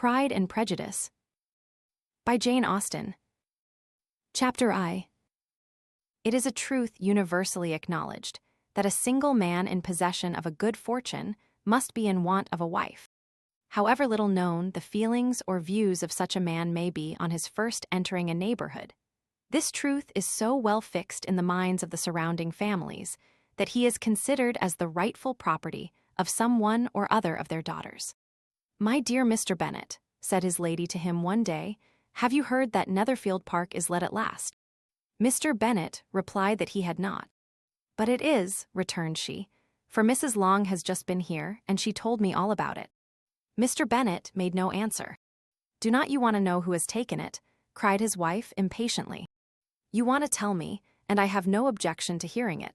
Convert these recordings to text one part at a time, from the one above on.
Pride and Prejudice by Jane Austen. Chapter I. It is a truth universally acknowledged that a single man in possession of a good fortune must be in want of a wife. However little known the feelings or views of such a man may be on his first entering a neighborhood, this truth is so well fixed in the minds of the surrounding families that he is considered as the rightful property of some one or other of their daughters. "My dear Mr. Bennet," said his lady to him one day, "have you heard that Netherfield Park is let at last?" Mr. Bennet replied that he had not. "But it is," returned she, "for Mrs. Long has just been here, and she told me all about it." Mr. Bennet made no answer. "Do not you want to know who has taken it?" cried his wife impatiently. "You want to tell me, and I have no objection to hearing it."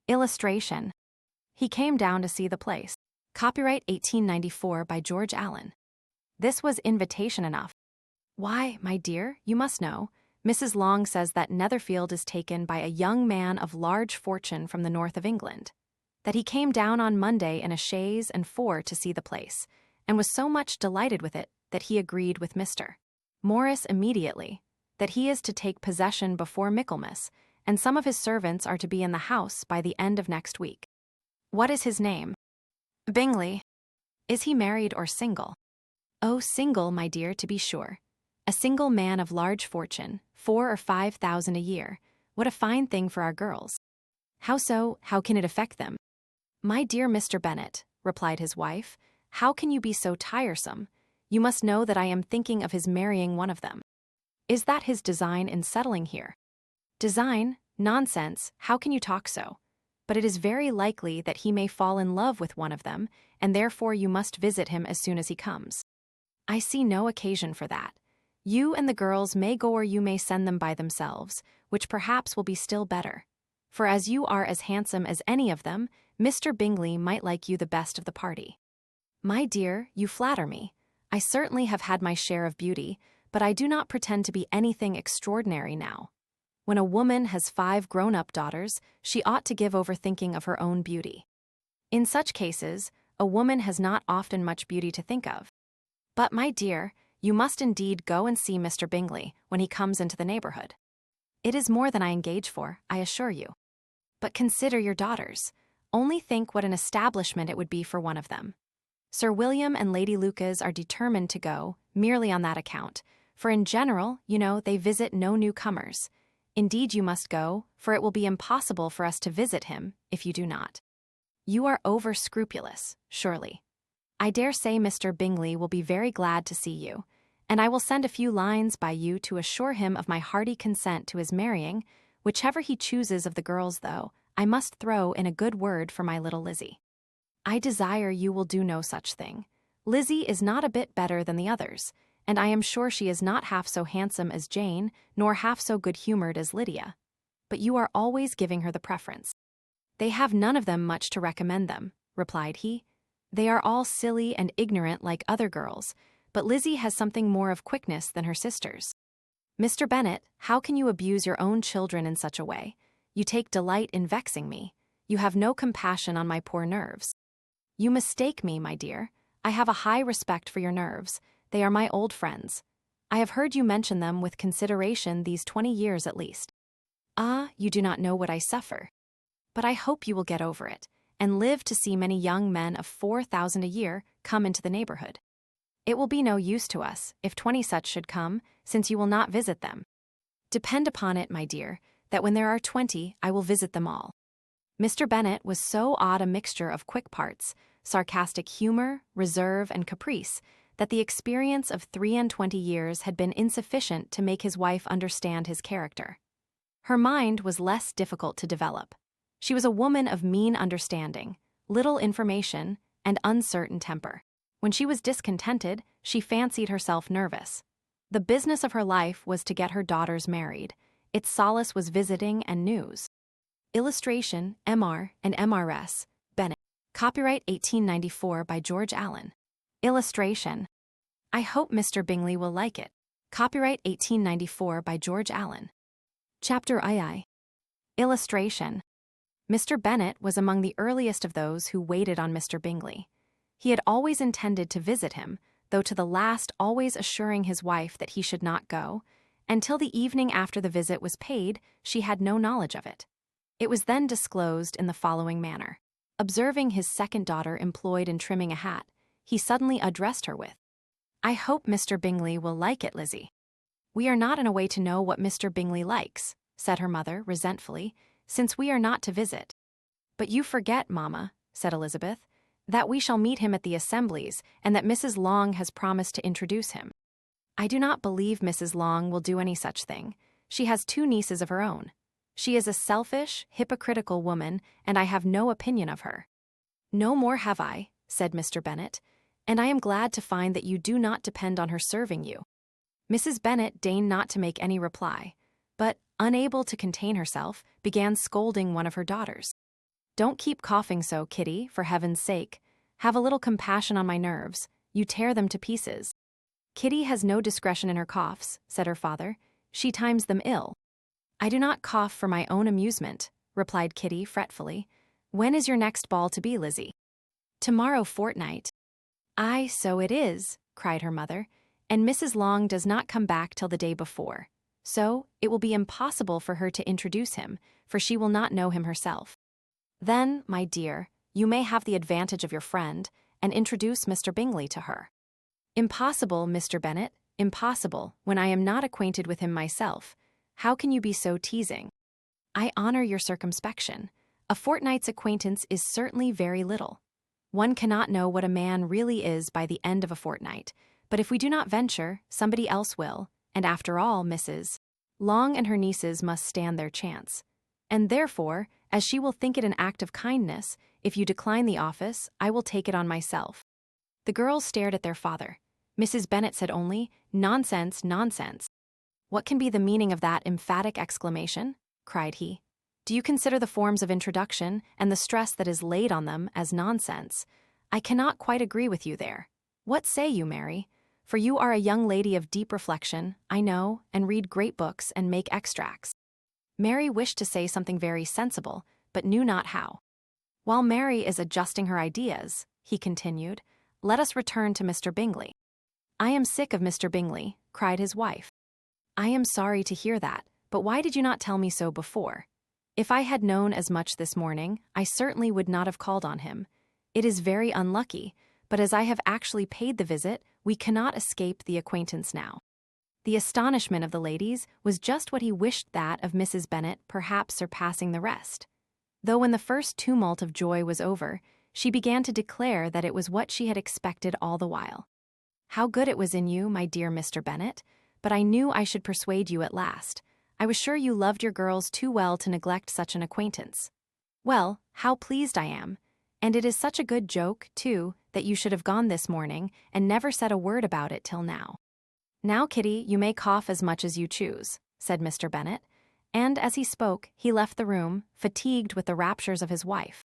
Illustration. He came down to see the place. Copyright 1894 by George Allen. This was invitation enough. "Why, my dear, you must know, Mrs. Long says that Netherfield is taken by a young man of large fortune from the north of England, that he came down on Monday in a chaise and four to see the place, and was so much delighted with it that he agreed with Mr. Morris immediately, that he is to take possession before Michaelmas, and some of his servants are to be in the house by the end of next week." "What is his name?" "Bingley." "Is he married or single?" "Oh, single, my dear, to be sure. A single man of large fortune, 4,000 or 5,000 a year. What a fine thing for our girls." "How so? How can it affect them?" "My dear Mr. Bennet," replied his wife, "how can you be so tiresome? You must know that I am thinking of his marrying one of them." "Is that his design in settling here?" "Design? Nonsense, how can you talk so? But it is very likely that he may fall in love with one of them, and therefore you must visit him as soon as he comes." "I see no occasion for that. You and the girls may go, or you may send them by themselves, which perhaps will be still better. For as you are as handsome as any of them, Mr. Bingley might like you the best of the party." "My dear, you flatter me. I certainly have had my share of beauty, but I do not pretend to be anything extraordinary now. When a woman has 5 grown-up daughters, she ought to give over thinking of her own beauty. In such cases, a woman has not often much beauty to think of. But, my dear, you must indeed go and see Mr. Bingley when he comes into the neighborhood. It is more than I engage for, I assure you. But consider your daughters. Only think what an establishment it would be for one of them. Sir William and Lady Lucas are determined to go, merely on that account, for in general, you know, they visit no newcomers. Indeed you must go, for it will be impossible for us to visit him, if you do not. You are over-scrupulous, surely. I dare say Mr. Bingley will be very glad to see you, and I will send a few lines by you to assure him of my hearty consent to his marrying, whichever he chooses of the girls, though I must throw in a good word for my little Lizzie. I desire you will do no such thing. Lizzie is not a bit better than the others, and I am sure she is not half so handsome as Jane, nor half so good-humored as Lydia. But you are always giving her the preference." "They have none of them much to recommend them," replied he. "They are all silly and ignorant like other girls, but Lizzie has something more of quickness than her sisters." "Mr. Bennet, how can you abuse your own children in such a way? You take delight in vexing me. You have no compassion on my poor nerves." "You mistake me, my dear. I have a high respect for your nerves. They are my old friends. I have heard you mention them with consideration these 20 years at least. Ah, you do not know what I suffer. But I hope you will get over it, and live to see many young men of 4,000 a year come into the neighborhood. It will be no use to us if 20 such should come, since you will not visit them. Depend upon it, my dear, that when there are 20, I will visit them all." Mr. Bennet was so odd a mixture of quick parts, sarcastic humor, reserve, and caprice, that the experience of 23 years had been insufficient to make his wife understand his character. Her mind was less difficult to develop. She was a woman of mean understanding, little information, and uncertain temper. When she was discontented, she fancied herself nervous. The business of her life was to get her daughters married. Its solace was visiting and news. Illustration, M.R. and M.R.S. Bennet. Copyright 1894 by George Allen. Illustration. I hope Mr. Bingley will like it. Copyright 1894 by George Allen. Chapter II. Illustration. Mr. Bennet was among the earliest of those who waited on Mr. Bingley. He had always intended to visit him, though to the last always assuring his wife that he should not go. Until the evening after the visit was paid, she had no knowledge of it. It was then disclosed in the following manner. Observing his second daughter employed in trimming a hat, he suddenly addressed her with, "I hope Mr. Bingley will like it, Lizzie." "We are not in a way to know what Mr. Bingley likes," said her mother resentfully, "since we are not to visit." "But you forget, mamma," said Elizabeth, "that we shall meet him at the assemblies, and that Mrs. Long has promised to introduce him." "I do not believe Mrs. Long will do any such thing. She has 2 nieces of her own. She is a selfish, hypocritical woman, and I have no opinion of her." "No more have I," said Mr. Bennet, "and I am glad to find that you do not depend on her serving you." Mrs. Bennet deigned not to make any reply, but, unable to contain herself, began scolding one of her daughters. "Don't keep coughing so, Kitty, for heaven's sake. Have a little compassion on my nerves. You tear them to pieces." "Kitty has no discretion in her coughs," said her father. "She times them ill." "I do not cough for my own amusement," replied Kitty fretfully. "When is your next ball to be, Lizzie?" "Tomorrow fortnight." "Aye, so it is," cried her mother, "and Mrs. Long does not come back till the day before. So it will be impossible for her to introduce him, for she will not know him herself." "Then, my dear, you may have the advantage of your friend, and introduce Mr. Bingley to her." "Impossible, Mr. Bennet, impossible, when I am not acquainted with him myself. How can you be so teasing?" "I honor your circumspection. A fortnight's acquaintance is certainly very little. One cannot know what a man really is by the end of a fortnight, but if we do not venture, somebody else will, and after all, Mrs. Long and her nieces must stand their chance. And therefore, as she will think it an act of kindness, if you decline the office, I will take it on myself." The girls stared at their father. Mrs. Bennet said only, "Nonsense, nonsense." "What can be the meaning of that emphatic exclamation?" cried he. "Do you consider the forms of introduction, and the stress that is laid on them, as nonsense? I cannot quite agree with you there. What say you, Mary? For you are a young lady of deep reflection, I know, and read great books and make extracts." Mary wished to say something very sensible, but knew not how. "While Mary is adjusting her ideas," he continued, "let us return to Mr. Bingley." "I am sick of Mr. Bingley," cried his wife. "I am sorry to hear that, but why did you not tell me so before? If I had known as much this morning, I certainly would not have called on him. It is very unlucky, but as I have actually paid the visit, we cannot escape the acquaintance now." The astonishment of the ladies was just what he wished, that of Mrs. Bennet perhaps surpassing the rest. Though when the first tumult of joy was over, she began to declare that it was what she had expected all the while. "How good it was in you, my dear Mr. Bennet, but I knew I should persuade you at last. I was sure you loved your girls too well to neglect such an acquaintance. Well, how pleased I am, and it is such a good joke, too, that you should have gone this morning and never said a word about it till now." "Now, Kitty, you may cough as much as you choose," said Mr. Bennet, and as he spoke, he left the room, fatigued with the raptures of his wife.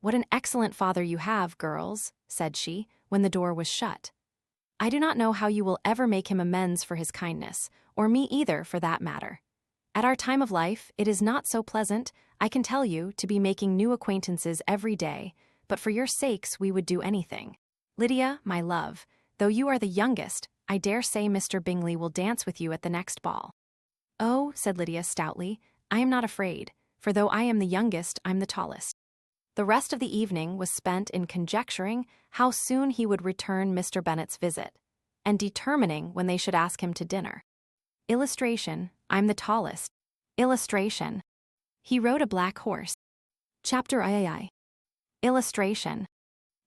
"What an excellent father you have, girls," said she, when the door was shut. "I do not know how you will ever make him amends for his kindness, or me either, for that matter. At our time of life, it is not so pleasant, I can tell you, to be making new acquaintances every day, but for your sakes we would do anything. Lydia, my love, though you are the youngest, I dare say Mr. Bingley will dance with you at the next ball." "Oh," said Lydia stoutly, "I am not afraid, for though I am the youngest, I'm the tallest." The rest of the evening was spent in conjecturing how soon he would return Mr. Bennet's visit, and determining when they should ask him to dinner. Illustration, I'm the tallest. Illustration. He rode a black horse. Chapter III. Illustration.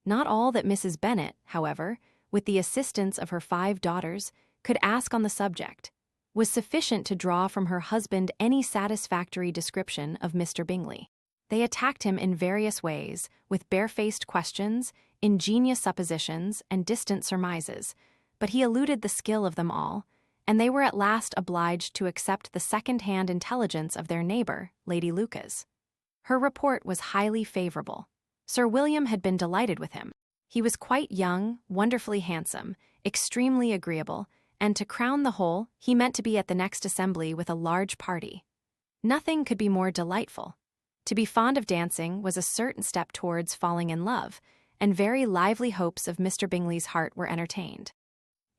Not all that Mrs. Bennet, however, with the assistance of her 5 daughters, could ask on the subject, was sufficient to draw from her husband any satisfactory description of Mr. Bingley. They attacked him in various ways, with barefaced questions, ingenious suppositions, and distant surmises, but he eluded the skill of them all, and they were at last obliged to accept the second-hand intelligence of their neighbour, Lady Lucas. Her report was highly favourable. Sir William had been delighted with him. He was quite young, wonderfully handsome, extremely agreeable, and to crown the whole, he meant to be at the next assembly with a large party. Nothing could be more delightful. To be fond of dancing was a certain step towards falling in love, and very lively hopes of Mr. Bingley's heart were entertained.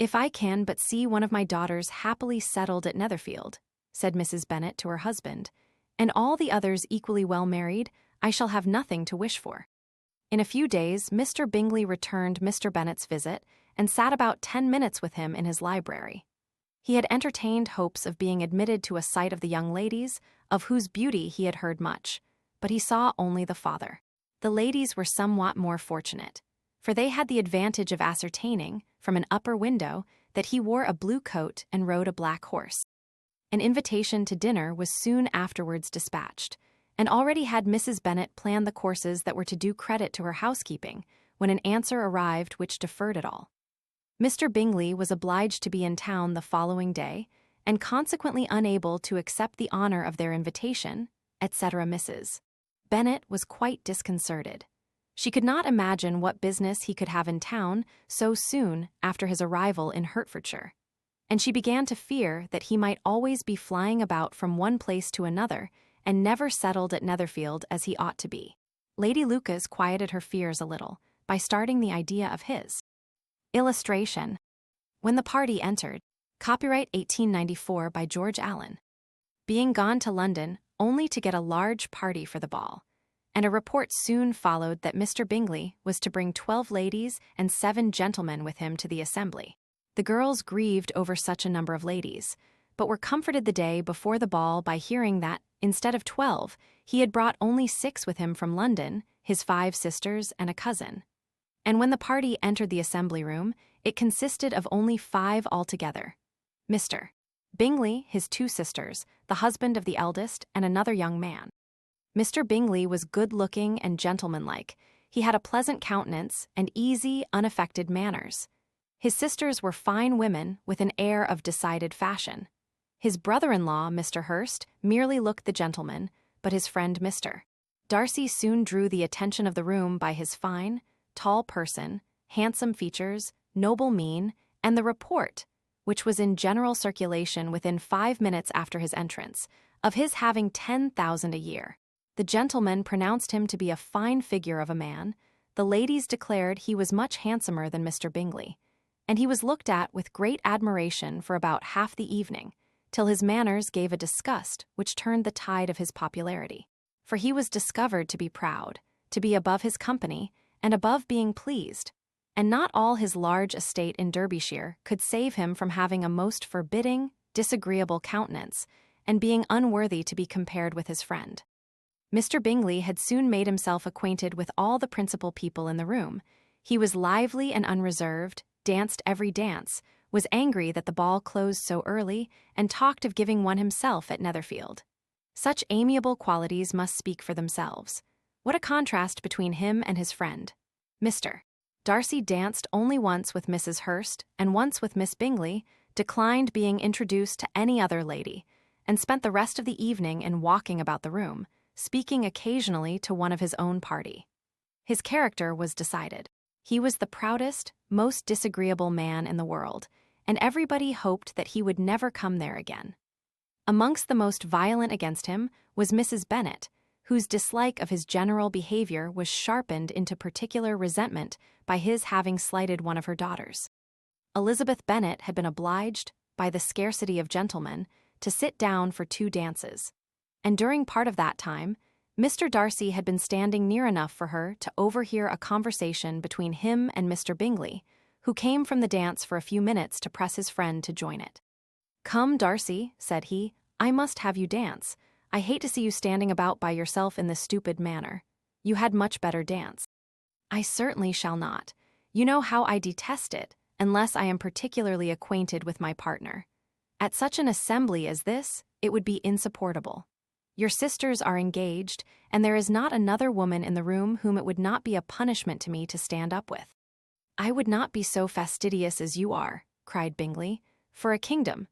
"If I can but see one of my daughters happily settled at Netherfield," said Mrs. Bennet to her husband, "and all the others equally well married, I shall have nothing to wish for." In a few days, Mr. Bingley returned Mr. Bennet's visit and sat about 10 minutes with him in his library. He had entertained hopes of being admitted to a sight of the young ladies, of whose beauty he had heard much, but he saw only the father. The ladies were somewhat more fortunate, for they had the advantage of ascertaining, from an upper window, that he wore a blue coat and rode a black horse. An invitation to dinner was soon afterwards dispatched, and already had Mrs. Bennet planned the courses that were to do credit to her housekeeping, when an answer arrived which deferred it all. Mr. Bingley was obliged to be in town the following day, and consequently unable to accept the honor of their invitation, etc. Mrs. Bennet was quite disconcerted. She could not imagine what business he could have in town so soon after his arrival in Hertfordshire, and she began to fear that he might always be flying about from one place to another and never settled at Netherfield as he ought to be. Lady Lucas quieted her fears a little by starting the idea of his. Illustration. When the party entered, copyright 1894 by George Allen, being gone to London only to get a large party for the ball, and a report soon followed that Mr. Bingley was to bring 12 ladies and 7 gentlemen with him to the assembly. The girls grieved over such a number of ladies, but were comforted the day before the ball by hearing that, instead of 12, he had brought only 6 with him from London, his 5 sisters and a cousin. And when the party entered the assembly room, it consisted of only 5 altogether: Mr. Bingley, his 2 sisters, the husband of the eldest, and another young man. Mr. Bingley was good-looking and gentlemanlike. He had a pleasant countenance and easy, unaffected manners. His sisters were fine women with an air of decided fashion. His brother-in-law, Mr. Hurst, merely looked the gentleman, but his friend Mr. Darcy soon drew the attention of the room by his fine, tall person, handsome features, noble mien, and the report, which was in general circulation within 5 minutes after his entrance, of his having 10,000 a year. The gentlemen pronounced him to be a fine figure of a man, the ladies declared he was much handsomer than Mr. Bingley, and he was looked at with great admiration for about half the evening, till his manners gave a disgust which turned the tide of his popularity. For he was discovered to be proud, to be above his company, and above being pleased, and not all his large estate in Derbyshire could save him from having a most forbidding, disagreeable countenance, and being unworthy to be compared with his friend. Mr. Bingley had soon made himself acquainted with all the principal people in the room. He was lively and unreserved, danced every dance, was angry that the ball closed so early, and talked of giving one himself at Netherfield. Such amiable qualities must speak for themselves. What a contrast between him and his friend. Mr. Darcy danced only once with Mrs. Hurst and once with Miss Bingley, declined being introduced to any other lady, and spent the rest of the evening in walking about the room, speaking occasionally to one of his own party. His character was decided. He was the proudest, most disagreeable man in the world, and everybody hoped that he would never come there again. Amongst the most violent against him was Mrs. Bennet, whose dislike of his general behavior was sharpened into particular resentment by his having slighted one of her daughters. Elizabeth Bennet had been obliged, by the scarcity of gentlemen, to sit down for 2 dances, and during part of that time, Mr. Darcy had been standing near enough for her to overhear a conversation between him and Mr. Bingley, who came from the dance for a few minutes to press his friend to join it. "Come, Darcy," said he, "I must have you dance. I hate to see you standing about by yourself in this stupid manner. You had much better dance." "I certainly shall not. You know how I detest it, unless I am particularly acquainted with my partner. At such an assembly as this, it would be insupportable. Your sisters are engaged, and there is not another woman in the room whom it would not be a punishment to me to stand up with." "I would not be so fastidious as you are," cried Bingley, "for a kingdom.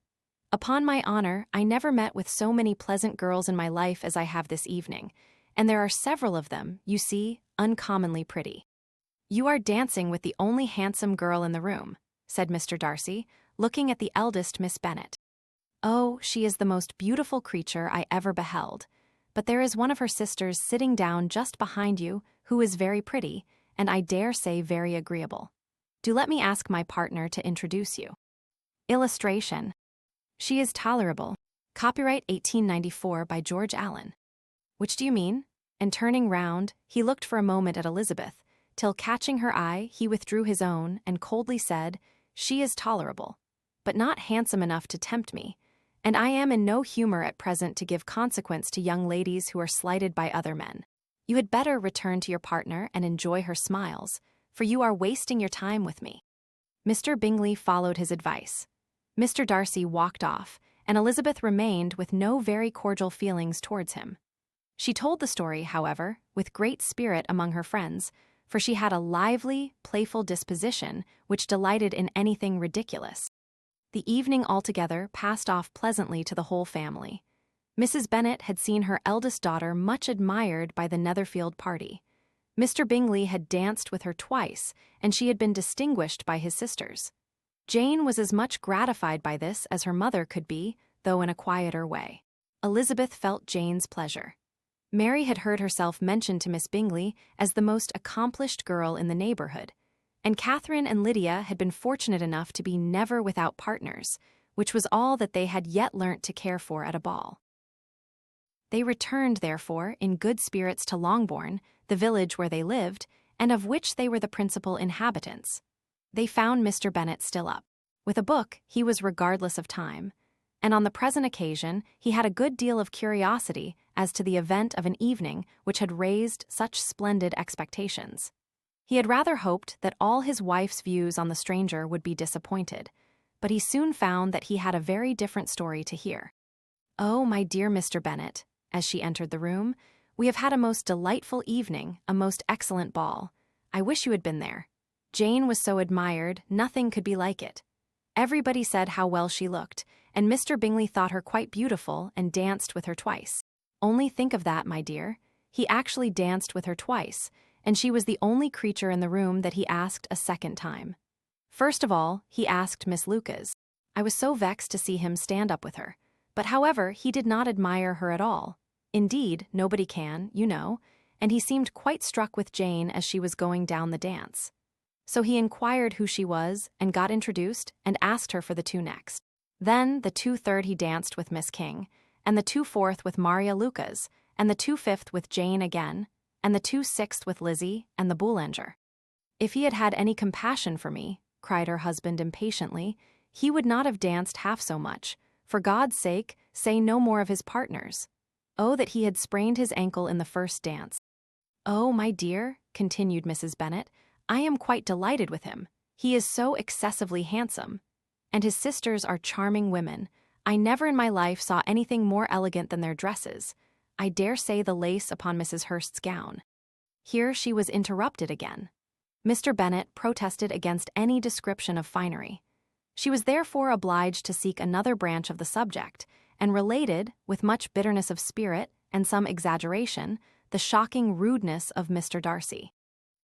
Upon my honor, I never met with so many pleasant girls in my life as I have this evening, and there are several of them, you see, uncommonly pretty." "You are dancing with the only handsome girl in the room," said Mr. Darcy, looking at the eldest Miss Bennet. "Oh, she is the most beautiful creature I ever beheld, but there is one of her sisters sitting down just behind you who is very pretty, and I dare say very agreeable." Do let me ask my partner to introduce you. Illustration. She is tolerable. Copyright 1894 by George Allen. Which do you mean? And turning round, he looked for a moment at Elizabeth, till catching her eye, he withdrew his own and coldly said, She is tolerable, but not handsome enough to tempt me, and I am in no humor at present to give consequence to young ladies who are slighted by other men. You had better return to your partner and enjoy her smiles, for you are wasting your time with me. Mr. Bingley followed his advice. Mr. Darcy walked off, and Elizabeth remained with no very cordial feelings towards him. She told the story, however, with great spirit among her friends, for she had a lively, playful disposition which delighted in anything ridiculous. The evening altogether passed off pleasantly to the whole family. Mrs. Bennet had seen her eldest daughter much admired by the Netherfield party. Mr. Bingley had danced with her twice, and she had been distinguished by his sisters. Jane was as much gratified by this as her mother could be, though in a quieter way. Elizabeth felt Jane's pleasure. Mary had heard herself mentioned to Miss Bingley as the most accomplished girl in the neighborhood, and Catherine and Lydia had been fortunate enough to be never without partners, which was all that they had yet learnt to care for at a ball. They returned, therefore, in good spirits to Longbourn, the village where they lived, and of which they were the principal inhabitants. They found Mr. Bennet still up. With a book, he was regardless of time, and on the present occasion he had a good deal of curiosity as to the event of an evening which had raised such splendid expectations. He had rather hoped that all his wife's views on the stranger would be disappointed, but he soon found that he had a very different story to hear. "Oh, my dear Mr. Bennet," as she entered the room, "we have had a most delightful evening, a most excellent ball. I wish you had been there. Jane was so admired, nothing could be like it. Everybody said how well she looked, and Mr. Bingley thought her quite beautiful and danced with her twice. Only think of that, my dear. He actually danced with her twice, and she was the only creature in the room that he asked a second time. First of all, he asked Miss Lucas. I was so vexed to see him stand up with her. But however, he did not admire her at all. Indeed, nobody can, you know, and he seemed quite struck with Jane as she was going down the dance. So he inquired who she was, and got introduced, and asked her for the two next. Then the 2/3 he danced with Miss King, and the 2/4 with Maria Lucas, and the 2/5 with Jane again, and the 2/6 with Lizzie and the Boulanger. If he had had any compassion for me, cried her husband impatiently, he would not have danced half so much. For God's sake, say no more of his partners. Oh, that he had sprained his ankle in the first dance. Oh, my dear, continued Mrs. Bennet, I am quite delighted with him. He is so excessively handsome. And his sisters are charming women. I never in my life saw anything more elegant than their dresses. I dare say the lace upon Mrs. Hurst's gown. Here she was interrupted again. Mr. Bennet protested against any description of finery. She was therefore obliged to seek another branch of the subject, and related, with much bitterness of spirit and some exaggeration, the shocking rudeness of Mr. Darcy.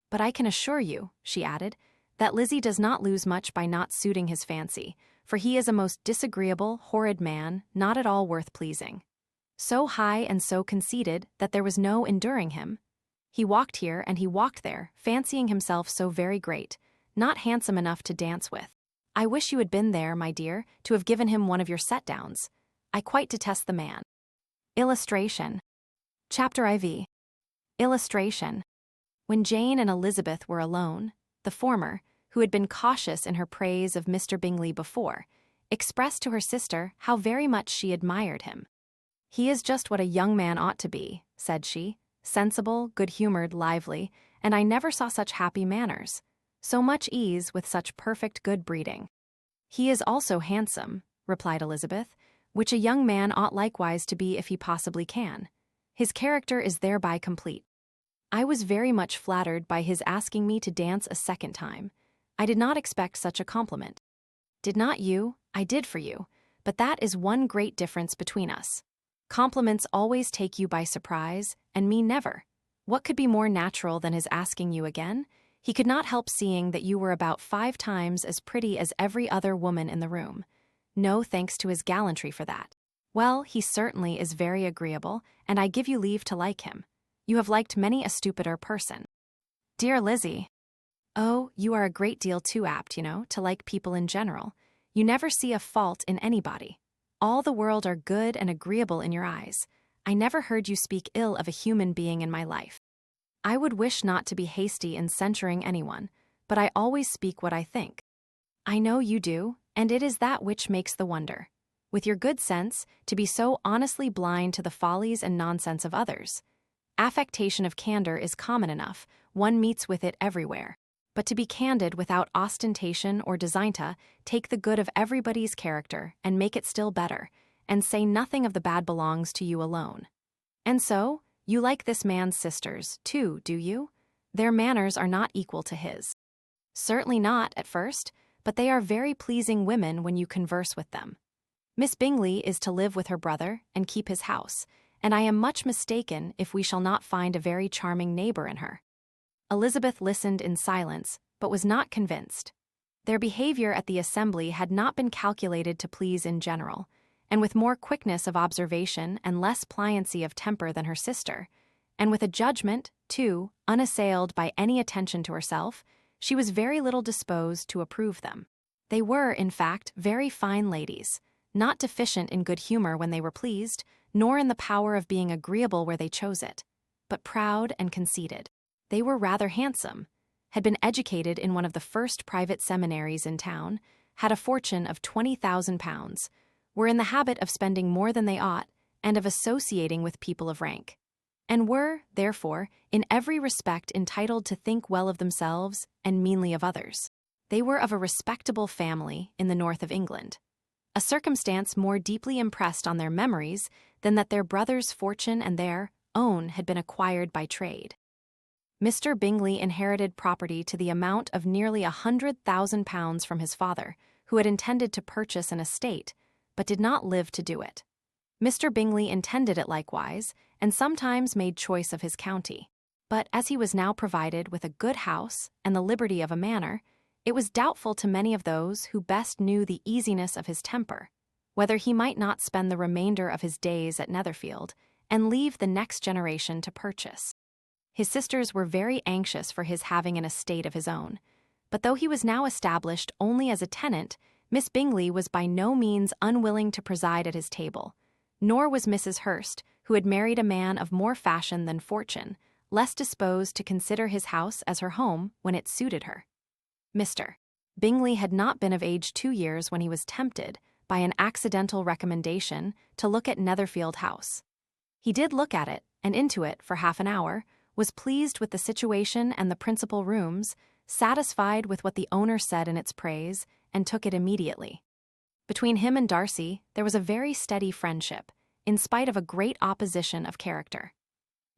But I can assure you, she added, that Lizzie does not lose much by not suiting his fancy, for he is a most disagreeable, horrid man, not at all worth pleasing. So high and so conceited that there was no enduring him. He walked here and he walked there, fancying himself so very great, not handsome enough to dance with. I wish you had been there, my dear, to have given him one of your set-downs. I quite detest the man. Illustration. Chapter IV. Illustration. When Jane and Elizabeth were alone, the former, who had been cautious in her praise of Mr. Bingley before, expressed to her sister how very much she admired him. He is just what a young man ought to be, said she, sensible, good-humored, lively, and I never saw such happy manners. So much ease with such perfect good breeding. He is also handsome, replied Elizabeth, which a young man ought likewise to be if he possibly can. His character is thereby complete. I was very much flattered by his asking me to dance a second time. I did not expect such a compliment. Did not you? I did for you, but that is one great difference between us. Compliments always take you by surprise, and me never. What could be more natural than his asking you again? He could not help seeing that you were about 5 times as pretty as every other woman in the room. No thanks to his gallantry for that. Well, he certainly is very agreeable, and I give you leave to like him. You have liked many a stupider person. Dear Lizzie. Oh, you are a great deal too apt, to like people in general. You never see a fault in anybody. All the world are good and agreeable in your eyes. I never heard you speak ill of a human being in my life. I would wish not to be hasty in censuring anyone, but I always speak what I think. I know you do, and it is that which makes the wonder. With your good sense, to be so honestly blind to the follies and nonsense of others. Affectation of candor is common enough, one meets with it everywhere. But to be candid without ostentation or design to take the good of everybody's character and make it still better, and say nothing of the bad belongs to you alone. And so, you like this man's sisters, too, do you? Their manners are not equal to his. Certainly not, at first, but they are very pleasing women when you converse with them. Miss Bingley is to live with her brother and keep his house, and I am much mistaken if we shall not find a very charming neighbor in her. Elizabeth listened in silence, but was not convinced. Their behavior at the assembly had not been calculated to please in general, and with more quickness of observation and less pliancy of temper than her sister, and with a judgment, too, unassailed by any attention to herself, she was very little disposed to approve them. They were, in fact, very fine ladies, not deficient in good humor when they were pleased, nor in the power of being agreeable where they chose it, but proud and conceited. They were rather handsome, had been educated in one of the first private seminaries in town, had a fortune of £20,000, were in the habit of spending more than they ought, and of associating with people of rank, and were, therefore, in every respect entitled to think well of themselves and meanly of others. They were of a respectable family in the north of England, a circumstance more deeply impressed on their memories than that their brother's fortune and their own had been acquired by trade. Mr. Bingley inherited property to the amount of nearly £100,000 from his father, who had intended to purchase an estate, but did not live to do it. Mr. Bingley intended it likewise, and sometimes made choice of his county. But as he was now provided with a good house and the liberty of a manor, it was doubtful to many of those who best knew the easiness of his temper, whether he might not spend the remainder of his days at Netherfield, and leave the next generation to purchase. His sisters were very anxious for his having an estate of his own, but though he was now established only as a tenant, Miss Bingley was by no means unwilling to preside at his table, nor was Mrs. Hurst, who had married a man of more fashion than fortune, less disposed to consider his house as her home when it suited her. Mr. Bingley had not been of age 2 years when he was tempted, by an accidental recommendation, to look at Netherfield House. He did look at it, and into it, for half an hour, was pleased with the situation and the principal rooms, satisfied with what the owner said in its praise, and took it immediately. Between him and Darcy there was a very steady friendship, in spite of a great opposition of character.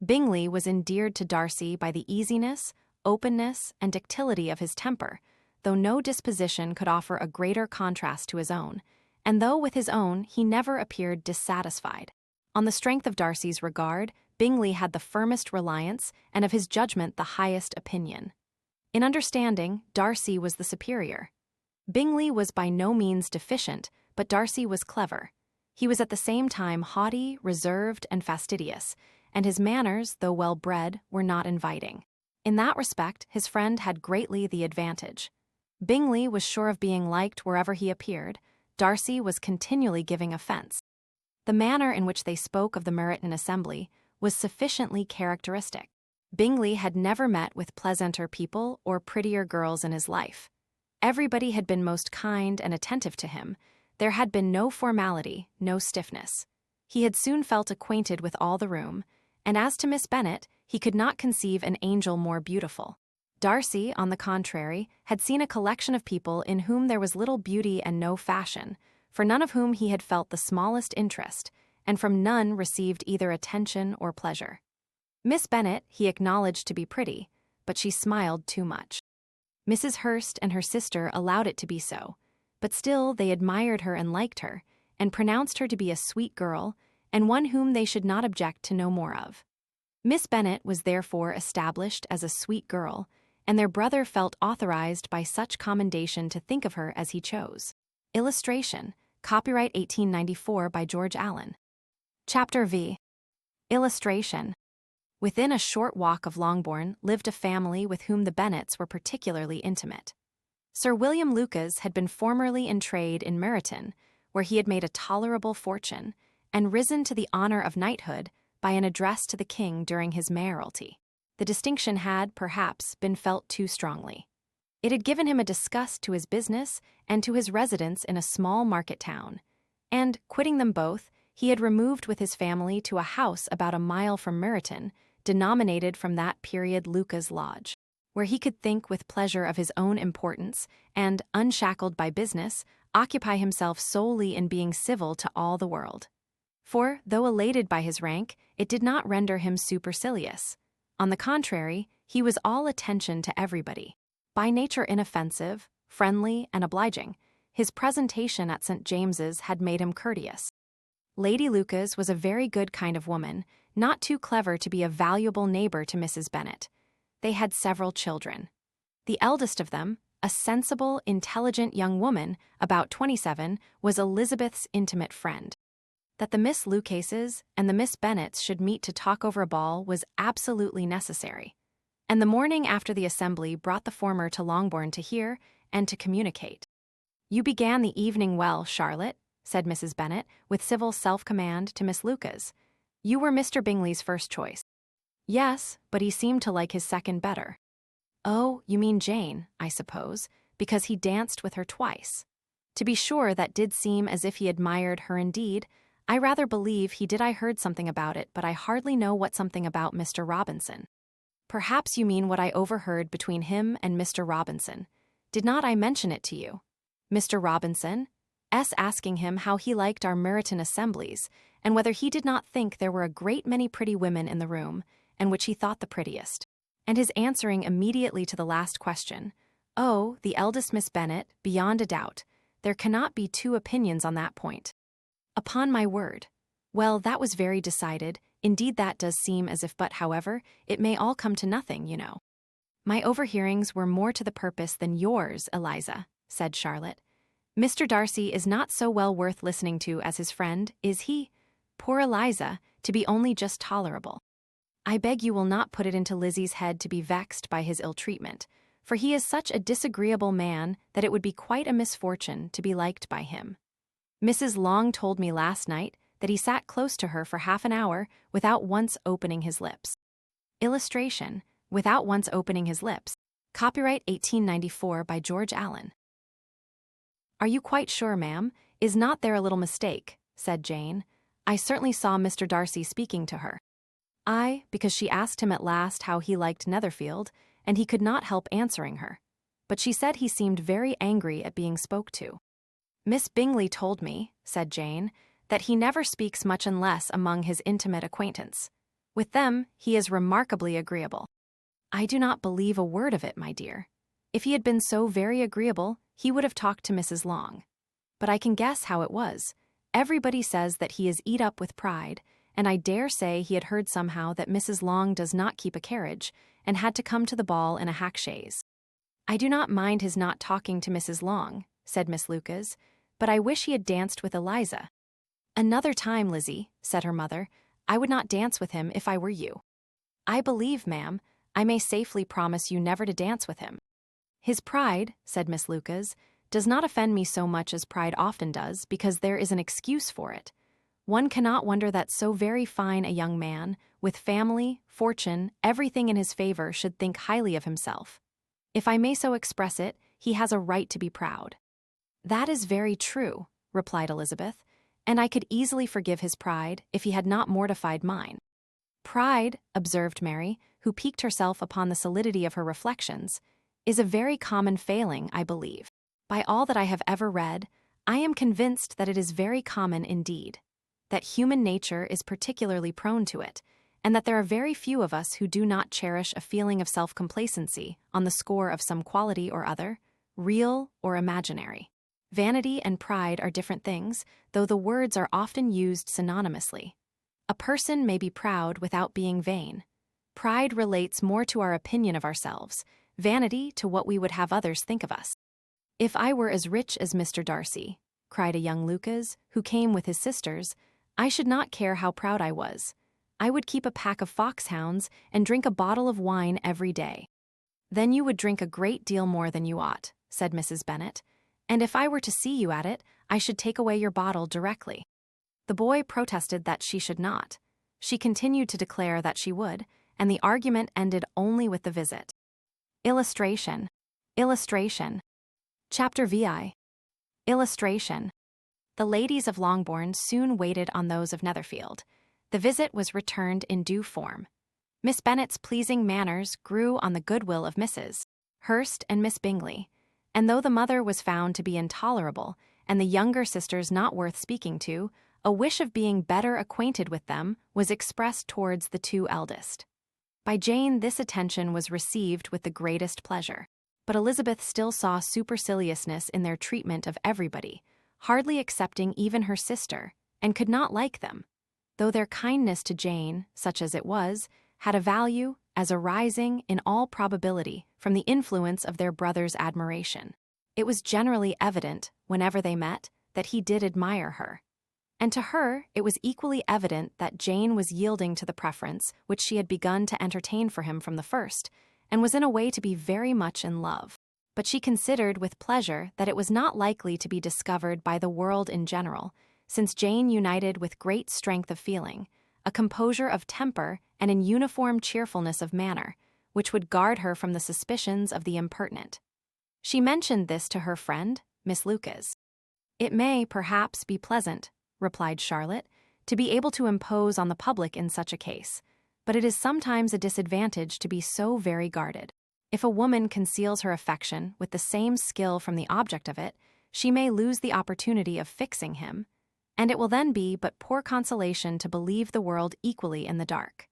Bingley was endeared to Darcy by the easiness, openness, and ductility of his temper, though no disposition could offer a greater contrast to his own, and though with his own he never appeared dissatisfied. On the strength of Darcy's regard, Bingley had the firmest reliance, and of his judgment the highest opinion. In understanding, Darcy was the superior. Bingley was by no means deficient, but Darcy was clever. He was at the same time haughty, reserved, and fastidious, and his manners, though well-bred, were not inviting. In that respect, his friend had greatly the advantage. Bingley was sure of being liked wherever he appeared. Darcy was continually giving offence. The manner in which they spoke of the Meryton assembly was sufficiently characteristic. Bingley had never met with pleasanter people or prettier girls in his life. Everybody had been most kind and attentive to him. There had been no formality, no stiffness. He had soon felt acquainted with all the room, and as to Miss Bennet, he could not conceive an angel more beautiful. Darcy, on the contrary, had seen a collection of people in whom there was little beauty and no fashion, for none of whom he had felt the smallest interest, and from none received either attention or pleasure. Miss Bennet he acknowledged to be pretty, but she smiled too much. Mrs. Hurst and her sister allowed it to be so, but still they admired her and liked her, and pronounced her to be a sweet girl, and one whom they should not object to know more of. Miss Bennet was therefore established as a sweet girl, and their brother felt authorized by such commendation to think of her as he chose. Illustration, copyright 1894 by George Allen. Chapter V. Illustration. Within a short walk of Longbourn lived a family with whom the Bennets were particularly intimate. Sir William Lucas had been formerly in trade in Meryton, where he had made a tolerable fortune, and risen to the honor of knighthood by an address to the king during his mayoralty. The distinction had, perhaps, been felt too strongly. It had given him a disgust to his business and to his residence in a small market town, and, quitting them both, he had removed with his family to a house about a mile from Meryton, denominated from that period Lucas Lodge, where he could think with pleasure of his own importance and, unshackled by business, occupy himself solely in being civil to all the world. For, though elated by his rank, it did not render him supercilious. On the contrary, he was all attention to everybody. By nature inoffensive, friendly, and obliging, his presentation at St. James's had made him courteous. Lady Lucas was a very good kind of woman, not too clever to be a valuable neighbor to Mrs. Bennet. They had several children. The eldest of them, a sensible, intelligent young woman, about 27, was Elizabeth's intimate friend. That the Miss Lucases and the Miss Bennets should meet to talk over a ball was absolutely necessary, and the morning after the assembly brought the former to Longbourn to hear and to communicate. "You began the evening well, Charlotte," said Mrs. Bennet, with civil self-command to Miss Lucas. "You were Mr. Bingley's first choice." "Yes, but he seemed to like his second better." "Oh, you mean Jane, I suppose, because he danced with her twice." "To be sure, that did seem as if he admired her indeed. I rather believe he did. I heard something about it, but I hardly know what something about Mr. Robinson." "Perhaps you mean what I overheard between him and Mr. Robinson. Did not I mention it to you? Mr. Robinson, asking him how he liked our Meryton assemblies, and whether he did not think there were a great many pretty women in the room, and which he thought the prettiest. And his answering immediately to the last question, 'Oh, the eldest Miss Bennet, beyond a doubt. There cannot be two opinions on that point.' Upon my word. Well, that was very decided. Indeed, that does seem as if, but however, it may all come to nothing, you know." "My overhearings were more to the purpose than yours, Eliza," said Charlotte. "Mr. Darcy is not so well worth listening to as his friend, is he? Poor Eliza, to be only just tolerable. I beg you will not put it into Lizzie's head to be vexed by his ill-treatment, for he is such a disagreeable man that it would be quite a misfortune to be liked by him. Mrs. Long told me last night that he sat close to her for half an hour without once opening his lips." Illustration, without once opening his lips. Copyright 1894 by George Allen. "Are you quite sure, ma'am? Is not there a little mistake?" said Jane. "I certainly saw Mr. Darcy speaking to her." "Aye, because she asked him at last how he liked Netherfield, and he could not help answering her. But she said he seemed very angry at being spoke to." "Miss Bingley told me," said Jane, "that he never speaks much unless among his intimate acquaintance. With them, he is remarkably agreeable." "I do not believe a word of it, my dear. If he had been so very agreeable, he would have talked to Mrs. Long. But I can guess how it was. Everybody says that he is eat up with pride, and I dare say he had heard somehow that Mrs. Long does not keep a carriage, and had to come to the ball in a hack chaise." "I do not mind his not talking to Mrs. Long," said Miss Lucas, "but I wish he had danced with Eliza." "Another time, Lizzie," said her mother, "I would not dance with him if I were you." "I believe, ma'am, I may safely promise you never to dance with him." "His pride," said Miss Lucas, "does not offend me so much as pride often does, because there is an excuse for it. One cannot wonder that so very fine a young man, with family, fortune, everything in his favor, should think highly of himself. If I may so express it, he has a right to be proud." "That is very true," replied Elizabeth, "and I could easily forgive his pride if he had not mortified mine." "Pride," observed Mary, who piqued herself upon the solidity of her reflections, "is a very common failing, I believe. By all that I have ever read, I am convinced that it is very common indeed, that human nature is particularly prone to it, and that there are very few of us who do not cherish a feeling of self-complacency on the score of some quality or other, real or imaginary. Vanity and pride are different things, though the words are often used synonymously. A person may be proud without being vain. Pride relates more to our opinion of ourselves, vanity to what we would have others think of us. "If I were as rich as Mr. Darcy," cried a young Lucas, who came with his sisters, "I should not care how proud I was. I would keep a pack of foxhounds and drink a bottle of wine every day." "Then you would drink a great deal more than you ought," said Mrs. Bennet, "and if I were to see you at it, I should take away your bottle directly." The boy protested that she should not. She continued to declare that she would, and the argument ended only with the visit. Illustration. Illustration. Chapter VI. Illustration. The ladies of Longbourn soon waited on those of Netherfield. The visit was returned in due form. Miss Bennet's pleasing manners grew on the goodwill of Mrs. Hurst and Miss Bingley, and though the mother was found to be intolerable, and the younger sisters not worth speaking to, a wish of being better acquainted with them was expressed towards the two eldest. By Jane this attention was received with the greatest pleasure, but Elizabeth still saw superciliousness in their treatment of everybody, hardly excepting even her sister, and could not like them, though their kindness to Jane, such as it was, had a value, as arising, in all probability, from the influence of their brother's admiration. It was generally evident, whenever they met, that he did admire her. And to her it was equally evident that Jane was yielding to the preference which she had begun to entertain for him from the first, and was in a way to be very much in love. But she considered with pleasure that it was not likely to be discovered by the world in general, since Jane united with great strength of feeling, a composure of temper, and an uniform cheerfulness of manner, which would guard her from the suspicions of the impertinent. She mentioned this to her friend, Miss Lucas. "It may, perhaps, be pleasant," replied Charlotte, "to be able to impose on the public in such a case, but it is sometimes a disadvantage to be so very guarded. If a woman conceals her affection with the same skill from the object of it, she may lose the opportunity of fixing him, and it will then be but poor consolation to believe the world equally in the dark.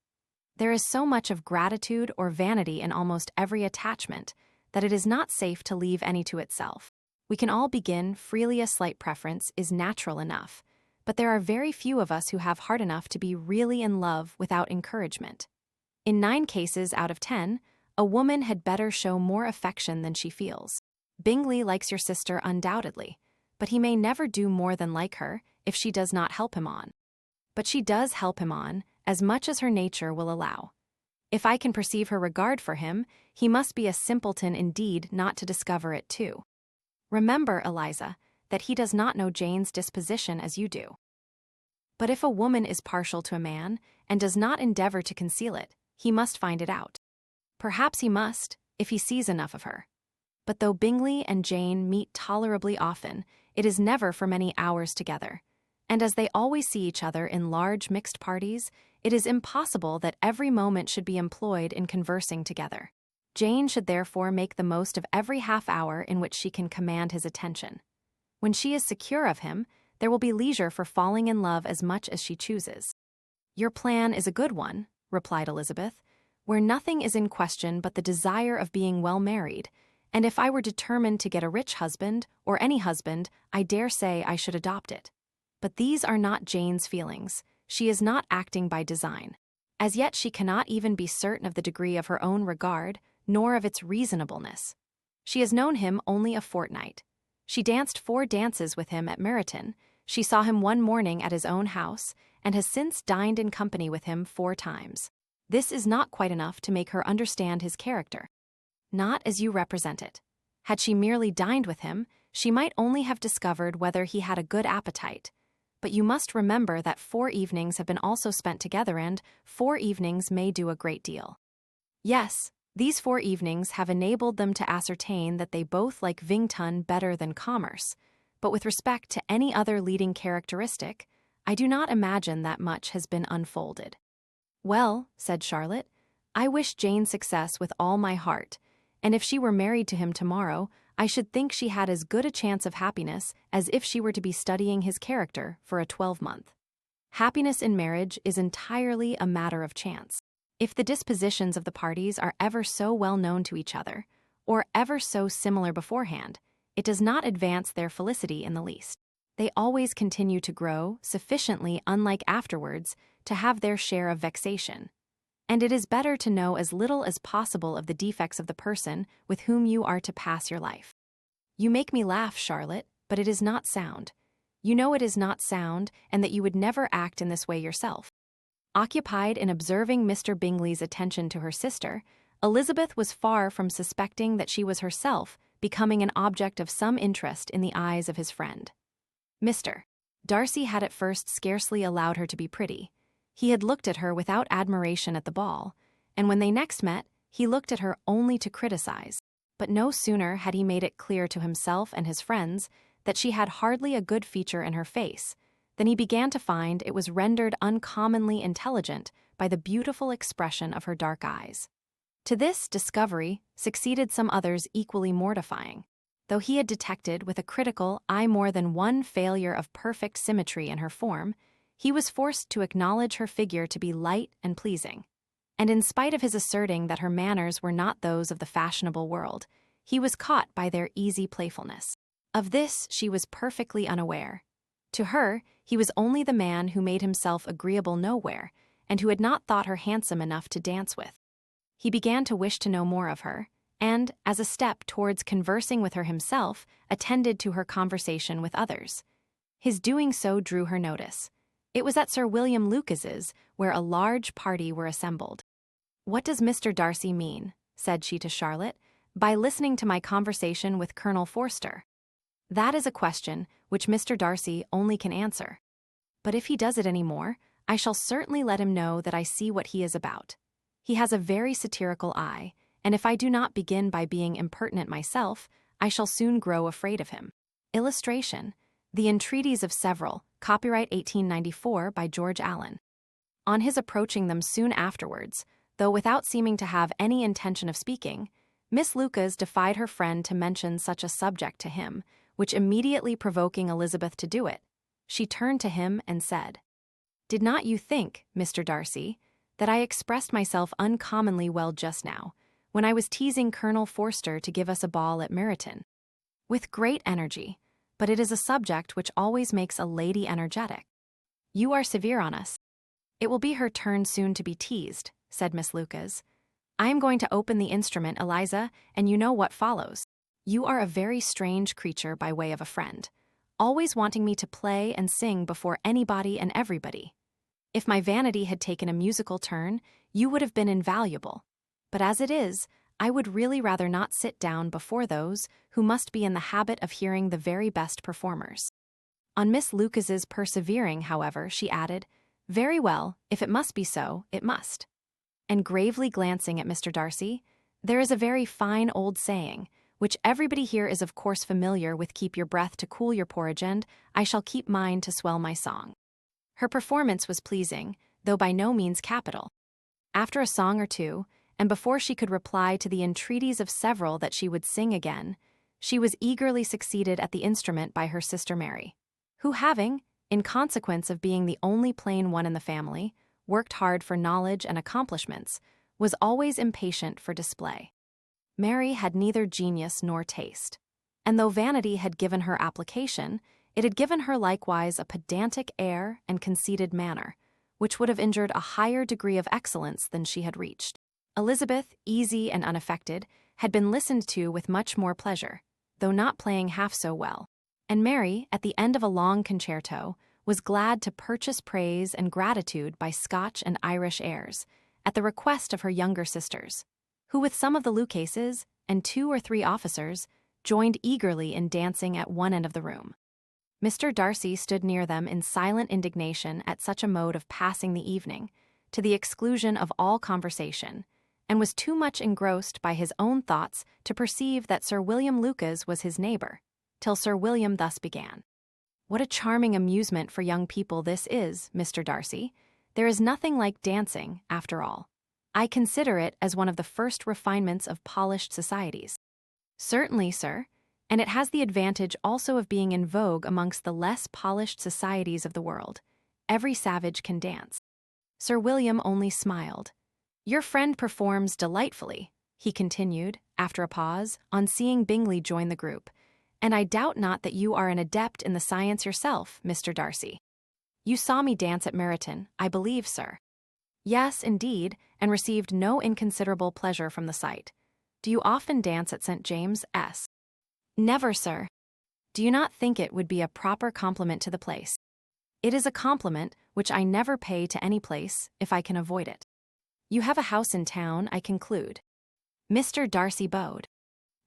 There is so much of gratitude or vanity in almost every attachment that it is not safe to leave any to itself. We can all begin freely. A slight preference is natural enough, but there are very few of us who have heart enough to be really in love without encouragement. In 9 cases out of 10, a woman had better show more affection than she feels. Bingley likes your sister undoubtedly, but he may never do more than like her if she does not help him on. But she does help him on, as much as her nature will allow. If I can perceive her regard for him, he must be a simpleton indeed not to discover it too. Remember, Eliza, that he does not know Jane's disposition as you do. But if a woman is partial to a man, and does not endeavor to conceal it, he must find it out. Perhaps he must, if he sees enough of her. But though Bingley and Jane meet tolerably often, it is never for many hours together, and as they always see each other in large mixed parties, it is impossible that every moment should be employed in conversing together. Jane should therefore make the most of every half-hour in which she can command his attention. When she is secure of him, there will be leisure for falling in love as much as she chooses. "Your plan is a good one," replied Elizabeth, "where nothing is in question but the desire of being well married, and if I were determined to get a rich husband, or any husband, I dare say I should adopt it. But these are not Jane's feelings. She is not acting by design. As yet she cannot even be certain of the degree of her own regard, nor of its reasonableness. She has known him only a fortnight. She danced 4 dances with him at Meryton. She saw him one morning at his own house, and has since dined in company with him 4 times. This is not quite enough to make her understand his character. Not as you represent it. Had she merely dined with him, she might only have discovered whether he had a good appetite. But you must remember that 4 evenings have been also spent together, and 4 evenings may do a great deal. Yes, these 4 evenings have enabled them to ascertain that they both like Vington better than commerce, but with respect to any other leading characteristic, I do not imagine that much has been unfolded. "Well," said Charlotte, "I wish Jane success with all my heart, and if she were married to him tomorrow, I should think she had as good a chance of happiness as if she were to be studying his character for a 12-month. Happiness in marriage is entirely a matter of chance. If the dispositions of the parties are ever so well known to each other, or ever so similar beforehand, it does not advance their felicity in the least. They always continue to grow sufficiently unlike afterwards to have their share of vexation. And it is better to know as little as possible of the defects of the person with whom you are to pass your life. You make me laugh, Charlotte, but it is not sound. You know it is not sound, and that you would never act in this way yourself." Occupied in observing Mr. Bingley's attention to her sister, Elizabeth was far from suspecting that she was herself becoming an object of some interest in the eyes of his friend. Mr. Darcy had at first scarcely allowed her to be pretty. He had looked at her without admiration at the ball, and when they next met, he looked at her only to criticize. But no sooner had he made it clear to himself and his friends that she had hardly a good feature in her face than he began to find it was rendered uncommonly intelligent by the beautiful expression of her dark eyes. To this discovery succeeded some others equally mortifying. Though he had detected with a critical eye more than one failure of perfect symmetry in her form, he was forced to acknowledge her figure to be light and pleasing. And in spite of his asserting that her manners were not those of the fashionable world, he was caught by their easy playfulness. Of this she was perfectly unaware. To her, he was only the man who made himself agreeable nowhere, and who had not thought her handsome enough to dance with. He began to wish to know more of her, and, as a step towards conversing with her himself, attended to her conversation with others. His doing so drew her notice. It was at Sir William Lucas's, where a large party were assembled. "What does Mr. Darcy mean," said she to Charlotte, "by listening to my conversation with Colonel Forster? That is a question which Mr. Darcy only can answer. But if he does it any more, I shall certainly let him know that I see what he is about. He has a very satirical eye, and if I do not begin by being impertinent myself, I shall soon grow afraid of him." Illustration: The Entreaties of Several, copyright 1894 by George Allen. On his approaching them soon afterwards, though without seeming to have any intention of speaking, Miss Lucas defied her friend to mention such a subject to him, which immediately provoking Elizabeth to do it, she turned to him and said, "Did not you think, Mr. Darcy, that I expressed myself uncommonly well just now, when I was teasing Colonel Forster to give us a ball at Meryton?" "With great energy, but it is a subject which always makes a lady energetic. You are severe on us." "It will be her turn soon to be teased," said Miss Lucas. "I am going to open the instrument, Eliza, and you know what follows. You are a very strange creature by way of a friend, always wanting me to play and sing before anybody and everybody. If my vanity had taken a musical turn, you would have been invaluable. But as it is, I would really rather not sit down before those who must be in the habit of hearing the very best performers." On Miss Lucas's persevering, however, she added, "Very well, if it must be so, it must." And gravely glancing at Mr. Darcy, "There is a very fine old saying, which everybody here is of course familiar with, 'Keep your breath to cool your porridge,' and I shall keep mine to swell my song." Her performance was pleasing, though by no means capital. After a song or two, and before she could reply to the entreaties of several that she would sing again, she was eagerly succeeded at the instrument by her sister Mary, who having, in consequence of being the only plain one in the family, worked hard for knowledge and accomplishments, was always impatient for display. Mary had neither genius nor taste, and though vanity had given her application, it had given her likewise a pedantic air and conceited manner, which would have injured a higher degree of excellence than she had reached. Elizabeth, easy and unaffected, had been listened to with much more pleasure, though not playing half so well, and Mary, at the end of a long concerto, was glad to purchase praise and gratitude by Scotch and Irish airs, at the request of her younger sisters, who with some of the Lucases and 2 or 3 officers joined eagerly in dancing at one end of the room. Mr. Darcy stood near them in silent indignation at such a mode of passing the evening, to the exclusion of all conversation, and was too much engrossed by his own thoughts to perceive that Sir William Lucas was his neighbor, till Sir William thus began. "What a charming amusement for young people this is, Mr. Darcy. There is nothing like dancing, after all. I consider it as one of the first refinements of polished societies." "Certainly, sir, and it has the advantage also of being in vogue amongst the less polished societies of the world. Every savage can dance." Sir William only smiled. "Your friend performs delightfully," he continued, after a pause, on seeing Bingley join the group, "and I doubt not that you are an adept in the science yourself, Mr. Darcy. You saw me dance at Meryton, I believe, sir." "Yes, indeed, and received no inconsiderable pleasure from the sight. Do you often dance at St. James's?" "Never, sir." "Do you not think it would be a proper compliment to the place?" It is a compliment which I never pay to any place if I can avoid it. You have a house in town, I conclude. Mr. Darcy bowed.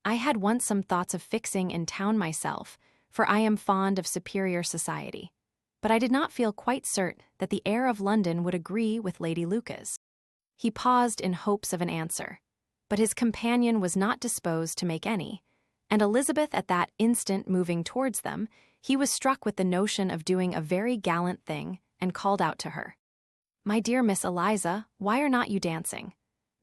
I had once some thoughts of fixing in town myself, for I am fond of superior society. But I did not feel quite certain that the air of London would agree with Lady Lucas. He paused in hopes of an answer, but his companion was not disposed to make any, and Elizabeth at that instant moving towards them, he was struck with the notion of doing a very gallant thing and called out to her. My dear Miss Eliza, why are not you dancing?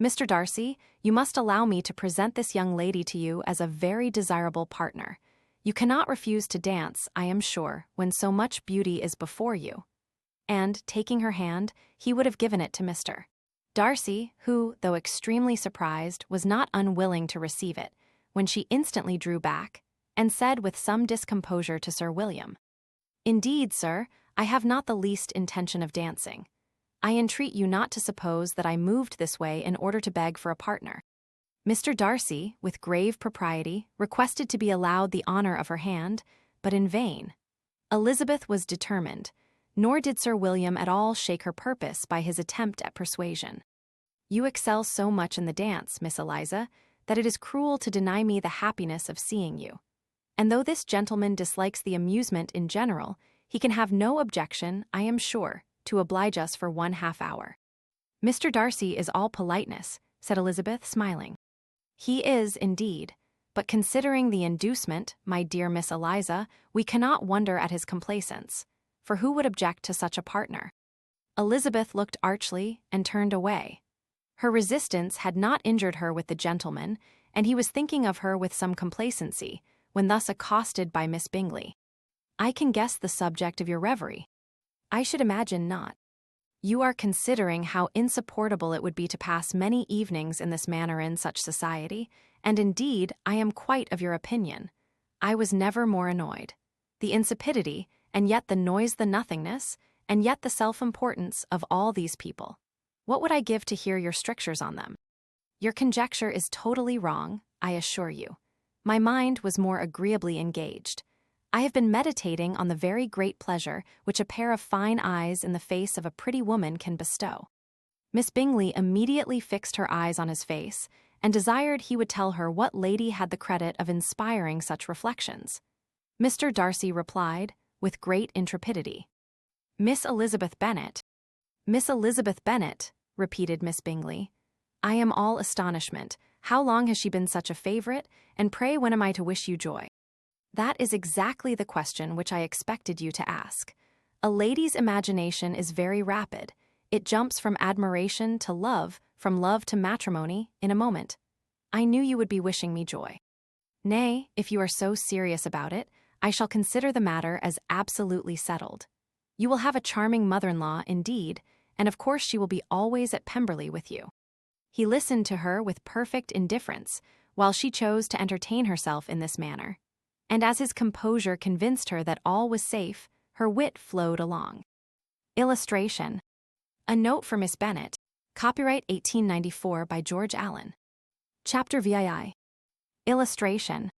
Mr. Darcy, you must allow me to present this young lady to you as a very desirable partner. You cannot refuse to dance, I am sure, when so much beauty is before you. And, taking her hand, he would have given it to Mr. Darcy, who, though extremely surprised, was not unwilling to receive it, when she instantly drew back, and said with some discomposure to Sir William, Indeed, sir, I have not the least intention of dancing. I entreat you not to suppose that I moved this way in order to beg for a partner. Mr. Darcy, with grave propriety, requested to be allowed the honor of her hand, but in vain. Elizabeth was determined, nor did Sir William at all shake her purpose by his attempt at persuasion. You excel so much in the dance, Miss Eliza, that it is cruel to deny me the happiness of seeing you. And though this gentleman dislikes the amusement in general, he can have no objection, I am sure, to oblige us for 1/2 hour. Mr. Darcy is all politeness, said Elizabeth, smiling. He is, indeed, but considering the inducement, my dear Miss Eliza, we cannot wonder at his complaisance, for who would object to such a partner? Elizabeth looked archly and turned away. Her resistance had not injured her with the gentleman, and he was thinking of her with some complacency, when thus accosted by Miss Bingley. I can guess the subject of your reverie. I should imagine not. You are considering how insupportable it would be to pass many evenings in this manner in such society, and indeed I am quite of your opinion. I was never more annoyed. The insipidity, and yet the noise, the nothingness, and yet the self-importance of all these people. What would I give to hear your strictures on them? Your conjecture is totally wrong, I assure you. My mind was more agreeably engaged. I have been meditating on the very great pleasure which a pair of fine eyes in the face of a pretty woman can bestow. Miss Bingley immediately fixed her eyes on his face, and desired he would tell her what lady had the credit of inspiring such reflections. Mr. Darcy replied, with great intrepidity, Miss Elizabeth Bennet. Miss Elizabeth Bennet, repeated Miss Bingley. I am all astonishment. How long has she been such a favourite, and pray when am I to wish you joy? That is exactly the question which I expected you to ask. A lady's imagination is very rapid. It jumps from admiration to love, from love to matrimony, in a moment. I knew you would be wishing me joy. Nay, if you are so serious about it, I shall consider the matter as absolutely settled. You will have a charming mother-in-law, indeed, and of course she will be always at Pemberley with you. He listened to her with perfect indifference, while she chose to entertain herself in this manner. And as his composure convinced her that all was safe, her wit flowed along. Illustration. A note for Miss Bennet. Copyright 1894 by George Allen. Chapter VII. Illustration.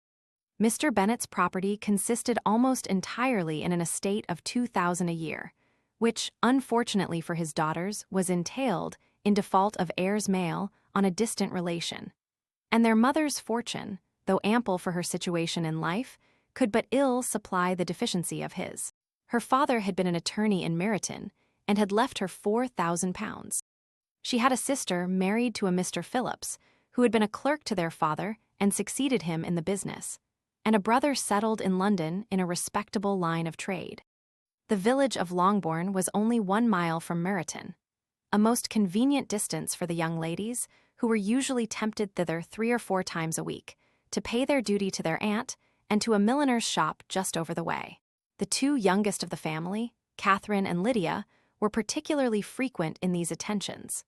Mr. Bennet's property consisted almost entirely in an estate of 2,000 a year, which, unfortunately for his daughters, was entailed, in default of heirs male, on a distant relation. And their mother's fortune, though ample for her situation in life, could but ill supply the deficiency of his. Her father had been an attorney in Meryton, and had left her £4,000. She had a sister married to a Mr. Phillips, who had been a clerk to their father and succeeded him in the business, and a brother settled in London in a respectable line of trade. The village of Longbourn was only 1 mile from Meryton, a most convenient distance for the young ladies, who were usually tempted thither 3 or 4 times a week, to pay their duty to their aunt and to a milliner's shop just over the way. The 2 youngest of the family, Catherine and Lydia, were particularly frequent in these attentions.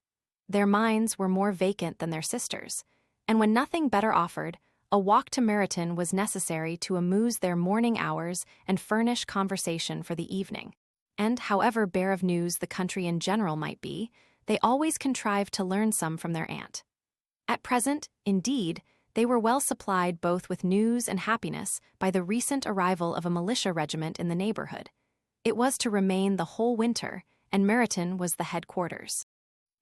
Their minds were more vacant than their sisters', and when nothing better offered, a walk to Meryton was necessary to amuse their morning hours and furnish conversation for the evening. And, however bare of news the country in general might be, they always contrived to learn some from their aunt. At present, indeed, they were well supplied both with news and happiness by the recent arrival of a militia regiment in the neighbourhood. It was to remain the whole winter, and Meryton was the headquarters.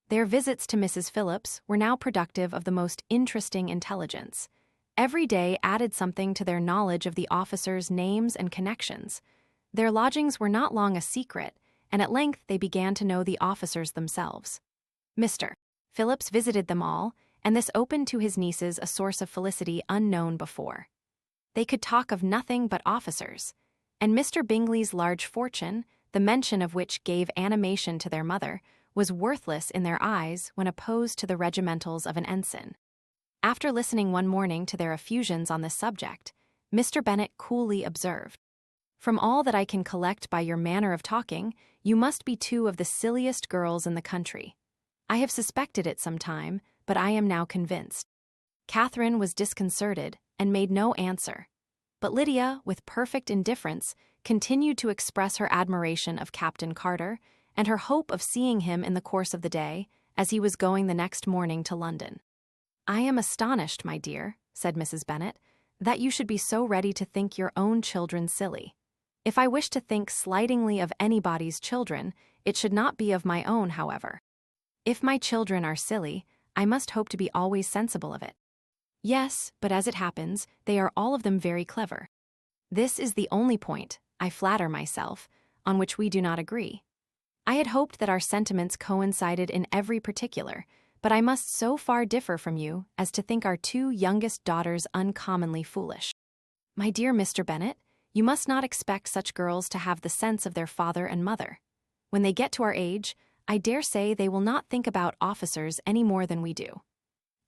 Their visits to Mrs. Phillips were now productive of the most interesting intelligence. Every day added something to their knowledge of the officers' names and connections. Their lodgings were not long a secret, and at length they began to know the officers themselves. Mr. Phillips visited them all, and this opened to his nieces a source of felicity unknown before. They could talk of nothing but officers, and Mr. Bingley's large fortune, the mention of which gave animation to their mother, was worthless in their eyes when opposed to the regimentals of an ensign. After listening one morning to their effusions on this subject, Mr. Bennet coolly observed, "From all that I can collect by your manner of talking, you must be two of the silliest girls in the country. I have suspected it some time, but I am now convinced." Catherine was disconcerted and made no answer, but Lydia, with perfect indifference, continued to express her admiration of Captain Carter and her hope of seeing him in the course of the day, as he was going the next morning to London. "I am astonished, my dear," said Mrs. Bennet, "that you should be so ready to think your own children silly. If I wish to think slightingly of anybody's children, it should not be of my own, however. If my children are silly, I must hope to be always sensible of it. Yes, but as it happens, they are all of them very clever. This is the only point, I flatter myself, on which we do not agree. I had hoped that our sentiments coincided in every particular, but I must so far differ from you as to think our two youngest daughters uncommonly foolish. My dear Mr. Bennet, you must not expect such girls to have the sense of their father and mother. When they get to our age, I dare say they will not think about officers any more than we do.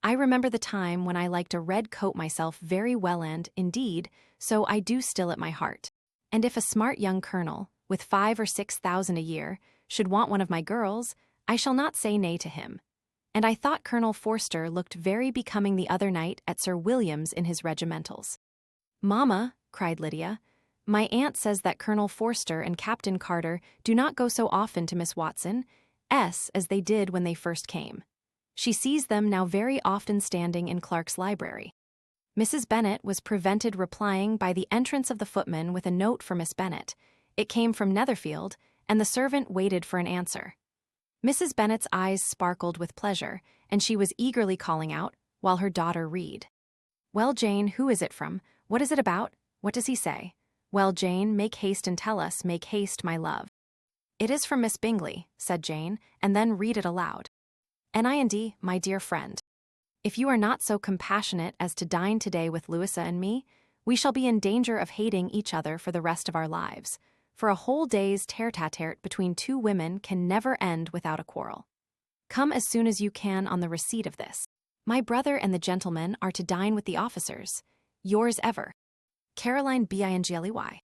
I remember the time when I liked a red coat myself very well, and, indeed, so I do still at my heart. And if a smart young colonel, with 5,000 or 6,000 a year, should want one of my girls, I shall not say nay to him. And I thought Colonel Forster looked very becoming the other night at Sir William's in his regimentals." "Mamma," cried Lydia, "my aunt says that Colonel Forster and Captain Carter do not go so often to Miss Watson's as they did when they first came. She sees them now very often standing in Clark's library." Mrs. Bennet was prevented replying by the entrance of the footman with a note for Miss Bennet. It came from Netherfield, and the servant waited for an answer. Mrs. Bennet's eyes sparkled with pleasure, and she was eagerly calling out, while her daughter read. "Well, Jane, who is it from? What is it about? What does he say? Well, Jane, make haste and tell us, make haste, my love." "It is from Miss Bingley," said Jane, and then read it aloud. "Nind, my dear friend. If you are not so compassionate as to dine today with Louisa and me, we shall be in danger of hating each other for the rest of our lives, for a whole day's tete-a-tete between two women can never end without a quarrel. Come as soon as you can on the receipt of this. My brother and the gentlemen are to dine with the officers. Yours ever, Caroline Bingley."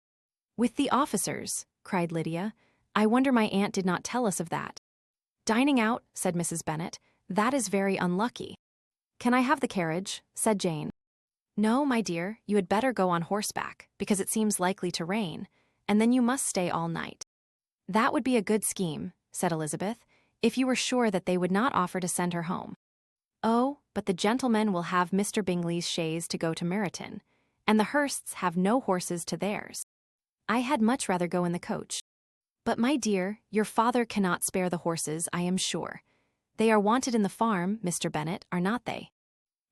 "With the officers," cried Lydia. "I wonder my aunt did not tell us of that." "Dining out," said Mrs. Bennet. "That is very unlucky." "Can I have the carriage?" said Jane. "No, my dear, you had better go on horseback, because it seems likely to rain, and then you must stay all night." "That would be a good scheme," said Elizabeth, "if you were sure that they would not offer to send her home." "Oh, but the gentlemen will have Mr. Bingley's chaise to go to Meryton, and the Hursts have no horses to theirs. I had much rather go in the coach. But, my dear, your father cannot spare the horses, I am sure. They are wanted in the farm, Mr. Bennet, are not they?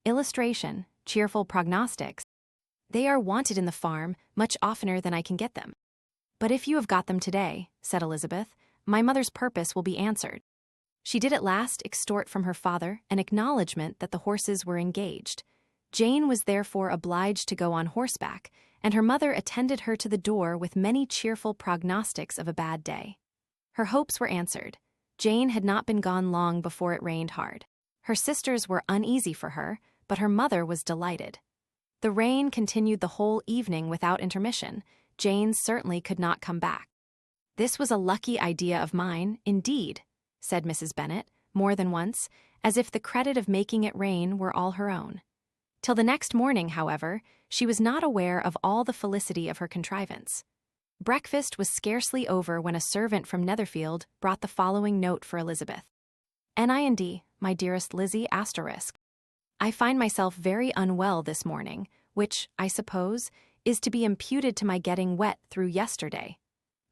Illustration, cheerful prognostics. They are wanted in the farm much oftener than I can get them." "But if you have got them today," said Elizabeth, "my mother's purpose will be answered." She did at last extort from her father an acknowledgment that the horses were engaged. Jane was therefore obliged to go on horseback, and her mother attended her to the door with many cheerful prognostics of a bad day. Her hopes were answered. Jane had not been gone long before it rained hard. Her sisters were uneasy for her, but her mother was delighted. The rain continued the whole evening without intermission. Jane certainly could not come back. "This was a lucky idea of mine, indeed," said Mrs. Bennet, more than once, as if the credit of making it rain were all her own. Till the next morning, however, she was not aware of all the felicity of her contrivance. Breakfast was scarcely over when a servant from Netherfield brought the following note for Elizabeth. "Nind, my dearest Lizzie **. I find myself very unwell this morning, which, I suppose, is to be imputed to my getting wet through yesterday.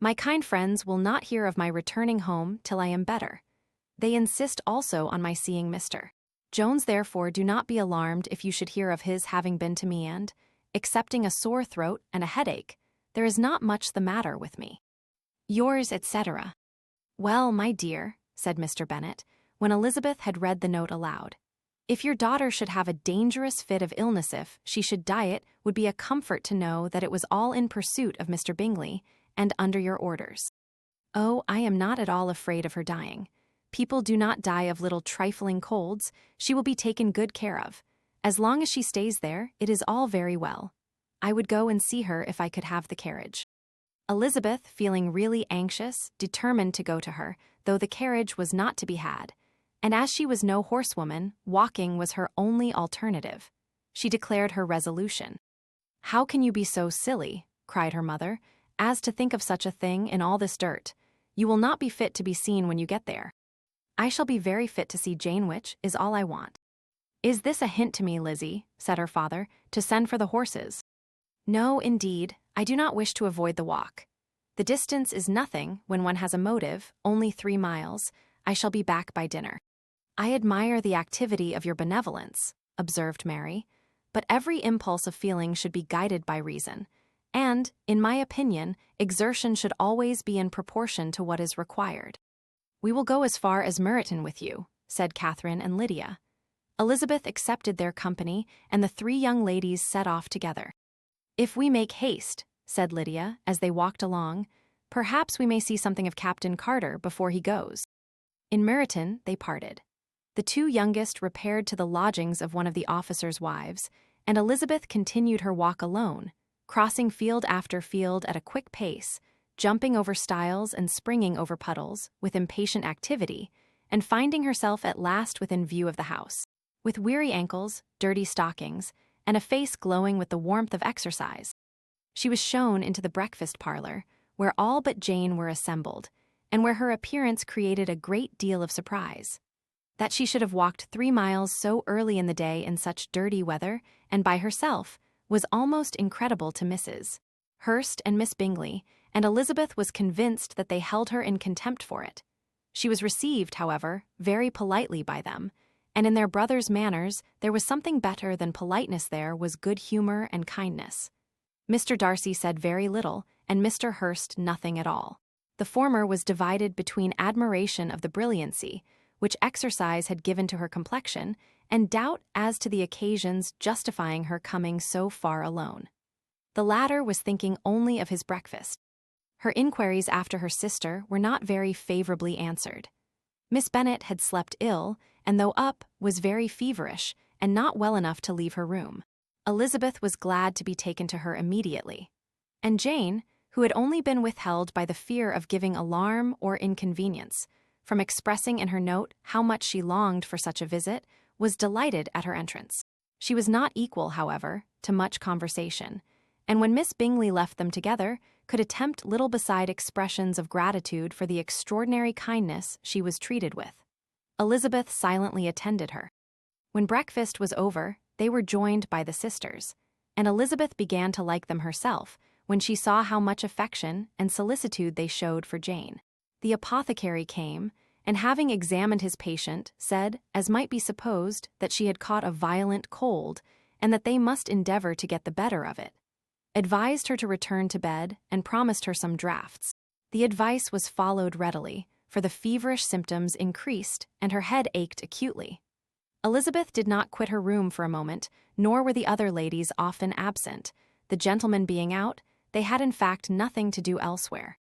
My kind friends will not hear of my returning home till I am better. They insist also on my seeing Mr. Jones, therefore do not be alarmed if you should hear of his having been to me and, excepting a sore throat and a headache, there is not much the matter with me. Yours, etc. Well, my dear, said Mr. Bennet, when Elizabeth had read the note aloud, if your daughter should have a dangerous fit of illness, if she should die, it would be a comfort to know that it was all in pursuit of Mr. Bingley, and under your orders. Oh, I am not at all afraid of her dying. People do not die of little trifling colds. She will be taken good care of. As long as she stays there, it is all very well. I would go and see her if I could have the carriage. Elizabeth, feeling really anxious, determined to go to her, though the carriage was not to be had, and as she was no horsewoman, walking was her only alternative. She declared her resolution. How can you be so silly, cried her mother, as to think of such a thing in all this dirt? You will not be fit to be seen when you get there. I shall be very fit to see Jane, which is all I want. Is this a hint to me, Lizzie, said her father, to send for the horses? No, indeed, I do not wish to avoid the walk. The distance is nothing when one has a motive, only 3 miles. I shall be back by dinner. I admire the activity of your benevolence, observed Mary, but every impulse of feeling should be guided by reason, and, in my opinion, exertion should always be in proportion to what is required. We will go as far as Meryton with you, said Catherine and Lydia. Elizabeth accepted their company, and the 3 young ladies set off together. If we make haste, said Lydia, as they walked along, perhaps we may see something of Captain Carter before he goes. In Meryton they parted. The 2 youngest repaired to the lodgings of one of the officers' wives, and Elizabeth continued her walk alone, crossing field after field at a quick pace, jumping over stiles and springing over puddles with impatient activity, and finding herself at last within view of the house, with weary ankles, dirty stockings, and a face glowing with the warmth of exercise. She was shown into the breakfast parlor, where all but Jane were assembled, and where her appearance created a great deal of surprise. That she should have walked 3 miles so early in the day in such dirty weather, and by herself, was almost incredible to Mrs. Hurst and Miss Bingley, and Elizabeth was convinced that they held her in contempt for it. She was received, however, very politely by them, and in their brother's manners there was something better than politeness. There was good humor and kindness. Mr. Darcy said very little, and Mr. Hurst nothing at all. The former was divided between admiration of the brilliancy which exercise had given to her complexion, and doubt as to the occasions justifying her coming so far alone. The latter was thinking only of his breakfast. Her inquiries after her sister were not very favorably answered. Miss Bennet had slept ill, and though up, was very feverish, and not well enough to leave her room. Elizabeth was glad to be taken to her immediately. And Jane, who had only been withheld by the fear of giving alarm or inconvenience, from expressing in her note how much she longed for such a visit, was delighted at her entrance. She was not equal, however, to much conversation, and when Miss Bingley left them together, could attempt little beside expressions of gratitude for the extraordinary kindness she was treated with. Elizabeth silently attended her. When breakfast was over, they were joined by the sisters, and Elizabeth began to like them herself when she saw how much affection and solicitude they showed for Jane. The apothecary came, and having examined his patient, said, as might be supposed, that she had caught a violent cold, and that they must endeavor to get the better of it, advised her to return to bed, and promised her some draughts. The advice was followed readily, for the feverish symptoms increased, and her head ached acutely. Elizabeth did not quit her room for a moment, nor were the other ladies often absent. The gentlemen being out, they had in fact nothing to do elsewhere.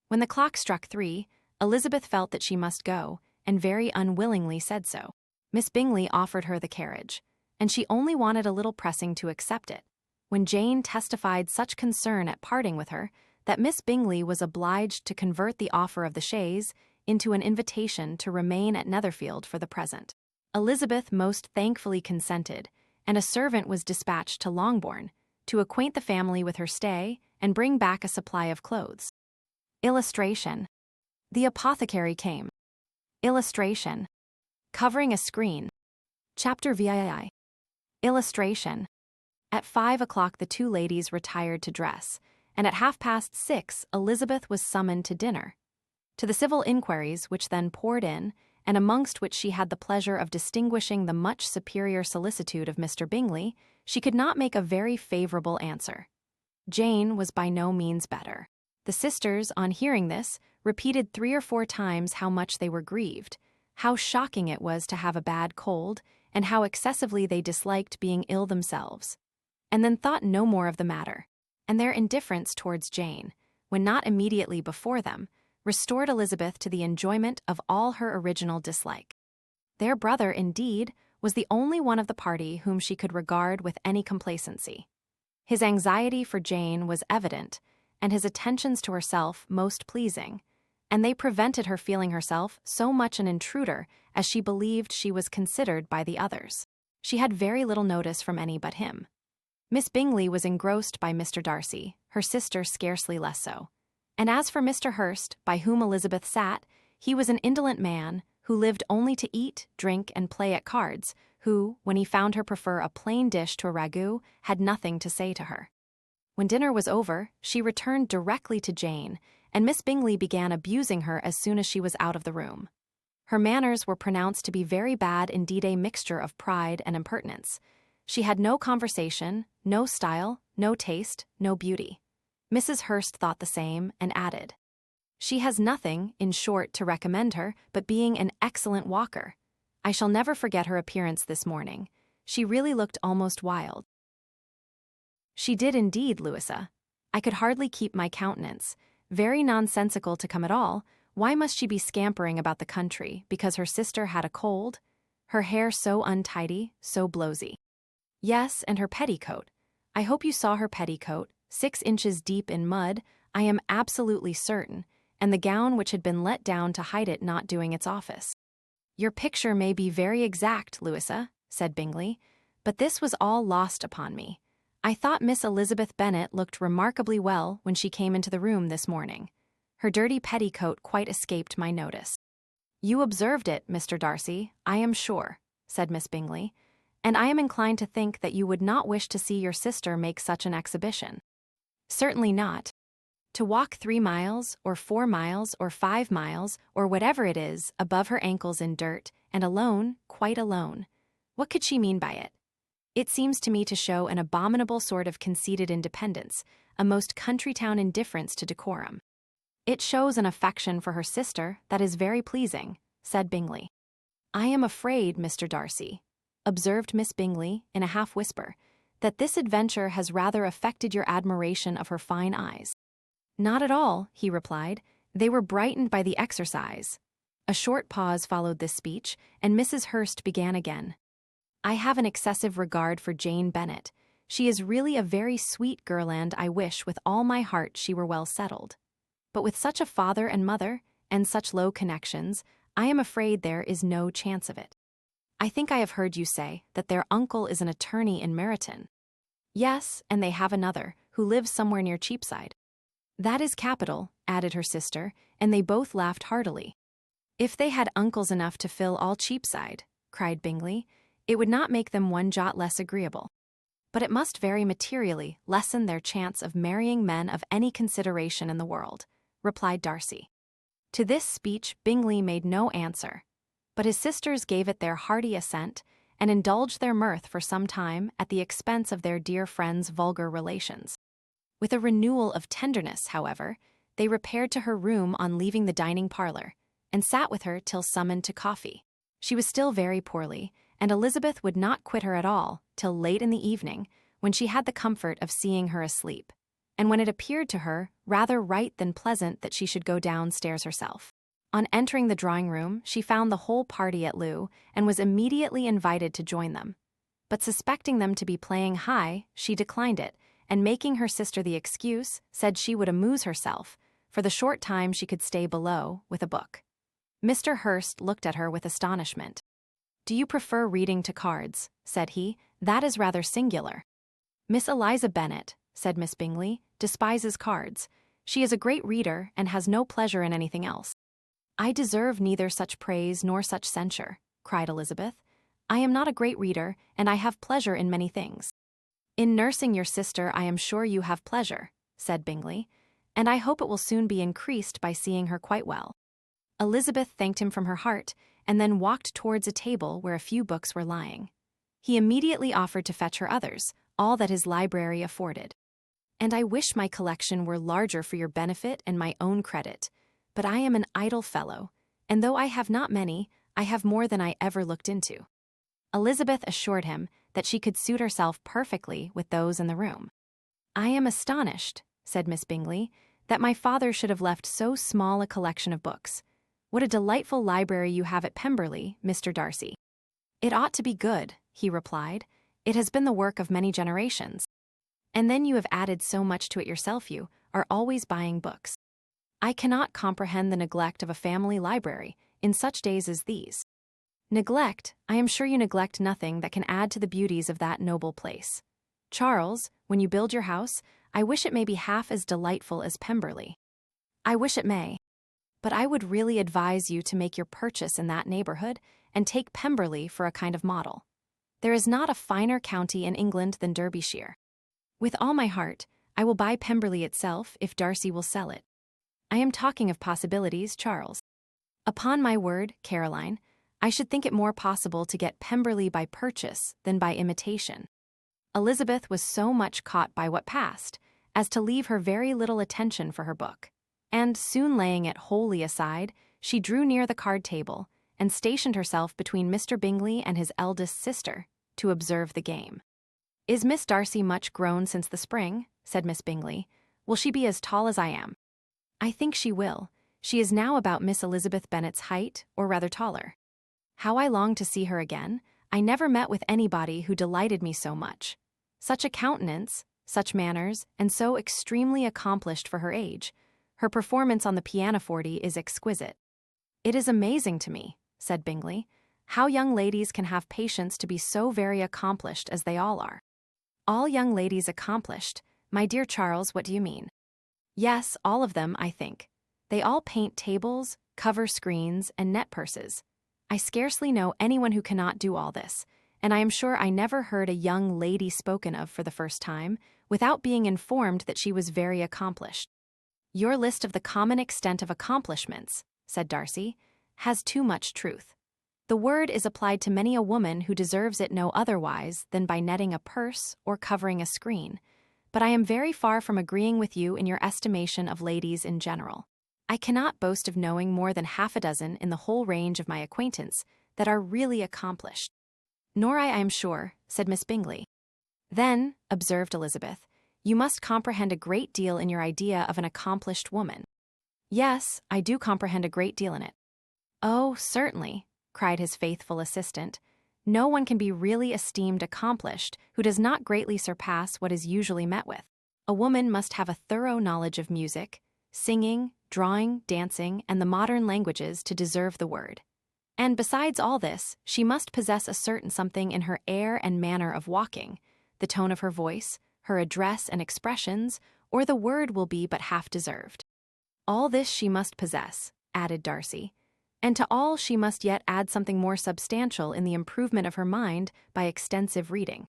When the clock struck 3, Elizabeth felt that she must go, and very unwillingly said so. Miss Bingley offered her the carriage, and she only wanted a little pressing to accept it, when Jane testified such concern at parting with her that Miss Bingley was obliged to convert the offer of the chaise into an invitation to remain at Netherfield for the present. Elizabeth most thankfully consented, and a servant was dispatched to Longbourn to acquaint the family with her stay and bring back a supply of clothes. Illustration. The apothecary came. Illustration. Covering a screen. Chapter VII. Illustration. At 5 o'clock the 2 ladies retired to dress, and at 6:30 Elizabeth was summoned to dinner. To the civil inquiries which then poured in, and amongst which she had the pleasure of distinguishing the much superior solicitude of Mr. Bingley, she could not make a very favourable answer. Jane was by no means better. The sisters, on hearing this, repeated 3 or 4 times how much they were grieved, how shocking it was to have a bad cold, and how excessively they disliked being ill themselves, and then thought no more of the matter, and their indifference towards Jane, when not immediately before them, restored Elizabeth to the enjoyment of all her original dislike. Their brother, indeed, was the only one of the party whom she could regard with any complacency. His anxiety for Jane was evident, and his attentions to herself most pleasing, and they prevented her feeling herself so much an intruder as she believed she was considered by the others. She had very little notice from any but him. Miss Bingley was engrossed by Mr. Darcy, her sister scarcely less so. And as for Mr. Hurst, by whom Elizabeth sat, he was an indolent man, who lived only to eat, drink, and play at cards, who, when he found her prefer a plain dish to a ragout, had nothing to say to her. When dinner was over, she returned directly to Jane, and Miss Bingley began abusing her as soon as she was out of the room. Her manners were pronounced to be very bad, indeed a mixture of pride and impertinence. She had no conversation, no style, no taste, no beauty. Mrs. Hurst thought the same, and added, "She has nothing, in short, to recommend her, but being an excellent walker. I shall never forget her appearance this morning. She really looked almost wild." "She did indeed, Louisa. I could hardly keep my countenance. Very nonsensical to come at all. Why must she be scampering about the country, because her sister had a cold? Her hair so untidy, so blowsy. Yes, and her petticoat. I hope you saw her petticoat, 6 inches deep in mud, I am absolutely certain, and the gown which had been let down to hide it not doing its office." "Your picture may be very exact, Louisa," said Bingley, "but this was all lost upon me. I thought Miss Elizabeth Bennet looked remarkably well when she came into the room this morning. Her dirty petticoat quite escaped my notice." "You observed it, Mr. Darcy, I am sure," said Miss Bingley, "and I am inclined to think that you would not wish to see your sister make such an exhibition." "Certainly not. To walk 3 miles, or 4 miles, or 5 miles, or whatever it is, above her ankles in dirt, and alone, quite alone. What could she mean by it? It seems to me to show an abominable sort of conceited independence, a most country-town indifference to decorum." "It shows an affection for her sister that is very pleasing," said Bingley. "I am afraid, Mr. Darcy," observed Miss Bingley in a half-whisper, "that this adventure has rather affected your admiration of her fine eyes." "Not at all," he replied. "They were brightened by the exercise." A short pause followed this speech, and Mrs. Hurst began again. "I have an excessive regard for Jane Bennet. She is really a very sweet girl, and I wish with all my heart she were well settled. But with such a father and mother, and such low connections, I am afraid there is no chance of it. I think I have heard you say that their uncle is an attorney in Meryton." "Yes, and they have another, who lives somewhere near Cheapside." "That is capital," added her sister, and they both laughed heartily. "If they had uncles enough to fill all Cheapside," cried Bingley, "it would not make them one jot less agreeable. But it must very materially lessen their chance of marrying men of any consideration in the world," replied Darcy. To this speech Bingley made no answer, but his sisters gave it their hearty assent, and indulged their mirth for some time at the expense of their dear friend's vulgar relations. With a renewal of tenderness, however, they repaired to her room on leaving the dining parlour, and sat with her till summoned to coffee. She was still very poorly, and Elizabeth would not quit her at all till late in the evening, when she had the comfort of seeing her asleep, and when it appeared to her rather right than pleasant that she should go downstairs herself. On entering the drawing-room, she found the whole party at loo, and was immediately invited to join them. But suspecting them to be playing high, she declined it, and making her sister the excuse, said she would amuse herself, for the short time she could stay below, with a book. Mr. Hurst looked at her with astonishment. "Do you prefer reading to cards?" said he. "That is rather singular." "Miss Eliza Bennet," said Miss Bingley, "despises cards. She is a great reader, and has no pleasure in anything else." "I deserve neither such praise nor such censure," cried Elizabeth. "I am not a great reader, and I have pleasure in many things." "In nursing your sister I am sure you have pleasure," said Bingley, "and I hope it will soon be increased by seeing her quite well." Elizabeth thanked him from her heart, and then walked towards a table where a few books were lying. He immediately offered to fetch her others, all that his library afforded. "And I wish my collection were larger for your benefit and my own credit, but I am an idle fellow, and though I have not many, I have more than I ever looked into." Elizabeth assured him that she could suit herself perfectly with those in the room. "I am astonished," said Miss Bingley, "that my father should have left so small a collection of books. What a delightful library you have at Pemberley, Mr. Darcy." "It ought to be good," he replied. "It has been the work of many generations. And then you have added so much to it yourself. You are always buying books. I cannot comprehend the neglect of a family library in such days as these." "Neglect? I am sure you neglect nothing that can add to the beauties of that noble place. Charles, when you build your house, I wish it may be half as delightful as Pemberley." "I wish it may. But I would really advise you to make your purchase in that neighborhood and take Pemberley for a kind of model. There is not a finer county in England than Derbyshire. With all my heart, I will buy Pemberley itself if Darcy will sell it. I am talking of possibilities, Charles. Upon my word, Caroline, I should think it more possible to get Pemberley by purchase than by imitation." Elizabeth was so much caught by what passed as to leave her very little attention for her book, and soon laying it wholly aside, she drew near the card table and stationed herself between Mr. Bingley and his eldest sister to observe the game. "Is Miss Darcy much grown since the spring?" said Miss Bingley. "Will she be as tall as I am?" "I think she will. She is now about Miss Elizabeth Bennet's height, or rather taller. How I long to see her again. I never met with anybody who delighted me so much. Such a countenance, such manners, and so extremely accomplished for her age. Her performance on the pianoforte is exquisite." "It is amazing to me," said Bingley, "how young ladies can have patience to be so very accomplished as they all are." "All young ladies accomplished? My dear Charles, what do you mean?" "Yes, all of them, I think. They all paint tables, cover screens, and net purses. I scarcely know anyone who cannot do all this, and I am sure I never heard a young lady spoken of for the first time without being informed that she was very accomplished." "Your list of the common extent of accomplishments," said Darcy, "has too much truth. The word is applied to many a woman who deserves it no otherwise than by netting a purse or covering a screen, but I am very far from agreeing with you in your estimation of ladies in general. I cannot boast of knowing more than half a dozen in the whole range of my acquaintance that are really accomplished." "Nor I am sure," said Miss Bingley. "Then," observed Elizabeth, "you must comprehend a great deal in your idea of an accomplished woman." "Yes, I do comprehend a great deal in it." "Oh, certainly," cried his faithful assistant. "No one can be really esteemed accomplished who does not greatly surpass what is usually met with. A woman must have a thorough knowledge of music, singing, drawing, dancing, and the modern languages to deserve the word. And besides all this, she must possess a certain something in her air and manner of walking, the tone of her voice, her address and expressions, or the word will be but half deserved. All this she must possess," added Darcy, "and to all she must yet add something more substantial in the improvement of her mind by extensive reading.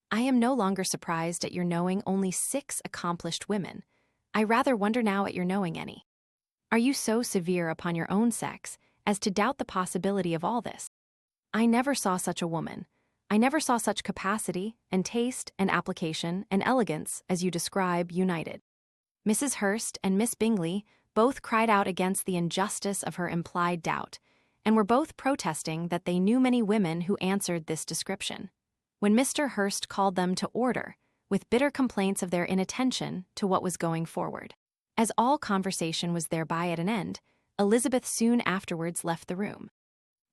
I am no longer surprised at your knowing only 6 accomplished women. I rather wonder now at your knowing any. Are you so severe upon your own sex as to doubt the possibility of all this? I never saw such a woman. I never saw such capacity, and taste, and application, and elegance as you describe united." Mrs. Hurst and Miss Bingley both cried out against the injustice of her implied doubt, and were both protesting that they knew many women who answered this description, when Mr. Hurst called them to order, with bitter complaints of their inattention to what was going forward. As all conversation was thereby at an end, Elizabeth soon afterwards left the room.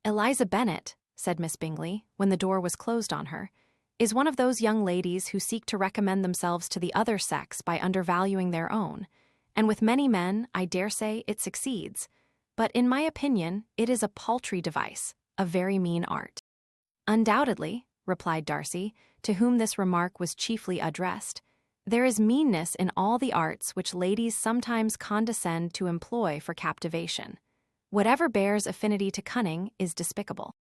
"Eliza Bennet," said Miss Bingley, when the door was closed on her, "is one of those young ladies who seek to recommend themselves to the other sex by undervaluing their own, and with many men, I dare say, it succeeds, but in my opinion, it is a paltry device, a very mean art." "Undoubtedly," replied Darcy, to whom this remark was chiefly addressed, "there is meanness in all the arts which ladies sometimes condescend to employ for captivation. Whatever bears affinity to cunning is despicable."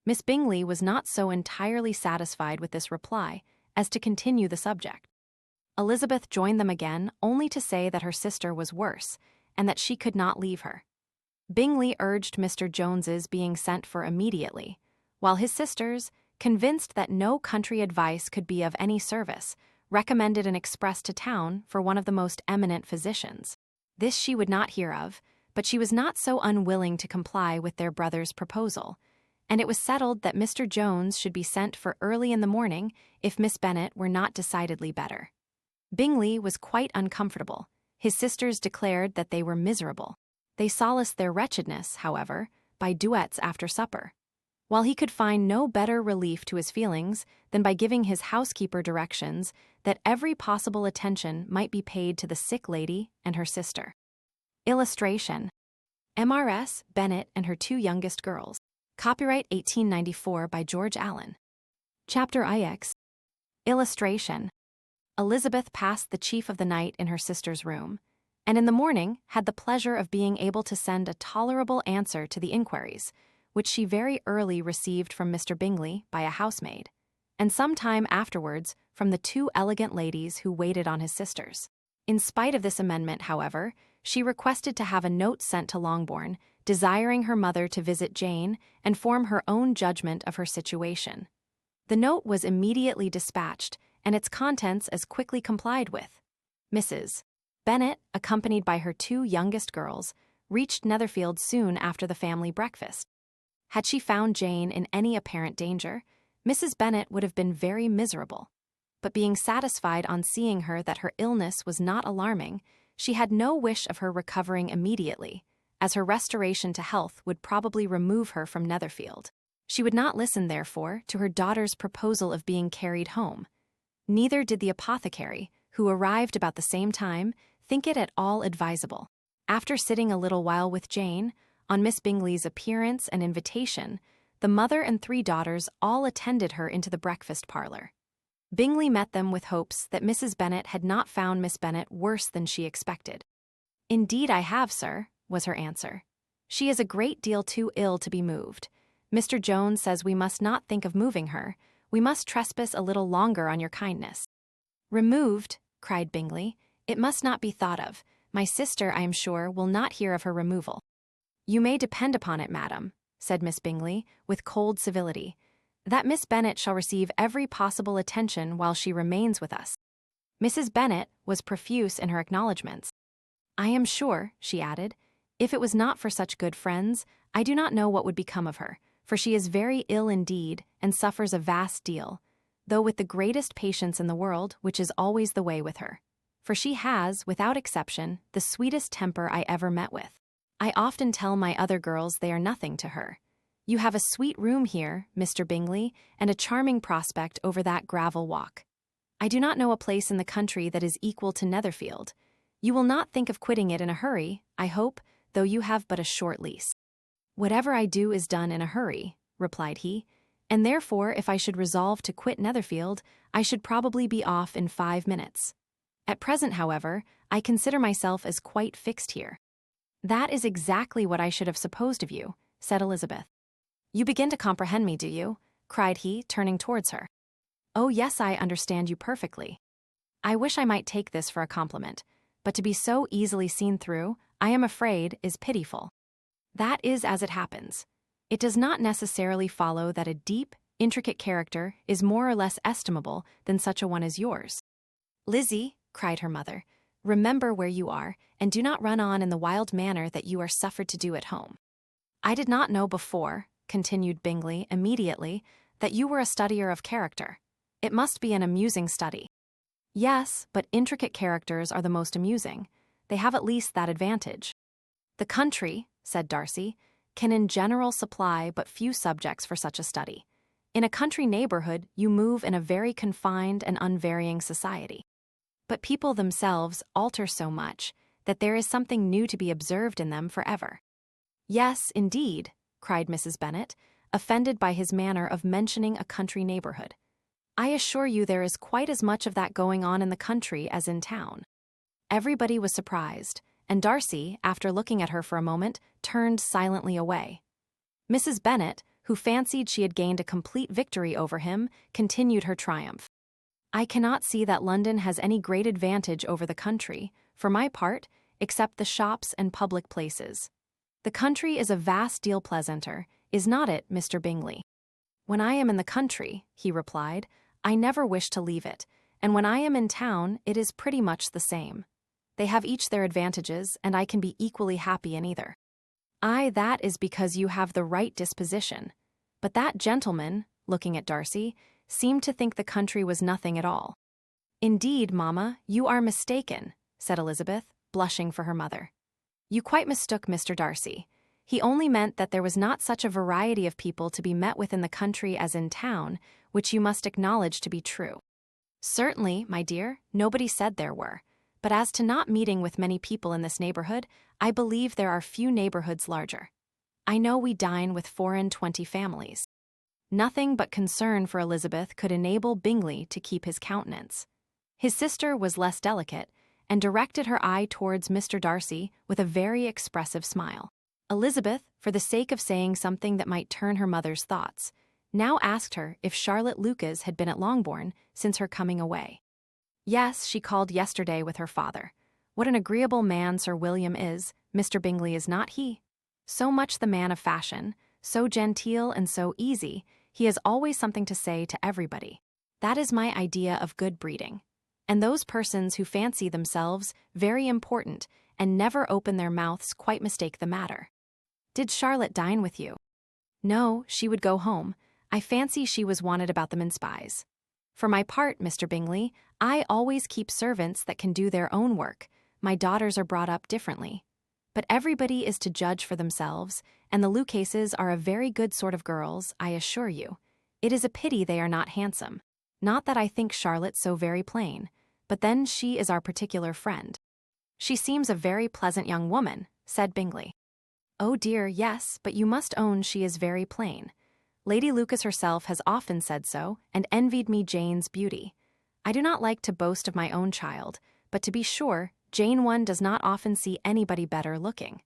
Miss Bingley was not so entirely satisfied with this reply as to continue the subject. Elizabeth joined them again only to say that her sister was worse and that she could not leave her. Bingley urged Mr. Jones's being sent for immediately, while his sisters, convinced that no country advice could be of any service, recommended an express to town for one of the most eminent physicians. This she would not hear of, but she was not so unwilling to comply with their brother's proposal, and it was settled that Mr. Jones should be sent for early in the morning if Miss Bennet were not decidedly better. Bingley was quite uncomfortable. His sisters declared that they were miserable. They solaced their wretchedness, however, by duets after supper, while he could find no better relief to his feelings than by giving his housekeeper directions that every possible attention might be paid to the sick lady and her sister. Illustration: Mrs. Bennet and her two youngest girls. Copyright 1894 by George Allen. Chapter IX. Illustration: Elizabeth passed the chief of the night in her sister's room, and in the morning had the pleasure of being able to send a tolerable answer to the inquiries, which she very early received from Mr. Bingley by a housemaid, and some time afterwards from the two elegant ladies who waited on his sisters. In spite of this amendment, however, she requested to have a note sent to Longbourn, desiring her mother to visit Jane and form her own judgment of her situation. The note was immediately dispatched, and its contents as quickly complied with. Mrs. Bennet, accompanied by her two youngest girls, reached Netherfield soon after the family breakfast. Had she found Jane in any apparent danger, Mrs. Bennet would have been very miserable. But being satisfied on seeing her that her illness was not alarming, she had no wish of her recovering immediately, as her restoration to health would probably remove her from Netherfield. She would not listen, therefore, to her daughter's proposal of being carried home. Neither did the apothecary, who arrived about the same time, think it at all advisable. After sitting a little while with Jane, on Miss Bingley's appearance and invitation, the mother and three daughters all attended her into the breakfast parlour. Bingley met them with hopes that Mrs. Bennet had not found Miss Bennet worse than she expected. "Indeed I have, sir," was her answer. "She is a great deal too ill to be moved. Mr. Jones says we must not think of moving her. We must trespass a little longer on your kindness." "Removed?" cried Bingley. "It must not be thought of. My sister, I am sure, will not hear of her removal." "You may depend upon it, madam," said Miss Bingley, with cold civility, "that Miss Bennet shall receive every possible attention while she remains with us." Mrs. Bennet was profuse in her acknowledgments. "I am sure," she added, "if it was not for such good friends, I do not know what would become of her, for she is very ill indeed and suffers a vast deal, though with the greatest patience in the world, which is always the way with her. For she has, without exception, the sweetest temper I ever met with. I often tell my other girls they are nothing to her. You have a sweet room here, Mr. Bingley, and a charming prospect over that gravel walk. I do not know a place in the country that is equal to Netherfield. You will not think of quitting it in a hurry, I hope, though you have but a short lease." "Whatever I do is done in a hurry," replied he, "and therefore if I should resolve to quit Netherfield, I should probably be off in 5 minutes. At present, however, I consider myself as quite fixed here." "That is exactly what I should have supposed of you," said Elizabeth. "You begin to comprehend me, do you?" cried he, turning towards her. "Oh, yes, I understand you perfectly. I wish I might take this for a compliment, but to be so easily seen through, I am afraid, is pitiful. That is as it happens. It does not necessarily follow that a deep, intricate character is more or less estimable than such a one as yours." "Lizzie," cried her mother, "remember where you are, and do not run on in the wild manner that you are suffered to do at home." "I did not know before," continued Bingley immediately, "that you were a studier of character. It must be an amusing study." "Yes, but intricate characters are the most amusing. They have at least that advantage." "The country," said Darcy, "can in general supply but few subjects for such a study. In a country neighbourhood you move in a very confined and unvarying society. But people themselves alter so much that there is something new to be observed in them forever." "Yes, indeed," cried Mrs. Bennet, offended by his manner of mentioning a country neighbourhood. "I assure you there is quite as much of that going on in the country as in town." Everybody was surprised, and Darcy, after looking at her for a moment, turned silently away. Mrs. Bennet, who fancied she had gained a complete victory over him, continued her triumph. I cannot see that London has any great advantage over the country, for my part, except the shops and public places. The country is a vast deal pleasanter, is not it, Mr. Bingley? When I am in the country, he replied, I never wish to leave it, and when I am in town, it is pretty much the same. They have each their advantages, and I can be equally happy in either. Aye, that is because you have the right disposition. But that gentleman, looking at Darcy, seemed to think the country was nothing at all. Indeed, mamma, you are mistaken, said Elizabeth, blushing for her mother. You quite mistook Mr. Darcy. He only meant that there was not such a variety of people to be met with in the country as in town, which you must acknowledge to be true. Certainly, my dear, nobody said there were. But as to not meeting with many people in this neighborhood, I believe there are few neighborhoods larger. I know we dine with 24 families. Nothing but concern for Elizabeth could enable Bingley to keep his countenance. His sister was less delicate, and directed her eye towards Mr. Darcy with a very expressive smile. Elizabeth, for the sake of saying something that might turn her mother's thoughts, now asked her if Charlotte Lucas had been at Longbourn since her coming away. Yes, she called yesterday with her father. What an agreeable man Sir William is, Mr. Bingley is not he? So much the man of fashion, so genteel and so easy, he has always something to say to everybody. That is my idea of good breeding. And those persons who fancy themselves very important and never open their mouths quite mistake the matter. Did Charlotte dine with you? No, she would go home. I fancy she was wanted about the mince pies. For my part, Mr. Bingley, I always keep servants that can do their own work. My daughters are brought up differently. But everybody is to judge for themselves, and the Lucases are a very good sort of girls, I assure you. It is a pity they are not handsome. Not that I think Charlotte so very plain, but then she is our particular friend. She seems a very pleasant young woman, said Bingley. Oh dear, yes, but you must own she is very plain. Lady Lucas herself has often said so, and envied me Jane's beauty. I do not like to boast of my own child, but to be sure, Jane one does not often see anybody better looking.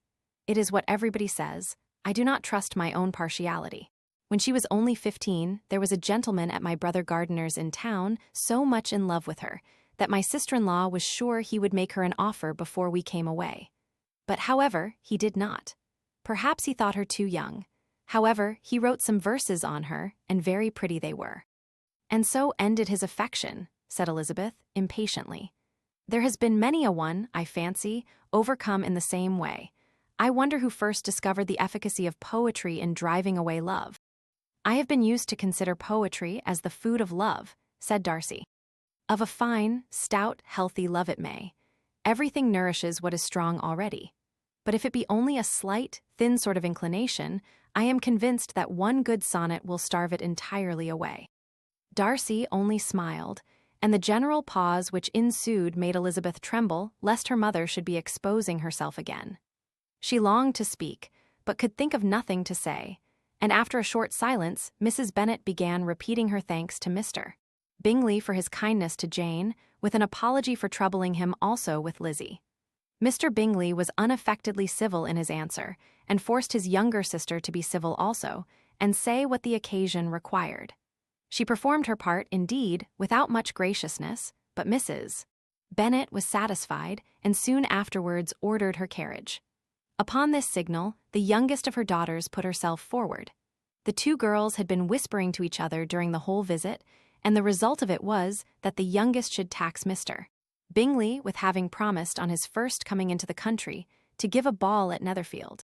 It is what everybody says. I do not trust my own partiality. When she was only 15, there was a gentleman at my brother Gardiner's in town so much in love with her, that my sister-in-law was sure he would make her an offer before we came away. But however, he did not. Perhaps he thought her too young. However, he wrote some verses on her, and very pretty they were. And so ended his affection, said Elizabeth, impatiently. There has been many a one, I fancy, overcome in the same way. I wonder who first discovered the efficacy of poetry in driving away love. I have been used to consider poetry as the food of love, said Darcy. Of a fine, stout, healthy love it may. Everything nourishes what is strong already. But if it be only a slight, thin sort of inclination, I am convinced that one good sonnet will starve it entirely away. Darcy only smiled, and the general pause which ensued made Elizabeth tremble lest her mother should be exposing herself again. She longed to speak, but could think of nothing to say, and after a short silence, Mrs. Bennet began repeating her thanks to Mr. Bingley for his kindness to Jane, with an apology for troubling him also with Lizzie. Mr. Bingley was unaffectedly civil in his answer, and forced his younger sister to be civil also, and say what the occasion required. She performed her part, indeed, without much graciousness, but Mrs. Bennet was satisfied, and soon afterwards ordered her carriage. Upon this signal, the youngest of her daughters put herself forward. The two girls had been whispering to each other during the whole visit, and the result of it was that the youngest should tax Mr. Bingley with having promised on his first coming into the country to give a ball at Netherfield.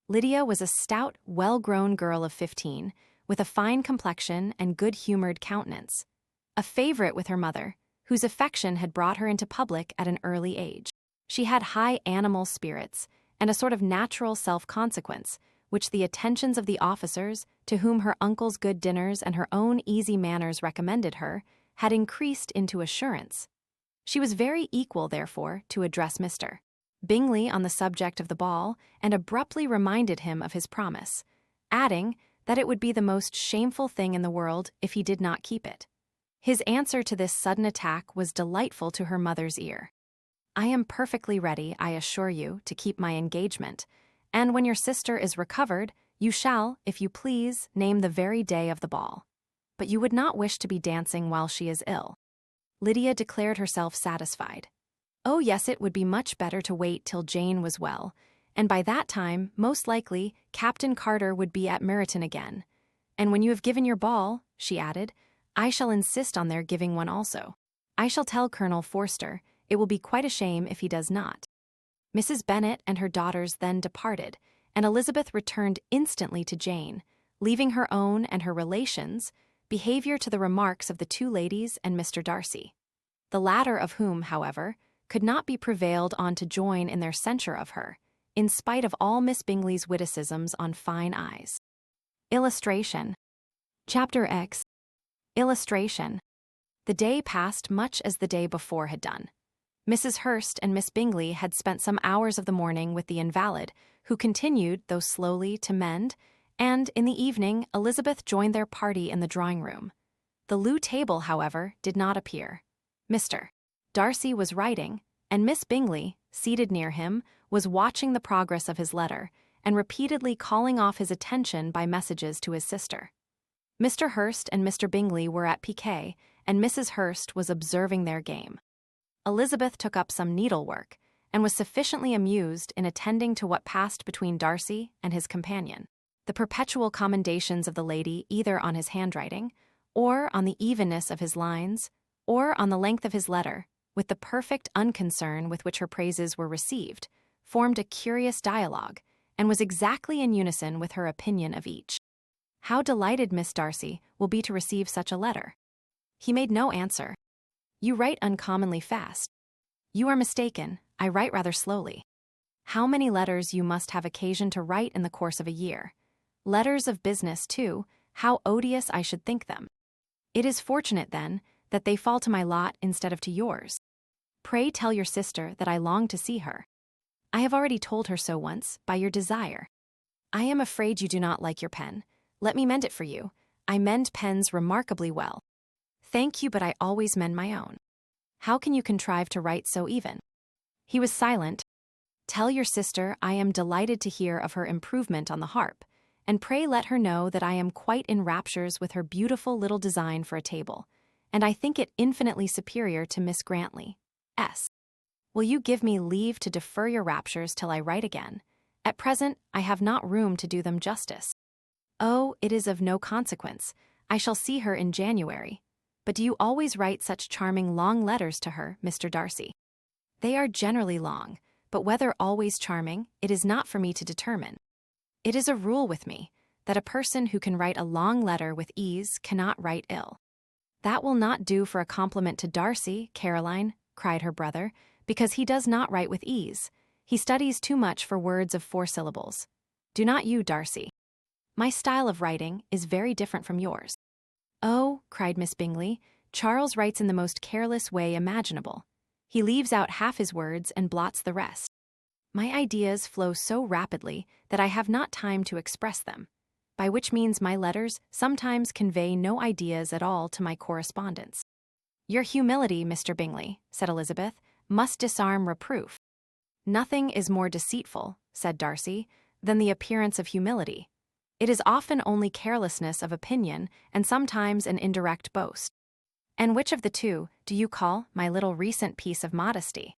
Lydia was a stout, well-grown girl of 15, with a fine complexion and good-humored countenance, a favorite with her mother, whose affection had brought her into public at an early age. She had high animal spirits and a sort of natural self-consequence, which the attentions of the officers, to whom her uncle's good dinners and her own easy manners recommended her, had increased into assurance. She was very equal, therefore, to address Mr. Bingley on the subject of the ball, and abruptly reminded him of his promise, adding that it would be the most shameful thing in the world if he did not keep it. His answer to this sudden attack was delightful to her mother's ear. I am perfectly ready, I assure you, to keep my engagement, and when your sister is recovered, you shall, if you please, name the very day of the ball. But you would not wish to be dancing while she is ill. Lydia declared herself satisfied. Oh yes, it would be much better to wait till Jane was well, and by that time, most likely, Captain Carter would be at Meryton again. And when you have given your ball, she added, I shall insist on their giving one also. I shall tell Colonel Forster. It will be quite a shame if he does not. Mrs. Bennet and her daughters then departed, and Elizabeth returned instantly to Jane, leaving her own and her relations' behavior to the remarks of the two ladies and Mr. Darcy. The latter of whom, however, could not be prevailed on to join in their censure of her, in spite of all Miss Bingley's witticisms on fine eyes. Illustration. Chapter X. Illustration. The day passed much as the day before had done. Mrs. Hurst and Miss Bingley had spent some hours of the morning with the invalid, who continued, though slowly, to mend, and in the evening Elizabeth joined their party in the drawing-room. The loo table, however, did not appear. Mr. Darcy was writing, and Miss Bingley, seated near him, was watching the progress of his letter, and repeatedly calling off his attention by messages to his sister. Mr. Hurst and Mr. Bingley were at piquet, and Mrs. Hurst was observing their game. Elizabeth took up some needlework, and was sufficiently amused in attending to what passed between Darcy and his companion. The perpetual commendations of the lady either on his handwriting, or on the evenness of his lines, or on the length of his letter, with the perfect unconcern with which her praises were received, formed a curious dialogue, and was exactly in unison with her opinion of each. How delighted Miss Darcy will be to receive such a letter. He made no answer. You write uncommonly fast. You are mistaken, I write rather slowly. How many letters you must have occasion to write in the course of a year. Letters of business, too, how odious I should think them. It is fortunate, then, that they fall to my lot instead of to yours. Pray tell your sister that I long to see her. I have already told her so once, by your desire. I am afraid you do not like your pen. Let me mend it for you. I mend pens remarkably well. Thank you, but I always mend my own. How can you contrive to write so even? He was silent. Tell your sister I am delighted to hear of her improvement on the harp, and pray let her know that I am quite in raptures with her beautiful little design for a table, and I think it infinitely superior to Miss Grantley. S. Will you give me leave to defer your raptures till I write again? At present, I have not room to do them justice. Oh, it is of no consequence. I shall see her in January. But do you always write such charming long letters to her, Mr. Darcy? They are generally long, but whether always charming, it is not for me to determine. It is a rule with me, that a person who can write a long letter with ease cannot write ill. That will not do for a compliment to Darcy, Caroline, cried her brother, because he does not write with ease. He studies too much for words of 4 syllables. Do not you, Darcy? My style of writing is very different from yours. Oh, cried Miss Bingley, Charles writes in the most careless way imaginable. He leaves out half his words and blots the rest. My ideas flow so rapidly that I have not time to express them, by which means my letters sometimes convey no ideas at all to my correspondents. Your humility, Mr. Bingley, said Elizabeth, must disarm reproof. Nothing is more deceitful, said Darcy, than the appearance of humility. It is often only carelessness of opinion and sometimes an indirect boast. And which of the two do you call my little recent piece of modesty?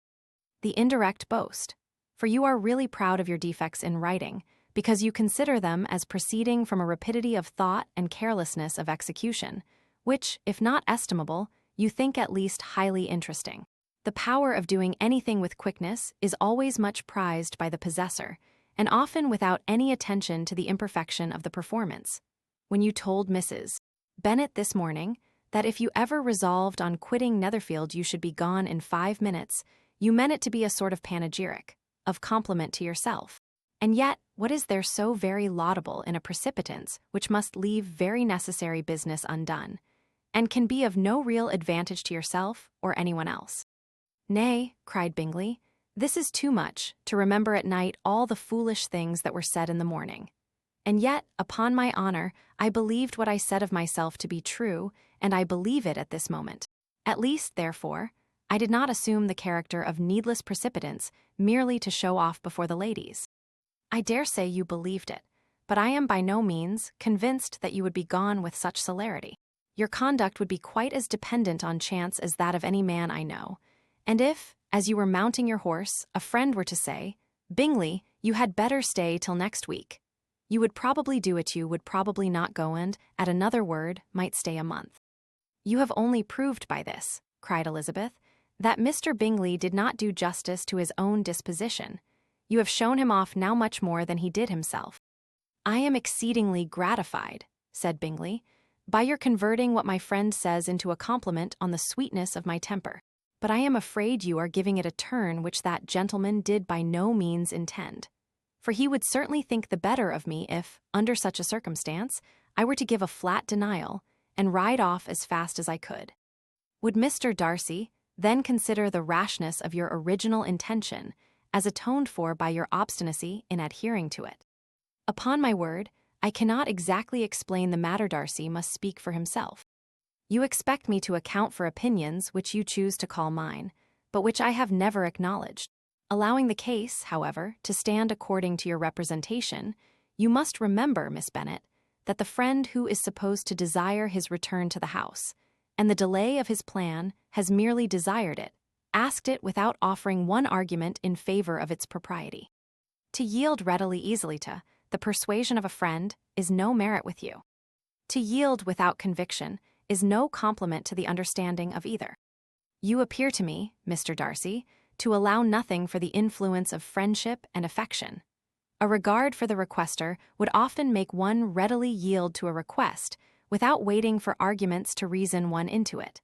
The indirect boast, for you are really proud of your defects in writing, because you consider them as proceeding from a rapidity of thought and carelessness of execution, which, if not estimable, you think at least highly interesting. The power of doing anything with quickness is always much prized by the possessor, and often without any attention to the imperfection of the performance. When you told Mrs. Bennet this morning that if you ever resolved on quitting Netherfield you should be gone in 5 minutes, you meant it to be a sort of panegyric, of compliment to yourself. And yet, what is there so very laudable in a precipitance which must leave very necessary business undone, and can be of no real advantage to yourself or anyone else? Nay, cried Bingley, this is too much, to remember at night all the foolish things that were said in the morning. And yet, upon my honor, I believed what I said of myself to be true, and I believe it at this moment. At least, therefore, I did not assume the character of needless precipitance merely to show off before the ladies. I dare say you believed it, but I am by no means convinced that you would be gone with such celerity. Your conduct would be quite as dependent on chance as that of any man I know. And if, as you were mounting your horse, a friend were to say, "Bingley, you had better stay till next week," you would probably do it. You would probably not go and, at another word, might stay a month. You have only proved by this, cried Elizabeth, that Mr. Bingley did not do justice to his own disposition. You have shown him off now much more than he did himself. I am exceedingly gratified, said Bingley, by your converting what my friend says into a compliment on the sweetness of my temper. But I am afraid you are giving it a turn which that gentleman did by no means intend. For he would certainly think the better of me if, under such a circumstance, I were to give a flat denial, and ride off as fast as I could. Would Mr. Darcy then consider the rashness of your original intention as atoned for by your obstinacy in adhering to it? Upon my word, I cannot exactly explain the matter. Darcy must speak for himself. You expect me to account for opinions which you choose to call mine, but which I have never acknowledged. Allowing the case, however, to stand according to your representation, you must remember, Miss Bennet, that the friend who is supposed to desire his return to the house, and the delay of his plan, has merely desired it, asked it without offering one argument in favor of its propriety. To yield readily easily to the persuasion of a friend is no merit with you. To yield without conviction is no compliment to the understanding of either. You appear to me, Mr. Darcy, to allow nothing for the influence of friendship and affection. A regard for the requester would often make one readily yield to a request without waiting for arguments to reason one into it.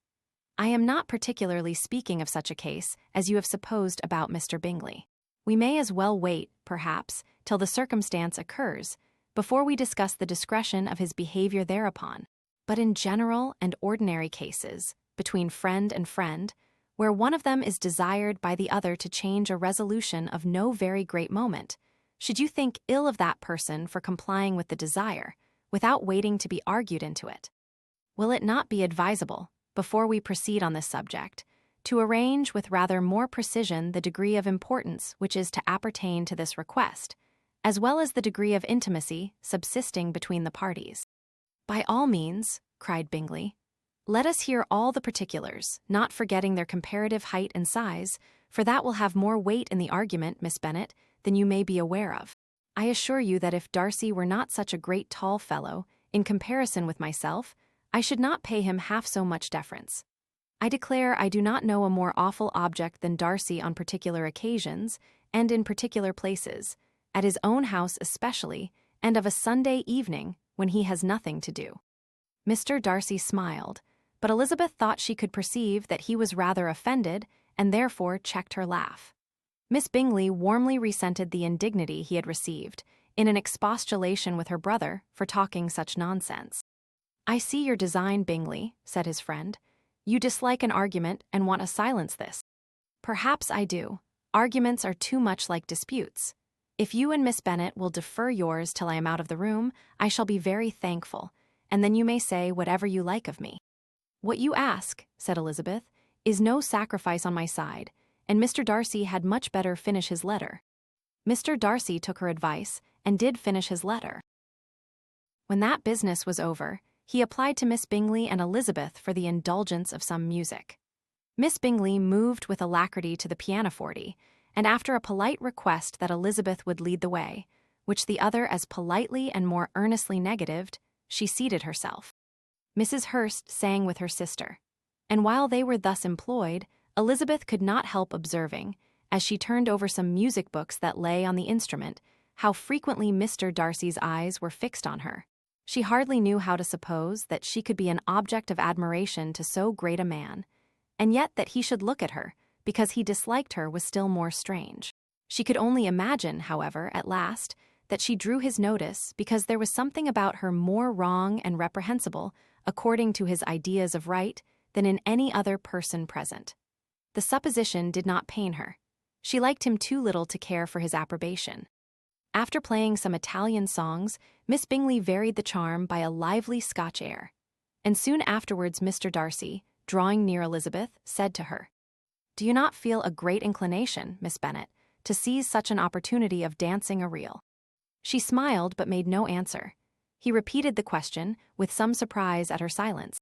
I am not particularly speaking of such a case as you have supposed about Mr. Bingley. We may as well wait, perhaps, till the circumstance occurs, before we discuss the discretion of his behavior thereupon. But in general and ordinary cases, between friend and friend, where one of them is desired by the other to change a resolution of no very great moment, should you think ill of that person for complying with the desire, without waiting to be argued into it? Will it not be advisable, before we proceed on this subject, to arrange with rather more precision the degree of importance which is to appertain to this request, as well as the degree of intimacy subsisting between the parties? By all means, cried Bingley. Let us hear all the particulars, not forgetting their comparative height and size, for that will have more weight in the argument, Miss Bennet, than you may be aware of. I assure you that if Darcy were not such a great tall fellow, in comparison with myself, I should not pay him half so much deference. I declare I do not know a more awful object than Darcy on particular occasions, and in particular places, at his own house especially, and of a Sunday evening, when he has nothing to do. Mr. Darcy smiled, but Elizabeth thought she could perceive that he was rather offended, and therefore checked her laugh. Miss Bingley warmly resented the indignity he had received, in an expostulation with her brother for talking such nonsense. I see your design, Bingley, said his friend. You dislike an argument and want to silence this. Perhaps I do. Arguments are too much like disputes. If you and Miss Bennet will defer yours till I am out of the room, I shall be very thankful, and then you may say whatever you like of me. What you ask, said Elizabeth, is no sacrifice on my side, and Mr. Darcy had much better finish his letter. Mr. Darcy took her advice and did finish his letter. When that business was over, he applied to Miss Bingley and Elizabeth for the indulgence of some music. Miss Bingley moved with alacrity to the pianoforte, and after a polite request that Elizabeth would lead the way, which the other as politely and more earnestly negatived, she seated herself. Mrs. Hurst sang with her sister, and while they were thus employed, Elizabeth could not help observing, as she turned over some music books that lay on the instrument, how frequently Mr. Darcy's eyes were fixed on her. She hardly knew how to suppose that she could be an object of admiration to so great a man, and yet that he should look at her, because he disliked her, was still more strange. She could only imagine, however, at last, that she drew his notice because there was something about her more wrong and reprehensible, according to his ideas of right, than in any other person present. The supposition did not pain her. She liked him too little to care for his approbation. After playing some Italian songs, Miss Bingley varied the charm by a lively Scotch air, and soon afterwards Mr. Darcy, drawing near Elizabeth, said to her, "Do you not feel a great inclination, Miss Bennet, to seize such an opportunity of dancing a reel?" She smiled but made no answer. He repeated the question, with some surprise at her silence.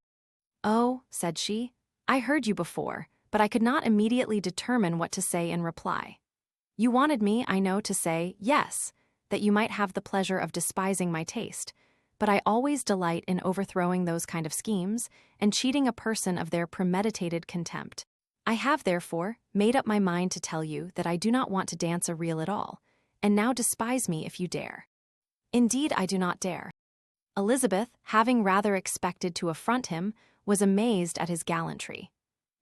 "Oh," said she, "I heard you before, but I could not immediately determine what to say in reply. You wanted me, I know, to say, yes, that you might have the pleasure of despising my taste, but I always delight in overthrowing those kind of schemes and cheating a person of their premeditated contempt. I have, therefore, made up my mind to tell you that I do not want to dance a reel at all, and now despise me if you dare." "Indeed, I do not dare." Elizabeth, having rather expected to affront him, was amazed at his gallantry.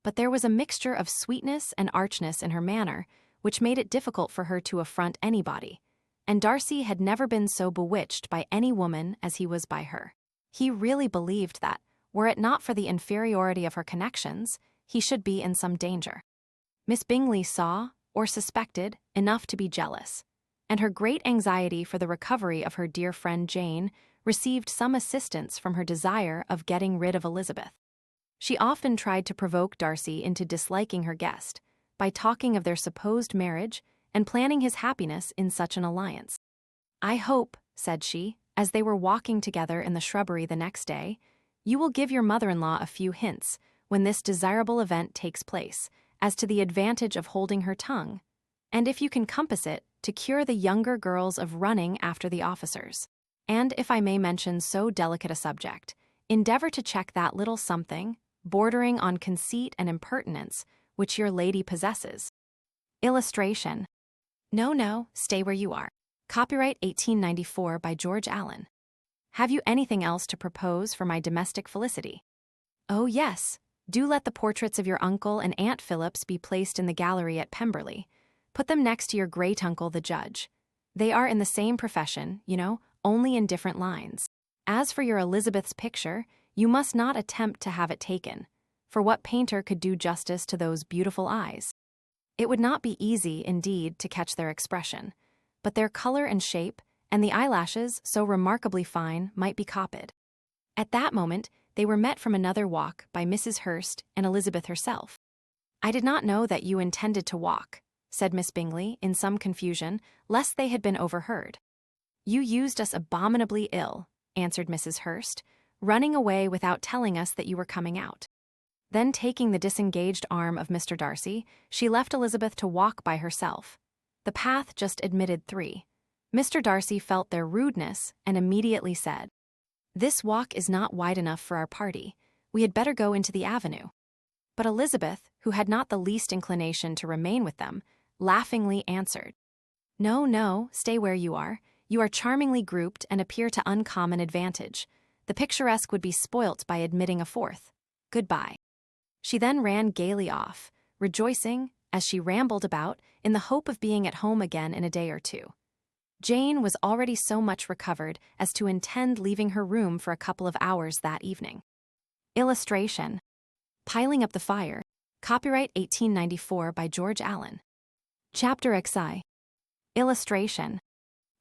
But there was a mixture of sweetness and archness in her manner, which made it difficult for her to affront anybody, and Darcy had never been so bewitched by any woman as he was by her. He really believed that, were it not for the inferiority of her connections, he should be in some danger. Miss Bingley saw, or suspected, enough to be jealous, and her great anxiety for the recovery of her dear friend Jane received some assistance from her desire of getting rid of Elizabeth. She often tried to provoke Darcy into disliking her guest, by talking of their supposed marriage and planning his happiness in such an alliance. "I hope," said she, as they were walking together in the shrubbery the next day, "you will give your mother-in-law a few hints, when this desirable event takes place, as to the advantage of holding her tongue, and if you can compass it, to cure the younger girls of running after the officers. And if I may mention so delicate a subject, endeavor to check that little something, bordering on conceit and impertinence, which your lady possesses." Illustration. No, stay where you are. Copyright 1894 by George Allen. "Have you anything else to propose for my domestic felicity?" "Oh, yes. Do let the portraits of your uncle and Aunt Phillips be placed in the gallery at Pemberley. Put them next to your great-uncle the judge. They are in the same profession, you know, only in different lines. As for your Elizabeth's picture, you must not attempt to have it taken, for what painter could do justice to those beautiful eyes? It would not be easy, indeed, to catch their expression, but their color and shape, and the eyelashes, so remarkably fine, might be copied." At that moment, they were met from another walk by Mrs. Hurst and Elizabeth herself. "I did not know that you intended to walk," said Miss Bingley, in some confusion, lest they had been overheard. "You used us abominably ill," answered Mrs. Hurst, "running away without telling us that you were coming out." Then taking the disengaged arm of Mr. Darcy, she left Elizabeth to walk by herself. The path just admitted 3. Mr. Darcy felt their rudeness and immediately said, "This walk is not wide enough for our party. We had better go into the avenue." But Elizabeth, who had not the least inclination to remain with them, laughingly answered, No, stay where you are. You are charmingly grouped and appear to uncommon advantage. The picturesque would be spoilt by admitting a fourth. Goodbye." She then ran gaily off, rejoicing, as she rambled about, in the hope of being at home again in a day or 2. Jane was already so much recovered as to intend leaving her room for a couple of hours that evening. Illustration. Piling up the fire. Copyright 1894 by George Allen. Chapter XI. Illustration.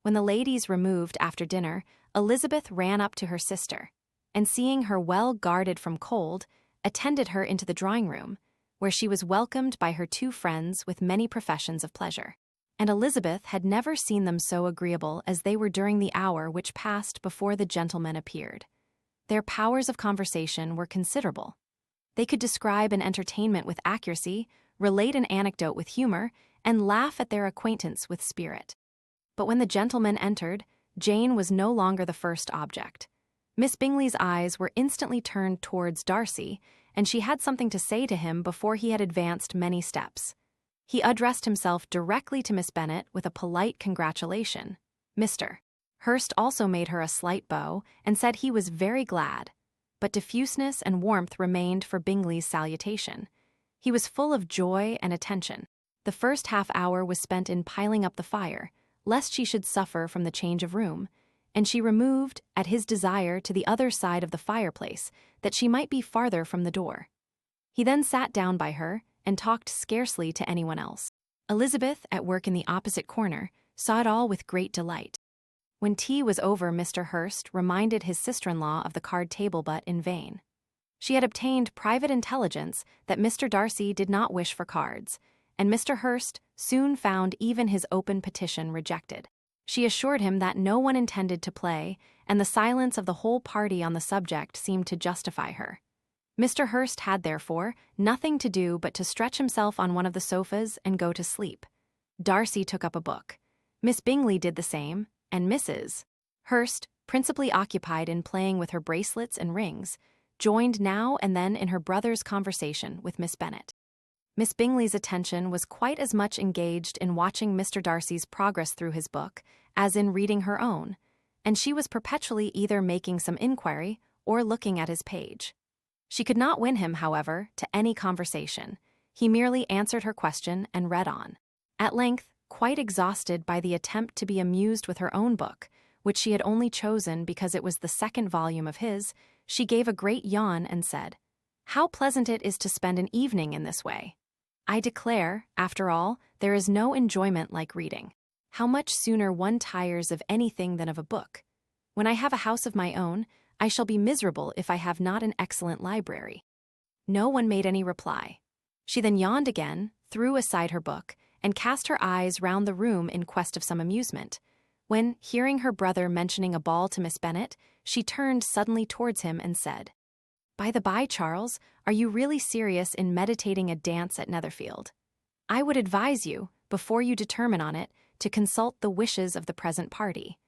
When the ladies removed after dinner, Elizabeth ran up to her sister, and seeing her well guarded from cold, attended her into the drawing-room, where she was welcomed by her 2 friends with many professions of pleasure. And Elizabeth had never seen them so agreeable as they were during the hour which passed before the gentlemen appeared. Their powers of conversation were considerable. They could describe an entertainment with accuracy, relate an anecdote with humor, and laugh at their acquaintance with spirit. But when the gentlemen entered, Jane was no longer the first object. Miss Bingley's eyes were instantly turned towards Darcy, and she had something to say to him before he had advanced many steps. He addressed himself directly to Miss Bennet with a polite congratulation. Mr. Hurst also made her a slight bow and said he was very glad, but diffuseness and warmth remained for Bingley's salutation. He was full of joy and attention. The first half-hour was spent in piling up the fire, lest she should suffer from the change of room, and she removed, at his desire, to the other side of the fireplace, that she might be farther from the door. He then sat down by her, and talked scarcely to anyone else. Elizabeth, at work in the opposite corner, saw it all with great delight. When tea was over, Mr. Hurst reminded his sister-in-law of the card table, but in vain. She had obtained private intelligence that Mr. Darcy did not wish for cards, and Mr. Hurst soon found even his open petition rejected. She assured him that no one intended to play, and the silence of the whole party on the subject seemed to justify her. Mr. Hurst had, therefore, nothing to do but to stretch himself on one of the sofas and go to sleep. Darcy took up a book. Miss Bingley did the same, and Mrs. Hurst, principally occupied in playing with her bracelets and rings, joined now and then in her brother's conversation with Miss Bennet. Miss Bingley's attention was quite as much engaged in watching Mr. Darcy's progress through his book as in reading her own, and she was perpetually either making some inquiry or looking at his page. She could not win him, however, to any conversation. He merely answered her question and read on. At length, quite exhausted by the attempt to be amused with her own book, which she had only chosen because it was the second volume of his, she gave a great yawn and said, "How pleasant it is to spend an evening in this way! I declare, after all, there is no enjoyment like reading. How much sooner one tires of anything than of a book. When I have a house of my own, I shall be miserable if I have not an excellent library." No one made any reply. She then yawned again, threw aside her book, and cast her eyes round the room in quest of some amusement, when, hearing her brother mentioning a ball to Miss Bennet, she turned suddenly towards him and said, "By the by, Charles, are you really serious in meditating a dance at Netherfield? I would advise you, before you determine on it, to consult the wishes of the present party.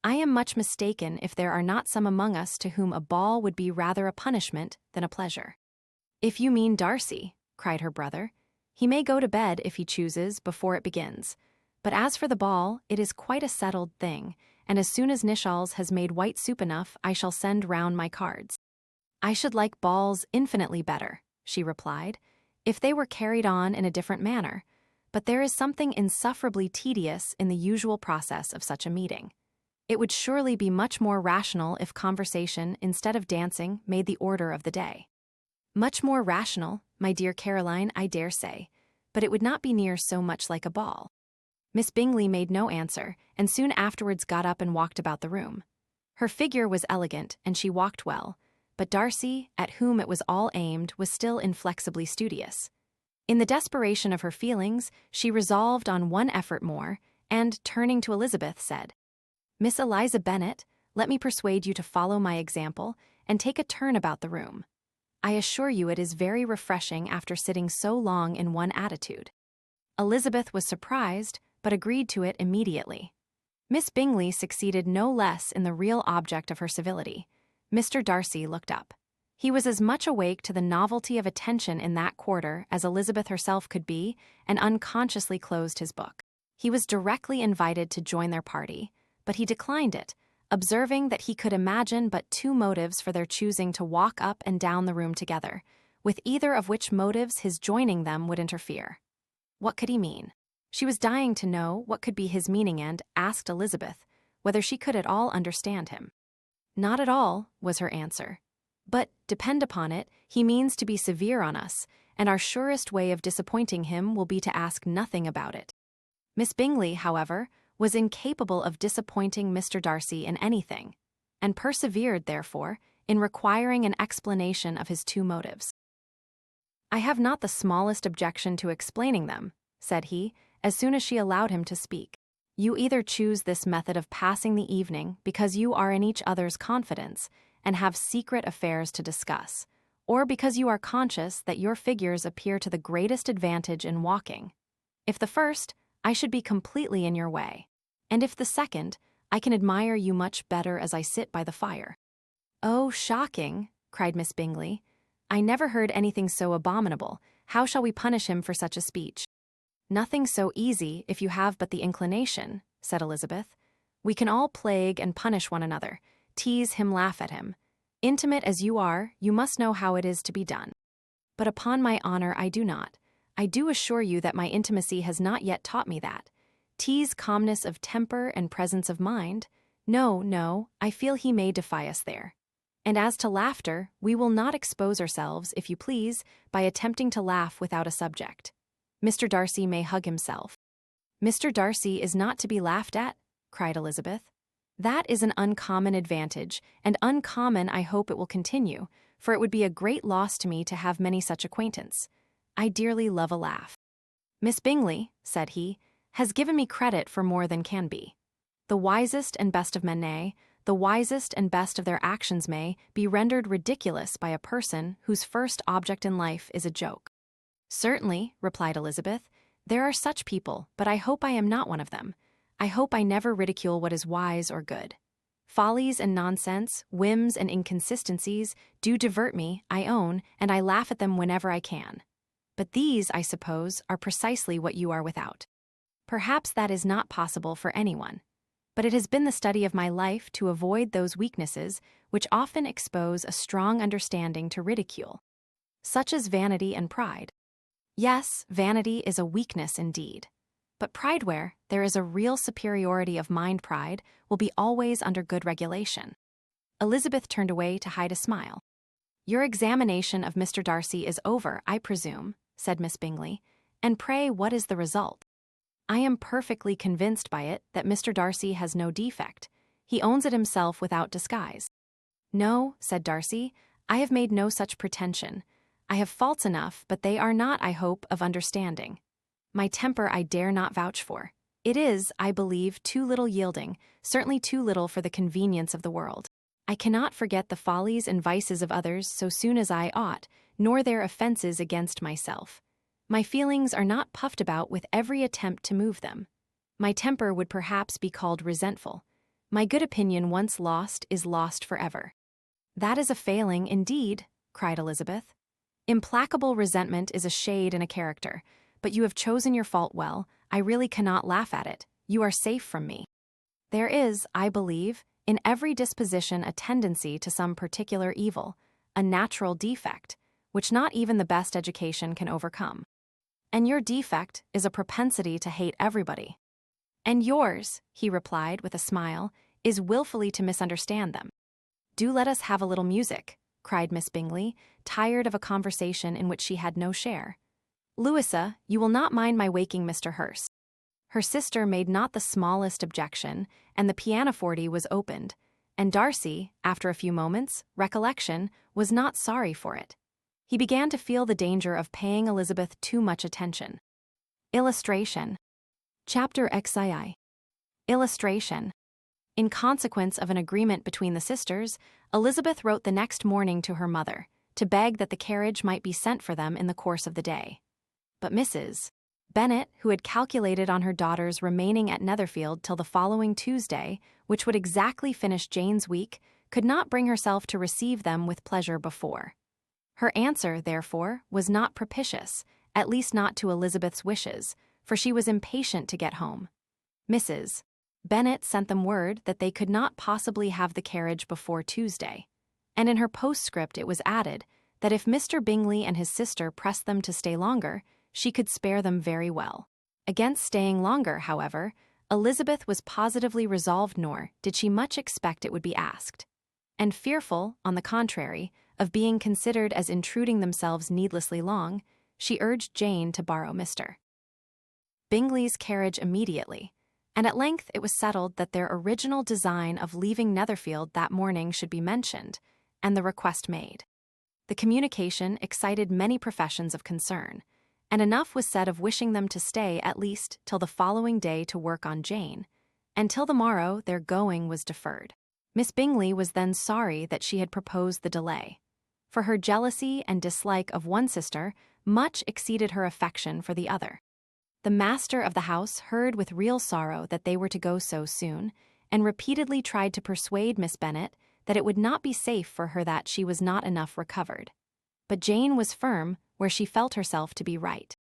I am much mistaken if there are not some among us to whom a ball would be rather a punishment than a pleasure." "If you mean Darcy," cried her brother, "he may go to bed, if he chooses, before it begins. But as for the ball, it is quite a settled thing, and as soon as Nishalls has made white soup enough, I shall send round my cards." "I should like balls infinitely better," she replied, "if they were carried on in a different manner, but there is something insufferably tedious in the usual process of such a meeting. It would surely be much more rational if conversation, instead of dancing, made the order of the day." "Much more rational, my dear Caroline, I dare say, but it would not be near so much like a ball." Miss Bingley made no answer, and soon afterwards got up and walked about the room. Her figure was elegant, and she walked well, but Darcy, at whom it was all aimed, was still inflexibly studious. In the desperation of her feelings, she resolved on one effort more, and, turning to Elizabeth, said, "Miss Eliza Bennet, let me persuade you to follow my example, and take a turn about the room. I assure you it is very refreshing after sitting so long in one attitude." Elizabeth was surprised, but agreed to it immediately. Miss Bingley succeeded no less in the real object of her civility. Mr. Darcy looked up. He was as much awake to the novelty of attention in that quarter as Elizabeth herself could be, and unconsciously closed his book. He was directly invited to join their party, but he declined it, observing that he could imagine but two motives for their choosing to walk up and down the room together, with either of which motives his joining them would interfere. What could he mean? She was dying to know what could be his meaning and asked Elizabeth whether she could at all understand him. "Not at all," was her answer. "But, depend upon it, he means to be severe on us, and our surest way of disappointing him will be to ask nothing about it." Miss Bingley, however, was incapable of disappointing Mr. Darcy in anything, and persevered, therefore, in requiring an explanation of his two motives. "I have not the smallest objection to explaining them," said he, as soon as she allowed him to speak. "You either choose this method of passing the evening because you are in each other's confidence and have secret affairs to discuss, or because you are conscious that your figures appear to the greatest advantage in walking. If the first, I should be completely in your way, and if the second, I can admire you much better as I sit by the fire." "Oh, shocking!" cried Miss Bingley. "I never heard anything so abominable. How shall we punish him for such a speech?" "Nothing so easy if you have but the inclination," said Elizabeth. "We can all plague and punish one another, tease him, laugh at him. Intimate as you are, you must know how it is to be done. But upon my honor, I do not. I do assure you that my intimacy has not yet taught me that. Tease calmness of temper and presence of mind? No, no, I feel he may defy us there. And as to laughter, we will not expose ourselves, if you please, by attempting to laugh without a subject. Mr. Darcy may hug himself." "Mr. Darcy is not to be laughed at," cried Elizabeth. "That is an uncommon advantage, and uncommon I hope it will continue, for it would be a great loss to me to have many such acquaintance. I dearly love a laugh. Miss Bingley," said he, "has given me credit for more than can be. The wisest and best of men, nay, the wisest and best of their actions may be rendered ridiculous by a person whose first object in life is a joke. Certainly, replied Elizabeth, there are such people, but I hope I am not one of them. I hope I never ridicule what is wise or good. Follies and nonsense, whims and inconsistencies do divert me, I own, and I laugh at them whenever I can. But these, I suppose, are precisely what you are without. Perhaps that is not possible for anyone. But it has been the study of my life to avoid those weaknesses which often expose a strong understanding to ridicule, such as vanity and pride. Yes, vanity is a weakness indeed. But pride, where there is a real superiority of mind, pride will be always under good regulation. Elizabeth turned away to hide a smile. Your examination of Mr. Darcy is over, I presume, said Miss Bingley, and pray what is the result? I am perfectly convinced by it that Mr. Darcy has no defect. He owns it himself without disguise. No, said Darcy, I have made no such pretension. I have faults enough, but they are not, I hope, of understanding. My temper I dare not vouch for. It is, I believe, too little yielding, certainly too little for the convenience of the world. I cannot forget the follies and vices of others so soon as I ought, nor their offenses against myself. My feelings are not puffed about with every attempt to move them. My temper would perhaps be called resentful. My good opinion once lost is lost forever. That is a failing, indeed, cried Elizabeth. Implacable resentment is a shade and a character, but you have chosen your fault well. I really cannot laugh at it. You are safe from me. There is, I believe, in every disposition a tendency to some particular evil, a natural defect, which not even the best education can overcome. And your defect is a propensity to hate everybody. And yours, he replied with a smile, is willfully to misunderstand them. Do let us have a little music, cried Miss Bingley, tired of a conversation in which she had no share. Louisa, you will not mind my waking Mr. Hurst. Her sister made not the smallest objection, and the pianoforte was opened, and Darcy, after a few moments' recollection, was not sorry for it. He began to feel the danger of paying Elizabeth too much attention. Illustration. Chapter XII. Illustration. In consequence of an agreement between the sisters, Elizabeth wrote the next morning to her mother, to beg that the carriage might be sent for them in the course of the day. But Mrs. Bennet, who had calculated on her daughters remaining at Netherfield till the following Tuesday, which would exactly finish Jane's week, could not bring herself to receive them with pleasure before. Her answer, therefore, was not propitious, at least not to Elizabeth's wishes, for she was impatient to get home. Mrs. Bennet sent them word that they could not possibly have the carriage before Tuesday, and in her postscript it was added that if Mr. Bingley and his sister pressed them to stay longer, she could spare them very well. Against staying longer, however, Elizabeth was positively resolved, nor did she much expect it would be asked. And fearful, on the contrary, of being considered as intruding themselves needlessly long, she urged Jane to borrow Mr. Bingley's carriage immediately, and at length it was settled that their original design of leaving Netherfield that morning should be mentioned, and the request made. The communication excited many professions of concern, and enough was said of wishing them to stay at least till the following day to work on Jane, and till the morrow their going was deferred. Miss Bingley was then sorry that she had proposed the delay, for her jealousy and dislike of one sister much exceeded her affection for the other. The master of the house heard with real sorrow that they were to go so soon, and repeatedly tried to persuade Miss Bennet that it would not be safe for her, that she was not enough recovered. But Jane was firm where she felt herself to be right.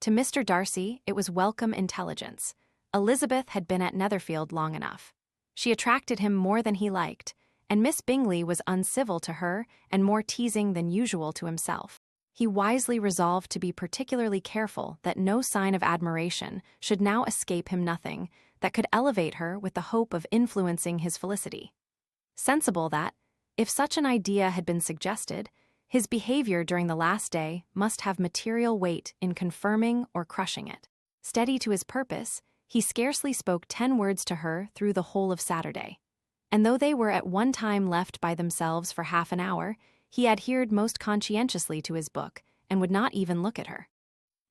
To Mr. Darcy it was welcome intelligence. Elizabeth had been at Netherfield long enough. She attracted him more than he liked, and Miss Bingley was uncivil to her and more teasing than usual to himself. He wisely resolved to be particularly careful that no sign of admiration should now escape him, nothing that could elevate her with the hope of influencing his felicity. Sensible that, if such an idea had been suggested, his behavior during the last day must have material weight in confirming or crushing it. Steady to his purpose, he scarcely spoke 10 words to her through the whole of Saturday, and though they were at one time left by themselves for half an hour, he adhered most conscientiously to his book and would not even look at her.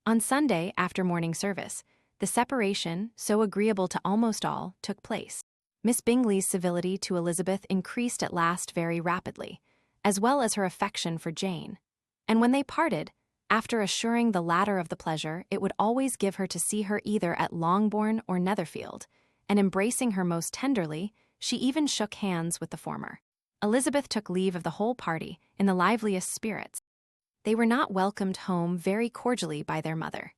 On Sunday, after morning service, the separation, so agreeable to almost all, took place. Miss Bingley's civility to Elizabeth increased at last very rapidly, as well as her affection for Jane. And when they parted, after assuring the latter of the pleasure it would always give her to see her either at Longbourn or Netherfield, and embracing her most tenderly, she even shook hands with the former. Elizabeth took leave of the whole party in the liveliest spirits. They were not welcomed home very cordially by their mother.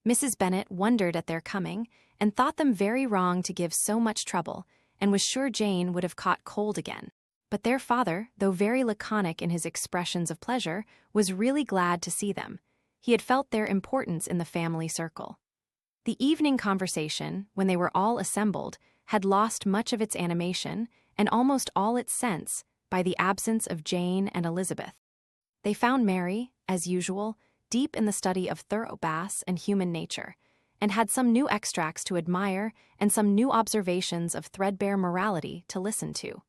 Mrs. Bennet wondered at their coming, and thought them very wrong to give so much trouble, and was sure Jane would have caught cold again. But their father, though very laconic in his expressions of pleasure, was really glad to see them. He had felt their importance in the family circle. The evening conversation, when they were all assembled, had lost much of its animation, and almost all its sense, by the absence of Jane and Elizabeth. They found Mary, as usual, deep in the study of thorough Bass and human nature, and had some new extracts to admire and some new observations of threadbare morality to listen to.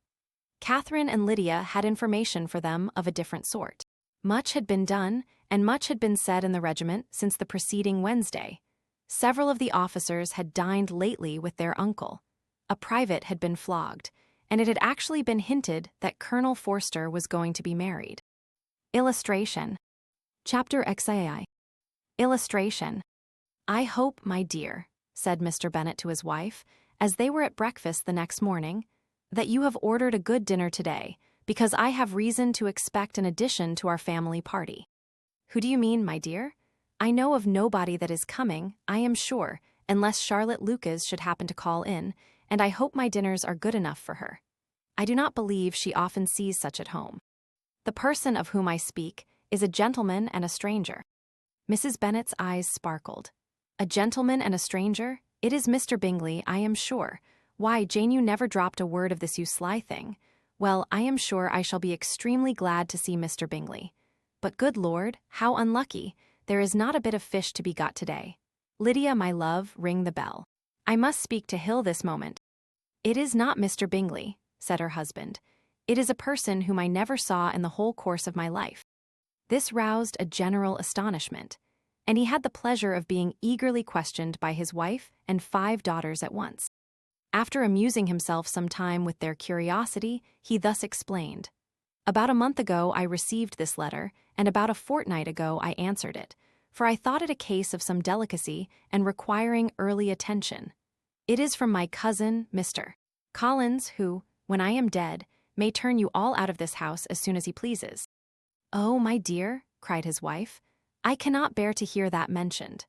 Catherine and Lydia had information for them of a different sort. Much had been done, and much had been said in the regiment since the preceding Wednesday. Several of the officers had dined lately with their uncle. A private had been flogged, and it had actually been hinted that Colonel Forster was going to be married. Illustration. Chapter XII. Illustration. "I hope, my dear," said Mr. Bennet to his wife, as they were at breakfast the next morning, "that you have ordered a good dinner today, because I have reason to expect an addition to our family party." "Who do you mean, my dear? I know of nobody that is coming, I am sure, unless Charlotte Lucas should happen to call in, and I hope my dinners are good enough for her. I do not believe she often sees such at home. The person of whom I speak is a gentleman and a stranger." Mrs. Bennet's eyes sparkled. "A gentleman and a stranger? It is Mr. Bingley, I am sure. Why, Jane, you never dropped a word of this, you sly thing. Well, I am sure I shall be extremely glad to see Mr. Bingley. But good Lord, how unlucky! There is not a bit of fish to be got today. Lydia, my love, ring the bell. I must speak to Hill this moment." "It is not Mr. Bingley," said her husband. "It is a person whom I never saw in the whole course of my life." This roused a general astonishment, and he had the pleasure of being eagerly questioned by his wife and 5 daughters at once. After amusing himself some time with their curiosity, he thus explained: "About a month ago I received this letter, and about a fortnight ago I answered it, for I thought it a case of some delicacy and requiring early attention. It is from my cousin, Mr. Collins, who, when I am dead, may turn you all out of this house as soon as he pleases." "Oh, my dear," cried his wife, "I cannot bear to hear that mentioned.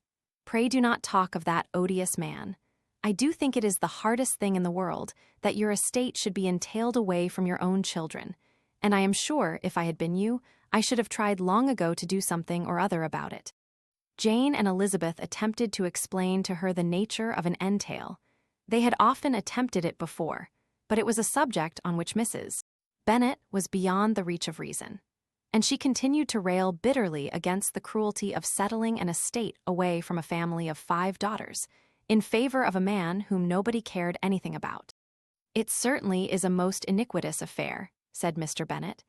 Pray do not talk of that odious man. I do think it is the hardest thing in the world that your estate should be entailed away from your own children, and I am sure, if I had been you, I should have tried long ago to do something or other about it." Jane and Elizabeth attempted to explain to her the nature of an entail. They had often attempted it before, but it was a subject on which Mrs. Bennet was beyond the reach of reason, and she continued to rail bitterly against the cruelty of settling an estate away from a family of 5 daughters, in favor of a man whom nobody cared anything about. "It certainly is a most iniquitous affair," said Mr. Bennet,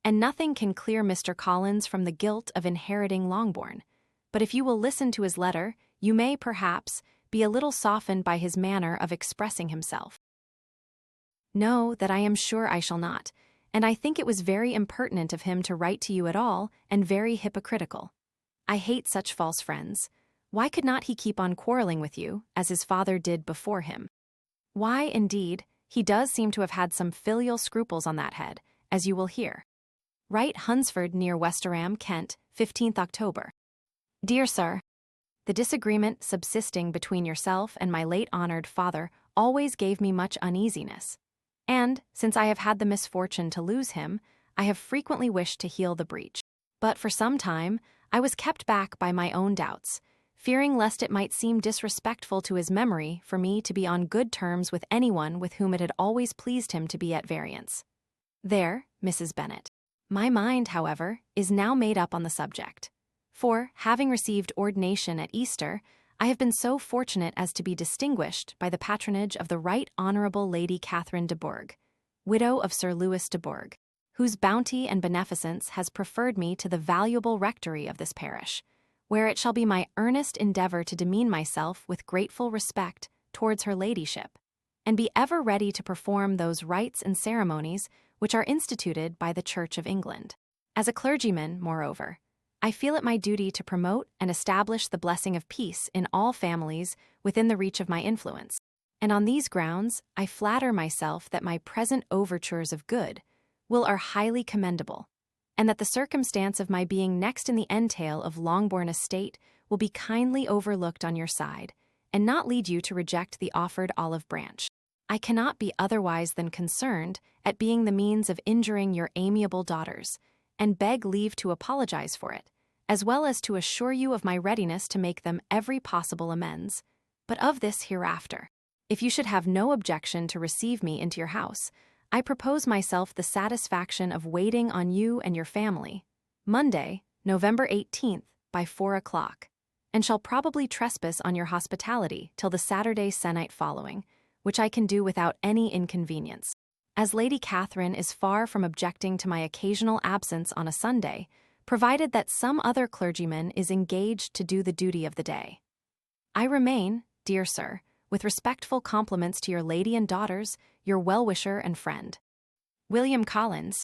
"and nothing can clear Mr. Collins from the guilt of inheriting Longbourn. But if you will listen to his letter, you may, perhaps, be a little softened by his manner of expressing himself." "No, that I am sure I shall not, and I think it was very impertinent of him to write to you at all, and very hypocritical. I hate such false friends. Why could not he keep on quarreling with you, as his father did before him? Why, indeed, he does seem to have had some filial scruples on that head, as you will hear. Write Hunsford near Westerham, Kent, 15th October. Dear Sir, the disagreement subsisting between yourself and my late honored father always gave me much uneasiness, and, since I have had the misfortune to lose him, I have frequently wished to heal the breach. But for some time, I was kept back by my own doubts, fearing lest it might seem disrespectful to his memory for me to be on good terms with anyone with whom it had always pleased him to be at variance. There, Mrs. Bennet. My mind, however, is now made up on the subject. For, having received ordination at Easter, I have been so fortunate as to be distinguished by the patronage of the Right Honourable Lady Catherine de Bourgh, widow of Sir Louis de Bourgh, whose bounty and beneficence has preferred me to the valuable rectory of this parish, where it shall be my earnest endeavour to demean myself with grateful respect towards her ladyship, and be ever ready to perform those rites and ceremonies which are instituted by the Church of England. As a clergyman, moreover, I feel it my duty to promote and establish the blessing of peace in all families within the reach of my influence, and on these grounds I flatter myself that my present overtures of good will are highly commendable, and that the circumstance of my being next in the entail of Longbourn estate will be kindly overlooked on your side, and not lead you to reject the offered olive branch. I cannot be otherwise than concerned at being the means of injuring your amiable daughters, and beg leave to apologize for it, as well as to assure you of my readiness to make them every possible amends. But of this hereafter. If you should have no objection to receive me into your house, I propose myself the satisfaction of waiting on you and your family, Monday, November 18th, by 4 o'clock, and shall probably trespass on your hospitality till the Saturday se'nnight following, which I can do without any inconvenience. As Lady Catherine is far from objecting to my occasional absence on a Sunday, provided that some other clergyman is engaged to do the duty of the day. I remain, dear sir, with respectful compliments to your lady and daughters, your well-wisher and friend, William Collins.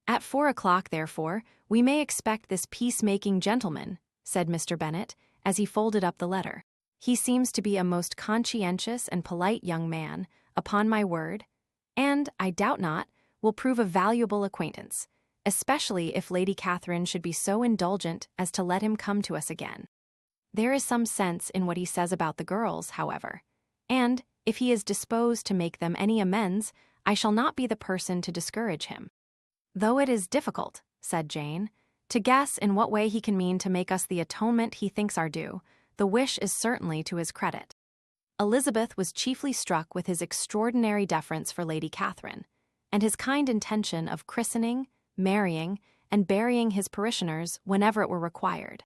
At 4 o'clock, therefore, we may expect this peacemaking gentleman, said Mr. Bennet, as he folded up the letter. He seems to be a most conscientious and polite young man, upon my word, and, I doubt not, will prove a valuable acquaintance, especially if Lady Catherine should be so indulgent as to let him come to us again. There is some sense in what he says about the girls, however, and, if he is disposed to make them any amends, I shall not be the person to discourage him. Though it is difficult, said Jane, to guess in what way he can mean to make us the atonement he thinks our due, the wish is certainly to his credit. Elizabeth was chiefly struck with his extraordinary deference for Lady Catherine, and his kind intention of christening, marrying, and burying his parishioners whenever it were required.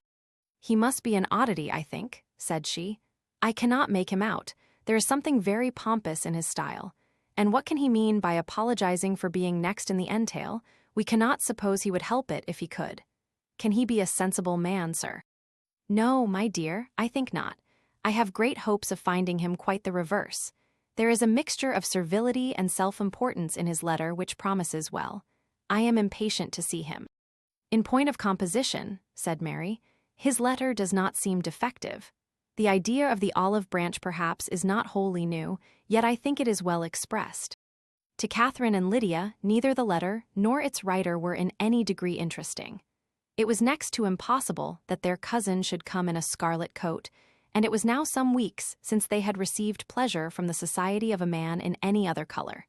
He must be an oddity, I think, said she. I cannot make him out. There is something very pompous in his style, and what can he mean by apologizing for being next in the entail? We cannot suppose he would help it if he could. Can he be a sensible man, sir? No, my dear, I think not. I have great hopes of finding him quite the reverse. There is a mixture of servility and self-importance in his letter which promises well. I am impatient to see him. In point of composition, said Mary, his letter does not seem defective. The idea of the olive branch perhaps is not wholly new, yet I think it is well expressed. To Catherine and Lydia, neither the letter nor its writer were in any degree interesting. It was next to impossible that their cousin should come in a scarlet coat, and it was now some weeks since they had received pleasure from the society of a man in any other color.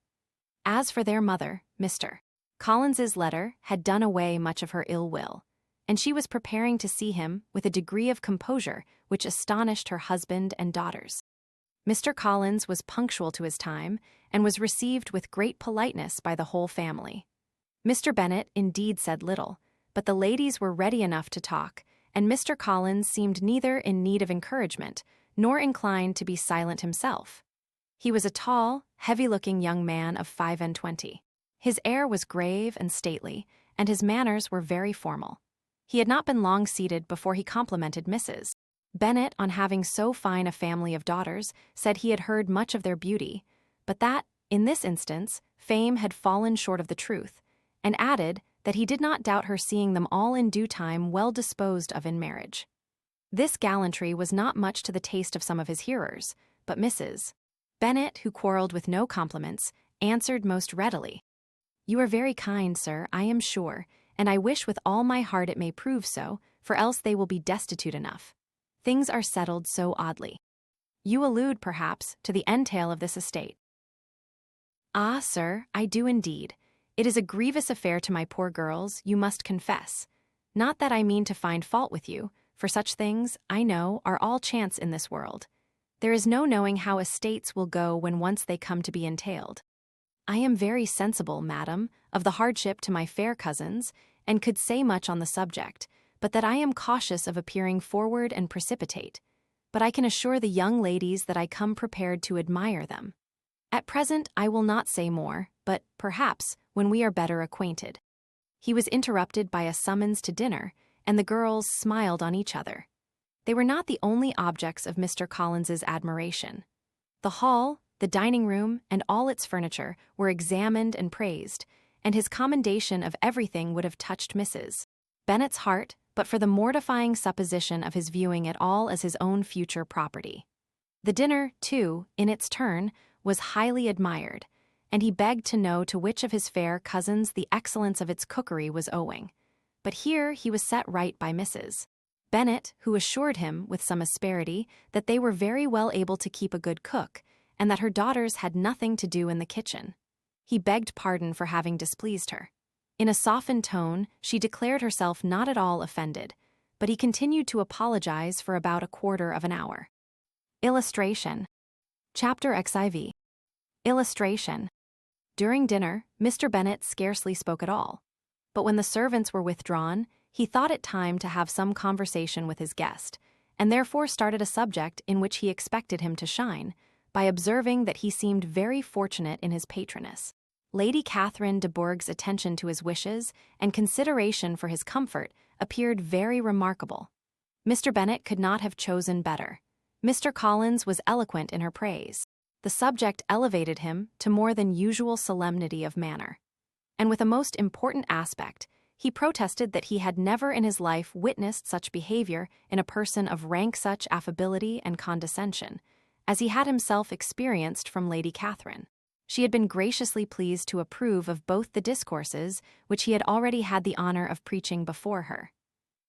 As for their mother, Mr. Collins's letter had done away much of her ill will, and she was preparing to see him with a degree of composure which astonished her husband and daughters. Mr. Collins was punctual to his time, and was received with great politeness by the whole family. Mr. Bennet indeed said little, but the ladies were ready enough to talk, and Mr. Collins seemed neither in need of encouragement, nor inclined to be silent himself. He was a tall, heavy-looking young man of 25. His air was grave and stately, and his manners were very formal. He had not been long seated before he complimented Mrs. Bennet on having so fine a family of daughters, said he had heard much of their beauty, but that, in this instance, fame had fallen short of the truth, and added that he did not doubt her seeing them all in due time well disposed of in marriage. This gallantry was not much to the taste of some of his hearers, but Mrs. Bennet, who quarrelled with no compliments, answered most readily. You are very kind, sir, I am sure, and I wish with all my heart it may prove so, for else they will be destitute enough. Things are settled so oddly. You allude, perhaps, to the entail of this estate. Ah, sir, I do indeed. It is a grievous affair to my poor girls, you must confess. Not that I mean to find fault with you, for such things, I know, are all chance in this world. There is no knowing how estates will go when once they come to be entailed. I am very sensible, madam, of the hardship to my fair cousins, and could say much on the subject, but that I am cautious of appearing forward and precipitate. But I can assure the young ladies that I come prepared to admire them. At present I will not say more, but, perhaps, when we are better acquainted. He was interrupted by a summons to dinner, and the girls smiled on each other. They were not the only objects of Mr. Collins's admiration. The hall, The dining room and all its furniture were examined and praised, and his commendation of everything would have touched Mrs. Bennet's heart, but for the mortifying supposition of his viewing it all as his own future property. The dinner, too, in its turn, was highly admired, and he begged to know to which of his fair cousins the excellence of its cookery was owing. But here he was set right by Mrs. Bennet, who assured him, with some asperity, that they were very well able to keep a good cook, and that her daughters had nothing to do in the kitchen. He begged pardon for having displeased her. In a softened tone, she declared herself not at all offended, but he continued to apologize for about a quarter of an hour. Illustration. Chapter XIV. Illustration. During dinner, Mr. Bennet scarcely spoke at all, but when the servants were withdrawn, he thought it time to have some conversation with his guest, and therefore started a subject in which he expected him to shine, by observing that he seemed very fortunate in his patroness. Lady Catherine de Bourgh's attention to his wishes and consideration for his comfort appeared very remarkable. Mr. Bennet could not have chosen better. Mr. Collins was eloquent in her praise. The subject elevated him to more than usual solemnity of manner. And with a most important aspect, he protested that he had never in his life witnessed such behavior in a person of rank, such affability and condescension, as he had himself experienced from Lady Catherine. She had been graciously pleased to approve of both the discourses which he had already had the honor of preaching before her.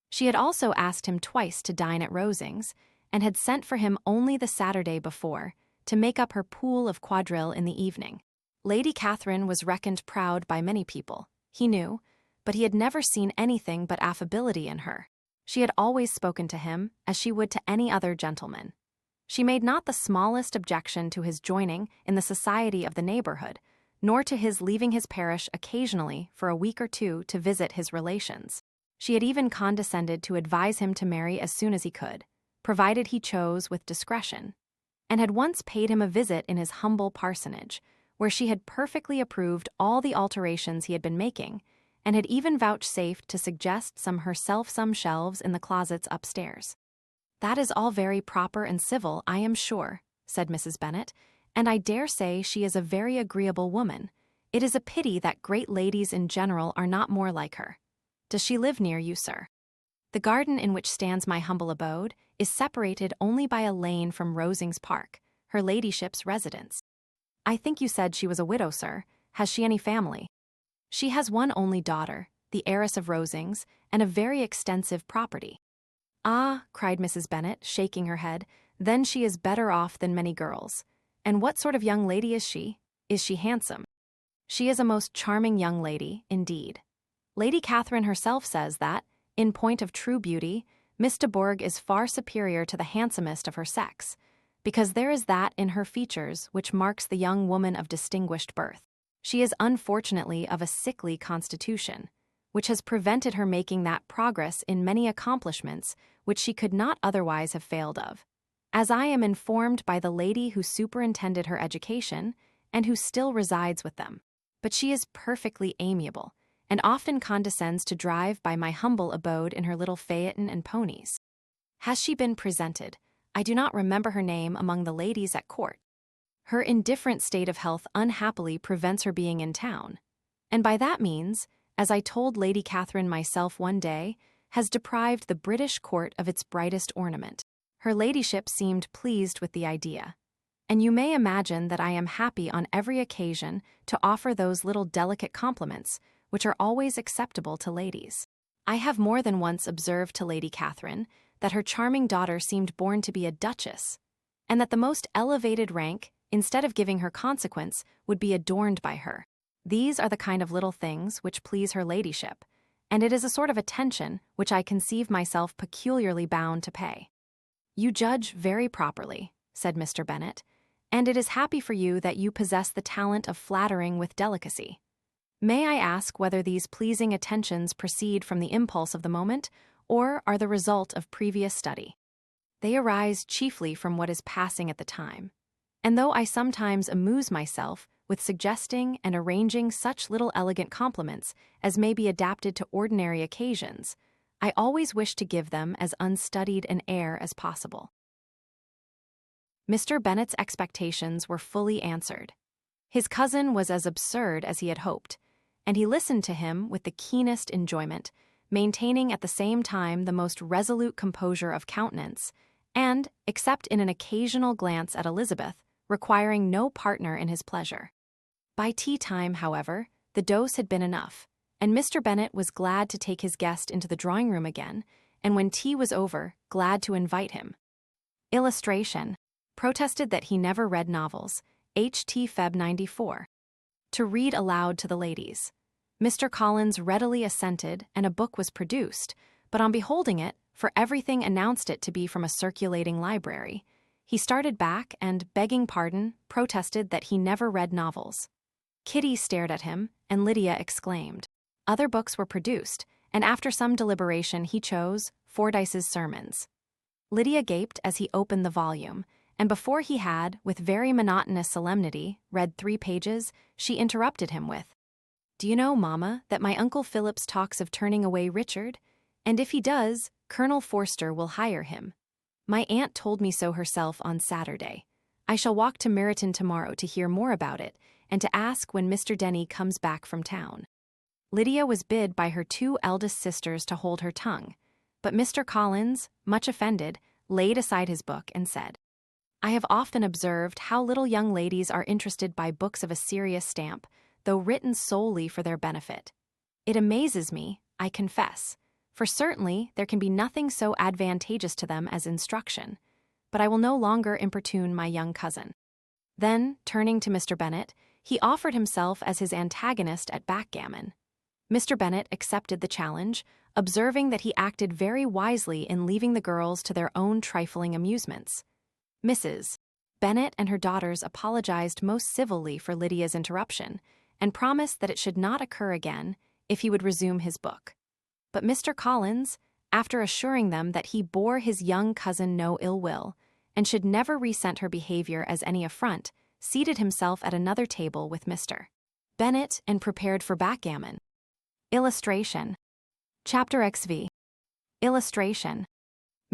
She had also asked him twice to dine at Rosings, and had sent for him only the Saturday before, to make up her pool of quadrille in the evening. Lady Catherine was reckoned proud by many people, he knew, but he had never seen anything but affability in her. She had always spoken to him as she would to any other gentleman. She made not the smallest objection to his joining in the society of the neighborhood, nor to his leaving his parish occasionally for a week or two to visit his relations. She had even condescended to advise him to marry as soon as he could, provided he chose with discretion, and had once paid him a visit in his humble parsonage, where she had perfectly approved all the alterations he had been making, and had even vouchsafed to suggest herself some shelves in the closets upstairs. "That is all very proper and civil, I am sure," said Mrs. Bennet, "and I dare say she is a very agreeable woman. It is a pity that great ladies in general are not more like her. Does she live near you, sir?" "The garden in which stands my humble abode is separated only by a lane from Rosings Park, her ladyship's residence." "I think you said she was a widow, sir. Has she any family?" "She has one only daughter, the heiress of Rosings, and a very extensive property." "Ah," cried Mrs. Bennet, shaking her head, "then she is better off than many girls. And what sort of young lady is she? Is she handsome?" "She is a most charming young lady, indeed. Lady Catherine herself says that, in point of true beauty, Miss de Bourgh is far superior to the handsomest of her sex, because there is that in her features which marks the young woman of distinguished birth. She is unfortunately of a sickly constitution, which has prevented her making that progress in many accomplishments which she could not otherwise have failed of, as I am informed by the lady who superintended her education, and who still resides with them. But she is perfectly amiable, and often condescends to drive by my humble abode in her little phaeton and ponies. Has she been presented? I do not remember her name among the ladies at court. Her indifferent state of health unhappily prevents her being in town, and by that means, as I told Lady Catherine myself one day, has deprived the British court of its brightest ornament. Her ladyship seemed pleased with the idea, and you may imagine that I am happy on every occasion to offer those little delicate compliments which are always acceptable to ladies. I have more than once observed to Lady Catherine that her charming daughter seemed born to be a duchess, and that the most elevated rank, instead of giving her consequence, would be adorned by her. These are the kind of little things which please her ladyship, and it is a sort of attention which I conceive myself peculiarly bound to pay." "You judge very properly," said Mr. Bennet, "and it is happy for you that you possess the talent of flattering with delicacy. May I ask whether these pleasing attentions proceed from the impulse of the moment, or are the result of previous study?" "They arise chiefly from what is passing at the time, and though I sometimes amuse myself with suggesting and arranging such little elegant compliments as may be adapted to ordinary occasions, I always wish to give them as unstudied an air as possible." Mr. Bennet's expectations were fully answered. His cousin was as absurd as he had hoped, and he listened to him with the keenest enjoyment, maintaining at the same time the most resolute composure of countenance, and, except in an occasional glance at Elizabeth, requiring no partner in his pleasure. By tea-time, however, the dose had been enough, and Mr. Bennet was glad to take his guest into the drawing-room again, and when tea was over, glad to invite him. Illustration. Protested that he never read novels. H.T. Feb 94. To read aloud to the ladies. Mr. Collins readily assented, and a book was produced, but on beholding it, for everything announced it to be from a circulating library, he started back and, begging pardon, protested that he never read novels. Kitty stared at him, and Lydia exclaimed. Other books were produced, and after some deliberation he chose Fordyce's Sermons. Lydia gaped as he opened the volume, and before he had, with very monotonous solemnity, read 3 pages, she interrupted him with, "Do you know, Mamma, that my Uncle Phillips talks of turning away Richard? And if he does, Colonel Forster will hire him. My aunt told me so herself on Saturday. I shall walk to Meryton tomorrow to hear more about it, and to ask when Mr. Denny comes back from town." Lydia was bid by her 2 eldest sisters to hold her tongue, but Mr. Collins, much offended, laid aside his book and said, "I have often observed how little young ladies are interested by books of a serious stamp, though written solely for their benefit. It amazes me, I confess, for certainly there can be nothing so advantageous to them as instruction, but I will no longer importune my young cousin." Then, turning to Mr. Bennet, he offered himself as his antagonist at backgammon. Mr. Bennet accepted the challenge, observing that he acted very wisely in leaving the girls to their own trifling amusements. Mrs. Bennet and her daughters apologized most civilly for Lydia's interruption, and promised that it should not occur again if he would resume his book. But Mr. Collins, after assuring them that he bore his young cousin no ill will, and should never resent her behavior as any affront, seated himself at another table with Mr. Bennet and prepared for backgammon. Illustration. Chapter XV. Illustration.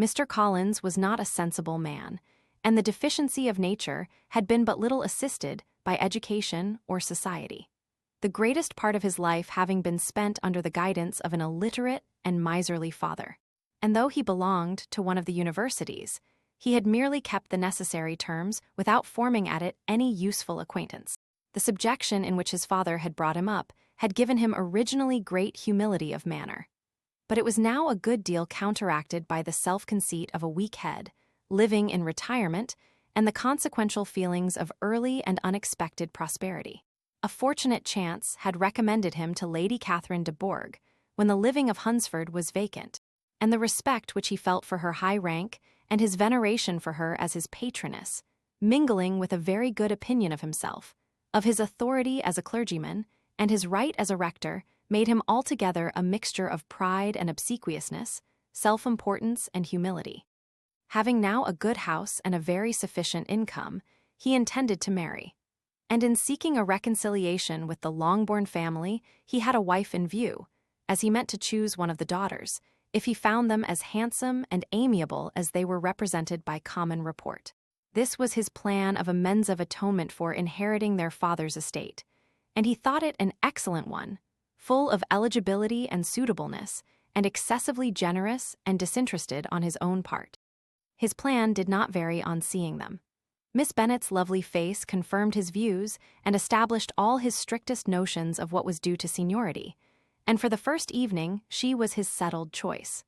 Mr. Collins was not a sensible man, and the deficiency of nature had been but little assisted by education or society, the greatest part of his life having been spent under the guidance of an illiterate and miserly father. And though he belonged to one of the universities, he had merely kept the necessary terms without forming at it any useful acquaintance. The subjection in which his father had brought him up had given him originally great humility of manner, but it was now a good deal counteracted by the self-conceit of a weak head, living in retirement, and the consequential feelings of early and unexpected prosperity. A fortunate chance had recommended him to Lady Catherine de Bourgh when the living of Hunsford was vacant, and the respect which he felt for her high rank and his veneration for her as his patroness, mingling with a very good opinion of himself, of his authority as a clergyman, and his right as a rector, made him altogether a mixture of pride and obsequiousness, self-importance and humility. Having now a good house and a very sufficient income, he intended to marry. And in seeking a reconciliation with the Longbourn family, he had a wife in view, as he meant to choose one of the daughters, if he found them as handsome and amiable as they were represented by common report. This was his plan of amends of atonement for inheriting their father's estate, and he thought it an excellent one, full of eligibility and suitableness, and excessively generous and disinterested on his own part. His plan did not vary on seeing them. Miss Bennet's lovely face confirmed his views and established all his strictest notions of what was due to seniority, and for the first evening she was his settled choice.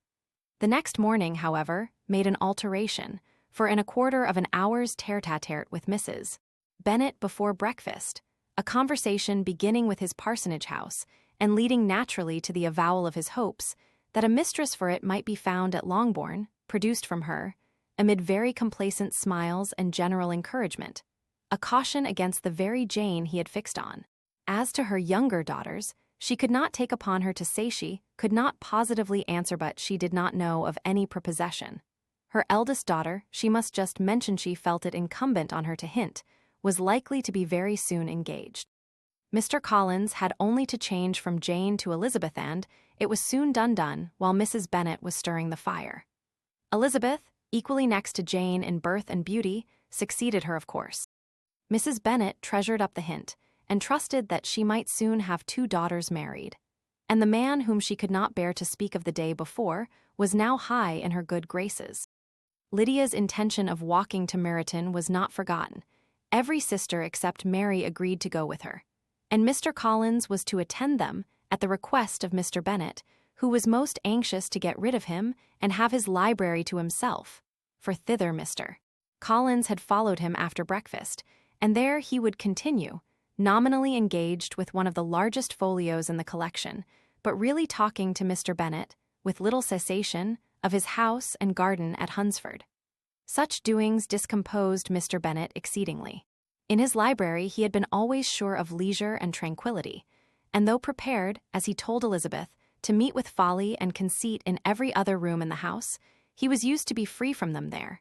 The next morning, however, made an alteration, for in a quarter of an hour's tete-a-tete with Mrs. Bennet before breakfast, a conversation beginning with his parsonage house and leading naturally to the avowal of his hopes that a mistress for it might be found at Longbourn, produced from her, amid very complacent smiles and general encouragement, a caution against the very Jane he had fixed on. As to her younger daughters, she could not take upon her to say she could not positively answer, but she did not know of any prepossession. Her eldest daughter, she must just mention she felt it incumbent on her to hint, was likely to be very soon engaged. Mr. Collins had only to change from Jane to Elizabeth, and it was soon done while Mrs. Bennet was stirring the fire. Elizabeth, equally next to Jane in birth and beauty, succeeded her, of course. Mrs. Bennet treasured up the hint, and trusted that she might soon have 2 daughters married. And the man whom she could not bear to speak of the day before was now high in her good graces. Lydia's intention of walking to Meryton was not forgotten. Every sister except Mary agreed to go with her, and Mr. Collins was to attend them at the request of Mr. Bennet, who was most anxious to get rid of him and have his library to himself, for thither Mr. Collins had followed him after breakfast, and there he would continue, nominally engaged with one of the largest folios in the collection, but really talking to Mr. Bennet, with little cessation, of his house and garden at Hunsford. Such doings discomposed Mr. Bennet exceedingly. In his library he had been always sure of leisure and tranquillity, and though prepared, as he told Elizabeth, to meet with folly and conceit in every other room in the house, he was used to be free from them there.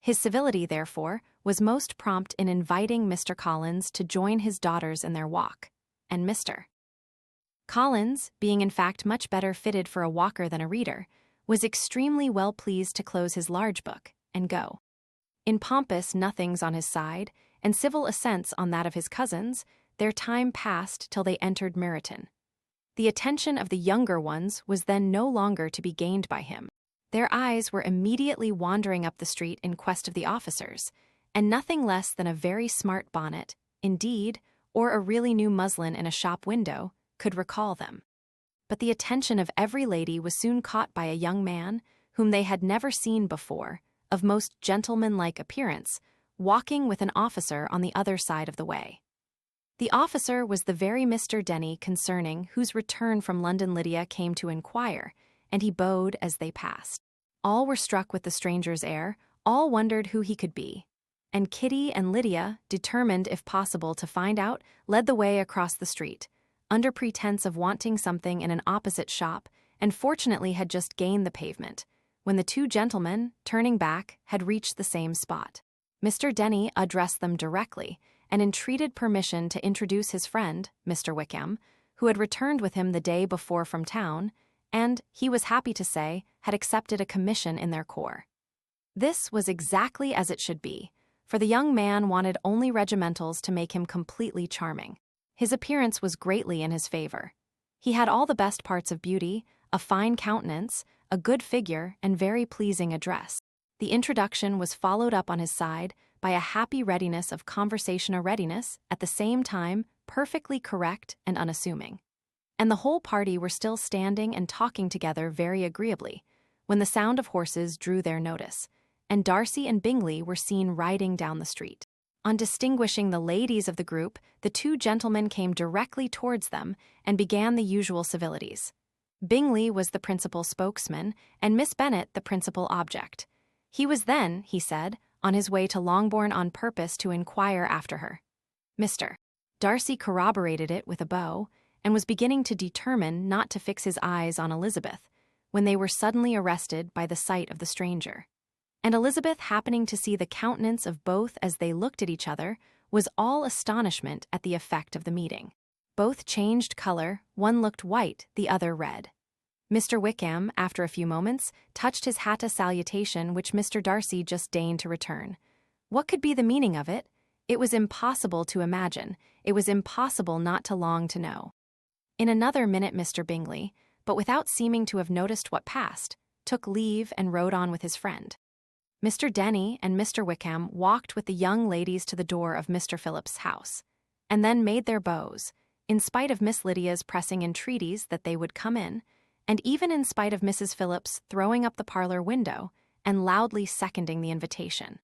His civility, therefore, was most prompt in inviting Mr. Collins to join his daughters in their walk, and Mr. Collins, being in fact much better fitted for a walker than a reader, was extremely well pleased to close his large book and go. In pompous nothings on his side, and civil assents on that of his cousins, their time passed till they entered Meryton. The attention of the younger ones was then no longer to be gained by him. Their eyes were immediately wandering up the street in quest of the officers, and nothing less than a very smart bonnet, indeed, or a really new muslin in a shop window, could recall them. But the attention of every lady was soon caught by a young man, whom they had never seen before, of most gentlemanlike appearance, walking with an officer on the other side of the way. The officer was the very Mr. Denny concerning whose return from London Lydia came to inquire, and he bowed as they passed. All were struck with the stranger's air, all wondered who he could be. And Kitty and Lydia, determined if possible to find out, led the way across the street, under pretense of wanting something in an opposite shop, and fortunately had just gained the pavement, when the 2 gentlemen, turning back, had reached the same spot. Mr. Denny addressed them directly, and entreated permission to introduce his friend, Mr. Wickham, who had returned with him the day before from town, and, he was happy to say, had accepted a commission in their corps. This was exactly as it should be, for the young man wanted only regimentals to make him completely charming. His appearance was greatly in his favor. He had all the best parts of beauty, a fine countenance, a good figure, and very pleasing address. The introduction was followed up on his side by a happy readiness of conversation, a readiness, at the same time, perfectly correct and unassuming. And the whole party were still standing and talking together very agreeably, when the sound of horses drew their notice, and Darcy and Bingley were seen riding down the street. On distinguishing the ladies of the group, the 2 gentlemen came directly towards them and began the usual civilities. Bingley was the principal spokesman, and Miss Bennet the principal object. He was then, he said, on his way to Longbourn on purpose to inquire after her. Mr. Darcy corroborated it with a bow, and was beginning to determine not to fix his eyes on Elizabeth, when they were suddenly arrested by the sight of the stranger. And Elizabeth, happening to see the countenance of both as they looked at each other, was all astonishment at the effect of the meeting. Both changed color, one looked white, the other red. Mr. Wickham, after a few moments, touched his hat a salutation which Mr. Darcy just deigned to return. What could be the meaning of it? It was impossible to imagine, it was impossible not to long to know. In another minute Mr. Bingley, but without seeming to have noticed what passed, took leave and rode on with his friend. Mr. Denny and Mr. Wickham walked with the young ladies to the door of Mr. Phillips's house, and then made their bows, in spite of Miss Lydia's pressing entreaties that they would come in, and even in spite of Mrs. Phillips throwing up the parlor window and loudly seconding the invitation.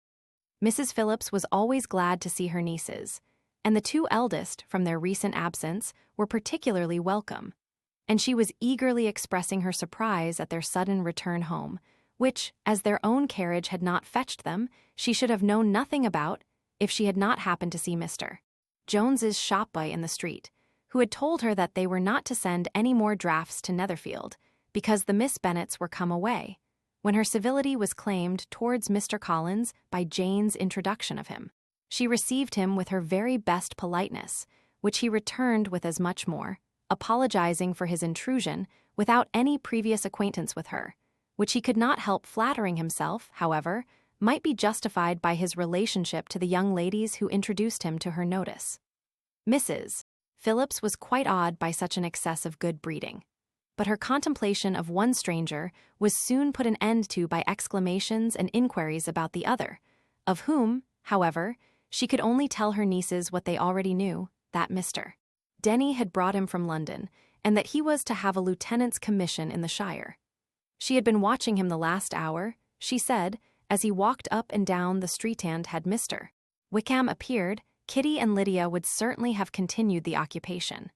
Mrs. Phillips was always glad to see her nieces, and the 2 eldest, from their recent absence, were particularly welcome, and she was eagerly expressing her surprise at their sudden return home, which, as their own carriage had not fetched them, she should have known nothing about if she had not happened to see Mr. Jones's shop-boy in the street, who had told her that they were not to send any more drafts to Netherfield, because the Miss Bennets were come away, when her civility was claimed towards Mr. Collins by Jane's introduction of him. She received him with her very best politeness, which he returned with as much more, apologizing for his intrusion without any previous acquaintance with her, which he could not help flattering himself, however, might be justified by his relationship to the young ladies who introduced him to her notice. Mrs. Phillips was quite awed by such an excess of good breeding, but her contemplation of one stranger was soon put an end to by exclamations and inquiries about the other, of whom, however, she could only tell her nieces what they already knew, that Mr. Denny had brought him from London, and that he was to have a lieutenant's commission in the shire. She had been watching him the last hour, she said, as he walked up and down the street, and had Mr. Wickham appeared, Kitty and Lydia would certainly have continued the occupation.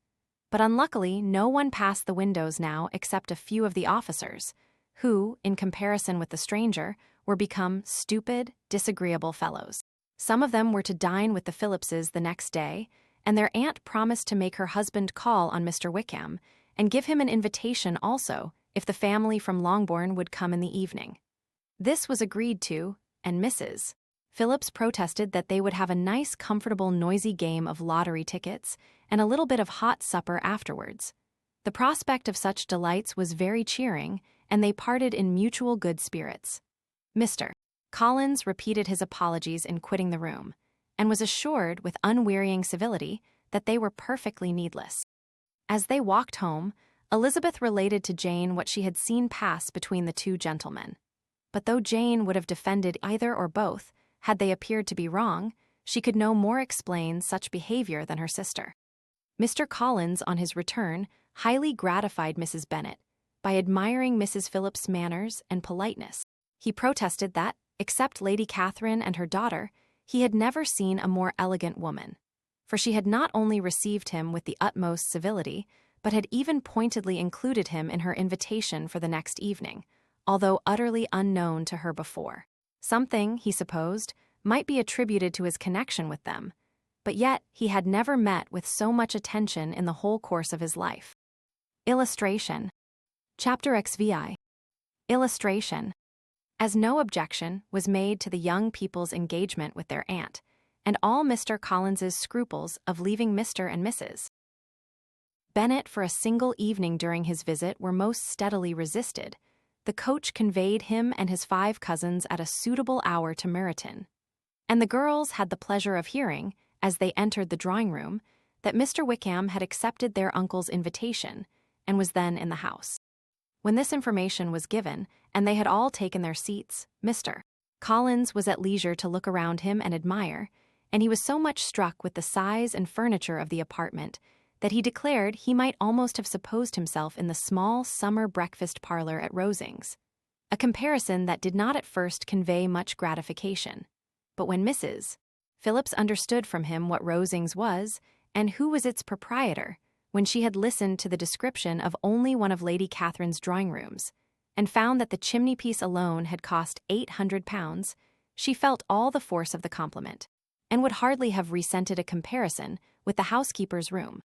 But unluckily, no one passed the windows now except a few of the officers, who, in comparison with the stranger, were become stupid, disagreeable fellows. Some of them were to dine with the Phillipses the next day, and their aunt promised to make her husband call on Mr. Wickham, and give him an invitation also, if the family from Longbourn would come in the evening. This was agreed to, and Mrs. Phillips protested that they would have a nice, comfortable, noisy game of lottery tickets and a little bit of hot supper afterwards. The prospect of such delights was very cheering, and they parted in mutual good spirits. Mr. Collins repeated his apologies in quitting the room, and was assured with unwearying civility that they were perfectly needless. As they walked home, Elizabeth related to Jane what she had seen pass between the two gentlemen. But though Jane would have defended either or both, had they appeared to be wrong, she could no more explain such behavior than her sister. Mr. Collins, on his return, highly gratified Mrs. Bennet by admiring Mrs. Phillips's manners and politeness. He protested that, except Lady Catherine and her daughter, he had never seen a more elegant woman, for she had not only received him with the utmost civility, but had even pointedly included him in her invitation for the next evening, although utterly unknown to her before. Something, he supposed, might be attributed to his connection with them, but yet he had never met with so much attention in the whole course of his life. Illustration. Chapter XVI. Illustration. As no objection was made to the young people's engagement with their aunt, and all Mr. Collins's scruples of leaving Mr. and Mrs. Bennet for a single evening during his visit were most steadily resisted, the coach conveyed him and his 5 cousins at a suitable hour to Meryton, and the girls had the pleasure of hearing, as they entered the drawing-room, that Mr. Wickham had accepted their uncle's invitation, and was then in the house. When this information was given, and they had all taken their seats, Mr. Collins was at leisure to look around him and admire, and he was so much struck with the size and furniture of the apartment that he declared he might almost have supposed himself in the small summer breakfast parlor at Rosings, a comparison that did not at first convey much gratification. But when Mrs. Phillips understood from him what Rosings was, and who was its proprietor, when she had listened to the description of only one of Lady Catherine's drawing-rooms, and found that the chimney-piece alone had cost £800, she felt all the force of the compliment, and would hardly have resented a comparison with the housekeeper's room.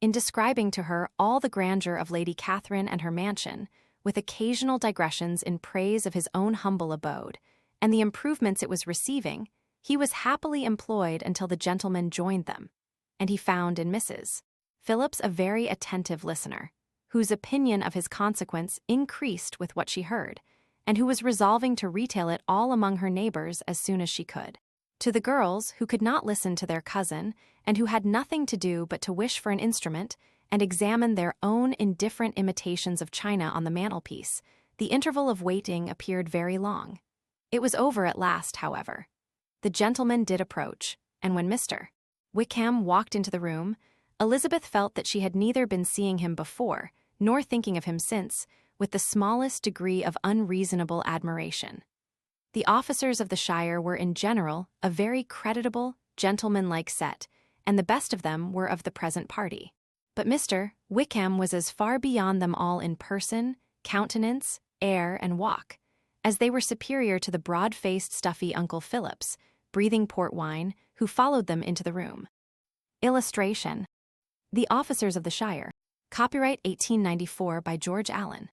In describing to her all the grandeur of Lady Catherine and her mansion, with occasional digressions in praise of his own humble abode, and the improvements it was receiving, he was happily employed until the gentlemen joined them, and he found in Mrs. Phillips a very attentive listener, whose opinion of his consequence increased with what she heard, and who was resolving to retail it all among her neighbors as soon as she could. To the girls, who could not listen to their cousin, and who had nothing to do but to wish for an instrument and examine their own indifferent imitations of china on the mantelpiece, the interval of waiting appeared very long. It was over at last, however. The gentleman did approach, and when Mr. Wickham walked into the room, Elizabeth felt that she had neither been seeing him before, nor thinking of him since, with the smallest degree of unreasonable admiration. The officers of the shire were in general a very creditable, gentlemanlike set, and the best of them were of the present party. But Mr. Wickham was as far beyond them all in person, countenance, air, and walk, as they were superior to the broad-faced, stuffy Uncle Phillips, breathing port wine, who followed them into the room. Illustration. The Officers of the Shire. Copyright 1894 by George Allen.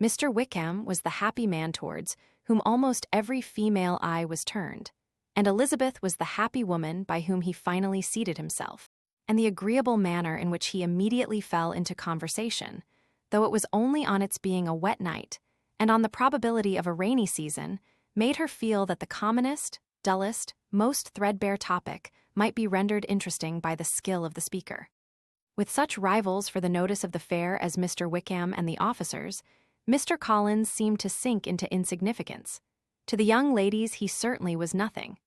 Mr. Wickham was the happy man towards whom almost every female eye was turned, and Elizabeth was the happy woman by whom he finally seated himself, and the agreeable manner in which he immediately fell into conversation, though it was only on its being a wet night, and on the probability of a rainy season, made her feel that the commonest, dullest, most threadbare topic might be rendered interesting by the skill of the speaker. With such rivals for the notice of the fair as Mr. Wickham and the officers, Mr. Collins seemed to sink into insignificance. To the young ladies he certainly was nothing,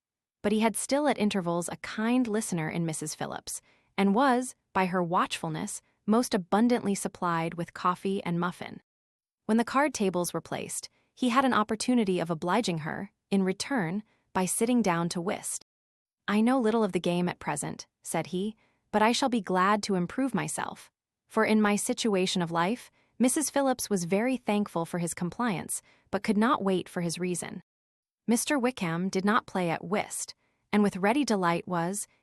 but he had still at intervals a kind listener in Mrs. Phillips, and was, by her watchfulness, most abundantly supplied with coffee and muffin. When the card tables were placed, he had an opportunity of obliging her, in return, by sitting down to whist. "I know little of the game at present," said he, "but I shall be glad to improve myself." For in my situation of life, Mrs. Phillips was very thankful for his compliance, but could not wait for his reason. Mr. Wickham did not play at whist, and with ready delight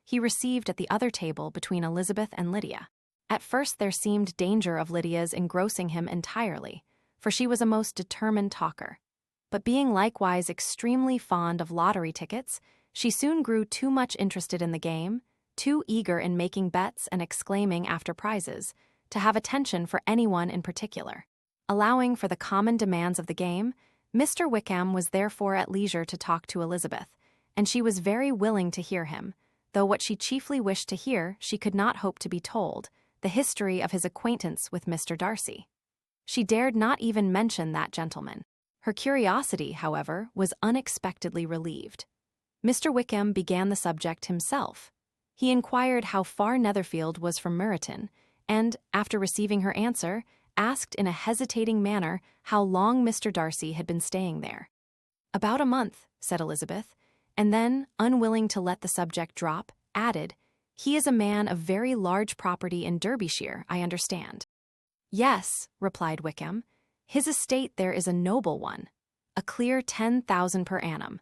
he received at the other table between Elizabeth and Lydia. At first there seemed danger of Lydia's engrossing him entirely, for she was a most determined talker. But being likewise extremely fond of lottery tickets, she soon grew too much interested in the game, too eager in making bets and exclaiming after prizes, to have attention for anyone in particular. Allowing for the common demands of the game, Mr. Wickham was therefore at leisure to talk to Elizabeth, and she was very willing to hear him, though what she chiefly wished to hear she could not hope to be told, the history of his acquaintance with Mr. Darcy. She dared not even mention that gentleman. Her curiosity, however, was unexpectedly relieved. Mr. Wickham began the subject himself. He inquired how far Netherfield was from Meryton, and, after receiving her answer, asked in a hesitating manner how long Mr. Darcy had been staying there. "About a month," said Elizabeth, and then, unwilling to let the subject drop, added, "He is a man of very large property in Derbyshire, I understand." "Yes," replied Wickham, "his estate there is a noble one, a clear 10,000 per annum.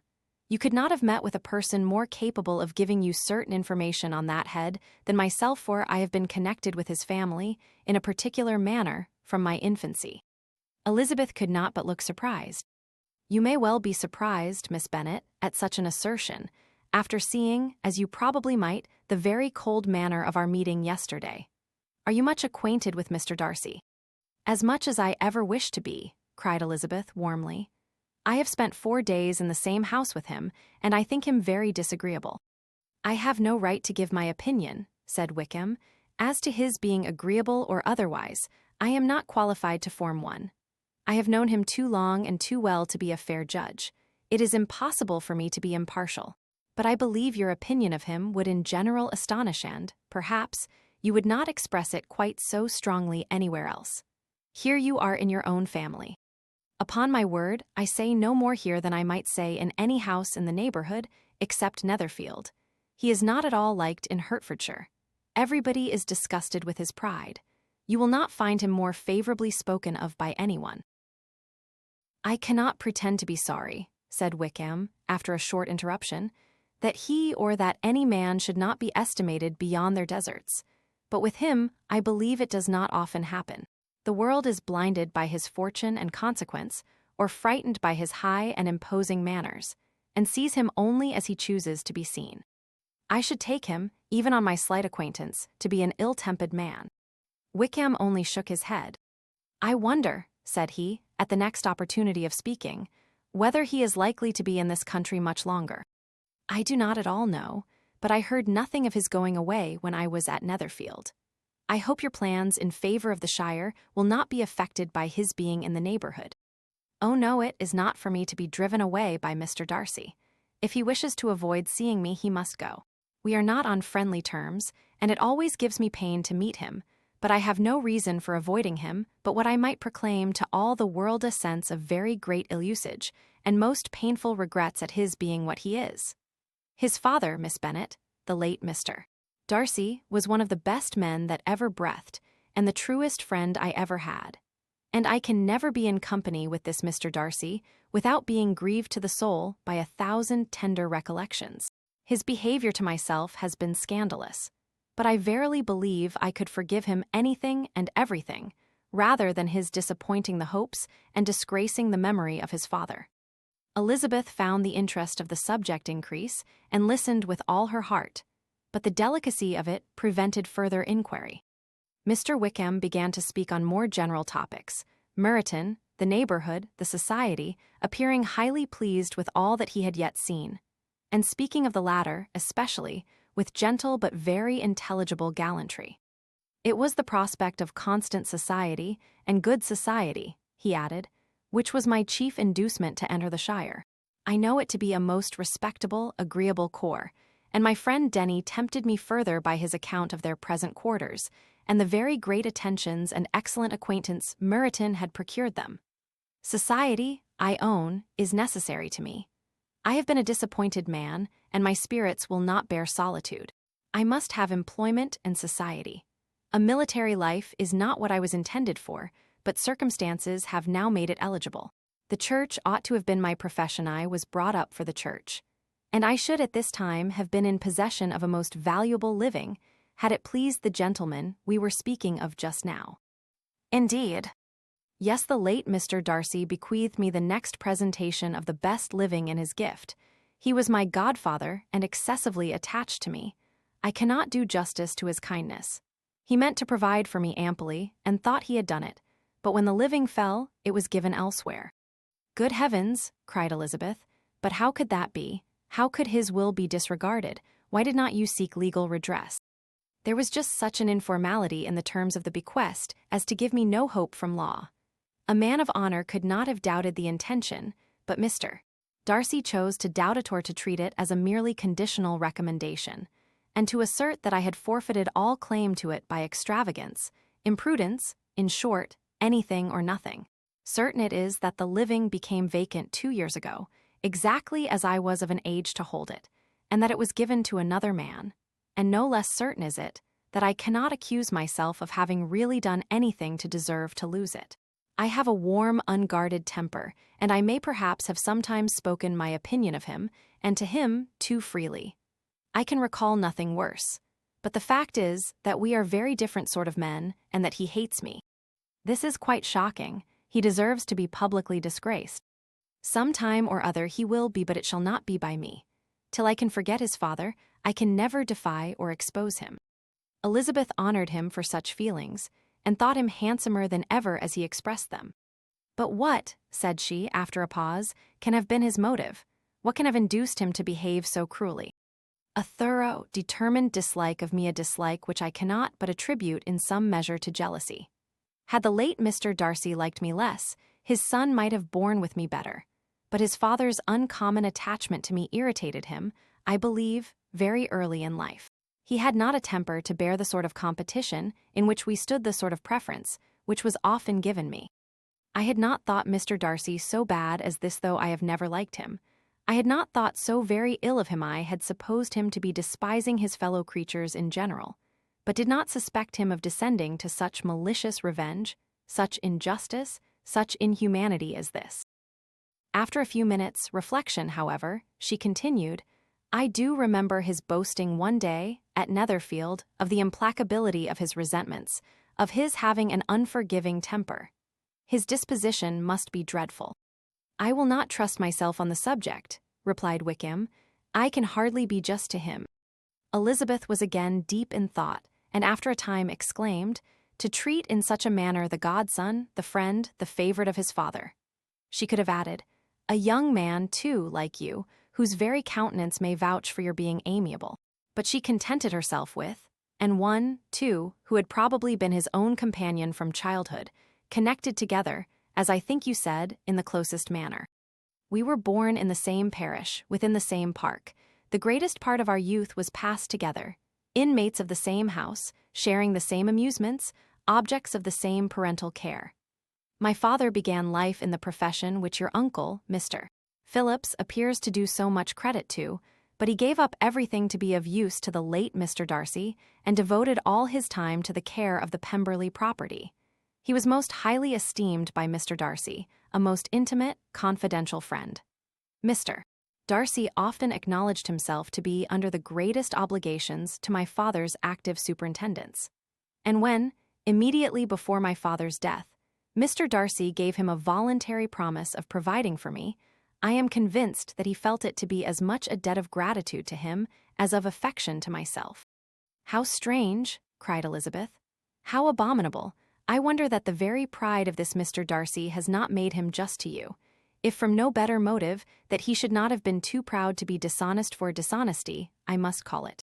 You could not have met with a person more capable of giving you certain information on that head than myself, for I have been connected with his family, in a particular manner, from my infancy." Elizabeth could not but look surprised. "You may well be surprised, Miss Bennet, at such an assertion, after seeing, as you probably might, the very cold manner of our meeting yesterday. Are you much acquainted with Mr. Darcy?" "As much as I ever wished to be," cried Elizabeth warmly. "I have spent 4 days in the same house with him, and I think him very disagreeable." "I have no right to give my opinion," said Wickham. "As to his being agreeable or otherwise, I am not qualified to form one. I have known him too long and too well to be a fair judge. It is impossible for me to be impartial. But I believe your opinion of him would in general astonish and, perhaps, you would not express it quite so strongly anywhere else. Here you are in your own family. Upon my word, I say no more here than I might say in any house in the neighborhood, except Netherfield. He is not at all liked in Hertfordshire. Everybody is disgusted with his pride. You will not find him more favorably spoken of by anyone." "I cannot pretend to be sorry," said Wickham, after a short interruption, "that he or that any man should not be estimated beyond their deserts. But with him, I believe it does not often happen. The world is blinded by his fortune and consequence, or frightened by his high and imposing manners, and sees him only as he chooses to be seen. I should take him, even on my slight acquaintance, to be an ill-tempered man." Wickham only shook his head. "I wonder," said he, at the next opportunity of speaking, "whether he is likely to be in this country much longer. I do not at all know, but I heard nothing of his going away when I was at Netherfield. I hope your plans in favor of the shire will not be affected by his being in the neighborhood." "Oh no, it is not for me to be driven away by Mr. Darcy. If he wishes to avoid seeing me, he must go. We are not on friendly terms, and it always gives me pain to meet him, but I have no reason for avoiding him but what I might proclaim to all the world a sense of very great ill-usage, and most painful regrets at his being what he is. His father, Miss Bennet, the late Mr. Darcy, was one of the best men that ever breathed, and the truest friend I ever had. And I can never be in company with this Mr. Darcy without being grieved to the soul by 1,000 tender recollections. His behavior to myself has been scandalous, but I verily believe I could forgive him anything and everything, rather than his disappointing the hopes and disgracing the memory of his father." Elizabeth found the interest of the subject increase and listened with all her heart, but the delicacy of it prevented further inquiry. Mr. Wickham began to speak on more general topics: Meryton, the neighborhood, the society, appearing highly pleased with all that he had yet seen. And speaking of the latter, especially, with gentle but very intelligible gallantry. It was the prospect of constant society, and good society, he added, which was my chief inducement to enter the shire. I know it to be a most respectable, agreeable corps, and my friend Denny tempted me further by his account of their present quarters, and the very great attentions and excellent acquaintance Meryton had procured them. Society, I own, is necessary to me. I have been a disappointed man, and my spirits will not bear solitude. I must have employment and society. A military life is not what I was intended for, but circumstances have now made it eligible. The church ought to have been my profession. I was brought up for the church. And I should at this time have been in possession of a most valuable living, had it pleased the gentleman we were speaking of just now. Indeed. Yes, the late Mr. Darcy bequeathed me the next presentation of the best living in his gift. He was my godfather and excessively attached to me. I cannot do justice to his kindness. He meant to provide for me amply, and thought he had done it, but when the living fell, it was given elsewhere. Good heavens, cried Elizabeth, but how could that be? How could his will be disregarded? Why did not you seek legal redress? There was just such an informality in the terms of the bequest as to give me no hope from law. A man of honor could not have doubted the intention, but Mr. Darcy chose to doubt it or to treat it as a merely conditional recommendation, and to assert that I had forfeited all claim to it by extravagance, imprudence, in short, anything or nothing. Certain it is that the living became vacant 2 years ago, exactly as I was of an age to hold it, and that it was given to another man, and no less certain is it that I cannot accuse myself of having really done anything to deserve to lose it. I have a warm, unguarded temper, and I may perhaps have sometimes spoken my opinion of him, and to him too freely. I can recall nothing worse, but the fact is that we are very different sort of men, and that he hates me. This is quite shocking. He deserves to be publicly disgraced. Some time or other he will be, but it shall not be by me. Till I can forget his father, I can never defy or expose him. Elizabeth honored him for such feelings, and thought him handsomer than ever as he expressed them. But what, said she, after a pause, can have been his motive? What can have induced him to behave so cruelly? A thorough, determined dislike of me, a dislike which I cannot but attribute in some measure to jealousy. Had the late Mr. Darcy liked me less, his son might have borne with me better. But his father's uncommon attachment to me irritated him, I believe, very early in life. He had not a temper to bear the sort of competition in which we stood, the sort of preference which was often given me. I had not thought Mr. Darcy so bad as this, though I have never liked him. I had not thought so very ill of him. I had supposed him to be despising his fellow creatures in general, but did not suspect him of descending to such malicious revenge, such injustice, such inhumanity as this. After a few minutes' reflection, however, she continued, I do remember his boasting one day, at Netherfield, of the implacability of his resentments, of his having an unforgiving temper. His disposition must be dreadful. I will not trust myself on the subject, replied Wickham. I can hardly be just to him. Elizabeth was again deep in thought, and after a time exclaimed, to treat in such a manner the godson, the friend, the favorite of his father. She could have added, a young man, too, like you, whose very countenance may vouch for your being amiable. But she contented herself with, and one, too, who had probably been his own companion from childhood, connected together, as I think you said, in the closest manner. We were born in the same parish, within the same park. The greatest part of our youth was passed together, inmates of the same house, sharing the same amusements, objects of the same parental care. My father began life in the profession which your uncle, Mr. Phillips, appears to do so much credit to, but he gave up everything to be of use to the late Mr. Darcy, and devoted all his time to the care of the Pemberley property. He was most highly esteemed by Mr. Darcy, a most intimate, confidential friend. Mr. Darcy often acknowledged himself to be under the greatest obligations to my father's active superintendence. And when, immediately before my father's death, Mr. Darcy gave him a voluntary promise of providing for me, I am convinced that he felt it to be as much a debt of gratitude to him as of affection to myself. How strange, cried Elizabeth. How abominable. I wonder that the very pride of this Mr. Darcy has not made him just to you, if from no better motive that he should not have been too proud to be dishonest for dishonesty, I must call it.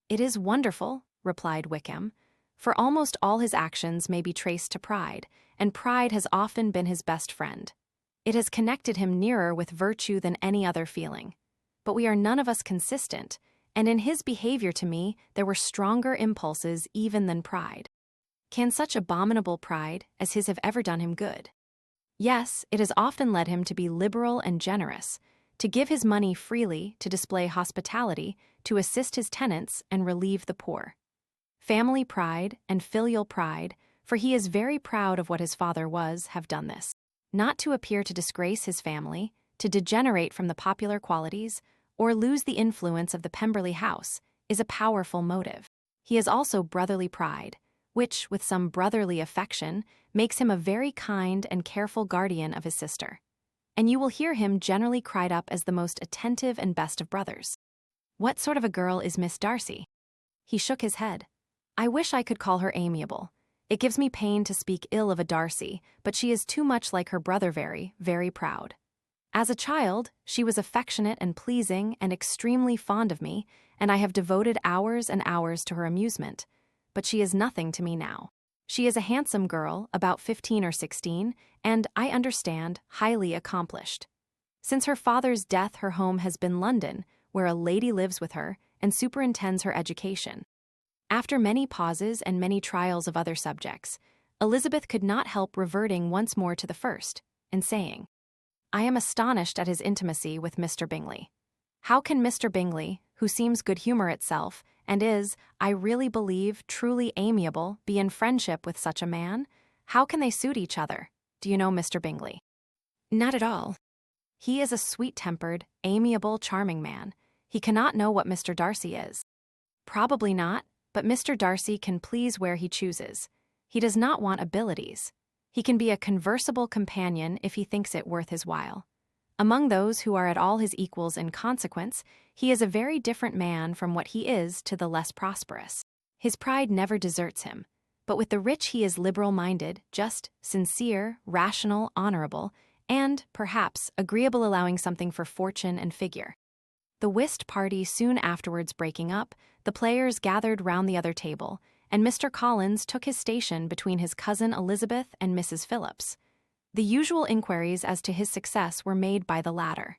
It is wonderful, replied Wickham, for almost all his actions may be traced to pride, and pride has often been his best friend. It has connected him nearer with virtue than any other feeling. But we are none of us consistent, and in his behavior to me there were stronger impulses even than pride. Can such abominable pride as his have ever done him good? Yes, it has often led him to be liberal and generous, to give his money freely, to display hospitality, to assist his tenants and relieve the poor. Family pride and filial pride, for he is very proud of what his father was, have done this. Not to appear to disgrace his family, to degenerate from the popular qualities, or lose the influence of the Pemberley house, is a powerful motive. He has also brotherly pride, which, with some brotherly affection, makes him a very kind and careful guardian of his sister. And you will hear him generally cried up as the most attentive and best of brothers. What sort of a girl is Miss Darcy? He shook his head. I wish I could call her amiable. It gives me pain to speak ill of a Darcy, but she is too much like her brother very, very proud. As a child, she was affectionate and pleasing and extremely fond of me, and I have devoted hours and hours to her amusement, but she is nothing to me now. She is a handsome girl, about 15 or 16, and, I understand, highly accomplished. Since her father's death, her home has been London, where a lady lives with her and superintends her education. After many pauses and many trials of other subjects, Elizabeth could not help reverting once more to the first, and saying, I am astonished at his intimacy with Mr. Bingley. How can Mr. Bingley, who seems good humor itself, and is, I really believe, truly amiable, be in friendship with such a man? How can they suit each other? Do you know Mr. Bingley? Not at all. He is a sweet-tempered, amiable, charming man. He cannot know what Mr. Darcy is. Probably not, but Mr. Darcy can please where he chooses. He does not want abilities. He can be a conversable companion if he thinks it worth his while. Among those who are at all his equals in consequence, he is a very different man from what he is to the less prosperous. His pride never deserts him, but with the rich he is liberal-minded, just, sincere, rational, honorable, and, perhaps, agreeable, allowing something for fortune and figure. The whist party soon afterwards breaking up, the players gathered round the other table, and Mr. Collins took his station between his cousin Elizabeth and Mrs. Phillips. The usual inquiries as to his success were made by the latter.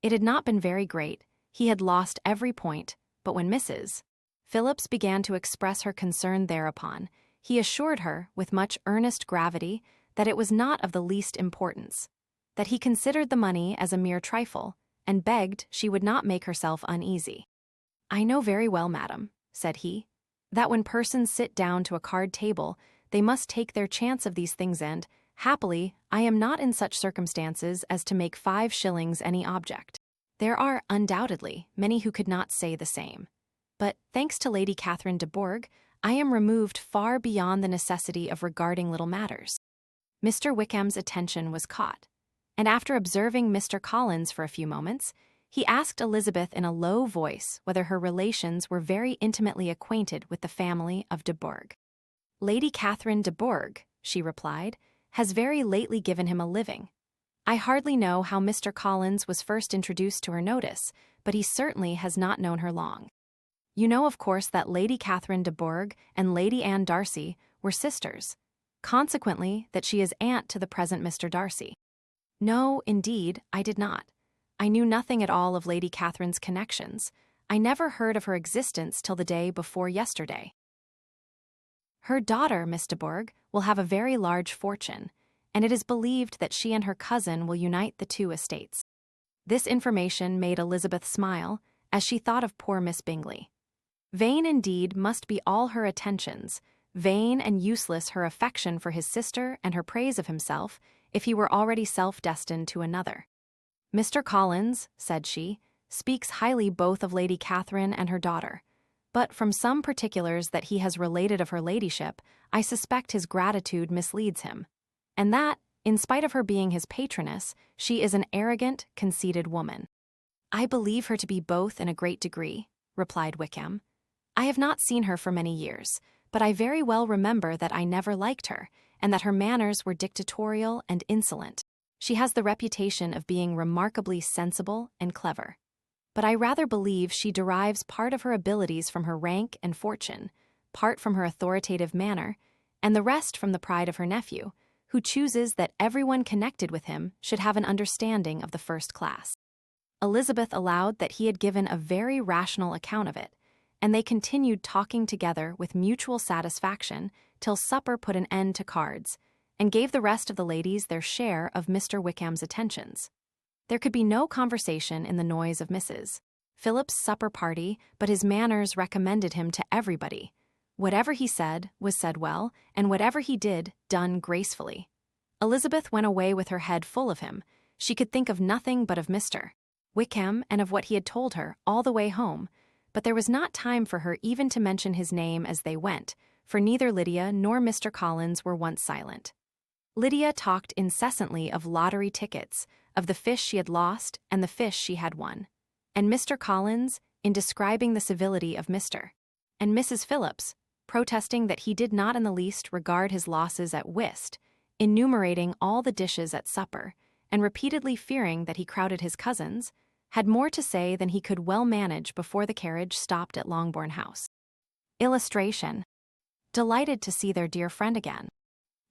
It had not been very great, he had lost every point, but when Mrs. Phillips began to express her concern thereupon, he assured her, with much earnest gravity, that it was not of the least importance, that he considered the money as a mere trifle, and begged she would not make herself uneasy. I know very well, madam, said he, that when persons sit down to a card table, they must take their chance of these things, and, happily, I am not in such circumstances as to make 5 shillings any object. There are, undoubtedly, many who could not say the same. But, thanks to Lady Catherine de Bourgh, I am removed far beyond the necessity of regarding little matters. Mr. Wickham's attention was caught, and after observing Mr. Collins for a few moments, he asked Elizabeth in a low voice whether her relations were very intimately acquainted with the family of de Bourgh. Lady Catherine de Bourgh, she replied, has very lately given him a living. I hardly know how Mr. Collins was first introduced to her notice, but he certainly has not known her long. You know, of course, that Lady Catherine de Bourgh and Lady Anne Darcy were sisters, consequently that she is aunt to the present Mr. Darcy. No, indeed, I did not. I knew nothing at all of Lady Catherine's connections. I never heard of her existence till the day before yesterday. Her daughter, Miss de Bourgh, will have a very large fortune, and it is believed that she and her cousin will unite the 2 estates. This information made Elizabeth smile, as she thought of poor Miss Bingley. Vain indeed must be all her attentions, vain and useless her affection for his sister and her praise of himself, if he were already self-destined to another. Mr. Collins, said she, speaks highly both of Lady Catherine and her daughter, but from some particulars that he has related of her ladyship, I suspect his gratitude misleads him, and that, in spite of her being his patroness, she is an arrogant, conceited woman. I believe her to be both in a great degree, replied Wickham. I have not seen her for many years, but I very well remember that I never liked her, and that her manners were dictatorial and insolent. She has the reputation of being remarkably sensible and clever. But I rather believe she derives part of her abilities from her rank and fortune, part from her authoritative manner, and the rest from the pride of her nephew, who chooses that everyone connected with him should have an understanding of the first class. Elizabeth allowed that he had given a very rational account of it, and they continued talking together with mutual satisfaction till supper put an end to cards, and gave the rest of the ladies their share of Mr. Wickham's attentions. There could be no conversation in the noise of Mrs. Phillips's supper party, but his manners recommended him to everybody. Whatever he said was said well, and whatever he did, done gracefully. Elizabeth went away with her head full of him. She could think of nothing but of Mr. Wickham and of what he had told her all the way home, but there was not time for her even to mention his name as they went, for neither Lydia nor Mr. Collins were once silent. Lydia talked incessantly of lottery tickets, of the fish she had lost and the fish she had won, and Mr. Collins, in describing the civility of Mr. and Mrs. Phillips, protesting that he did not in the least regard his losses at whist, enumerating all the dishes at supper, and repeatedly fearing that he crowded his cousins, had more to say than he could well manage before the carriage stopped at Longbourn House. Illustration. Delighted to see their dear friend again.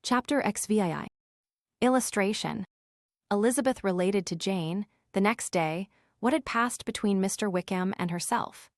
Chapter XVI. Illustration. Elizabeth related to Jane, the next day, what had passed between Mr. Wickham and herself.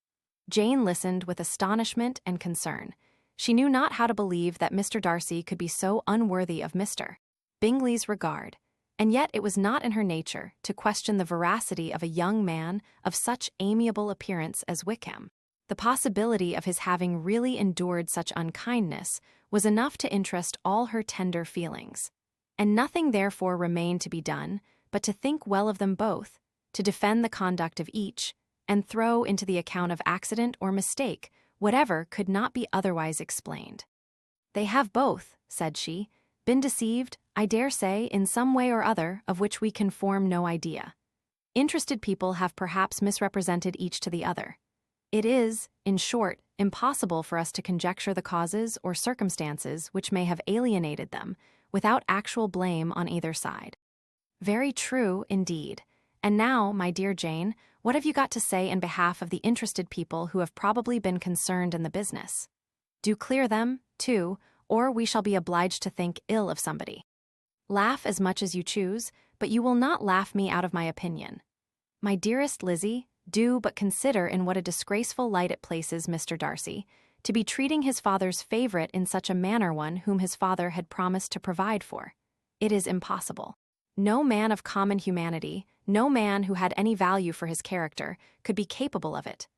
Jane listened with astonishment and concern. She knew not how to believe that Mr. Darcy could be so unworthy of Mr. Bingley's regard, and yet it was not in her nature to question the veracity of a young man of such amiable appearance as Wickham. The possibility of his having really endured such unkindness was enough to interest all her tender feelings, and nothing therefore remained to be done but to think well of them both, to defend the conduct of each, and throw into the account of accident or mistake whatever could not be otherwise explained. "They have both," said she, "been deceived, I dare say, in some way or other of which we can form no idea. Interested people have perhaps misrepresented each to the other. It is, in short, impossible for us to conjecture the causes or circumstances which may have alienated them, without actual blame on either side." "Very true, indeed. And now, my dear Jane, what have you got to say in behalf of the interested people who have probably been concerned in the business? Do clear them, too, or we shall be obliged to think ill of somebody. Laugh as much as you choose, but you will not laugh me out of my opinion. My dearest Lizzie, do but consider in what a disgraceful light it places Mr. Darcy, to be treating his father's favourite in such a manner, one whom his father had promised to provide for. It is impossible. No man of common humanity, no man who had any value for his character, could be capable of it.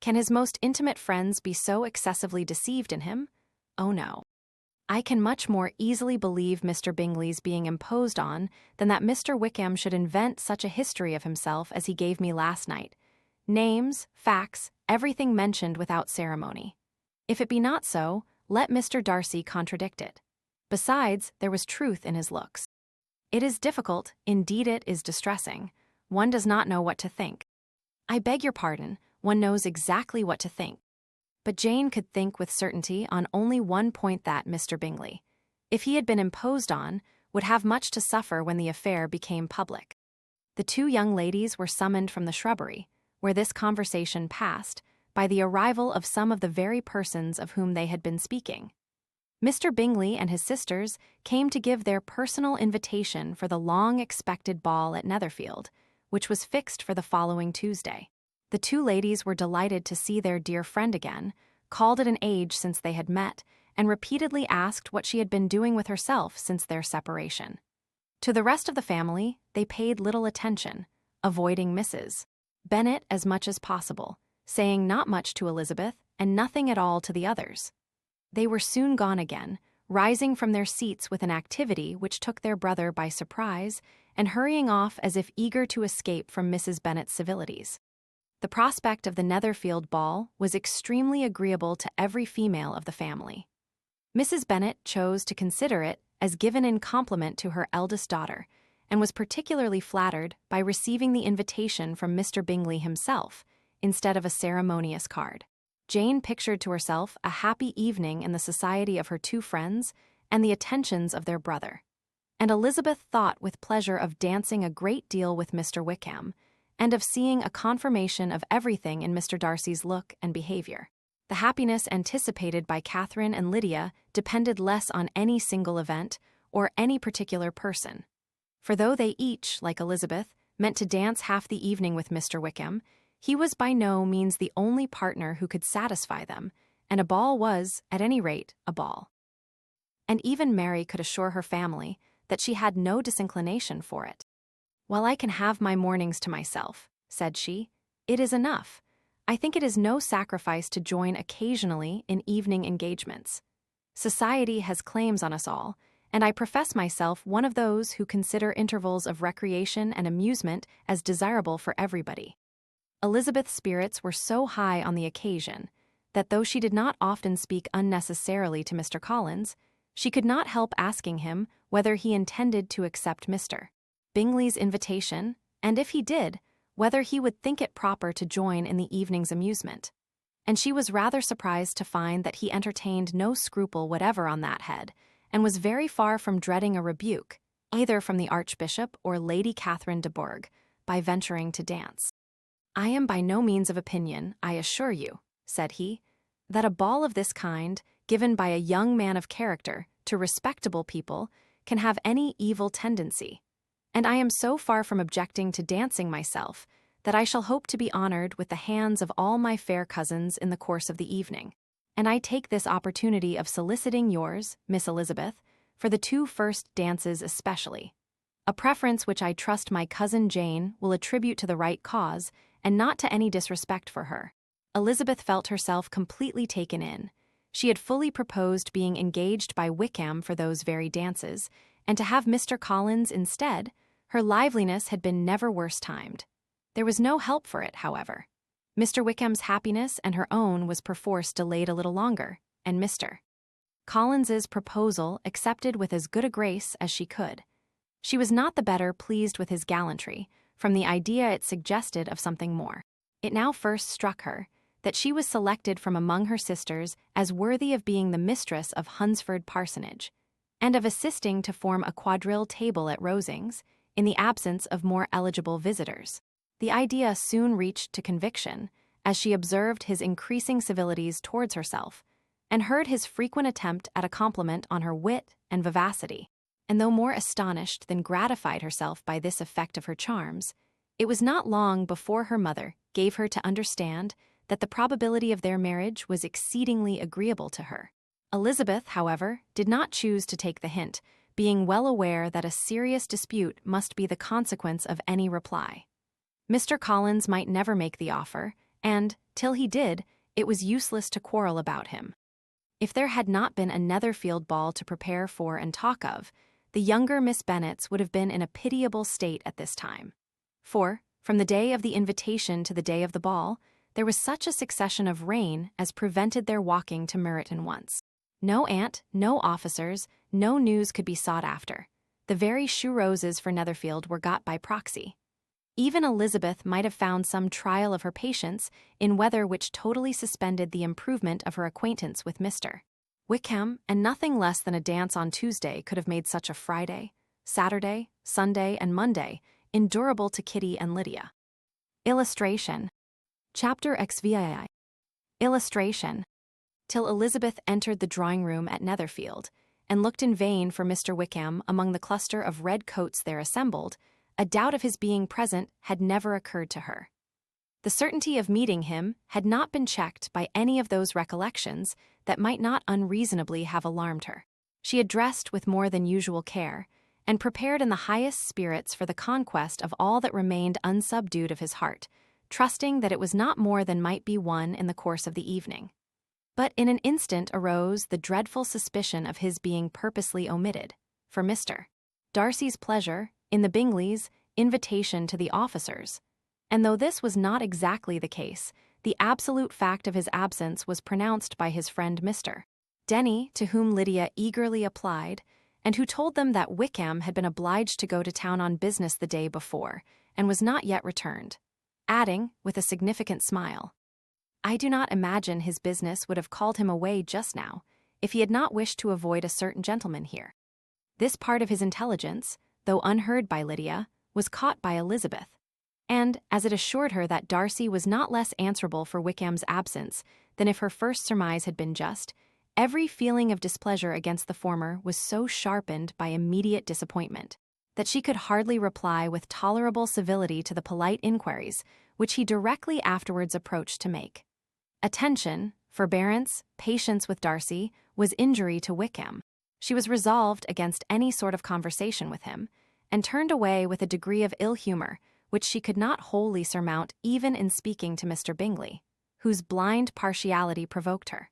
Can his most intimate friends be so excessively deceived in him? Oh no. I can much more easily believe Mr. Bingley's being imposed on than that Mr. Wickham should invent such a history of himself as he gave me last night. Names, facts, everything mentioned without ceremony. If it be not so, let Mr. Darcy contradict it. Besides, there was truth in his looks. It is difficult, indeed it is distressing. One does not know what to think. I beg your pardon, one knows exactly what to think. But Jane could think with certainty on only one point, that Mr. Bingley, if he had been imposed on, would have much to suffer when the affair became public. The two young ladies were summoned from the shrubbery, where this conversation passed, by the arrival of some of the very persons of whom they had been speaking. Mr. Bingley and his sisters came to give their personal invitation for the long-expected ball at Netherfield, which was fixed for the following Tuesday. The two ladies were delighted to see their dear friend again, called it an age since they had met, and repeatedly asked what she had been doing with herself since their separation. To the rest of the family they paid little attention, avoiding Mrs. Bennet as much as possible, saying not much to Elizabeth and nothing at all to the others. They were soon gone again, rising from their seats with an activity which took their brother by surprise, and hurrying off as if eager to escape from Mrs. Bennet's civilities. The prospect of the Netherfield ball was extremely agreeable to every female of the family. Mrs. Bennet chose to consider it as given in compliment to her eldest daughter, and was particularly flattered by receiving the invitation from Mr. Bingley himself, instead of a ceremonious card. Jane pictured to herself a happy evening in the society of her two friends and the attentions of their brother. And Elizabeth thought with pleasure of dancing a great deal with Mr. Wickham, and of seeing a confirmation of everything in Mr. Darcy's look and behavior. The happiness anticipated by Catherine and Lydia depended less on any single event or any particular person. For though they each, like Elizabeth, meant to dance half the evening with Mr. Wickham, he was by no means the only partner who could satisfy them, and a ball was, at any rate, a ball. And even Mary could assure her family that she had no disinclination for it. "While I can have my mornings to myself," said she, "it is enough. I think it is no sacrifice to join occasionally in evening engagements. Society has claims on us all, and I profess myself one of those who consider intervals of recreation and amusement as desirable for everybody." Elizabeth's spirits were so high on the occasion that though she did not often speak unnecessarily to Mr. Collins, she could not help asking him whether he intended to accept Mr. Bingley's invitation, and if he did, whether he would think it proper to join in the evening's amusement. And she was rather surprised to find that he entertained no scruple whatever on that head, and was very far from dreading a rebuke, either from the Archbishop or Lady Catherine de Bourgh, by venturing to dance. "I am by no means of opinion, I assure you," said he, "that a ball of this kind, given by a young man of character to respectable people, can have any evil tendency. And I am so far from objecting to dancing myself, that I shall hope to be honored with the hands of all my fair cousins in the course of the evening. And I take this opportunity of soliciting yours, Miss Elizabeth, for the two first dances especially, a preference which I trust my cousin Jane will attribute to the right cause, and not to any disrespect for her." Elizabeth felt herself completely taken in. She had fully proposed being engaged by Wickham for those very dances, and to have Mr. Collins instead, her liveliness had been never worse timed. There was no help for it, however. Mr. Wickham's happiness and her own was perforce delayed a little longer, and Mr. Collins's proposal accepted with as good a grace as she could. She was not the better pleased with his gallantry, from the idea it suggested of something more. It now first struck her that she was selected from among her sisters as worthy of being the mistress of Hunsford Parsonage, and of assisting to form a quadrille table at Rosings, in the absence of more eligible visitors. The idea soon reached to conviction, as she observed his increasing civilities towards herself, and heard his frequent attempt at a compliment on her wit and vivacity. And though more astonished than gratified herself by this effect of her charms, it was not long before her mother gave her to understand that the probability of their marriage was exceedingly agreeable to her. Elizabeth, however, did not choose to take the hint, being well aware that a serious dispute must be the consequence of any reply. Mr. Collins might never make the offer, and, till he did, it was useless to quarrel about him. If there had not been a Netherfield ball to prepare for and talk of, the younger Miss Bennets would have been in a pitiable state at this time. For, from the day of the invitation to the day of the ball, there was such a succession of rain as prevented their walking to Meryton once. No aunt, no officers, no news could be sought after. The very shoe roses for Netherfield were got by proxy. Even Elizabeth might have found some trial of her patience in weather which totally suspended the improvement of her acquaintance with Mr. Wickham, and nothing less than a dance on Tuesday could have made such a Friday, Saturday, Sunday, and Monday endurable to Kitty and Lydia. Illustration. Chapter XVI. Illustration. Till Elizabeth entered the drawing-room at Netherfield, and looked in vain for Mr. Wickham among the cluster of red coats there assembled, a doubt of his being present had never occurred to her. The certainty of meeting him had not been checked by any of those recollections that might not unreasonably have alarmed her. She had dressed with more than usual care, and prepared in the highest spirits for the conquest of all that remained unsubdued of his heart, trusting that it was not more than might be won in the course of the evening. But in an instant arose the dreadful suspicion of his being purposely omitted, for Mr. Darcy's pleasure, in the Bingleys' invitation to the officers, and though this was not exactly the case, the absolute fact of his absence was pronounced by his friend Mr. Denny, to whom Lydia eagerly applied, and who told them that Wickham had been obliged to go to town on business the day before, and was not yet returned, adding, with a significant smile, I do not imagine his business would have called him away just now, if he had not wished to avoid a certain gentleman here. This part of his intelligence, though unheard by Lydia, was caught by Elizabeth, and, as it assured her that Darcy was not less answerable for Wickham's absence than if her first surmise had been just, every feeling of displeasure against the former was so sharpened by immediate disappointment that she could hardly reply with tolerable civility to the polite inquiries which he directly afterwards approached to make. Attention, forbearance, patience with Darcy was injury to Wickham. She was resolved against any sort of conversation with him, and turned away with a degree of ill humor which she could not wholly surmount even in speaking to Mr. Bingley, whose blind partiality provoked her.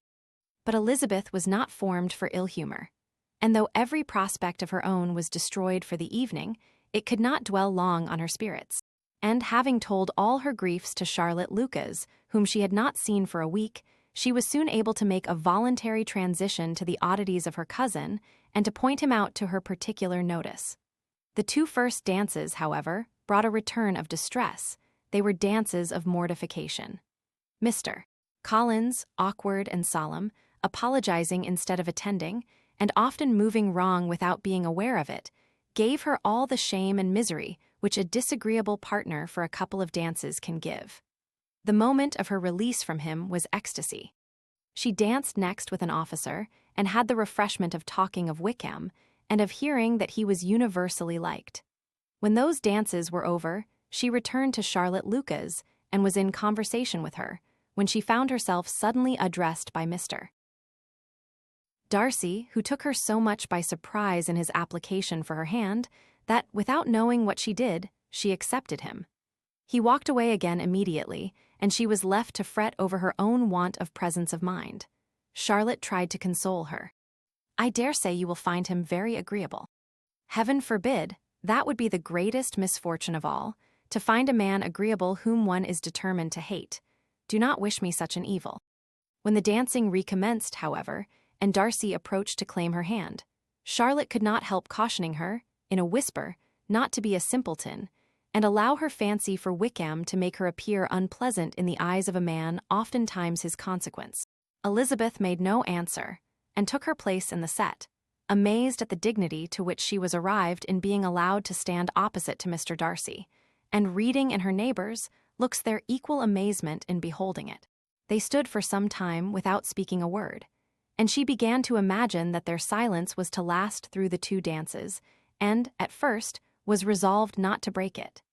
But Elizabeth was not formed for ill humor, and though every prospect of her own was destroyed for the evening, it could not dwell long on her spirits. And having told all her griefs to Charlotte Lucas, whom she had not seen for a week, she was soon able to make a voluntary transition to the oddities of her cousin and to point him out to her particular notice. The 2 first dances, however, brought a return of distress. They were dances of mortification. Mr. Collins, awkward and solemn, apologizing instead of attending, and often moving wrong without being aware of it, gave her all the shame and misery which a disagreeable partner for a couple of dances can give. The moment of her release from him was ecstasy. She danced next with an officer, and had the refreshment of talking of Wickham, and of hearing that he was universally liked. When those dances were over, she returned to Charlotte Lucas, and was in conversation with her, when she found herself suddenly addressed by Mr. Darcy, who took her so much by surprise in his application for her hand, that, without knowing what she did, she accepted him. He walked away again immediately, and she was left to fret over her own want of presence of mind. Charlotte tried to console her. "I dare say you will find him very agreeable." "Heaven forbid! That would be the greatest misfortune of all, to find a man agreeable whom one is determined to hate. Do not wish me such an evil." When the dancing recommenced, however, and Darcy approached to claim her hand, Charlotte could not help cautioning her, in a whisper, not to be a simpleton, and allow her fancy for Wickham to make her appear unpleasant in the eyes of a man oftentimes his consequence. Elizabeth made no answer, and took her place in the set, amazed at the dignity to which she was arrived in being allowed to stand opposite to Mr. Darcy, and reading in her neighbours looks their equal amazement in beholding it. They stood for some time without speaking a word, and she began to imagine that their silence was to last through the 2 dances, and, at first, was resolved not to break it,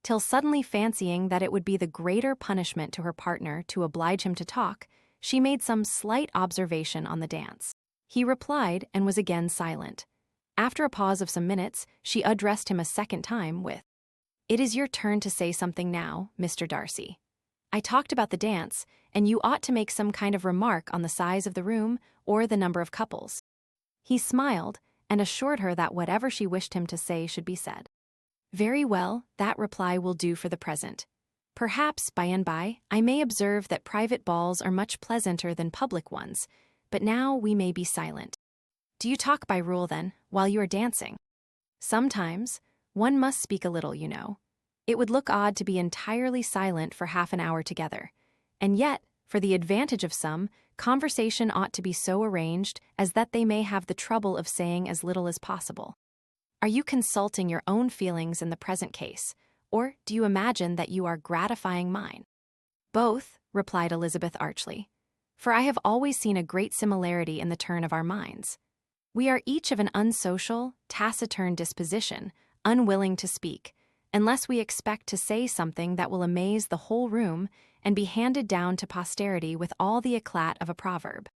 till suddenly fancying that it would be the greater punishment to her partner to oblige him to talk, she made some slight observation on the dance. He replied and was again silent. After a pause of some minutes, she addressed him a second time with, "It is your turn to say something now, Mr. Darcy. I talked about the dance, and you ought to make some kind of remark on the size of the room or the number of couples." He smiled, and assured her that whatever she wished him to say should be said. "Very well, that reply will do for the present. Perhaps, by and by, I may observe that private balls are much pleasanter than public ones, but now we may be silent." "Do you talk by rule, then, while you are dancing?" "Sometimes. One must speak a little, you know. It would look odd to be entirely silent for half an hour together, and yet, for the advantage of some, conversation ought to be so arranged as that they may have the trouble of saying as little as possible. Are you consulting your own feelings in the present case, or do you imagine that you are gratifying mine?" "Both," replied Elizabeth archly, "for I have always seen a great similarity in the turn of our minds. We are each of an unsocial, taciturn disposition, unwilling to speak, unless we expect to say something that will amaze the whole room and be handed down to posterity with all the eclat of a proverb."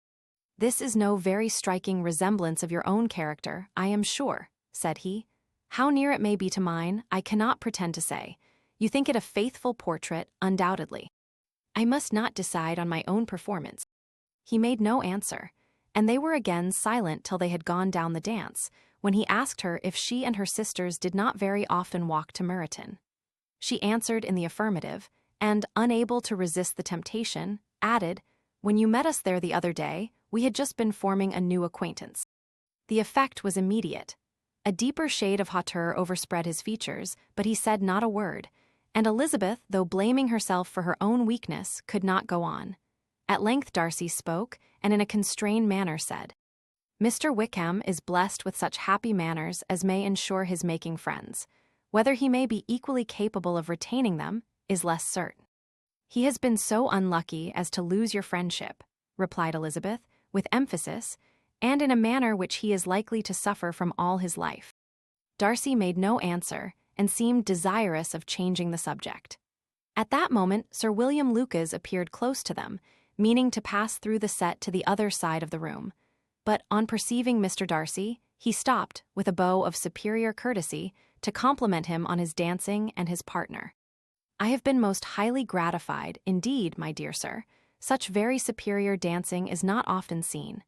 "This is no very striking resemblance of your own character, I am sure," said he. "How near it may be to mine, I cannot pretend to say. You think it a faithful portrait, undoubtedly." "I must not decide on my own performance." He made no answer, and they were again silent till they had gone down the dance, when he asked her if she and her sisters did not very often walk to Meryton. She answered in the affirmative, and, unable to resist the temptation, added, "When you met us there the other day, we had just been forming a new acquaintance." The effect was immediate. A deeper shade of hauteur overspread his features, but he said not a word, and Elizabeth, though blaming herself for her own weakness, could not go on. At length Darcy spoke, and in a constrained manner said, "Mr. Wickham is blessed with such happy manners as may ensure his making friends. Whether he may be equally capable of retaining them is less certain." "He has been so unlucky as to lose your friendship," replied Elizabeth, with emphasis, "and in a manner which he is likely to suffer from all his life." Darcy made no answer, and seemed desirous of changing the subject. At that moment Sir William Lucas appeared close to them, meaning to pass through the set to the other side of the room. But on perceiving Mr. Darcy, he stopped, with a bow of superior courtesy, to compliment him on his dancing and his partner. "I have been most highly gratified, indeed, my dear sir. Such very superior dancing is not often seen.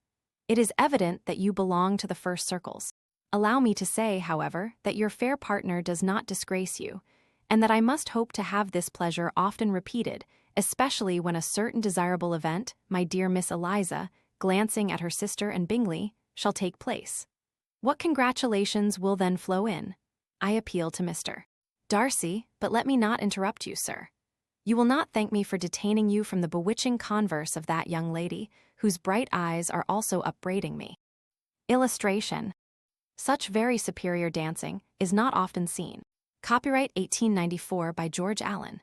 It is evident that you belong to the first circles. Allow me to say, however, that your fair partner does not disgrace you, and that I must hope to have this pleasure often repeated, especially when a certain desirable event, my dear Miss Eliza, glancing at her sister and Bingley, shall take place. What congratulations will then flow in? I appeal to Mr. Darcy, but let me not interrupt you, sir. You will not thank me for detaining you from the bewitching converse of that young lady, whose bright eyes are also upbraiding me." Illustration. Such very superior dancing is not often seen. Copyright 1894 by George Allen.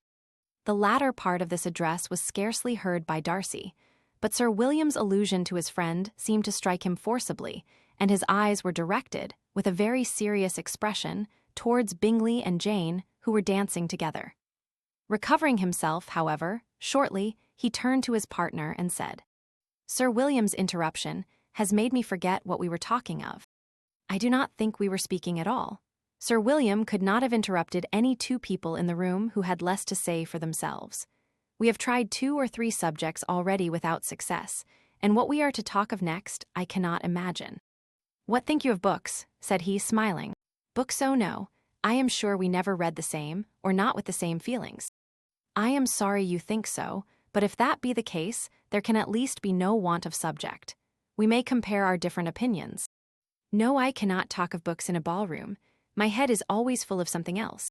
The latter part of this address was scarcely heard by Darcy, but Sir William's allusion to his friend seemed to strike him forcibly, and his eyes were directed, with a very serious expression, towards Bingley and Jane, who were dancing together. Recovering himself, however, shortly, he turned to his partner and said, "Sir William's interruption has made me forget what we were talking of. I do not think we were speaking at all. Sir William could not have interrupted any two people in the room who had less to say for themselves. We have tried 2 or 3 subjects already without success, and what we are to talk of next I cannot imagine." "What think you of books?" said he, smiling. "Books, oh no. I am sure we never read the same, or not with the same feelings." "I am sorry you think so, but if that be the case, there can at least be no want of subject. We may compare our different opinions." "No, I cannot talk of books in a ballroom. My head is always full of something else."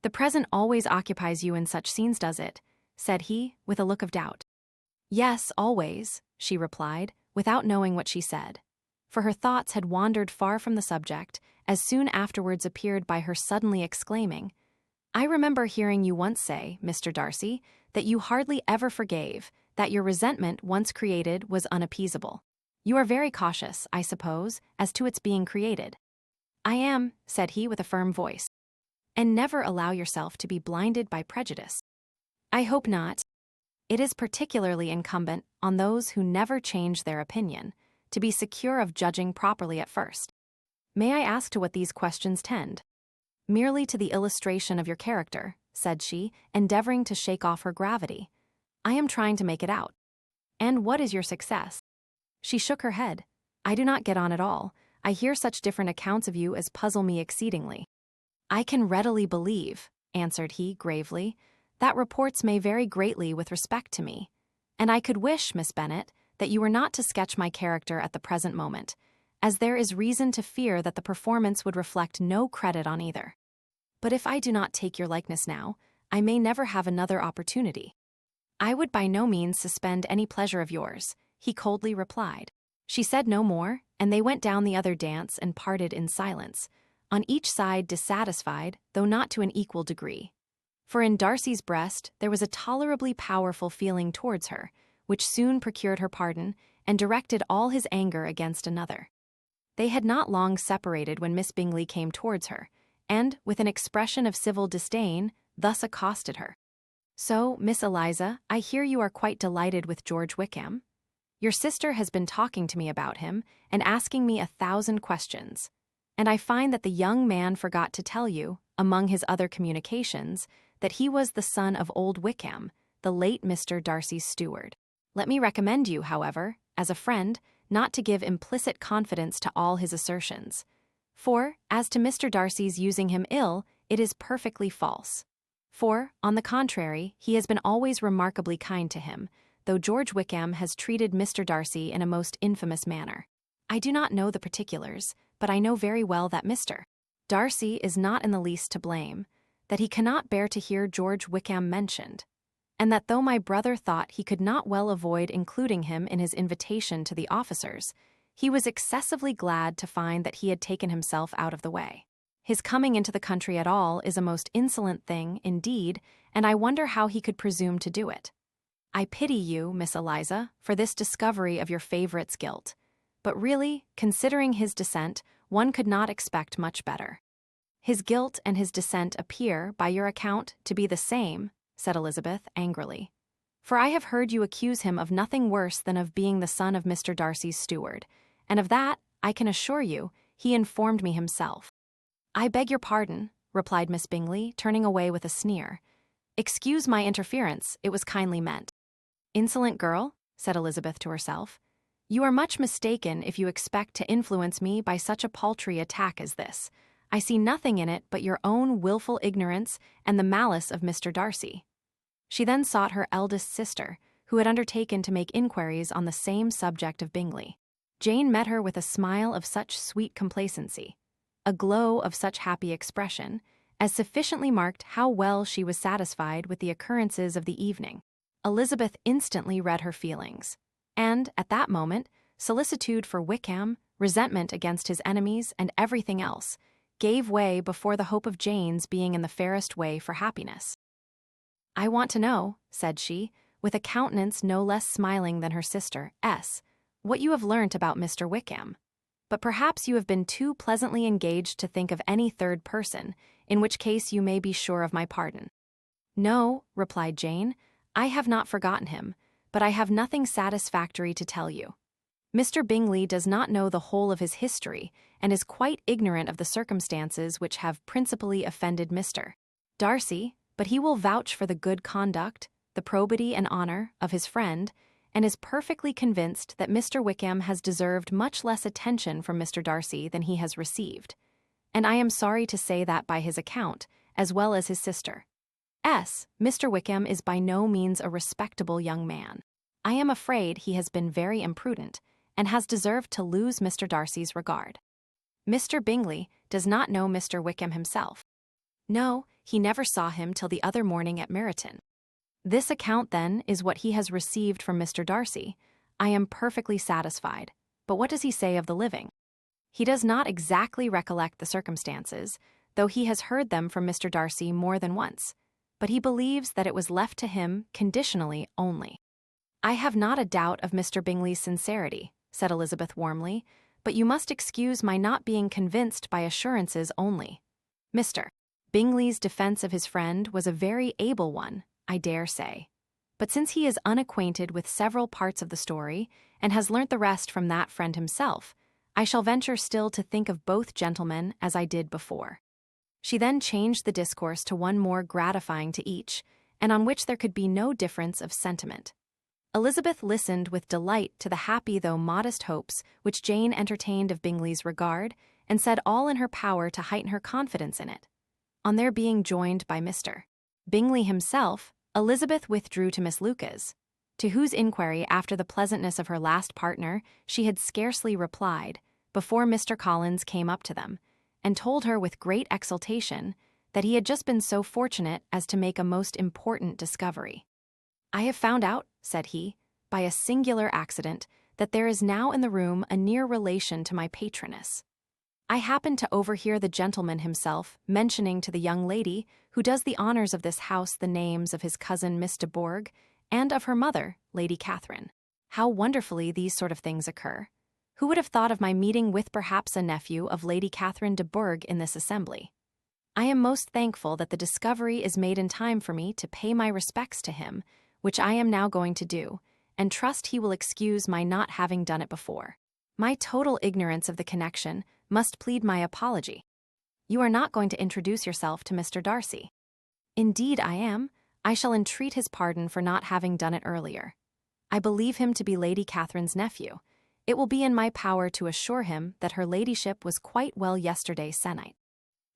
"The present always occupies you in such scenes, does it?" said he, with a look of doubt. "Yes, always," she replied, without knowing what she said. For her thoughts had wandered far from the subject, as soon afterwards appeared by her suddenly exclaiming, "I remember hearing you once say, Mr. Darcy, that you hardly ever forgave, that your resentment, once created, was unappeasable. You are very cautious, I suppose, as to its being created." "I am," said he with a firm voice. "And never allow yourself to be blinded by prejudice." "I hope not. It is particularly incumbent on those who never change their opinion, to be secure of judging properly at first. May I ask to what these questions tend?" "Merely to the illustration of your character," said she, endeavoring to shake off her gravity. "I am trying to make it out." "And what is your success?" She shook her head. "I do not get on at all. I hear such different accounts of you as puzzle me exceedingly." "I can readily believe," answered he, gravely, "that reports may vary greatly with respect to me. And I could wish, Miss Bennet, that you were not to sketch my character at the present moment, as there is reason to fear that the performance would reflect no credit on either. But if I do not take your likeness now, I may never have another opportunity." "I would by no means suspend any pleasure of yours," he coldly replied. She said no more, and they went down the other dance and parted in silence, on each side dissatisfied, though not to an equal degree. For in Darcy's breast there was a tolerably powerful feeling towards her, which soon procured her pardon, and directed all his anger against another. They had not long separated when Miss Bingley came towards her, and, with an expression of civil disdain, thus accosted her. "So, Miss Eliza, I hear you are quite delighted with George Wickham? Your sister has been talking to me about him, and asking me 1,000 questions. And I find that the young man forgot to tell you, among his other communications, that he was the son of old Wickham, the late Mr. Darcy's steward. Let me recommend you, however, as a friend, not to give implicit confidence to all his assertions. For, as to Mr. Darcy's using him ill, it is perfectly false. For, on the contrary, he has been always remarkably kind to him, though George Wickham has treated Mr. Darcy in a most infamous manner. I do not know the particulars, but I know very well that Mr. Darcy is not in the least to blame, that he cannot bear to hear George Wickham mentioned. and that though my brother thought he could not well avoid including him in his invitation to the officers, he was excessively glad to find that he had taken himself out of the way. His coming into the country at all is a most insolent thing, indeed, and I wonder how he could presume to do it. I pity you, Miss Eliza, for this discovery of your favorite's guilt. But really, considering his descent, one could not expect much better. His guilt and his descent appear, by your account, to be the same, said Elizabeth angrily. For I have heard you accuse him of nothing worse than of being the son of Mr. Darcy's steward, and of that, I can assure you, he informed me himself. I beg your pardon, replied Miss Bingley, turning away with a sneer. Excuse my interference, it was kindly meant. Insolent girl, said Elizabeth to herself. You are much mistaken if you expect to influence me by such a paltry attack as this. I see nothing in it but your own wilful ignorance and the malice of Mr. Darcy. She then sought her eldest sister, who had undertaken to make inquiries on the same subject of Bingley. Jane met her with a smile of such sweet complacency, a glow of such happy expression, as sufficiently marked how well she was satisfied with the occurrences of the evening. Elizabeth instantly read her feelings, and, at that moment, solicitude for Wickham, resentment against his enemies, and everything else, gave way before the hope of Jane's being in the fairest way for happiness. I want to know, said she, with a countenance no less smiling than her sister, what you have learnt about Mr. Wickham. But perhaps you have been too pleasantly engaged to think of any third person, in which case you may be sure of my pardon. No, replied Jane, I have not forgotten him, but I have nothing satisfactory to tell you. Mr. Bingley does not know the whole of his history, and is quite ignorant of the circumstances which have principally offended Mr. Darcy, but he will vouch for the good conduct, the probity and honour of his friend, and is perfectly convinced that Mr. Wickham has deserved much less attention from Mr. Darcy than he has received, and I am sorry to say that by his account, as well as his sister. Mr. Wickham is by no means a respectable young man. I am afraid he has been very imprudent, and has deserved to lose Mr. Darcy's regard. Mr. Bingley does not know Mr. Wickham himself. No, he never saw him till the other morning at Meryton. This account, then, is what he has received from Mr. Darcy. I am perfectly satisfied. But what does he say of the living? He does not exactly recollect the circumstances, though he has heard them from Mr. Darcy more than once, but he believes that it was left to him conditionally only. I have not a doubt of Mr. Bingley's sincerity, said Elizabeth warmly, but you must excuse my not being convinced by assurances only. Mr. Bingley's defence of his friend was a very able one, I dare say. But since he is unacquainted with several parts of the story, and has learnt the rest from that friend himself, I shall venture still to think of both gentlemen as I did before. She then changed the discourse to one more gratifying to each, and on which there could be no difference of sentiment. Elizabeth listened with delight to the happy though modest hopes which Jane entertained of Bingley's regard, and said all in her power to heighten her confidence in it. On their being joined by Mr. Bingley himself, Elizabeth withdrew to Miss Lucas, to whose inquiry after the pleasantness of her last partner she had scarcely replied, before Mr. Collins came up to them, and told her with great exultation that he had just been so fortunate as to make a most important discovery. I have found out, said he, by a singular accident, that there is now in the room a near relation to my patroness. I happened to overhear the gentleman himself mentioning to the young lady who does the honours of this house the names of his cousin Miss de Bourgh and of her mother, Lady Catherine. How wonderfully these sort of things occur. Who would have thought of my meeting with perhaps a nephew of Lady Catherine de Bourgh in this assembly? I am most thankful that the discovery is made in time for me to pay my respects to him, which I am now going to do, and trust he will excuse my not having done it before. My total ignorance of the connection must plead my apology. You are not going to introduce yourself to Mr. Darcy. Indeed I am. I shall entreat his pardon for not having done it earlier. I believe him to be Lady Catherine's nephew. It will be in my power to assure him that her ladyship was quite well yesterday se'nnight.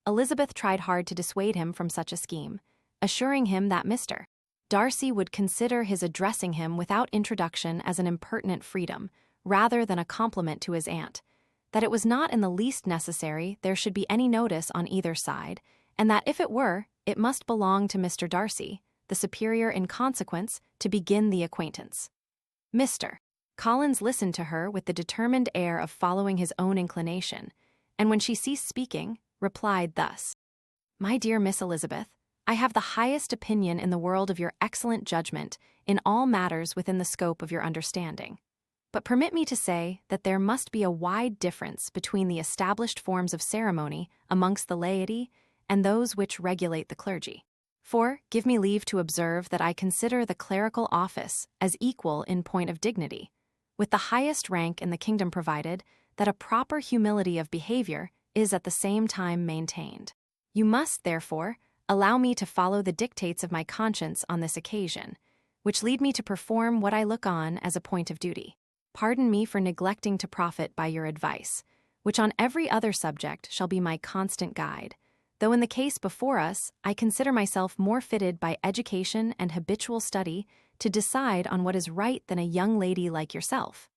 Elizabeth tried hard to dissuade him from such a scheme, assuring him that Mr. Darcy would consider his addressing him without introduction as an impertinent freedom, rather than a compliment to his aunt, that it was not in the least necessary there should be any notice on either side, and that if it were, it must belong to Mr. Darcy, the superior in consequence, to begin the acquaintance. Mr. Collins listened to her with the determined air of following his own inclination, and when she ceased speaking, replied thus: "My dear Miss Elizabeth, I have the highest opinion in the world of your excellent judgment in all matters within the scope of your understanding. But permit me to say that there must be a wide difference between the established forms of ceremony amongst the laity and those which regulate the clergy. For, give me leave to observe that I consider the clerical office as equal in point of dignity, with the highest rank in the kingdom, provided that a proper humility of behavior is at the same time maintained. You must, therefore, allow me to follow the dictates of my conscience on this occasion, which lead me to perform what I look on as a point of duty. Pardon me for neglecting to profit by your advice, which on every other subject shall be my constant guide, though in the case before us I consider myself more fitted by education and habitual study to decide on what is right than a young lady like yourself."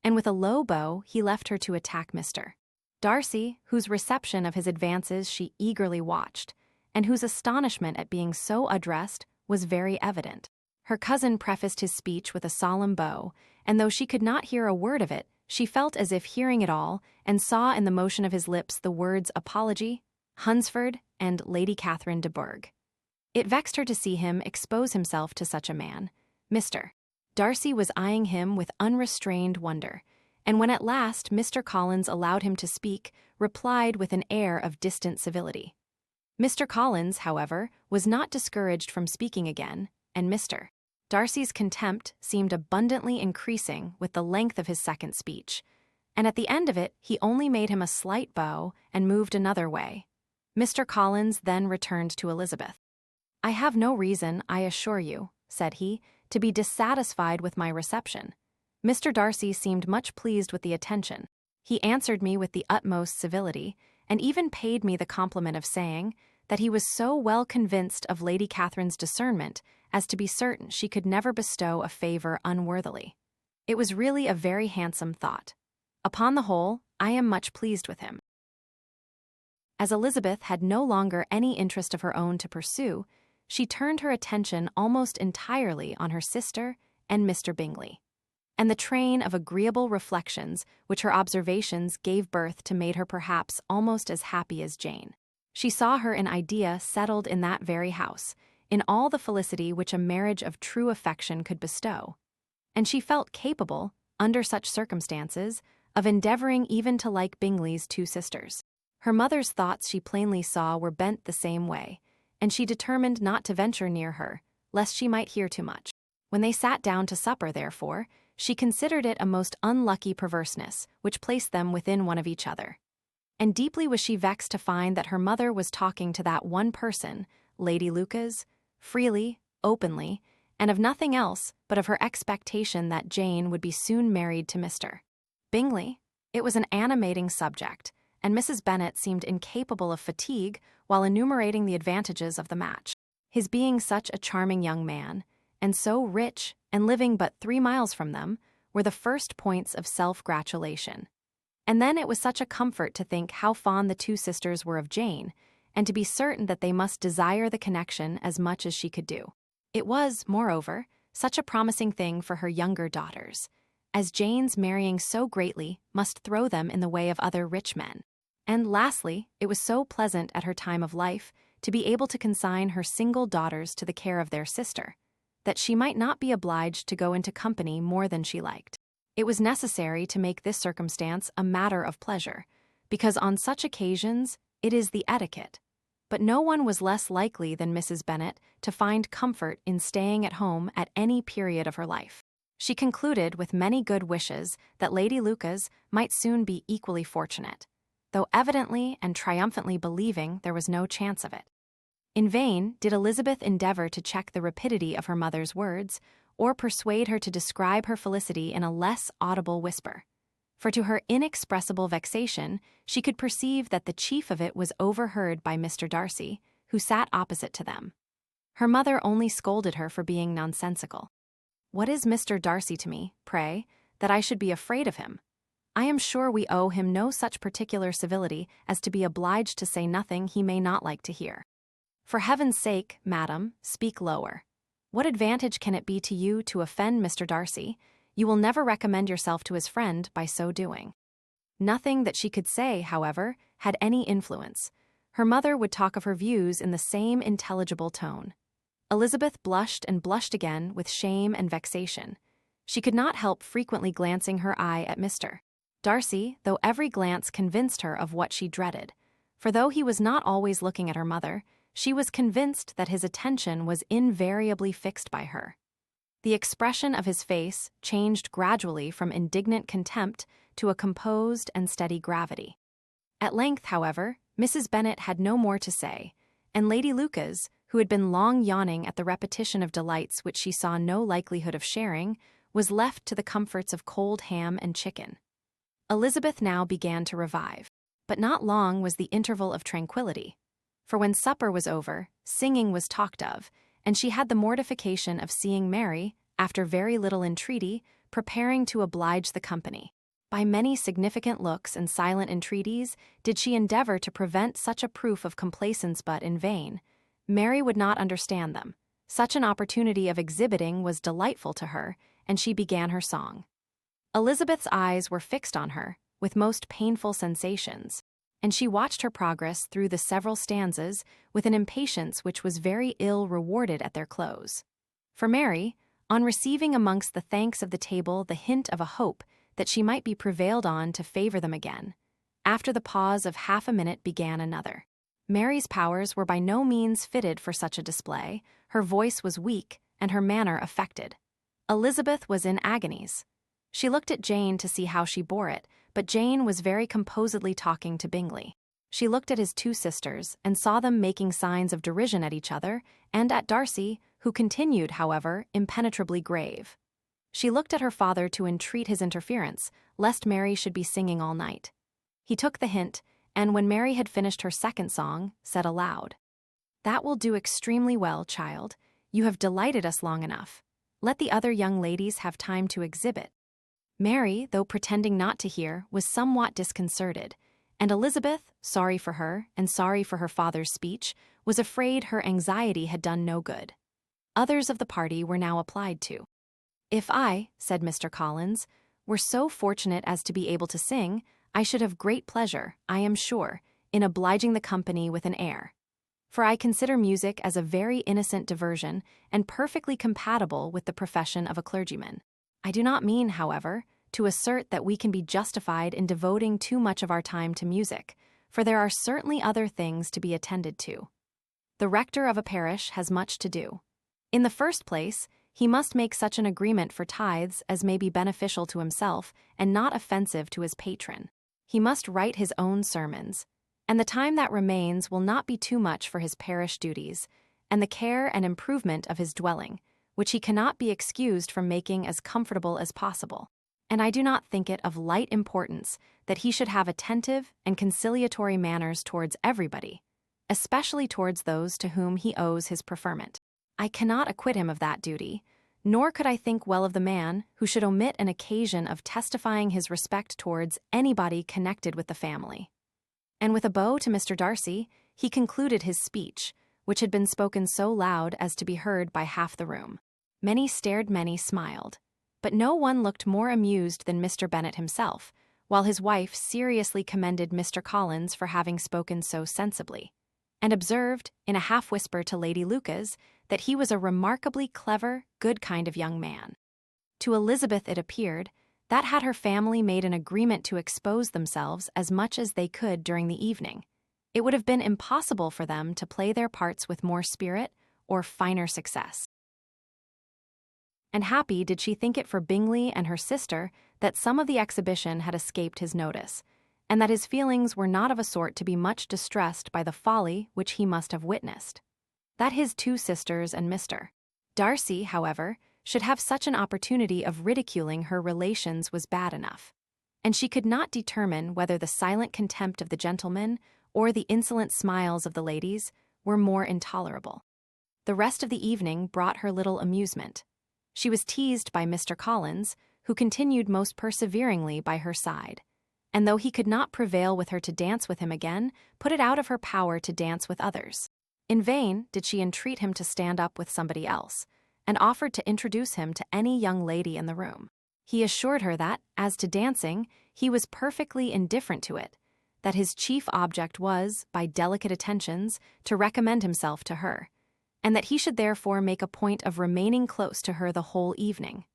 And with a low bow he left her to attack Mr. Darcy, whose reception of his advances she eagerly watched, and whose astonishment at being so addressed was very evident. Her cousin prefaced his speech with a solemn bow, and though she could not hear a word of it, she felt as if hearing it all, and saw in the motion of his lips the words apology, Hunsford, and Lady Catherine de Bourgh. It vexed her to see him expose himself to such a man. Mr. Darcy was eyeing him with unrestrained wonder, and when at last Mr. Collins allowed him to speak, replied with an air of distant civility. Mr. Collins, however, was not discouraged from speaking again, and Mr. Darcy's contempt seemed abundantly increasing with the length of his second speech, and at the end of it he only made him a slight bow and moved another way. Mr. Collins then returned to Elizabeth. "I have no reason, I assure you," said he, "to be dissatisfied with my reception. Mr. Darcy seemed much pleased with the attention. He answered me with the utmost civility, and even paid me the compliment of saying that he was so well convinced of Lady Catherine's discernment as to be certain she could never bestow a favor unworthily. It was really a very handsome thought. Upon the whole, I am much pleased with him." As Elizabeth had no longer any interest of her own to pursue, she turned her attention almost entirely on her sister and Mr. Bingley, and the train of agreeable reflections which her observations gave birth to made her perhaps almost as happy as Jane. She saw her in idea settled in that very house, in all the felicity which a marriage of true affection could bestow, and she felt capable, under such circumstances, of endeavoring even to like Bingley's two sisters. Her mother's thoughts she plainly saw were bent the same way, and she determined not to venture near her, lest she might hear too much. When they sat down to supper, therefore, she considered it a most unlucky perverseness which placed them within one of each other. And deeply was she vexed to find that her mother was talking to that one person, Lady Lucas, freely, openly, and of nothing else but of her expectation that Jane would be soon married to Mr. Bingley. It was an animating subject, and Mrs. Bennet seemed incapable of fatigue while enumerating the advantages of the match. His being such a charming young man, and so rich, and living but 3 miles from them, were the first points of self-gratulation. And then it was such a comfort to think how fond the two sisters were of Jane, and to be certain that they must desire the connection as much as she could do. It was, moreover, such a promising thing for her younger daughters, as Jane's marrying so greatly must throw them in the way of other rich men. And lastly, it was so pleasant at her time of life to be able to consign her single daughters to the care of their sister, that she might not be obliged to go into company more than she liked. It was necessary to make this circumstance a matter of pleasure, because on such occasions it is the etiquette. But no one was less likely than Mrs. Bennet to find comfort in staying at home at any period of her life. She concluded with many good wishes that Lady Lucas might soon be equally fortunate, though evidently and triumphantly believing there was no chance of it. In vain did Elizabeth endeavour to check the rapidity of her mother's words, or persuade her to describe her felicity in a less audible whisper. For to her inexpressible vexation, she could perceive that the chief of it was overheard by Mr. Darcy, who sat opposite to them. Her mother only scolded her for being nonsensical. "What is Mr. Darcy to me, pray, that I should be afraid of him? I am sure we owe him no such particular civility as to be obliged to say nothing he may not like to hear. For heaven's sake, madam, speak lower. What advantage can it be to you to offend Mr. Darcy? You will never recommend yourself to his friend by so doing." Nothing that she could say, however, had any influence. Her mother would talk of her views in the same intelligible tone. Elizabeth blushed and blushed again with shame and vexation. She could not help frequently glancing her eye at Mr. Darcy, though every glance convinced her of what she dreaded. For though he was not always looking at her mother, she was convinced that his attention was invariably fixed by her. The expression of his face changed gradually from indignant contempt to a composed and steady gravity. At length, however, Mrs. Bennet had no more to say, and Lady Lucas, who had been long yawning at the repetition of delights which she saw no likelihood of sharing, was left to the comforts of cold ham and chicken. Elizabeth now began to revive, but not long was the interval of tranquillity. For when supper was over, singing was talked of, and she had the mortification of seeing Mary, after very little entreaty, preparing to oblige the company. By many significant looks and silent entreaties did she endeavor to prevent such a proof of complaisance, but in vain. Mary would not understand them. Such an opportunity of exhibiting was delightful to her, and she began her song. Elizabeth's eyes were fixed on her, with most painful sensations, and she watched her progress through the several stanzas with an impatience which was very ill rewarded at their close. For Mary, on receiving amongst the thanks of the table the hint of a hope that she might be prevailed on to favor them again, after the pause of half a minute began another. Mary's powers were by no means fitted for such a display, her voice was weak, and her manner affected. Elizabeth was in agonies. She looked at Jane to see how she bore it, but Jane was very composedly talking to Bingley. She looked at his two sisters, and saw them making signs of derision at each other, and at Darcy, who continued, however, impenetrably grave. She looked at her father to entreat his interference, lest Mary should be singing all night. He took the hint, and when Mary had finished her second song, said aloud, "That will do extremely well, child. You have delighted us long enough. Let the other young ladies have time to exhibit." Mary, though pretending not to hear, was somewhat disconcerted, and Elizabeth, sorry for her and sorry for her father's speech, was afraid her anxiety had done no good. Others of the party were now applied to. "If I," said Mr. Collins, "were so fortunate as to be able to sing, I should have great pleasure, I am sure, in obliging the company with an air. For I consider music as a very innocent diversion and perfectly compatible with the profession of a clergyman. I do not mean, however, to assert that we can be justified in devoting too much of our time to music, for there are certainly other things to be attended to. The rector of a parish has much to do. In the first place, he must make such an agreement for tithes as may be beneficial to himself and not offensive to his patron. He must write his own sermons, and the time that remains will not be too much for his parish duties, and the care and improvement of his dwelling, which he cannot be excused from making as comfortable as possible. And I do not think it of light importance that he should have attentive and conciliatory manners towards everybody, especially towards those to whom he owes his preferment. I cannot acquit him of that duty, nor could I think well of the man who should omit an occasion of testifying his respect towards anybody connected with the family." And with a bow to Mr. Darcy, he concluded his speech, which had been spoken so loud as to be heard by half the room. Many stared, many smiled, but no one looked more amused than Mr. Bennet himself, while his wife seriously commended Mr. Collins for having spoken so sensibly, and observed, in a half-whisper to Lady Lucas, that he was a remarkably clever, good kind of young man. To Elizabeth it appeared that had her family made an agreement to expose themselves as much as they could during the evening, it would have been impossible for them to play their parts with more spirit or finer success. And happy did she think it for Bingley and her sister that some of the exhibition had escaped his notice, and that his feelings were not of a sort to be much distressed by the folly which he must have witnessed. That his two sisters and Mr. Darcy, however, should have such an opportunity of ridiculing her relations was bad enough, and she could not determine whether the silent contempt of the gentlemen or the insolent smiles of the ladies were more intolerable. The rest of the evening brought her little amusement. She was teased by Mr. Collins, who continued most perseveringly by her side, and though he could not prevail with her to dance with him again, put it out of her power to dance with others. In vain did she entreat him to stand up with somebody else, and offered to introduce him to any young lady in the room. He assured her that, as to dancing, he was perfectly indifferent to it, that his chief object was, by delicate attentions, to recommend himself to her, and that he should therefore make a point of remaining close to her the whole evening.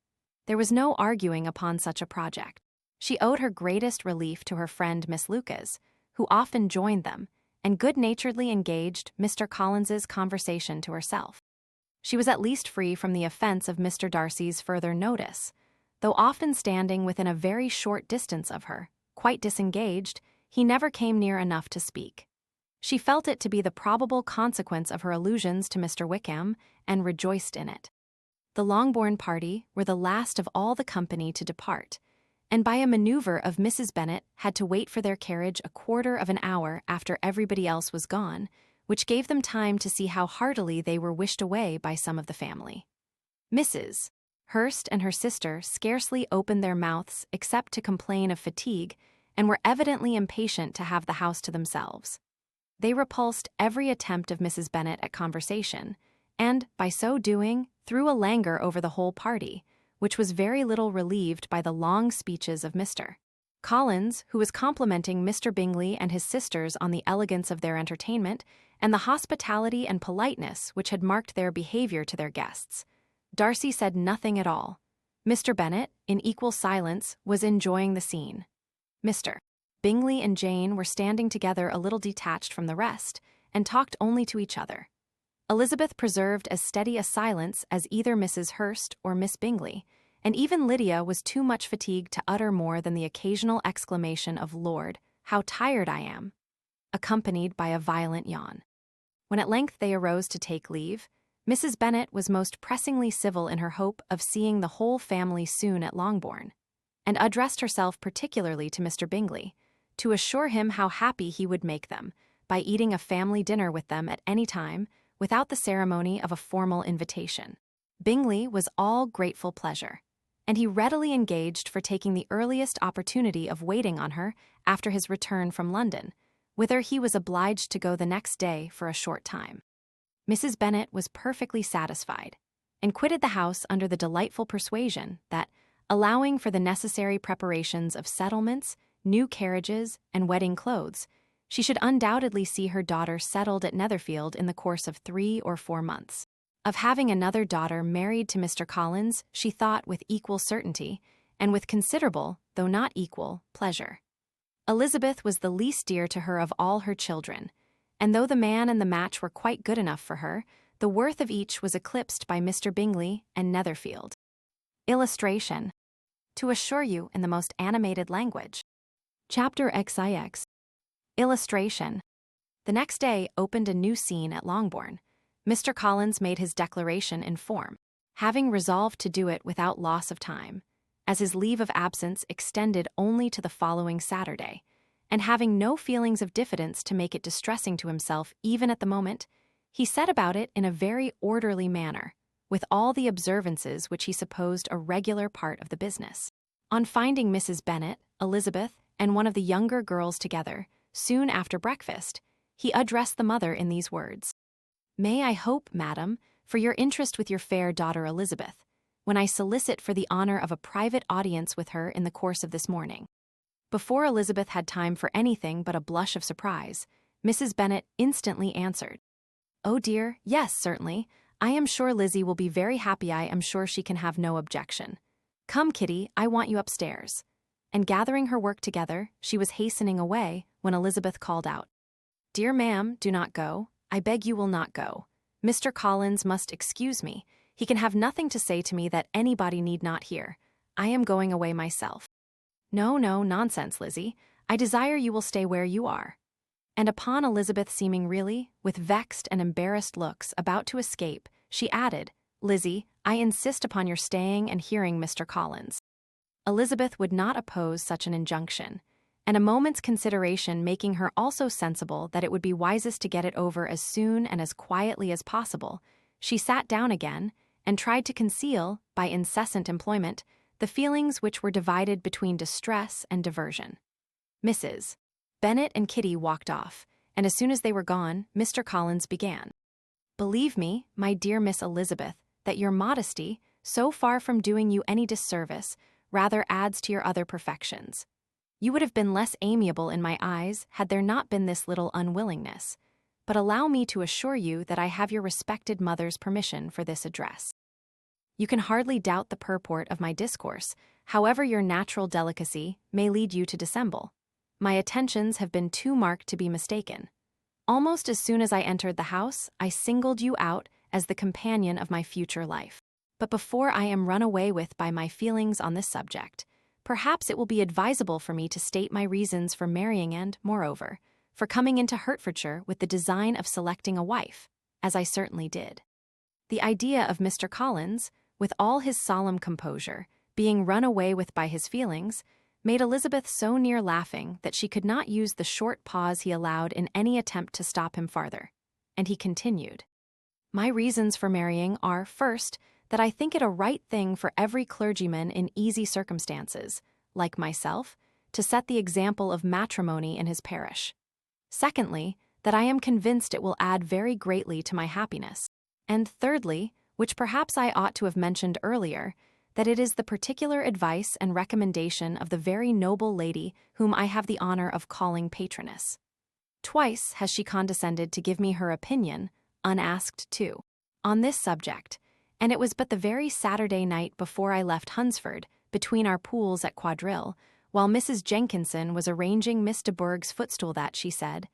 There was no arguing upon such a project. She owed her greatest relief to her friend Miss Lucas, who often joined them, and good-naturedly engaged Mr. Collins's conversation to herself. She was at least free from the offense of Mr. Darcy's further notice, though often standing within a very short distance of her, quite disengaged, he never came near enough to speak. She felt it to be the probable consequence of her allusions to Mr. Wickham, and rejoiced in it. The Longbourn party were the last of all the company to depart, and by a maneuver of Mrs. Bennet had to wait for their carriage a quarter of an hour after everybody else was gone, which gave them time to see how heartily they were wished away by some of the family. Mrs. Hurst and her sister scarcely opened their mouths except to complain of fatigue, and were evidently impatient to have the house to themselves. They repulsed every attempt of Mrs. Bennet at conversation, and, by so doing, threw a languor over the whole party, which was very little relieved by the long speeches of Mr. Collins, who was complimenting Mr. Bingley and his sisters on the elegance of their entertainment, and the hospitality and politeness which had marked their behaviour to their guests. Darcy said nothing at all. Mr. Bennet, in equal silence, was enjoying the scene. Mr. Bingley and Jane were standing together a little detached from the rest, and talked only to each other. Elizabeth preserved as steady a silence as either Mrs. Hurst or Miss Bingley, and even Lydia was too much fatigued to utter more than the occasional exclamation of "Lord, how tired I am," accompanied by a violent yawn. When at length they arose to take leave, Mrs. Bennet was most pressingly civil in her hope of seeing the whole family soon at Longbourn, and addressed herself particularly to Mr. Bingley, to assure him how happy he would make them, by eating a family dinner with them at any time, without the ceremony of a formal invitation. Bingley was all grateful pleasure, and he readily engaged for taking the earliest opportunity of waiting on her after his return from London, whither he was obliged to go the next day for a short time. Mrs. Bennet was perfectly satisfied, and quitted the house under the delightful persuasion that, allowing for the necessary preparations of settlements, new carriages, and wedding clothes, she should undoubtedly see her daughter settled at Netherfield in the course of 3 or 4 months. Of having another daughter married to Mr. Collins she thought with equal certainty, and with considerable, though not equal, pleasure. Elizabeth was the least dear to her of all her children, and though the man and the match were quite good enough for her, the worth of each was eclipsed by Mr. Bingley and Netherfield. Illustration. To assure you in the most animated language. Chapter XIX. Illustration. The next day opened a new scene at Longbourn. Mr. Collins made his declaration in form, having resolved to do it without loss of time, as his leave of absence extended only to the following Saturday, and having no feelings of diffidence to make it distressing to himself even at the moment, he set about it in a very orderly manner, with all the observances which he supposed a regular part of the business. On finding Mrs. Bennet, Elizabeth, and one of the younger girls together, soon after breakfast, he addressed the mother in these words: "May I hope, madam, for your interest with your fair daughter Elizabeth, when I solicit for the honour of a private audience with her in the course of this morning." Before Elizabeth had time for anything but a blush of surprise, Mrs. Bennet instantly answered, "Oh dear, yes, certainly. I am sure Lizzie will be very happy. I am sure she can have no objection. Come, Kitty, I want you upstairs." And gathering her work together, she was hastening away when Elizabeth called out, "Dear ma'am, do not go. I beg you will not go. Mr. Collins must excuse me. He can have nothing to say to me that anybody need not hear. I am going away myself." "No, no, nonsense, Lizzie. I desire you will stay where you are." And upon Elizabeth seeming really, with vexed and embarrassed looks, about to escape, she added, "Lizzie, I insist upon your staying and hearing Mr. Collins." Elizabeth would not oppose such an injunction, and a moment's consideration making her also sensible that it would be wisest to get it over as soon and as quietly as possible, she sat down again, and tried to conceal, by incessant employment, the feelings which were divided between distress and diversion. Mrs. Bennet and Kitty walked off, and as soon as they were gone, Mr. Collins began. "Believe me, my dear Miss Elizabeth, that your modesty, so far from doing you any disservice, rather adds to your other perfections. You would have been less amiable in my eyes had there not been this little unwillingness, but allow me to assure you that I have your respected mother's permission for this address. You can hardly doubt the purport of my discourse, however your natural delicacy may lead you to dissemble. My attentions have been too marked to be mistaken. Almost as soon as I entered the house, I singled you out as the companion of my future life. But before I am run away with by my feelings on this subject, perhaps it will be advisable for me to state my reasons for marrying and, moreover, for coming into Hertfordshire with the design of selecting a wife, as I certainly did. The idea of Mr. Collins, with all his solemn composure, being run away with by his feelings, made Elizabeth so near laughing that she could not use the short pause he allowed in any attempt to stop him farther, and he continued. My reasons for marrying are, first, that I think it a right thing for every clergyman in easy circumstances, like myself, to set the example of matrimony in his parish. Secondly, that I am convinced it will add very greatly to my happiness. And thirdly, which perhaps I ought to have mentioned earlier, that it is the particular advice and recommendation of the very noble lady whom I have the honor of calling patroness. Twice has she condescended to give me her opinion, unasked too, on this subject, and it was but the very Saturday night before I left Hunsford, between our pools at quadrille, while Mrs. Jenkinson was arranging Miss de Bourgh's footstool that she said,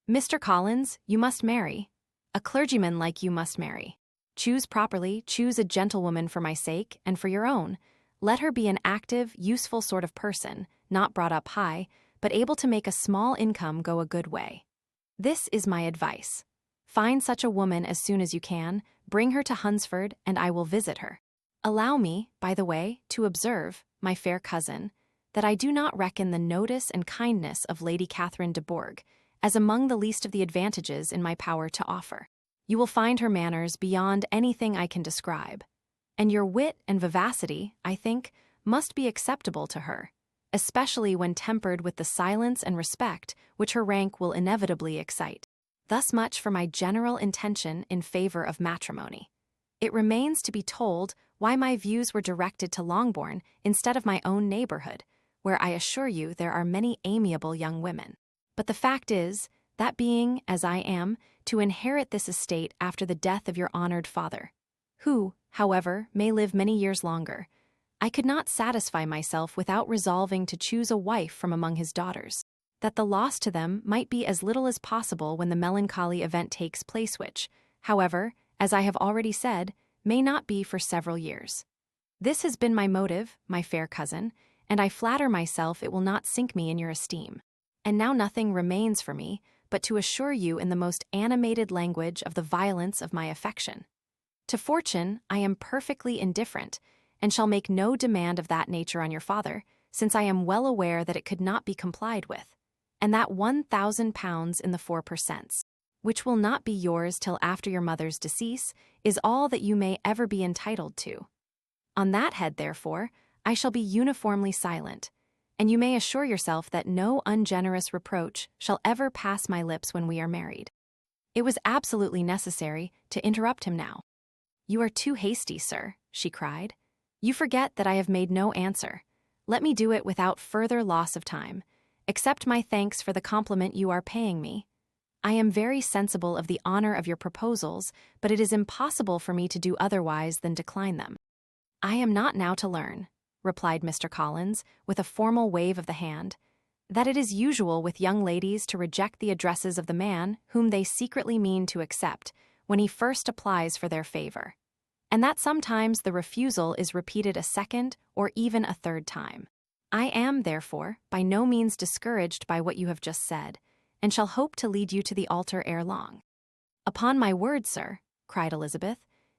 "Mr. Collins, you must marry. A clergyman like you must marry. Choose properly, choose a gentlewoman for my sake and for your own. Let her be an active, useful sort of person, not brought up high, but able to make a small income go a good way. This is my advice. Find such a woman as soon as you can, bring her to Hunsford, and I will visit her. Allow me, by the way, to observe, my fair cousin, that I do not reckon the notice and kindness of Lady Catherine de Bourgh as among the least of the advantages in my power to offer. You will find her manners beyond anything I can describe, and your wit and vivacity, I think, must be acceptable to her, especially when tempered with the silence and respect which her rank will inevitably excite. Thus much for my general intention in favor of matrimony. It remains to be told why my views were directed to Longbourn instead of my own neighborhood, where I assure you there are many amiable young women. But the fact is, that being, as I am, to inherit this estate after the death of your honored father, who, however, may live many years longer, I could not satisfy myself without resolving to choose a wife from among his daughters, that the loss to them might be as little as possible when the melancholy event takes place which, however, as I have already said, may not be for several years. This has been my motive, my fair cousin, and I flatter myself it will not sink me in your esteem. And now nothing remains for me but to assure you in the most animated language of the violence of my affection. To fortune I am perfectly indifferent, and shall make no demand of that nature on your father, since I am well aware that it could not be complied with, and that £1,000 in the 4%, which will not be yours till after your mother's decease, is all that you may ever be entitled to. On that head, therefore, I shall be uniformly silent, and you may assure yourself that no ungenerous reproach shall ever pass my lips when we are married." It was absolutely necessary to interrupt him now. "You are too hasty, sir," she cried. "You forget that I have made no answer. Let me do it without further loss of time. Accept my thanks for the compliment you are paying me. I am very sensible of the honor of your proposals, but it is impossible for me to do otherwise than decline them." "I am not now to learn," replied Mr. Collins, with a formal wave of the hand, "that it is usual with young ladies to reject the addresses of the man whom they secretly mean to accept when he first applies for their favor, and that sometimes the refusal is repeated a second or even a third time. I am, therefore, by no means discouraged by what you have just said, and shall hope to lead you to the altar ere long." "Upon my word, sir," cried Elizabeth,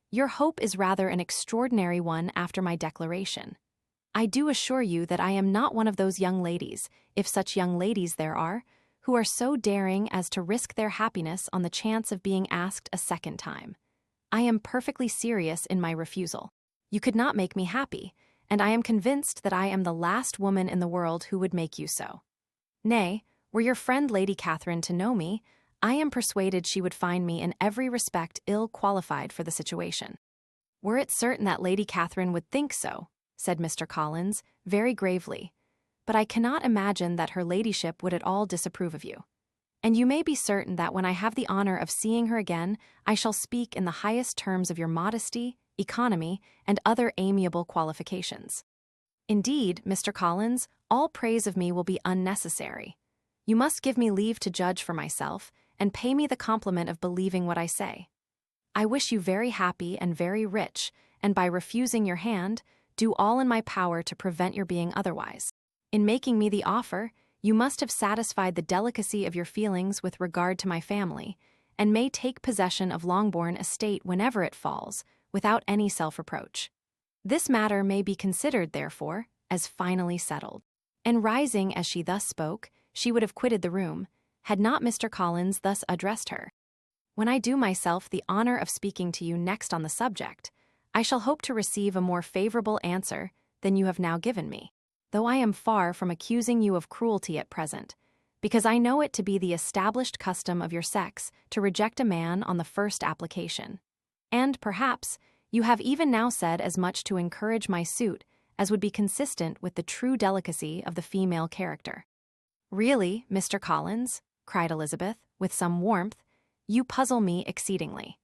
"your hope is rather an extraordinary one after my declaration. I do assure you that I am not one of those young ladies, if such young ladies there are, who are so daring as to risk their happiness on the chance of being asked a second time. I am perfectly serious in my refusal. You could not make me happy, and I am convinced that I am the last woman in the world who would make you so. Nay, were your friend Lady Catherine to know me, I am persuaded she would find me in every respect ill qualified for the situation." "Were it certain that Lady Catherine would think so," said Mr. Collins, very gravely, "but I cannot imagine that her ladyship would at all disapprove of you. And you may be certain that when I have the honor of seeing her again, I shall speak in the highest terms of your modesty, economy, and other amiable qualifications. Indeed, Mr. Collins, all praise of me will be unnecessary. You must give me leave to judge for myself, and pay me the compliment of believing what I say. I wish you very happy and very rich, and by refusing your hand, do all in my power to prevent your being otherwise. In making me the offer, you must have satisfied the delicacy of your feelings with regard to my family, and may take possession of Longbourn estate whenever it falls, without any self-reproach. This matter may be considered, therefore, as finally settled." And rising as she thus spoke, she would have quitted the room, had not Mr. Collins thus addressed her. "When I do myself the honor of speaking to you next on the subject, I shall hope to receive a more favorable answer than you have now given me, though I am far from accusing you of cruelty at present, because I know it to be the established custom of your sex to reject a man on the first application. And, perhaps, you have even now said as much to encourage my suit as would be consistent with the true delicacy of the female character." "Really, Mr. Collins," cried Elizabeth, with some warmth, "you puzzle me exceedingly.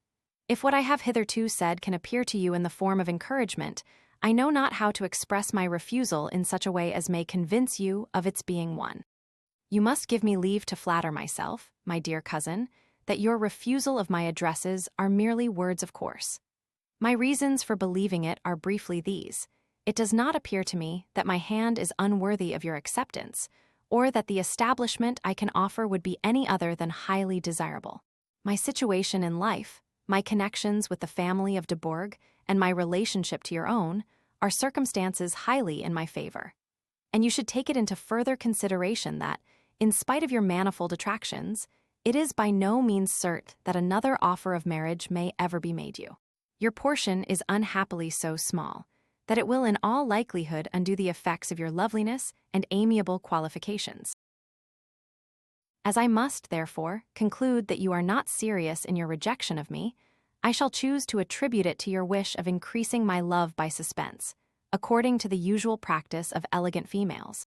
If what I have hitherto said can appear to you in the form of encouragement, I know not how to express my refusal in such a way as may convince you of its being one. You must give me leave to flatter myself, my dear cousin, that your refusal of my addresses are merely words of course. My reasons for believing it are briefly these. It does not appear to me that my hand is unworthy of your acceptance, or that the establishment I can offer would be any other than highly desirable. My situation in life, my connections with the family of de Bourgh, and my relationship to your own, are circumstances highly in my favor. And you should take it into further consideration that, in spite of your manifold attractions, it is by no means certain that another offer of marriage may ever be made you. Your portion is unhappily so small that it will in all likelihood undo the effects of your loveliness and amiable qualifications. As I must, therefore, conclude that you are not serious in your rejection of me, I shall choose to attribute it to your wish of increasing my love by suspense, according to the usual practice of elegant females.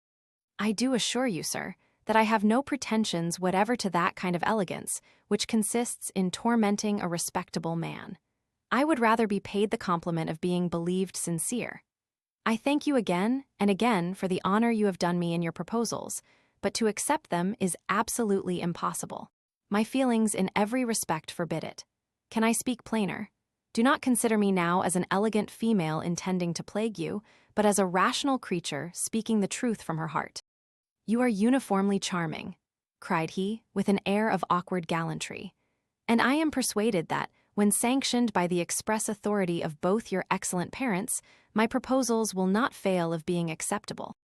I do assure you, sir, that I have no pretensions whatever to that kind of elegance which consists in tormenting a respectable man. I would rather be paid the compliment of being believed sincere. I thank you again and again for the honor you have done me in your proposals, but to accept them is absolutely impossible. My feelings in every respect forbid it. Can I speak plainer? Do not consider me now as an elegant female intending to plague you, but as a rational creature speaking the truth from her heart. You are uniformly charming," cried he, with an air of awkward gallantry, "and I am persuaded that, when sanctioned by the express authority of both your excellent parents, my proposals will not fail of being acceptable."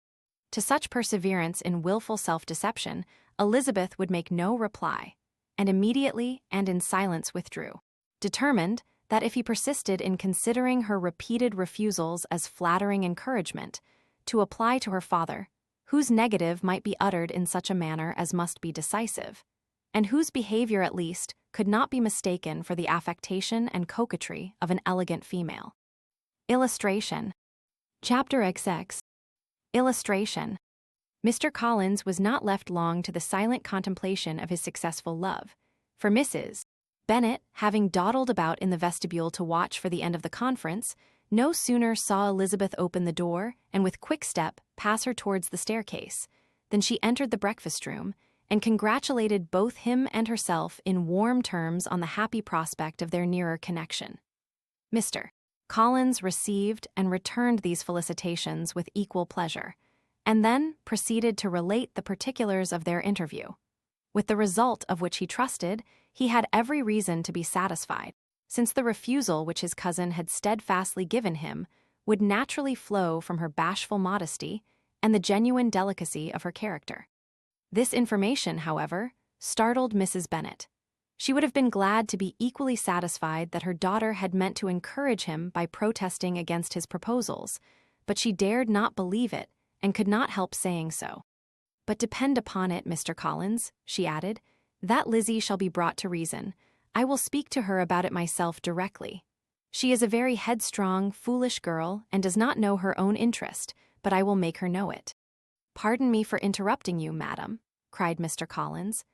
To such perseverance in wilful self-deception, Elizabeth would make no reply, and immediately and in silence withdrew, determined that if he persisted in considering her repeated refusals as flattering encouragement, to apply to her father, whose negative might be uttered in such a manner as must be decisive, and whose behavior at least could not be mistaken for the affectation and coquetry of an elegant female. Illustration. Chapter XX. Illustration. Mr. Collins was not left long to the silent contemplation of his successful love, for Mrs. Bennet, having dawdled about in the vestibule to watch for the end of the conference, no sooner saw Elizabeth open the door and with quick step pass her towards the staircase, than she entered the breakfast-room, and congratulated both him and herself in warm terms on the happy prospect of their nearer connection. Mr. Collins received and returned these felicitations with equal pleasure, and then proceeded to relate the particulars of their interview, with the result of which he trusted he had every reason to be satisfied, since the refusal which his cousin had steadfastly given him would naturally flow from her bashful modesty and the genuine delicacy of her character. This information, however, startled Mrs. Bennet. She would have been glad to be equally satisfied that her daughter had meant to encourage him by protesting against his proposals, but she dared not believe it and could not help saying so. "But depend upon it, Mr. Collins," she added, "that Lizzie shall be brought to reason. I will speak to her about it myself directly. She is a very headstrong, foolish girl and does not know her own interest, but I will make her know it." "Pardon me for interrupting you, madam," cried Mr. Collins,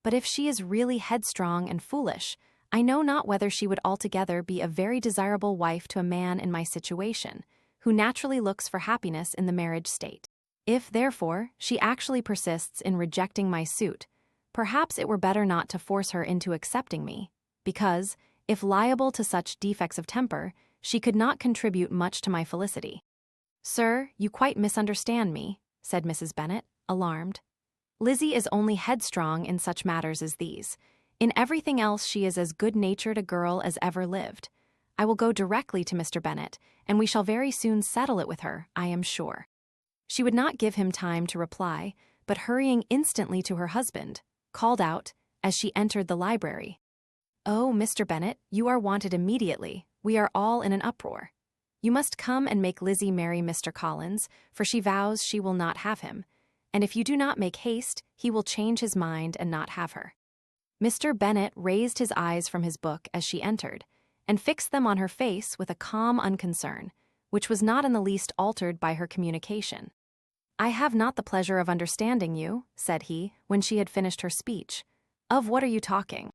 "but if she is really headstrong and foolish, I know not whether she would altogether be a very desirable wife to a man in my situation, who naturally looks for happiness in the marriage state. If, therefore, she actually persists in rejecting my suit, perhaps it were better not to force her into accepting me, because, if liable to such defects of temper, she could not contribute much to my felicity." "Sir, you quite misunderstand me," said Mrs. Bennet, alarmed. "Lizzie is only headstrong in such matters as these. In everything else she is as good-natured a girl as ever lived. I will go directly to Mr. Bennet, and we shall very soon settle it with her, I am sure." She would not give him time to reply, but hurrying instantly to her husband, called out, as she entered the library, "Oh, Mr. Bennet, you are wanted immediately. We are all in an uproar. You must come and make Lizzie marry Mr. Collins, for she vows she will not have him, and if you do not make haste, he will change his mind and not have her." Mr. Bennet raised his eyes from his book as she entered, and fixed them on her face with a calm unconcern, which was not in the least altered by her communication. "I have not the pleasure of understanding you," said he, when she had finished her speech. "Of what are you talking?"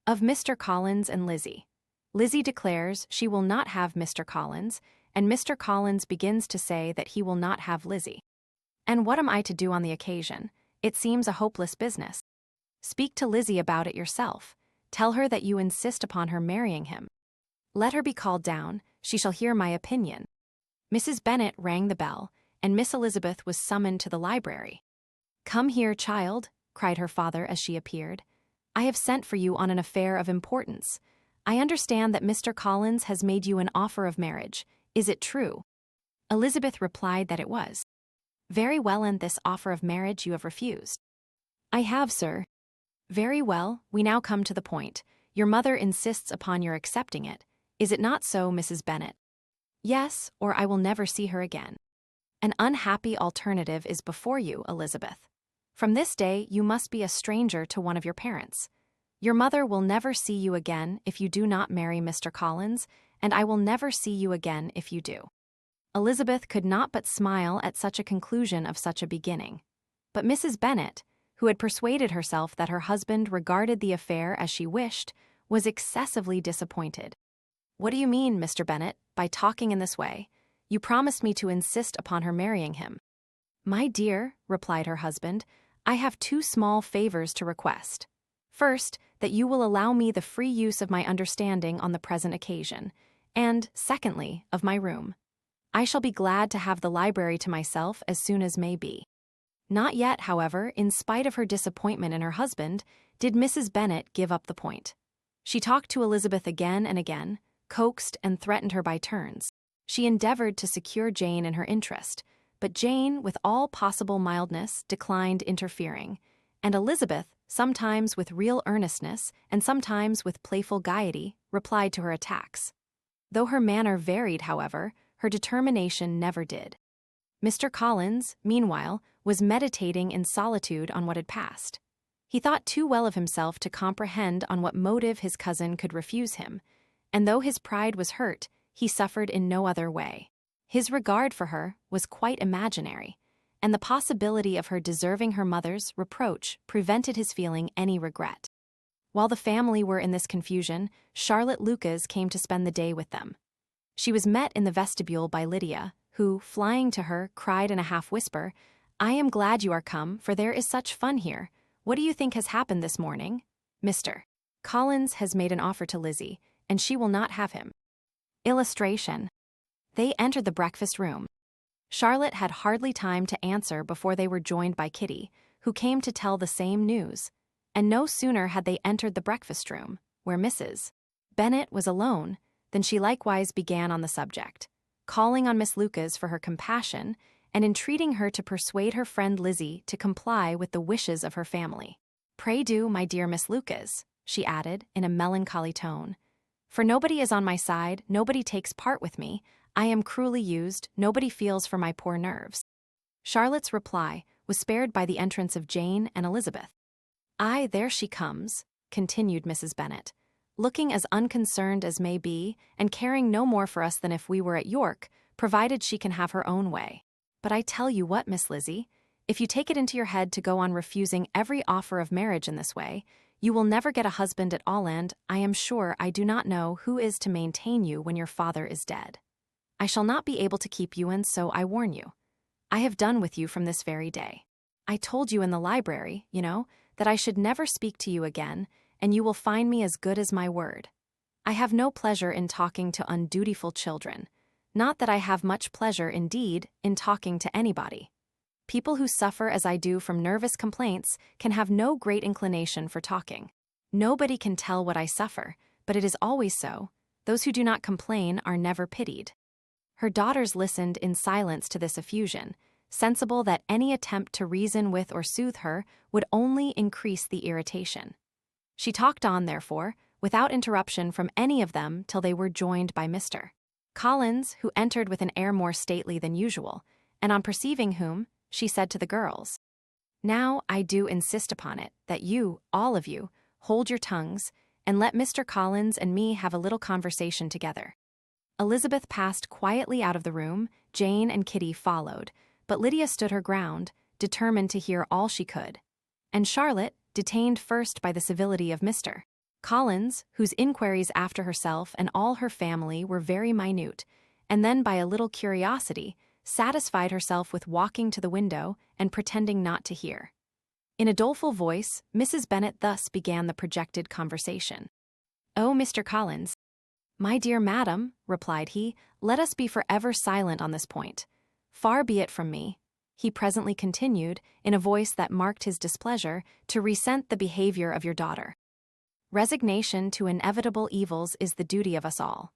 "Of Mr. Collins and Lizzie. Lizzie declares she will not have Mr. Collins, and Mr. Collins begins to say that he will not have Lizzie. And what am I to do on the occasion? It seems a hopeless business. Speak to Lizzie about it yourself. Tell her that you insist upon her marrying him. Let her be called down, she shall hear my opinion." Mrs. Bennet rang the bell, and Miss Elizabeth was summoned to the library. "Come here, child," cried her father as she appeared. "I have sent for you on an affair of importance. I understand that Mr. Collins has made you an offer of marriage. Is it true?" Elizabeth replied that it was. "Very well, and this offer of marriage you have refused." "I have, sir." "Very well, we now come to the point. Your mother insists upon your accepting it. Is it not so, Mrs. Bennet?" "Yes, or I will never see her again." "An unhappy alternative is before you, Elizabeth. From this day you must be a stranger to one of your parents. Your mother will never see you again if you do not marry Mr. Collins, and I will never see you again if you do." Elizabeth could not but smile at such a conclusion of such a beginning. But Mrs. Bennet, who had persuaded herself that her husband regarded the affair as she wished, was excessively disappointed. "What do you mean, Mr. Bennet, by talking in this way? You promised me to insist upon her marrying him." "My dear," replied her husband, "I have two small favors to request. First, that you will allow me the free use of my understanding on the present occasion, and, secondly, of my room. I shall be glad to have the library to myself as soon as may be." Not yet, however, in spite of her disappointment in her husband, did Mrs. Bennet give up the point. She talked to Elizabeth again and again, coaxed and threatened her by turns. She endeavored to secure Jane in her interest, but Jane, with all possible mildness, declined interfering, and Elizabeth, sometimes with real earnestness and sometimes with playful gaiety, replied to her attacks. Though her manner varied, however, her determination never did. Mr. Collins, meanwhile, was meditating in solitude on what had passed. He thought too well of himself to comprehend on what motive his cousin could refuse him, and though his pride was hurt, he suffered in no other way. His regard for her was quite imaginary, and the possibility of her deserving her mother's reproach prevented his feeling any regret. While the family were in this confusion, Charlotte Lucas came to spend the day with them. She was met in the vestibule by Lydia, who, flying to her, cried in a half-whisper, "I am glad you are come, for there is such fun here. What do you think has happened this morning? Mr. Collins has made an offer to Lizzie, and she will not have him." Illustration. They entered the breakfast room. Charlotte had hardly time to answer before they were joined by Kitty, who came to tell the same news, and no sooner had they entered the breakfast room, where Mrs. Bennet was alone, than she likewise began on the subject, calling on Miss Lucas for her compassion and entreating her to persuade her friend Lizzie to comply with the wishes of her family. "Pray do, my dear Miss Lucas," she added in a melancholy tone, "for nobody is on my side, nobody takes part with me, I am cruelly used, nobody feels for my poor nerves." Charlotte's reply was spared by the entrance of Jane and Elizabeth. "Aye, there she comes," continued Mrs. Bennet. looking as unconcerned as may be and caring no more for us than if we were at York, provided she can have her own way. But I tell you what, Miss Lizzie, if you take it into your head to go on refusing every offer of marriage in this way, you will never get a husband at all, and I am sure I do not know who is to maintain you when your father is dead. I shall not be able to keep you, and so I warn you. I have done with you from this very day. I told you in the library, you know, that I should never speak to you again, and you will find me as good as my word. I have no pleasure in talking to undutiful children. Not that I have much pleasure, indeed, in talking to anybody. People who suffer as I do from nervous complaints can have no great inclination for talking. Nobody can tell what I suffer, but it is always so. Those who do not complain are never pitied. Her daughters listened in silence to this effusion, sensible that any attempt to reason with or soothe her would only increase the irritation. She talked on, therefore, without interruption from any of them till they were joined by Mr. Collins, who entered with an air more stately than usual, and on perceiving whom, she said to the girls, "Now I do insist upon it that you, all of you, hold your tongues, and let Mr. Collins and me have a little conversation together." Elizabeth passed quietly out of the room, Jane and Kitty followed, but Lydia stood her ground, determined to hear all she could. And Charlotte, detained first by the civility of Mr. Collins, whose inquiries after herself and all her family were very minute, and then by a little curiosity, satisfied herself with walking to the window and pretending not to hear. In a doleful voice, Mrs. Bennet thus began the projected conversation. "Oh, Mr. Collins." "My dear madam," replied he, "let us be forever silent on this point. Far be it from me," he presently continued, in a voice that marked his displeasure, "to resent the behavior of your daughter. Resignation to inevitable evils is the duty of us all.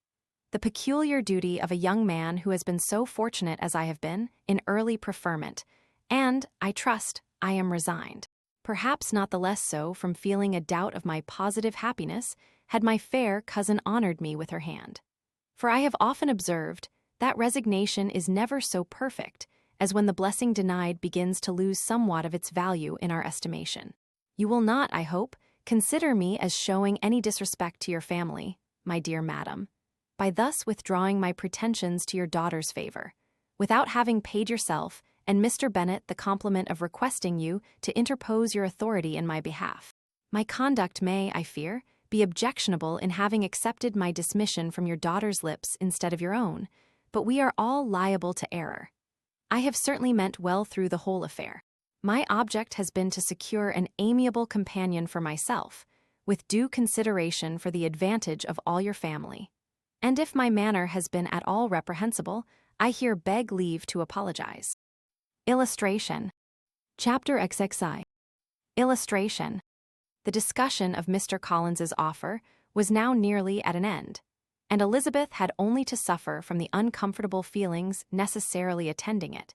The peculiar duty of a young man who has been so fortunate as I have been, in early preferment, and, I trust, I am resigned. Perhaps not the less so from feeling a doubt of my positive happiness, had my fair cousin honored me with her hand. For I have often observed that resignation is never so perfect as when the blessing denied begins to lose somewhat of its value in our estimation. You will not, I hope, consider me as showing any disrespect to your family, my dear madam, by thus withdrawing my pretensions to your daughter's favor, without having paid yourself and Mr. Bennet the compliment of requesting you to interpose your authority in my behalf. My conduct may, I fear, be objectionable in having accepted my dismission from your daughter's lips instead of your own, but we are all liable to error. I have certainly meant well through the whole affair. My object has been to secure an amiable companion for myself, with due consideration for the advantage of all your family. And if my manner has been at all reprehensible, I here beg leave to apologize. Illustration. Chapter XXI. Illustration. The discussion of Mr. Collins's offer was now nearly at an end, and Elizabeth had only to suffer from the uncomfortable feelings necessarily attending it,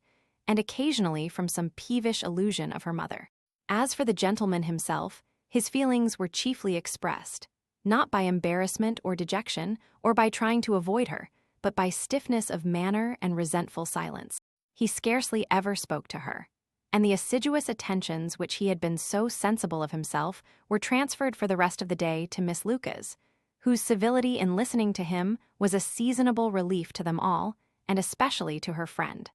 and occasionally from some peevish allusion of her mother. As for the gentleman himself, his feelings were chiefly expressed, not by embarrassment or dejection, or by trying to avoid her, but by stiffness of manner and resentful silence. He scarcely ever spoke to her, and the assiduous attentions which he had been so sensible of himself were transferred for the rest of the day to Miss Lucas, whose civility in listening to him was a seasonable relief to them all, and especially to her friend.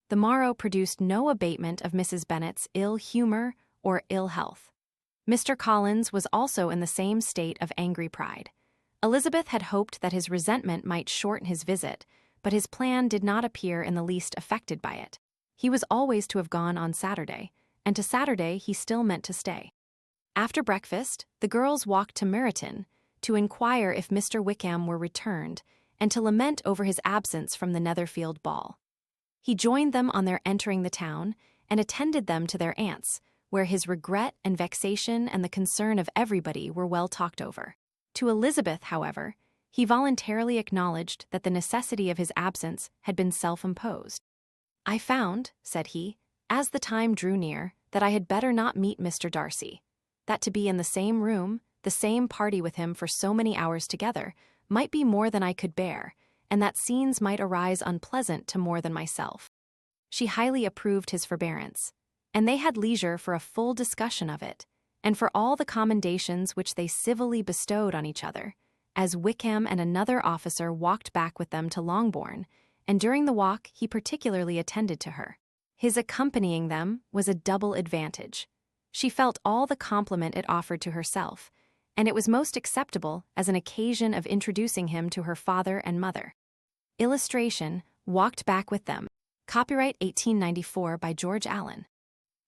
The morrow produced no abatement of Mrs. Bennet's ill humor or ill health. Mr. Collins was also in the same state of angry pride. Elizabeth had hoped that his resentment might shorten his visit, but his plan did not appear in the least affected by it. He was always to have gone on Saturday, and to Saturday he still meant to stay. After breakfast, the girls walked to Meryton to inquire if Mr. Wickham were returned, and to lament over his absence from the Netherfield ball. He joined them on their entering the town, and attended them to their aunt's, where his regret and vexation and the concern of everybody were well talked over. To Elizabeth, however, he voluntarily acknowledged that the necessity of his absence had been self-imposed. "I found," said he, "as the time drew near, that I had better not meet Mr. Darcy, that to be in the same room, the same party with him for so many hours together, might be more than I could bear, and that scenes might arise unpleasant to more than myself." She highly approved his forbearance, and they had leisure for a full discussion of it, and for all the commendations which they civilly bestowed on each other, as Wickham and another officer walked back with them to Longbourn, and during the walk he particularly attended to her. His accompanying them was a double advantage. She felt all the compliment it offered to herself, and it was most acceptable as an occasion of introducing him to her father and mother. Illustration, walked back with them. Copyright 1894 by George Allen.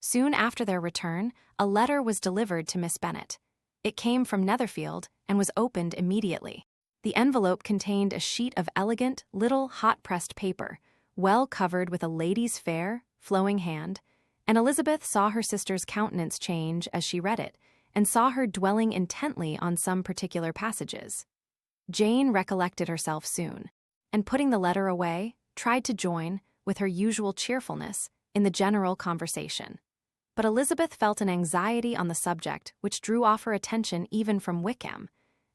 Soon after their return, a letter was delivered to Miss Bennet. It came from Netherfield and was opened immediately. The envelope contained a sheet of elegant, little hot-pressed paper, well covered with a lady's fair, flowing hand, and Elizabeth saw her sister's countenance change as she read it, and saw her dwelling intently on some particular passages. Jane recollected herself soon, and putting the letter away, tried to join, with her usual cheerfulness, in the general conversation. But Elizabeth felt an anxiety on the subject which drew off her attention even from Wickham,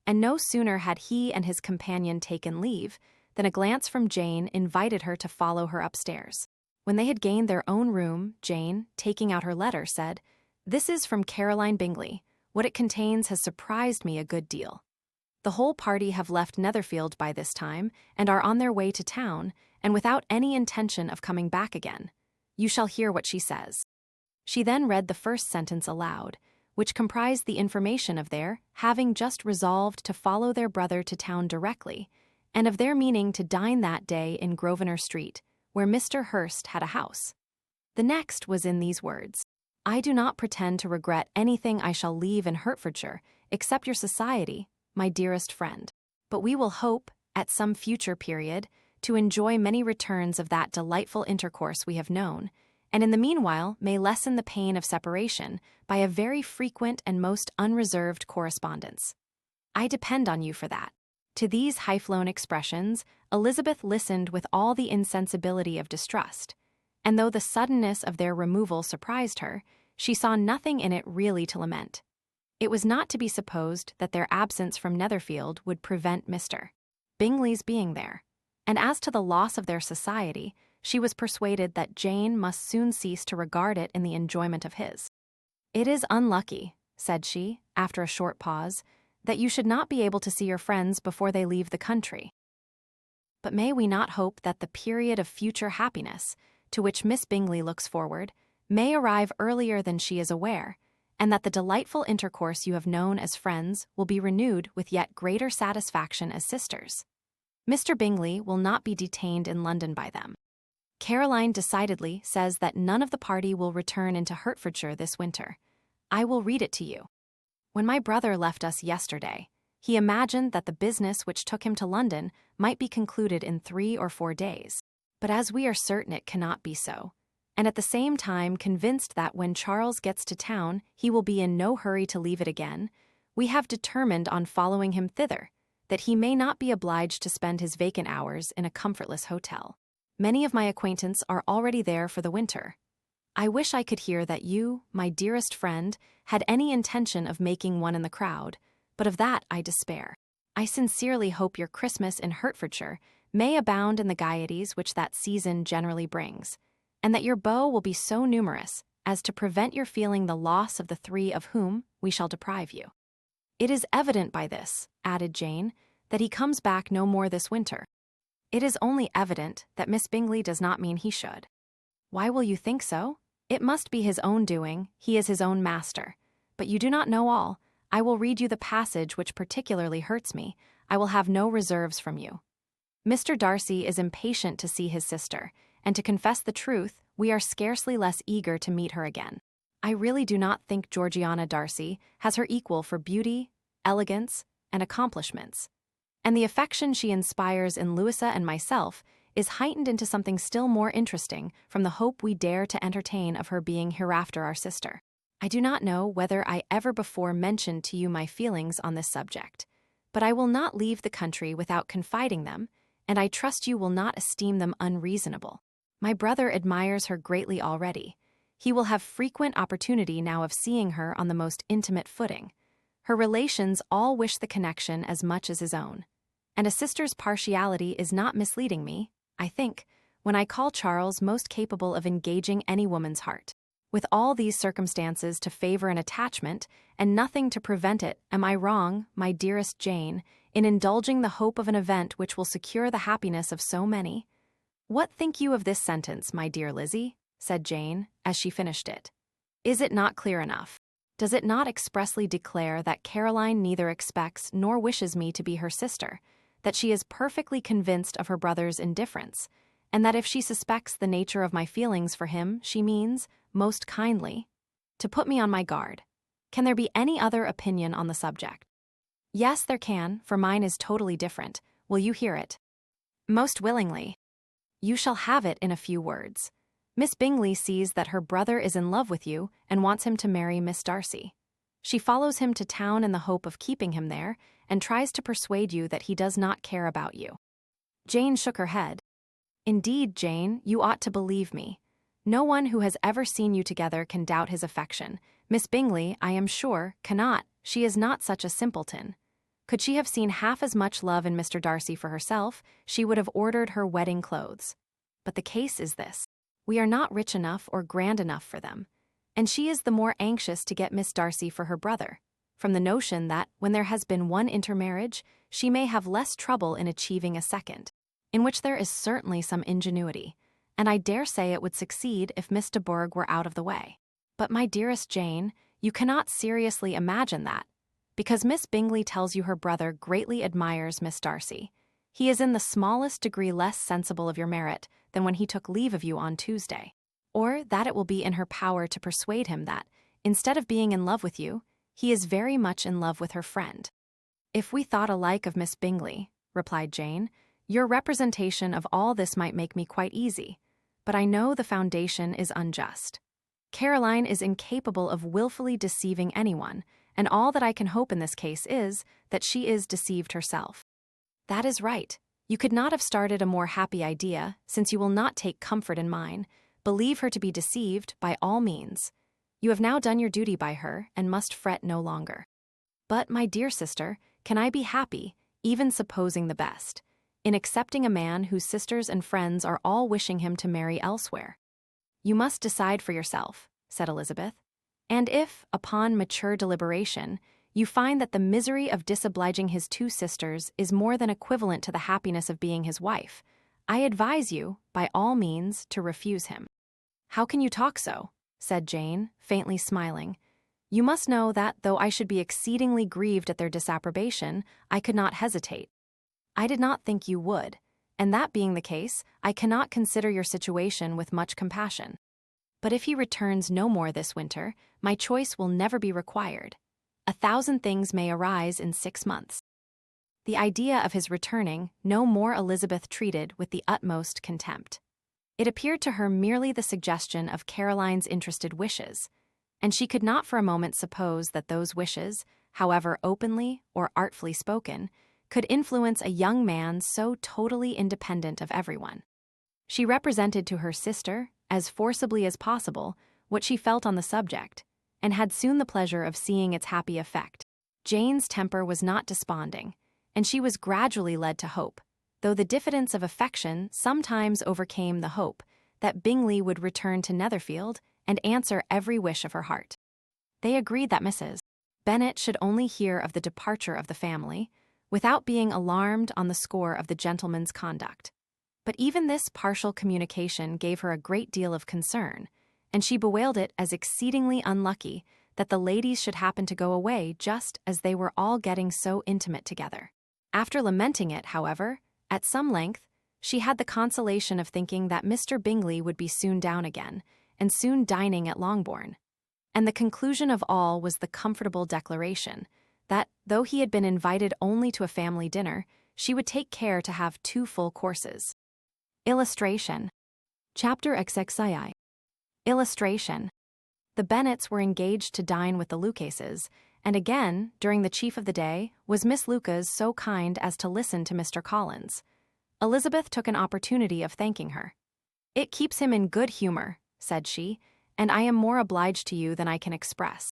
and no sooner had he and his companion taken leave than a glance from Jane invited her to follow her upstairs. When they had gained their own room, Jane, taking out her letter, said, "This is from Caroline Bingley. What it contains has surprised me a good deal. The whole party have left Netherfield by this time, and are on their way to town, and without any intention of coming back again. You shall hear what she says." She then read the first sentence aloud, which comprised the information of their having just resolved to follow their brother to town directly, and of their meaning to dine that day in Grosvenor Street, where Mr. Hurst had a house. The next was in these words: "I do not pretend to regret anything I shall leave in Hertfordshire, except your society, my dearest friend. But we will hope, at some future period, to enjoy many returns of that delightful intercourse we have known, and in the meanwhile may lessen the pain of separation by a very frequent and most unreserved correspondence. I depend on you for that." To these high-flown expressions, Elizabeth listened with all the insensibility of distrust, and though the suddenness of their removal surprised her, she saw nothing in it really to lament. It was not to be supposed that their absence from Netherfield would prevent Mr. Bingley's being there, and as to the loss of their society, she was persuaded that Jane must soon cease to regard it in the enjoyment of his. "It is unlucky," said she, after a short pause, "that you should not be able to see your friends before they leave the country. But may we not hope that the period of future happiness, to which Miss Bingley looks forward, may arrive earlier than she is aware, and that the delightful intercourse you have known as friends will be renewed with yet greater satisfaction as sisters? Mr. Bingley will not be detained in London by them. Caroline decidedly says that none of the party will return into Hertfordshire this winter. I will read it to you. When my brother left us yesterday, he imagined that the business which took him to London might be concluded in 3 or 4 days. But as we are certain it cannot be so, and at the same time convinced that when Charles gets to town he will be in no hurry to leave it again, we have determined on following him thither, that he may not be obliged to spend his vacant hours in a comfortless hotel. Many of my acquaintance are already there for the winter. I wish I could hear that you, my dearest friend, had any intention of making one in the crowd, but of that I despair. I sincerely hope your Christmas in Hertfordshire may abound in the gaieties which that season generally brings, and that your beaux will be so numerous as to prevent your feeling the loss of the 3 of whom we shall deprive you. It is evident by this," added Jane, "that he comes back no more this winter. It is only evident that Miss Bingley does not mean he should." "Why will you think so? It must be his own doing, he is his own master. But you do not know all. I will read you the passage which particularly hurts me. I will have no reserves from you. Mr. Darcy is impatient to see his sister, and to confess the truth, we are scarcely less eager to meet her again. I really do not think Georgiana Darcy has her equal for beauty, elegance, and accomplishments, and the affection she inspires in Louisa and myself is heightened into something still more interesting from the hope we dare to entertain of her being hereafter our sister. I do not know whether I ever before mentioned to you my feelings on this subject, but I will not leave the country without confiding them, and I trust you will not esteem them unreasonable. My brother admires her greatly already. He will have frequent opportunity now of seeing her on the most intimate footing. Her relations all wish the connection as much as his own, and a sister's partiality is not misleading me, I think, when I call Charles most capable of engaging any woman's heart. With all these circumstances to favor an attachment, and nothing to prevent it, am I wrong, my dearest Jane, in indulging the hope of an event which will secure the happiness of so many? What think you of this sentence, my dear Lizzie? Said Jane, as she finished it. Is it not clear enough? Does it not expressly declare that Caroline neither expects nor wishes me to be her sister, that she is perfectly convinced of her brother's indifference, and that if she suspects the nature of my feelings for him, she means, most kindly, to put me on my guard? Can there be any other opinion on the subject? Yes, there can, for mine is totally different. Will you hear it? Most willingly. You shall have it in a few words. Miss Bingley sees that her brother is in love with you and wants him to marry Miss Darcy. She follows him to town in the hope of keeping him there and tries to persuade you that he does not care about you. Jane shook her head. Indeed, Jane, you ought to believe me. No one who has ever seen you together can doubt his affection. Miss Bingley, I am sure, cannot. She is not such a simpleton. Could she have seen half as much love in Mr. Darcy for herself, she would have ordered her wedding clothes. But the case is this. We are not rich enough or grand enough for them, and she is the more anxious to get Miss Darcy for her brother, from the notion that, when there has been one intermarriage, she may have less trouble in achieving a second, in which there is certainly some ingenuity, and I dare say it would succeed if Miss de Bourgh were out of the way. But my dearest Jane, you cannot seriously imagine that, because Miss Bingley tells you her brother greatly admires Miss Darcy. He is in the smallest degree less sensible of your merit than when he took leave of you on Tuesday, or that it will be in her power to persuade him that, instead of being in love with you, he is very much in love with her friend. If we thought alike of Miss Bingley, replied Jane, your representation of all this might make me quite easy, but I know the foundation is unjust. Caroline is incapable of willfully deceiving anyone, and all that I can hope in this case is that she is deceived herself. That is right. You could not have started a more happy idea, since you will not take comfort in mine. Believe her to be deceived by all means. You have now done your duty by her, and must fret no longer. But, my dear sister, can I be happy, even supposing the best, in accepting a man whose sisters and friends are all wishing him to marry elsewhere? You must decide for yourself, said Elizabeth. And if, upon mature deliberation, you find that the misery of disobliging his two sisters is more than equivalent to the happiness of being his wife, I advise you, by all means, to refuse him. How can you talk so? Said Jane, faintly smiling. You must know that, though I should be exceedingly grieved at their disapprobation, I could not hesitate. I did not think you would, and that being the case, I cannot consider your situation with much compassion. But if he returns no more this winter, my choice will never be required. 1,000 things may arise in 6 months. The idea of his returning no more Elizabeth treated with the utmost contempt. It appeared to her merely the suggestion of Caroline's interested wishes, and she could not for a moment suppose that those wishes, however openly or artfully spoken, could influence a young man so totally independent of everyone. She represented to her sister, as forcibly as possible, what she felt on the subject, and had soon the pleasure of seeing its happy effect. Jane's temper was not desponding, and she was gradually led to hope, though the diffidence of affection sometimes overcame the hope, that Bingley would return to Netherfield and answer every wish of her heart. They agreed that Mrs. Bennet should only hear of the departure of the family, without being alarmed on the score of the gentleman's conduct. But even this partial communication gave her a great deal of concern, and she bewailed it as exceedingly unlucky that the ladies should happen to go away just as they were all getting so intimate together. After lamenting it, however, at some length, she had the consolation of thinking that Mr. Bingley would be soon down again, and soon dining at Longbourn. And the conclusion of all was the comfortable declaration that, though he had been invited only to a family dinner, she would take care to have 2 full courses. Illustration. Chapter XXII. Illustration. The Bennets were engaged to dine with the Lucases, and again, during the chief of the day, was Miss Lucas so kind as to listen to Mr. Collins. Elizabeth took an opportunity of thanking her. "It keeps him in good humor," said she, "and I am more obliged to you than I can express."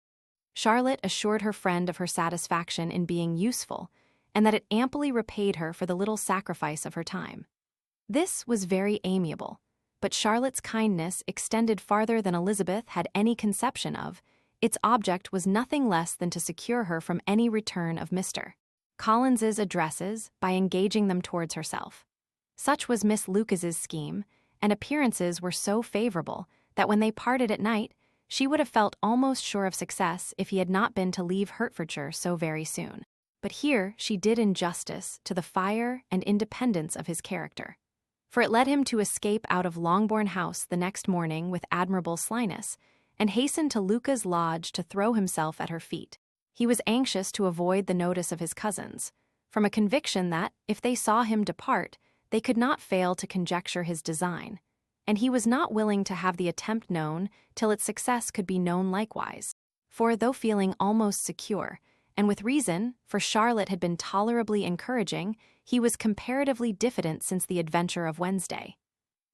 Charlotte assured her friend of her satisfaction in being useful, and that it amply repaid her for the little sacrifice of her time. This was very amiable, but Charlotte's kindness extended farther than Elizabeth had any conception of. Its object was nothing less than to secure her from any return of Mr. Collins's addresses by engaging them towards herself. Such was Miss Lucas's scheme, and appearances were so favorable that when they parted at night, she would have felt almost sure of success if he had not been to leave Hertfordshire so very soon. But here she did injustice to the fire and independence of his character, for it led him to escape out of Longbourn House the next morning with admirable slyness, and hasten to Luca's lodge to throw himself at her feet. He was anxious to avoid the notice of his cousins, from a conviction that, if they saw him depart, they could not fail to conjecture his design, and he was not willing to have the attempt known till its success could be known likewise. For though feeling almost secure, and with reason, for Charlotte had been tolerably encouraging, he was comparatively diffident since the adventure of Wednesday.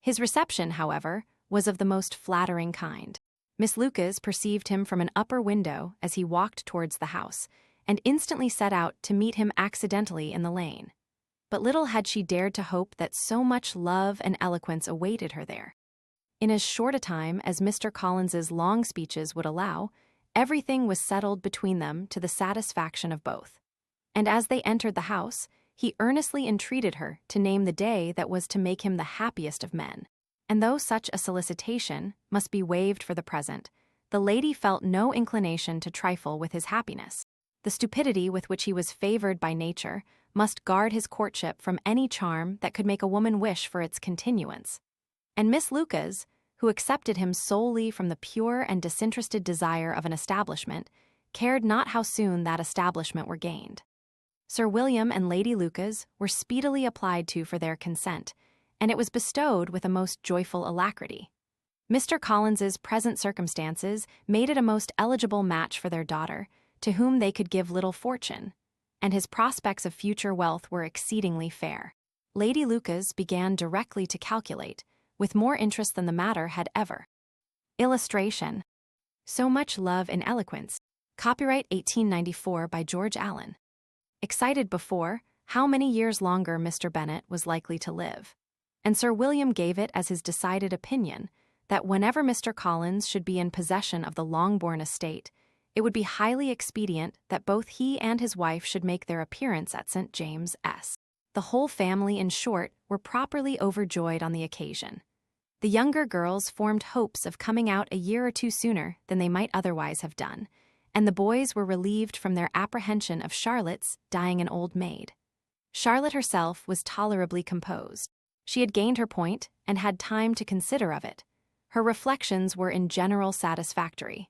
His reception, however, was of the most flattering kind. Miss Lucas perceived him from an upper window as he walked towards the house, and instantly set out to meet him accidentally in the lane. But little had she dared to hope that so much love and eloquence awaited her there. In as short a time as Mr. Collins's long speeches would allow, everything was settled between them to the satisfaction of both. And as they entered the house, he earnestly entreated her to name the day that was to make him the happiest of men. And though such a solicitation must be waived for the present, the lady felt no inclination to trifle with his happiness. The stupidity with which he was favored by nature must guard his courtship from any charm that could make a woman wish for its continuance. And Miss Lucas, who accepted him solely from the pure and disinterested desire of an establishment, cared not how soon that establishment were gained. Sir William and Lady Lucas were speedily applied to for their consent, and it was bestowed with a most joyful alacrity. Mr. Collins's present circumstances made it a most eligible match for their daughter, to whom they could give little fortune, and his prospects of future wealth were exceedingly fair. Lady Lucas began directly to calculate, with more interest than the matter had ever. Illustration. So Much Love in Eloquence. Copyright 1894 by George Allen. Excited before, how many years longer Mr. Bennet was likely to live. And Sir William gave it as his decided opinion that whenever Mr. Collins should be in possession of the Longbourn estate, it would be highly expedient that both he and his wife should make their appearance at St. James's. The whole family, in short, were properly overjoyed on the occasion. The younger girls formed hopes of coming out a year or two sooner than they might otherwise have done, and the boys were relieved from their apprehension of Charlotte's dying an old maid. Charlotte herself was tolerably composed. She had gained her point and had time to consider of it. Her reflections were in general satisfactory.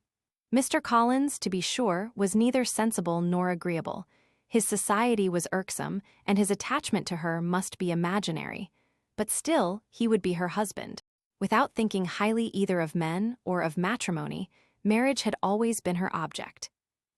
Mr. Collins, to be sure, was neither sensible nor agreeable. His society was irksome, and his attachment to her must be imaginary. But still, he would be her husband. Without thinking highly either of men or of matrimony, marriage had always been her object.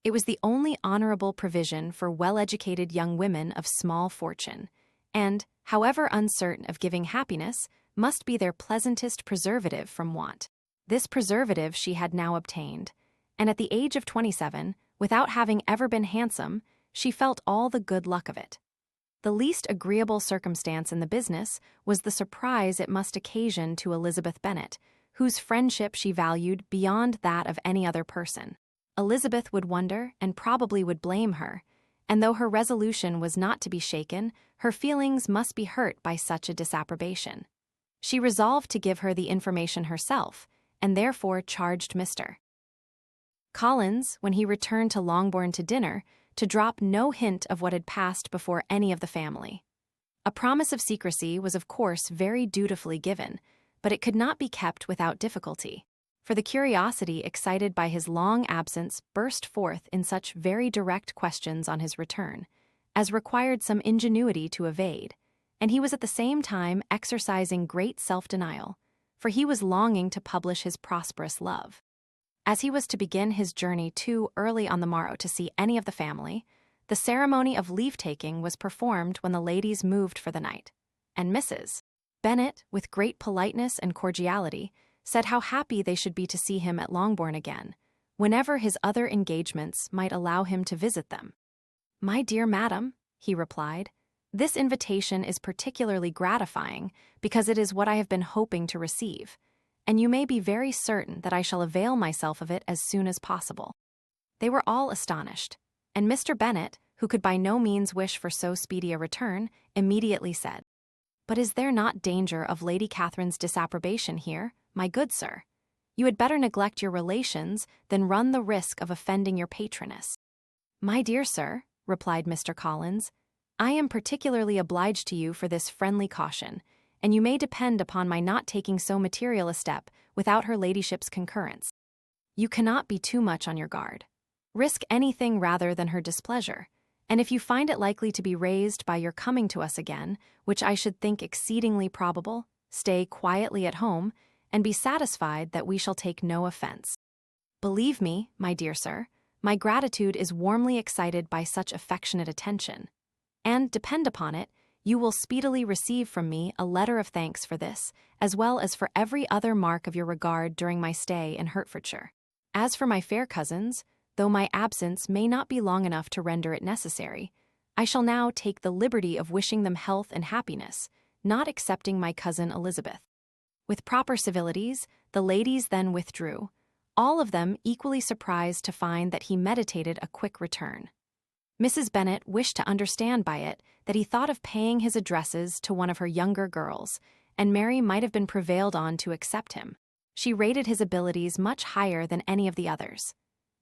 It was the only honorable provision for well-educated young women of small fortune, and, however uncertain of giving happiness, must be their pleasantest preservative from want. This preservative she had now obtained, and at the age of 27, without having ever been handsome, she felt all the good luck of it. The least agreeable circumstance in the business was the surprise it must occasion to Elizabeth Bennet, whose friendship she valued beyond that of any other person. Elizabeth would wonder, and probably would blame her, and though her resolution was not to be shaken, her feelings must be hurt by such a disapprobation. She resolved to give her the information herself, and therefore charged Mr. Collins, when he returned to Longbourn to dinner, to drop no hint of what had passed before any of the family. A promise of secrecy was of course very dutifully given, but it could not be kept without difficulty, for the curiosity excited by his long absence burst forth in such very direct questions on his return, as required some ingenuity to evade, and he was at the same time exercising great self-denial, for he was longing to publish his prosperous love. As he was to begin his journey too early on the morrow to see any of the family, the ceremony of leave-taking was performed when the ladies moved for the night, and Mrs. Bennet, with great politeness and cordiality, said how happy they should be to see him at Longbourn again, whenever his other engagements might allow him to visit them. "My dear madam," he replied, This invitation is particularly gratifying because it is what I have been hoping to receive, and you may be very certain that I shall avail myself of it as soon as possible." They were all astonished, and Mr. Bennet, who could by no means wish for so speedy a return, immediately said, "But is there not danger of Lady Catherine's disapprobation here, my good sir? You had better neglect your relations than run the risk of offending your patroness." "My dear sir," replied Mr. Collins, "I am particularly obliged to you for this friendly caution, and you may depend upon my not taking so material a step without her ladyship's concurrence. You cannot be too much on your guard. Risk anything rather than her displeasure, and if you find it likely to be raised by your coming to us again, which I should think exceedingly probable, stay quietly at home, and be satisfied that we shall take no offense. Believe me, my dear sir, my gratitude is warmly excited by such affectionate attention, and, depend upon it, you will speedily receive from me a letter of thanks for this, as well as for every other mark of your regard during my stay in Hertfordshire. As for my fair cousins, though my absence may not be long enough to render it necessary, I shall now take the liberty of wishing them health and happiness, not excepting my cousin Elizabeth." With proper civilities, the ladies then withdrew, all of them equally surprised to find that he meditated a quick return. Mrs. Bennet wished to understand by it that he thought of paying his addresses to one of her younger girls, and Mary might have been prevailed on to accept him. She rated his abilities much higher than any of the others.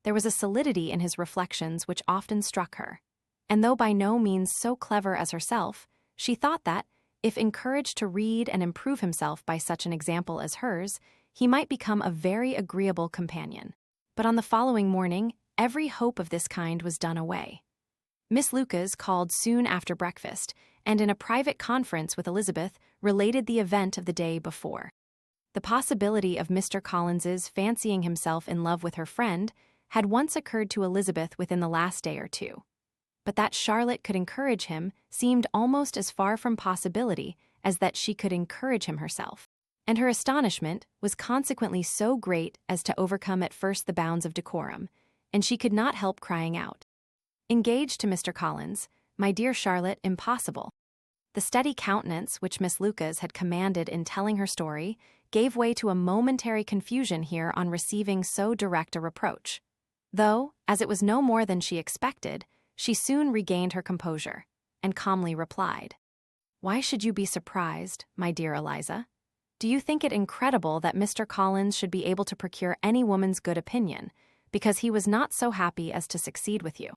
There was a solidity in his reflections which often struck her, and though by no means so clever as herself, she thought that, if encouraged to read and improve himself by such an example as hers, he might become a very agreeable companion. But on the following morning, every hope of this kind was done away. Miss Lucas called soon after breakfast, and in a private conference with Elizabeth related the event of the day before. The possibility of Mr. Collins's fancying himself in love with her friend had once occurred to Elizabeth within the last day or two, but that Charlotte could encourage him seemed almost as far from possibility as that she could encourage him herself, and her astonishment was consequently so great as to overcome at first the bounds of decorum, and she could not help crying out, "Engaged to Mr. Collins, my dear Charlotte, impossible." The steady countenance which Miss Lucas had commanded in telling her story gave way to a momentary confusion here on receiving so direct a reproach, though, as it was no more than she expected, she soon regained her composure, and calmly replied, "Why should you be surprised, my dear Eliza? Do you think it incredible that Mr. Collins should be able to procure any woman's good opinion, because he was not so happy as to succeed with you?"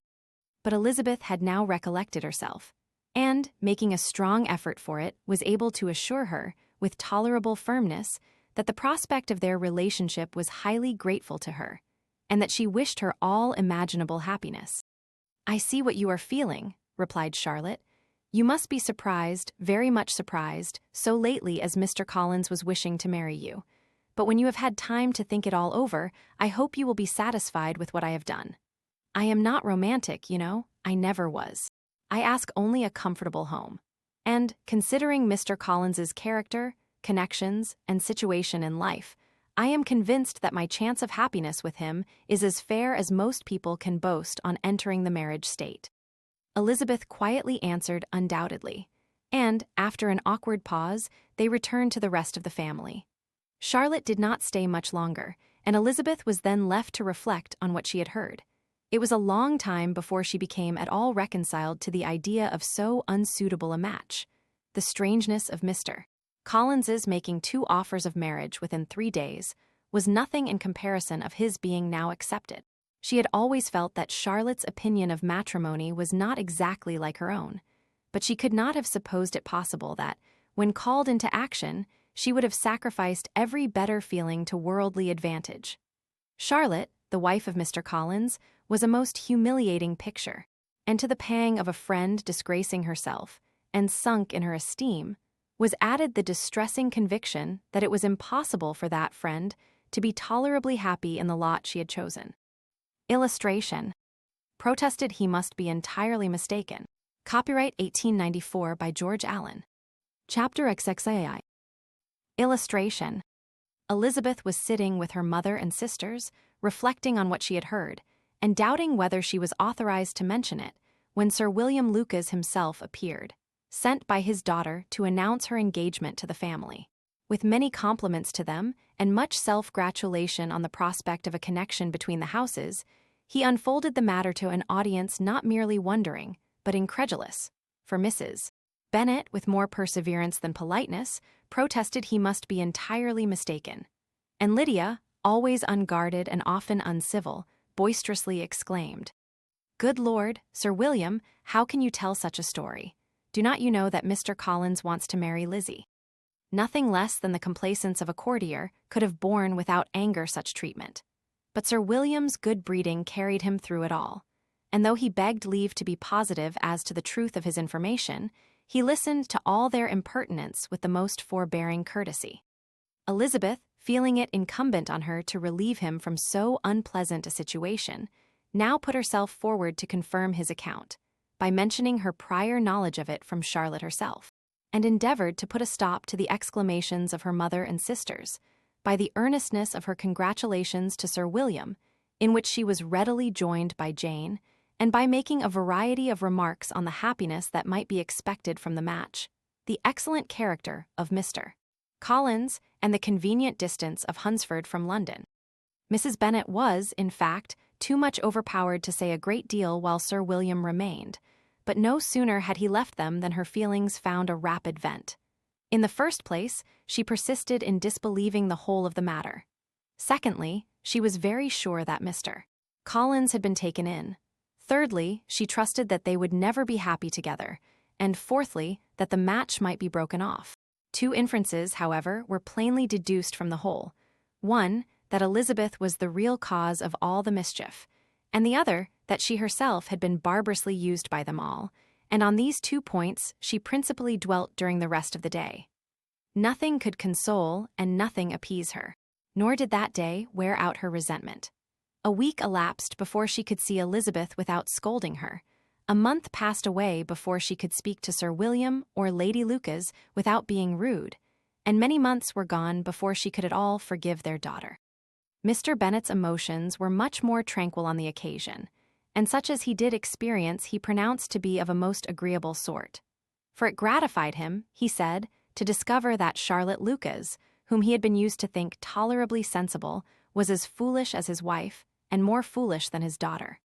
But Elizabeth had now recollected herself, and, making a strong effort for it, was able to assure her, with tolerable firmness, that the prospect of their relationship was highly grateful to her, and that she wished her all imaginable happiness. "I see what you are feeling," replied Charlotte. "You must be surprised, very much surprised, so lately as Mr. Collins was wishing to marry you. But when you have had time to think it all over, I hope you will be satisfied with what I have done. I am not romantic, you know, I never was. I ask only a comfortable home. And, considering Mr. Collins's character, connections, and situation in life, I am convinced that my chance of happiness with him is as fair as most people can boast on entering the marriage state." Elizabeth quietly answered undoubtedly, and, after an awkward pause, they returned to the rest of the family. Charlotte did not stay much longer, and Elizabeth was then left to reflect on what she had heard. It was a long time before she became at all reconciled to the idea of so unsuitable a match. The strangeness of Mr. Collins's making 2 offers of marriage within 3 days was nothing in comparison of his being now accepted. She had always felt that Charlotte's opinion of matrimony was not exactly like her own, but she could not have supposed it possible that, when called into action, she would have sacrificed every better feeling to worldly advantage. Charlotte, the wife of Mr. Collins, was a most humiliating picture, and to the pang of a friend disgracing herself, and sunk in her esteem, was added the distressing conviction that it was impossible for that friend to be tolerably happy in the lot she had chosen. Illustration. Protested he must be entirely mistaken. Copyright 1894 by George Allen. Chapter XXAI. Illustration. Elizabeth was sitting with her mother and sisters, reflecting on what she had heard, and doubting whether she was authorized to mention it, when Sir William Lucas himself appeared. sent by his daughter to announce her engagement to the family. With many compliments to them and much self-gratulation on the prospect of a connection between the houses, he unfolded the matter to an audience not merely wondering, but incredulous. For Mrs. Bennet, with more perseverance than politeness, protested he must be entirely mistaken. And Lydia, always unguarded and often uncivil, boisterously exclaimed, "Good Lord, Sir William, how can you tell such a story? Do not you know that Mr. Collins wants to marry Lizzie?" Nothing less than the complacence of a courtier could have borne without anger such treatment. But Sir William's good breeding carried him through it all, and though he begged leave to be positive as to the truth of his information, he listened to all their impertinence with the most forbearing courtesy. Elizabeth, feeling it incumbent on her to relieve him from so unpleasant a situation, now put herself forward to confirm his account, by mentioning her prior knowledge of it from Charlotte herself, and endeavored to put a stop to the exclamations of her mother and sisters, by the earnestness of her congratulations to Sir William, in which she was readily joined by Jane, and by making a variety of remarks on the happiness that might be expected from the match, the excellent character of Mr. Collins, and the convenient distance of Hunsford from London. Mrs. Bennet was, in fact, too much overpowered to say a great deal while Sir William remained, but no sooner had he left them than her feelings found a rapid vent. In the first place, she persisted in disbelieving the whole of the matter. Secondly, she was very sure that Mr. Collins had been taken in. Thirdly, she trusted that they would never be happy together, and fourthly, that the match might be broken off. Two inferences, however, were plainly deduced from the whole. One, that Elizabeth was the real cause of all the mischief, and the other, that she herself had been barbarously used by them all, and on these two points she principally dwelt during the rest of the day. Nothing could console and nothing appease her, nor did that day wear out her resentment. A week elapsed before she could see Elizabeth without scolding her. A month passed away before she could speak to Sir William or Lady Lucas without being rude, and many months were gone before she could at all forgive their daughter. Mr. Bennet's emotions were much more tranquil on the occasion, and such as he did experience he pronounced to be of a most agreeable sort. For it gratified him, he said, to discover that Charlotte Lucas, whom he had been used to think tolerably sensible, was as foolish as his wife, and more foolish than his daughter.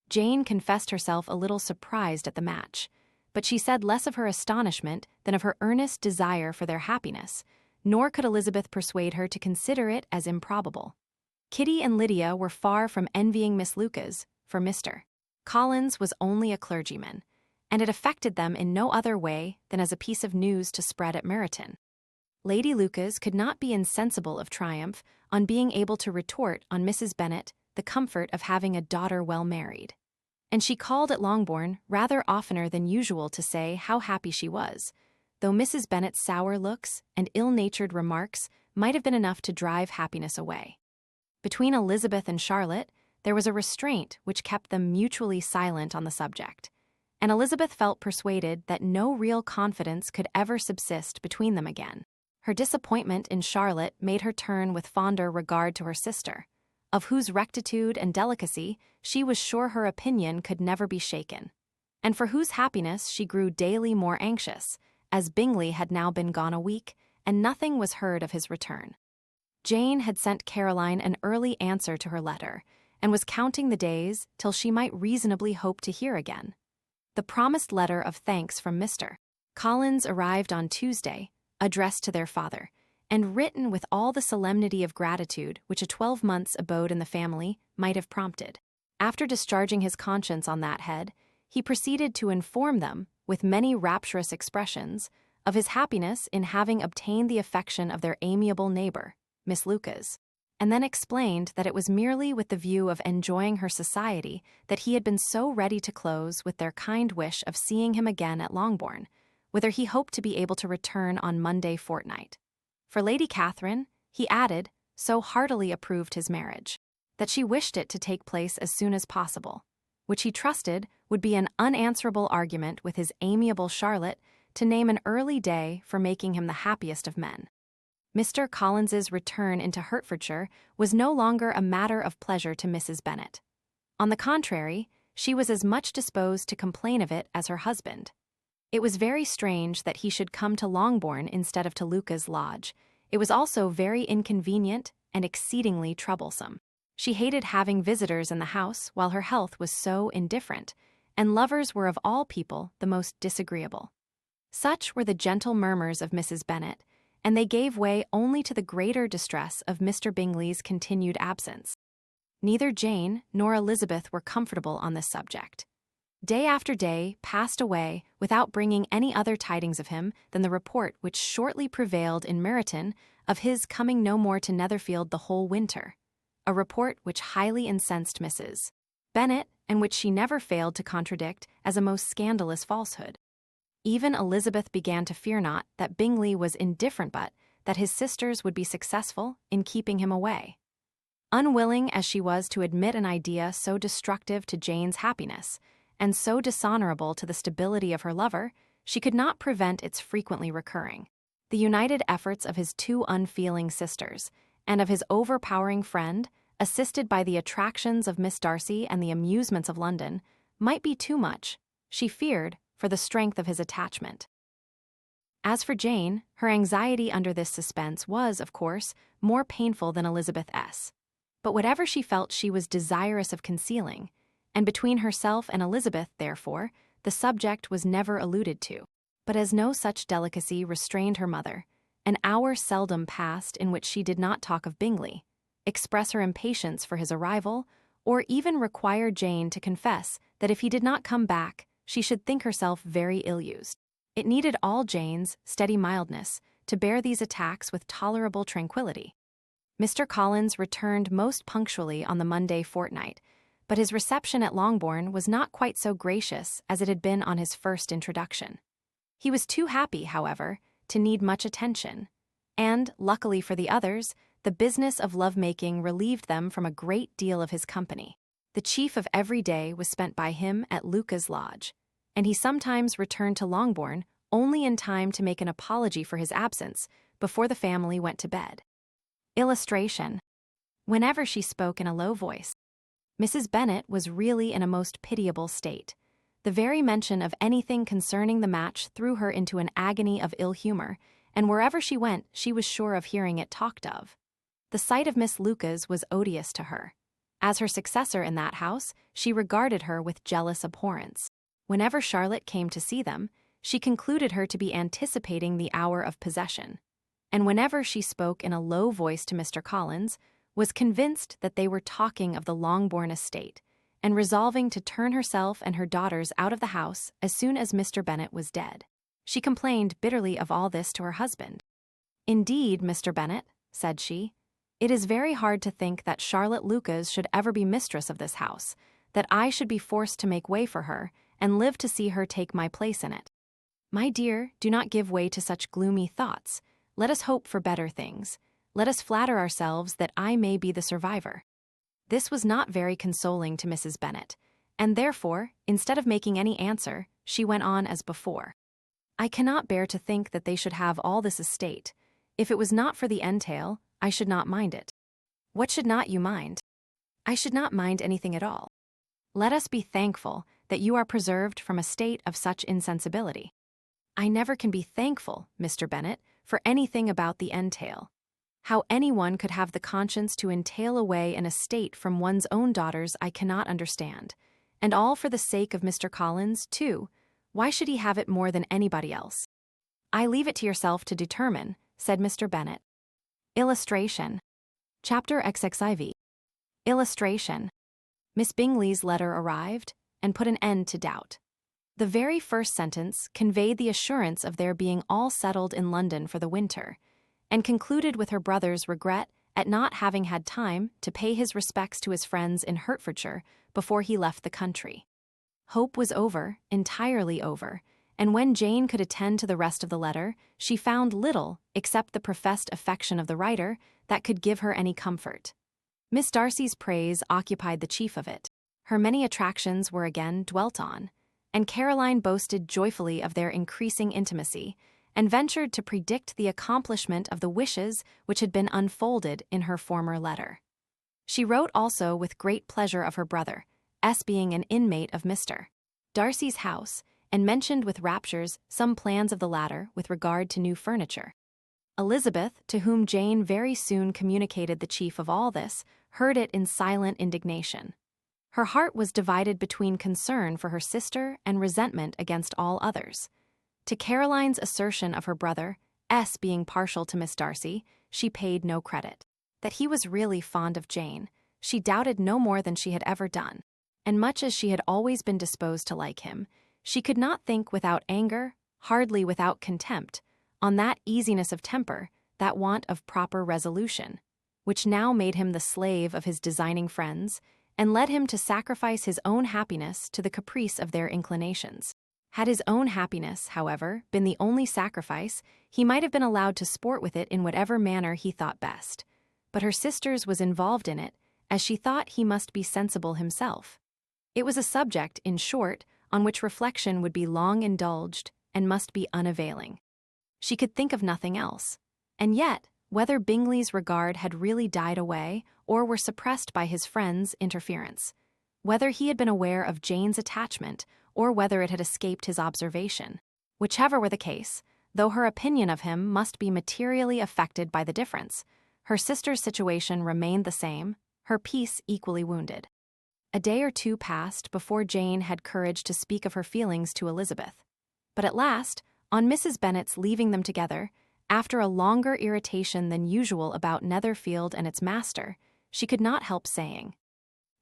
Jane confessed herself a little surprised at the match, but she said less of her astonishment than of her earnest desire for their happiness, nor could Elizabeth persuade her to consider it as improbable. Kitty and Lydia were far from envying Miss Lucas, for Mr. Collins was only a clergyman, and it affected them in no other way than as a piece of news to spread at Meryton. Lady Lucas could not be insensible of triumph on being able to retort on Mrs. Bennet the comfort of having a daughter well married, and she called at Longbourn rather oftener than usual to say how happy she was, though Mrs. Bennet's sour looks and ill-natured remarks might have been enough to drive happiness away. Between Elizabeth and Charlotte, there was a restraint which kept them mutually silent on the subject, and Elizabeth felt persuaded that no real confidence could ever subsist between them again. Her disappointment in Charlotte made her turn with fonder regard to her sister, of whose rectitude and delicacy she was sure her opinion could never be shaken, and for whose happiness she grew daily more anxious, as Bingley had now been gone a week, and nothing was heard of his return. Jane had sent Caroline an early answer to her letter, and was counting the days till she might reasonably hope to hear again. The promised letter of thanks from Mr. Collins arrived on Tuesday, addressed to their father, and written with all the solemnity of gratitude which a 12 months' abode in the family might have prompted. After discharging his conscience on that head, he proceeded to inform them, with many rapturous expressions, of his happiness in having obtained the affection of their amiable neighbour, Miss Lucas, and then explained that it was merely with the view of enjoying her society that he had been so ready to close with their kind wish of seeing him again at Longbourn, whither he hoped to be able to return on Monday fortnight. For Lady Catherine, he added, so heartily approved his marriage, that she wished it to take place as soon as possible, which he trusted would be an unanswerable argument with his amiable Charlotte to name an early day for making him the happiest of men. Mr. Collins's return into Hertfordshire was no longer a matter of pleasure to Mrs. Bennet. On the contrary, she was as much disposed to complain of it as her husband. It was very strange that he should come to Longbourn instead of to Luca's lodge. It was also very inconvenient and exceedingly troublesome. She hated having visitors in the house while her health was so indifferent, and lovers were of all people the most disagreeable. Such were the gentle murmurs of Mrs. Bennet, and they gave way only to the greater distress of Mr. Bingley's continued absence. Neither Jane nor Elizabeth were comfortable on this subject. Day after day passed away without bringing any other tidings of him than the report which shortly prevailed in Meryton of his coming no more to Netherfield the whole winter, a report which highly incensed Mrs. Bennet, and which she never failed to contradict as a most scandalous falsehood. Even Elizabeth began to fear not that Bingley was indifferent but that his sisters would be successful in keeping him away. Unwilling as she was to admit an idea so destructive to Jane's happiness, and so dishonorable to the stability of her lover, she could not prevent its frequently recurring. The united efforts of his two unfeeling sisters, and of his overpowering friend, assisted by the attractions of Miss Darcy and the amusements of London, might be too much, she feared, for the strength of his attachment. As for Jane, her anxiety under this suspense was, of course, more painful than Elizabeth's. But whatever she felt she was desirous of concealing, and between herself and Elizabeth, therefore, the subject was never alluded to. But as no such delicacy restrained her mother, an hour seldom passed in which she did not talk of Bingley, express her impatience for his arrival, or even require Jane to confess that if he did not come back, she should think herself very ill-used. It needed all Jane's steady mildness to bear these attacks with tolerable tranquillity. Mr. Collins returned most punctually on the Monday fortnight, but his reception at Longbourn was not quite so gracious as it had been on his first introduction. He was too happy, however, to need much attention, and, luckily for the others, the business of love-making relieved them from a great deal of his company. The chief of every day was spent by him at Luca's lodge, and he sometimes returned to Longbourn only in time to make an apology for his absence before the family went to bed. Illustration. Whenever she spoke in a low voice, Mrs. Bennet was really in a most pitiable state. The very mention of anything concerning the match threw her into an agony of ill humor, and wherever she went she was sure of hearing it talked of. The sight of Miss Lucas was odious to her. As her successor in that house, she regarded her with jealous abhorrence. Whenever Charlotte came to see them, she concluded her to be anticipating the hour of possession, and whenever she spoke in a low voice to Mr. Collins, was convinced that they were talking of the Longbourn estate, and resolving to turn herself and her daughters out of the house as soon as Mr. Bennet was dead. She complained bitterly of all this to her husband. "Indeed, Mr. Bennet," said she, "it is very hard to think that Charlotte Lucas should ever be mistress of this house, that I should be forced to make way for her, and live to see her take my place in it. My dear, do not give way to such gloomy thoughts. Let us hope for better things. Let us flatter ourselves that I may be the survivor." This was not very consoling to Mrs. Bennet, and therefore, instead of making any answer, she went on as before. "I cannot bear to think that they should have all this estate. If it was not for the entail, I should not mind it." "What should not you mind?" "I should not mind anything at all. Let us be thankful that you are preserved from a state of such insensibility." "I never can be thankful, Mr. Bennet, for anything about the entail. How anyone could have the conscience to entail away an estate from one's own daughters I cannot understand. And all for the sake of Mr. Collins, too. Why should he have it more than anybody else?" "I leave it to yourself to determine," said Mr. Bennet. Illustration. Chapter XXIV. Illustration. Miss Bingley's letter arrived, and put an end to doubt. The very first sentence conveyed the assurance of their being all settled in London for the winter, and concluded with her brother's regret at not having had time to pay his respects to his friends in Hertfordshire before he left the country. Hope was over, entirely over, and when Jane could attend to the rest of the letter, she found little, except the professed affection of the writer, that could give her any comfort. Miss Darcy's praise occupied the chief of it. Her many attractions were again dwelt on, and Caroline boasted joyfully of their increasing intimacy, and ventured to predict the accomplishment of the wishes which had been unfolded in her former letter. She wrote also with great pleasure of her brother, being an inmate of Mr. Darcy's house, and mentioned with raptures some plans of the latter with regard to new furniture. Elizabeth, to whom Jane very soon communicated the chief of all this, heard it in silent indignation. Her heart was divided between concern for her sister and resentment against all others. To Caroline's assertion of her brother, S being partial to Miss Darcy, she paid no credit. That he was really fond of Jane, she doubted no more than she had ever done, and much as she had always been disposed to like him, she could not think without anger, hardly without contempt, on that easiness of temper, that want of proper resolution, which now made him the slave of his designing friends, and led him to sacrifice his own happiness to the caprice of their inclinations. Had his own happiness, however, been the only sacrifice, he might have been allowed to sport with it in whatever manner he thought best. But her sister's was involved in it, as she thought he must be sensible himself. It was a subject, in short, on which reflection would be long indulged, and must be unavailing. She could think of nothing else. And yet, whether Bingley's regard had really died away, or were suppressed by his friend's interference, whether he had been aware of Jane's attachment, or whether it had escaped his observation, whichever were the case, though her opinion of him must be materially affected by the difference, her sister's situation remained the same, her peace equally wounded. A day or two passed before Jane had courage to speak of her feelings to Elizabeth. But at last, on Mrs. Bennet's leaving them together, after a longer irritation than usual about Netherfield and its master, she could not help saying,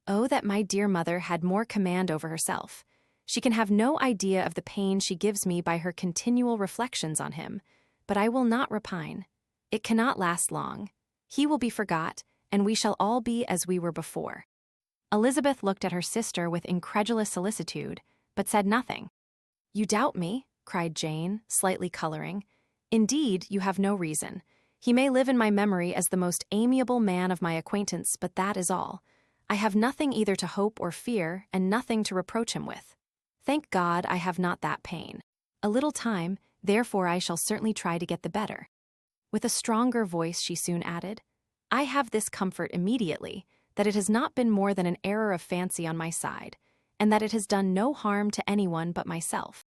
"Oh, that my dear mother had more command over herself. She can have no idea of the pain she gives me by her continual reflections on him, but I will not repine. It cannot last long. He will be forgot, and we shall all be as we were before." Elizabeth looked at her sister with incredulous solicitude, but said nothing. "You doubt me?" cried Jane, slightly coloring. "Indeed, you have no reason. He may live in my memory as the most amiable man of my acquaintance, but that is all. I have nothing either to hope or fear, and nothing to reproach him with. Thank God I have not that pain. A little time, therefore I shall certainly try to get the better." With a stronger voice she soon added, "I have this comfort immediately, that it has not been more than an error of fancy on my side, and that it has done no harm to anyone but myself."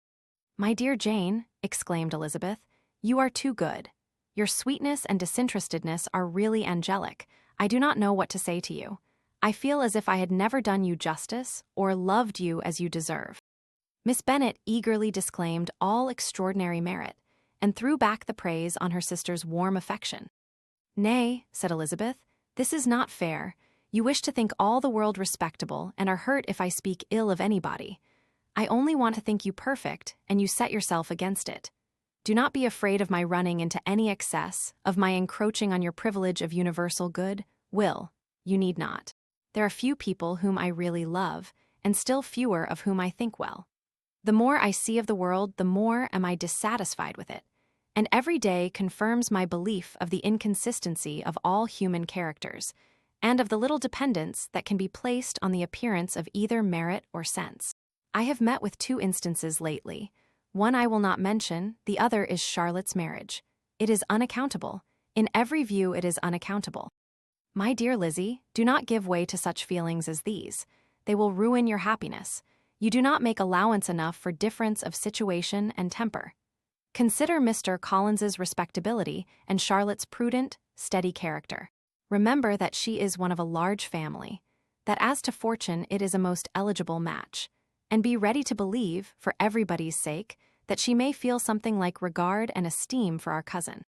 "My dear Jane," exclaimed Elizabeth, "you are too good. Your sweetness and disinterestedness are really angelic. I do not know what to say to you. I feel as if I had never done you justice, or loved you as you deserve." Miss Bennet eagerly disclaimed all extraordinary merit, and threw back the praise on her sister's warm affection. "Nay," said Elizabeth, "this is not fair. You wish to think all the world respectable, and are hurt if I speak ill of anybody. I only want to think you perfect, and you set yourself against it. Do not be afraid of my running into any excess, of my encroaching on your privilege of universal good. You need not. There are few people whom I really love, and still fewer of whom I think well. The more I see of the world, the more am I dissatisfied with it, and every day confirms my belief of the inconsistency of all human characters, and of the little dependence that can be placed on the appearance of either merit or sense. I have met with two instances lately. One I will not mention, the other is Charlotte's marriage. It is unaccountable. In every view it is unaccountable. My dear Lizzie, do not give way to such feelings as these. They will ruin your happiness. You do not make allowance enough for difference of situation and temper. Consider Mr. Collins's respectability and Charlotte's prudent, steady character. Remember that she is one of a large family, that as to fortune it is a most eligible match, and be ready to believe, for everybody's sake, that she may feel something like regard and esteem for our cousin.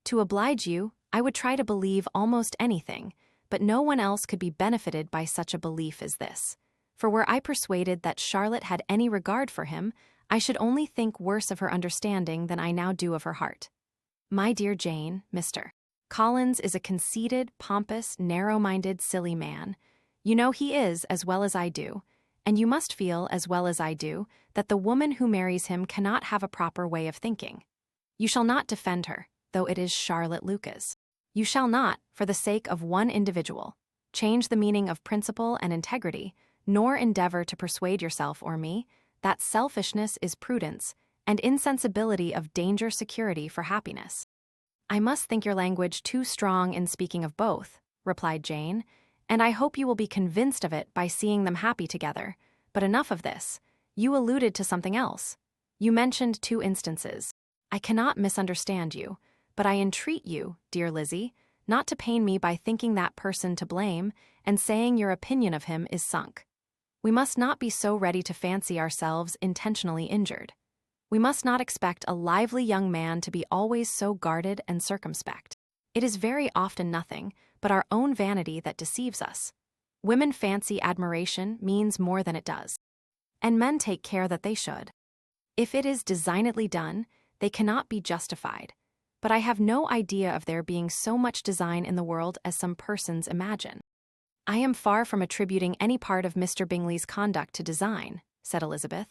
To oblige you, I would try to believe almost anything, but no one else could be benefited by such a belief as this. For were I persuaded that Charlotte had any regard for him, I should only think worse of her understanding than I now do of her heart. My dear Jane, Mr. Collins is a conceited, pompous, narrow-minded, silly man. You know he is as well as I do, and you must feel as well as I do that the woman who marries him cannot have a proper way of thinking. You shall not defend her, though it is Charlotte Lucas. You shall not, for the sake of one individual, change the meaning of principle and integrity, nor endeavor to persuade yourself or me that selfishness is prudence, and insensibility of danger security for happiness. I must think your language too strong in speaking of both, replied Jane, and I hope you will be convinced of it by seeing them happy together. But enough of this. You alluded to something else. You mentioned 2 instances. I cannot misunderstand you, but I entreat you, dear Lizzie, not to pain me by thinking that person to blame and saying your opinion of him is sunk. We must not be so ready to fancy ourselves intentionally injured. We must not expect a lively young man to be always so guarded and circumspect. It is very often nothing but our own vanity that deceives us. Women fancy admiration means more than it does, and men take care that they should. If it is designedly done, they cannot be justified, but I have no idea of there being so much design in the world as some persons imagine. I am far from attributing any part of Mr. Bingley's conduct to design, said Elizabeth,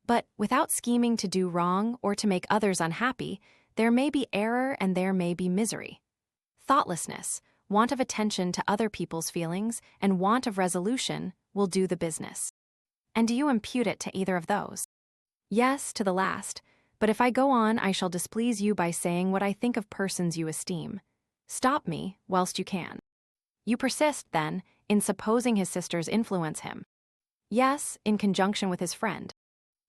but without scheming to do wrong or to make others unhappy, there may be error and there may be misery. Thoughtlessness, want of attention to other people's feelings, and want of resolution will do the business. And do you impute it to either of those? Yes, to the last, but if I go on I shall displease you by saying what I think of persons you esteem. Stop me whilst you can. You persist, then, in supposing his sisters influence him. Yes, in conjunction with his friend.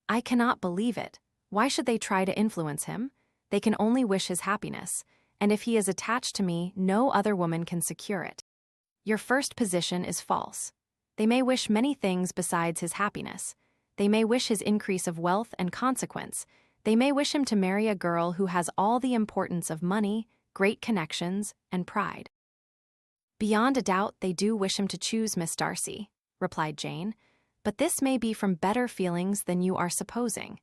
I cannot believe it. Why should they try to influence him? They can only wish his happiness, and if he is attached to me, no other woman can secure it. Your first position is false. They may wish many things besides his happiness. They may wish his increase of wealth and consequence. They may wish him to marry a girl who has all the importance of money, great connections, and pride. Beyond a doubt they do wish him to choose Miss Darcy, replied Jane, but this may be from better feelings than you are supposing.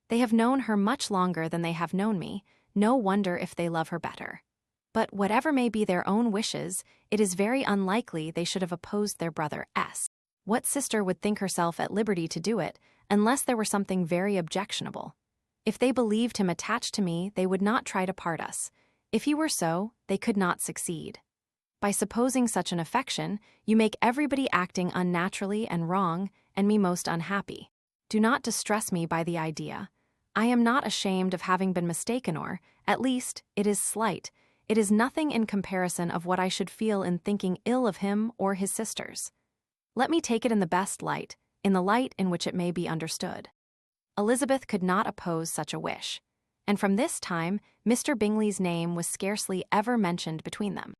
They have known her much longer than they have known me, no wonder if they love her better. But whatever may be their own wishes, it is very unlikely they should have opposed their brother S. What sister would think herself at liberty to do it, unless there were something very objectionable? If they believed him attached to me, they would not try to part us. If he were so, they could not succeed. By supposing such an affection, you make everybody acting unnaturally and wrong, and me most unhappy. Do not distress me by the idea. I am not ashamed of having been mistaken, or, at least, it is slight. It is nothing in comparison of what I should feel in thinking ill of him or his sisters. Let me take it in the best light, in the light in which it may be understood. Elizabeth could not oppose such a wish, and from this time Mr. Bingley's name was scarcely ever mentioned between them.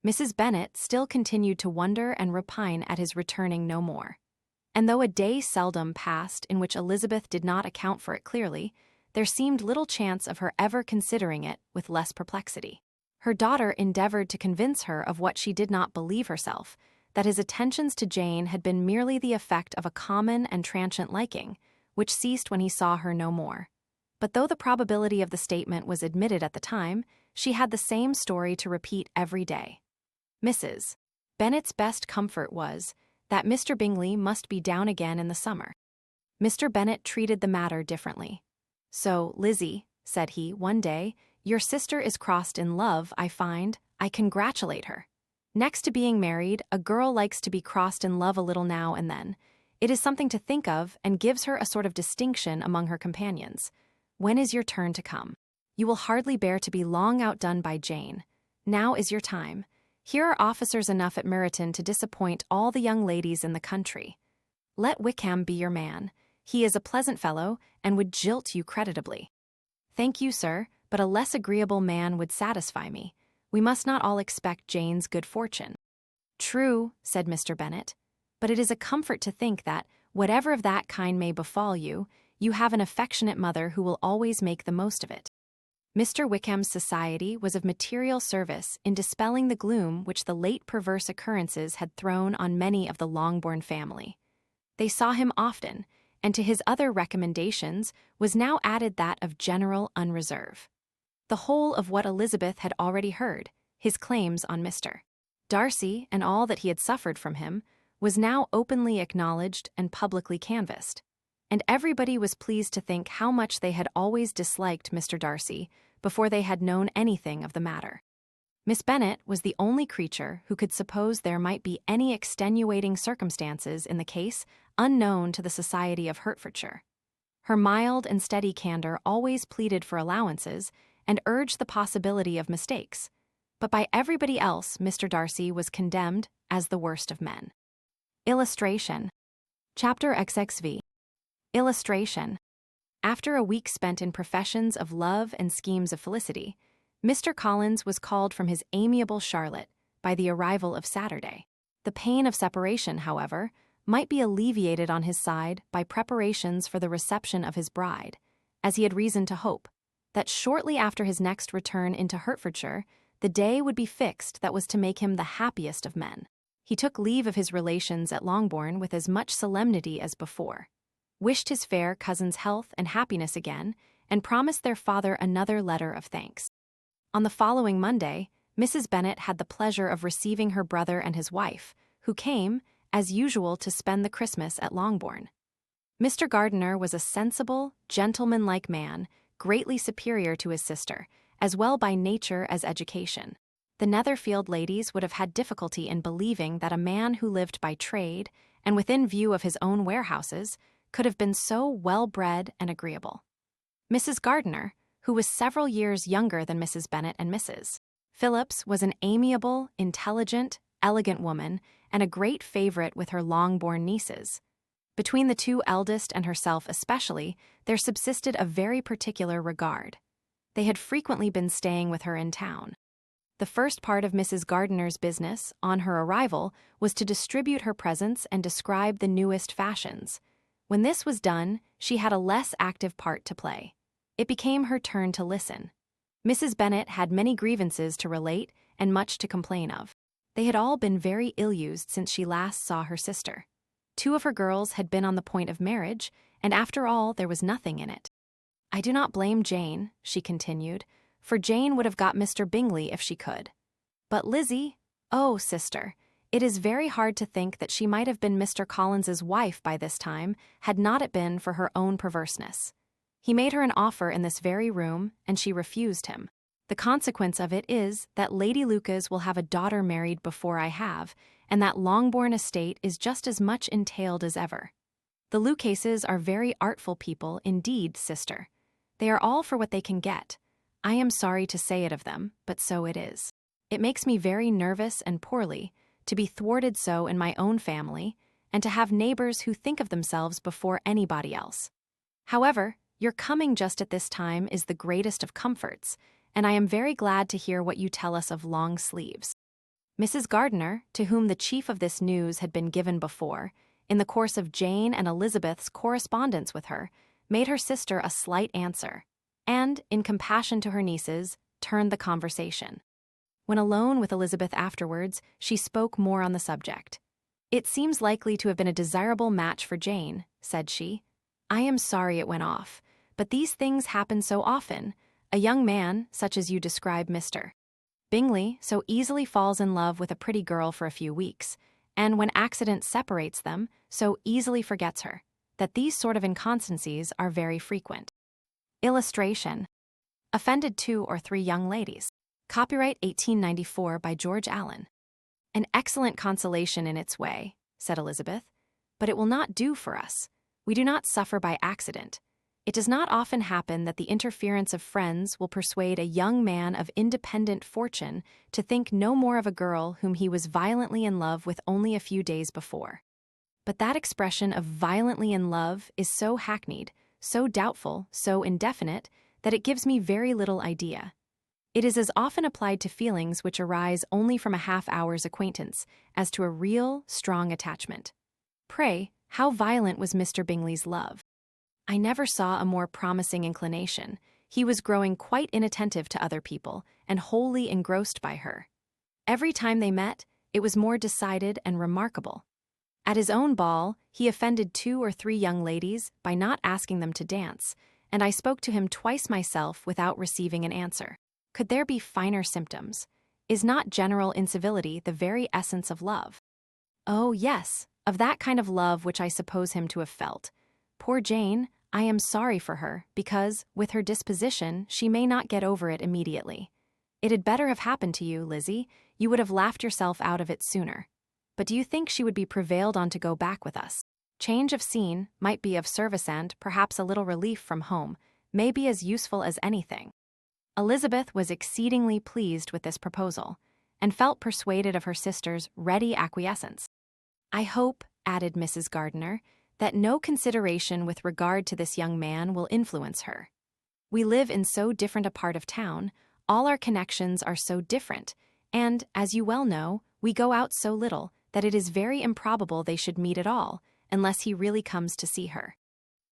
Mrs. Bennet still continued to wonder and repine at his returning no more. And though a day seldom passed in which Elizabeth did not account for it clearly, there seemed little chance of her ever considering it with less perplexity. Her daughter endeavored to convince her of what she did not believe herself, that his attentions to Jane had been merely the effect of a common and transient liking, which ceased when he saw her no more. But though the probability of the statement was admitted at the time, she had the same story to repeat every day. Mrs. Bennet's best comfort was that Mr. Bingley must be down again in the summer. Mr. Bennet treated the matter differently. "So, Lizzie," said he, one day, "your sister is crossed in love, I find. I congratulate her. Next to being married, a girl likes to be crossed in love a little now and then. It is something to think of and gives her a sort of distinction among her companions. When is your turn to come? You will hardly bear to be long outdone by Jane. Now is your time. Here are officers enough at Meryton to disappoint all the young ladies in the country. Let Wickham be your man. He is a pleasant fellow, and would jilt you creditably." "Thank you, sir, but a less agreeable man would satisfy me. We must not all expect Jane's good fortune." "True," said Mr. Bennet, "but it is a comfort to think that, whatever of that kind may befall you, you have an affectionate mother who will always make the most of it." Mr. Wickham's society was of material service in dispelling the gloom which the late perverse occurrences had thrown on many of the Longbourn family. They saw him often, and to his other recommendations was now added that of general unreserve. The whole of what Elizabeth had already heard, his claims on Mr. Darcy and all that he had suffered from him, was now openly acknowledged and publicly canvassed, and everybody was pleased to think how much they had always disliked Mr. Darcy before they had known anything of the matter. Miss Bennet was the only creature who could suppose there might be any extenuating circumstances in the case unknown to the society of Hertfordshire. Her mild and steady candour always pleaded for allowances and urged the possibility of mistakes, but by everybody else Mr. Darcy was condemned as the worst of men. Illustration. Chapter XXV. Illustration. After a week spent in professions of love and schemes of felicity, Mr. Collins was called from his amiable Charlotte by the arrival of Saturday. The pain of separation, however, might be alleviated on his side by preparations for the reception of his bride, as he had reason to hope that shortly after his next return into Hertfordshire, the day would be fixed that was to make him the happiest of men. He took leave of his relations at Longbourn with as much solemnity as before, wished his fair cousin's health and happiness again, and promised their father another letter of thanks. On the following Monday, Mrs. Bennet had the pleasure of receiving her brother and his wife, who came, as usual, to spend the Christmas at Longbourn. Mr. Gardiner was a sensible, gentlemanlike man, greatly superior to his sister, as well by nature as education. The Netherfield ladies would have had difficulty in believing that a man who lived by trade, and within view of his own warehouses, could have been so well-bred and agreeable. Mrs. Gardiner, who was several years younger than Mrs. Bennet and Mrs. Phillips, was an amiable, intelligent, elegant woman, and a great favorite with her long-born nieces. Between the two eldest and herself especially, there subsisted a very particular regard. They had frequently been staying with her in town. The first part of Mrs. Gardiner's business, on her arrival, was to distribute her presents and describe the newest fashions. When this was done, she had a less active part to play. It became her turn to listen. Mrs. Bennet had many grievances to relate and much to complain of. They had all been very ill-used since she last saw her sister. 2 of her girls had been on the point of marriage, and after all there was nothing in it. "I do not blame Jane," she continued, "for Jane would have got Mr. Bingley if she could. But Lizzie, oh, sister, it is very hard to think that she might have been Mr. Collins's wife by this time, had not it been for her own perverseness. He made her an offer in this very room, and she refused him. The consequence of it is that Lady Lucas will have a daughter married before I have, and that Longbourn estate is just as much entailed as ever. The Lucases are very artful people indeed, sister. They are all for what they can get. I am sorry to say it of them, but so it is. It makes me very nervous and poorly to be thwarted so in my own family, and to have neighbors who think of themselves before anybody else. However, your coming just at this time is the greatest of comforts, and I am very glad to hear what you tell us of long sleeves." Mrs. Gardiner, to whom the chief of this news had been given before, in the course of Jane and Elizabeth's correspondence with her, made her sister a slight answer, and, in compassion to her nieces, turned the conversation. When alone with Elizabeth afterwards, she spoke more on the subject. "It seems likely to have been a desirable match for Jane," said she. "I am sorry it went off, but these things happen so often. A young man, such as you describe Mr. Bingley, so easily falls in love with a pretty girl for a few weeks, and when accident separates them, so easily forgets her, that these sort of inconstancies are very frequent." Illustration: offended 2 or 3 young ladies. Copyright 1894 by George Allen. "An excellent consolation in its way," said Elizabeth, "but it will not do for us. We do not suffer by accident. It does not often happen that the interference of friends will persuade a young man of independent fortune to think no more of a girl whom he was violently in love with only a few days before. But that expression of violently in love is so hackneyed, so doubtful, so indefinite, that it gives me very little idea. It is as often applied to feelings which arise only from a half-hour's acquaintance as to a real, strong attachment. Pray, how violent was Mr. Bingley's love? I never saw a more promising inclination. He was growing quite inattentive to other people, and wholly engrossed by her. Every time they met, it was more decided and remarkable. At his own ball, he offended 2 or 3 young ladies by not asking them to dance, and I spoke to him twice myself without receiving an answer. Could there be finer symptoms? Is not general incivility the very essence of love? Oh, yes, of that kind of love which I suppose him to have felt. Poor Jane, I am sorry for her, because, with her disposition, she may not get over it immediately. It had better have happened to you, Lizzie. You would have laughed yourself out of it sooner. But do you think she would be prevailed on to go back with us? Change of scene might be of service, and, perhaps, a little relief from home may be as useful as anything." Elizabeth was exceedingly pleased with this proposal, and felt persuaded of her sister's ready acquiescence. "I hope," added Mrs. Gardiner, that no consideration with regard to this young man will influence her. We live in so different a part of town, all our connections are so different, and, as you well know, we go out so little that it is very improbable they should meet at all, unless he really comes to see her.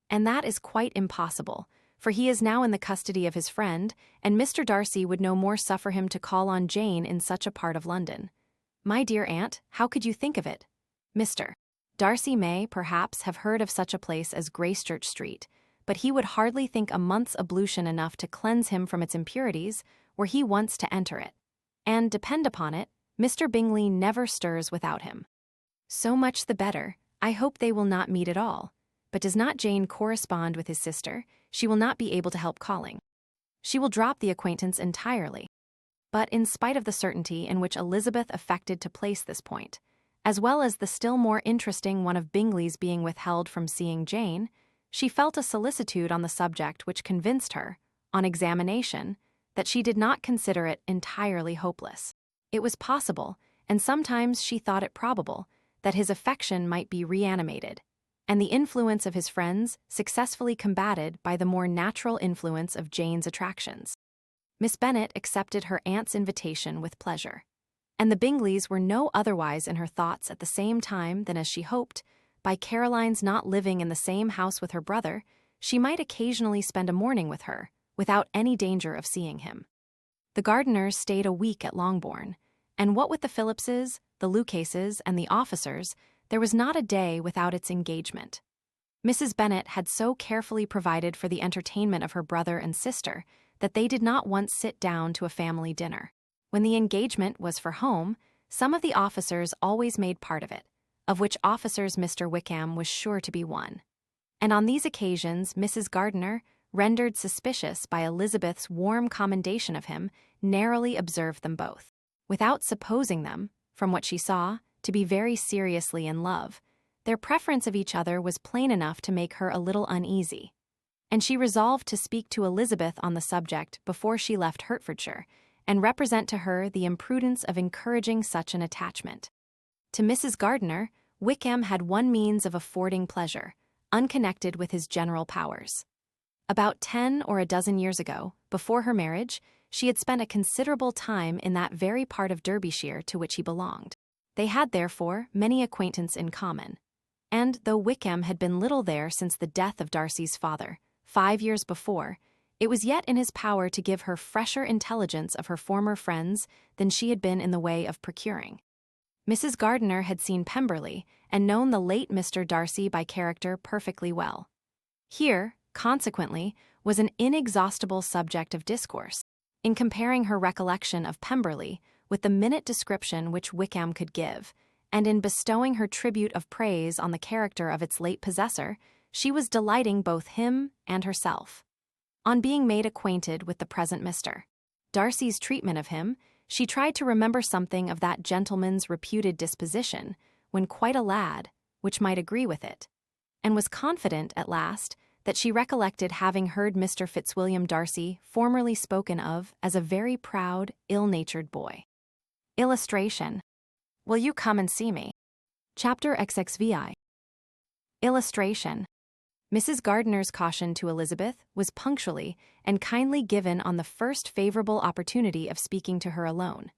And that is quite impossible, for he is now in the custody of his friend, and Mr. Darcy would no more suffer him to call on Jane in such a part of London. My dear aunt, how could you think of it? Mr. Darcy may, perhaps, have heard of such a place as Gracechurch Street, but he would hardly think a month's ablution enough to cleanse him from its impurities were he once to enter it. And, depend upon it, Mr. Bingley never stirs without him. So much the better. I hope they will not meet at all. But does not Jane correspond with his sister? She will not be able to help calling. She will drop the acquaintance entirely. But in spite of the certainty in which Elizabeth affected to place this point, as well as the still more interesting one of Bingley's being withheld from seeing Jane, she felt a solicitude on the subject which convinced her, on examination, that she did not consider it entirely hopeless. It was possible, and sometimes she thought it probable, that his affection might be reanimated, and the influence of his friends successfully combated by the more natural influence of Jane's attractions. Miss Bennet accepted her aunt's invitation with pleasure, and the Bingleys were no otherwise in her thoughts at the same time than as she hoped, by Caroline's not living in the same house with her brother, she might occasionally spend a morning with her, without any danger of seeing him. The Gardiners stayed a week at Longbourn, and what with the Phillipses, the Lucases, and the officers, there was not a day without its engagement. Mrs. Bennet had so carefully provided for the entertainment of her brother and sister that they did not once sit down to a family dinner. When the engagement was for home, some of the officers always made part of it, of which officers Mr. Wickham was sure to be one. And on these occasions Mrs. Gardiner, rendered suspicious by Elizabeth's warm commendation of him, narrowly observed them both, without supposing them, from what she saw, to be very seriously in love. Their preference of each other was plain enough to make her a little uneasy, and she resolved to speak to Elizabeth on the subject before she left Hertfordshire, and represent to her the imprudence of encouraging such an attachment. To Mrs. Gardiner, Wickham had one means of affording pleasure, unconnected with his general powers. About 10 or a dozen years ago, before her marriage, she had spent a considerable time in that very part of Derbyshire to which he belonged. They had, therefore, many acquaintance in common, and though Wickham had been little there since the death of Darcy's father, 5 years before, it was yet in his power to give her fresher intelligence of her former friends than she had been in the way of procuring. Mrs. Gardiner had seen Pemberley, and known the late Mr. Darcy by character perfectly well. Here, consequently, was an inexhaustible subject of discourse, in comparing her recollection of Pemberley with the minute description which Wickham could give, and in bestowing her tribute of praise on the character of its late possessor, she was delighting both him and herself. On being made acquainted with the present Mr. Darcy's treatment of him, she tried to remember something of that gentleman's reputed disposition, when quite a lad, which might agree with it, and was confident, at last, that she recollected having heard Mr. Fitzwilliam Darcy formerly spoken of as a very proud, ill-natured boy. Illustration. Will you come and see me? Chapter XXVI. Illustration. Mrs. Gardiner's caution to Elizabeth was punctually and kindly given on the first favorable opportunity of speaking to her alone.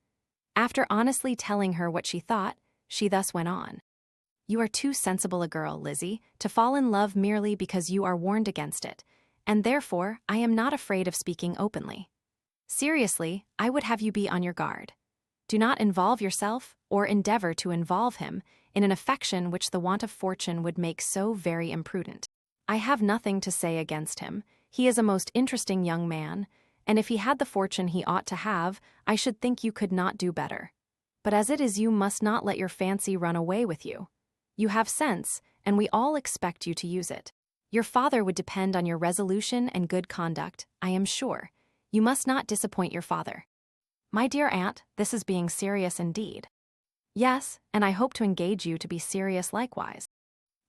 After honestly telling her what she thought, she thus went on. You are too sensible a girl, Lizzie, to fall in love merely because you are warned against it, and therefore I am not afraid of speaking openly. Seriously, I would have you be on your guard. Do not involve yourself, or endeavor to involve him, in an affection which the want of fortune would make so very imprudent. I have nothing to say against him. He is a most interesting young man, and if he had the fortune he ought to have, I should think you could not do better. But as it is, you must not let your fancy run away with you. You have sense, and we all expect you to use it. Your father would depend on your resolution and good conduct, I am sure. You must not disappoint your father. My dear aunt, this is being serious indeed. Yes, and I hope to engage you to be serious likewise.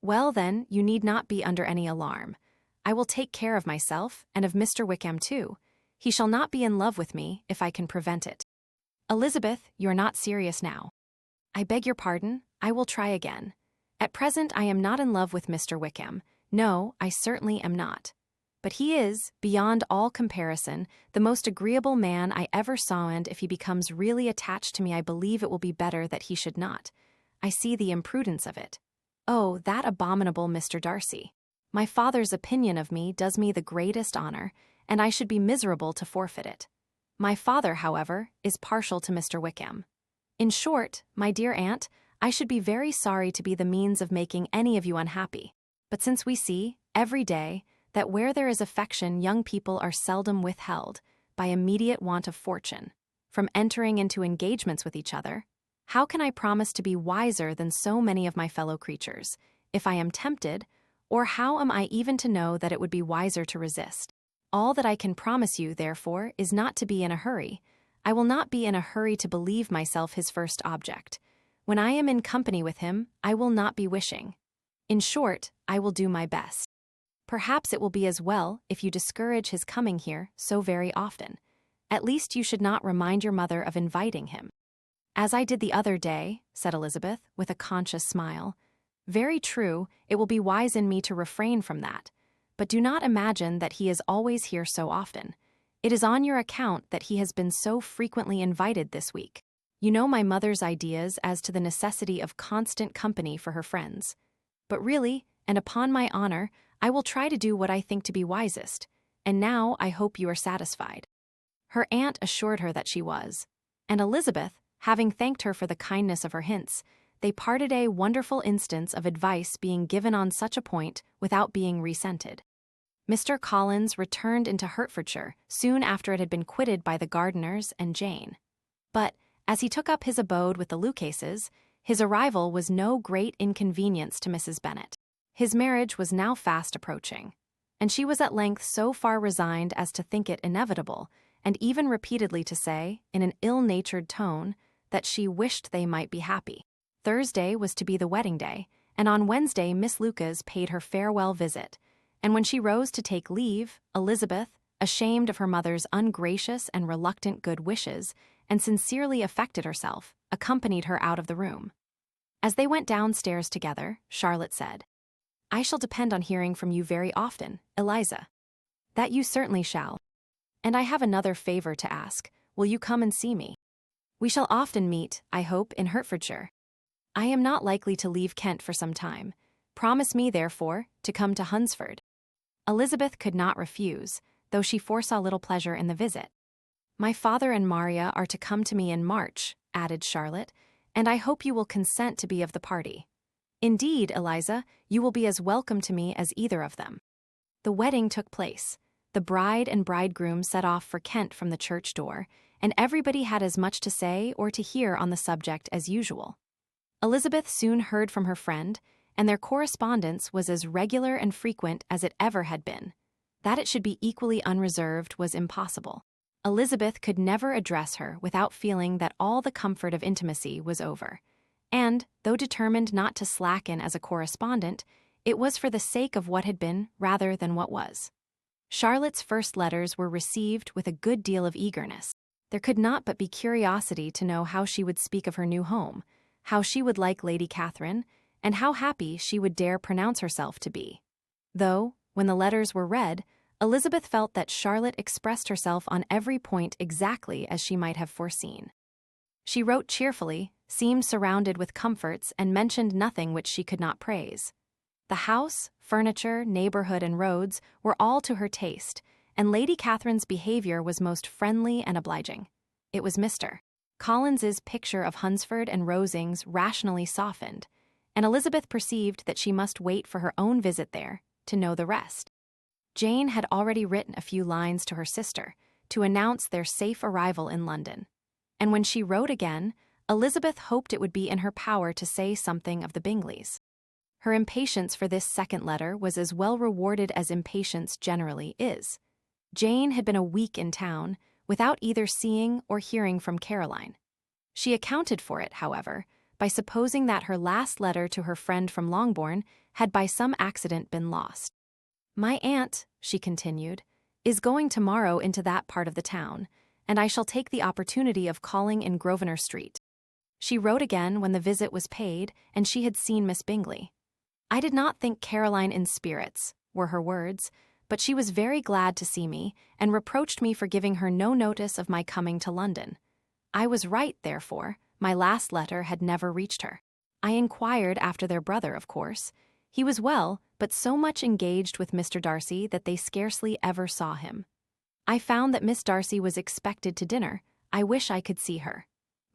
Well, then, you need not be under any alarm. I will take care of myself, and of Mr. Wickham too. He shall not be in love with me, if I can prevent it. Elizabeth, you are not serious now. I beg your pardon, I will try again. At present I am not in love with Mr. Wickham. No, I certainly am not. But he is, beyond all comparison, the most agreeable man I ever saw, and if he becomes really attached to me I believe it will be better that he should not. I see the imprudence of it. Oh, that abominable Mr. Darcy. My father's opinion of me does me the greatest honor, and I should be miserable to forfeit it. My father, however, is partial to Mr. Wickham. In short, my dear aunt, I should be very sorry to be the means of making any of you unhappy. But since we see, every day, that where there is affection young people are seldom withheld, by immediate want of fortune, from entering into engagements with each other, how can I promise to be wiser than so many of my fellow creatures, if I am tempted, or how am I even to know that it would be wiser to resist? All that I can promise you, therefore, is not to be in a hurry. I will not be in a hurry to believe myself his first object. When I am in company with him, I will not be wishing. In short, I will do my best. Perhaps it will be as well if you discourage his coming here so very often. At least you should not remind your mother of inviting him. As I did the other day, said Elizabeth, with a conscious smile. Very true, it will be wise in me to refrain from that. But do not imagine that he is always here so often. It is on your account that he has been so frequently invited this week. You know my mother's ideas as to the necessity of constant company for her friends. But really, and upon my honor, I will try to do what I think to be wisest, and now I hope you are satisfied. Her aunt assured her that she was, and Elizabeth, having thanked her for the kindness of her hints, they parted, a wonderful instance of advice being given on such a point without being resented. Mr. Collins returned into Hertfordshire soon after it had been quitted by the Gardiners and Jane. But, as he took up his abode with the Lucases, his arrival was no great inconvenience to Mrs. Bennet. His marriage was now fast approaching, and she was at length so far resigned as to think it inevitable, and even repeatedly to say, in an ill-natured tone, that she wished they might be happy. Thursday was to be the wedding day, and on Wednesday Miss Lucas paid her farewell visit, and when she rose to take leave, Elizabeth, ashamed of her mother's ungracious and reluctant good wishes, and sincerely affected herself, accompanied her out of the room. As they went downstairs together, Charlotte said, I shall depend on hearing from you very often, Eliza. That you certainly shall. And I have another favor to ask. Will you come and see me? We shall often meet, I hope, in Hertfordshire. I am not likely to leave Kent for some time. Promise me, therefore, to come to Hunsford. Elizabeth could not refuse, though she foresaw little pleasure in the visit. My father and Maria are to come to me in March, added Charlotte, and I hope you will consent to be of the party. Indeed, Eliza, you will be as welcome to me as either of them. The wedding took place. The bride and bridegroom set off for Kent from the church door, and everybody had as much to say or to hear on the subject as usual. Elizabeth soon heard from her friend, and their correspondence was as regular and frequent as it ever had been. That it should be equally unreserved was impossible. Elizabeth could never address her without feeling that all the comfort of intimacy was over. And, though determined not to slacken as a correspondent, it was for the sake of what had been rather than what was. Charlotte's first letters were received with a good deal of eagerness. There could not but be curiosity to know how she would speak of her new home, how she would like Lady Catherine, and how happy she would dare pronounce herself to be. Though, when the letters were read, Elizabeth felt that Charlotte expressed herself on every point exactly as she might have foreseen. She wrote cheerfully, seemed surrounded with comforts, and mentioned nothing which she could not praise. The house, furniture, neighborhood, and roads were all to her taste, and Lady Catherine's behavior was most friendly and obliging. It was Mr. Collins's picture of Hunsford and Rosings rationally softened, and Elizabeth perceived that she must wait for her own visit there to know the rest. Jane had already written a few lines to her sister to announce their safe arrival in London, and when she wrote again, Elizabeth hoped it would be in her power to say something of the Bingleys. Her impatience for this second letter was as well rewarded as impatience generally is. Jane had been a week in town, without either seeing or hearing from Caroline. She accounted for it, however, by supposing that her last letter to her friend from Longbourn had by some accident been lost. My aunt, she continued, is going tomorrow into that part of the town, and I shall take the opportunity of calling in Grosvenor Street. She wrote again when the visit was paid and she had seen Miss Bingley. "I did not think Caroline in spirits," were her words, "but she was very glad to see me, and reproached me for giving her no notice of my coming to London. I was right, therefore, my last letter had never reached her. I inquired after their brother, of course. He was well, but so much engaged with Mr. Darcy that they scarcely ever saw him. I found that Miss Darcy was expected to dinner. I wish I could see her.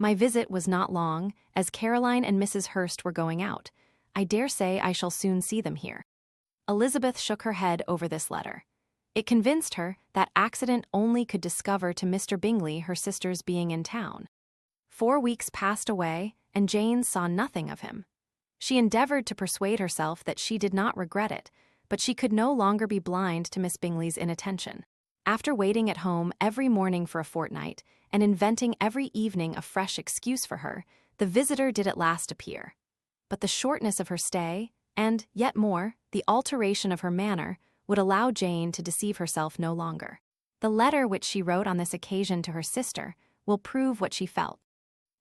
My visit was not long, as Caroline and Mrs. Hurst were going out. I dare say I shall soon see them here." Elizabeth shook her head over this letter. It convinced her that accident only could discover to Mr. Bingley her sister's being in town. 4 weeks passed away, and Jane saw nothing of him. She endeavored to persuade herself that she did not regret it, but she could no longer be blind to Miss Bingley's inattention. After waiting at home every morning for a fortnight, and inventing every evening a fresh excuse for her, the visitor did at last appear. But the shortness of her stay, and, yet more, the alteration of her manner, would allow Jane to deceive herself no longer. The letter which she wrote on this occasion to her sister will prove what she felt.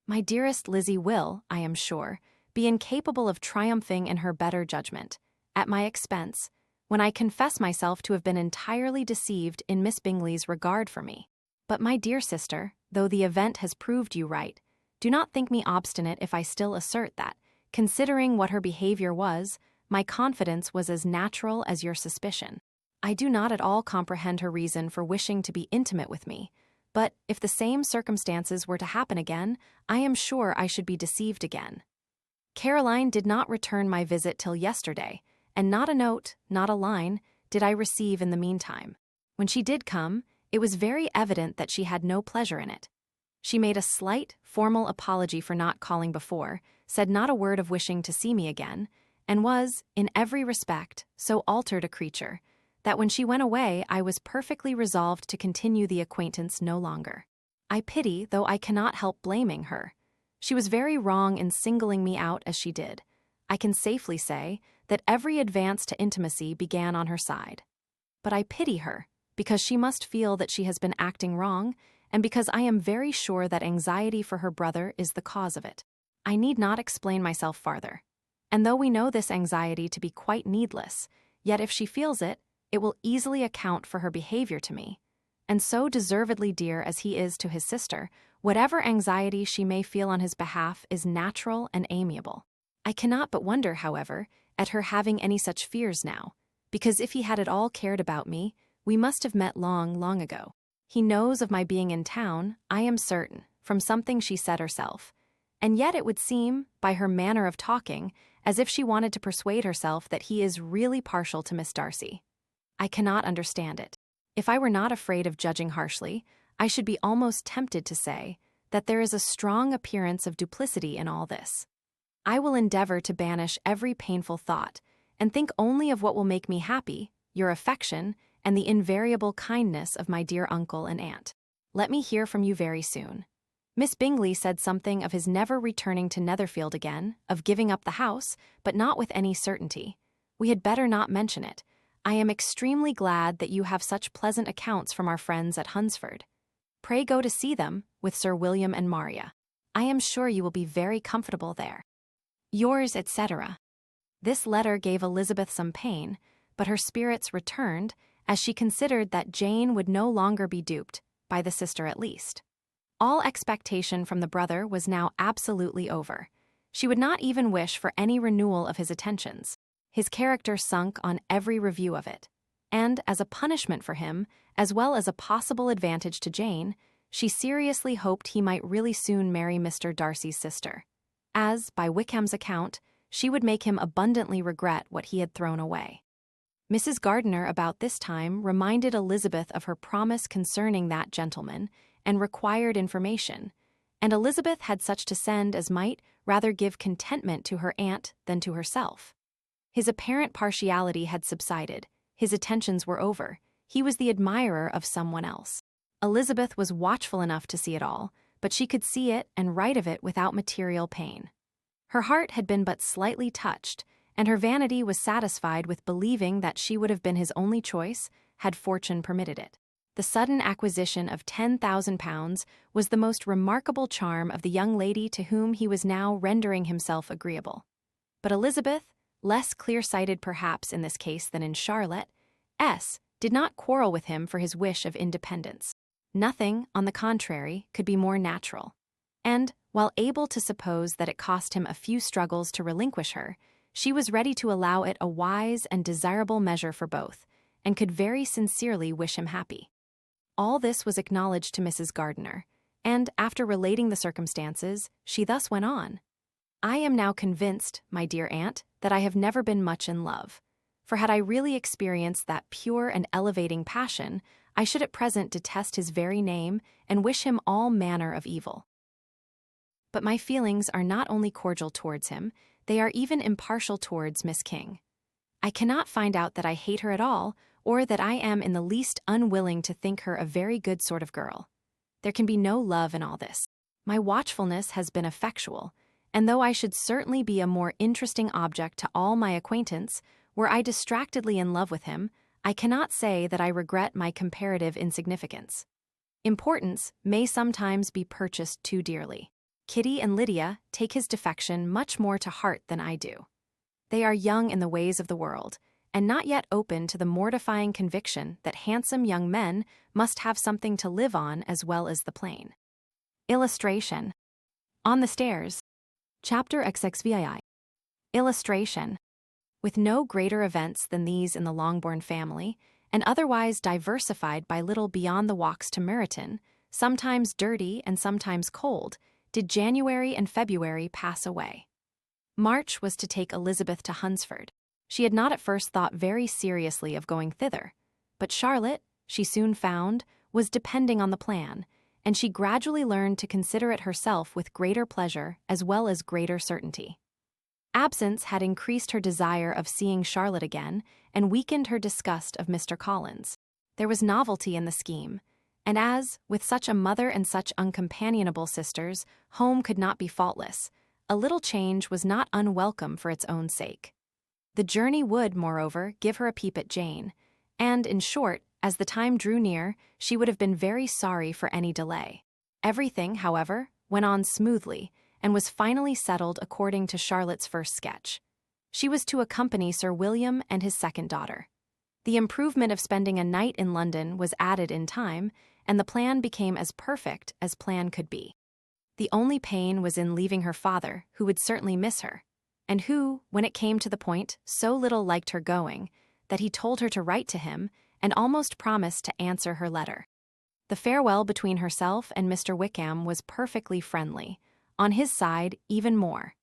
"My dearest Lizzie will, I am sure, be incapable of triumphing in her better judgment, at my expense, when I confess myself to have been entirely deceived in Miss Bingley's regard for me. But my dear sister, though the event has proved you right, do not think me obstinate if I still assert that, considering what her behavior was, my confidence was as natural as your suspicion. I do not at all comprehend her reason for wishing to be intimate with me, but if the same circumstances were to happen again, I am sure I should be deceived again. Caroline did not return my visit till yesterday, and not a note, not a line, did I receive in the meantime. When she did come, it was very evident that she had no pleasure in it. She made a slight, formal apology for not calling before, said not a word of wishing to see me again, and was, in every respect, so altered a creature, that when she went away I was perfectly resolved to continue the acquaintance no longer. I pity, though I cannot help blaming her. She was very wrong in singling me out as she did. I can safely say that every advance to intimacy began on her side. But I pity her, because she must feel that she has been acting wrong, and because I am very sure that anxiety for her brother is the cause of it. I need not explain myself farther. And though we know this anxiety to be quite needless, yet if she feels it, it will easily account for her behavior to me. And so deservedly dear as he is to his sister, whatever anxiety she may feel on his behalf is natural and amiable. I cannot but wonder, however, at her having any such fears now, because if he had at all cared about me, we must have met long, long ago. He knows of my being in town, I am certain, from something she said herself, and yet it would seem, by her manner of talking, as if she wanted to persuade herself that he is really partial to Miss Darcy. I cannot understand it. If I were not afraid of judging harshly, I should be almost tempted to say that there is a strong appearance of duplicity in all this. I will endeavor to banish every painful thought, and think only of what will make me happy, your affection, and the invariable kindness of my dear uncle and aunt. Let me hear from you very soon. Miss Bingley said something of his never returning to Netherfield again, of giving up the house, but not with any certainty. We had better not mention it. I am extremely glad that you have such pleasant accounts from our friends at Hunsford. Pray go to see them, with Sir William and Maria. I am sure you will be very comfortable there. Yours, etc. This letter gave Elizabeth some pain, but her spirits returned, as she considered that Jane would no longer be duped, by the sister at least. All expectation from the brother was now absolutely over. She would not even wish for any renewal of his attentions. His character sunk on every review of it, and as a punishment for him, as well as a possible advantage to Jane, she seriously hoped he might really soon marry Mr. Darcy's sister, as, by Wickham's account, she would make him abundantly regret what he had thrown away. Mrs. Gardiner about this time reminded Elizabeth of her promise concerning that gentleman, and required information, and Elizabeth had such to send as might rather give contentment to her aunt than to herself. His apparent partiality had subsided, his attentions were over, he was the admirer of someone else. Elizabeth was watchful enough to see it all, but she could see it and write of it without material pain. Her heart had been but slightly touched, and her vanity was satisfied with believing that she would have been his only choice had fortune permitted it. The sudden acquisition of £10,000 was the most remarkable charm of the young lady to whom he was now rendering himself agreeable. But Elizabeth, less clear-sighted perhaps in this case than in Charlotte, did not quarrel with him for his wish of independence. Nothing, on the contrary, could be more natural. And, while able to suppose that it cost him a few struggles to relinquish her, she was ready to allow it a wise and desirable measure for both, and could very sincerely wish him happy. All this was acknowledged to Mrs. Gardiner, and, after relating the circumstances, she thus went on. "I am now convinced, my dear aunt, that I have never been much in love, for had I really experienced that pure and elevating passion, I should at present detest his very name and wish him all manner of evil. But my feelings are not only cordial towards him, they are even impartial towards Miss King. I cannot find out that I hate her at all, or that I am in the least unwilling to think her a very good sort of girl. There can be no love in all this. My watchfulness has been effectual, and though I should certainly be a more interesting object to all my acquaintance were I distractedly in love with him, I cannot say that I regret my comparative insignificance. Importance may sometimes be purchased too dearly. Kitty and Lydia take his defection much more to heart than I do. They are young in the ways of the world, and not yet open to the mortifying conviction that handsome young men must have something to live on as well as the plain." Illustration. On the Stairs. Chapter XXVII. Illustration. With no greater events than these in the Longbourn family, and otherwise diversified by little beyond the walks to Meryton, sometimes dirty and sometimes cold, did January and February pass away. March was to take Elizabeth to Hunsford. She had not at first thought very seriously of going thither, but Charlotte, she soon found, was depending on the plan, and she gradually learned to consider it herself with greater pleasure as well as greater certainty. Absence had increased her desire of seeing Charlotte again and weakened her disgust of Mr. Collins. There was novelty in the scheme, and as, with such a mother and such uncompanionable sisters, home could not be faultless, a little change was not unwelcome for its own sake. The journey would, moreover, give her a peep at Jane, and, in short, as the time drew near, she would have been very sorry for any delay. Everything, however, went on smoothly, and was finally settled according to Charlotte's first sketch. She was to accompany Sir William and his second daughter. The improvement of spending a night in London was added in time, and the plan became as perfect as plan could be. The only pain was in leaving her father, who would certainly miss her, and who, when it came to the point, so little liked her going, that he told her to write to him, and almost promised to answer her letter. The farewell between herself and Mr. Wickham was perfectly friendly, on his side even more.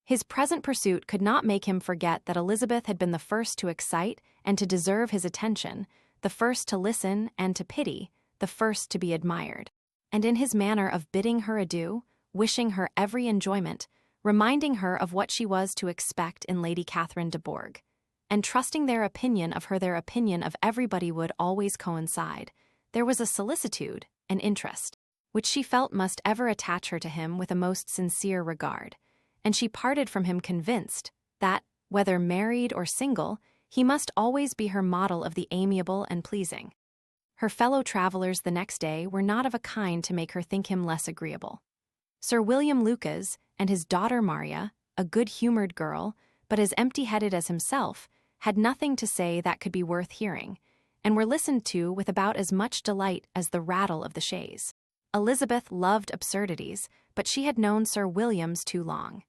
His present pursuit could not make him forget that Elizabeth had been the first to excite and to deserve his attention, the first to listen and to pity, the first to be admired. And in his manner of bidding her adieu, wishing her every enjoyment, reminding her of what she was to expect in Lady Catherine de Bourgh, and trusting their opinion of everybody would always coincide, there was a solicitude, an interest, which she felt must ever attach her to him with a most sincere regard, and she parted from him convinced that, whether married or single, he must always be her model of the amiable and pleasing. Her fellow travelers the next day were not of a kind to make her think him less agreeable. Sir William Lucas and his daughter Maria, a good-humored girl, but as empty-headed as himself, had nothing to say that could be worth hearing, and were listened to with about as much delight as the rattle of the chaise. Elizabeth loved absurdities, but she had known Sir William's too long.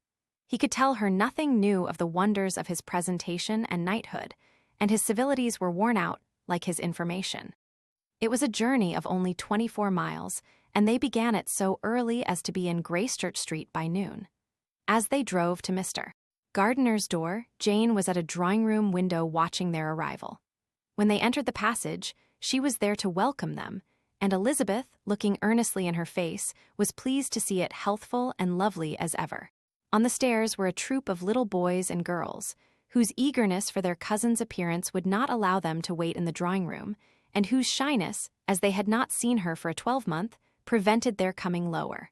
He could tell her nothing new of the wonders of his presentation and knighthood, and his civilities were worn out like his information. It was a journey of only 24 miles, and they began it so early as to be in Gracechurch Street by noon. As they drove to Mr. Gardiner's door, Jane was at a drawing-room window watching their arrival. When they entered the passage, she was there to welcome them, and Elizabeth, looking earnestly in her face, was pleased to see it healthful and lovely as ever. On the stairs were a troop of little boys and girls, whose eagerness for their cousin's appearance would not allow them to wait in the drawing-room, and whose shyness, as they had not seen her for a 12-month, prevented their coming lower.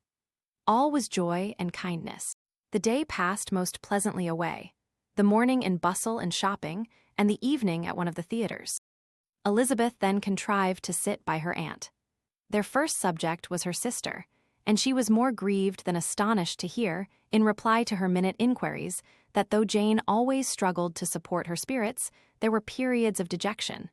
All was joy and kindness. The day passed most pleasantly away, the morning in bustle and shopping, and the evening at one of the theatres. Elizabeth then contrived to sit by her aunt. Their first subject was her sister, and she was more grieved than astonished to hear, in reply to her minute inquiries, that though Jane always struggled to support her spirits, there were periods of dejection.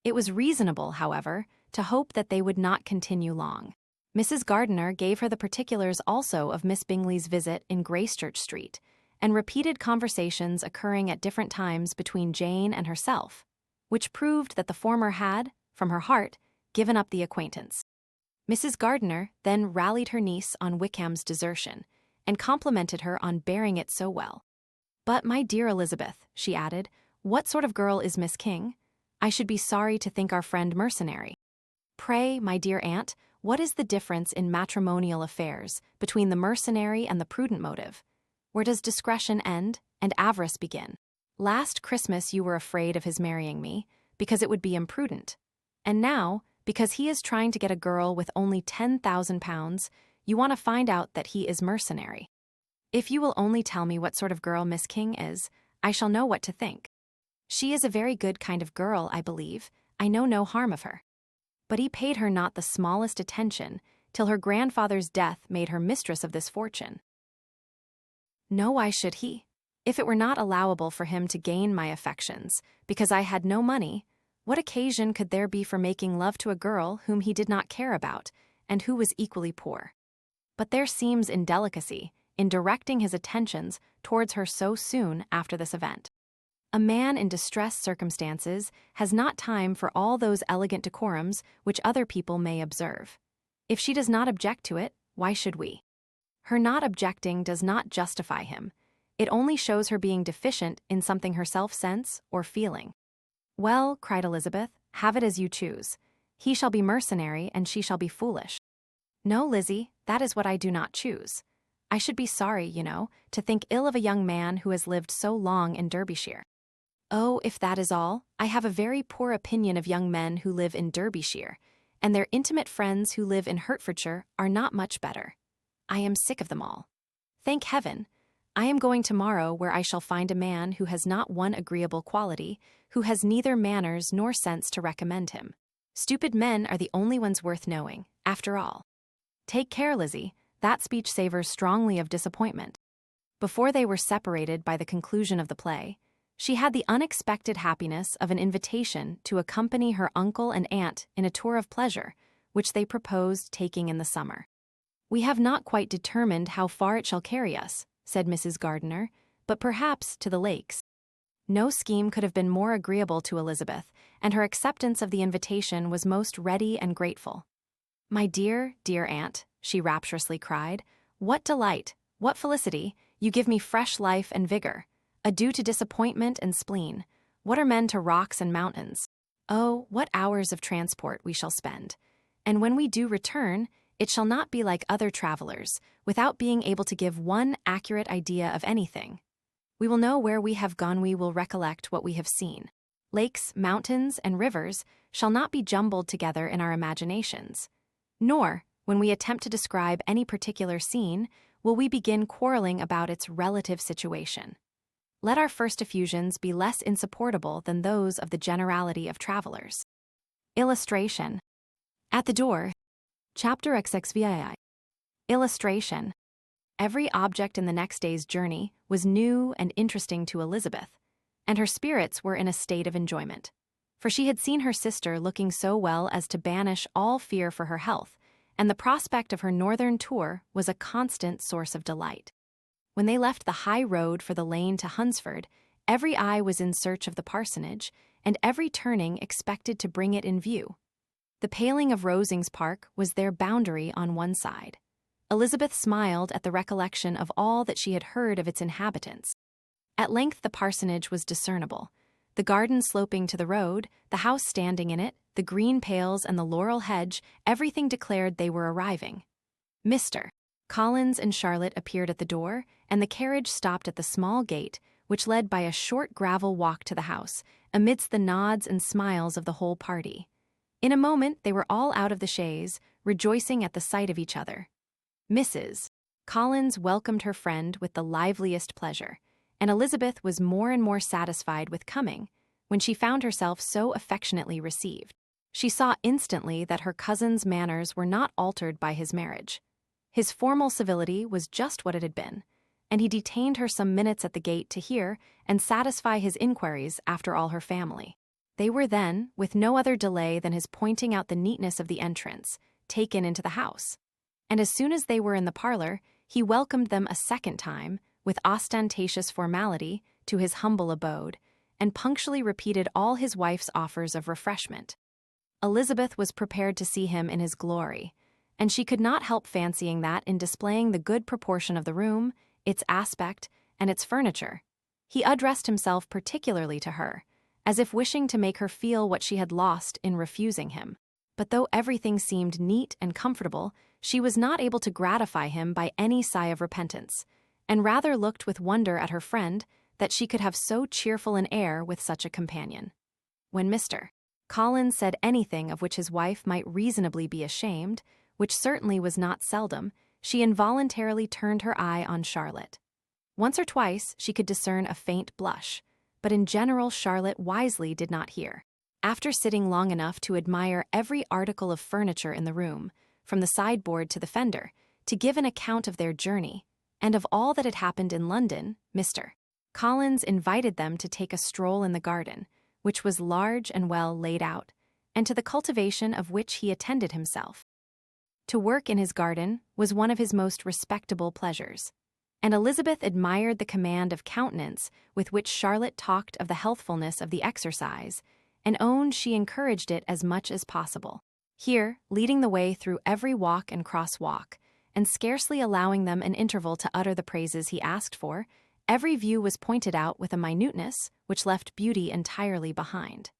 It was reasonable, however, to hope that they would not continue long. Mrs. Gardiner gave her the particulars also of Miss Bingley's visit in Gracechurch Street, and repeated conversations occurring at different times between Jane and herself, which proved that the former had, from her heart, given up the acquaintance. Mrs. Gardiner then rallied her niece on Wickham's desertion, and complimented her on bearing it so well. "But, my dear Elizabeth," she added, "what sort of girl is Miss King? I should be sorry to think our friend mercenary. Pray, my dear aunt, what is the difference in matrimonial affairs between the mercenary and the prudent motive? Where does discretion end and avarice begin? Last Christmas you were afraid of his marrying me, because it would be imprudent. And now, because he is trying to get a girl with only £10,000, you want to find out that he is mercenary. If you will only tell me what sort of girl Miss King is, I shall know what to think. She is a very good kind of girl, I believe. I know no harm of her. But he paid her not the smallest attention, till her grandfather's death made her mistress of this fortune. No, why should he? If it were not allowable for him to gain my affections, because I had no money, what occasion could there be for making love to a girl whom he did not care about, and who was equally poor? But there seems indelicacy in directing his attentions towards her so soon after this event. A man in distressed circumstances has not time for all those elegant decorums which other people may observe. If she does not object to it, why should we? Her not objecting does not justify him. It only shows her being deficient in something herself sense or feeling. Well, cried Elizabeth, have it as you choose. He shall be mercenary and she shall be foolish. No, Lizzie, that is what I do not choose. I should be sorry, you know, to think ill of a young man who has lived so long in Derbyshire. Oh, if that is all, I have a very poor opinion of young men who live in Derbyshire, and their intimate friends who live in Hertfordshire are not much better. I am sick of them all. Thank heaven, I am going tomorrow where I shall find a man who has not one agreeable quality, who has neither manners nor sense to recommend him. Stupid men are the only ones worth knowing, after all. Take care, Lizzie, that speech savors strongly of disappointment. Before they were separated by the conclusion of the play, she had the unexpected happiness of an invitation to accompany her uncle and aunt in a tour of pleasure, which they proposed taking in the summer. We have not quite determined how far it shall carry us, said Mrs. Gardiner, but perhaps to the lakes. No scheme could have been more agreeable to Elizabeth, and her acceptance of the invitation was most ready and grateful. My dear, dear aunt, she rapturously cried, what delight, what felicity, you give me fresh life and vigor. Adieu to disappointment and spleen. What are men to rocks and mountains? Oh, what hours of transport we shall spend. And when we do return, it shall not be like other travelers, without being able to give one accurate idea of anything. We will know where we have gone, we will recollect what we have seen. Lakes, mountains, and rivers shall not be jumbled together in our imaginations. Nor, when we attempt to describe any particular scene, will we begin quarreling about its relative situation. Let our first effusions be less insupportable than those of the generality of travelers. Illustration. At the door. Chapter XXVII. Illustration. Every object in the next day's journey was new and interesting to Elizabeth, and her spirits were in a state of enjoyment, for she had seen her sister looking so well as to banish all fear for her health, and the prospect of her northern tour was a constant source of delight. When they left the high road for the lane to Hunsford, every eye was in search of the parsonage, and every turning expected to bring it in view. The paling of Rosings Park was their boundary on one side. Elizabeth smiled at the recollection of all that she had heard of its inhabitants. At length the parsonage was discernible, the garden sloping to the road, the house standing in it, the green pales and the laurel hedge, everything declared they were arriving. Mr. Collins and Charlotte appeared at the door, and the carriage stopped at the small gate, which led by a short gravel walk to the house, amidst the nods and smiles of the whole party. In a moment they were all out of the chaise, rejoicing at the sight of each other. Mrs. Collins welcomed her friend with the liveliest pleasure, and Elizabeth was more and more satisfied with coming, when she found herself so affectionately received. She saw instantly that her cousin's manners were not altered by his marriage. His formal civility was just what it had been, and he detained her some minutes at the gate to hear and satisfy his inquiries after all her family. They were then, with no other delay than his pointing out the neatness of the entrance, taken into the house. And as soon as they were in the parlor, he welcomed them a second time, with ostentatious formality, to his humble abode, and punctually repeated all his wife's offers of refreshment. Elizabeth was prepared to see him in his glory, and she could not help fancying that in displaying the good proportion of the room, its aspect, and its furniture, he addressed himself particularly to her, as if wishing to make her feel what she had lost in refusing him. But though everything seemed neat and comfortable, she was not able to gratify him by any sigh of repentance, and rather looked with wonder at her friend that she could have so cheerful an air with such a companion. When Mr. Collins said anything of which his wife might reasonably be ashamed, which certainly was not seldom, she involuntarily turned her eye on Charlotte. Once or twice she could discern a faint blush, but in general Charlotte wisely did not hear. After sitting long enough to admire every article of furniture in the room, from the sideboard to the fender, to give an account of their journey, and of all that had happened in London, Mr. Collins invited them to take a stroll in the garden, which was large and well laid out, and to the cultivation of which he attended himself. To work in his garden was one of his most respectable pleasures, and Elizabeth admired the command of countenance with which Charlotte talked of the healthfulness of the exercise, and owned she encouraged it as much as possible. Here, leading the way through every walk and cross-walk, and scarcely allowing them an interval to utter the praises he asked for, every view was pointed out with a minuteness which left beauty entirely behind.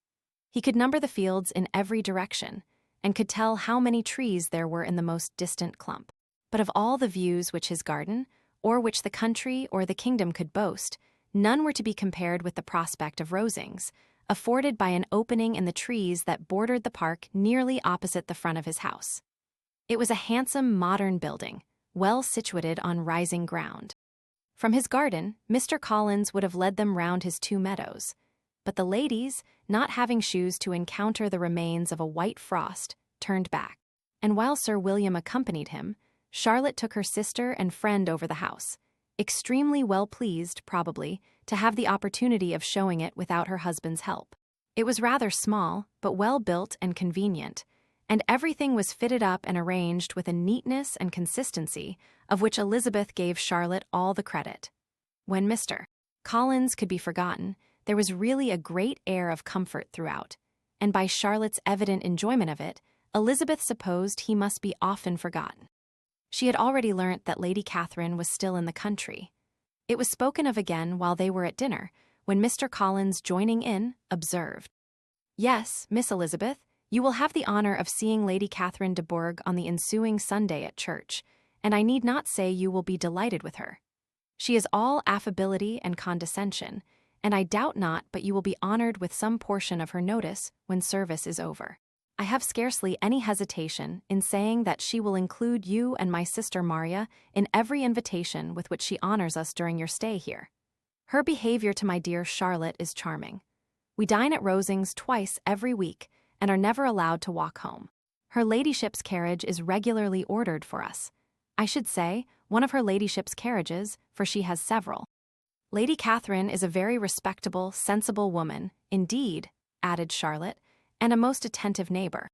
He could number the fields in every direction, and could tell how many trees there were in the most distant clump. But of all the views which his garden, or which the country or the kingdom could boast, none were to be compared with the prospect of Rosings, afforded by an opening in the trees that bordered the park nearly opposite the front of his house. It was a handsome modern building, well situated on rising ground. From his garden, Mr. Collins would have led them round his 2 meadows, but the ladies, not having shoes to encounter the remains of a white frost, turned back, and while Sir William accompanied him, Charlotte took her sister and friend over the house, extremely well pleased, probably, to have the opportunity of showing it without her husband's help. It was rather small, but well built and convenient, and everything was fitted up and arranged with a neatness and consistency of which Elizabeth gave Charlotte all the credit. When Mr. Collins could be forgotten, there was really a great air of comfort throughout, and by Charlotte's evident enjoyment of it, Elizabeth supposed he must be often forgotten. She had already learnt that Lady Catherine was still in the country. It was spoken of again while they were at dinner, when Mr. Collins, joining in, observed, "Yes, Miss Elizabeth, you will have the honour of seeing Lady Catherine de Bourgh on the ensuing Sunday at church, and I need not say you will be delighted with her. She is all affability and condescension, and I doubt not but you will be honoured with some portion of her notice when service is over. I have scarcely any hesitation in saying that she will include you and my sister Maria in every invitation with which she honours us during your stay here. Her behaviour to my dear Charlotte is charming. We dine at Rosings twice every week, and are never allowed to walk home. Her ladyship's carriage is regularly ordered for us. I should say, one of her ladyship's carriages, for she has several. Lady Catherine is a very respectable, sensible woman, indeed," added Charlotte, "and a most attentive neighbour."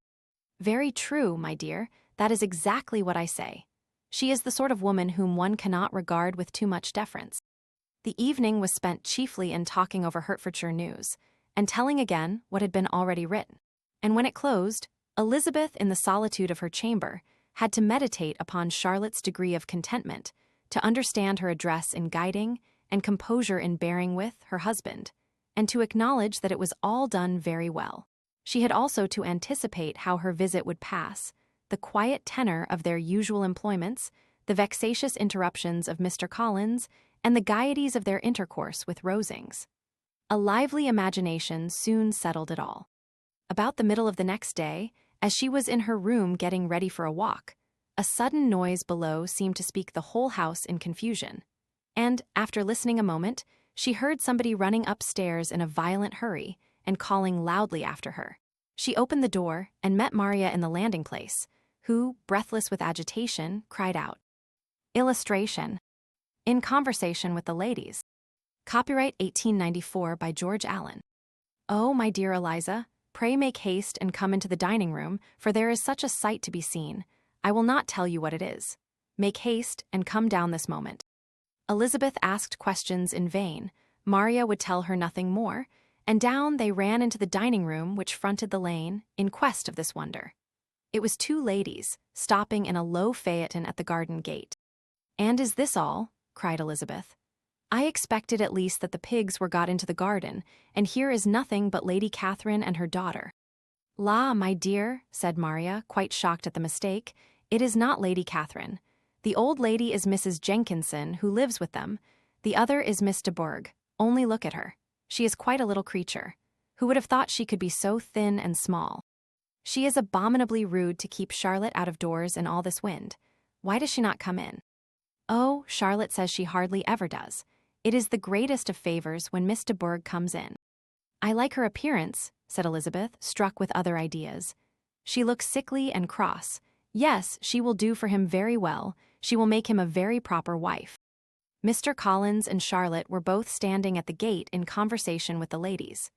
"Very true, my dear, that is exactly what I say. She is the sort of woman whom one cannot regard with too much deference." The evening was spent chiefly in talking over Hertfordshire news, and telling again what had been already written. And when it closed, Elizabeth, in the solitude of her chamber, had to meditate upon Charlotte's degree of contentment, to understand her address in guiding, and composure in bearing with, her husband, and to acknowledge that it was all done very well. She had also to anticipate how her visit would pass, the quiet tenor of their usual employments, the vexatious interruptions of Mr. Collins, and the gaieties of their intercourse with Rosings. A lively imagination soon settled it all. About the middle of the next day, as she was in her room getting ready for a walk, a sudden noise below seemed to speak the whole house in confusion, and, after listening a moment, she heard somebody running upstairs in a violent hurry, and calling loudly after her. She opened the door and met Maria in the landing place, who, breathless with agitation, cried out. Illustration. In conversation with the ladies. Copyright 1894 by George Allen. Oh, my dear Eliza, pray make haste and come into the dining room, for there is such a sight to be seen. I will not tell you what it is. Make haste and come down this moment. Elizabeth asked questions in vain. Maria would tell her nothing more, and down they ran into the dining room which fronted the lane, in quest of this wonder. It was two ladies, stopping in a low phaeton at the garden gate. And is this all? Cried Elizabeth. I expected at least that the pigs were got into the garden, and here is nothing but Lady Catherine and her daughter. La, my dear, said Maria, quite shocked at the mistake, it is not Lady Catherine. The old lady is Mrs. Jenkinson, who lives with them. The other is Miss de Bourgh. Only look at her. She is quite a little creature. Who would have thought she could be so thin and small? She is abominably rude to keep Charlotte out of doors in all this wind. Why does she not come in? Oh, Charlotte says she hardly ever does. It is the greatest of favors when Miss de Bourgh comes in. I like her appearance, said Elizabeth, struck with other ideas. She looks sickly and cross. Yes, she will do for him very well. She will make him a very proper wife. Mr. Collins and Charlotte were both standing at the gate in conversation with the ladies,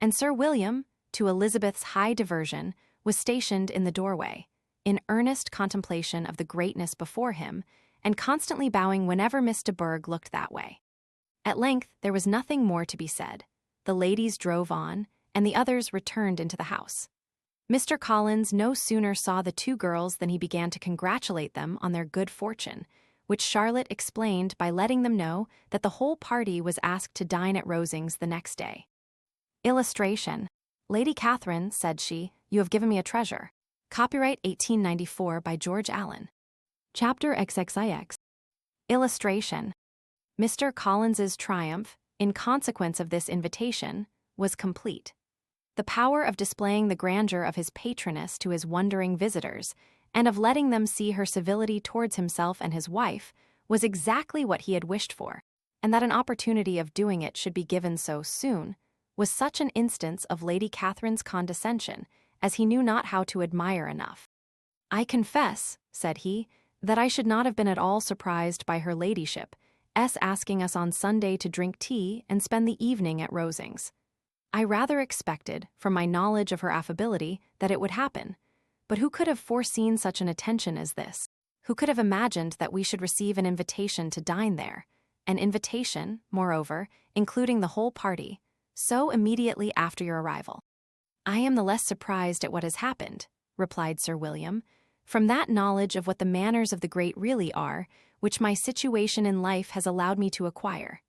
and Sir William, to Elizabeth's high diversion, was stationed in the doorway, in earnest contemplation of the greatness before him, and constantly bowing whenever Miss de Bourgh looked that way. At length there was nothing more to be said. The ladies drove on, and the others returned into the house. Mr. Collins no sooner saw the two girls than he began to congratulate them on their good fortune, which Charlotte explained by letting them know that the whole party was asked to dine at Rosings the next day. Illustration. Lady Catherine, said she, you have given me a treasure. Copyright 1894 by George Allen. Chapter XXIX. Illustration. Mr. Collins's triumph, in consequence of this invitation, was complete. The power of displaying the grandeur of his patroness to his wondering visitors, and of letting them see her civility towards himself and his wife, was exactly what he had wished for, and that an opportunity of doing it should be given so soon, was such an instance of Lady Catherine's condescension as he knew not how to admire enough. I confess, said he, that I should not have been at all surprised by her ladyship's asking us on Sunday to drink tea and spend the evening at Rosings. I rather expected, from my knowledge of her affability, that it would happen. But who could have foreseen such an attention as this? Who could have imagined that we should receive an invitation to dine there? An invitation, moreover, including the whole party, so immediately after your arrival. I am the less surprised at what has happened, replied Sir William, from that knowledge of what the manners of the great really are, which my situation in life has allowed me to acquire.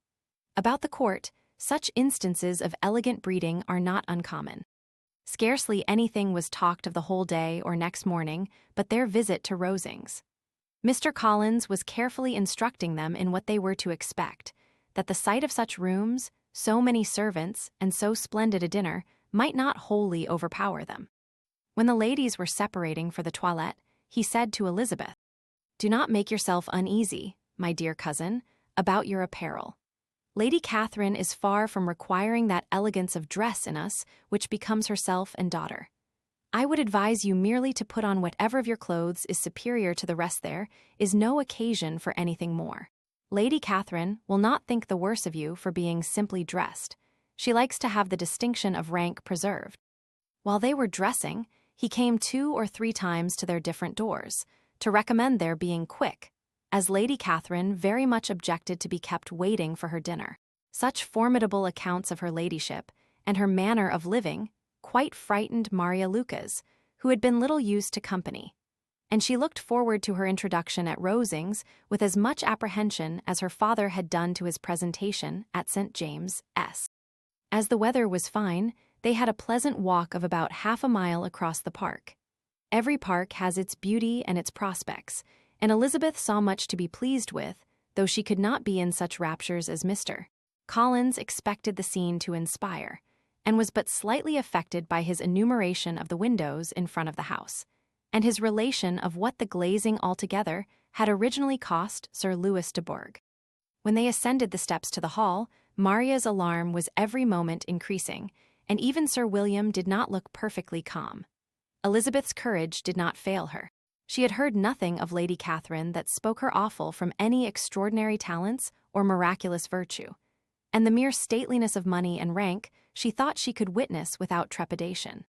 About the court, such instances of elegant breeding are not uncommon. Scarcely anything was talked of the whole day or next morning but their visit to Rosings. Mr. Collins was carefully instructing them in what they were to expect, that the sight of such rooms, so many servants, and so splendid a dinner might not wholly overpower them. When the ladies were separating for the toilette, he said to Elizabeth, Do not make yourself uneasy, my dear cousin, about your apparel. Lady Catherine is far from requiring that elegance of dress in us which becomes herself and daughter. I would advise you merely to put on whatever of your clothes is superior to the rest. There is no occasion for anything more. Lady Catherine will not think the worse of you for being simply dressed. She likes to have the distinction of rank preserved. While they were dressing, he came 2 or 3 times to their different doors, to recommend their being quick, as Lady Catherine very much objected to be kept waiting for her dinner. Such formidable accounts of her ladyship, and her manner of living, quite frightened Maria Lucas, who had been little used to company, and she looked forward to her introduction at Rosings with as much apprehension as her father had done to his presentation at St. James's. As the weather was fine, they had a pleasant walk of about half a mile across the park. Every park has its beauty and its prospects, and Elizabeth saw much to be pleased with, though she could not be in such raptures as Mr. Collins expected the scene to inspire, and was but slightly affected by his enumeration of the windows in front of the house, and his relation of what the glazing altogether had originally cost Sir Louis de Bourgh. When they ascended the steps to the hall, Maria's alarm was every moment increasing, and even Sir William did not look perfectly calm. Elizabeth's courage did not fail her. She had heard nothing of Lady Catherine that spoke her awful from any extraordinary talents or miraculous virtue, and the mere stateliness of money and rank she thought she could witness without trepidation.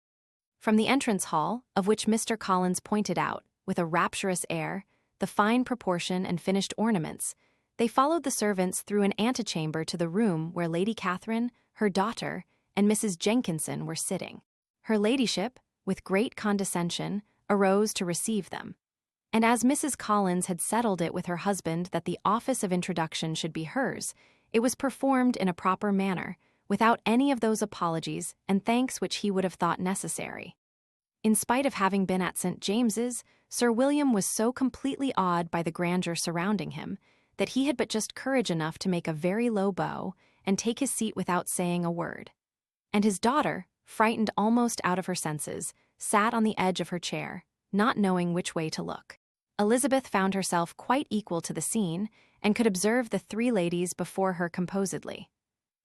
From the entrance hall, of which Mr. Collins pointed out, with a rapturous air, the fine proportion and finished ornaments, they followed the servants through an antechamber to the room where Lady Catherine, her daughter, and Mrs. Jenkinson were sitting. Her ladyship, with great condescension, arose to receive them. And as Mrs. Collins had settled it with her husband that the office of introduction should be hers, it was performed in a proper manner, without any of those apologies and thanks which he would have thought necessary. In spite of having been at St. James's, Sir William was so completely awed by the grandeur surrounding him that he had but just courage enough to make a very low bow and take his seat without saying a word. And his daughter, frightened almost out of her senses, sat on the edge of her chair, not knowing which way to look. Elizabeth found herself quite equal to the scene and could observe the three ladies before her composedly.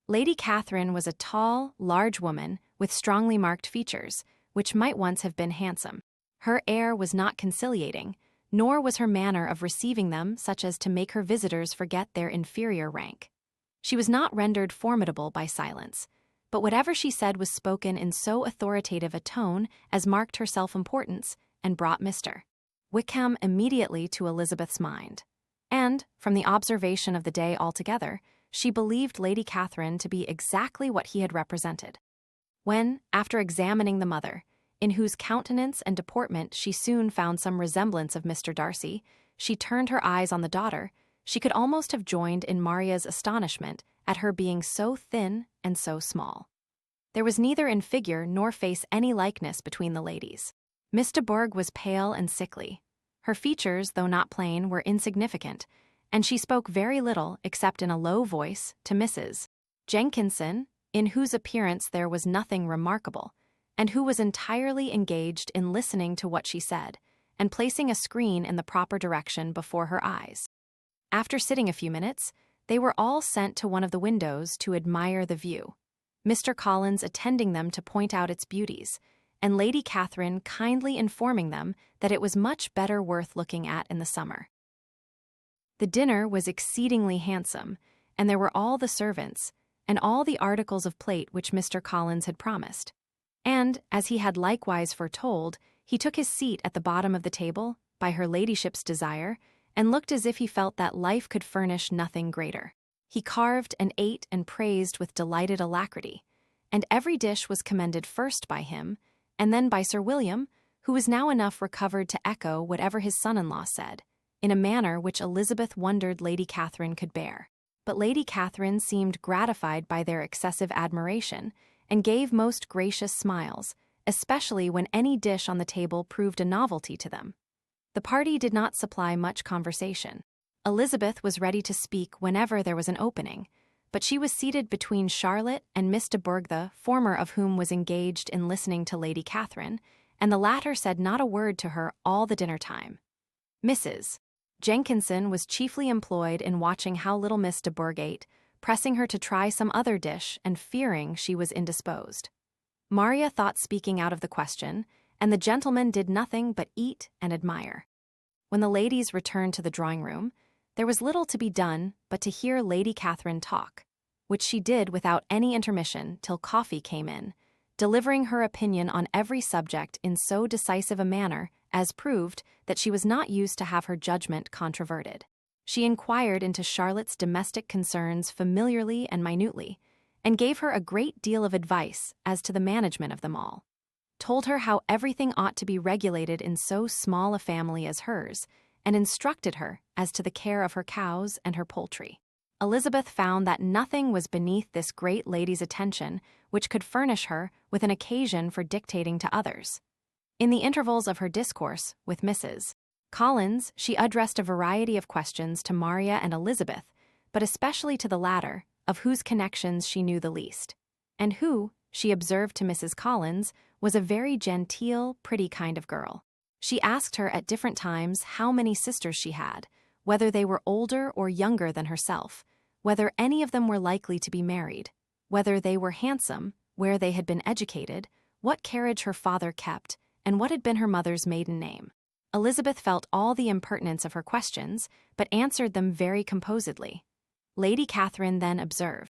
Lady Catherine was a tall, large woman with strongly marked features, which might once have been handsome. Her air was not conciliating, nor was her manner of receiving them such as to make her visitors forget their inferior rank. She was not rendered formidable by silence, but whatever she said was spoken in so authoritative a tone as marked her self-importance and brought Mr. Wickham immediately to Elizabeth's mind. And, from the observation of the day altogether, she believed Lady Catherine to be exactly what he had represented. When, after examining the mother, in whose countenance and deportment she soon found some resemblance of Mr. Darcy, she turned her eyes on the daughter, she could almost have joined in Maria's astonishment at her being so thin and so small. There was neither in figure nor face any likeness between the ladies. Miss de Bourgh was pale and sickly. Her features, though not plain, were insignificant, and she spoke very little except in a low voice to Mrs. Jenkinson, in whose appearance there was nothing remarkable, and who was entirely engaged in listening to what she said, and placing a screen in the proper direction before her eyes. After sitting a few minutes, they were all sent to one of the windows to admire the view, Mr. Collins attending them to point out its beauties, and Lady Catherine kindly informing them that it was much better worth looking at in the summer. The dinner was exceedingly handsome, and there were all the servants, and all the articles of plate which Mr. Collins had promised. And, as he had likewise foretold, he took his seat at the bottom of the table, by her ladyship's desire, and looked as if he felt that life could furnish nothing greater. He carved and ate and praised with delighted alacrity, and every dish was commended first by him, and then by Sir William, who was now enough recovered to echo whatever his son-in-law said, in a manner which Elizabeth wondered Lady Catherine could bear. But Lady Catherine seemed gratified by their excessive admiration, and gave most gracious smiles, especially when any dish on the table proved a novelty to them. The party did not supply much conversation. Elizabeth was ready to speak whenever there was an opening, but she was seated between Charlotte and Miss de Bourgh, the former of whom was engaged in listening to Lady Catherine, and the latter said not a word to her all the dinner time. Mrs. Jenkinson was chiefly employed in watching how little Miss de Bourgh ate, pressing her to try some other dish and fearing she was indisposed. Maria thought speaking out of the question, and the gentlemen did nothing but eat and admire. When the ladies returned to the drawing-room, there was little to be done but to hear Lady Catherine talk, which she did without any intermission till coffee came in, delivering her opinion on every subject in so decisive a manner as proved that she was not used to have her judgment controverted. She inquired into Charlotte's domestic concerns familiarly and minutely, and gave her a great deal of advice as to the management of them all, told her how everything ought to be regulated in so small a family as hers, and instructed her as to the care of her cows and her poultry. Elizabeth found that nothing was beneath this great lady's attention which could furnish her with an occasion for dictating to others. In the intervals of her discourse with Mrs. Collins, she addressed a variety of questions to Maria and Elizabeth, but especially to the latter, of whose connections she knew the least, and who, she observed to Mrs. Collins, was a very genteel, pretty kind of girl. She asked her at different times how many sisters she had, whether they were older or younger than herself, whether any of them were likely to be married, whether they were handsome, where they had been educated, what carriage her father kept, and what had been her mother's maiden name. Elizabeth felt all the impertinence of her questions, but answered them very composedly. Lady Catherine then observed,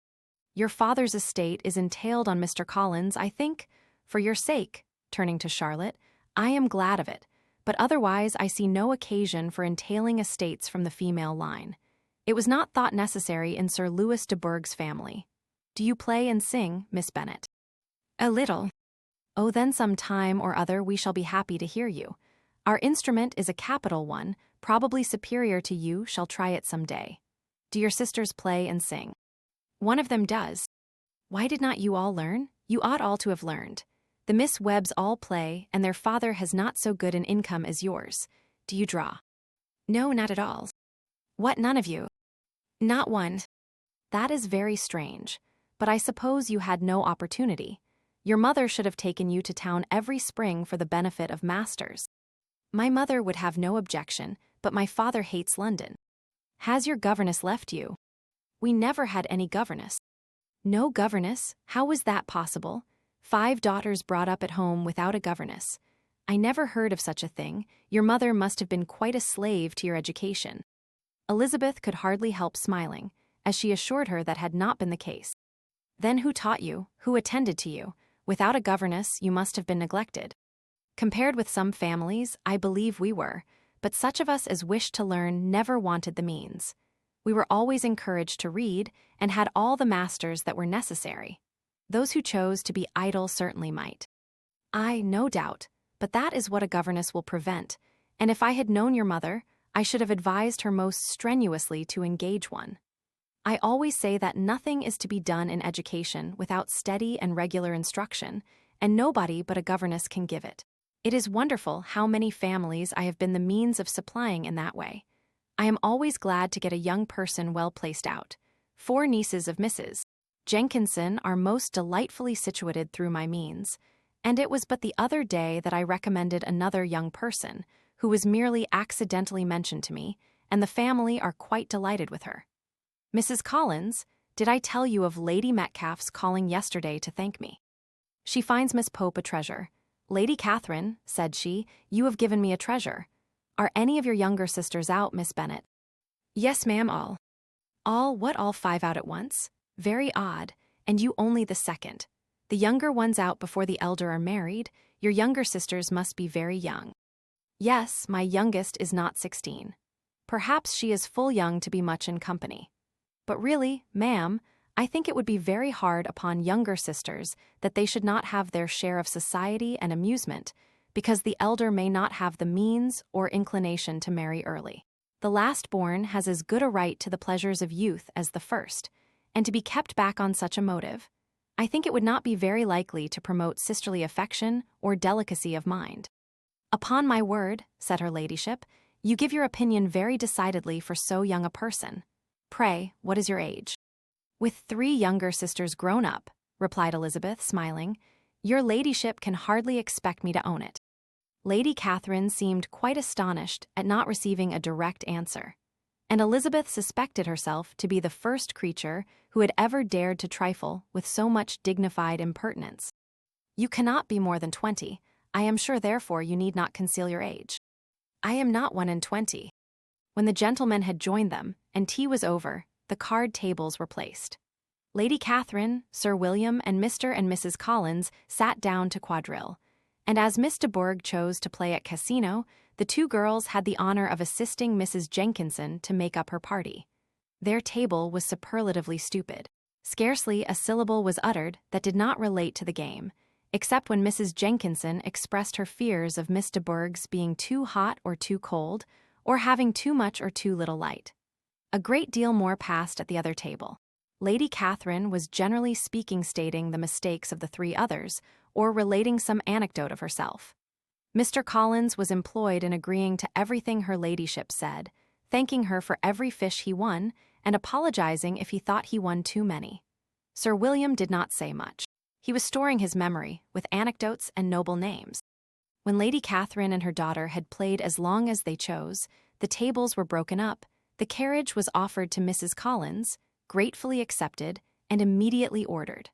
"Your father's estate is entailed on Mr. Collins, I think. For your sake," turning to Charlotte, "I am glad of it, but otherwise I see no occasion for entailing estates from the female line. It was not thought necessary in Sir Louis de Bourgh's family. Do you play and sing, Miss Bennet?" "A little." "Oh, then some time or other we shall be happy to hear you. Our instrument is a capital one, probably superior to you, shall try it some day. Do your sisters play and sing?" "One of them does." "Why did not you all learn? You ought all to have learned. The Miss Webbs all play, and their father has not so good an income as yours. Do you draw?" "No, not at all." "What, none of you?" "Not one." "That is very strange. But I suppose you had no opportunity. Your mother should have taken you to town every spring for the benefit of masters." "My mother would have no objection, but my father hates London." "Has your governess left you?" "We never had any governess." "No governess? How was that possible? 5 daughters brought up at home without a governess. I never heard of such a thing. Your mother must have been quite a slave to your education." Elizabeth could hardly help smiling, as she assured her that had not been the case. "Then who taught you? Who attended to you? Without a governess, you must have been neglected." "Compared with some families, I believe we were, but such of us as wished to learn never wanted the means. We were always encouraged to read, and had all the masters that were necessary. Those who chose to be idle certainly might." "Aye, no doubt, but that is what a governess will prevent, and if I had known your mother, I should have advised her most strenuously to engage one. I always say that nothing is to be done in education without steady and regular instruction, and nobody but a governess can give it. It is wonderful how many families I have been the means of supplying in that way. I am always glad to get a young person well placed out. 4 nieces of Mrs. Jenkinson are most delightfully situated through my means, and it was but the other day that I recommended another young person, who was merely accidentally mentioned to me, and the family are quite delighted with her. Mrs. Collins, did I tell you of Lady Metcalfe's calling yesterday to thank me? She finds Miss Pope a treasure. 'Lady Catherine,' said she, 'you have given me a treasure. Are any of your younger sisters out, Miss Bennet?' 'Yes, ma'am, all.' 'All, what, all 5 out at once? Very odd, and you only the second. The younger ones out before the elder are married. Your younger sisters must be very young.' 'Yes, my youngest is not 16. Perhaps she is full young to be much in company. But really, ma'am, I think it would be very hard upon younger sisters that they should not have their share of society and amusement, because the elder may not have the means or inclination to marry early. The last born has as good a right to the pleasures of youth as the first, and to be kept back on such a motive, I think it would not be very likely to promote sisterly affection or delicacy of mind." "Upon my word," said her ladyship, "you give your opinion very decidedly for so young a person. Pray, what is your age?" "With 3 younger sisters grown up," replied Elizabeth, smiling, "your ladyship can hardly expect me to own it." Lady Catherine seemed quite astonished at not receiving a direct answer, and Elizabeth suspected herself to be the first creature who had ever dared to trifle with so much dignified impertinence. "You cannot be more than 20. I am sure, therefore, you need not conceal your age." "I am not 21." When the gentlemen had joined them, and tea was over, the card tables were placed. Lady Catherine, Sir William, and Mr. and Mrs. Collins sat down to quadrille, and as Miss de Bourgh chose to play at casino, the 2 girls had the honor of assisting Mrs. Jenkinson to make up her party. Their table was superlatively stupid. Scarcely a syllable was uttered that did not relate to the game, except when Mrs. Jenkinson expressed her fears of Miss de Bourgh's being too hot or too cold, or having too much or too little light. A great deal more passed at the other table. Lady Catherine was generally speaking stating the mistakes of the 3 others, or relating some anecdote of herself. Mr. Collins was employed in agreeing to everything her ladyship said, thanking her for every fish he won, and apologizing if he thought he won too many. Sir William did not say much. He was storing his memory with anecdotes and noble names. When Lady Catherine and her daughter had played as long as they chose, the tables were broken up, the carriage was offered to Mrs. Collins, gratefully accepted, and immediately ordered.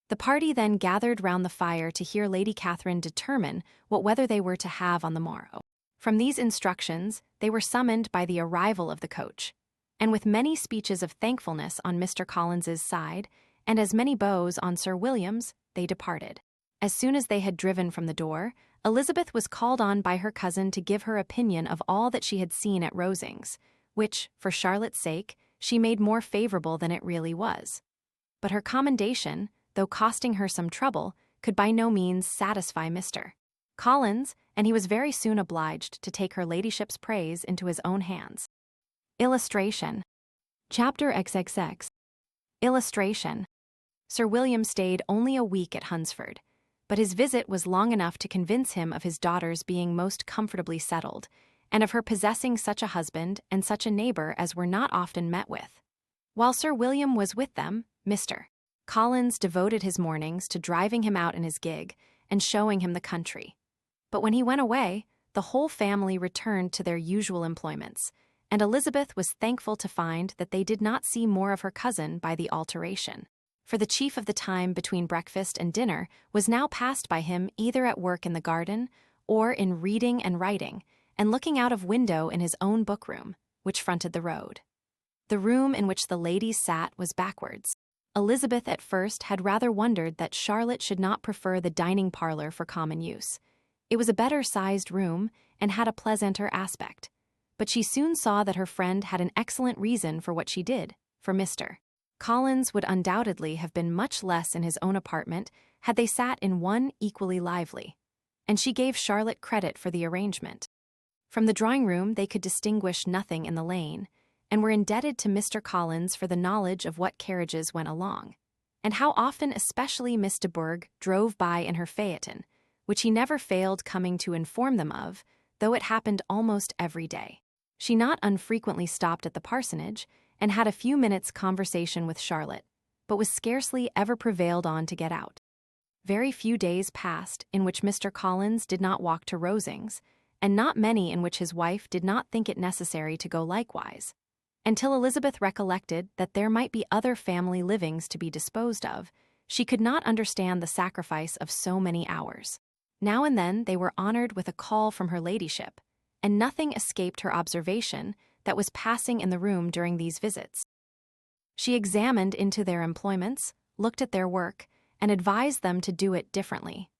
The party then gathered round the fire to hear Lady Catherine determine what weather they were to have on the morrow. From these instructions, they were summoned by the arrival of the coach, and with many speeches of thankfulness on Mr. Collins's side, and as many bows on Sir William's, they departed. As soon as they had driven from the door, Elizabeth was called on by her cousin to give her opinion of all that she had seen at Rosings, which, for Charlotte's sake, she made more favorable than it really was. But her commendation, though costing her some trouble, could by no means satisfy Mr. Collins, and he was very soon obliged to take her ladyship's praise into his own hands. Illustration. Chapter XXX. Illustration. Sir William stayed only a week at Hunsford, but his visit was long enough to convince him of his daughter's being most comfortably settled, and of her possessing such a husband and such a neighbor as were not often met with. While Sir William was with them, Mr. Collins devoted his mornings to driving him out in his gig and showing him the country. But when he went away, the whole family returned to their usual employments, and Elizabeth was thankful to find that they did not see more of her cousin by the alteration. For the chief of the time between breakfast and dinner was now passed by him either at work in the garden or in reading and writing, and looking out of window in his own book-room, which fronted the road. The room in which the ladies sat was backwards. Elizabeth at first had rather wondered that Charlotte should not prefer the dining parlor for common use. It was a better-sized room and had a pleasanter aspect, but she soon saw that her friend had an excellent reason for what she did, for Mr. Collins would undoubtedly have been much less in his own apartment had they sat in one equally lively, and she gave Charlotte credit for the arrangement. From the drawing-room they could distinguish nothing in the lane, and were indebted to Mr. Collins for the knowledge of what carriages went along, and how often especially Miss de Bourgh drove by in her phaeton, which he never failed coming to inform them of, though it happened almost every day. She not unfrequently stopped at the parsonage, and had a few minutes' conversation with Charlotte, but was scarcely ever prevailed on to get out. Very few days passed in which Mr. Collins did not walk to Rosings, and not many in which his wife did not think it necessary to go likewise, until Elizabeth recollected that there might be other family livings to be disposed of. She could not understand the sacrifice of so many hours. Now and then they were honored with a call from her ladyship, and nothing escaped her observation that was passing in the room during these visits. She examined into their employments, looked at their work, and advised them to do it differently,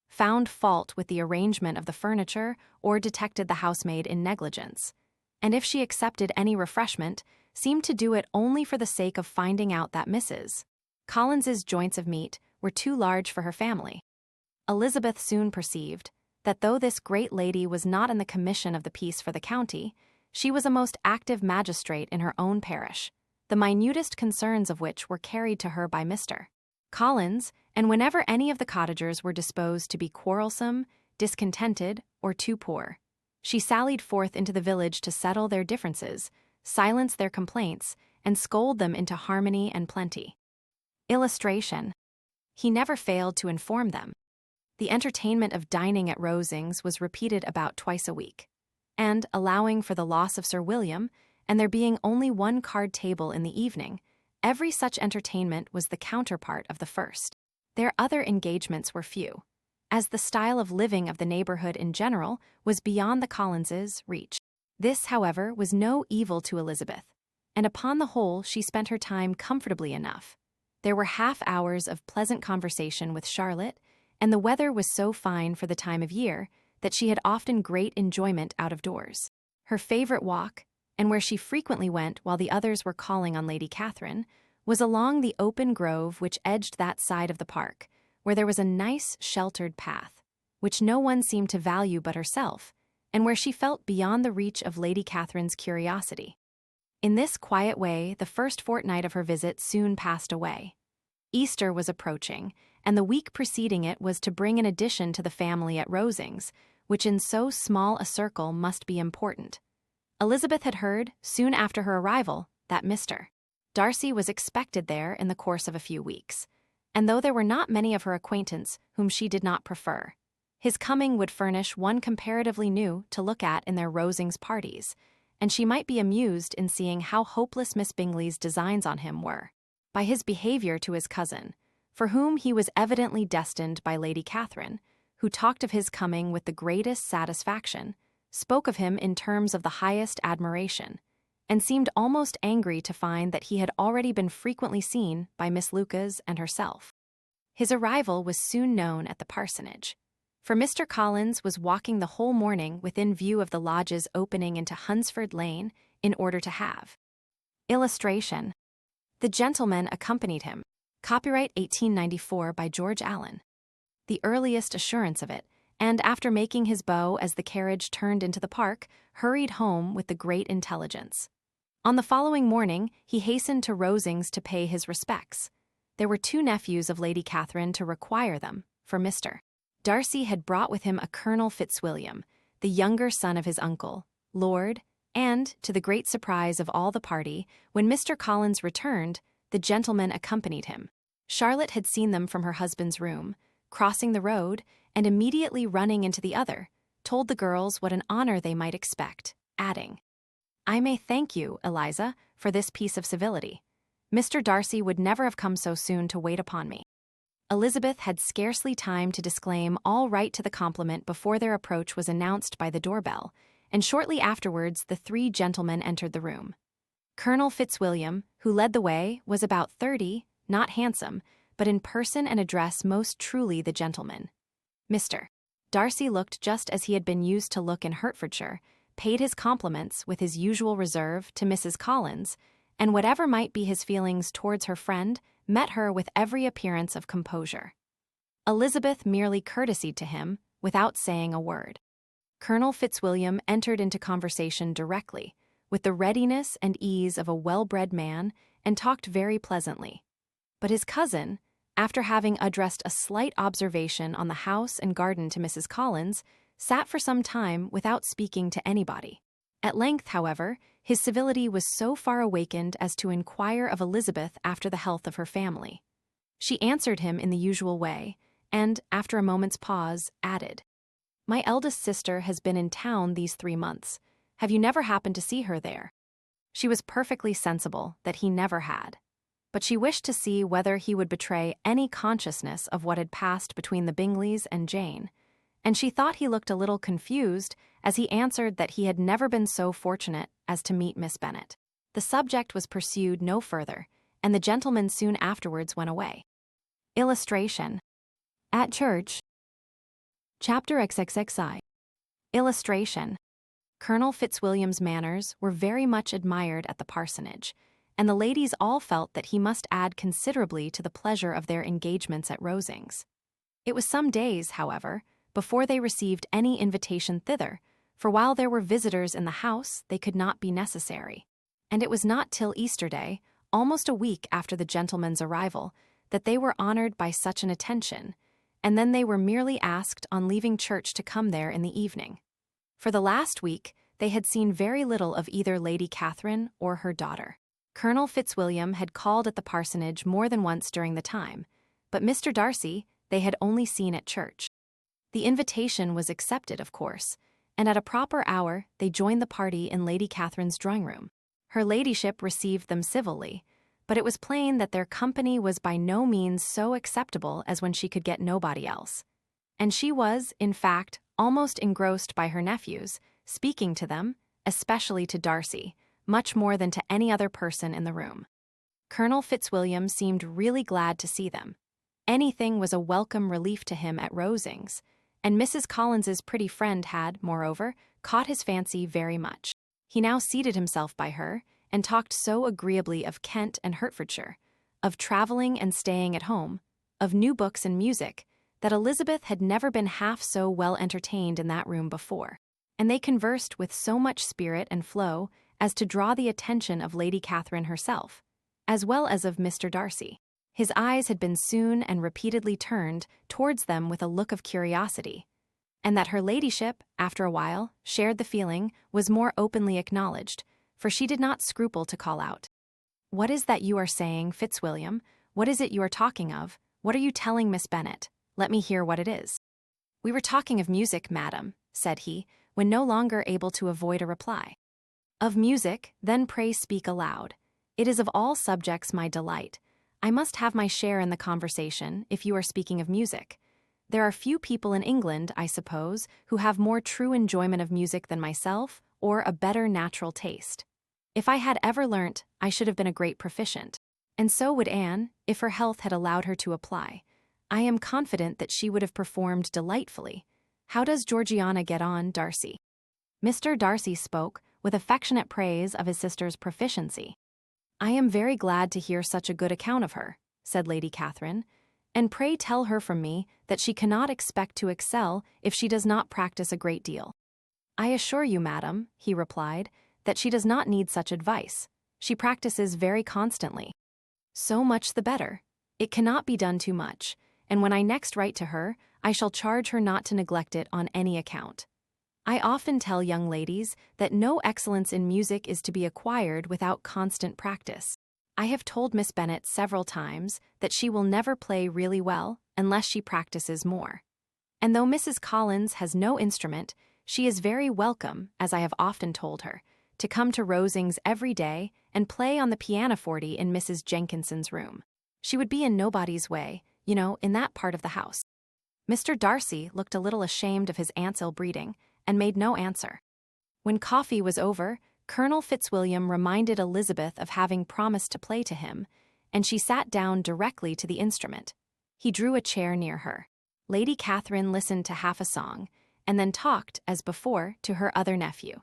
found fault with the arrangement of the furniture, or detected the housemaid in negligence, and if she accepted any refreshment, seemed to do it only for the sake of finding out that Mrs. Collins's joints of meat were too large for her family. Elizabeth soon perceived that though this great lady was not in the commission of the peace for the county, she was a most active magistrate in her own parish, the minutest concerns of which were carried to her by Mr. Collins, and whenever any of the cottagers were disposed to be quarrelsome, discontented, or too poor, she sallied forth into the village to settle their differences, silence their complaints, and scold them into harmony and plenty. Illustration. He never failed to inform them. The entertainment of dining at Rosings was repeated about twice a week, and, allowing for the loss of Sir William, and there being only one card table in the evening, every such entertainment was the counterpart of the first. Their other engagements were few, as the style of living of the neighborhood in general was beyond the Collinses' reach. This, however, was no evil to Elizabeth, and upon the whole she spent her time comfortably enough. There were half-hours of pleasant conversation with Charlotte, and the weather was so fine for the time of year that she had often great enjoyment out of doors. Her favorite walk, and where she frequently went while the others were calling on Lady Catherine, was along the open grove which edged that side of the park, where there was a nice sheltered path, which no one seemed to value but herself, and where she felt beyond the reach of Lady Catherine's curiosity. In this quiet way the first fortnight of her visit soon passed away. Easter was approaching, and the week preceding it was to bring an addition to the family at Rosings, which in so small a circle must be important. Elizabeth had heard, soon after her arrival, that Mr. Darcy was expected there in the course of a few weeks, and though there were not many of her acquaintance whom she did not prefer, his coming would furnish one comparatively new to look at in their Rosings parties, and she might be amused in seeing how hopeless Miss Bingley's designs on him were. By his behavior to his cousin, for whom he was evidently destined by Lady Catherine, who talked of his coming with the greatest satisfaction, spoke of him in terms of the highest admiration, and seemed almost angry to find that he had already been frequently seen by Miss Lucas and herself. His arrival was soon known at the parsonage, for Mr. Collins was walking the whole morning within view of the lodges opening into Hunsford Lane in order to have. Illustration. The gentleman accompanied him. Copyright 1894 by George Allen. The earliest assurance of it, and after making his bow as the carriage turned into the park, hurried home with the great intelligence. On the following morning, he hastened to Rosings to pay his respects. There were 2 nephews of Lady Catherine to require them, for Mr. Darcy had brought with him a Colonel Fitzwilliam, the younger son of his uncle, Lord, and, to the great surprise of all the party, when Mr. Collins returned, the gentleman accompanied him. Charlotte had seen them from her husband's room, crossing the road, and immediately running into the other, told the girls what an honor they might expect, adding, "I may thank you, Eliza, for this piece of civility. Mr. Darcy would never have come so soon to wait upon me." Elizabeth had scarcely time to disclaim all right to the compliment before their approach was announced by the doorbell, and shortly afterwards the 3 gentlemen entered the room. Colonel Fitzwilliam, who led the way, was about 30, not handsome, but in person and address most truly the gentleman. Mr. Darcy looked just as he had been used to look in Hertfordshire, paid his compliments with his usual reserve to Mrs. Collins, and whatever might be his feelings towards her friend, met her with every appearance of composure. Elizabeth merely courtesied to him, without saying a word. Colonel Fitzwilliam entered into conversation directly, with the readiness and ease of a well-bred man, and talked very pleasantly. But his cousin, after having addressed a slight observation on the house and garden to Mrs. Collins, sat for some time without speaking to anybody. At length, however, his civility was so far awakened as to inquire of Elizabeth after the health of her family. She answered him in the usual way, and, after a moment's pause, added, "My eldest sister has been in town these 3 months. Have you never happened to see her there?" She was perfectly sensible that he never had, but she wished to see whether he would betray any consciousness of what had passed between the Bingleys and Jane, and she thought he looked a little confused as he answered that he had never been so fortunate as to meet Miss Bennet. The subject was pursued no further, and the gentleman soon afterwards went away. Illustration. At church. Chapter XXXI. Illustration. Colonel Fitzwilliam's manners were very much admired at the parsonage, and the ladies all felt that he must add considerably to the pleasure of their engagements at Rosings. It was some days, however, before they received any invitation thither, for while there were visitors in the house, they could not be necessary, and it was not till Easter Day, almost a week after the gentleman's arrival, that they were honored by such an attention, and then they were merely asked on leaving church to come there in the evening. For the last week, they had seen very little of either Lady Catherine or her daughter. Colonel Fitzwilliam had called at the parsonage more than once during the time, but Mr. Darcy they had only seen at church. The invitation was accepted, of course, and at a proper hour they joined the party in Lady Catherine's drawing-room. Her ladyship received them civilly, but it was plain that their company was by no means so acceptable as when she could get nobody else. And she was, in fact, almost engrossed by her nephews, speaking to them, especially to Darcy, much more than to any other person in the room. Colonel Fitzwilliam seemed really glad to see them. Anything was a welcome relief to him at Rosings, and Mrs. Collins's pretty friend had, moreover, caught his fancy very much. He now seated himself by her, and talked so agreeably of Kent and Hertfordshire, of travelling and staying at home, of new books and music, that Elizabeth had never been half so well entertained in that room before, and they conversed with so much spirit and flow as to draw the attention of Lady Catherine herself, as well as of Mr. Darcy. His eyes had been soon and repeatedly turned towards them with a look of curiosity, and that her ladyship, after a while, shared the feeling, was more openly acknowledged, for she did not scruple to call out, "What is that you are saying, Fitzwilliam? What is it you are talking of? What are you telling Miss Bennet? Let me hear what it is." "We were talking of music, madam," said he, when no longer able to avoid a reply. "Of music, then pray speak aloud. It is of all subjects my delight. I must have my share in the conversation if you are speaking of music. There are few people in England, I suppose, who have more true enjoyment of music than myself, or a better natural taste. If I had ever learnt, I should have been a great proficient. And so would Anne, if her health had allowed her to apply. I am confident that she would have performed delightfully. How does Georgiana get on, Darcy? Mr. Darcy spoke with affectionate praise of his sister's proficiency. I am very glad to hear such a good account of her, said Lady Catherine, and pray tell her from me that she cannot expect to excel if she does not practice a great deal. I assure you, madam, he replied, that she does not need such advice. She practices very constantly. So much the better. It cannot be done too much, and when I next write to her, I shall charge her not to neglect it on any account. I often tell young ladies that no excellence in music is to be acquired without constant practice. I have told Miss Bennet several times that she will never play really well unless she practices more. And though Mrs. Collins has no instrument, she is very welcome, as I have often told her, to come to Rosings every day and play on the pianoforte in Mrs. Jenkinson's room. She would be in nobody's way, in that part of the house. Mr. Darcy looked a little ashamed of his aunt's ill-breeding, and made no answer. When coffee was over, Colonel Fitzwilliam reminded Elizabeth of having promised to play to him, and she sat down directly to the instrument. He drew a chair near her. Lady Catherine listened to half a song, and then talked, as before, to her other nephew,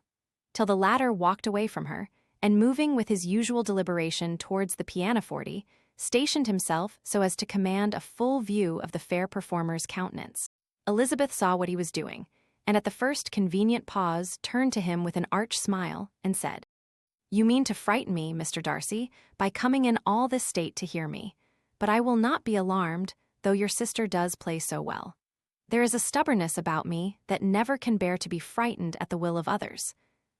till the latter walked away from her, and moving with his usual deliberation towards the pianoforte, stationed himself so as to command a full view of the fair performer's countenance. Elizabeth saw what he was doing, and at the first convenient pause turned to him with an arch smile, and said, "You mean to frighten me, Mr. Darcy, by coming in all this state to hear me, but I will not be alarmed, though your sister does play so well. There is a stubbornness about me that never can bear to be frightened at the will of others.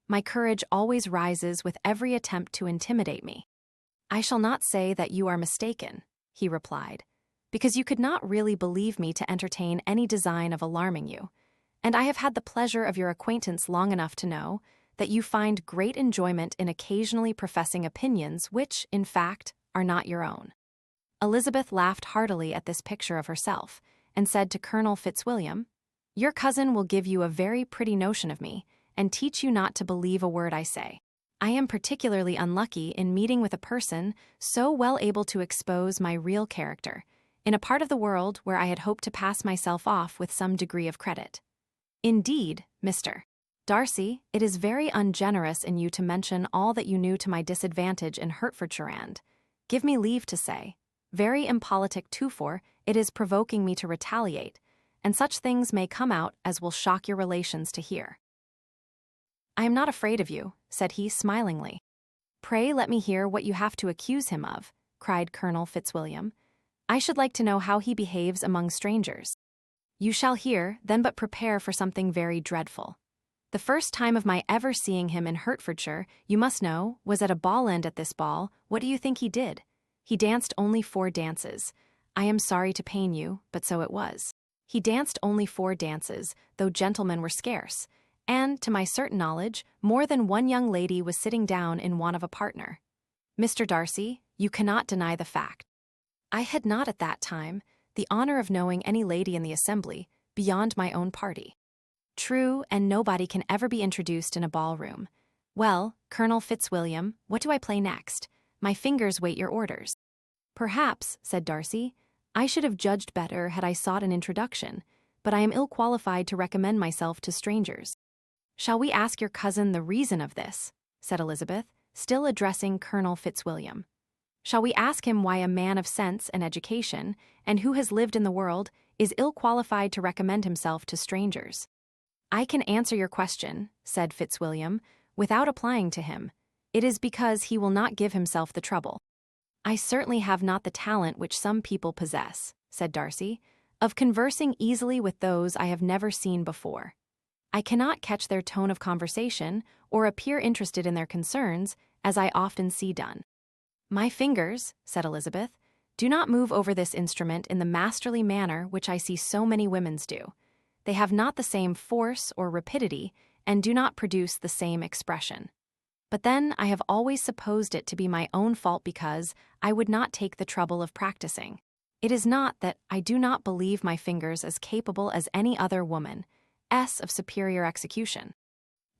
My courage always rises with every attempt to intimidate me." "I shall not say that you are mistaken," he replied, "because you could not really believe me to entertain any design of alarming you, and I have had the pleasure of your acquaintance long enough to know that you find great enjoyment in occasionally professing opinions which, in fact, are not your own." Elizabeth laughed heartily at this picture of herself, and said to Colonel Fitzwilliam, "Your cousin will give you a very pretty notion of me, and teach you not to believe a word I say. I am particularly unlucky in meeting with a person so well able to expose my real character, in a part of the world where I had hoped to pass myself off with some degree of credit. Indeed, Mr. Darcy, it is very ungenerous in you to mention all that you knew to my disadvantage in Hertfordshire and, give me leave to say, very impolitic too, for it is provoking me to retaliate, and such things may come out as will shock your relations to hear." "I am not afraid of you," said he smilingly. "Pray let me hear what you have to accuse him of," cried Colonel Fitzwilliam. "I should like to know how he behaves among strangers." "You shall hear, then, but prepare for something very dreadful. The first time of my ever seeing him in Hertfordshire, you must know, was at a ball, and at this ball, what do you think he did? He danced only 4 dances. I am sorry to pain you, but so it was. He danced only 4 dances, though gentlemen were scarce, and, to my certain knowledge, more than one young lady was sitting down in want of a partner. Mr. Darcy, you cannot deny the fact. I had not at that time the honor of knowing any lady in the assembly beyond my own party. True, and nobody can ever be introduced in a ballroom. Well, Colonel Fitzwilliam, what do I play next? My fingers wait your orders." "Perhaps," said Darcy, "I should have judged better had I sought an introduction, but I am ill qualified to recommend myself to strangers." "Shall we ask your cousin the reason of this?" said Elizabeth, still addressing Colonel Fitzwilliam. "Shall we ask him why a man of sense and education, and who has lived in the world, is ill qualified to recommend himself to strangers?" "I can answer your question," said Fitzwilliam, "without applying to him. It is because he will not give himself the trouble." "I certainly have not the talent which some people possess," said Darcy, "of conversing easily with those I have never seen before. I cannot catch their tone of conversation, or appear interested in their concerns, as I often see done." "My fingers," said Elizabeth, "do not move over this instrument in the masterly manner which I see so many women's do. They have not the same force or rapidity, and do not produce the same expression. But then I have always supposed it to be my own fault because I would not take the trouble of practicing. It is not that I do not believe my fingers as capable as any other woman, of superior execution.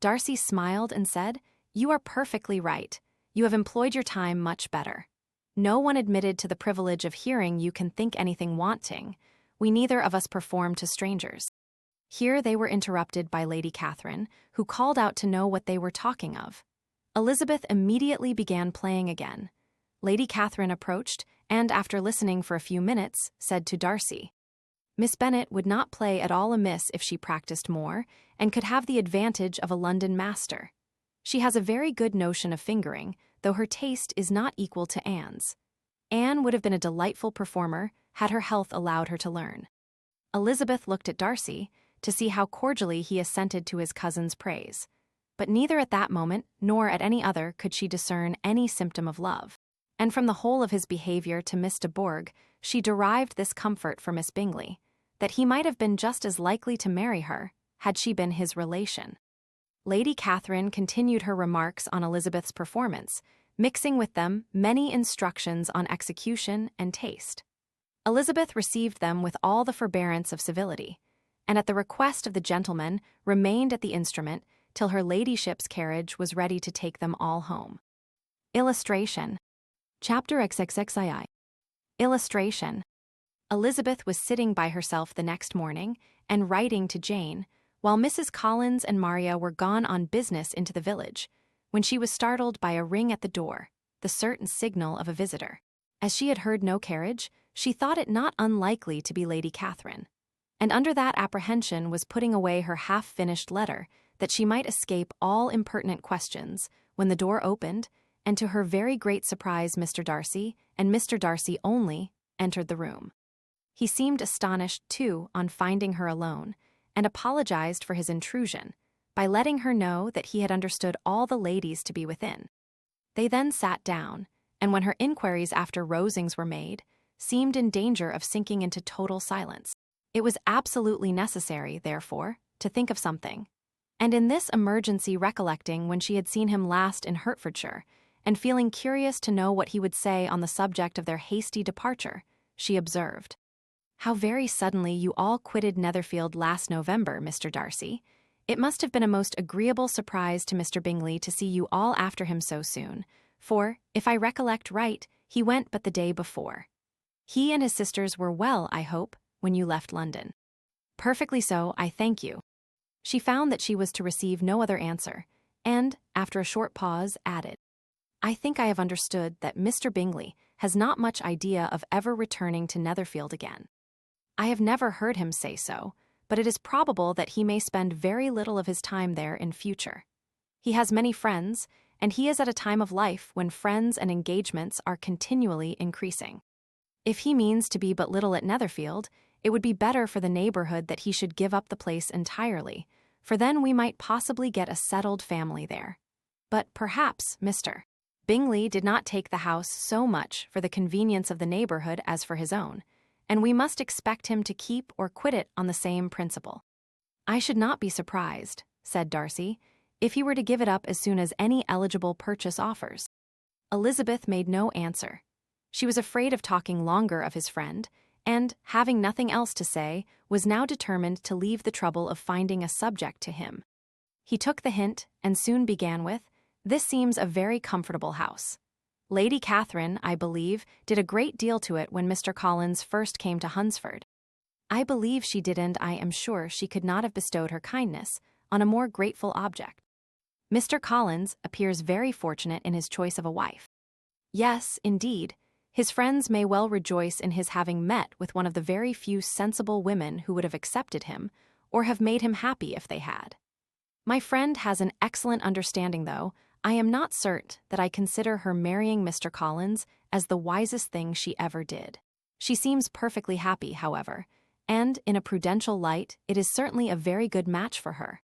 Darcy smiled and said, "You are perfectly right. You have employed your time much better. No one admitted to the privilege of hearing you can think anything wanting. We neither of us perform to strangers." Here they were interrupted by Lady Catherine, who called out to know what they were talking of. Elizabeth immediately began playing again. Lady Catherine approached, and after listening for a few minutes, said to Darcy, "Miss Bennet would not play at all amiss if she practiced more, and could have the advantage of a London master. She has a very good notion of fingering, though her taste is not equal to Anne's. Anne would have been a delightful performer had her health allowed her to learn." Elizabeth looked at Darcy to see how cordially he assented to his cousin's praise, but neither at that moment nor at any other could she discern any symptom of love. And from the whole of his behavior to Miss de Bourgh, she derived this comfort for Miss Bingley, that he might have been just as likely to marry her had she been his relation. Lady Catherine continued her remarks on Elizabeth's performance, mixing with them many instructions on execution and taste. Elizabeth received them with all the forbearance of civility, and at the request of the gentleman remained at the instrument till her ladyship's carriage was ready to take them all home. Illustration. Chapter XXXII. Illustration. Elizabeth was sitting by herself the next morning and writing to Jane, while Mrs. Collins and Maria were gone on business into the village, when she was startled by a ring at the door, the certain signal of a visitor. As she had heard no carriage, she thought it not unlikely to be Lady Catherine, and under that apprehension was putting away her half-finished letter, that she might escape all impertinent questions, when the door opened, and to her very great surprise Mr. Darcy, and Mr. Darcy only, entered the room. He seemed astonished, too, on finding her alone, and apologized for his intrusion, by letting her know that he had understood all the ladies to be within. They then sat down, and when her inquiries after Rosings were made, seemed in danger of sinking into total silence. It was absolutely necessary, therefore, to think of something, and in this emergency recollecting when she had seen him last in Hertfordshire, and feeling curious to know what he would say on the subject of their hasty departure, she observed, "How very suddenly you all quitted Netherfield last November, Mr. Darcy. It must have been a most agreeable surprise to Mr. Bingley to see you all after him so soon, for, if I recollect right, he went but the day before. He and his sisters were well, I hope, when you left London." "Perfectly so, I thank you." She found that she was to receive no other answer, and, after a short pause, added, "I think I have understood that Mr. Bingley has not much idea of ever returning to Netherfield again. I have never heard him say so, but it is probable that he may spend very little of his time there in future. He has many friends, and he is at a time of life when friends and engagements are continually increasing. If he means to be but little at Netherfield, it would be better for the neighborhood that he should give up the place entirely, for then we might possibly get a settled family there. But perhaps Mr. Bingley did not take the house so much for the convenience of the neighborhood as for his own, and we must expect him to keep or quit it on the same principle." "I should not be surprised," said Darcy, "if he were to give it up as soon as any eligible purchase offers." Elizabeth made no answer. She was afraid of talking longer of his friend, and, having nothing else to say, was now determined to leave the trouble of finding a subject to him. He took the hint, and soon began with, "This seems a very comfortable house. Lady Catherine, I believe, did a great deal to it when Mr. Collins first came to Hunsford. I believe she did, and I am sure she could not have bestowed her kindness on a more grateful object. Mr. Collins appears very fortunate in his choice of a wife. Yes, indeed, his friends may well rejoice in his having met with one of the very few sensible women who would have accepted him, or have made him happy if they had. My friend has an excellent understanding, though I am not certain that I consider her marrying Mr. Collins as the wisest thing she ever did. She seems perfectly happy, however, and, in a prudential light, it is certainly a very good match for her.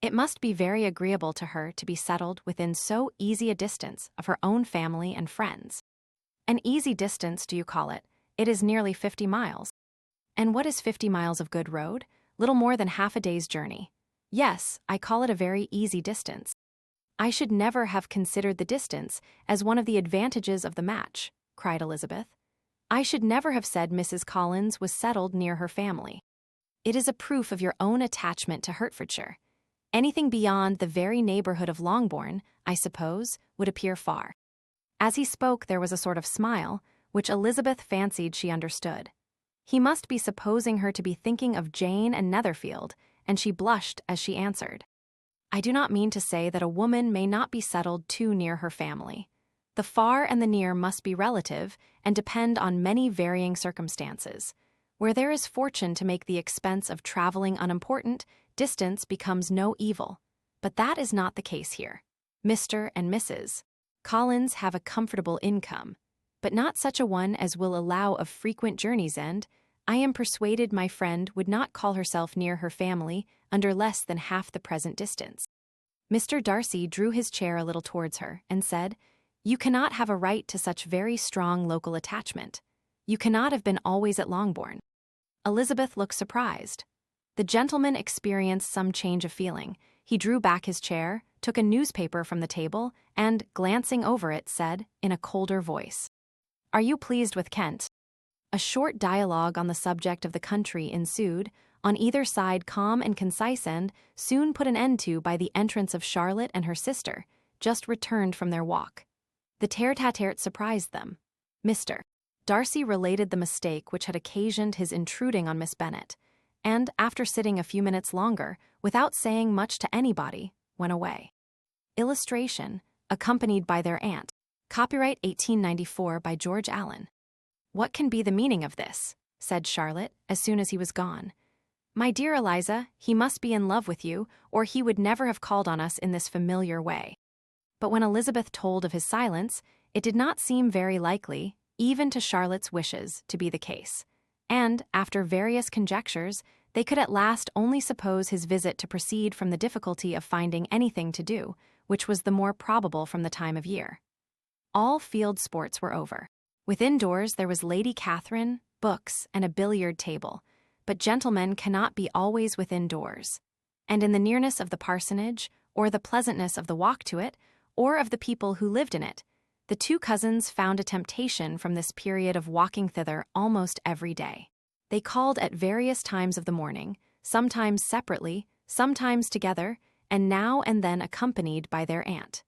It must be very agreeable to her to be settled within so easy a distance of her own family and friends. An easy distance, do you call it? It is nearly 50 miles. And what is 50 miles of good road? Little more than half a day's journey. Yes, I call it a very easy distance. I should never have considered the distance as one of the advantages of the match, cried Elizabeth. I should never have said Mrs. Collins was settled near her family. It is a proof of your own attachment to Hertfordshire. Anything beyond the very neighborhood of Longbourn, I suppose, would appear far. As he spoke, there was a sort of smile, which Elizabeth fancied she understood. He must be supposing her to be thinking of Jane and Netherfield, and she blushed as she answered. I do not mean to say that a woman may not be settled too near her family. The far and the near must be relative and depend on many varying circumstances. Where there is fortune to make the expense of traveling unimportant, distance becomes no evil. But that is not the case here. Mr. and Mrs. Collins have a comfortable income, but not such a one as will allow of frequent journeys, and I am persuaded my friend would not call herself near her family under less than half the present distance. Mr. Darcy drew his chair a little towards her and said, You cannot have a right to such very strong local attachment. You cannot have been always at Longbourn. Elizabeth looked surprised. The gentleman experienced some change of feeling. He drew back his chair, took a newspaper from the table, and, glancing over it, said, in a colder voice, Are you pleased with Kent? A short dialogue on the subject of the country ensued, on either side calm and concise, and soon put an end to by the entrance of Charlotte and her sister, just returned from their walk. The tete-a-tete surprised them. Mr. Darcy related the mistake which had occasioned his intruding on Miss Bennet, and, after sitting a few minutes longer, without saying much to anybody, went away. Illustration, accompanied by their aunt. Copyright 1894 by George Allen. What can be the meaning of this? Said Charlotte, as soon as he was gone. My dear Eliza, he must be in love with you, or he would never have called on us in this familiar way. But when Elizabeth told of his silence, it did not seem very likely, even to Charlotte's wishes, to be the case. And, after various conjectures, they could at last only suppose his visit to proceed from the difficulty of finding anything to do, which was the more probable from the time of year. All field sports were over. Within doors there was Lady Catherine, books, and a billiard table, but gentlemen cannot be always within doors. And in the nearness of the parsonage, or the pleasantness of the walk to it, or of the people who lived in it, the two cousins found a temptation from this period of walking thither almost every day. They called at various times of the morning, sometimes separately, sometimes together, and now and then accompanied by their aunt.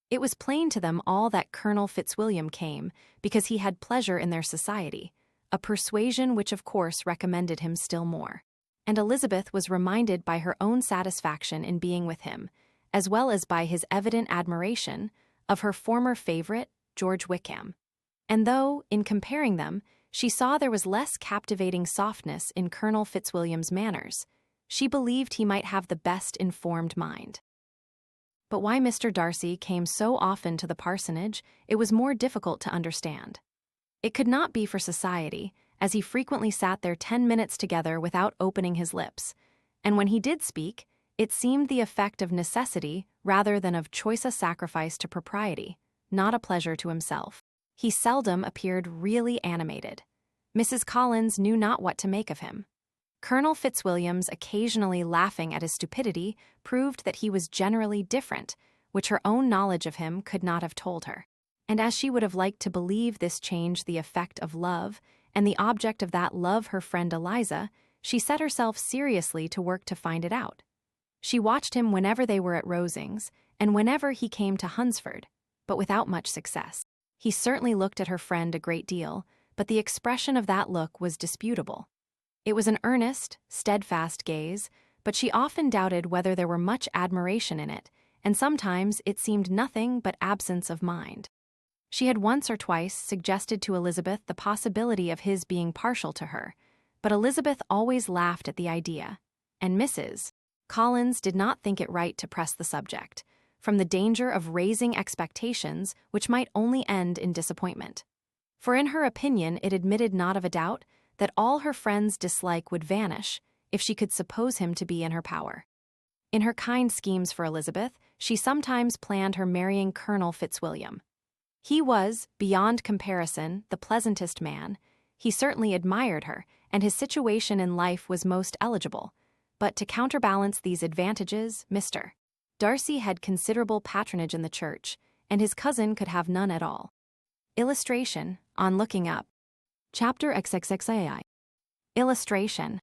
It was plain to them all that Colonel Fitzwilliam came because he had pleasure in their society, a persuasion which of course recommended him still more. And Elizabeth was reminded by her own satisfaction in being with him, as well as by his evident admiration, of her former favorite, George Wickham. And though, in comparing them, she saw there was less captivating softness in Colonel Fitzwilliam's manners, she believed he might have the best informed mind. But why Mr. Darcy came so often to the parsonage, it was more difficult to understand. It could not be for society, as he frequently sat there 10 minutes together without opening his lips, and when he did speak, it seemed the effect of necessity rather than of choice a sacrifice to propriety, not a pleasure to himself. He seldom appeared really animated. Mrs. Collins knew not what to make of him. Colonel Fitzwilliam's occasionally laughing at his stupidity proved that he was generally different, which her own knowledge of him could not have told her. And as she would have liked to believe this change the effect of love, and the object of that love her friend Eliza, she set herself seriously to work to find it out. She watched him whenever they were at Rosings, and whenever he came to Hunsford, but without much success. He certainly looked at her friend a great deal, but the expression of that look was disputable. It was an earnest, steadfast gaze, but she often doubted whether there were much admiration in it, and sometimes it seemed nothing but absence of mind. She had once or twice suggested to Elizabeth the possibility of his being partial to her, but Elizabeth always laughed at the idea, and Mrs. Collins did not think it right to press the subject, from the danger of raising expectations which might only end in disappointment. For in her opinion it admitted not of a doubt that all her friend's dislike would vanish if she could suppose him to be in her power. In her kind schemes for Elizabeth, she sometimes planned her marrying Colonel Fitzwilliam. He was, beyond comparison, the pleasantest man. He certainly admired her, and his situation in life was most eligible. But to counterbalance these advantages, Mr. Darcy had considerable patronage in the church, and his cousin could have none at all. Illustration, on looking up. Chapter XXXAI. Illustration.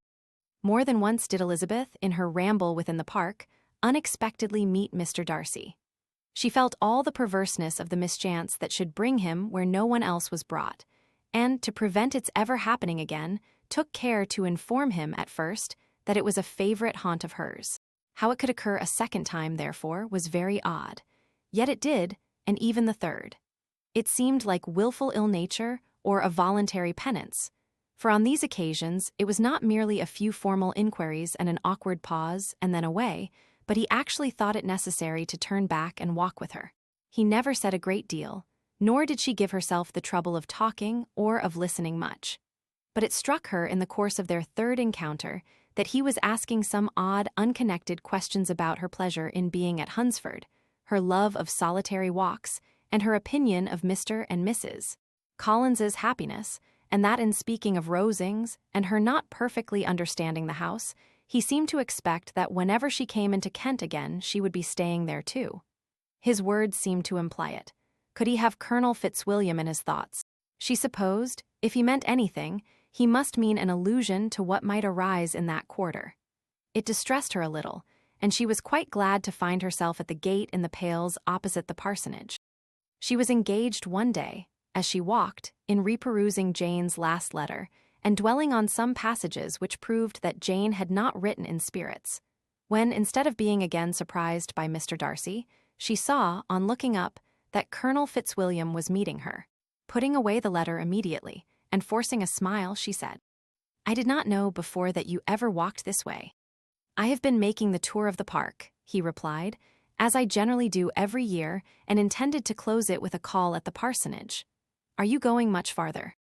More than once did Elizabeth, in her ramble within the park, unexpectedly meet Mr. Darcy. She felt all the perverseness of the mischance that should bring him where no one else was brought, and, to prevent its ever happening again, took care to inform him at first that it was a favorite haunt of hers. How it could occur a second time, therefore, was very odd. Yet it did, and even the third. It seemed like willful ill nature or a voluntary penance, for on these occasions it was not merely a few formal inquiries and an awkward pause and then away, but he actually thought it necessary to turn back and walk with her. He never said a great deal, nor did she give herself the trouble of talking or of listening much. But it struck her in the course of their third encounter that he was asking some odd, unconnected questions about her pleasure in being at Hunsford, her love of solitary walks, and her opinion of Mr. and Mrs. Collins's happiness, and that in speaking of Rosings and her not perfectly understanding the house, he seemed to expect that whenever she came into Kent again she would be staying there too. His words seemed to imply it. Could he have Colonel Fitzwilliam in his thoughts? She supposed, if he meant anything, he must mean an allusion to what might arise in that quarter. It distressed her a little, and she was quite glad to find herself at the gate in the Pales opposite the parsonage. She was engaged one day, as she walked, in reperusing Jane's last letter, and dwelling on some passages which proved that Jane had not written in spirits, when, instead of being again surprised by Mr. Darcy, she saw, on looking up, that Colonel Fitzwilliam was meeting her. Putting away the letter immediately, and forcing a smile, she said, "I did not know before that you ever walked this way." "I have been making the tour of the park," he replied, "as I generally do every year, and intended to close it with a call at the parsonage. Are you going much farther?"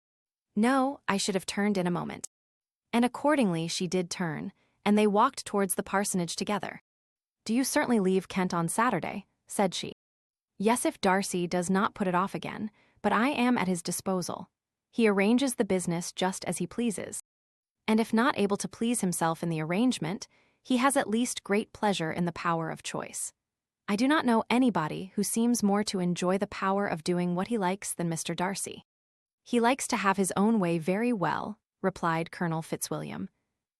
"No, I should have turned in a moment." And accordingly she did turn, and they walked towards the parsonage together. "Do you certainly leave Kent on Saturday?" said she. "Yes, if Darcy does not put it off again, but I am at his disposal. He arranges the business just as he pleases. And if not able to please himself in the arrangement, he has at least great pleasure in the power of choice. I do not know anybody who seems more to enjoy the power of doing what he likes than Mr. Darcy." "He likes to have his own way very well," replied Colonel Fitzwilliam.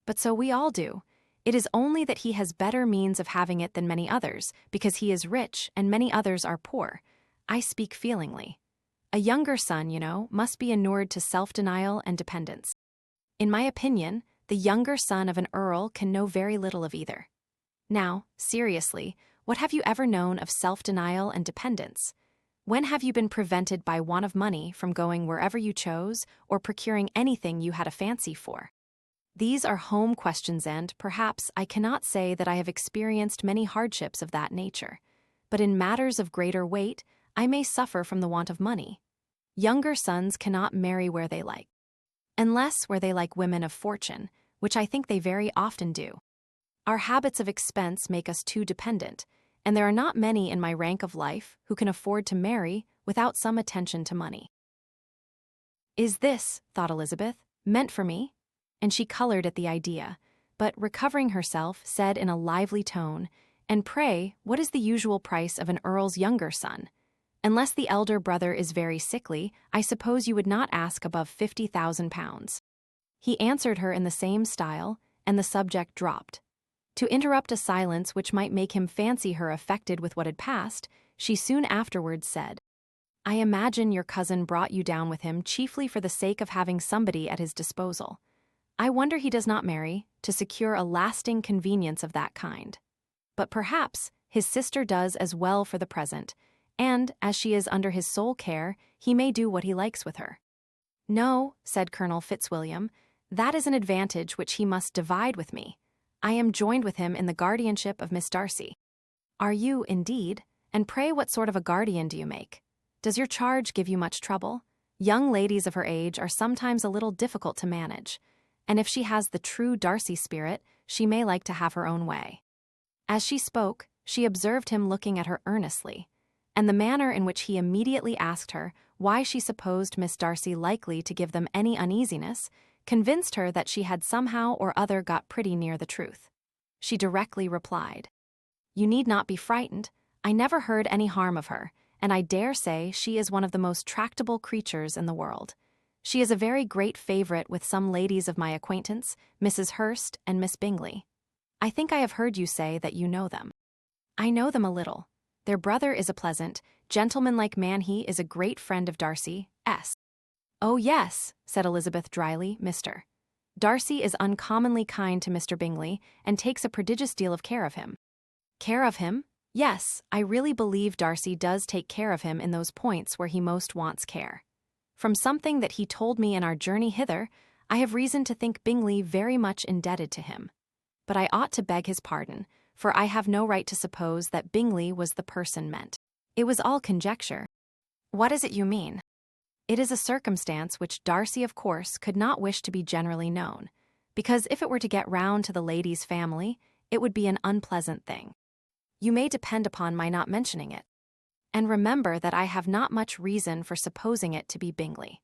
"But so we all do. It is only that he has better means of having it than many others, because he is rich and many others are poor. I speak feelingly. A younger son, you know, must be inured to self-denial and dependence. In my opinion, the younger son of an earl can know very little of either. Now, seriously, what have you ever known of self-denial and dependence? When have you been prevented by want of money from going wherever you chose or procuring anything you had a fancy for? These are home questions and, perhaps, I cannot say that I have experienced many hardships of that nature. But in matters of greater weight, I may suffer from the want of money. Younger sons cannot marry where they like, unless where they like women of fortune, which I think they very often do. Our habits of expense make us too dependent, and there are not many in my rank of life who can afford to marry without some attention to money." "Is this," thought Elizabeth, "meant for me?" And she colored at the idea, but recovering herself, said in a lively tone, "And pray, what is the usual price of an earl's younger son? Unless the elder brother is very sickly, I suppose you would not ask above £50,000. He answered her in the same style, and the subject dropped. To interrupt a silence which might make him fancy her affected with what had passed, she soon afterwards said, "I imagine your cousin brought you down with him chiefly for the sake of having somebody at his disposal. I wonder he does not marry, to secure a lasting convenience of that kind. But perhaps his sister does as well for the present, and, as she is under his sole care, he may do what he likes with her." "No," said Colonel Fitzwilliam, "that is an advantage which he must divide with me. I am joined with him in the guardianship of Miss Darcy." "Are you, indeed? And pray what sort of a guardian do you make? Does your charge give you much trouble? Young ladies of her age are sometimes a little difficult to manage, and if she has the true Darcy spirit, she may like to have her own way." As she spoke, she observed him looking at her earnestly, and the manner in which he immediately asked her why she supposed Miss Darcy likely to give them any uneasiness convinced her that she had somehow or other got pretty near the truth. She directly replied, You need not be frightened. I never heard any harm of her, and I dare say she is one of the most tractable creatures in the world. She is a very great favorite with some ladies of my acquaintance, Mrs. Hurst and Miss Bingley. I think I have heard you say that you know them. I know them a little. Their brother is a pleasant, gentlemanlike man. He is a great friend of Darcy. S. Oh, yes, said Elizabeth dryly, Mr. Darcy is uncommonly kind to Mr. Bingley and takes a prodigious deal of care of him. Care of him? Yes, I really believe Darcy does take care of him in those points where he most wants care. From something that he told me in our journey hither, I have reason to think Bingley very much indebted to him. But I ought to beg his pardon, for I have no right to suppose that Bingley was the person meant. It was all conjecture. What is it you mean? It is a circumstance which Darcy, of course, could not wish to be generally known, because if it were to get round to the lady's family, it would be an unpleasant thing. You may depend upon my not mentioning it. And remember that I have not much reason for supposing it to be Bingley.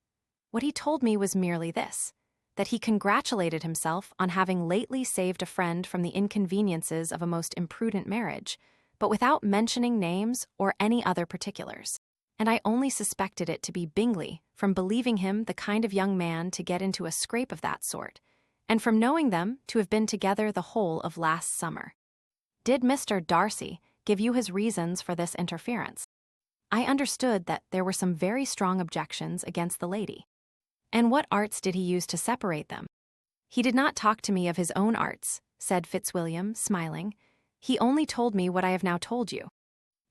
What he told me was merely this, that he congratulated himself on having lately saved a friend from the inconveniences of a most imprudent marriage, but without mentioning names or any other particulars. And I only suspected it to be Bingley from believing him the kind of young man to get into a scrape of that sort, and from knowing them to have been together the whole of last summer. Did Mr. Darcy give you his reasons for this interference? I understood that there were some very strong objections against the lady. And what arts did he use to separate them? He did not talk to me of his own arts, said Fitzwilliam, smiling. He only told me what I have now told you.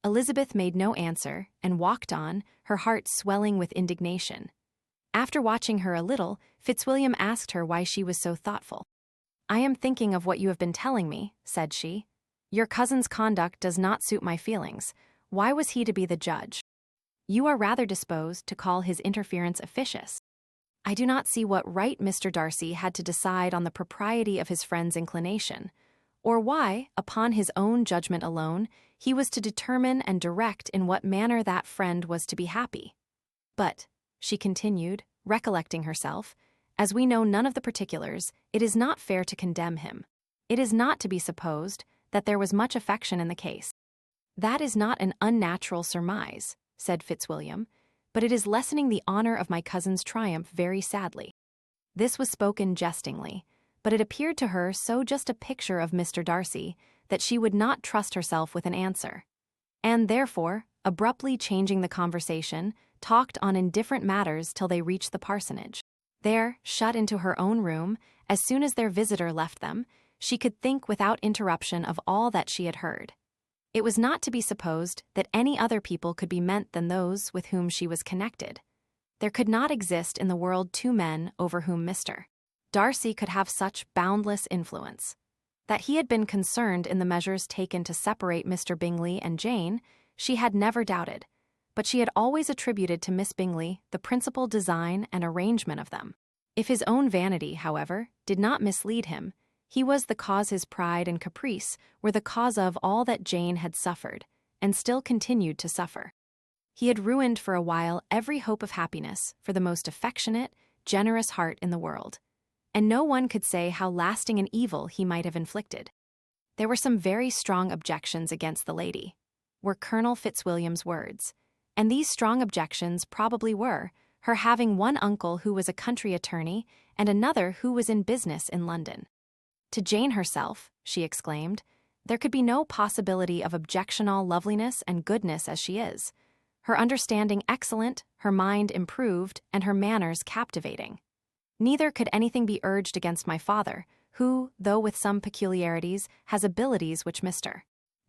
Elizabeth made no answer and walked on, her heart swelling with indignation. After watching her a little, Fitzwilliam asked her why she was so thoughtful. I am thinking of what you have been telling me, said she. Your cousin's conduct does not suit my feelings. Why was he to be the judge? You are rather disposed to call his interference officious. I do not see what right Mr. Darcy had to decide on the propriety of his friend's inclination, or why, upon his own judgment alone, he was to determine and direct in what manner that friend was to be happy. But, she continued, recollecting herself, as we know none of the particulars, it is not fair to condemn him. It is not to be supposed that there was much affection in the case. That is not an unnatural surmise, said Fitzwilliam, but it is lessening the honor of my cousin's triumph very sadly. This was spoken jestingly, but it appeared to her so just a picture of Mr. Darcy that she would not trust herself with an answer, and therefore, abruptly changing the conversation, talked on indifferent matters till they reached the parsonage. There, shut into her own room, as soon as their visitor left them, she could think without interruption of all that she had heard. It was not to be supposed that any other people could be meant than those with whom she was connected. There could not exist in the world two men over whom Mr. Darcy could have such boundless influence. That he had been concerned in the measures taken to separate Mr. Bingley and Jane, she had never doubted, but she had always attributed to Miss Bingley the principal design and arrangement of them. If his own vanity, however, did not mislead him, he was the cause his pride and caprice were the cause of all that Jane had suffered, and still continued to suffer. He had ruined for a while every hope of happiness for the most affectionate, generous heart in the world, and no one could say how lasting an evil he might have inflicted. There were some very strong objections against the lady, were Colonel Fitzwilliam's words, and these strong objections probably were her having one uncle who was a country attorney and another who was in business in London. To Jane herself, she exclaimed, there could be no possibility of objectionable loveliness and goodness as she is, her understanding excellent, her mind improved, and her manners captivating. Neither could anything be urged against my father, who, though with some peculiarities, has abilities which Mr.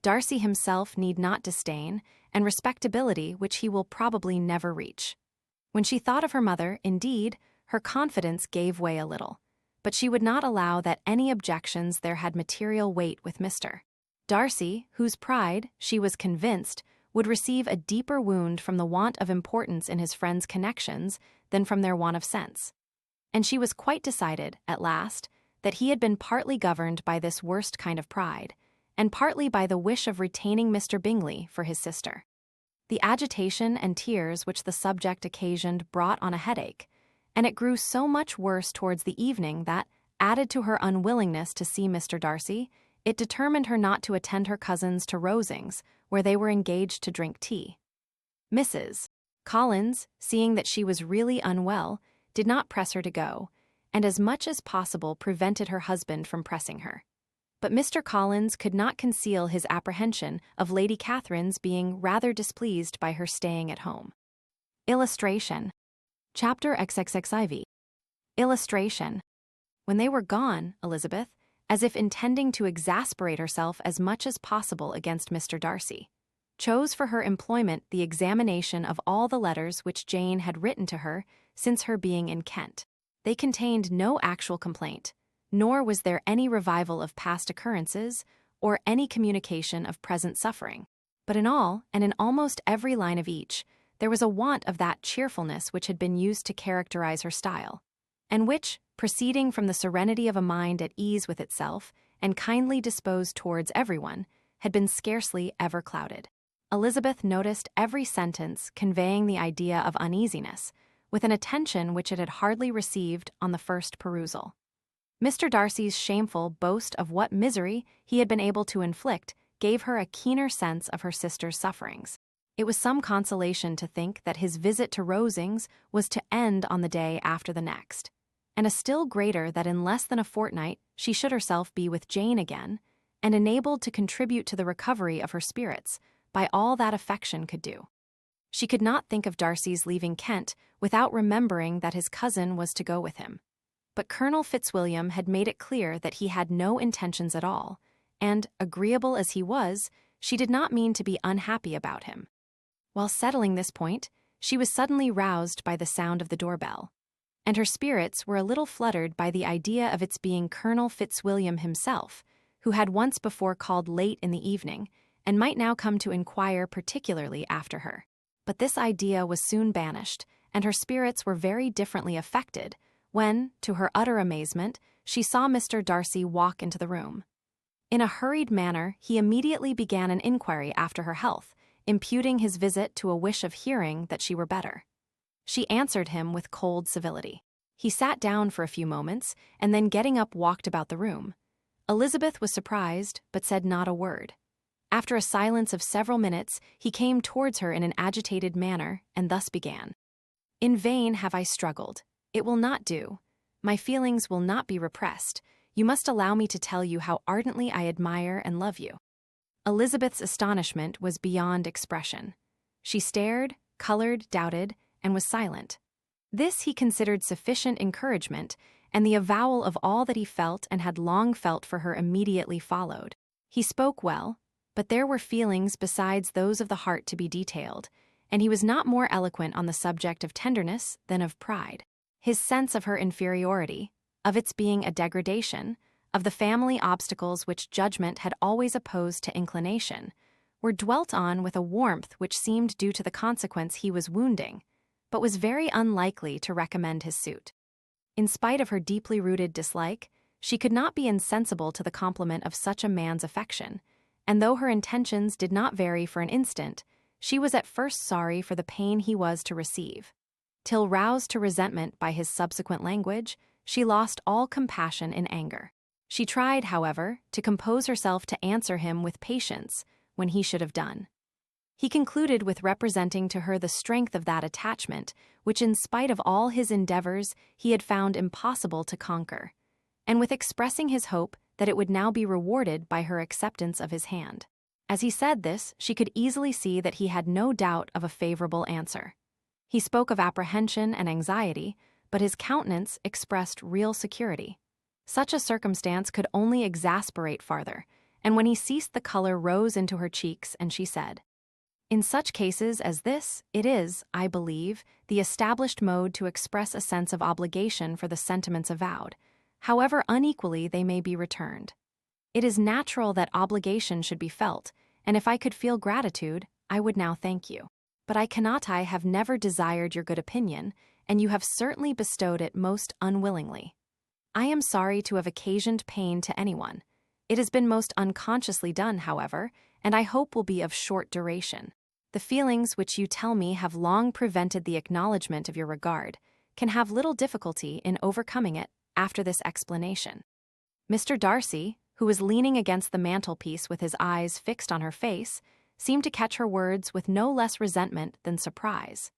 Darcy himself need not disdain, and respectability which he will probably never reach. When she thought of her mother, indeed, her confidence gave way a little, but she would not allow that any objections there had material weight with Mr. Darcy, whose pride, she was convinced, would receive a deeper wound from the want of importance in his friends' connections than from their want of sense. And she was quite decided, at last, that he had been partly governed by this worst kind of pride, and partly by the wish of retaining Mr. Bingley for his sister. The agitation and tears which the subject occasioned brought on a headache, and it grew so much worse towards the evening that, added to her unwillingness to see Mr. Darcy, It determined her not to attend her cousins to Rosings, where they were engaged to drink tea. Mrs. Collins, seeing that she was really unwell, did not press her to go, and as much as possible prevented her husband from pressing her. But Mr. Collins could not conceal his apprehension of Lady Catherine's being rather displeased by her staying at home. Illustration. Chapter XXXIV. Illustration. When they were gone, Elizabeth, as if intending to exasperate herself as much as possible against Mr. Darcy, chose for her employment the examination of all the letters which Jane had written to her since her being in Kent. They contained no actual complaint, nor was there any revival of past occurrences or any communication of present suffering. But in all, and in almost every line of each, there was a want of that cheerfulness which had been used to characterize her style, and which, proceeding from the serenity of a mind at ease with itself and kindly disposed towards everyone, had been scarcely ever clouded. Elizabeth noticed every sentence conveying the idea of uneasiness, with an attention which it had hardly received on the first perusal. Mr. Darcy's shameful boast of what misery he had been able to inflict gave her a keener sense of her sister's sufferings. It was some consolation to think that his visit to Rosings was to end on the day after the next, and a still greater that in less than a fortnight she should herself be with Jane again, and enabled to contribute to the recovery of her spirits by all that affection could do. She could not think of Darcy's leaving Kent without remembering that his cousin was to go with him. But Colonel Fitzwilliam had made it clear that he had no intentions at all, and, agreeable as he was, she did not mean to be unhappy about him. While settling this point, she was suddenly roused by the sound of the doorbell, and her spirits were a little fluttered by the idea of its being Colonel Fitzwilliam himself, who had once before called late in the evening, and might now come to inquire particularly after her. But this idea was soon banished, and her spirits were very differently affected when, to her utter amazement, she saw Mr. Darcy walk into the room. In a hurried manner, he immediately began an inquiry after her health, imputing his visit to a wish of hearing that she were better. She answered him with cold civility. He sat down for a few moments, and then getting up walked about the room. Elizabeth was surprised, but said not a word. After a silence of several minutes, he came towards her in an agitated manner, and thus began. "In vain have I struggled. It will not do. My feelings will not be repressed. You must allow me to tell you how ardently I admire and love you." Elizabeth's astonishment was beyond expression. She stared, colored, doubted, and was silent. This he considered sufficient encouragement, and the avowal of all that he felt and had long felt for her immediately followed. He spoke well, but there were feelings besides those of the heart to be detailed, and he was not more eloquent on the subject of tenderness than of pride. His sense of her inferiority, of its being a degradation, of the family obstacles which judgment had always opposed to inclination, were dwelt on with a warmth which seemed due to the consequence he was wounding, but was very unlikely to recommend his suit. In spite of her deeply rooted dislike, she could not be insensible to the compliment of such a man's affection, and though her intentions did not vary for an instant, she was at first sorry for the pain he was to receive, till roused to resentment by his subsequent language, she lost all compassion in anger. She tried, however, to compose herself to answer him with patience when he should have done. He concluded with representing to her the strength of that attachment which, in spite of all his endeavors, he had found impossible to conquer, and with expressing his hope that it would now be rewarded by her acceptance of his hand. As he said this, she could easily see that he had no doubt of a favorable answer. He spoke of apprehension and anxiety, but his countenance expressed real security. Such a circumstance could only exasperate farther, and when he ceased the color rose into her cheeks, and she said, "In such cases as this, it is, I believe, the established mode to express a sense of obligation for the sentiments avowed, however unequally they may be returned. It is natural that obligation should be felt, and if I could feel gratitude, I would now thank you. But I cannot. I have never desired your good opinion, and you have certainly bestowed it most unwillingly. I am sorry to have occasioned pain to anyone. It has been most unconsciously done, however, and I hope will be of short duration. The feelings which you tell me have long prevented the acknowledgement of your regard can have little difficulty in overcoming it after this explanation. Mr. Darcy, who was leaning against the mantelpiece with his eyes fixed on her face, seemed to catch her words with no less resentment than surprise.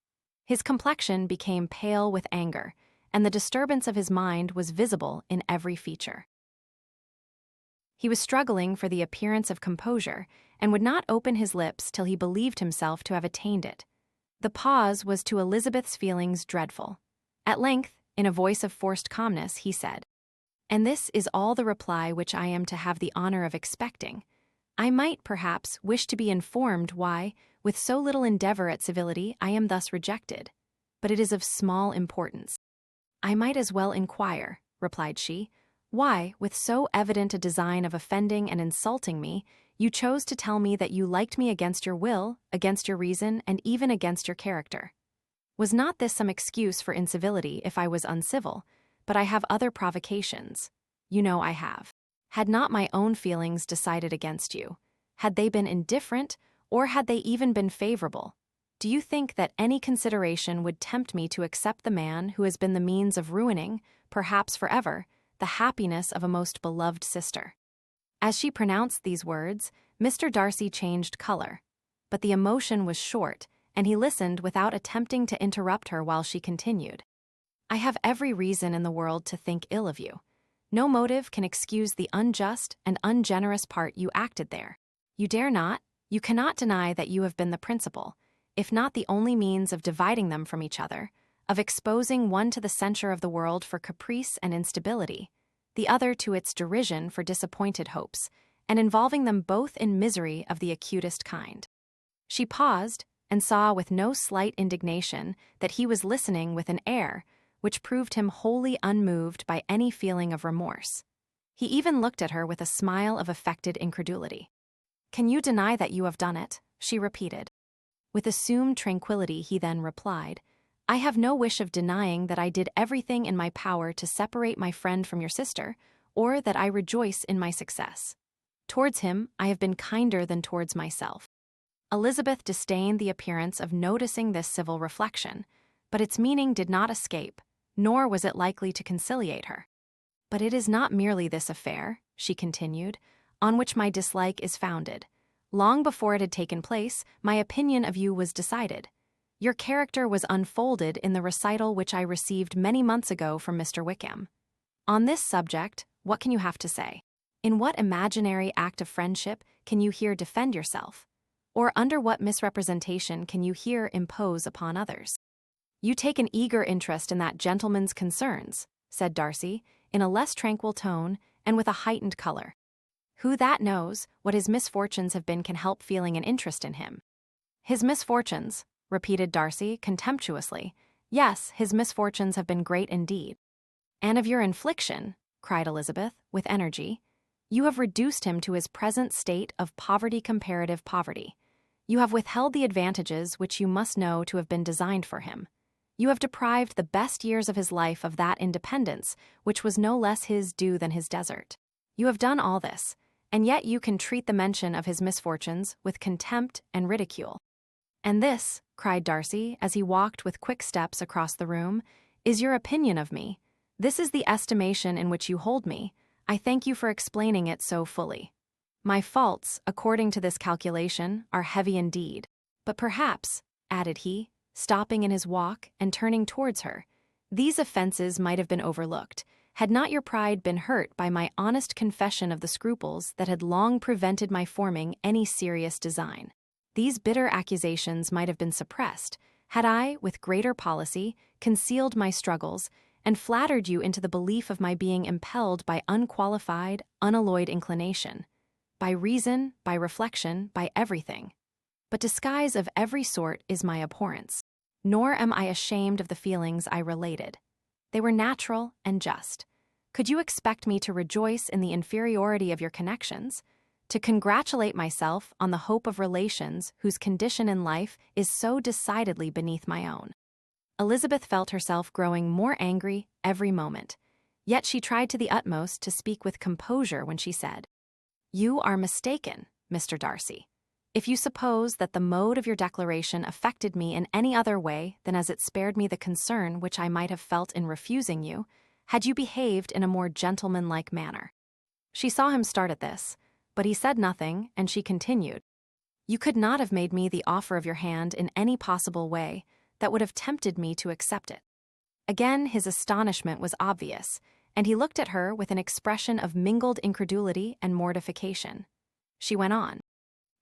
His complexion became pale with anger, and the disturbance of his mind was visible in every feature. He was struggling for the appearance of composure and would not open his lips till he believed himself to have attained it. The pause was to Elizabeth's feelings dreadful. At length, in a voice of forced calmness, he said, "And this is all the reply which I am to have the honor of expecting. I might, perhaps, wish to be informed why, with so little endeavor at civility, I am thus rejected. But it is of small importance." "I might as well inquire," replied she, "why, with so evident a design of offending and insulting me, you chose to tell me that you liked me against your will, against your reason, and even against your character. Was not this some excuse for incivility if I was uncivil? But I have other provocations. You know I have. Had not my own feelings decided against you? Had they been indifferent, or had they even been favorable? Do you think that any consideration would tempt me to accept the man who has been the means of ruining, perhaps forever, the happiness of a most beloved sister?" As she pronounced these words, Mr. Darcy changed color, but the emotion was short, and he listened without attempting to interrupt her while she continued. "I have every reason in the world to think ill of you. No motive can excuse the unjust and ungenerous part you acted there. You cannot deny that you have been the principal, if not the only means of dividing them from each other, of exposing one to the censure of the world for caprice and instability, the other to its derision for disappointed hopes, and involving them both in misery of the acutest kind." She paused, and saw with no slight indignation that he was listening with an air which proved him wholly unmoved by any feeling of remorse. He even looked at her with a smile of affected incredulity. "Can you deny that you have done it?" she repeated. With assumed tranquility he then replied, "I have no wish of denying that I did everything in my power to separate my friend from your sister, or that I rejoice in my success. Towards him I have been kinder than towards myself." Elizabeth disdained the appearance of noticing this civil reflection, but its meaning did not escape, nor was it likely to conciliate her. "But it is not merely this affair," she continued, "on which my dislike is founded. Long before it had taken place, my opinion of you was decided. Your character was unfolded in the recital which I received many months ago from Mr. Wickham. On this subject, what can you have to say? In what imaginary act of friendship can you here defend yourself? Or under what misrepresentation can you here impose upon others?" "You take an eager interest in that gentleman's concerns," said Darcy, in a less tranquil tone and with a heightened color. "Who that knows what his misfortunes have been can help feeling an interest in him?" "His misfortunes," repeated Darcy contemptuously. "Yes, his misfortunes have been great indeed." "And of your infliction," cried Elizabeth, with energy. "You have reduced him to his present state of comparative poverty. You have withheld the advantages which you must know to have been designed for him. You have deprived the best years of his life of that independence which was no less his due than his desert. You have done all this, and yet you can treat the mention of his misfortunes with contempt and ridicule." "And this," cried Darcy, as he walked with quick steps across the room, "is your opinion of me. This is the estimation in which you hold me. I thank you for explaining it so fully. My faults, according to this calculation, are heavy indeed. But perhaps," added he, stopping in his walk and turning towards her, "these offenses might have been overlooked, had not your pride been hurt by my honest confession of the scruples that had long prevented my forming any serious design. These bitter accusations might have been suppressed, had I, with greater policy, concealed my struggles, and flattered you into the belief of my being impelled by unqualified, unalloyed inclination. By reason, by reflection, by everything. But disguise of every sort is my abhorrence, nor am I ashamed of the feelings I related. They were natural and just. Could you expect me to rejoice in the inferiority of your connections? To congratulate myself on the hope of relations whose condition in life is so decidedly beneath my own?" Elizabeth felt herself growing more angry every moment, yet she tried to the utmost to speak with composure when she said, "You are mistaken, Mr. Darcy. If you suppose that the mode of your declaration affected me in any other way than as it spared me the concern which I might have felt in refusing you, had you behaved in a more gentlemanlike manner." She saw him start at this, but he said nothing, and she continued. You could not have made me the offer of your hand in any possible way that would have tempted me to accept it. Again, his astonishment was obvious, and he looked at her with an expression of mingled incredulity and mortification. She went on.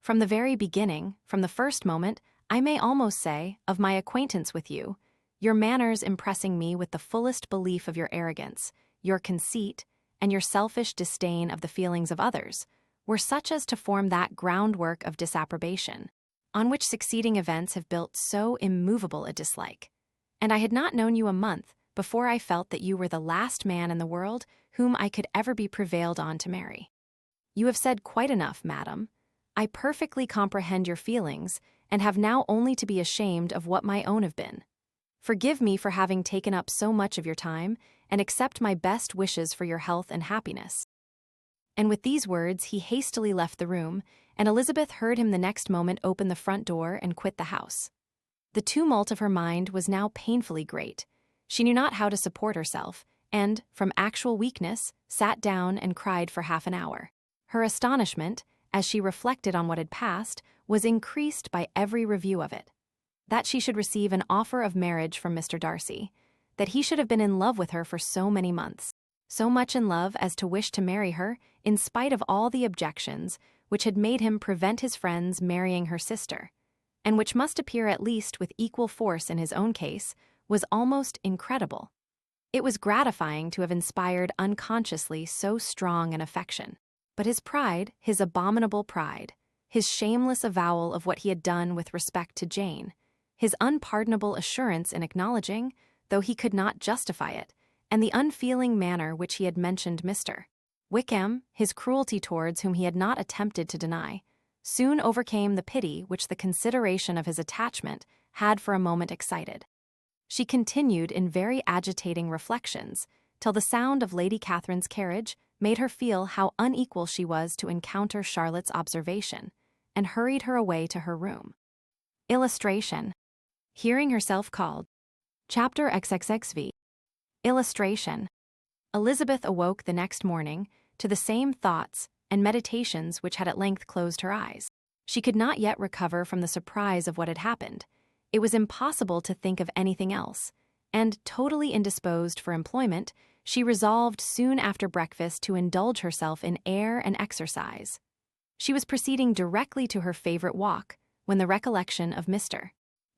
From the very beginning, from the first moment, I may almost say, of my acquaintance with you, your manners impressing me with the fullest belief of your arrogance, your conceit, and your selfish disdain of the feelings of others, were such as to form that groundwork of disapprobation, on which succeeding events have built so immovable a dislike. And I had not known you a month before I felt that you were the last man in the world whom I could ever be prevailed on to marry. You have said quite enough, madam. I perfectly comprehend your feelings, and have now only to be ashamed of what my own have been. Forgive me for having taken up so much of your time, and accept my best wishes for your health and happiness. And with these words he hastily left the room, and Elizabeth heard him the next moment open the front door and quit the house. The tumult of her mind was now painfully great. She knew not how to support herself, and, from actual weakness, sat down and cried for half an hour. Her astonishment, as she reflected on what had passed, was increased by every review of it. That she should receive an offer of marriage from Mr. Darcy, that he should have been in love with her for so many months, so much in love as to wish to marry her in spite of all the objections which had made him prevent his friends marrying her sister, and which must appear at least with equal force in his own case, was almost incredible. It was gratifying to have inspired unconsciously so strong an affection. But his pride, his abominable pride, his shameless avowal of what he had done with respect to Jane, his unpardonable assurance in acknowledging, though he could not justify it, and the unfeeling manner which he had mentioned Mr. Wickham, his cruelty towards whom he had not attempted to deny, soon overcame the pity which the consideration of his attachment had for a moment excited. She continued in very agitating reflections, till the sound of Lady Catherine's carriage made her feel how unequal she was to encounter Charlotte's observation, and hurried her away to her room. Illustration. Hearing herself called. Chapter XXXV. Illustration. Elizabeth awoke the next morning to the same thoughts and meditations which had at length closed her eyes. She could not yet recover from the surprise of what had happened. It was impossible to think of anything else, and, totally indisposed for employment, she resolved soon after breakfast to indulge herself in air and exercise. She was proceeding directly to her favorite walk, when the recollection of Mr.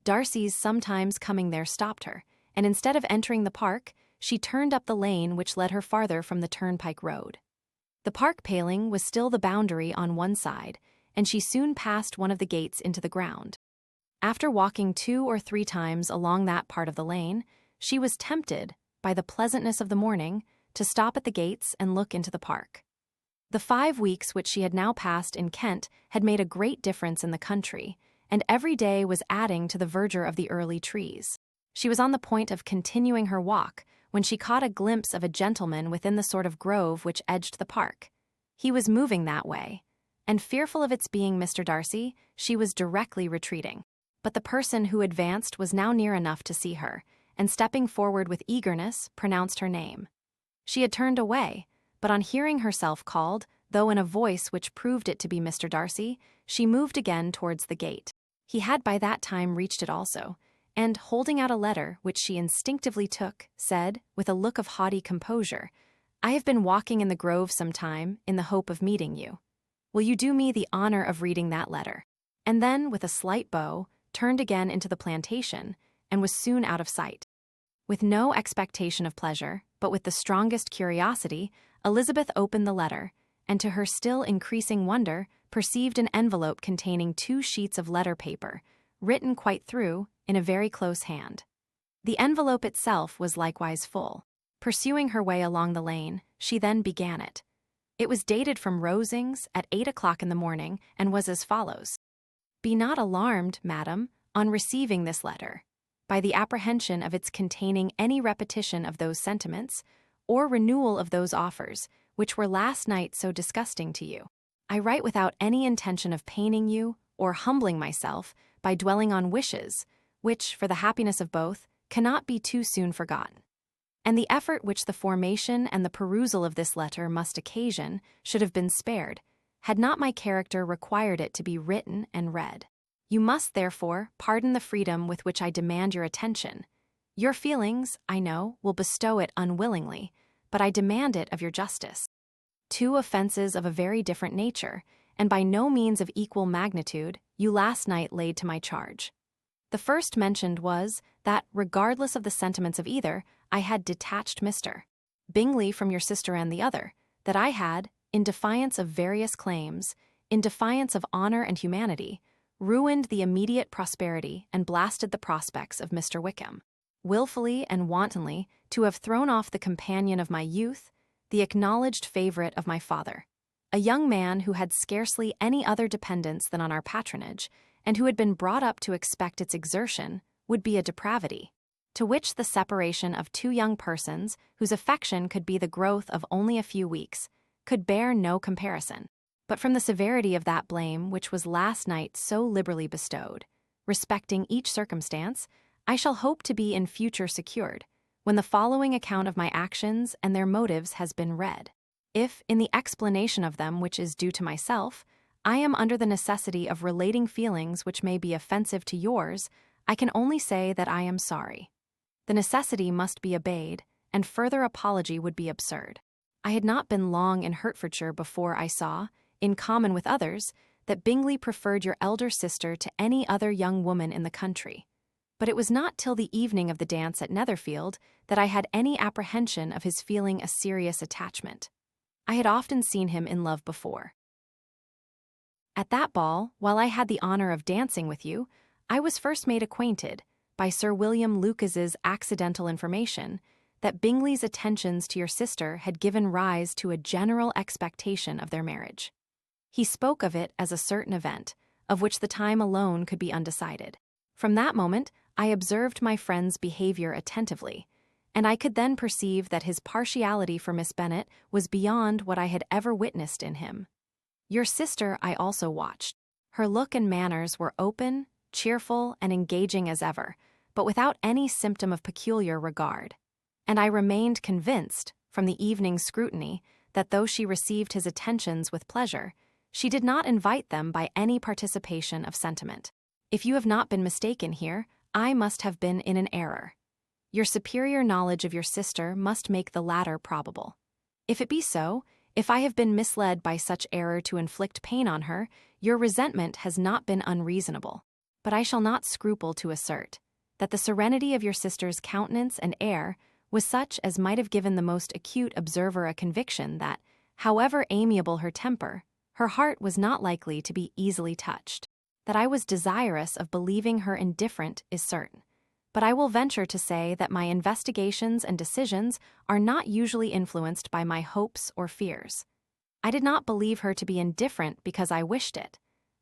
Darcy's sometimes coming there stopped her, and instead of entering the park, she turned up the lane which led her farther from the turnpike road. The park paling was still the boundary on one side, and she soon passed one of the gates into the ground. After walking 2 or 3 times along that part of the lane, she was tempted, by the pleasantness of the morning, to stop at the gates and look into the park. The 5 weeks which she had now passed in Kent had made a great difference in the country, and every day was adding to the verdure of the early trees. She was on the point of continuing her walk, when she caught a glimpse of a gentleman within the sort of grove which edged the park. He was moving that way, and fearful of its being Mr. Darcy, she was directly retreating. But the person who advanced was now near enough to see her, and stepping forward with eagerness, pronounced her name. She had turned away, but on hearing herself called, though in a voice which proved it to be Mr. Darcy, she moved again towards the gate. He had by that time reached it also, and, holding out a letter which she instinctively took, said, with a look of haughty composure, I have been walking in the grove some time, in the hope of meeting you. Will you do me the honor of reading that letter? And then, with a slight bow, turned again into the plantation, and was soon out of sight. With no expectation of pleasure, but with the strongest curiosity, Elizabeth opened the letter, and to her still increasing wonder, perceived an envelope containing 2 sheets of letter paper, written quite through, in a very close hand. The envelope itself was likewise full. Pursuing her way along the lane, she then began it. It was dated from Rosings at 8 o'clock in the morning, and was as follows. Be not alarmed, madam, on receiving this letter, by the apprehension of its containing any repetition of those sentiments, or renewal of those offers, which were last night so disgusting to you. I write without any intention of paining you, or humbling myself, by dwelling on wishes, which, for the happiness of both, cannot be too soon forgotten. and the effort which the formation and the perusal of this letter must occasion should have been spared, had not my character required it to be written and read. You must, therefore, pardon the freedom with which I demand your attention. Your feelings, I know, will bestow it unwillingly, but I demand it of your justice. Two offenses of a very different nature, and by no means of equal magnitude, you last night laid to my charge. The first mentioned was that, regardless of the sentiments of either, I had detached Mr. Bingley from your sister, and the other, that I had, in defiance of various claims, in defiance of honor and humanity, ruined the immediate prosperity and blasted the prospects of Mr. Wickham. Wilfully and wantonly to have thrown off the companion of my youth, the acknowledged favorite of my father, a young man who had scarcely any other dependence than on our patronage, and who had been brought up to expect its exertion, would be a depravity, to which the separation of two young persons, whose affection could be the growth of only a few weeks, could bear no comparison. But from the severity of that blame which was last night so liberally bestowed, respecting each circumstance, I shall hope to be in future secured, when the following account of my actions and their motives has been read. If, in the explanation of them which is due to myself, I am under the necessity of relating feelings which may be offensive to yours, I can only say that I am sorry. The necessity must be obeyed, and further apology would be absurd. I had not been long in Hertfordshire before I saw, in common with others, that Bingley preferred your elder sister to any other young woman in the country. But it was not till the evening of the dance at Netherfield that I had any apprehension of his feeling a serious attachment. I had often seen him in love before. At that ball, while I had the honor of dancing with you, I was first made acquainted, by Sir William Lucas's accidental information, that Bingley's attentions to your sister had given rise to a general expectation of their marriage. He spoke of it as a certain event, of which the time alone could be undecided. From that moment, I observed my friend's behavior attentively, and I could then perceive that his partiality for Miss Bennet was beyond what I had ever witnessed in him. Your sister I also watched. Her look and manners were open, cheerful, and engaging as ever, but without any symptom of peculiar regard. And I remained convinced, from the evening's scrutiny, that though she received his attentions with pleasure, she did not invite them by any participation of sentiment. If you have not been mistaken here, I must have been in an error. Your superior knowledge of your sister must make the latter probable. If it be so, if I have been misled by such error to inflict pain on her, your resentment has not been unreasonable. But I shall not scruple to assert that the serenity of your sister's countenance and air was such as might have given the most acute observer a conviction that, however amiable her temper, her heart was not likely to be easily touched. That I was desirous of believing her indifferent is certain, but I will venture to say that my investigations and decisions are not usually influenced by my hopes or fears. I did not believe her to be indifferent because I wished it.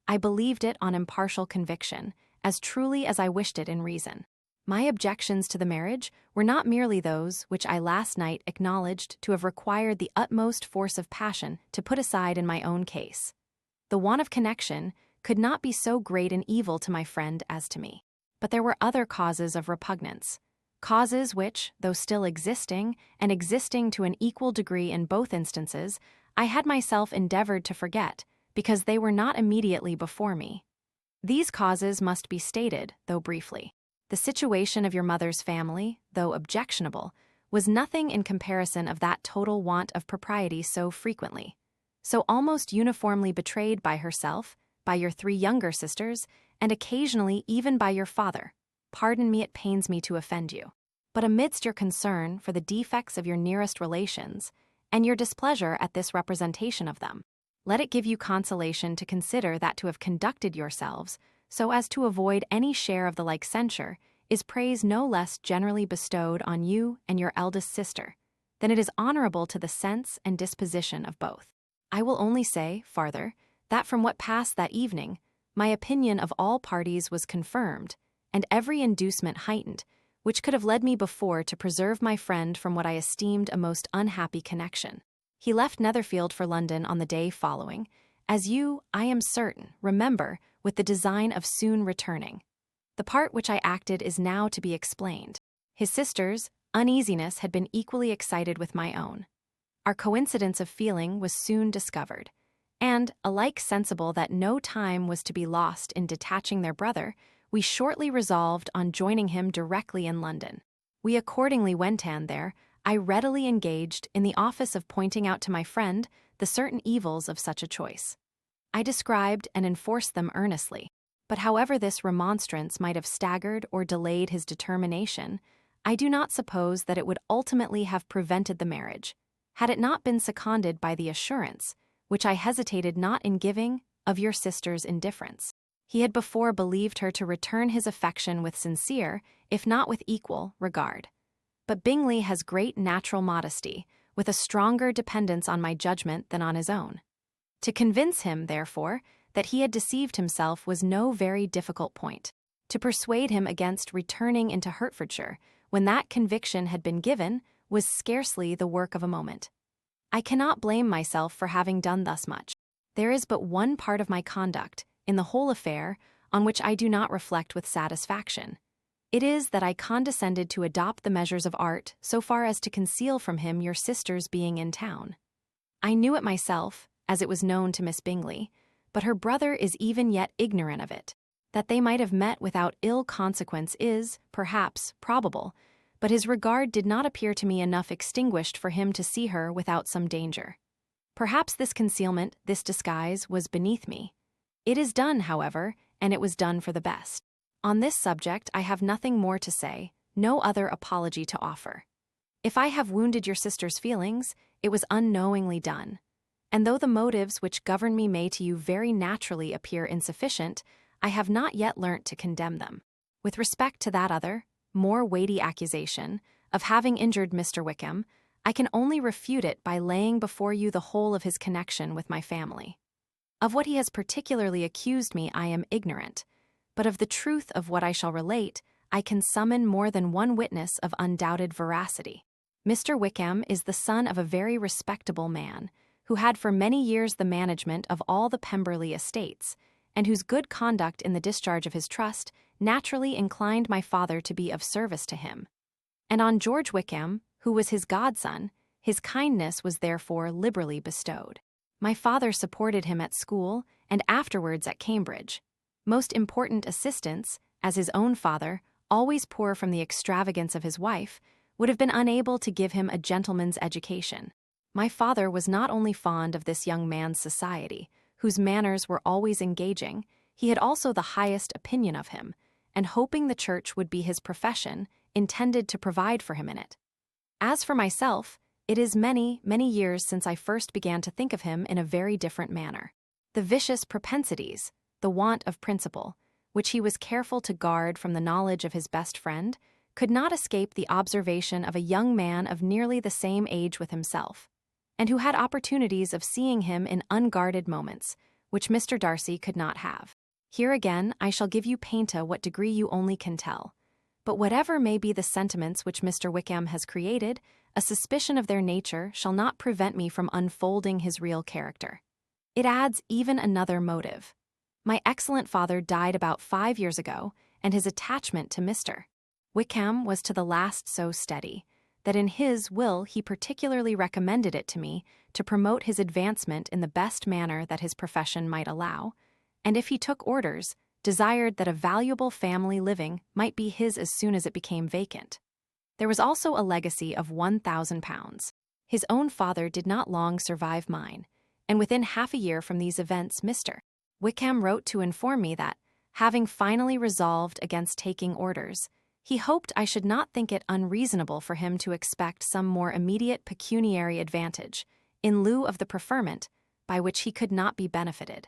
I believed it on impartial conviction, as truly as I wished it in reason. My objections to the marriage were not merely those which I last night acknowledged to have required the utmost force of passion to put aside in my own case. The want of connection could not be so great an evil to my friend as to me. But there were other causes of repugnance, causes which, though still existing, and existing to an equal degree in both instances, I had myself endeavored to forget, because they were not immediately before me. These causes must be stated, though briefly. The situation of your mother's family, though objectionable, was nothing in comparison of that total want of propriety so frequently, so almost uniformly betrayed by herself, by your three younger sisters, and occasionally even by your father. Pardon me, it pains me to offend you. But amidst your concern for the defects of your nearest relations, and your displeasure at this representation of them, let it give you consolation to consider that to have conducted yourselves so as to avoid any share of the like censure is praise no less generally bestowed on you and your eldest sister than it is honorable to the sense and disposition of both. I will only say, farther, that from what passed that evening, my opinion of all parties was confirmed, and every inducement heightened, which could have led me before to preserve my friend from what I esteemed a most unhappy connection. He left Netherfield for London on the day following, as you, I am certain, remember, with the design of soon returning. The part which I acted is now to be explained. His sisters, uneasiness had been equally excited with my own. Our coincidence of feeling was soon discovered, and, alike sensible that no time was to be lost in detaching their brother, we shortly resolved on joining him directly in London. We accordingly went, and there I readily engaged in the office of pointing out to my friend the certain evils of such a choice. I described and enforced them earnestly, but however this remonstrance might have staggered or delayed his determination, I do not suppose that it would ultimately have prevented the marriage, had it not been seconded by the assurance, which I hesitated not in giving, of your sister's indifference. He had before believed her to return his affection with sincere, if not with equal, regard. But Bingley has great natural modesty, with a stronger dependence on my judgment than on his own. To convince him, therefore, that he had deceived himself was no very difficult point. To persuade him against returning into Hertfordshire, when that conviction had been given, was scarcely the work of a moment. I cannot blame myself for having done thus much. There is but one part of my conduct, in the whole affair, on which I do not reflect with satisfaction. It is that I condescended to adopt the measures of art so far as to conceal from him your sister's being in town. I knew it myself, as it was known to Miss Bingley, but her brother is even yet ignorant of it. That they might have met without ill consequence is, perhaps, probable, but his regard did not appear to me enough extinguished for him to see her without some danger. Perhaps this concealment, this disguise, was beneath me. It is done, however, and it was done for the best. On this subject I have nothing more to say, no other apology to offer. If I have wounded your sister's feelings, it was unknowingly done. And though the motives which govern me may to you very naturally appear insufficient, I have not yet learnt to condemn them. With respect to that other, more weighty accusation, of having injured Mr. Wickham, I can only refute it by laying before you the whole of his connection with my family. Of what he has particularly accused me I am ignorant, but of the truth of what I shall relate, I can summon more than one witness of undoubted veracity. Mr. Wickham is the son of a very respectable man, who had for many years the management of all the Pemberley estates, and whose good conduct in the discharge of his trust naturally inclined my father to be of service to him. And on George Wickham, who was his godson, his kindness was therefore liberally bestowed. My father supported him at school and afterwards at Cambridge. Most important assistance, as his own father, always poor from the extravagance of his wife, would have been unable to give him a gentleman's education. My father was not only fond of this young man's society, whose manners were always engaging, he had also the highest opinion of him, and hoping the church would be his profession, intended to provide for him in it. As for myself, it is many, many years since I first began to think of him in a very different manner. The vicious propensities, the want of principle, which he was careful to guard from the knowledge of his best friend, could not escape the observation of a young man of nearly the same age with himself, and who had opportunities of seeing him in unguarded moments, which Mr. Darcy could not have. Here again I shall give you painta what degree you only can tell. But whatever may be the sentiments which Mr. Wickham has created, a suspicion of their nature shall not prevent me from unfolding his real character. It adds even another motive. My excellent father died about 5 years ago, and his attachment to Mr. Wickham was to the last so steady, that in his will he particularly recommended it to me to promote his advancement in the best manner that his profession might allow, and if he took orders, desired that a valuable family living might be his as soon as it became vacant. There was also a legacy of £1,000. His own father did not long survive mine, and within half a year from these events Mr. Wickham wrote to inform me that, having finally resolved against taking orders, he hoped I should not think it unreasonable for him to expect some more immediate pecuniary advantage, in lieu of the preferment, by which he could not be benefited.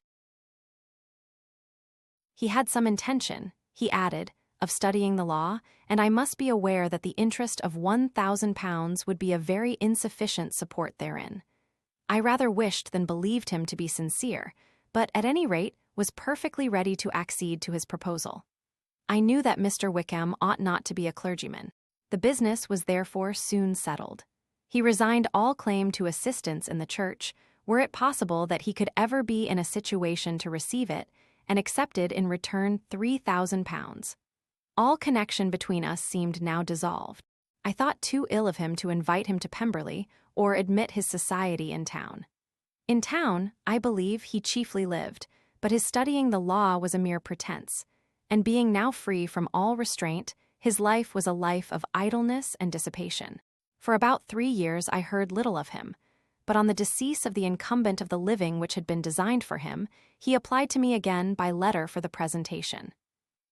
He had some intention, he added, of studying the law, and I must be aware that the interest of £1,000 would be a very insufficient support therein. I rather wished than believed him to be sincere, but at any rate was perfectly ready to accede to his proposal. I knew that Mr. Wickham ought not to be a clergyman. The business was therefore soon settled. He resigned all claim to assistance in the church, were it possible that he could ever be in a situation to receive it, and accepted in return £3,000. All connection between us seemed now dissolved. I thought too ill of him to invite him to Pemberley or admit his society in town. In town, I believe he chiefly lived, but his studying the law was a mere pretense, and being now free from all restraint, his life was a life of idleness and dissipation. For about 3 years I heard little of him, but on the decease of the incumbent of the living which had been designed for him, he applied to me again by letter for the presentation.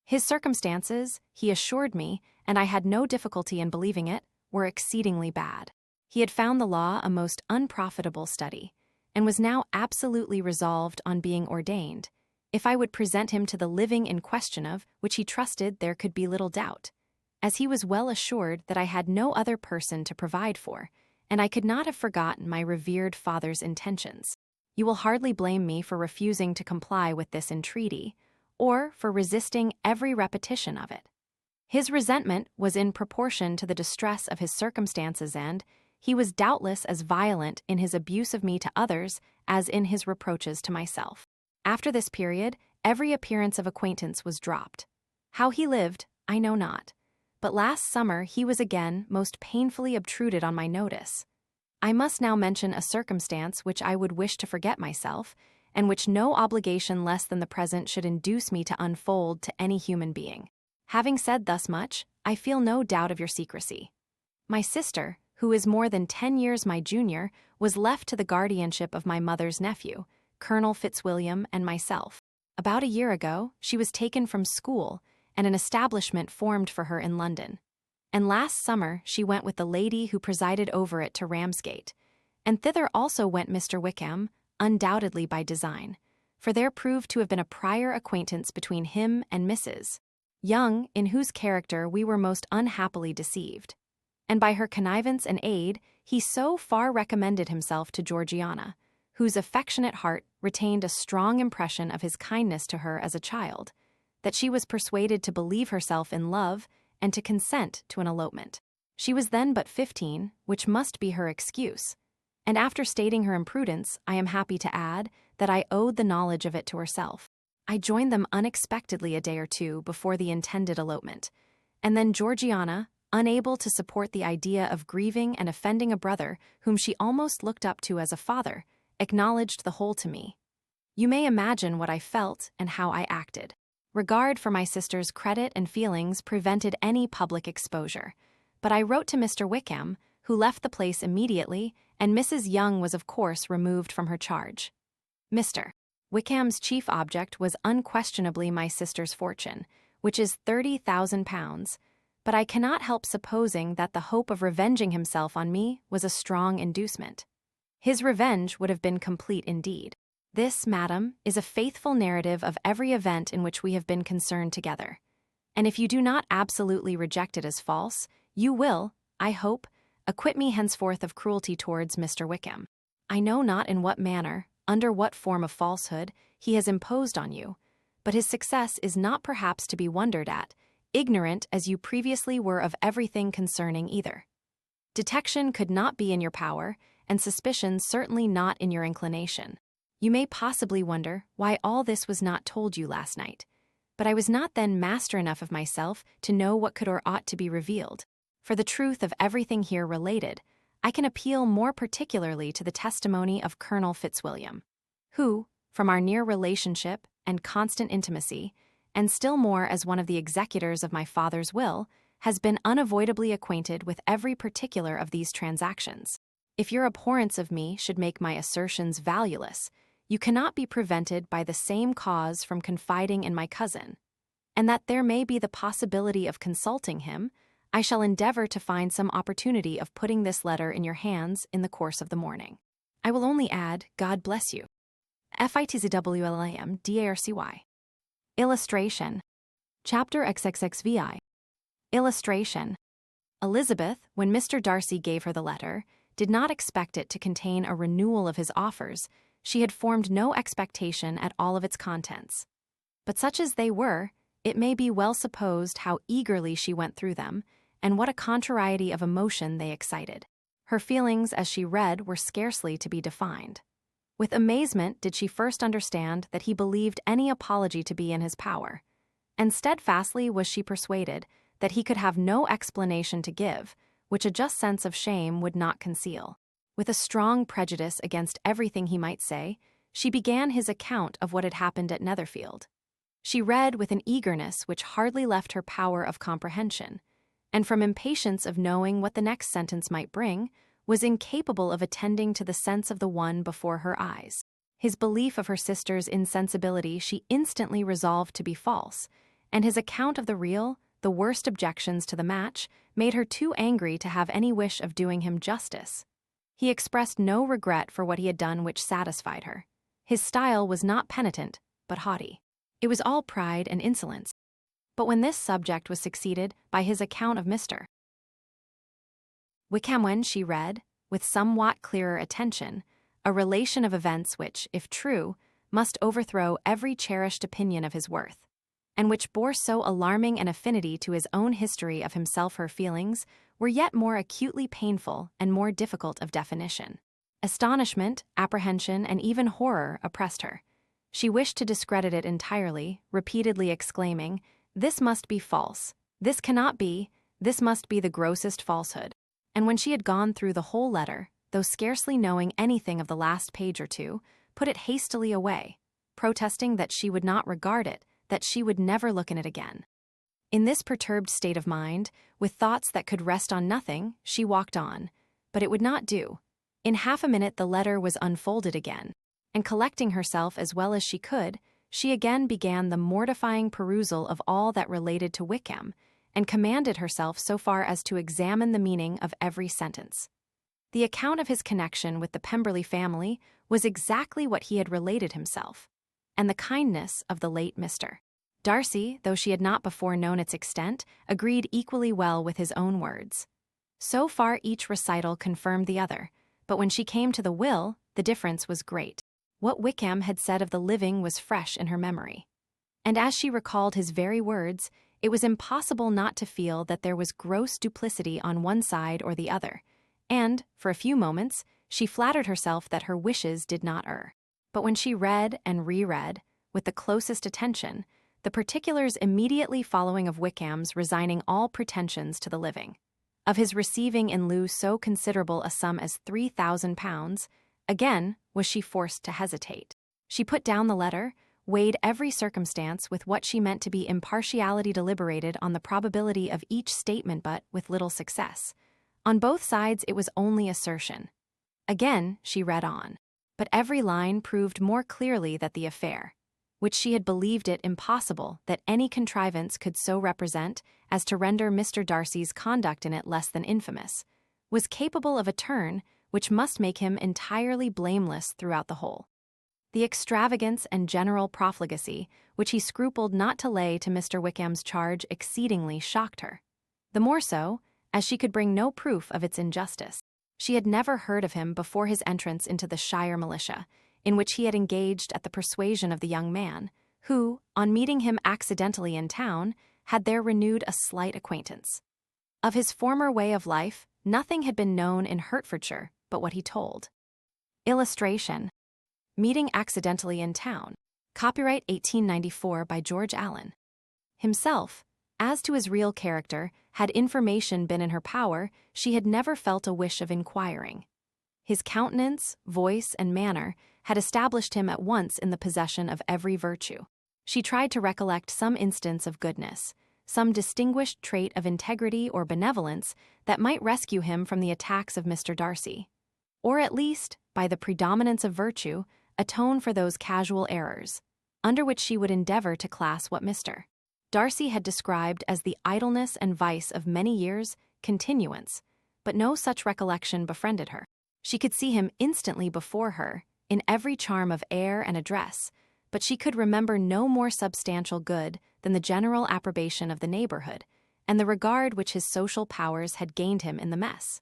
His circumstances, he assured me, and I had no difficulty in believing it, were exceedingly bad. He had found the law a most unprofitable study, and was now absolutely resolved on being ordained, if I would present him to the living in question of which he trusted there could be little doubt, as he was well assured that I had no other person to provide for, and I could not have forgotten my revered father's intentions. You will hardly blame me for refusing to comply with this entreaty, or for resisting every repetition of it. His resentment was in proportion to the distress of his circumstances, and he was doubtless as violent in his abuse of me to others as in his reproaches to myself. After this period, every appearance of acquaintance was dropped. How he lived, I know not, but last summer he was again most painfully obtruded on my notice. I must now mention a circumstance which I would wish to forget myself, and which no obligation less than the present should induce me to unfold to any human being. Having said thus much, I feel no doubt of your secrecy. My sister, who is more than 10 years my junior, was left to the guardianship of my mother's nephew, Colonel Fitzwilliam, and myself. About a year ago, she was taken from school, and an establishment formed for her in London. And last summer she went with the lady who presided over it to Ramsgate, and thither also went Mr. Wickham, undoubtedly by design, for there proved to have been a prior acquaintance between him and Mrs. Young, in whose character we were most unhappily deceived. And by her connivance and aid, he so far recommended himself to Georgiana, whose affectionate heart retained a strong impression of his kindness to her as a child, that she was persuaded to believe herself in love and to consent to an elopement. She was then but 15, which must be her excuse, and after stating her imprudence, I am happy to add that I owed the knowledge of it to herself. I joined them unexpectedly a day or two before the intended elopement, and then Georgiana, unable to support the idea of grieving and offending a brother whom she almost looked up to as a father, acknowledged the whole to me. You may imagine what I felt and how I acted. Regard for my sister's credit and feelings prevented any public exposure, but I wrote to Mr. Wickham, who left the place immediately, and Mrs. Young was of course removed from her charge. Mr. Wickham's chief object was unquestionably my sister's fortune, which is £30,000, but I cannot help supposing that the hope of revenging himself on me was a strong inducement. His revenge would have been complete indeed. This, madam, is a faithful narrative of every event in which we have been concerned together, and if you do not absolutely reject it as false, you will, I hope, acquit me henceforth of cruelty towards Mr. Wickham. I know not in what manner, under what form of falsehood, he has imposed on you, but his success is not perhaps to be wondered at, ignorant as you previously were of everything concerning either. Detection could not be in your power, and suspicion certainly not in your inclination. You may possibly wonder why all this was not told you last night, but I was not then master enough of myself to know what could or ought to be revealed. For the truth of everything here related, I can appeal more particularly to the testimony of Colonel Fitzwilliam, who, from our near relationship and constant intimacy, and still more as one of the executors of my father's will, has been unavoidably acquainted with every particular of these transactions. If your abhorrence of me should make my assertions valueless, you cannot be prevented by the same cause from confiding in my cousin, and that there may be the possibility of consulting him, I shall endeavor to find some opportunity of putting this letter in your hands in the course of the morning. I will only add, God bless you. FITZWLAM Illustration. Chapter XXXVI. Illustration. Elizabeth, when Mr. Darcy gave her the letter, did not expect it to contain a renewal of his offers. She had formed no expectation at all of its contents. But such as they were, it may be well supposed how eagerly she went through them, and what a contrariety of emotion they excited. Her feelings as she read were scarcely to be defined. With amazement did she first understand that he believed any apology to be in his power, and steadfastly was she persuaded that he could have no explanation to give, which a just sense of shame would not conceal. With a strong prejudice against everything he might say, she began his account of what had happened at Netherfield. She read with an eagerness which hardly left her power of comprehension, and from impatience of knowing what the next sentence might bring, was incapable of attending to the sense of the one before her eyes. His belief of her sister's insensibility she instantly resolved to be false, and his account of the real, the worst objections to the match, made her too angry to have any wish of doing him justice. He expressed no regret for what he had done which satisfied her. His style was not penitent, but haughty. It was all pride and insolence. But when this subject was succeeded by his account of Mr. Wickham, when she read, with somewhat clearer attention, a relation of events which, if true, must overthrow every cherished opinion of his worth, and which bore so alarming an affinity to his own history of himself, her feelings were yet more acutely painful and more difficult of definition. Astonishment, apprehension, and even horror oppressed her. She wished to discredit it entirely, repeatedly exclaiming, "This must be false. This cannot be. This must be the grossest falsehood." And when she had gone through the whole letter, though scarcely knowing anything of the last page or two, put it hastily away, protesting that she would not regard it, that she would never look in it again. In this perturbed state of mind, with thoughts that could rest on nothing, she walked on, but it would not do. In half a minute the letter was unfolded again, and collecting herself as well as she could, she again began the mortifying perusal of all that related to Wickham, and commanded herself so far as to examine the meaning of every sentence. The account of his connection with the Pemberley family was exactly what he had related himself, and the kindness of the late Mr. Darcy, though she had not before known its extent, agreed equally well with his own words. So far each recital confirmed the other, but when she came to the will, the difference was great. What Wickham had said of the living was fresh in her memory, and as she recalled his very words, it was impossible not to feel that there was gross duplicity on one side or the other, and, for a few moments, she flattered herself that her wishes did not err. But when she read and reread, with the closest attention, the particulars immediately following of Wickham's resigning all pretensions to the living, of his receiving in lieu so considerable a sum as £3,000, again was she forced to hesitate. She put down the letter, weighed every circumstance with what she meant to be impartiality, deliberated on the probability of each statement, but with little success. On both sides it was only assertion. Again she read on, but every line proved more clearly that the affair, which she had believed it impossible that any contrivance could so represent as to render Mr. Darcy's conduct in it less than infamous, was capable of a turn which must make him entirely blameless throughout the whole. The extravagance and general profligacy which he scrupled not to lay to Mr. Wickham's charge exceedingly shocked her, the more so as she could bring no proof of its injustice. She had never heard of him before his entrance into the Shire militia, in which he had engaged at the persuasion of the young man, who, on meeting him accidentally in town, had there renewed a slight acquaintance. Of his former way of life, nothing had been known in Hertfordshire but what he told. Illustration: Meeting accidentally in town. Copyright 1894 by George Allen. Himself, as to his real character, had information been in her power, she had never felt a wish of inquiring. His countenance, voice, and manner had established him at once in the possession of every virtue. She tried to recollect some instance of goodness, some distinguished trait of integrity or benevolence that might rescue him from the attacks of Mr. Darcy, or at least, by the predominance of virtue, atone for those casual errors, under which she would endeavor to class what Mr. Darcy had described as the idleness and vice of many years' continuance, but no such recollection befriended her. She could see him instantly before her, in every charm of air and address, but she could remember no more substantial good than the general approbation of the neighborhood, and the regard which his social powers had gained him in the mess.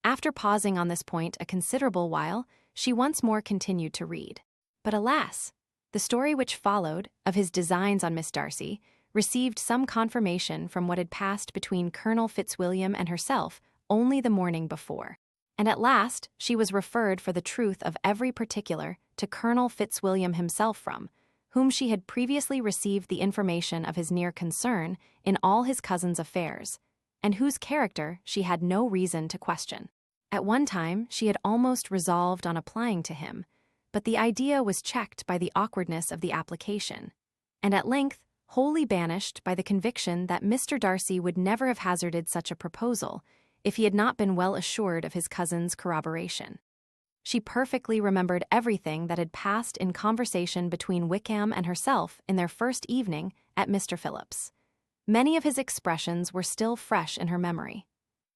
After pausing on this point a considerable while, she once more continued to read. But alas! The story which followed, of his designs on Miss Darcy, received some confirmation from what had passed between Colonel Fitzwilliam and herself only the morning before, and at last she was referred for the truth of every particular to Colonel Fitzwilliam himself, from whom she had previously received the information of his near concern in all his cousin's affairs, and whose character she had no reason to question. At one time, she had almost resolved on applying to him, but the idea was checked by the awkwardness of the application, and at length, wholly banished by the conviction that Mr. Darcy would never have hazarded such a proposal if he had not been well assured of his cousin's corroboration. She perfectly remembered everything that had passed in conversation between Wickham and herself in their first evening at Mr. Phillip's. Many of his expressions were still fresh in her memory.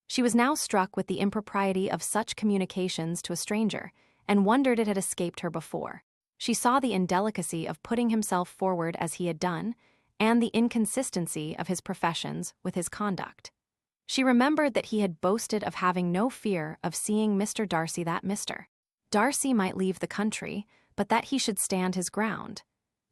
She was now struck with the impropriety of such communications to a stranger, and wondered it had escaped her before. She saw the indelicacy of putting himself forward as he had done, and the inconsistency of his professions with his conduct. She remembered that he had boasted of having no fear of seeing Mr. Darcy that Mr. Darcy might leave the country, but that he should stand his ground.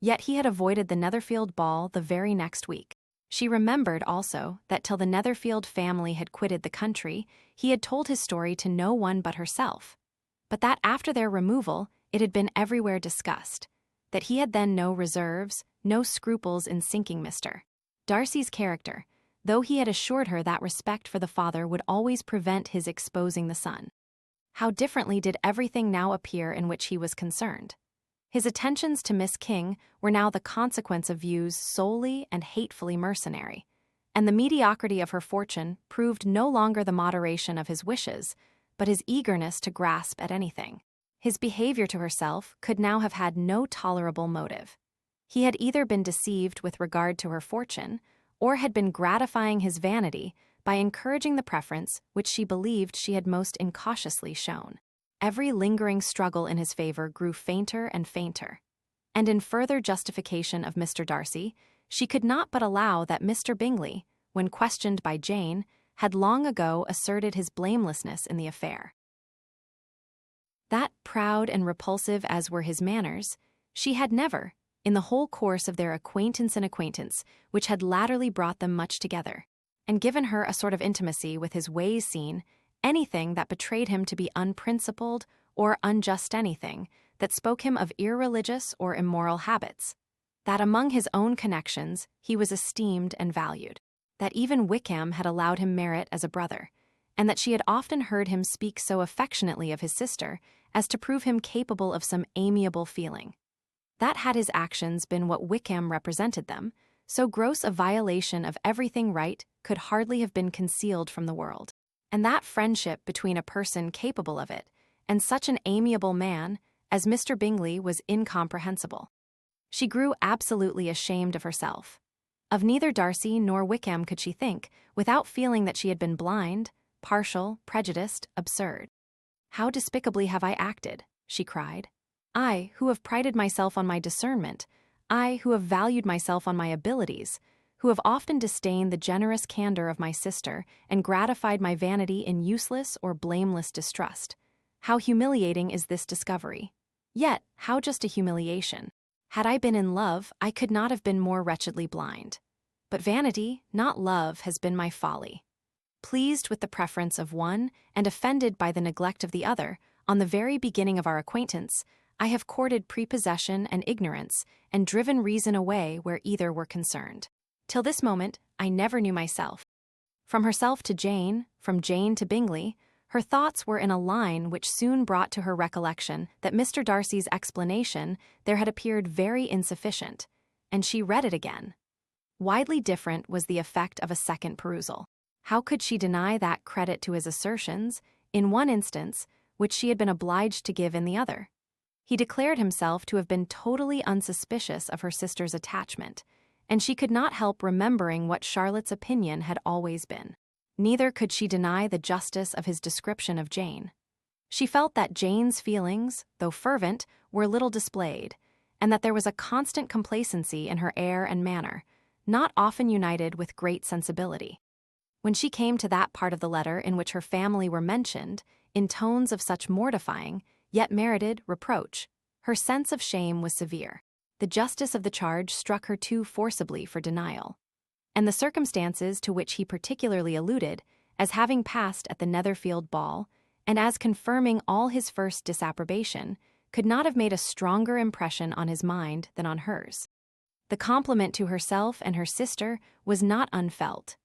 Yet he had avoided the Netherfield ball the very next week. She remembered also that till the Netherfield family had quitted the country, he had told his story to no one but herself, but that after their removal it had been everywhere discussed, that he had then no reserves, no scruples in sinking Mr. Darcy's character, though he had assured her that respect for the father would always prevent his exposing the son. How differently did everything now appear in which he was concerned. His attentions to Miss King were now the consequence of views solely and hatefully mercenary, and the mediocrity of her fortune proved no longer the moderation of his wishes, but his eagerness to grasp at anything. His behavior to herself could now have had no tolerable motive. He had either been deceived with regard to her fortune, or had been gratifying his vanity by encouraging the preference which she believed she had most incautiously shown. Every lingering struggle in his favor grew fainter and fainter, and in further justification of Mr. Darcy, she could not but allow that Mr. Bingley, when questioned by Jane, had long ago asserted his blamelessness in the affair. That proud and repulsive as were his manners, she had never, in the whole course of their acquaintance, which had latterly brought them much together, and given her a sort of intimacy with his ways, seen anything that betrayed him to be unprincipled or unjust, anything that spoke him of irreligious or immoral habits, that among his own connections he was esteemed and valued, that even Wickham had allowed him merit as a brother, and that she had often heard him speak so affectionately of his sister as to prove him capable of some amiable feeling. That had his actions been what Wickham represented them, so gross a violation of everything right could hardly have been concealed from the world. And that friendship between a person capable of it and such an amiable man as Mr. Bingley was incomprehensible. She grew absolutely ashamed of herself. Of neither Darcy nor Wickham could she think, without feeling that she had been blind, partial, prejudiced, absurd. "How despicably have I acted," she cried. "I, who have prided myself on my discernment, I, who have valued myself on my abilities, who have often disdained the generous candor of my sister and gratified my vanity in useless or blameless distrust. How humiliating is this discovery! Yet, how just a humiliation! Had I been in love, I could not have been more wretchedly blind. But vanity, not love, has been my folly. Pleased with the preference of one, and offended by the neglect of the other, on the very beginning of our acquaintance, I have courted prepossession and ignorance, and driven reason away where either were concerned. Till this moment, I never knew myself. From herself to Jane, from Jane to Bingley, her thoughts were in a line which soon brought to her recollection that Mr. Darcy's explanation there had appeared very insufficient, and she read it again. Widely different was the effect of a second perusal. How could she deny that credit to his assertions, in one instance, which she had been obliged to give in the other? He declared himself to have been totally unsuspicious of her sister's attachment, and she could not help remembering what Charlotte's opinion had always been. Neither could she deny the justice of his description of Jane. She felt that Jane's feelings, though fervent, were little displayed, and that there was a constant complacency in her air and manner, not often united with great sensibility. When she came to that part of the letter in which her family were mentioned, in tones of such mortifying, yet merited, reproach, her sense of shame was severe. The justice of the charge struck her too forcibly for denial, and the circumstances to which he particularly alluded, as having passed at the Netherfield ball, and as confirming all his first disapprobation, could not have made a stronger impression on his mind than on hers. The compliment to herself and her sister was not unfelt.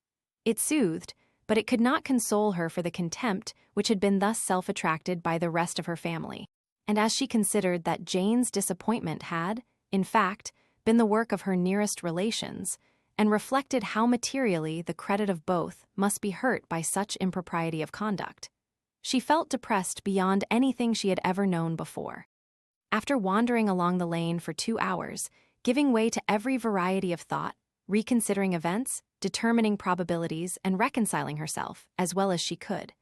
It soothed, but it could not console her for the contempt which had been thus self-attracted by the rest of her family. And as she considered that Jane's disappointment had, in fact, been the work of her nearest relations, and reflected how materially the credit of both must be hurt by such impropriety of conduct, she felt depressed beyond anything she had ever known before. After wandering along the lane for 2 hours, giving way to every variety of thought, reconsidering events, determining probabilities, and reconciling herself, as well as she could,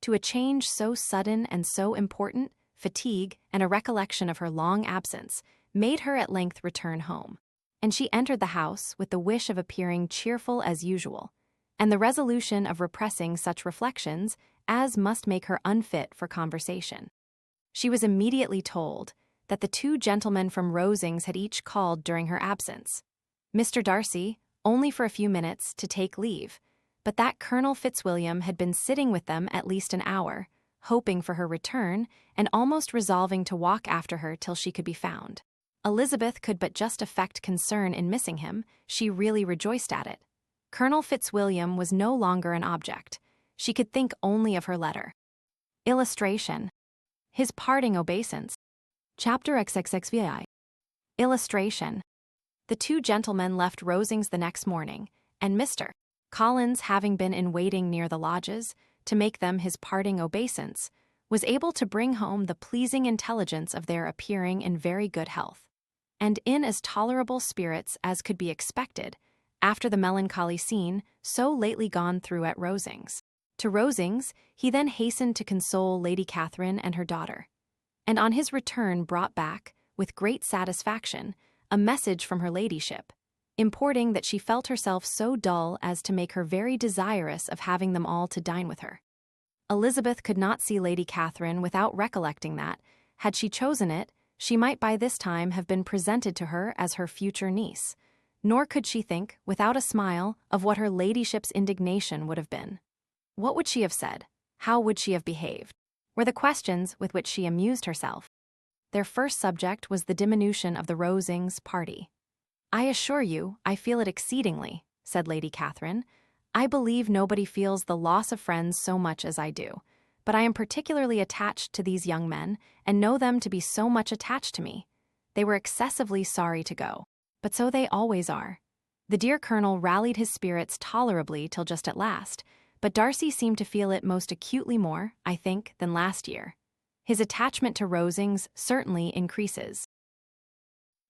to a change so sudden and so important, fatigue and a recollection of her long absence made her at length return home, and she entered the house with the wish of appearing cheerful as usual, and the resolution of repressing such reflections as must make her unfit for conversation. She was immediately told that the 2 gentlemen from Rosings had each called during her absence. Mr. Darcy, only for a few minutes, to take leave, but that Colonel Fitzwilliam had been sitting with them at least an hour, hoping for her return and almost resolving to walk after her till she could be found. Elizabeth could but just affect concern in missing him. She really rejoiced at it. Colonel Fitzwilliam was no longer an object. She could think only of her letter. Illustration. His parting obeisance. Chapter XXXVI. Illustration. The 2 gentlemen left Rosings the next morning, and Mr. Collins, having been in waiting near the lodges, to make them his parting obeisance, was able to bring home the pleasing intelligence of their appearing in very good health, and in as tolerable spirits as could be expected, after the melancholy scene so lately gone through at Rosings. To Rosings he then hastened to console Lady Catherine and her daughter, and on his return brought back, with great satisfaction, a message from her ladyship, importing that she felt herself so dull as to make her very desirous of having them all to dine with her. Elizabeth could not see Lady Catherine without recollecting that, had she chosen it, she might by this time have been presented to her as her future niece, nor could she think, without a smile, of what her ladyship's indignation would have been. What would she have said? How would she have behaved? Were the questions with which she amused herself. Their first subject was the diminution of the Rosings party. "I assure you, I feel it exceedingly," said Lady Catherine. "I believe nobody feels the loss of friends so much as I do, but I am particularly attached to these young men, and know them to be so much attached to me. They were excessively sorry to go, but so they always are." The dear Colonel rallied his spirits tolerably till just at last, but Darcy seemed to feel it most acutely more, I think, than last year. His attachment to Rosings certainly increases.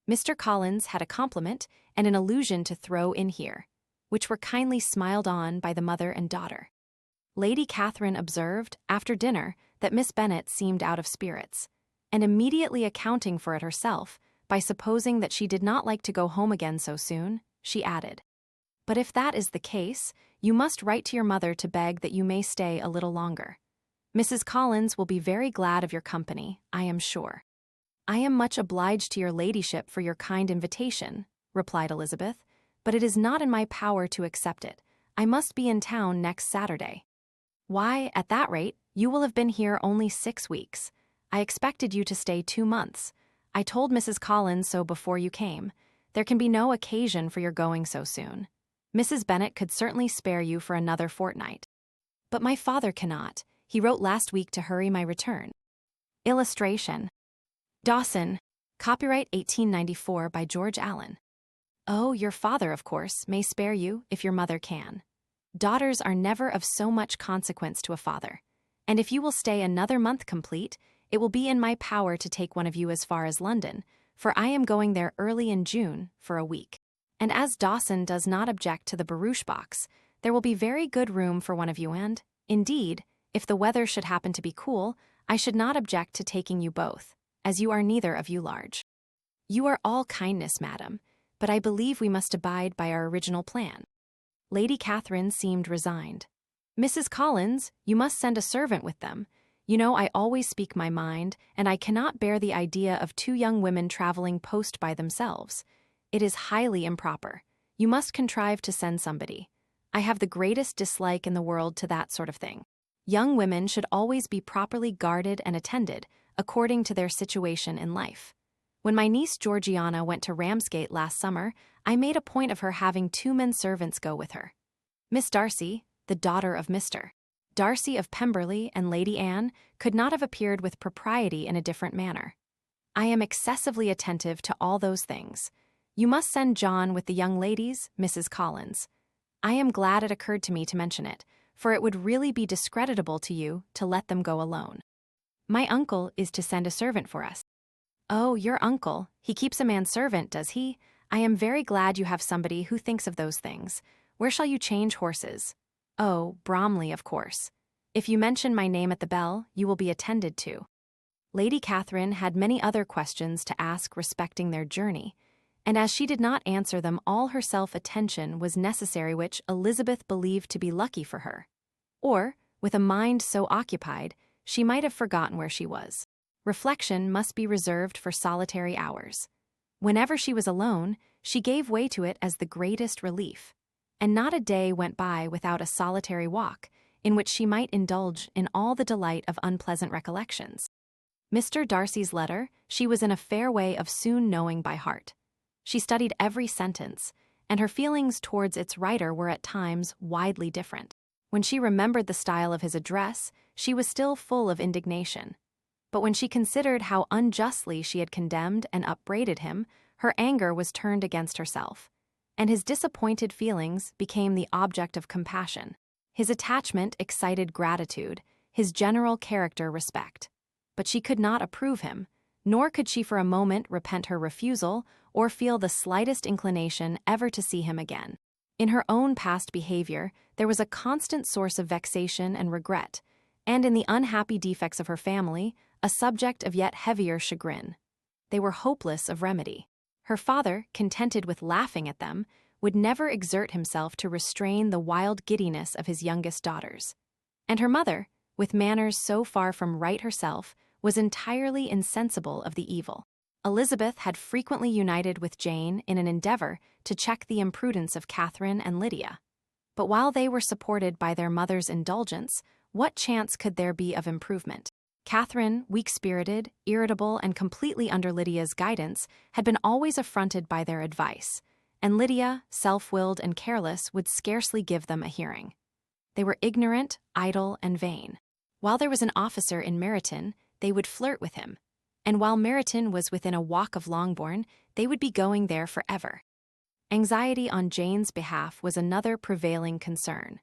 Mr. Collins had a compliment and an allusion to throw in here, which were kindly smiled on by the mother and daughter. Lady Catherine observed, after dinner, that Miss Bennet seemed out of spirits, and immediately accounting for it herself, by supposing that she did not like to go home again so soon, she added, "But if that is the case, you must write to your mother to beg that you may stay a little longer. Mrs. Collins will be very glad of your company, I am sure." "I am much obliged to your ladyship for your kind invitation," replied Elizabeth, "but it is not in my power to accept it. I must be in town next Saturday." "Why, at that rate, you will have been here only 6 weeks. I expected you to stay 2 months. I told Mrs. Collins so before you came. There can be no occasion for your going so soon. Mrs. Bennet could certainly spare you for another fortnight. But my father cannot. He wrote last week to hurry my return." Illustration. Dawson. Copyright 1894 by George Allen. "Oh, your father, of course, may spare you, if your mother can. Daughters are never of so much consequence to a father, and if you will stay another month complete, it will be in my power to take one of you as far as London, for I am going there early in June, for a week. And as Dawson does not object to the barouche box, there will be very good room for one of you, and, indeed, if the weather should happen to be cool, I should not object to taking you both, as you are neither of you large. You are all kindness, madam, but I believe we must abide by our original plan." Lady Catherine seemed resigned. "Mrs. Collins, you must send a servant with them. You know I always speak my mind, and I cannot bear the idea of 2 young women traveling post by themselves. It is highly improper. You must contrive to send somebody. I have the greatest dislike in the world to that sort of thing. Young women should always be properly guarded and attended, according to their situation in life. When my niece Georgiana went to Ramsgate last summer, I made a point of her having 2 men servants go with her. Miss Darcy, the daughter of Mr. Darcy of Pemberley and Lady Anne, could not have appeared with propriety in a different manner. I am excessively attentive to all those things. You must send John with the young ladies, Mrs. Collins. I am glad it occurred to me to mention it, for it would really be discreditable to you to let them go alone. My uncle is to send a servant for us. Oh, your uncle, he keeps a manservant, does he? I am very glad you have somebody who thinks of those things. Where shall you change horses? Oh, Bromley, of course. If you mention my name at the bell, you will be attended to. Lady Catherine had many other questions to ask respecting their journey, and as she did not answer them all herself, attention was necessary, which Elizabeth believed to be lucky for her. Or, with a mind so occupied, she might have forgotten where she was. Reflection must be reserved for solitary hours. Whenever she was alone, she gave way to it as the greatest relief, and not a day went by without a solitary walk, in which she might indulge in all the delight of unpleasant recollections. Mr. Darcy's letter she was in a fair way of soon knowing by heart. She studied every sentence, and her feelings towards its writer were at times widely different. When she remembered the style of his address, she was still full of indignation. But when she considered how unjustly she had condemned and upbraided him, her anger was turned against herself, and his disappointed feelings became the object of compassion. His attachment excited gratitude, his general character respect. But she could not approve him, nor could she for a moment repent her refusal or feel the slightest inclination ever to see him again. In her own past behavior, there was a constant source of vexation and regret, and in the unhappy defects of her family, a subject of yet heavier chagrin. They were hopeless of remedy. Her father, contented with laughing at them, would never exert himself to restrain the wild giddiness of his youngest daughters. And her mother, with manners so far from right herself, was entirely insensible of the evil. Elizabeth had frequently united with Jane in an endeavor to check the imprudence of Catherine and Lydia. But while they were supported by their mother's indulgence, what chance could there be of improvement? Catherine, weak-spirited, irritable, and completely under Lydia's guidance, had been always affronted by their advice, and Lydia, self-willed and careless, would scarcely give them a hearing. They were ignorant, idle, and vain. While there was an officer in Meryton, they would flirt with him, and while Meryton was within a walk of Longbourn, they would be going there forever. Anxiety on Jane's behalf was another prevailing concern,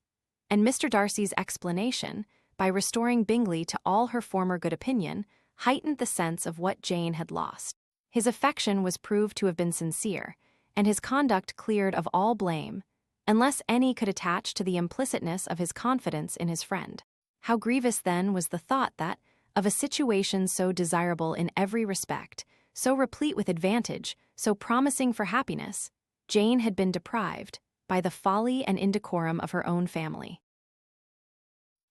and Mr. Darcy's explanation, by restoring Bingley to all her former good opinion, heightened the sense of what Jane had lost. His affection was proved to have been sincere, and his conduct cleared of all blame, unless any could attach to the implicitness of his confidence in his friend. How grievous then was the thought that, of a situation so desirable in every respect, so replete with advantage, so promising for happiness, Jane had been deprived by the folly and indecorum of her own family.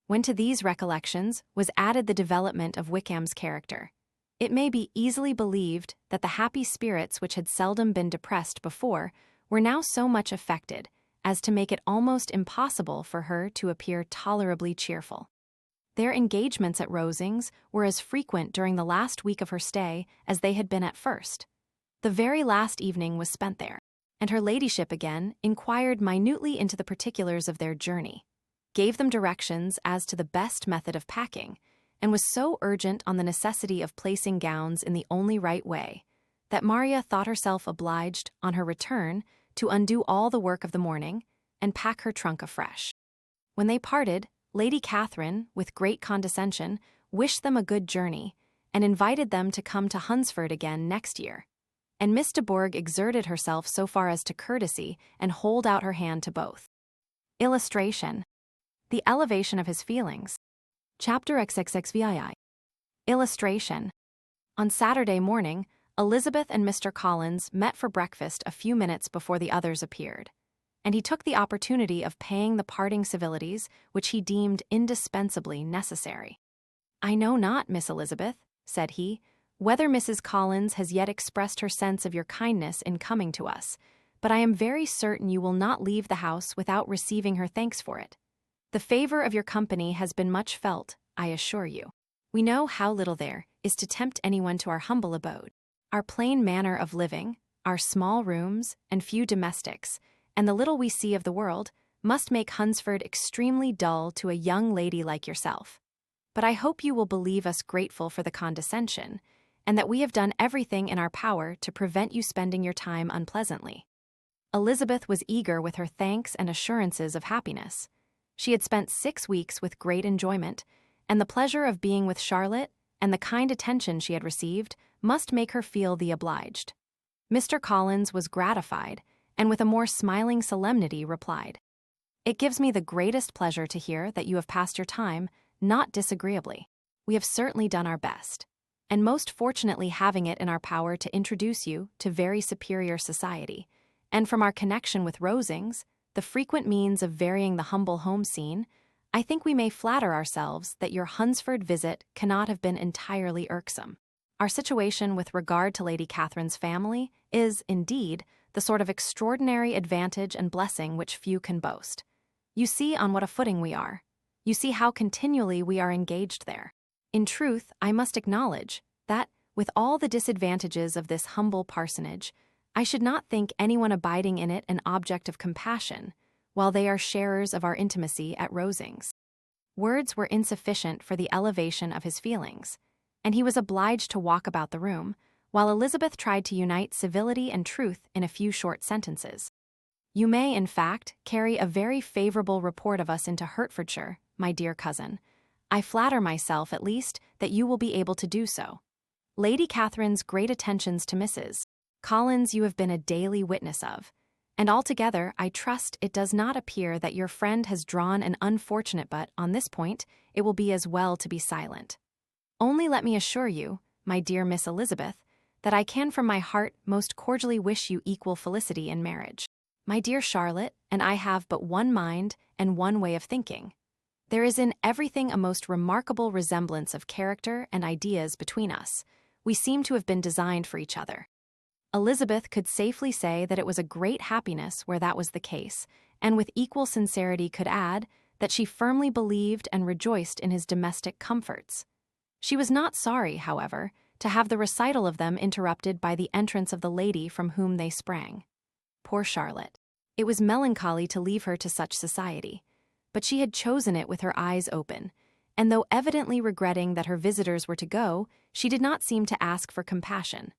When to these recollections was added the development of Wickham's character, it may be easily believed that the happy spirits which had seldom been depressed before were now so much affected as to make it almost impossible for her to appear tolerably cheerful. Their engagements at Rosings were as frequent during the last week of her stay as they had been at first. The very last evening was spent there, and her ladyship again inquired minutely into the particulars of their journey, gave them directions as to the best method of packing, and was so urgent on the necessity of placing gowns in the only right way, that Maria thought herself obliged, on her return, to undo all the work of the morning and pack her trunk afresh. When they parted, Lady Catherine, with great condescension, wished them a good journey, and invited them to come to Hunsford again next year, and Miss de Bourgh exerted herself so far as to courtesy and hold out her hand to both. Illustration: the elevation of his feelings. Chapter XXXVII. Illustration. On Saturday morning, Elizabeth and Mr. Collins met for breakfast a few minutes before the others appeared, and he took the opportunity of paying the parting civilities which he deemed indispensably necessary. "I know not, Miss Elizabeth," said he, "whether Mrs. Collins has yet expressed her sense of your kindness in coming to us, but I am very certain you will not leave the house without receiving her thanks for it. The favor of your company has been much felt, I assure you. We know how little there is to tempt anyone to our humble abode. Our plain manner of living, our small rooms and few domestics, and the little we see of the world, must make Hunsford extremely dull to a young lady like yourself. But I hope you will believe us grateful for the condescension, and that we have done everything in our power to prevent you spending your time unpleasantly." Elizabeth was eager with her thanks and assurances of happiness. She had spent 6 weeks with great enjoyment, and the pleasure of being with Charlotte and the kind attention she had received must make her feel the obliged. Mr. Collins was gratified, and with a more smiling solemnity replied, "It gives me the greatest pleasure to hear that you have passed your time not disagreeably. We have certainly done our best, and most fortunately having it in our power to introduce you to very superior society, and from our connection with Rosings, the frequent means of varying the humble home scene, I think we may flatter ourselves that your Hunsford visit cannot have been entirely irksome. Our situation with regard to Lady Catherine's family is, indeed, the sort of extraordinary advantage and blessing which few can boast. You see on what a footing we are. You see how continually we are engaged there. In truth, I must acknowledge that, with all the disadvantages of this humble parsonage, I should not think anyone abiding in it an object of compassion, while they are sharers of our intimacy at Rosings." Words were insufficient for the elevation of his feelings, and he was obliged to walk about the room, while Elizabeth tried to unite civility and truth in a few short sentences. "You may, in fact, carry a very favorable report of us into Hertfordshire, my dear cousin. I flatter myself, at least, that you will be able to do so. Lady Catherine's great attentions to Mrs. Collins you have been a daily witness of, and altogether I trust it does not appear that your friend has drawn an unfortunate, but on this point it will be as well to be silent. Only let me assure you, my dear Miss Elizabeth, that I can from my heart most cordially wish you equal felicity in marriage. My dear Charlotte and I have but one mind and one way of thinking. There is in everything a most remarkable resemblance of character and ideas between us. We seem to have been designed for each other." Elizabeth could safely say that it was a great happiness where that was the case, and with equal sincerity could add that she firmly believed and rejoiced in his domestic comforts. She was not sorry, however, to have the recital of them interrupted by the entrance of the lady from whom they sprang. Poor Charlotte! It was melancholy to leave her to such society, but she had chosen it with her eyes open, and though evidently regretting that her visitors were to go, she did not seem to ask for compassion.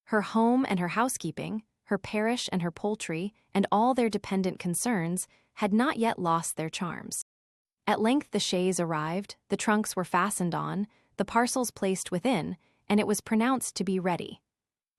Her home and her housekeeping, her parish and her poultry, and all their dependent concerns had not yet lost their charms. At length the chaise arrived, the trunks were fastened on, the parcels placed within, and it was pronounced to be ready.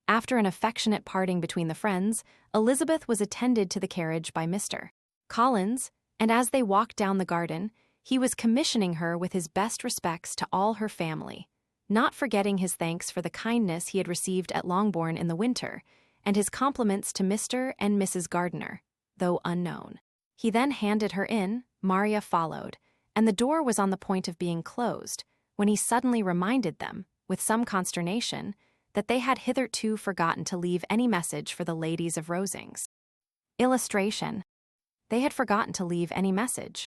After an affectionate parting between the friends, Elizabeth was attended to the carriage by Mr. Collins, and as they walked down the garden, he was commissioning her with his best respects to all her family, not forgetting his thanks for the kindness he had received at Longbourn in the winter, and his compliments to Mr. and Mrs. Gardiner, though unknown. He then handed her in, Maria followed, and the door was on the point of being closed, when he suddenly reminded them, with some consternation, that they had hitherto forgotten to leave any message for the ladies of Rosings. Illustration: they had forgotten to leave any message.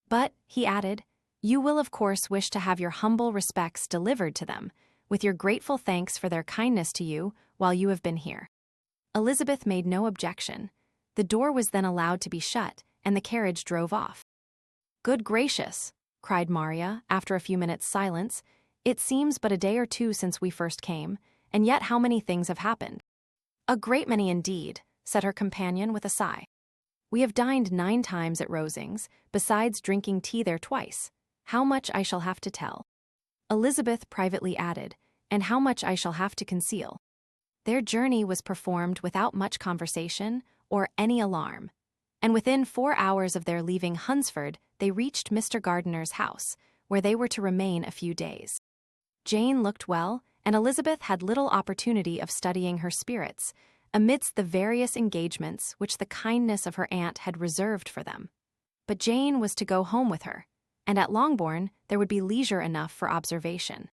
But, he added, you will of course wish to have your humble respects delivered to them, with your grateful thanks for their kindness to you while you have been here. Elizabeth made no objection. The door was then allowed to be shut, and the carriage drove off. "Good gracious!" cried Maria, after a few minutes' silence. "It seems but a day or two since we first came, and yet how many things have happened." "A great many indeed," said her companion with a sigh. "We have dined 9 times at Rosings, besides drinking tea there twice. How much I shall have to tell." Elizabeth privately added, "and how much I shall have to conceal." Their journey was performed without much conversation or any alarm, and within 4 hours of their leaving Hunsford they reached Mr. Gardiner's house, where they were to remain a few days. Jane looked well, and Elizabeth had little opportunity of studying her spirits, amidst the various engagements which the kindness of her aunt had reserved for them. But Jane was to go home with her, and at Longbourn there would be leisure enough for observation.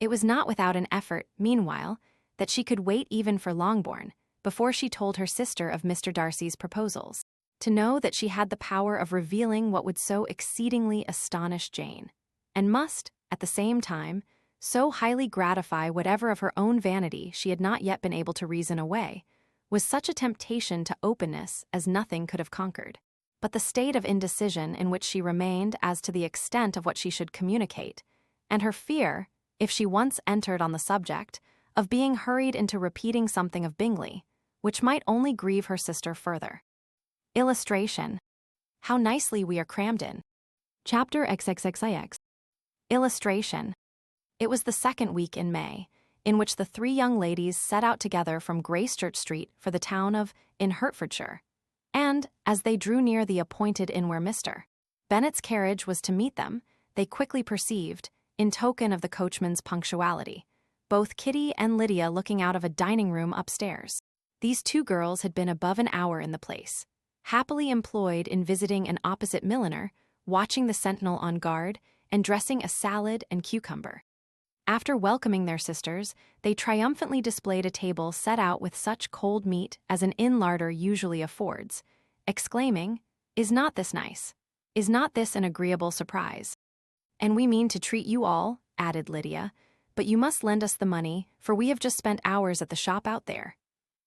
It was not without an effort, meanwhile, that she could wait even for Longbourn, before she told her sister of Mr. Darcy's proposals, to know that she had the power of revealing what would so exceedingly astonish Jane, and must, at the same time, so highly gratify whatever of her own vanity she had not yet been able to reason away, was such a temptation to openness as nothing could have conquered. but the state of indecision in which she remained as to the extent of what she should communicate, and her fear, if she once entered on the subject, of being hurried into repeating something of Bingley, which might only grieve her sister further. Illustration. How nicely we are crammed in. Chapter XXXIX. Illustration. It was the second week in May, in which the three young ladies set out together from Gracechurch Street for the town of in Hertfordshire, and, as they drew near the appointed inn where Mr. Bennet's carriage was to meet them, they quickly perceived, in token of the coachman's punctuality, both Kitty and Lydia looking out of a dining-room upstairs. These two girls had been above an hour in the place, happily employed in visiting an opposite milliner, watching the sentinel on guard, and dressing a salad and cucumber. After welcoming their sisters, they triumphantly displayed a table set out with such cold meat as an inn larder usually affords, exclaiming, "Is not this nice? Is not this an agreeable surprise? And we mean to treat you all," added Lydia, "but you must lend us the money, for we have just spent hours at the shop out there."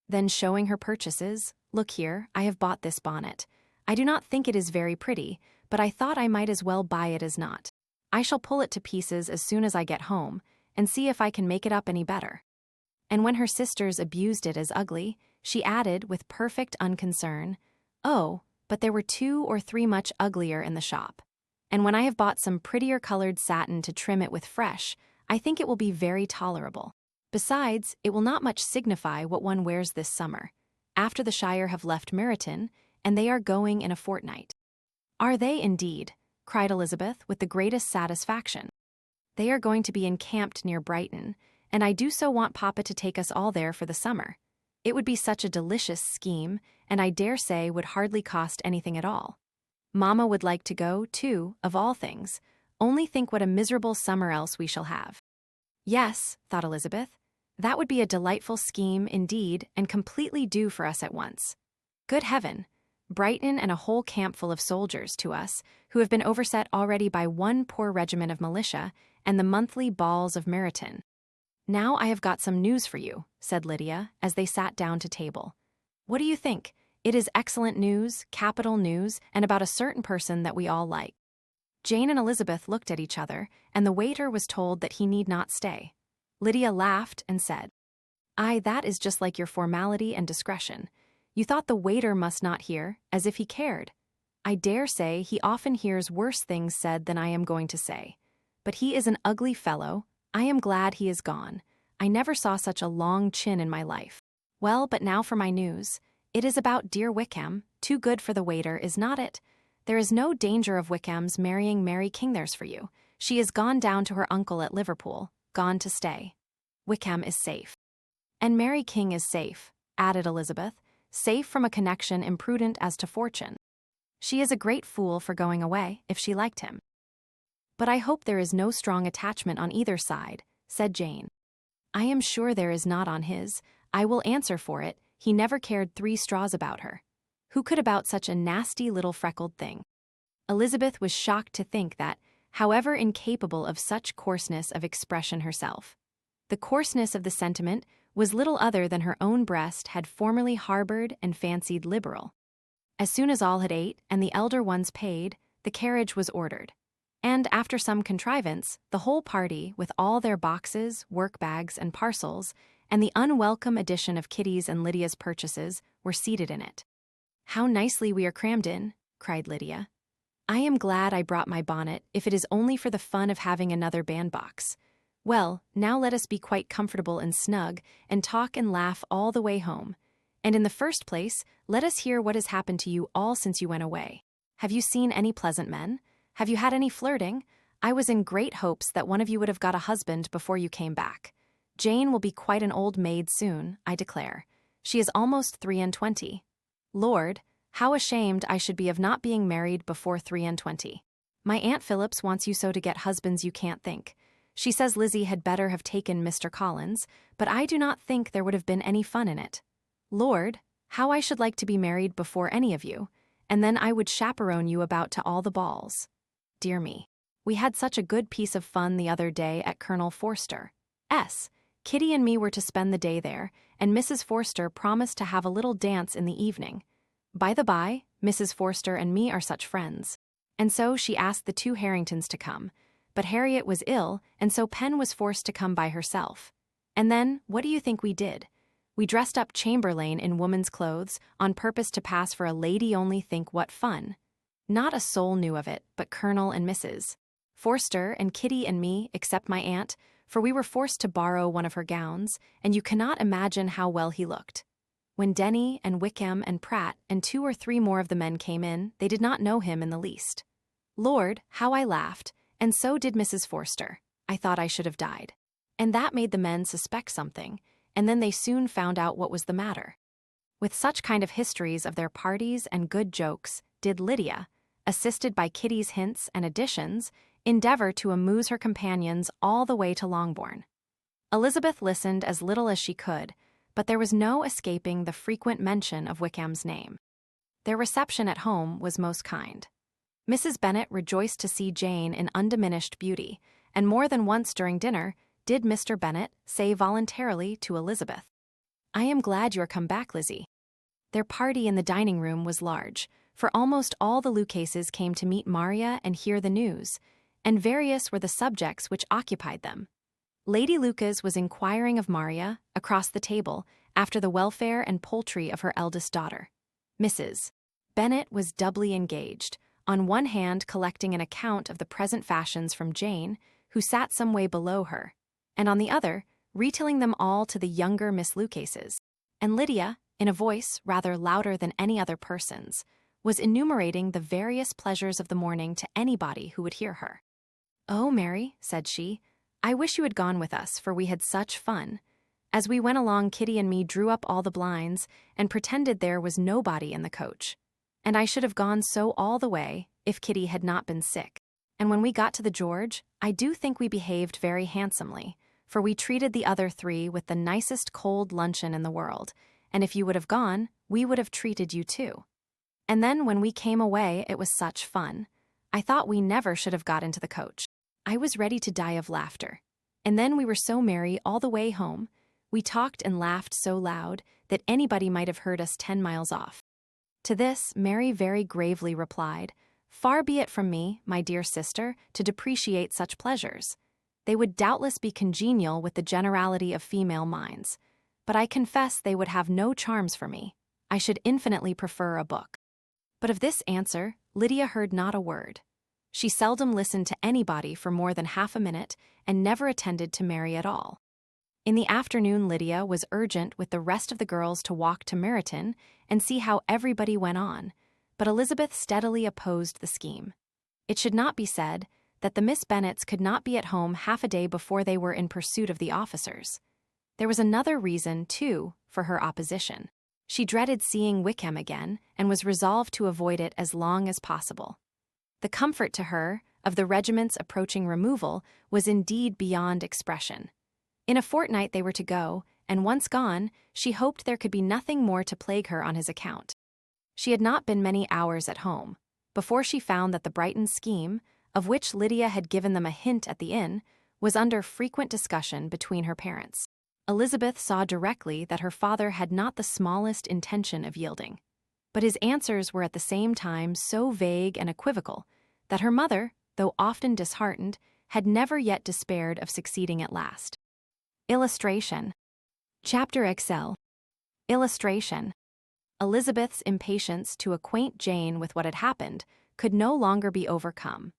Then showing her purchases, "Look here, I have bought this bonnet. I do not think it is very pretty, but I thought I might as well buy it as not. I shall pull it to pieces as soon as I get home, and see if I can make it up any better." And when her sisters abused it as ugly, she added with perfect unconcern, "Oh, but there were 2 or 3 much uglier in the shop. And when I have bought some prettier colored satin to trim it with fresh, I think it will be very tolerable. Besides, it will not much signify what one wears this summer, after the Shire have left Meryton, and they are going in a fortnight." "Are they indeed?" cried Elizabeth with the greatest satisfaction. "They are going to be encamped near Brighton, and I do so want Papa to take us all there for the summer. It would be such a delicious scheme, and I dare say would hardly cost anything at all. Mamma would like to go, too, of all things. Only think what a miserable summer else we shall have." "Yes," thought Elizabeth, "that would be a delightful scheme indeed, and completely due for us at once. Good heaven! Brighton and a whole camp full of soldiers to us, who have been overset already by one poor regiment of militia and the monthly balls of Meryton." "Now I have got some news for you," said Lydia, as they sat down to table. "What do you think? It is excellent news, capital news, and about a certain person that we all like." Jane and Elizabeth looked at each other, and the waiter was told that he need not stay. Lydia laughed and said, "Aye, that is just like your formality and discretion. You thought the waiter must not hear, as if he cared. I dare say he often hears worse things said than I am going to say. But he is an ugly fellow. I am glad he is gone. I never saw such a long chin in my life. Well, but now for my news. It is about dear Wickham, too good for the waiter, is not it? There is no danger of Wickham's marrying Mary Kingthorpe's for you. She is gone down to her uncle at Liverpool, gone to stay. Wickham is safe." "And Mary King is safe," added Elizabeth, "safe from a connection imprudent as to fortune. She is a great fool for going away, if she liked him." "But I hope there is no strong attachment on either side," said Jane. "I am sure there is not on his. I will answer for it, he never cared 3 straws about her. Who could about such a nasty little freckled thing?" Elizabeth was shocked to think that, however incapable of such coarseness of expression herself, the coarseness of the sentiment was little other than her own breast had formerly harbored and fancied liberal. As soon as all had ate and the elder ones paid, the carriage was ordered, and after some contrivance, the whole party, with all their boxes, work-bags, and parcels, and the unwelcome addition of Kitty's and Lydia's purchases, were seated in it. "How nicely we are crammed in," cried Lydia. "I am glad I brought my bonnet, if it is only for the fun of having another bandbox. Well, now let us be quite comfortable and snug, and talk and laugh all the way home. And in the first place, let us hear what has happened to you all since you went away. Have you seen any pleasant men? Have you had any flirting? I was in great hopes that one of you would have got a husband before you came back. Jane will be quite an old maid soon, I declare. She is almost 23. Lord, how ashamed I should be of not being married before 23. My Aunt Phillips wants you so to get husbands you can't think. She says Lizzie had better have taken Mr. Collins, but I do not think there would have been any fun in it. Lord, how I should like to be married before any of you, and then I would chaperone you about to all the balls. Dear me, we had such a good piece of fun the other day at Colonel Forster's. Kitty and me were to spend the day there, and Mrs. Forster promised to have a little dance in the evening. By the by, Mrs. Forster and me are such friends. And so she asked the two Harringtons to come, but Harriet was ill, and so Pen was forced to come by herself. And then, what do you think we did? We dressed up Chamberlain in woman's clothes on purpose to pass for a lady. Only think what fun. Not a soul knew of it, but Colonel and Mrs. Forster and Kitty and me, except my aunt, for we were forced to borrow one of her gowns, and you cannot imagine how well he looked. When Denny and Wickham and Pratt and 2 or 3 more of the men came in, they did not know him in the least. Lord, how I laughed, and so did Mrs. Forster. I thought I should have died. And that made the men suspect something, and then they soon found out what was the matter. With such kind of histories of their parties and good jokes, did Lydia, assisted by Kitty's hints and additions, endeavor to amuse her companions all the way to Longbourn. Elizabeth listened as little as she could, but there was no escaping the frequent mention of Wickham's name. Their reception at home was most kind. Mrs. Bennet rejoiced to see Jane in undiminished beauty, and more than once during dinner did Mr. Bennet say voluntarily to Elizabeth, "I am glad you are come back, Lizzie." Their party in the dining room was large, for almost all the Lucases came to meet Maria and hear the news, and various were the subjects which occupied them. Lady Lucas was inquiring of Maria, across the table, after the welfare and poultry of her eldest daughter. Mrs. Bennet was doubly engaged, on one hand collecting an account of the present fashions from Jane, who sat some way below her, and on the other, retelling them all to the younger Miss Lucases, and Lydia, in a voice rather louder than any other person's, was enumerating the various pleasures of the morning to anybody who would hear her. "Oh, Mary," said she, "I wish you had gone with us, for we had such fun. As we went along, Kitty and me drew up all the blinds and pretended there was nobody in the coach. And I should have gone so all the way if Kitty had not been sick. And when we got to the George, I do think we behaved very handsomely, for we treated the other 3 with the nicest cold luncheon in the world, and if you would have gone, we would have treated you too. And then when we came away, it was such fun. I thought we never should have got into the coach. I was ready to die of laughter. And then we were so merry all the way home. We talked and laughed so loud that anybody might have heard us 10 miles off." To this, Mary very gravely replied, "Far be it from me, my dear sister, to depreciate such pleasures. They would doubtless be congenial with the generality of female minds, but I confess they would have no charms for me. I should infinitely prefer a book." But of this answer, Lydia heard not a word. She seldom listened to anybody for more than half a minute and never attended to Mary at all. In the afternoon, Lydia was urgent with the rest of the girls to walk to Meryton and see how everybody went on, but Elizabeth steadily opposed the scheme. It should not be said that the Miss Bennets could not be at home half a day before they were in pursuit of the officers. There was another reason, too, for her opposition. She dreaded seeing Wickham again and was resolved to avoid it as long as possible. The comfort to her of the regiment's approaching removal was indeed beyond expression. In a fortnight they were to go, and once gone, she hoped there could be nothing more to plague her on his account. She had not been many hours at home before she found that the Brighton scheme, of which Lydia had given them a hint at the inn, was under frequent discussion between her parents. Elizabeth saw directly that her father had not the smallest intention of yielding, but his answers were at the same time so vague and equivocal that her mother, though often disheartened, had never yet despaired of succeeding at last. Illustration. Chapter XL. Illustration. Elizabeth's impatience to acquaint Jane with what had happened could no longer be overcome,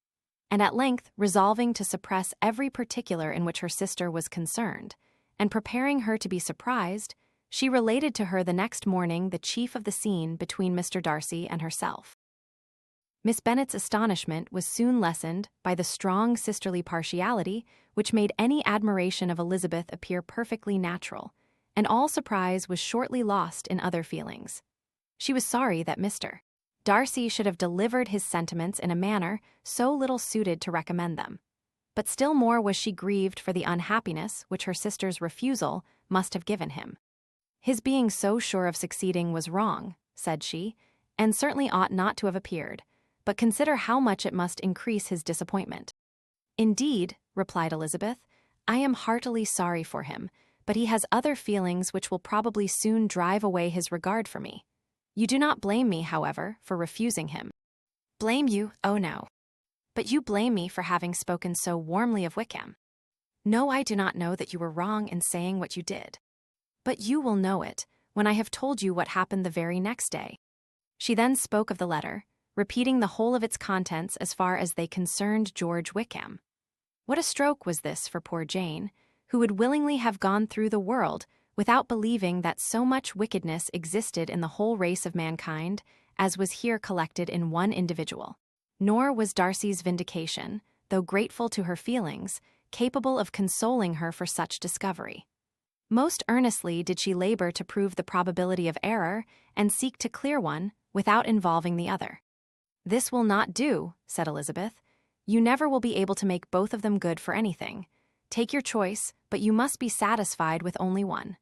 and at length, resolving to suppress every particular in which her sister was concerned, and preparing her to be surprised, she related to her the next morning the chief of the scene between Mr. Darcy and herself. Miss Bennet's astonishment was soon lessened by the strong sisterly partiality which made any admiration of Elizabeth appear perfectly natural, and all surprise was shortly lost in other feelings. She was sorry that Mr. Darcy should have delivered his sentiments in a manner so little suited to recommend them, but still more was she grieved for the unhappiness which her sister's refusal must have given him. "His being so sure of succeeding was wrong," said she, "and certainly ought not to have appeared, but consider how much it must increase his disappointment." "Indeed," replied Elizabeth, "I am heartily sorry for him, but he has other feelings which will probably soon drive away his regard for me. You do not blame me, however, for refusing him. Blame you? Oh no. But you blame me for having spoken so warmly of Wickham. No, I do not know that you were wrong in saying what you did. But you will know it when I have told you what happened the very next day. She then spoke of the letter, repeating the whole of its contents as far as they concerned George Wickham. What a stroke was this for poor Jane, who would willingly have gone through the world without believing that so much wickedness existed in the whole race of mankind as was here collected in one individual. Nor was Darcy's vindication, though grateful to her feelings, capable of consoling her for such discovery. Most earnestly did she labor to prove the probability of error and seek to clear one without involving the other. "This will not do," said Elizabeth. "You never will be able to make both of them good for anything. Take your choice, but you must be satisfied with only one.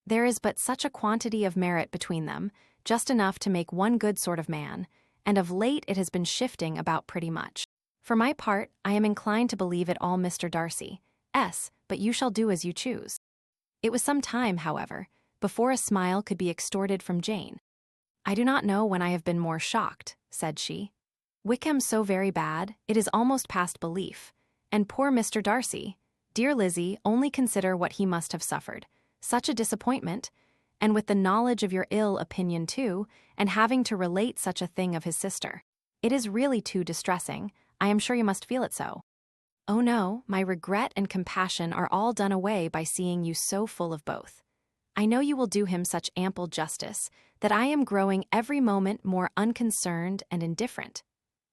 There is but such a quantity of merit between them, just enough to make one good sort of man, and of late it has been shifting about pretty much. For my part, I am inclined to believe it all Mr. Darcy, but you shall do as you choose." It was some time, however, before a smile could be extorted from Jane. "I do not know when I have been more shocked," said she. "Wickham so very bad, it is almost past belief. And poor Mr. Darcy, dear Lizzie, only consider what he must have suffered. Such a disappointment, and with the knowledge of your ill opinion too, and having to relate such a thing of his sister. It is really too distressing. I am sure you must feel it so." "Oh no, my regret and compassion are all done away by seeing you so full of both. I know you will do him such ample justice that I am growing every moment more unconcerned and indifferent.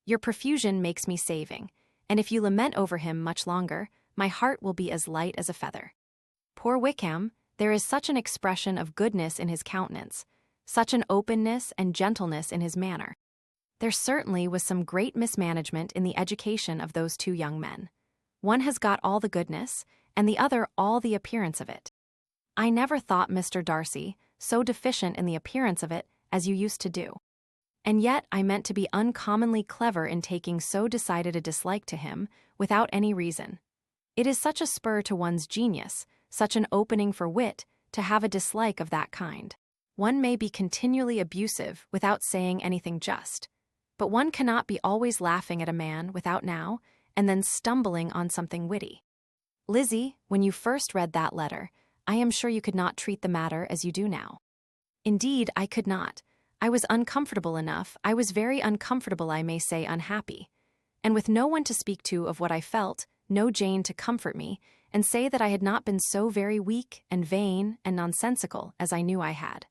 Your profusion makes me saving, and if you lament over him much longer, my heart will be as light as a feather. Poor Wickham, there is such an expression of goodness in his countenance, such an openness and gentleness in his manner. There certainly was some great mismanagement in the education of those two young men. One has got all the goodness, and the other all the appearance of it. I never thought Mr. Darcy so deficient in the appearance of it as you used to do. And yet I meant to be uncommonly clever in taking so decided a dislike to him without any reason. It is such a spur to one's genius, such an opening for wit, to have a dislike of that kind. One may be continually abusive without saying anything just, but one cannot be always laughing at a man without now and then stumbling on something witty. Lizzie, when you first read that letter, I am sure you could not treat the matter as you do now. Indeed, I could not. I was uncomfortable enough. I was very uncomfortable, I may say unhappy. And with no one to speak to of what I felt, no Jane to comfort me, and say that I had not been so very weak and vain and nonsensical as I knew I had.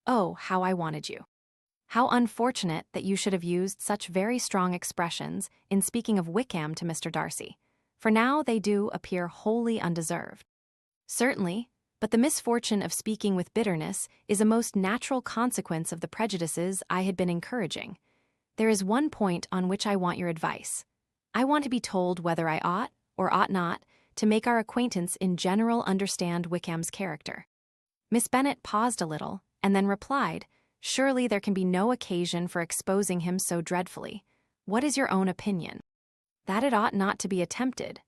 Oh, how I wanted you. How unfortunate that you should have used such very strong expressions in speaking of Wickham to Mr. Darcy, for now they do appear wholly undeserved. Certainly, but the misfortune of speaking with bitterness is a most natural consequence of the prejudices I had been encouraging. There is one point on which I want your advice. I want to be told whether I ought, or ought not, to make our acquaintance in general understand Wickham's character." Miss Bennet paused a little, and then replied, "Surely there can be no occasion for exposing him so dreadfully. What is your own opinion?" "That it ought not to be attempted.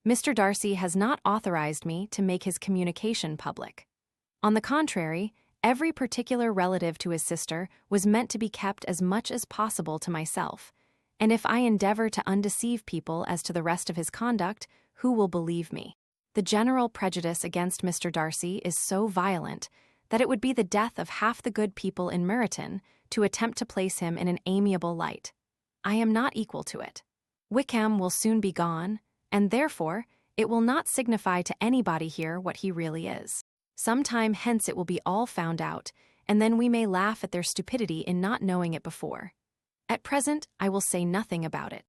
Mr. Darcy has not authorized me to make his communication public. On the contrary, every particular relative to his sister was meant to be kept as much as possible to myself, and if I endeavor to undeceive people as to the rest of his conduct, who will believe me? The general prejudice against Mr. Darcy is so violent that it would be the death of half the good people in Meryton to attempt to place him in an amiable light. I am not equal to it. Wickham will soon be gone, and therefore it will not signify to anybody here what he really is. Some time hence it will be all found out, and then we may laugh at their stupidity in not knowing it before. At present, I will say nothing about it.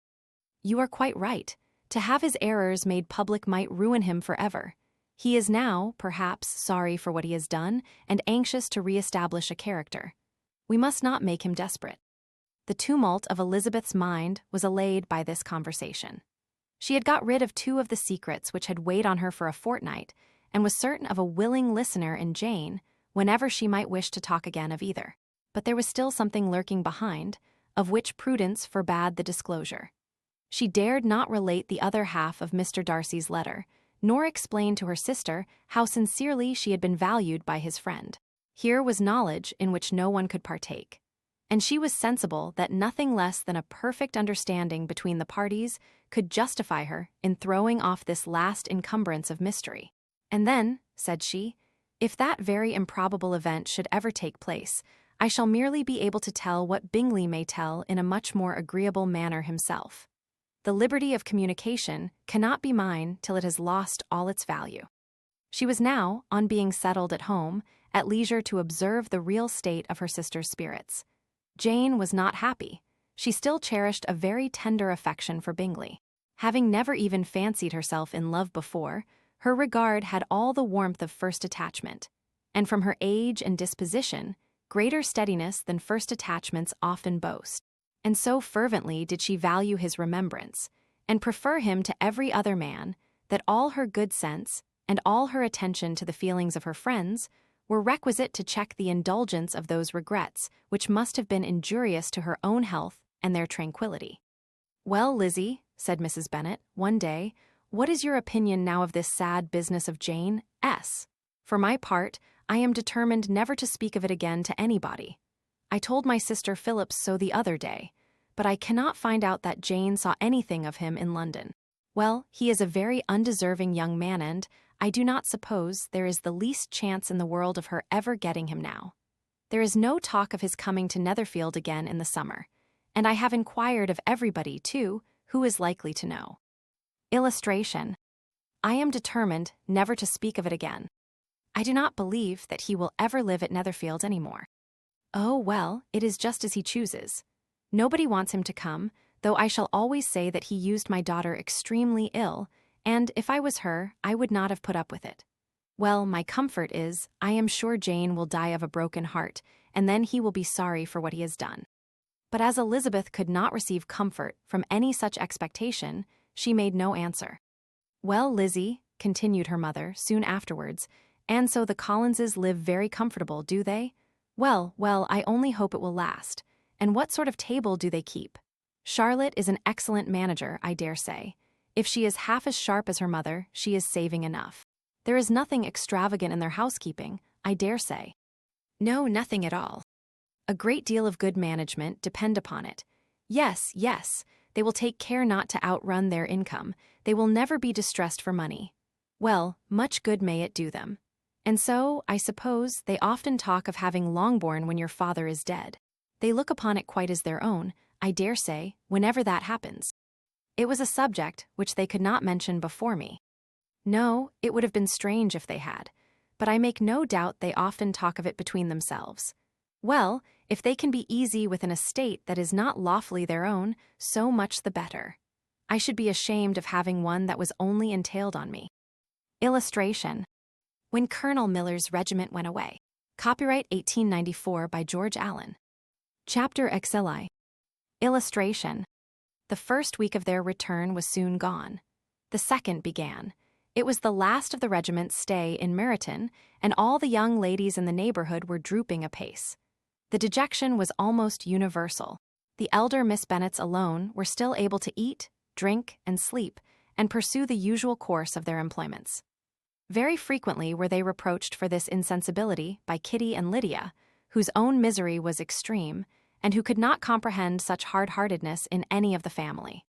You are quite right. To have his errors made public might ruin him forever. He is now, perhaps, sorry for what he has done and anxious to re-establish a character. We must not make him desperate." The tumult of Elizabeth's mind was allayed by this conversation. She had got rid of two of the secrets which had weighed on her for a fortnight, and was certain of a willing listener in Jane whenever she might wish to talk again of either. But there was still something lurking behind, of which prudence forbade the disclosure. She dared not relate the other half of Mr. Darcy's letter, nor explain to her sister how sincerely she had been valued by his friend. Here was knowledge in which no one could partake. and she was sensible that nothing less than a perfect understanding between the parties could justify her in throwing off this last encumbrance of mystery. "And then," said she, "if that very improbable event should ever take place, I shall merely be able to tell what Bingley may tell in a much more agreeable manner himself. The liberty of communication cannot be mine till it has lost all its value." She was now, on being settled at home, at leisure to observe the real state of her sister's spirits. Jane was not happy. She still cherished a very tender affection for Bingley. Having never even fancied herself in love before, her regard had all the warmth of first attachment, and from her age and disposition, greater steadiness than first attachments often boast. And so fervently did she value his remembrance, and prefer him to every other man, that all her good sense, and all her attention to the feelings of her friends, were requisite to check the indulgence of those regrets which must have been injurious to her own health and their tranquillity. "Well, Lizzie," said Mrs. Bennet, one day, "what is your opinion now of this sad business of Jane S.? For my part, I am determined never to speak of it again to anybody. I told my sister Phillips so the other day, but I cannot find out that Jane saw anything of him in London. Well, he is a very undeserving young man, and I do not suppose there is the least chance in the world of her ever getting him now. There is no talk of his coming to Netherfield again in the summer, and I have inquired of everybody, too, who is likely to know. Illustration. I am determined never to speak of it again. I do not believe that he will ever live at Netherfield any more. Oh, well, it is just as he chooses. Nobody wants him to come, though I shall always say that he used my daughter extremely ill, and if I was her, I would not have put up with it. Well, my comfort is, I am sure Jane will die of a broken heart, and then he will be sorry for what he has done." But as Elizabeth could not receive comfort from any such expectation, she made no answer. "Well, Lizzie," continued her mother soon afterwards, "and so the Collinses live very comfortable, do they? Well, well, I only hope it will last. And what sort of table do they keep? Charlotte is an excellent manager, I dare say. If she is half as sharp as her mother, she is saving enough. There is nothing extravagant in their housekeeping, I dare say. No, nothing at all. A great deal of good management, depend upon it. Yes, yes, they will take care not to outrun their income. They will never be distressed for money. Well, much good may it do them. And so, I suppose, they often talk of having Longbourn when your father is dead. They look upon it quite as their own, I dare say, whenever that happens. It was a subject which they could not mention before me. No, it would have been strange if they had, but I make no doubt they often talk of it between themselves. Well, if they can be easy with an estate that is not lawfully their own, so much the better. I should be ashamed of having one that was only entailed on me. Illustration. When Colonel Miller's regiment went away. Copyright 1894 by George Allen. Chapter XLI. Illustration. The first week of their return was soon gone. The second began. It was the last of the regiment's stay in Meryton, and all the young ladies in the neighborhood were drooping apace. The dejection was almost universal. The elder Miss Bennets alone were still able to eat, drink, and sleep, and pursue the usual course of their employments. Very frequently were they reproached for this insensibility by Kitty and Lydia, whose own misery was extreme, and who could not comprehend such hard-heartedness in any of the family.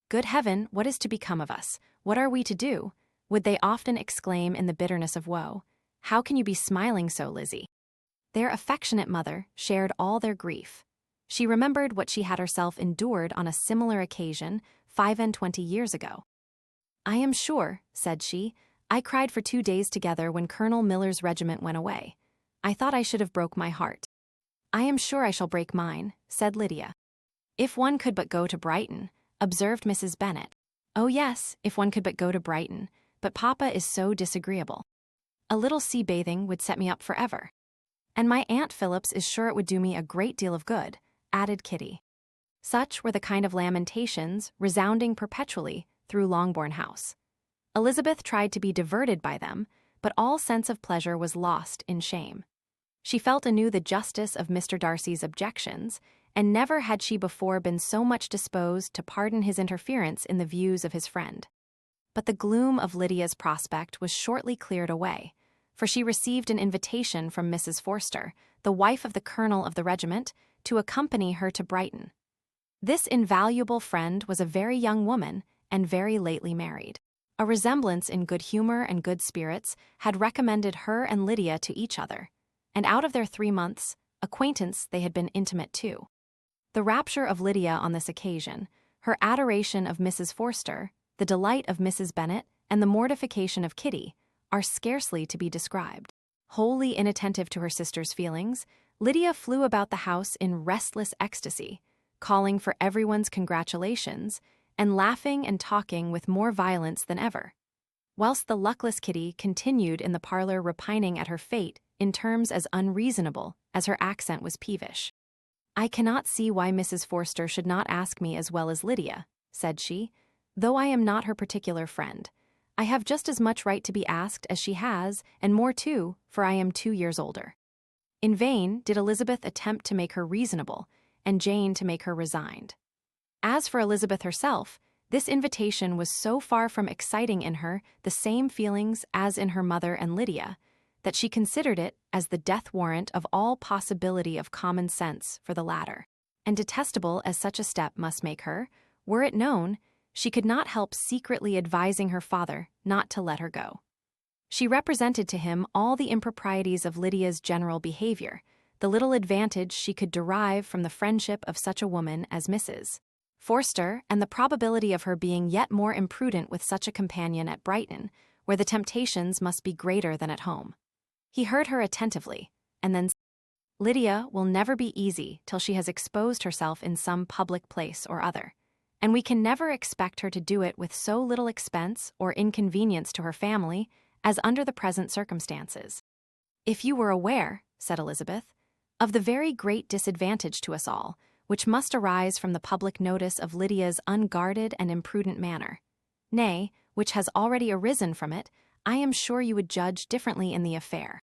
"Good heaven, what is to become of us? What are we to do?" would they often exclaim in the bitterness of woe. "How can you be smiling so, Lizzie?" Their affectionate mother shared all their grief. She remembered what she had herself endured on a similar occasion 25 years ago. "I am sure," said she, "I cried for 2 days together when Colonel Miller's regiment went away. I thought I should have broke my heart." "I am sure I shall break mine," said Lydia. "If one could but go to Brighton," observed Mrs. Bennet. "Oh yes, if one could but go to Brighton, but Papa is so disagreeable. A little sea bathing would set me up forever. And my Aunt Phillips is sure it would do me a great deal of good," added Kitty. Such were the kind of lamentations resounding perpetually through Longbourn House. Elizabeth tried to be diverted by them, but all sense of pleasure was lost in shame. She felt anew the justice of Mr. Darcy's objections, and never had she before been so much disposed to pardon his interference in the views of his friend. But the gloom of Lydia's prospect was shortly cleared away, for she received an invitation from Mrs. Forster, the wife of the colonel of the regiment, to accompany her to Brighton. This invaluable friend was a very young woman and very lately married. A resemblance in good humor and good spirits had recommended her and Lydia to each other, and out of their 3 months' acquaintance they had been intimate too. The rapture of Lydia on this occasion, her adoration of Mrs. Forster, the delight of Mrs. Bennet, and the mortification of Kitty, are scarcely to be described. Wholly inattentive to her sister's feelings, Lydia flew about the house in restless ecstasy, calling for everyone's congratulations, and laughing and talking with more violence than ever, whilst the luckless Kitty continued in the parlour repining at her fate in terms as unreasonable as her accent was peevish. "I cannot see why Mrs. Forster should not ask me as well as Lydia," said she, "though I am not her particular friend. I have just as much right to be asked as she has, and more too, for I am 2 years older." In vain did Elizabeth attempt to make her reasonable, and Jane to make her resigned. As for Elizabeth herself, this invitation was so far from exciting in her the same feelings as in her mother and Lydia, that she considered it as the death warrant of all possibility of common sense for the latter. And detestable as such a step must make her, were it known, she could not help secretly advising her father not to let her go. She represented to him all the improprieties of Lydia's general behavior, the little advantage she could derive from the friendship of such a woman as Mrs. Forster, and the probability of her being yet more imprudent with such a companion at Brighton, where the temptations must be greater than at home. He heard her attentively, and then said, "Lydia will never be easy till she has exposed herself in some public place or other, and we can never expect her to do it with so little expense or inconvenience to her family as under the present circumstances." "If you were aware," said Elizabeth, "of the very great disadvantage to us all, which must arise from the public notice of Lydia's unguarded and imprudent manner, nay, which has already arisen from it, I am sure you would judge differently in the affair."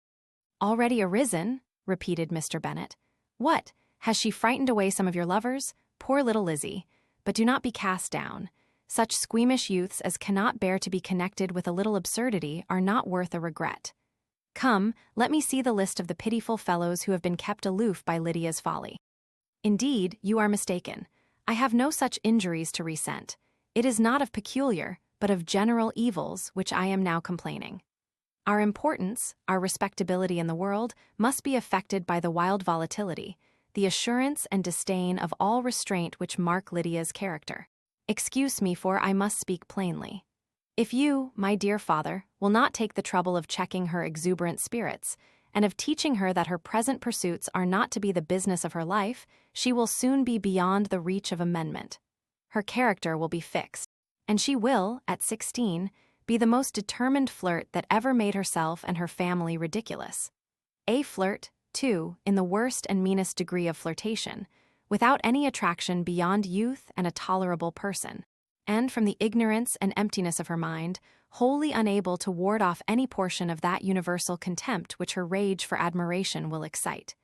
"Already arisen?" repeated Mr. Bennet. "What, has she frightened away some of your lovers? Poor little Lizzie! But do not be cast down. Such squeamish youths as cannot bear to be connected with a little absurdity are not worth a regret. Come, let me see the list of the pitiful fellows who have been kept aloof by Lydia's folly." "Indeed, you are mistaken. I have no such injuries to resent. It is not of peculiar, but of general evils which I am now complaining. Our importance, our respectability in the world, must be affected by the wild volatility, the assurance and disdain of all restraint which mark Lydia's character. Excuse me, for I must speak plainly. If you, my dear father, will not take the trouble of checking her exuberant spirits, and of teaching her that her present pursuits are not to be the business of her life, she will soon be beyond the reach of amendment. Her character will be fixed, and she will, at 16, be the most determined flirt that ever made herself and her family ridiculous. A flirt, too, in the worst and meanest degree of flirtation, without any attraction beyond youth and a tolerable person, and from the ignorance and emptiness of her mind, wholly unable to ward off any portion of that universal contempt which her rage for admiration will excite.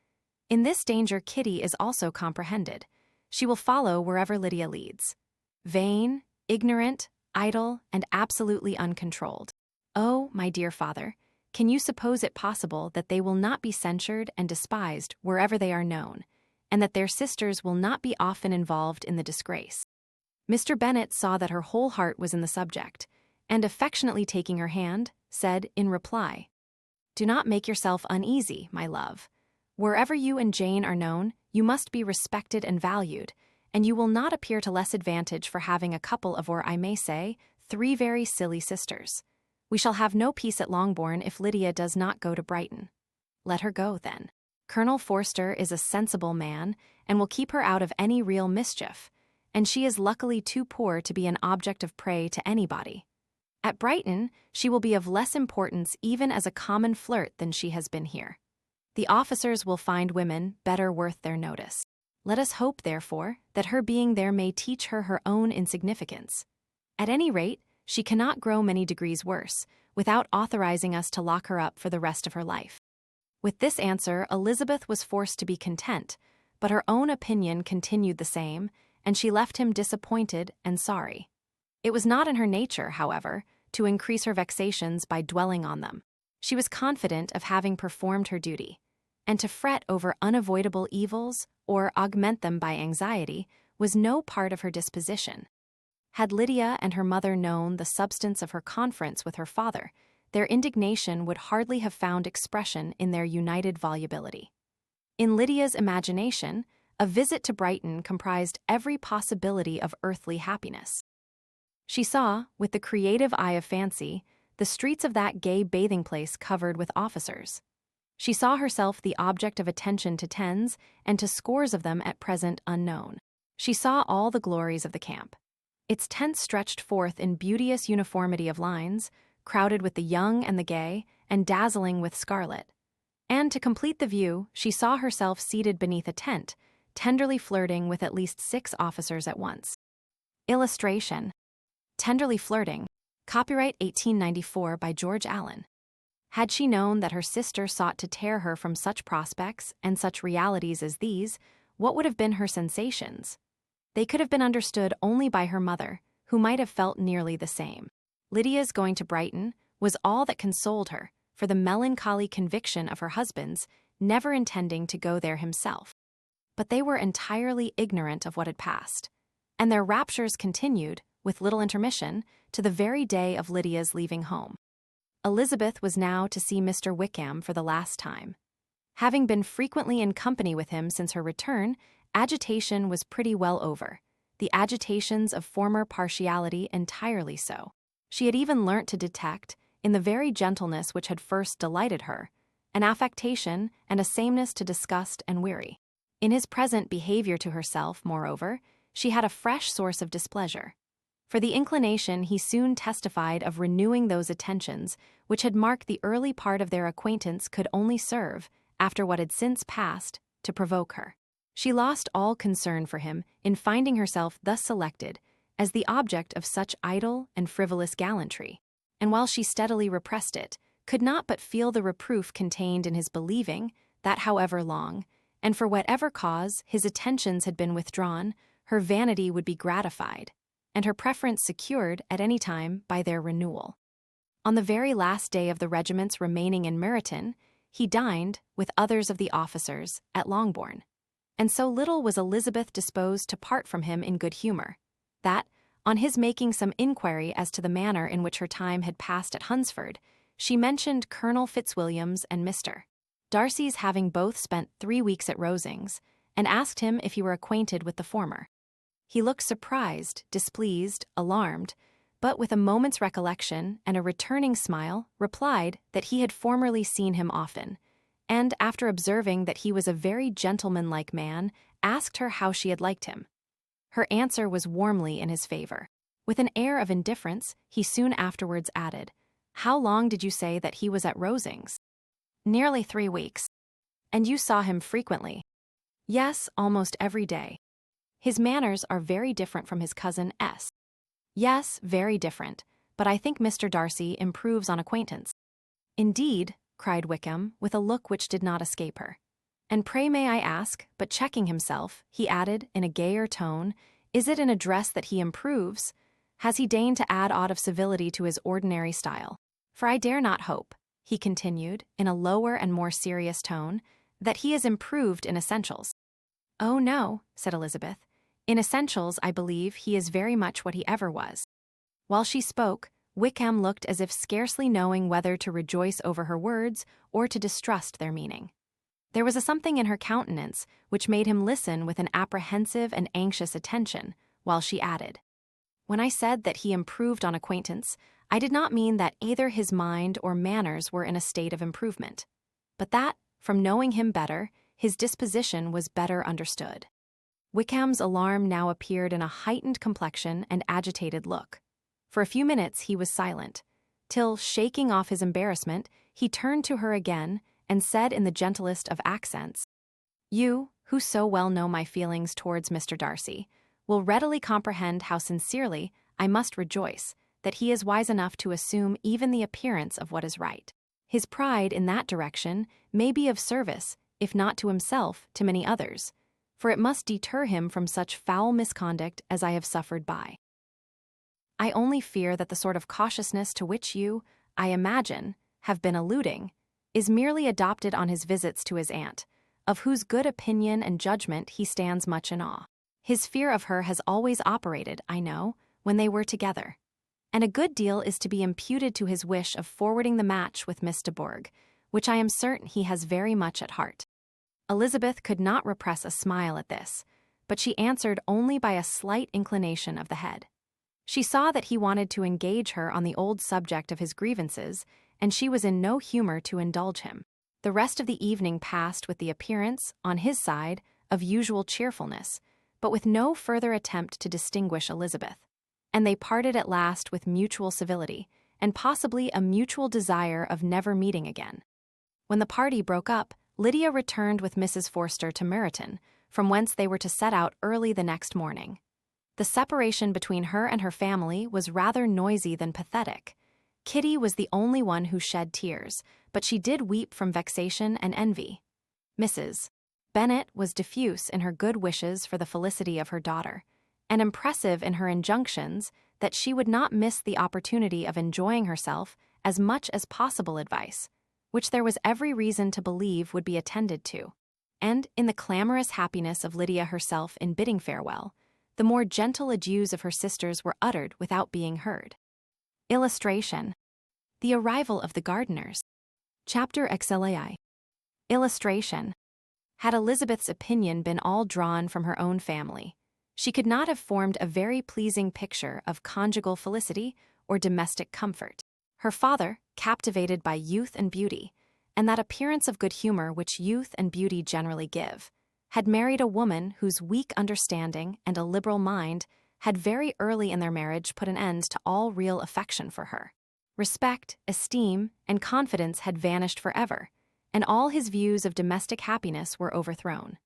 In this danger Kitty is also comprehended. She will follow wherever Lydia leads. Vain, ignorant, idle, and absolutely uncontrolled. Oh, my dear father, can you suppose it possible that they will not be censured and despised wherever they are known, and that their sisters will not be often involved in the disgrace?" Mr. Bennet saw that her whole heart was in the subject, and affectionately taking her hand, said in reply, "Do not make yourself uneasy, my love. Wherever you and Jane are known, you must be respected and valued, and you will not appear to less advantage for having a couple of, or I may say, 3 very silly sisters. We shall have no peace at Longbourn if Lydia does not go to Brighton. Let her go, then. Colonel Forster is a sensible man, and will keep her out of any real mischief, and she is luckily too poor to be an object of prey to anybody. At Brighton, she will be of less importance even as a common flirt than she has been here. The officers will find women better worth their notice. Let us hope, therefore, that her being there may teach her her own insignificance. At any rate, she cannot grow many degrees worse, without authorizing us to lock her up for the rest of her life." With this answer, Elizabeth was forced to be content, but her own opinion continued the same, and she left him disappointed and sorry. It was not in her nature, however, to increase her vexations by dwelling on them. She was confident of having performed her duty, and to fret over unavoidable evils or augment them by anxiety, was no part of her disposition. Had Lydia and her mother known the substance of her conference with her father, their indignation would hardly have found expression in their united volubility. In Lydia's imagination, a visit to Brighton comprised every possibility of earthly happiness. She saw, with the creative eye of fancy, the streets of that gay bathing place covered with officers. She saw herself the object of attention to tens and to scores of them at present unknown. She saw all the glories of the camp. Its tents stretched forth in beauteous uniformity of lines, crowded with the young and the gay, and dazzling with scarlet. And to complete the view, she saw herself seated beneath a tent, tenderly flirting with at least 6 officers at once. Illustration: Tenderly flirting. Copyright 1894 by George Allen. Had she known that her sister sought to tear her from such prospects and such realities as these, what would have been her sensations? They could have been understood only by her mother, who might have felt nearly the same. Lydia's going to Brighton was all that consoled her for the melancholy conviction of her husband's never intending to go there himself. But they were entirely ignorant of what had passed, and their raptures continued, with little intermission, to the very day of Lydia's leaving home. Elizabeth was now to see Mr. Wickham for the last time. Having been frequently in company with him since her return, agitation was pretty well over, the agitations of former partiality entirely so. She had even learnt to detect, in the very gentleness which had first delighted her, an affectation and a sameness to disgust and weary. In his present behavior to herself, moreover, she had a fresh source of displeasure. For the inclination he soon testified of renewing those attentions which had marked the early part of their acquaintance could only serve, after what had since passed, to provoke her. She lost all concern for him in finding herself thus selected as the object of such idle and frivolous gallantry, and while she steadily repressed it, could not but feel the reproof contained in his believing that, however long, and for whatever cause his attentions had been withdrawn, her vanity would be gratified, and her preference secured at any time by their renewal. On the very last day of the regiment's remaining in Meryton, he dined, with others of the officers, at Longbourn, and so little was Elizabeth disposed to part from him in good humour, that, on his making some inquiry as to the manner in which her time had passed at Hunsford, she mentioned Colonel Fitzwilliam's and Mr. Darcy's having both spent 3 weeks at Rosings, and asked him if he were acquainted with the former. He looked surprised, displeased, alarmed, but with a moment's recollection and a returning smile, replied that he had formerly seen him often, and, after observing that he was a very gentlemanlike man, asked her how she had liked him. Her answer was warmly in his favor. With an air of indifference, he soon afterwards added, "How long did you say that he was at Rosings?" "Nearly 3 weeks." "And you saw him frequently?" "Yes, almost every day." "His manners are very different from his cousin S." "Yes, very different, but I think Mr. Darcy improves on acquaintance." "Indeed," cried Wickham, with a look which did not escape her. "And pray may I ask," but checking himself, he added, in a gayer tone, "is it in address that he improves? Has he deigned to add aught of civility to his ordinary style? For I dare not hope," he continued, in a lower and more serious tone, "that he is improved in essentials." "Oh, no," said Elizabeth. "In essentials, I believe, he is very much what he ever was." While she spoke, Wickham looked as if scarcely knowing whether to rejoice over her words or to distrust their meaning. There was a something in her countenance which made him listen with an apprehensive and anxious attention, while she added, "When I said that he improved on acquaintance, I did not mean that either his mind or manners were in a state of improvement, but that, from knowing him better, his disposition was better understood." Wickham's alarm now appeared in a heightened complexion and agitated look. For a few minutes he was silent, till, shaking off his embarrassment, he turned to her again and said in the gentlest of accents, "You, who so well know my feelings towards Mr. Darcy, will readily comprehend how sincerely I must rejoice that he is wise enough to assume even the appearance of what is right. His pride in that direction may be of service, if not to himself, to many others, for it must deter him from such foul misconduct as I have suffered by. I only fear that the sort of cautiousness to which you, I imagine, have been alluding, is merely adopted on his visits to his aunt, of whose good opinion and judgment he stands much in awe. His fear of her has always operated, I know, when they were together. And a good deal is to be imputed to his wish of forwarding the match with Miss de Bourgh, which I am certain he has very much at heart." Elizabeth could not repress a smile at this, but she answered only by a slight inclination of the head. She saw that he wanted to engage her on the old subject of his grievances, and she was in no humor to indulge him. The rest of the evening passed with the appearance, on his side, of usual cheerfulness, but with no further attempt to distinguish Elizabeth, and they parted at last with mutual civility, and possibly a mutual desire of never meeting again. When the party broke up, Lydia returned with Mrs. Forster to Meryton, from whence they were to set out early the next morning. The separation between her and her family was rather noisy than pathetic. Kitty was the only one who shed tears, but she did weep from vexation and envy. Mrs. Bennet was diffuse in her good wishes for the felicity of her daughter, and impressive in her injunctions that she would not miss the opportunity of enjoying herself as much as possible advice, which there was every reason to believe would be attended to. And, in the clamorous happiness of Lydia herself in bidding farewell, the more gentle adieus of her sisters were uttered without being heard. Illustration: The arrival of the gardeners. Chapter XLAI. Illustration: Had Elizabeth's opinion been all drawn from her own family, she could not have formed a very pleasing picture of conjugal felicity or domestic comfort. Her father, captivated by youth and beauty, and that appearance of good humor which youth and beauty generally give, had married a woman whose weak understanding and a liberal mind had very early in their marriage put an end to all real affection for her. Respect, esteem, and confidence had vanished forever, and all his views of domestic happiness were overthrown.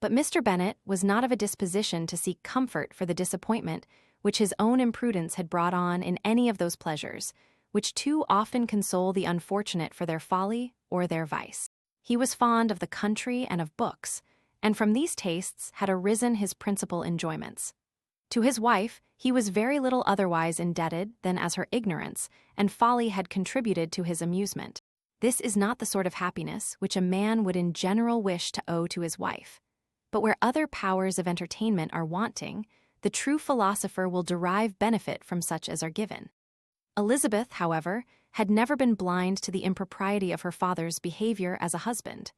But Mr. Bennet was not of a disposition to seek comfort for the disappointment which his own imprudence had brought on in any of those pleasures which too often console the unfortunate for their folly or their vice. He was fond of the country and of books, and from these tastes had arisen his principal enjoyments. To his wife he was very little otherwise indebted than as her ignorance and folly had contributed to his amusement. This is not the sort of happiness which a man would in general wish to owe to his wife. But where other powers of entertainment are wanting, the true philosopher will derive benefit from such as are given. Elizabeth, however, had never been blind to the impropriety of her father's behavior as a husband.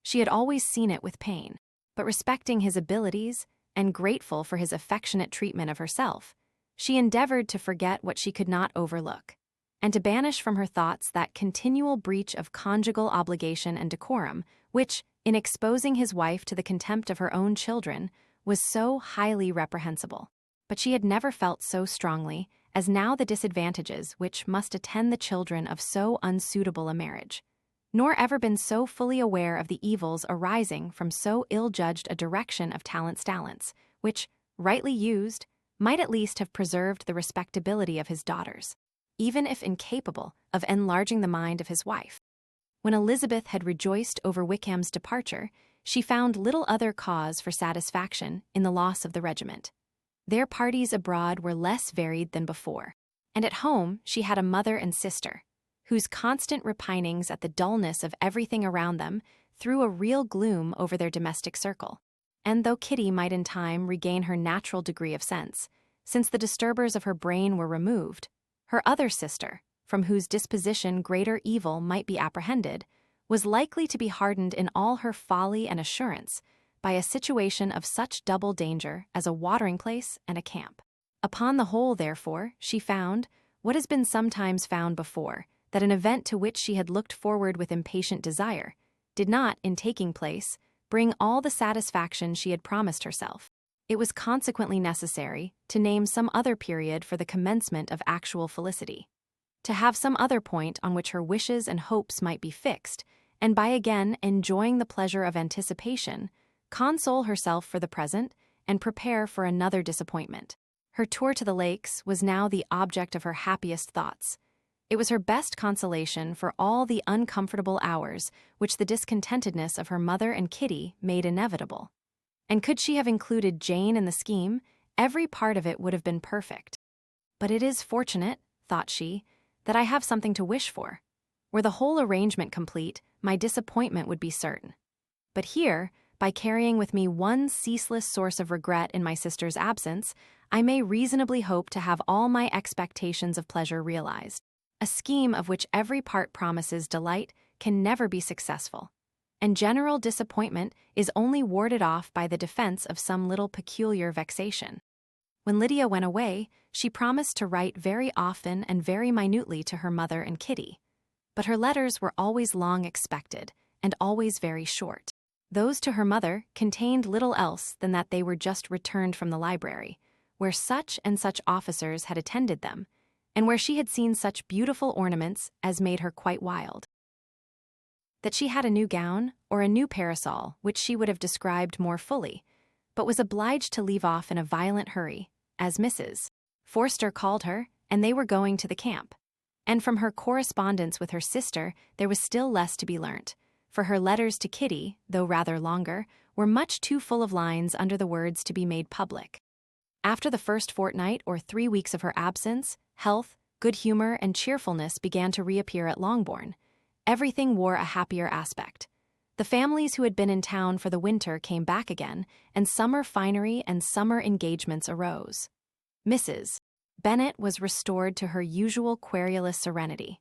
She had always seen it with pain, but respecting his abilities and grateful for his affectionate treatment of herself, she endeavored to forget what she could not overlook, and to banish from her thoughts that continual breach of conjugal obligation and decorum which, in exposing his wife to the contempt of her own children, was so highly reprehensible. But she had never felt so strongly as now the disadvantages which must attend the children of so unsuitable a marriage, nor ever been so fully aware of the evils arising from so ill-judged a direction of talents, which, rightly used, might at least have preserved the respectability of his daughters, even if incapable of enlarging the mind of his wife. When Elizabeth had rejoiced over Wickham's departure, she found little other cause for satisfaction in the loss of the regiment. Their parties abroad were less varied than before, and at home she had a mother and sister, whose constant repinings at the dullness of everything around them threw a real gloom over their domestic circle. And though Kitty might in time regain her natural degree of sense, since the disturbers of her brain were removed, her other sister, from whose disposition greater evil might be apprehended, was likely to be hardened in all her folly and assurance by a situation of such double danger as a watering-place and a camp. Upon the whole, therefore, she found, what has been sometimes found before, that an event to which she had looked forward with impatient desire did not, in taking place, bring all the satisfaction she had promised herself. It was consequently necessary to name some other period for the commencement of actual felicity, to have some other point on which her wishes and hopes might be fixed, and by again enjoying the pleasure of anticipation, console herself for the present and prepare for another disappointment. Her tour to the lakes was now the object of her happiest thoughts. It was her best consolation for all the uncomfortable hours which the discontentedness of her mother and Kitty made inevitable. And could she have included Jane in the scheme, every part of it would have been perfect. But it is fortunate, thought she, that I have something to wish for. Were the whole arrangement complete, my disappointment would be certain. But here, by carrying with me one ceaseless source of regret in my sister's absence, I may reasonably hope to have all my expectations of pleasure realized. A scheme of which every part promises delight can never be successful, and general disappointment is only warded off by the defense of some little peculiar vexation. When Lydia went away, she promised to write very often and very minutely to her mother and Kitty, but her letters were always long expected and always very short. Those to her mother contained little else than that they were just returned from the library, where such and such officers had attended them, and where she had seen such beautiful ornaments as made her quite wild. That she had a new gown or a new parasol, which she would have described more fully, but was obliged to leave off in a violent hurry, as Mrs. Forster called her, and they were going to the camp. And from her correspondence with her sister there was still less to be learnt, for her letters to Kitty, though rather longer, were much too full of lines under the words to be made public. After the first fortnight or 3 weeks of her absence, health, good humour, and cheerfulness began to reappear at Longbourn. Everything wore a happier aspect. The families who had been in town for the winter came back again, and summer finery and summer engagements arose. Mrs. Bennet was restored to her usual querulous serenity,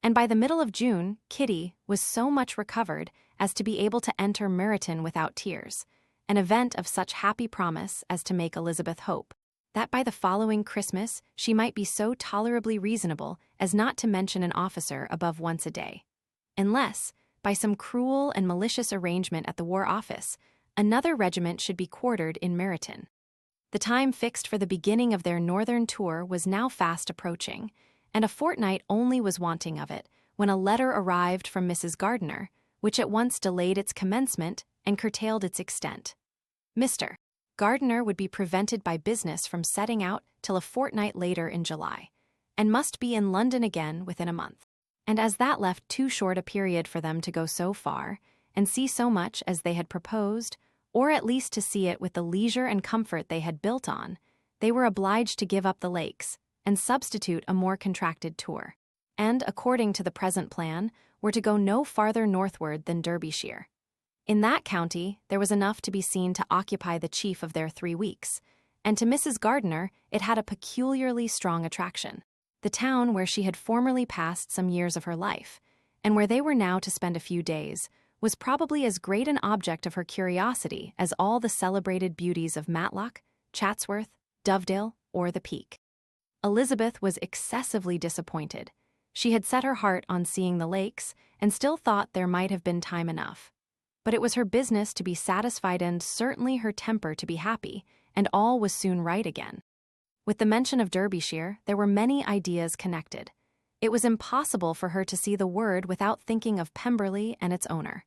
and by the middle of June, Kitty was so much recovered as to be able to enter Meryton without tears, an event of such happy promise as to make Elizabeth hope that by the following Christmas she might be so tolerably reasonable as not to mention an officer above once a day, unless, by some cruel and malicious arrangement at the War Office, another regiment should be quartered in Meryton. The time fixed for the beginning of their northern tour was now fast approaching, and a fortnight only was wanting of it, when a letter arrived from Mrs. Gardiner, which at once delayed its commencement and curtailed its extent. Mr. Gardiner would be prevented by business from setting out till a fortnight later in July, and must be in London again within a month. And as that left too short a period for them to go so far, and see so much as they had proposed, or at least to see it with the leisure and comfort they had built on, they were obliged to give up the lakes, and substitute a more contracted tour, and, according to the present plan, were to go no farther northward than Derbyshire. In that county there was enough to be seen to occupy the chief of their 3 weeks, and to Mrs. Gardiner it had a peculiarly strong attraction. The town where she had formerly passed some years of her life, and where they were now to spend a few days, was probably as great an object of her curiosity as all the celebrated beauties of Matlock, Chatsworth, Dovedale, or the Peak. Elizabeth was excessively disappointed. She had set her heart on seeing the lakes, and still thought there might have been time enough. But it was her business to be satisfied and certainly her temper to be happy, and all was soon right again. With the mention of Derbyshire, there were many ideas connected. It was impossible for her to see the word without thinking of Pemberley and its owner.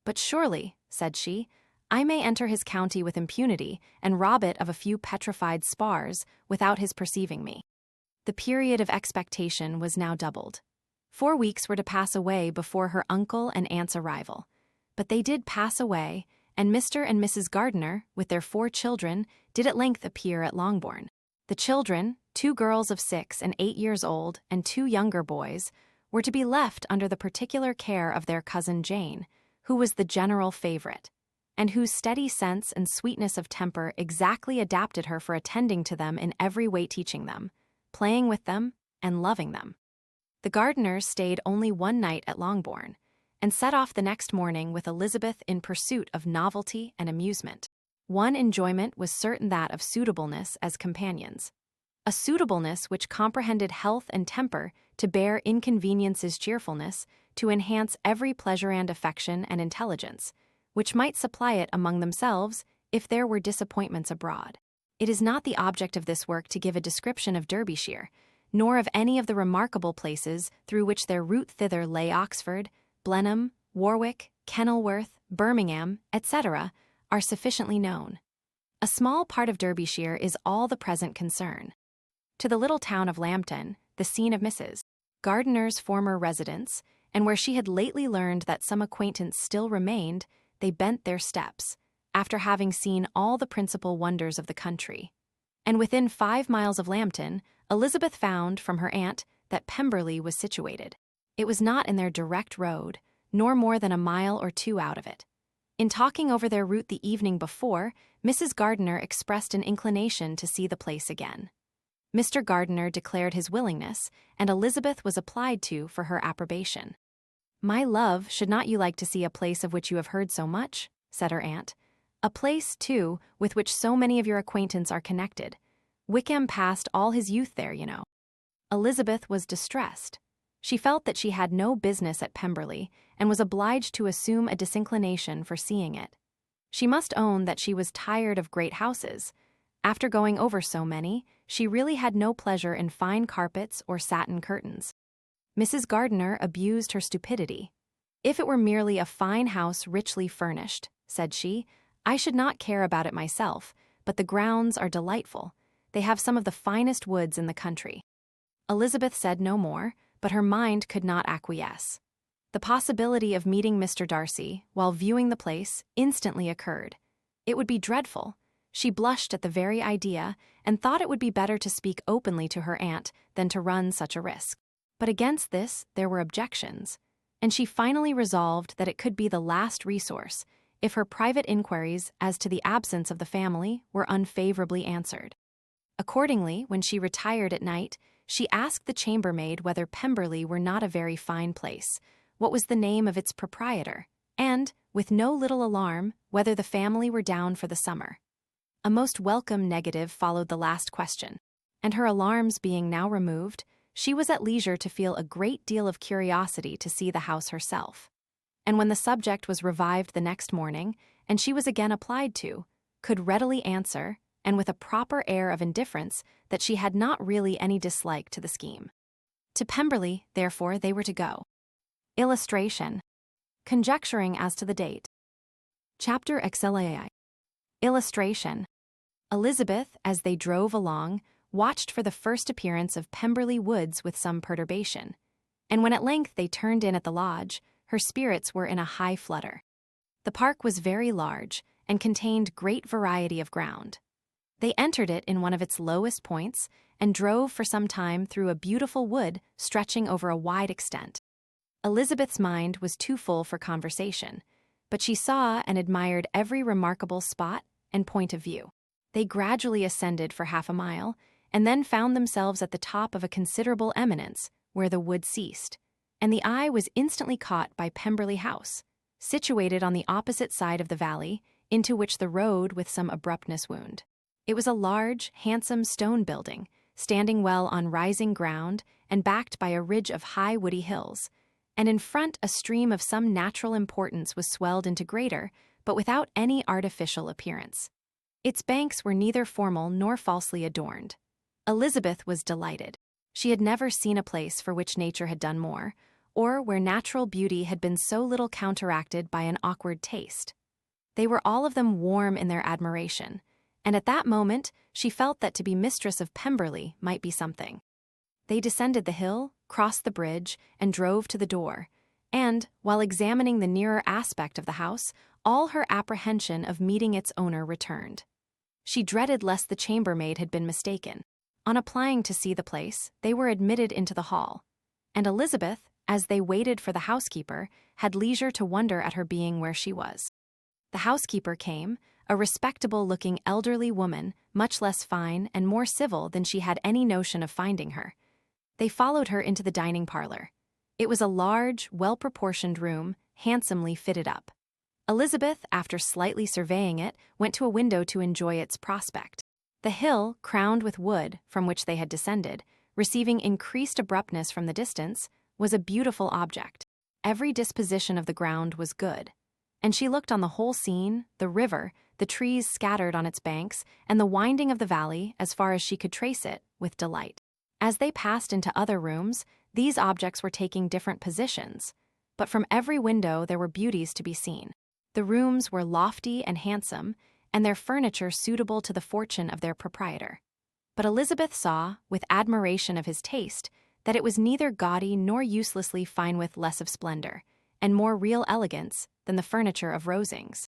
"But surely," said she, "I may enter his county with impunity, and rob it of a few petrified spars, without his perceiving me." The period of expectation was now doubled. 4 weeks were to pass away before her uncle and aunt's arrival. But they did pass away, and Mr. and Mrs. Gardiner, with their 4 children, did at length appear at Longbourn. The children, 2 girls of 6 and 8 years old, and 2 younger boys, were to be left under the particular care of their cousin Jane, who was the general favorite, and whose steady sense and sweetness of temper exactly adapted her for attending to them in every way, teaching them, playing with them, and loving them. The Gardiners stayed only 1 night at Longbourn, and set off the next morning with Elizabeth in pursuit of novelty and amusement. One enjoyment was certain, that of suitableness as companions. A suitableness which comprehended health and temper to bear inconveniences, cheerfulness, to enhance every pleasure and affection and intelligence, which might supply it among themselves if there were disappointments abroad. It is not the object of this work to give a description of Derbyshire, nor of any of the remarkable places through which their route thither lay. Oxford, Blenheim, Warwick, Kenilworth, Birmingham, etc., are sufficiently known. A small part of Derbyshire is all the present concern. To the little town of Lambton, the scene of Mrs. Gardiner's former residence, and where she had lately learned that some acquaintance still remained, they bent their steps, after having seen all the principal wonders of the country. And within 5 miles of Lambton, Elizabeth found from her aunt that Pemberley was situated. It was not in their direct road, nor more than a mile or 2 out of it. In talking over their route the evening before, Mrs. Gardiner expressed an inclination to see the place again. Mr. Gardiner declared his willingness, and Elizabeth was applied to for her approbation. "My love, should not you like to see a place of which you have heard so much?" said her aunt. "A place, too, with which so many of your acquaintance are connected. Wickham passed all his youth there, you know." Elizabeth was distressed. She felt that she had no business at Pemberley, and was obliged to assume a disinclination for seeing it. She must own that she was tired of great houses. After going over so many, she really had no pleasure in fine carpets or satin curtains. Mrs. Gardiner abused her stupidity. "If it were merely a fine house richly furnished," said she, "I should not care about it myself, but the grounds are delightful. They have some of the finest woods in the country." Elizabeth said no more, but her mind could not acquiesce. The possibility of meeting Mr. Darcy, while viewing the place, instantly occurred. It would be dreadful. She blushed at the very idea, and thought it would be better to speak openly to her aunt than to run such a risk. But against this there were objections, and she finally resolved that it could be the last resource if her private inquiries as to the absence of the family were unfavorably answered. Accordingly, when she retired at night, she asked the chambermaid whether Pemberley were not a very fine place, what was the name of its proprietor, and, with no little alarm, whether the family were down for the summer. A most welcome negative followed the last question, and her alarms being now removed, she was at leisure to feel a great deal of curiosity to see the house herself. And when the subject was revived the next morning, and she was again applied to, could readily answer, and with a proper air of indifference, that she had not really any dislike to the scheme. To Pemberley, therefore, they were to go. Illustration. Conjecturing as to the date. Chapter XLAI. Illustration. Elizabeth, as they drove along, watched for the first appearance of Pemberley Woods with some perturbation, and when at length they turned in at the lodge, her spirits were in a high flutter. The park was very large, and contained great variety of ground. They entered it in one of its lowest points, and drove for some time through a beautiful wood stretching over a wide extent. Elizabeth's mind was too full for conversation, but she saw and admired every remarkable spot and point of view. They gradually ascended for half a mile, and then found themselves at the top of a considerable eminence, where the wood ceased, and the eye was instantly caught by Pemberley House, situated on the opposite side of the valley, into which the road with some abruptness wound. It was a large, handsome stone building, standing well on rising ground and backed by a ridge of high woody hills, and in front a stream of some natural importance was swelled into greater, but without any artificial appearance. Its banks were neither formal nor falsely adorned. Elizabeth was delighted. She had never seen a place for which nature had done more, or where natural beauty had been so little counteracted by an awkward taste. They were all of them warm in their admiration, and at that moment she felt that to be mistress of Pemberley might be something. They descended the hill, crossed the bridge, and drove to the door, and, while examining the nearer aspect of the house, all her apprehension of meeting its owner returned. She dreaded lest the chambermaid had been mistaken. On applying to see the place, they were admitted into the hall, and Elizabeth, as they waited for the housekeeper, had leisure to wonder at her being where she was. The housekeeper came, a respectable-looking elderly woman, much less fine and more civil than she had any notion of finding her. They followed her into the dining parlor. It was a large, well-proportioned room, handsomely fitted up. Elizabeth, after slightly surveying it, went to a window to enjoy its prospect. The hill, crowned with wood, from which they had descended, receiving increased abruptness from the distance, was a beautiful object. Every disposition of the ground was good, and she looked on the whole scene, the river, the trees scattered on its banks, and the winding of the valley, as far as she could trace it, with delight. As they passed into other rooms, these objects were taking different positions, but from every window there were beauties to be seen. The rooms were lofty and handsome, and their furniture suitable to the fortune of their proprietor. But Elizabeth saw, with admiration of his taste, that it was neither gaudy nor uselessly fine with less of splendor, and more real elegance than the furniture of Rosings.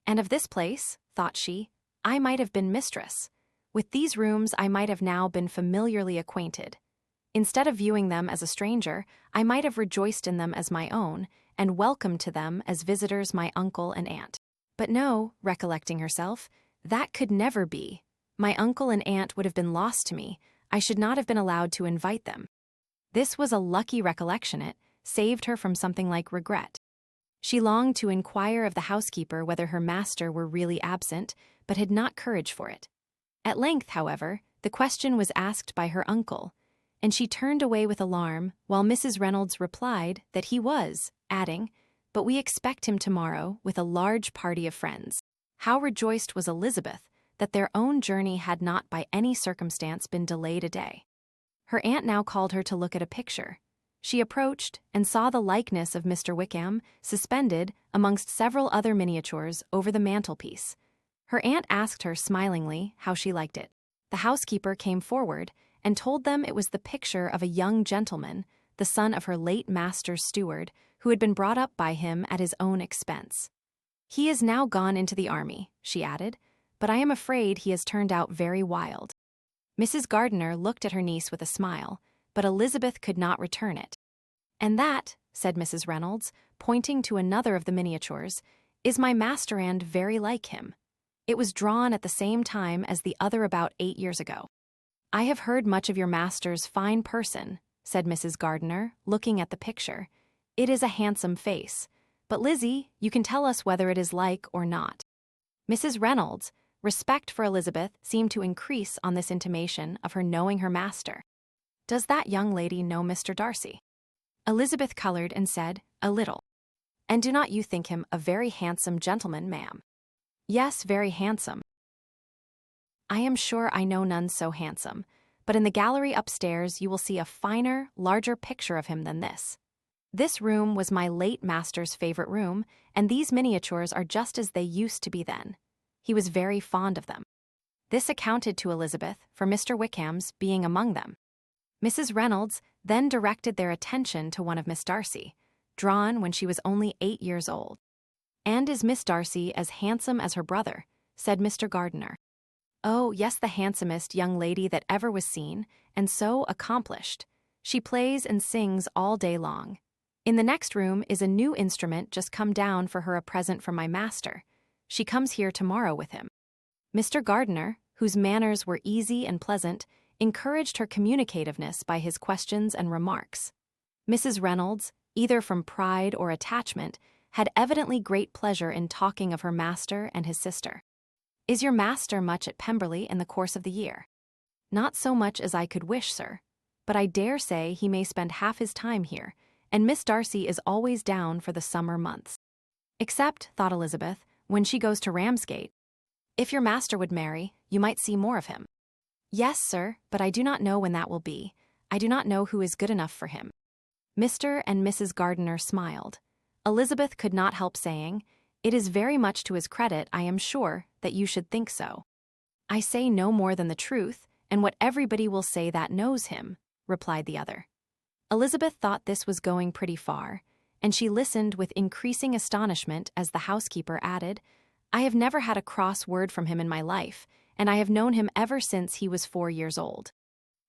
And of this place, thought she, I might have been mistress. With these rooms I might have now been familiarly acquainted. Instead of viewing them as a stranger, I might have rejoiced in them as my own, and welcomed to them as visitors my uncle and aunt. But no, recollecting herself, that could never be. My uncle and aunt would have been lost to me. I should not have been allowed to invite them. This was a lucky recollection. It saved her from something like regret. She longed to inquire of the housekeeper whether her master were really absent, but had not courage for it. At length, however, the question was asked by her uncle, and she turned away with alarm, while Mrs. Reynolds replied that he was, adding, "But we expect him tomorrow with a large party of friends." How rejoiced was Elizabeth that their own journey had not by any circumstance been delayed a day. Her aunt now called her to look at a picture. She approached and saw the likeness of Mr. Wickham suspended amongst several other miniatures over the mantelpiece. Her aunt asked her smilingly how she liked it. The housekeeper came forward and told them it was the picture of a young gentleman, the son of her late master's steward, who had been brought up by him at his own expense. "He is now gone into the army," she added, "but I am afraid he has turned out very wild." Mrs. Gardiner looked at her niece with a smile, but Elizabeth could not return it. "And that," said Mrs. Reynolds, pointing to another of the miniatures, "is my master and very like him. It was drawn at the same time as the other about 8 years ago." "I have heard much of your master's fine person," said Mrs. Gardiner, looking at the picture. "It is a handsome face. But Lizzie, you can tell us whether it is like or not." Mrs. Reynolds' respect for Elizabeth seemed to increase on this intimation of her knowing her master. "Does that young lady know Mr. Darcy?" Elizabeth colored and said, "A little." "And do not you think him a very handsome gentleman, ma'am?" "Yes, very handsome." "I am sure I know none so handsome, but in the gallery upstairs you will see a finer, larger picture of him than this. This room was my late master's favorite room, and these miniatures are just as they used to be then. He was very fond of them." This accounted to Elizabeth for Mr. Wickham's being among them. Mrs. Reynolds then directed their attention to one of Miss Darcy, drawn when she was only 8 years old. "And is Miss Darcy as handsome as her brother?" said Mr. Gardiner. "Oh, yes, the handsomest young lady that ever was seen, and so accomplished. She plays and sings all day long. In the next room is a new instrument just come down for her a present from my master. She comes here tomorrow with him." Mr. Gardiner, whose manners were easy and pleasant, encouraged her communicativeness by his questions and remarks. Mrs. Reynolds, either from pride or attachment, had evidently great pleasure in talking of her master and his sister. "Is your master much at Pemberley in the course of the year?" "Not so much as I could wish, sir, but I dare say he may spend half his time here, and Miss Darcy is always down for the summer months." "Except," thought Elizabeth, "when she goes to Ramsgate. If your master would marry, you might see more of him." "Yes, sir, but I do not know when that will be. I do not know who is good enough for him." Mr. and Mrs. Gardiner smiled. Elizabeth could not help saying, "It is very much to his credit, I am sure, that you should think so." "I say no more than the truth, and what everybody will say that knows him," replied the other. Elizabeth thought this was going pretty far, and she listened with increasing astonishment as the housekeeper added, "I have never had a cross word from him in my life, and I have known him ever since he was 4 years old."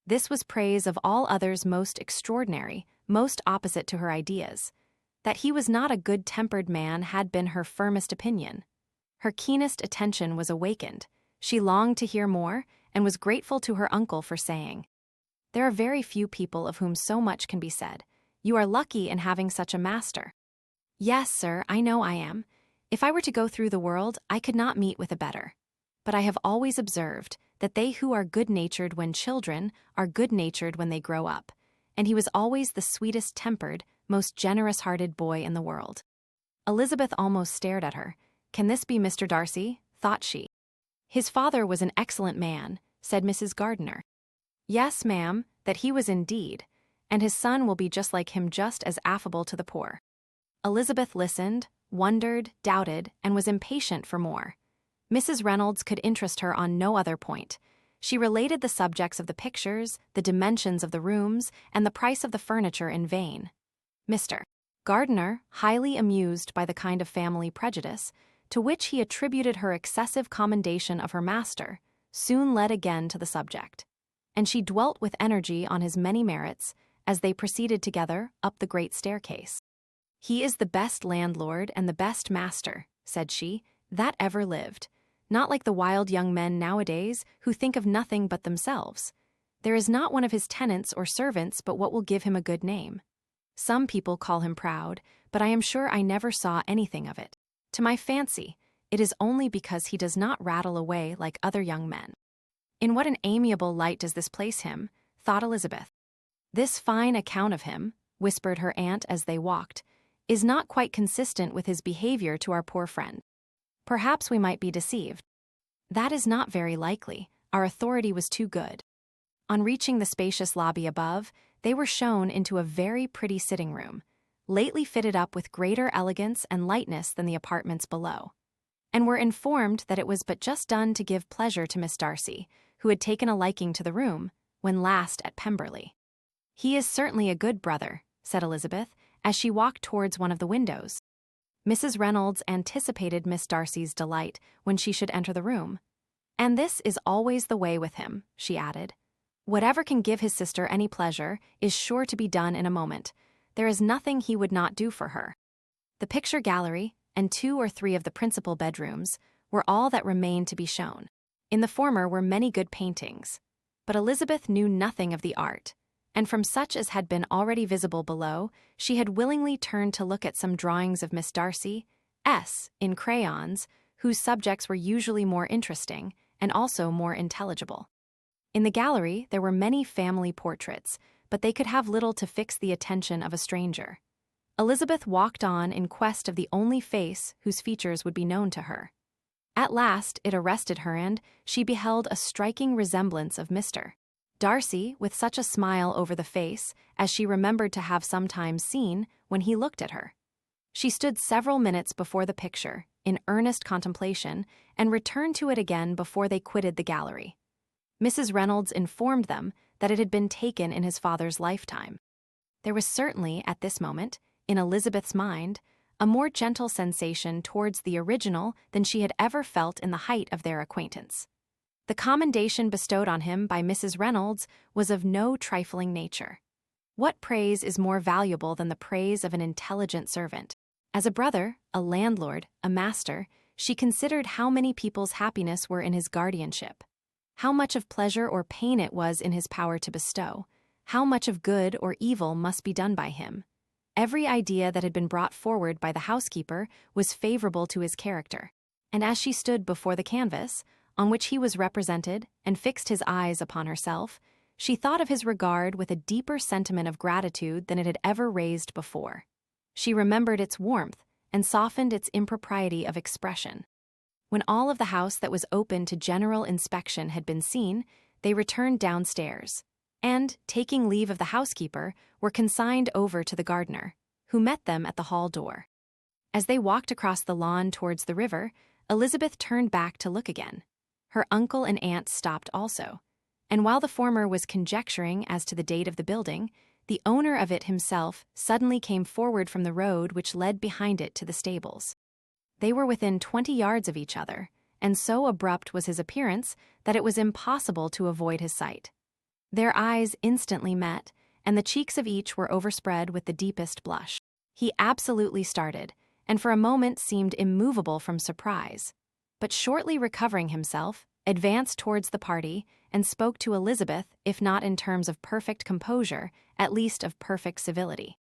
This was praise of all others most extraordinary, most opposite to her ideas. That he was not a good-tempered man had been her firmest opinion. Her keenest attention was awakened. She longed to hear more, and was grateful to her uncle for saying, "There are very few people of whom so much can be said. You are lucky in having such a master." "Yes, sir, I know I am. If I were to go through the world, I could not meet with a better. But I have always observed that they who are good-natured when children are good-natured when they grow up, and he was always the sweetest-tempered, most generous-hearted boy in the world." Elizabeth almost stared at her. "Can this be Mr. Darcy?" thought she. "His father was an excellent man," said Mrs. Gardiner. "Yes, ma'am, that he was indeed, and his son will be just like him, just as affable to the poor." Elizabeth listened, wondered, doubted, and was impatient for more. Mrs. Reynolds could interest her on no other point. She related the subjects of the pictures, the dimensions of the rooms, and the price of the furniture in vain. Mr. Gardiner, highly amused by the kind of family prejudice, to which he attributed her excessive commendation of her master, soon led again to the subject, and she dwelt with energy on his many merits as they proceeded together up the great staircase. "He is the best landlord and the best master," said she, that ever lived, not like the wild young men nowadays who think of nothing but themselves. There is not one of his tenants or servants but what will give him a good name. Some people call him proud, but I am sure I never saw anything of it. To my fancy, it is only because he does not rattle away like other young men. In what an amiable light does this place him, thought Elizabeth. This fine account of him, whispered her aunt as they walked, is not quite consistent with his behavior to our poor friend. Perhaps we might be deceived. That is not very likely. Our authority was too good. On reaching the spacious lobby above, they were shown into a very pretty sitting room, lately fitted up with greater elegance and lightness than the apartments below, and were informed that it was but just done to give pleasure to Miss Darcy, who had taken a liking to the room when last at Pemberley. "He is certainly a good brother," said Elizabeth, as she walked towards one of the windows. Mrs. Reynolds anticipated Miss Darcy's delight when she should enter the room. "And this is always the way with him," she added. "Whatever can give his sister any pleasure is sure to be done in a moment. There is nothing he would not do for her." The picture gallery and 2 or 3 of the principal bedrooms were all that remained to be shown. In the former were many good paintings, but Elizabeth knew nothing of the art, and from such as had been already visible below, she had willingly turned to look at some drawings of Miss Darcy, in crayons, whose subjects were usually more interesting and also more intelligible. In the gallery there were many family portraits, but they could have little to fix the attention of a stranger. Elizabeth walked on in quest of the only face whose features would be known to her. At last it arrested her, and she beheld a striking resemblance of Mr. Darcy, with such a smile over the face as she remembered to have sometimes seen when he looked at her. She stood several minutes before the picture, in earnest contemplation, and returned to it again before they quitted the gallery. Mrs. Reynolds informed them that it had been taken in his father's lifetime. There was certainly, at this moment, in Elizabeth's mind, a more gentle sensation towards the original than she had ever felt in the height of their acquaintance. The commendation bestowed on him by Mrs. Reynolds was of no trifling nature. What praise is more valuable than the praise of an intelligent servant? As a brother, a landlord, a master, she considered how many people's happiness were in his guardianship, how much of pleasure or pain it was in his power to bestow, how much of good or evil must be done by him. Every idea that had been brought forward by the housekeeper was favorable to his character, and as she stood before the canvas, on which he was represented, and fixed his eyes upon herself, she thought of his regard with a deeper sentiment of gratitude than it had ever raised before. She remembered its warmth, and softened its impropriety of expression. When all of the house that was open to general inspection had been seen, they returned downstairs, and, taking leave of the housekeeper, were consigned over to the gardener, who met them at the hall door. As they walked across the lawn towards the river, Elizabeth turned back to look again. Her uncle and aunt stopped also, and while the former was conjecturing as to the date of the building, the owner of it himself suddenly came forward from the road which led behind it to the stables. They were within 20 yards of each other, and so abrupt was his appearance that it was impossible to avoid his sight. Their eyes instantly met, and the cheeks of each were overspread with the deepest blush. He absolutely started, and for a moment seemed immovable from surprise, but shortly recovering himself, advanced towards the party and spoke to Elizabeth, if not in terms of perfect composure, at least of perfect civility.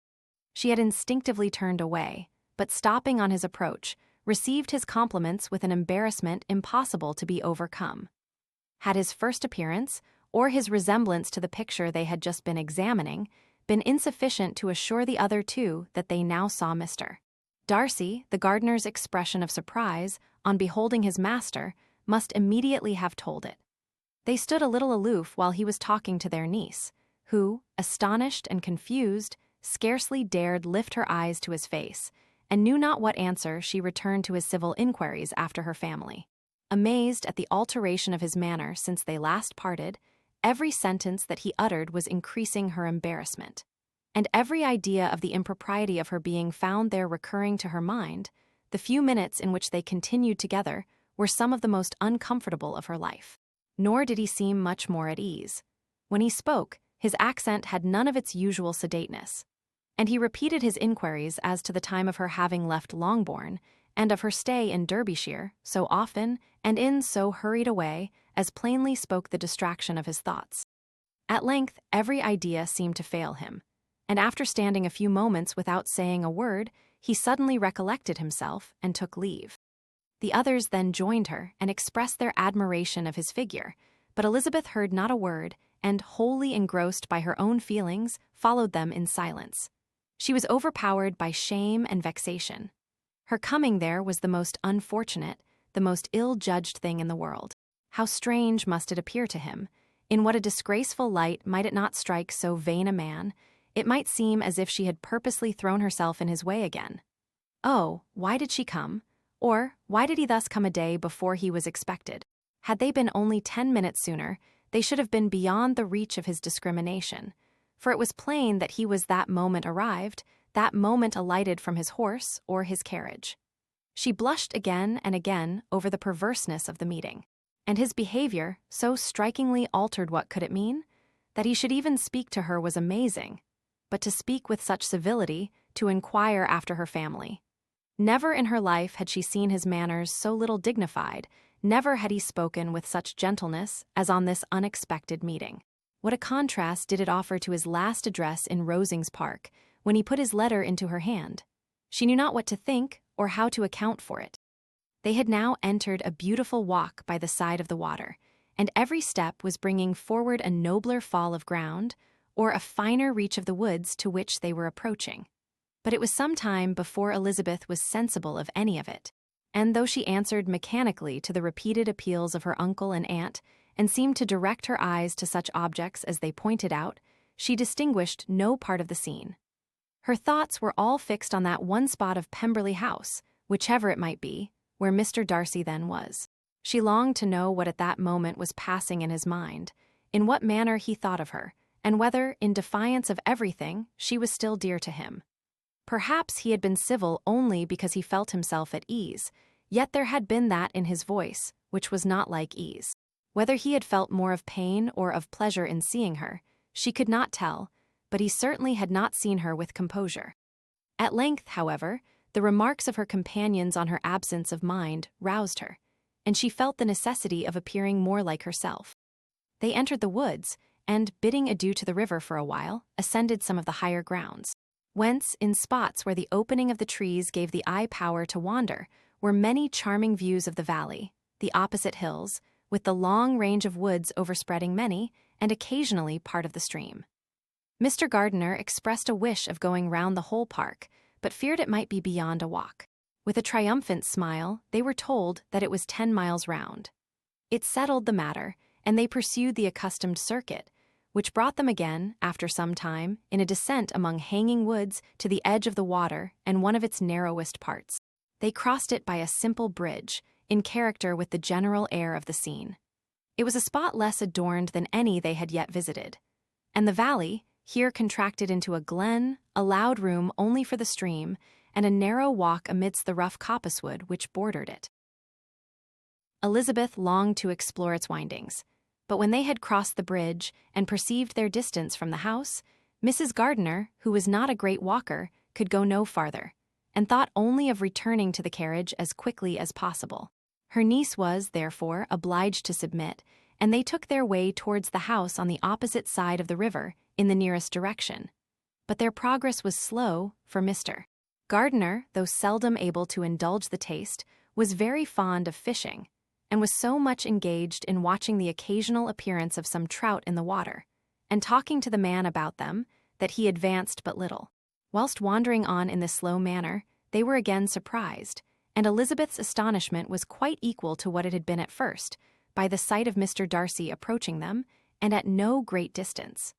She had instinctively turned away, but stopping on his approach, received his compliments with an embarrassment impossible to be overcome. Had his first appearance, or his resemblance to the picture they had just been examining, been insufficient to assure the other two that they now saw Mr. Darcy, the gardener's expression of surprise on beholding his master must immediately have told it. They stood a little aloof while he was talking to their niece, who, astonished and confused, scarcely dared lift her eyes to his face, and knew not what answer she returned to his civil inquiries after her family. Amazed at the alteration of his manner since they last parted, every sentence that he uttered was increasing her embarrassment, and every idea of the impropriety of her being found there recurring to her mind, the few minutes in which they continued together were some of the most uncomfortable of her life. Nor did he seem much more at ease. When he spoke, his accent had none of its usual sedateness, and he repeated his inquiries as to the time of her having left Longbourn, and of her stay in Derbyshire so often and in so hurried a way as plainly spoke the distraction of his thoughts. At length, every idea seemed to fail him, and after standing a few moments without saying a word, he suddenly recollected himself and took leave. The others then joined her and expressed their admiration of his figure, but Elizabeth heard not a word and, wholly engrossed by her own feelings, followed them in silence. She was overpowered by shame and vexation. Her coming there was the most unfortunate, the most ill-judged thing in the world. How strange must it appear to him! In what a disgraceful light might it not strike so vain a man? It might seem as if she had purposely thrown herself in his way again. Oh, why did she come? Or, why did he thus come a day before he was expected? Had they been only 10 minutes sooner, they should have been beyond the reach of his discrimination, for it was plain that he was that moment arrived, that moment alighted from his horse or his carriage. She blushed again and again over the perverseness of the meeting, and his behavior so strikingly altered what could it mean? That he should even speak to her was amazing, but to speak with such civility, to inquire after her family. Never in her life had she seen his manners so little dignified, never had he spoken with such gentleness as on this unexpected meeting. What a contrast did it offer to his last address in Rosings Park, when he put his letter into her hand. She knew not what to think or how to account for it. They had now entered a beautiful walk by the side of the water, and every step was bringing forward a nobler fall of ground or a finer reach of the woods to which they were approaching. But it was some time before Elizabeth was sensible of any of it, and though she answered mechanically to the repeated appeals of her uncle and aunt, and seemed to direct her eyes to such objects as they pointed out, she distinguished no part of the scene. Her thoughts were all fixed on that one spot of Pemberley House, whichever it might be, where Mr. Darcy then was. She longed to know what at that moment was passing in his mind, in what manner he thought of her, and whether, in defiance of everything, she was still dear to him. Perhaps he had been civil only because he felt himself at ease, yet there had been that in his voice which was not like ease. Whether he had felt more of pain or of pleasure in seeing her, she could not tell, but he certainly had not seen her with composure. At length, however, the remarks of her companions on her absence of mind roused her, and she felt the necessity of appearing more like herself. They entered the woods, and, bidding adieu to the river for a while, ascended some of the higher grounds, whence, in spots where the opening of the trees gave the eye power to wander, were many charming views of the valley, the opposite hills, with the long range of woods overspreading many, and occasionally part of the stream. Mr. Gardiner expressed a wish of going round the whole park, but feared it might be beyond a walk. With a triumphant smile, they were told that it was 10 miles round. It settled the matter, and they pursued the accustomed circuit, which brought them again, after some time, in a descent among hanging woods to the edge of the water and one of its narrowest parts. They crossed it by a simple bridge, in character with the general air of the scene. It was a spot less adorned than any they had yet visited, and the valley, here contracted into a glen, allowed room only for the stream, and a narrow walk amidst the rough coppicewood which bordered it. Elizabeth longed to explore its windings, but when they had crossed the bridge and perceived their distance from the house, Mrs. Gardiner, who was not a great walker, could go no farther, and thought only of returning to the carriage as quickly as possible. Her niece was, therefore, obliged to submit, and they took their way towards the house on the opposite side of the river, in the nearest direction. But their progress was slow, for Mr. Gardiner, though seldom able to indulge the taste, was very fond of fishing, and was so much engaged in watching the occasional appearance of some trout in the water, and talking to the man about them, that he advanced but little. Whilst wandering on in this slow manner, they were again surprised, and Elizabeth's astonishment was quite equal to what it had been at first, by the sight of Mr. Darcy approaching them, and at no great distance.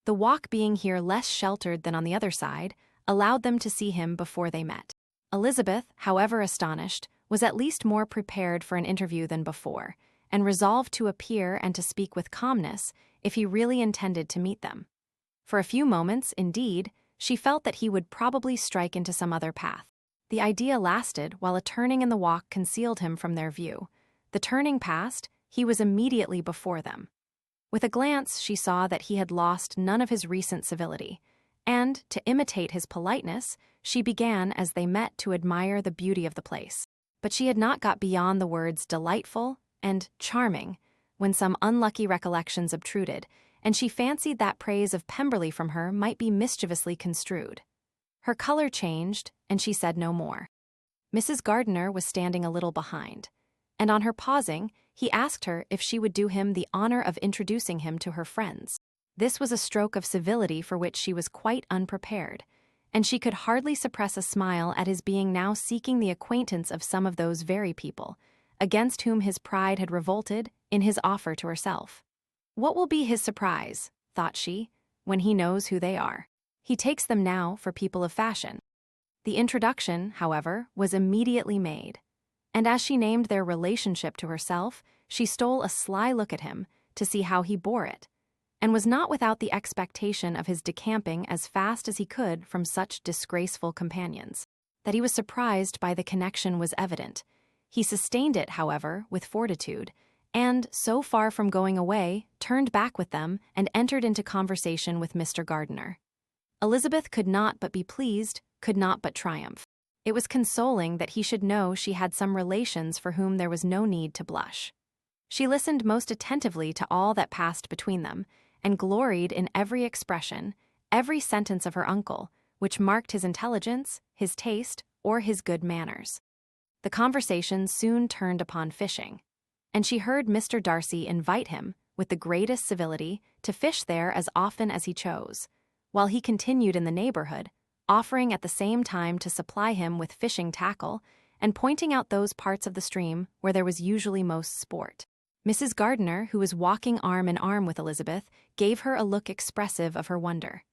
The walk being here less sheltered than on the other side, allowed them to see him before they met. Elizabeth, however astonished, was at least more prepared for an interview than before, and resolved to appear and to speak with calmness if he really intended to meet them. For a few moments, indeed, she felt that he would probably strike into some other path. The idea lasted while a turning in the walk concealed him from their view. The turning past, he was immediately before them. With a glance, she saw that he had lost none of his recent civility, and, to imitate his politeness, she began as they met to admire the beauty of the place. But she had not got beyond the words delightful and charming when some unlucky recollections obtruded, and she fancied that praise of Pemberley from her might be mischievously construed. Her color changed, and she said no more. Mrs. Gardiner was standing a little behind, and on her pausing, he asked her if she would do him the honor of introducing him to her friends. This was a stroke of civility for which she was quite unprepared, and she could hardly suppress a smile at his being now seeking the acquaintance of some of those very people, against whom his pride had revolted in his offer to herself. What will be his surprise, thought she, when he knows who they are? He takes them now for people of fashion. The introduction, however, was immediately made, and as she named their relationship to herself, she stole a sly look at him to see how he bore it, and was not without the expectation of his decamping as fast as he could from such disgraceful companions. That he was surprised by the connection was evident. He sustained it, however, with fortitude, and, so far from going away, turned back with them and entered into conversation with Mr. Gardiner. Elizabeth could not but be pleased, could not but triumph. It was consoling that he should know she had some relations for whom there was no need to blush. She listened most attentively to all that passed between them, and gloried in every expression, every sentence of her uncle, which marked his intelligence, his taste, or his good manners. The conversation soon turned upon fishing, and she heard Mr. Darcy invite him, with the greatest civility, to fish there as often as he chose, while he continued in the neighborhood, offering at the same time to supply him with fishing tackle and pointing out those parts of the stream where there was usually most sport. Mrs. Gardiner, who was walking arm in arm with Elizabeth, gave her a look expressive of her wonder.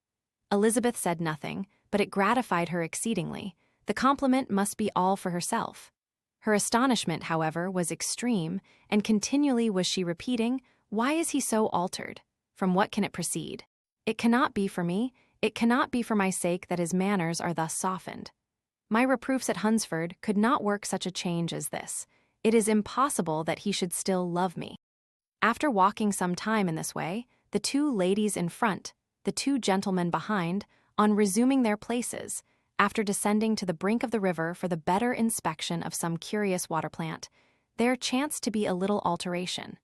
Elizabeth said nothing, but it gratified her exceedingly. The compliment must be all for herself. Her astonishment, however, was extreme, and continually was she repeating, "Why is he so altered? From what can it proceed? It cannot be for me, it cannot be for my sake that his manners are thus softened. My reproofs at Hunsford could not work such a change as this. It is impossible that he should still love me." After walking some time in this way, the two ladies in front, the two gentlemen behind, on resuming their places, after descending to the brink of the river for the better inspection of some curious water plant, there chanced to be a little alteration.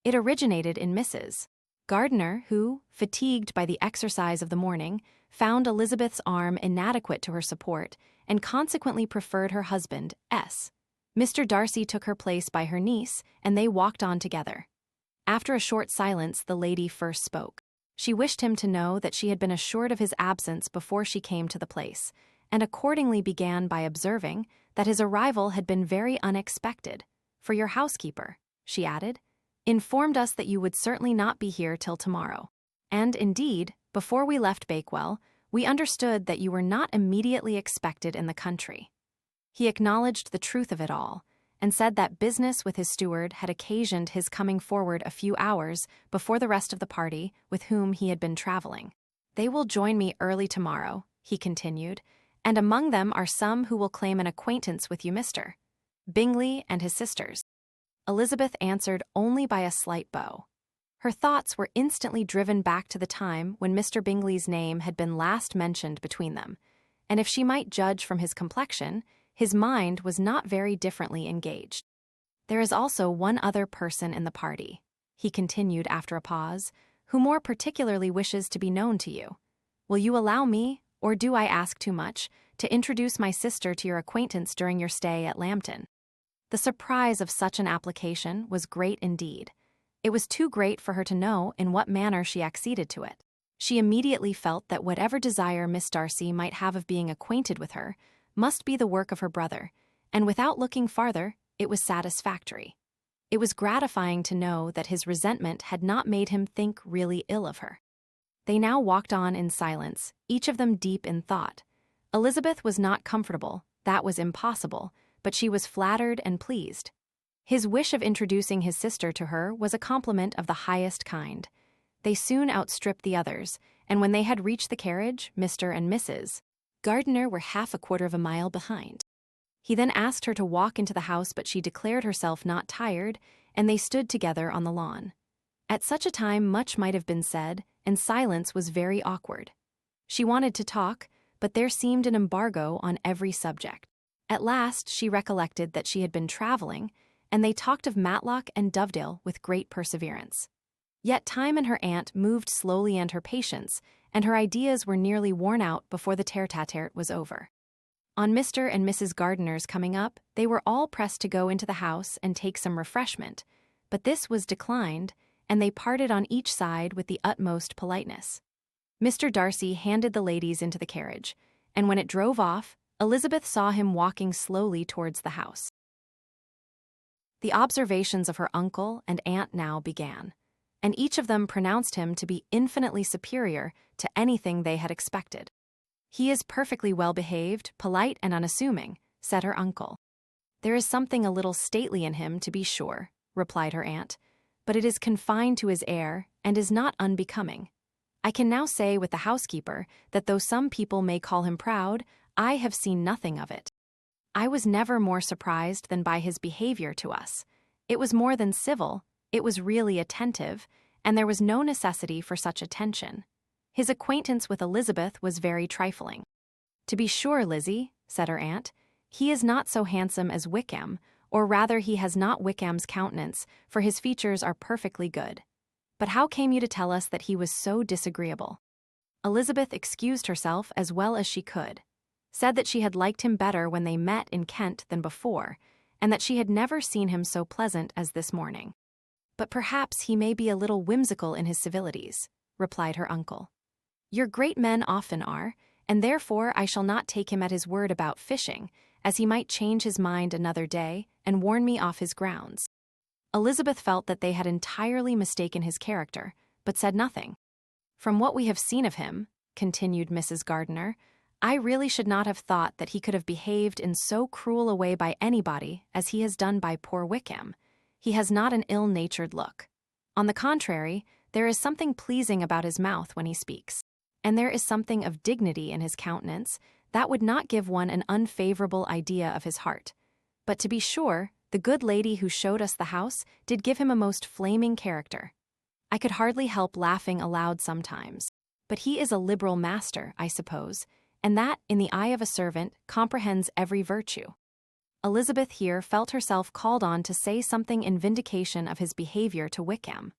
It originated in Mrs. Gardiner, who, fatigued by the exercise of the morning, found Elizabeth's arm inadequate to her support, and consequently preferred her husband, S. Mr. Darcy took her place by her niece, and they walked on together. After a short silence, the lady first spoke. She wished him to know that she had been assured of his absence before she came to the place, and accordingly began by observing that his arrival had been very unexpected, for your housekeeper, she added, informed us that you would certainly not be here till tomorrow. And, indeed, before we left Bakewell, we understood that you were not immediately expected in the country. He acknowledged the truth of it all, and said that business with his steward had occasioned his coming forward a few hours before the rest of the party with whom he had been traveling. They will join me early tomorrow, he continued, and among them are some who will claim an acquaintance with you, Mr. Bingley and his sisters. Elizabeth answered only by a slight bow. Her thoughts were instantly driven back to the time when Mr. Bingley's name had been last mentioned between them, and if she might judge from his complexion, his mind was not very differently engaged. There is also one other person in the party, he continued after a pause, who more particularly wishes to be known to you. Will you allow me, or do I ask too much, to introduce my sister to your acquaintance during your stay at Lambton? The surprise of such an application was great indeed. It was too great for her to know in what manner she acceded to it. She immediately felt that whatever desire Miss Darcy might have of being acquainted with her must be the work of her brother, and without looking farther, it was satisfactory. It was gratifying to know that his resentment had not made him think really ill of her. They now walked on in silence, each of them deep in thought. Elizabeth was not comfortable, that was impossible, but she was flattered and pleased. His wish of introducing his sister to her was a compliment of the highest kind. They soon outstripped the others, and when they had reached the carriage, Mr. and Mrs. Gardiner were half a quarter of a mile behind. He then asked her to walk into the house, but she declared herself not tired, and they stood together on the lawn. At such a time much might have been said, and silence was very awkward. She wanted to talk, but there seemed an embargo on every subject. At last she recollected that she had been traveling, and they talked of Matlock and Dovedale with great perseverance. Yet time and her aunt moved slowly and her patience, and her ideas were nearly worn out before the tete-a-tete was over. On Mr. and Mrs. Gardiner's coming up, they were all pressed to go into the house and take some refreshment, but this was declined, and they parted on each side with the utmost politeness. Mr. Darcy handed the ladies into the carriage, and when it drove off, Elizabeth saw him walking slowly towards the house. The observations of her uncle and aunt now began, and each of them pronounced him to be infinitely superior to anything they had expected. "He is perfectly well behaved, polite, and unassuming," said her uncle. "There is something a little stately in him, to be sure," replied her aunt, "but it is confined to his air and is not unbecoming. I can now say with the housekeeper that though some people may call him proud, I have seen nothing of it. I was never more surprised than by his behavior to us. It was more than civil, it was really attentive, and there was no necessity for such attention. His acquaintance with Elizabeth was very trifling." "To be sure, Lizzie," said her aunt, "he is not so handsome as Wickham, or rather he has not Wickham's countenance, for his features are perfectly good. But how came you to tell us that he was so disagreeable?" Elizabeth excused herself as well as she could, said that she had liked him better when they met in Kent than before, and that she had never seen him so pleasant as this morning. "But perhaps he may be a little whimsical in his civilities," replied her uncle. "Your great men often are, and therefore I shall not take him at his word about fishing, as he might change his mind another day and warn me off his grounds." Elizabeth felt that they had entirely mistaken his character, but said nothing. "From what we have seen of him," continued Mrs. Gardiner, "I really should not have thought that he could have behaved in so cruel a way by anybody as he has done by poor Wickham. He has not an ill-natured look. On the contrary, there is something pleasing about his mouth when he speaks, and there is something of dignity in his countenance that would not give one an unfavorable idea of his heart. But to be sure, the good lady who showed us the house did give him a most flaming character. I could hardly help laughing aloud sometimes. But he is a liberal master, I suppose, and that, in the eye of a servant, comprehends every virtue." Elizabeth here felt herself called on to say something in vindication of his behavior to Wickham,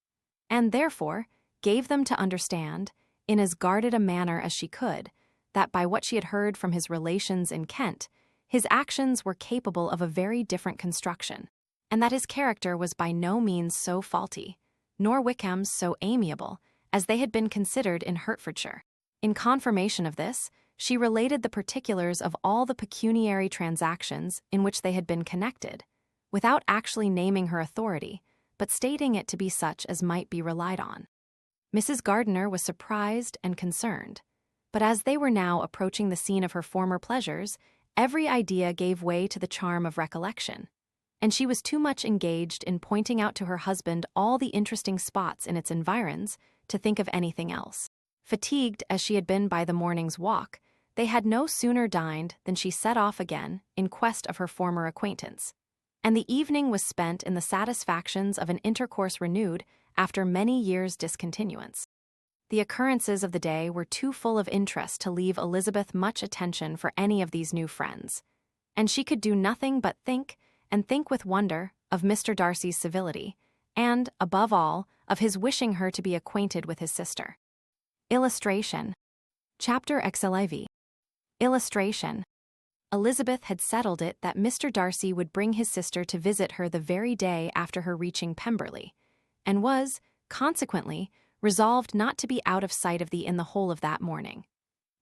and therefore gave them to understand, in as guarded a manner as she could, that by what she had heard from his relations in Kent, his actions were capable of a very different construction, and that his character was by no means so faulty, nor Wickham's so amiable, as they had been considered in Hertfordshire. In confirmation of this, she related the particulars of all the pecuniary transactions in which they had been connected, without actually naming her authority, but stating it to be such as might be relied on. Mrs. Gardiner was surprised and concerned, but as they were now approaching the scene of her former pleasures, every idea gave way to the charm of recollection, and she was too much engaged in pointing out to her husband all the interesting spots in its environs to think of anything else. Fatigued as she had been by the morning's walk, they had no sooner dined than she set off again in quest of her former acquaintance, and the evening was spent in the satisfactions of an intercourse renewed after many years' discontinuance. The occurrences of the day were too full of interest to leave Elizabeth much attention for any of these new friends, and she could do nothing but think, and think with wonder, of Mr. Darcy's civility, and, above all, of his wishing her to be acquainted with his sister. Illustration. Chapter XLIV. Illustration. Elizabeth had settled it that Mr. Darcy would bring his sister to visit her the very day after her reaching Pemberley, and was, consequently, resolved not to be out of sight of the inn the whole of that morning.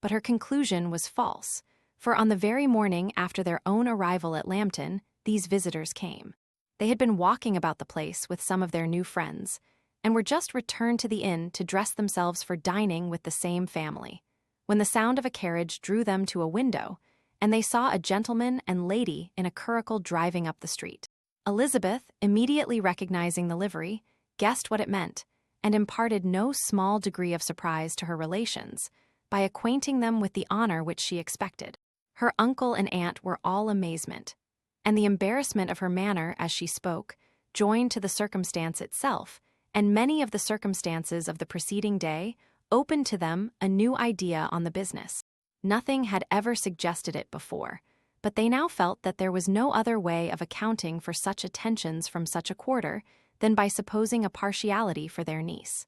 But her conclusion was false, for on the very morning after their own arrival at Lambton, these visitors came. They had been walking about the place with some of their new friends, and were just returned to the inn to dress themselves for dining with the same family, when the sound of a carriage drew them to a window, and they saw a gentleman and lady in a curricle driving up the street. Elizabeth, immediately recognizing the livery, guessed what it meant, and imparted no small degree of surprise to her relations by acquainting them with the honor which she expected. Her uncle and aunt were all amazement, and the embarrassment of her manner as she spoke, joined to the circumstance itself, and many of the circumstances of the preceding day, opened to them a new idea on the business. Nothing had ever suggested it before, but they now felt that there was no other way of accounting for such attentions from such a quarter than by supposing a partiality for their niece.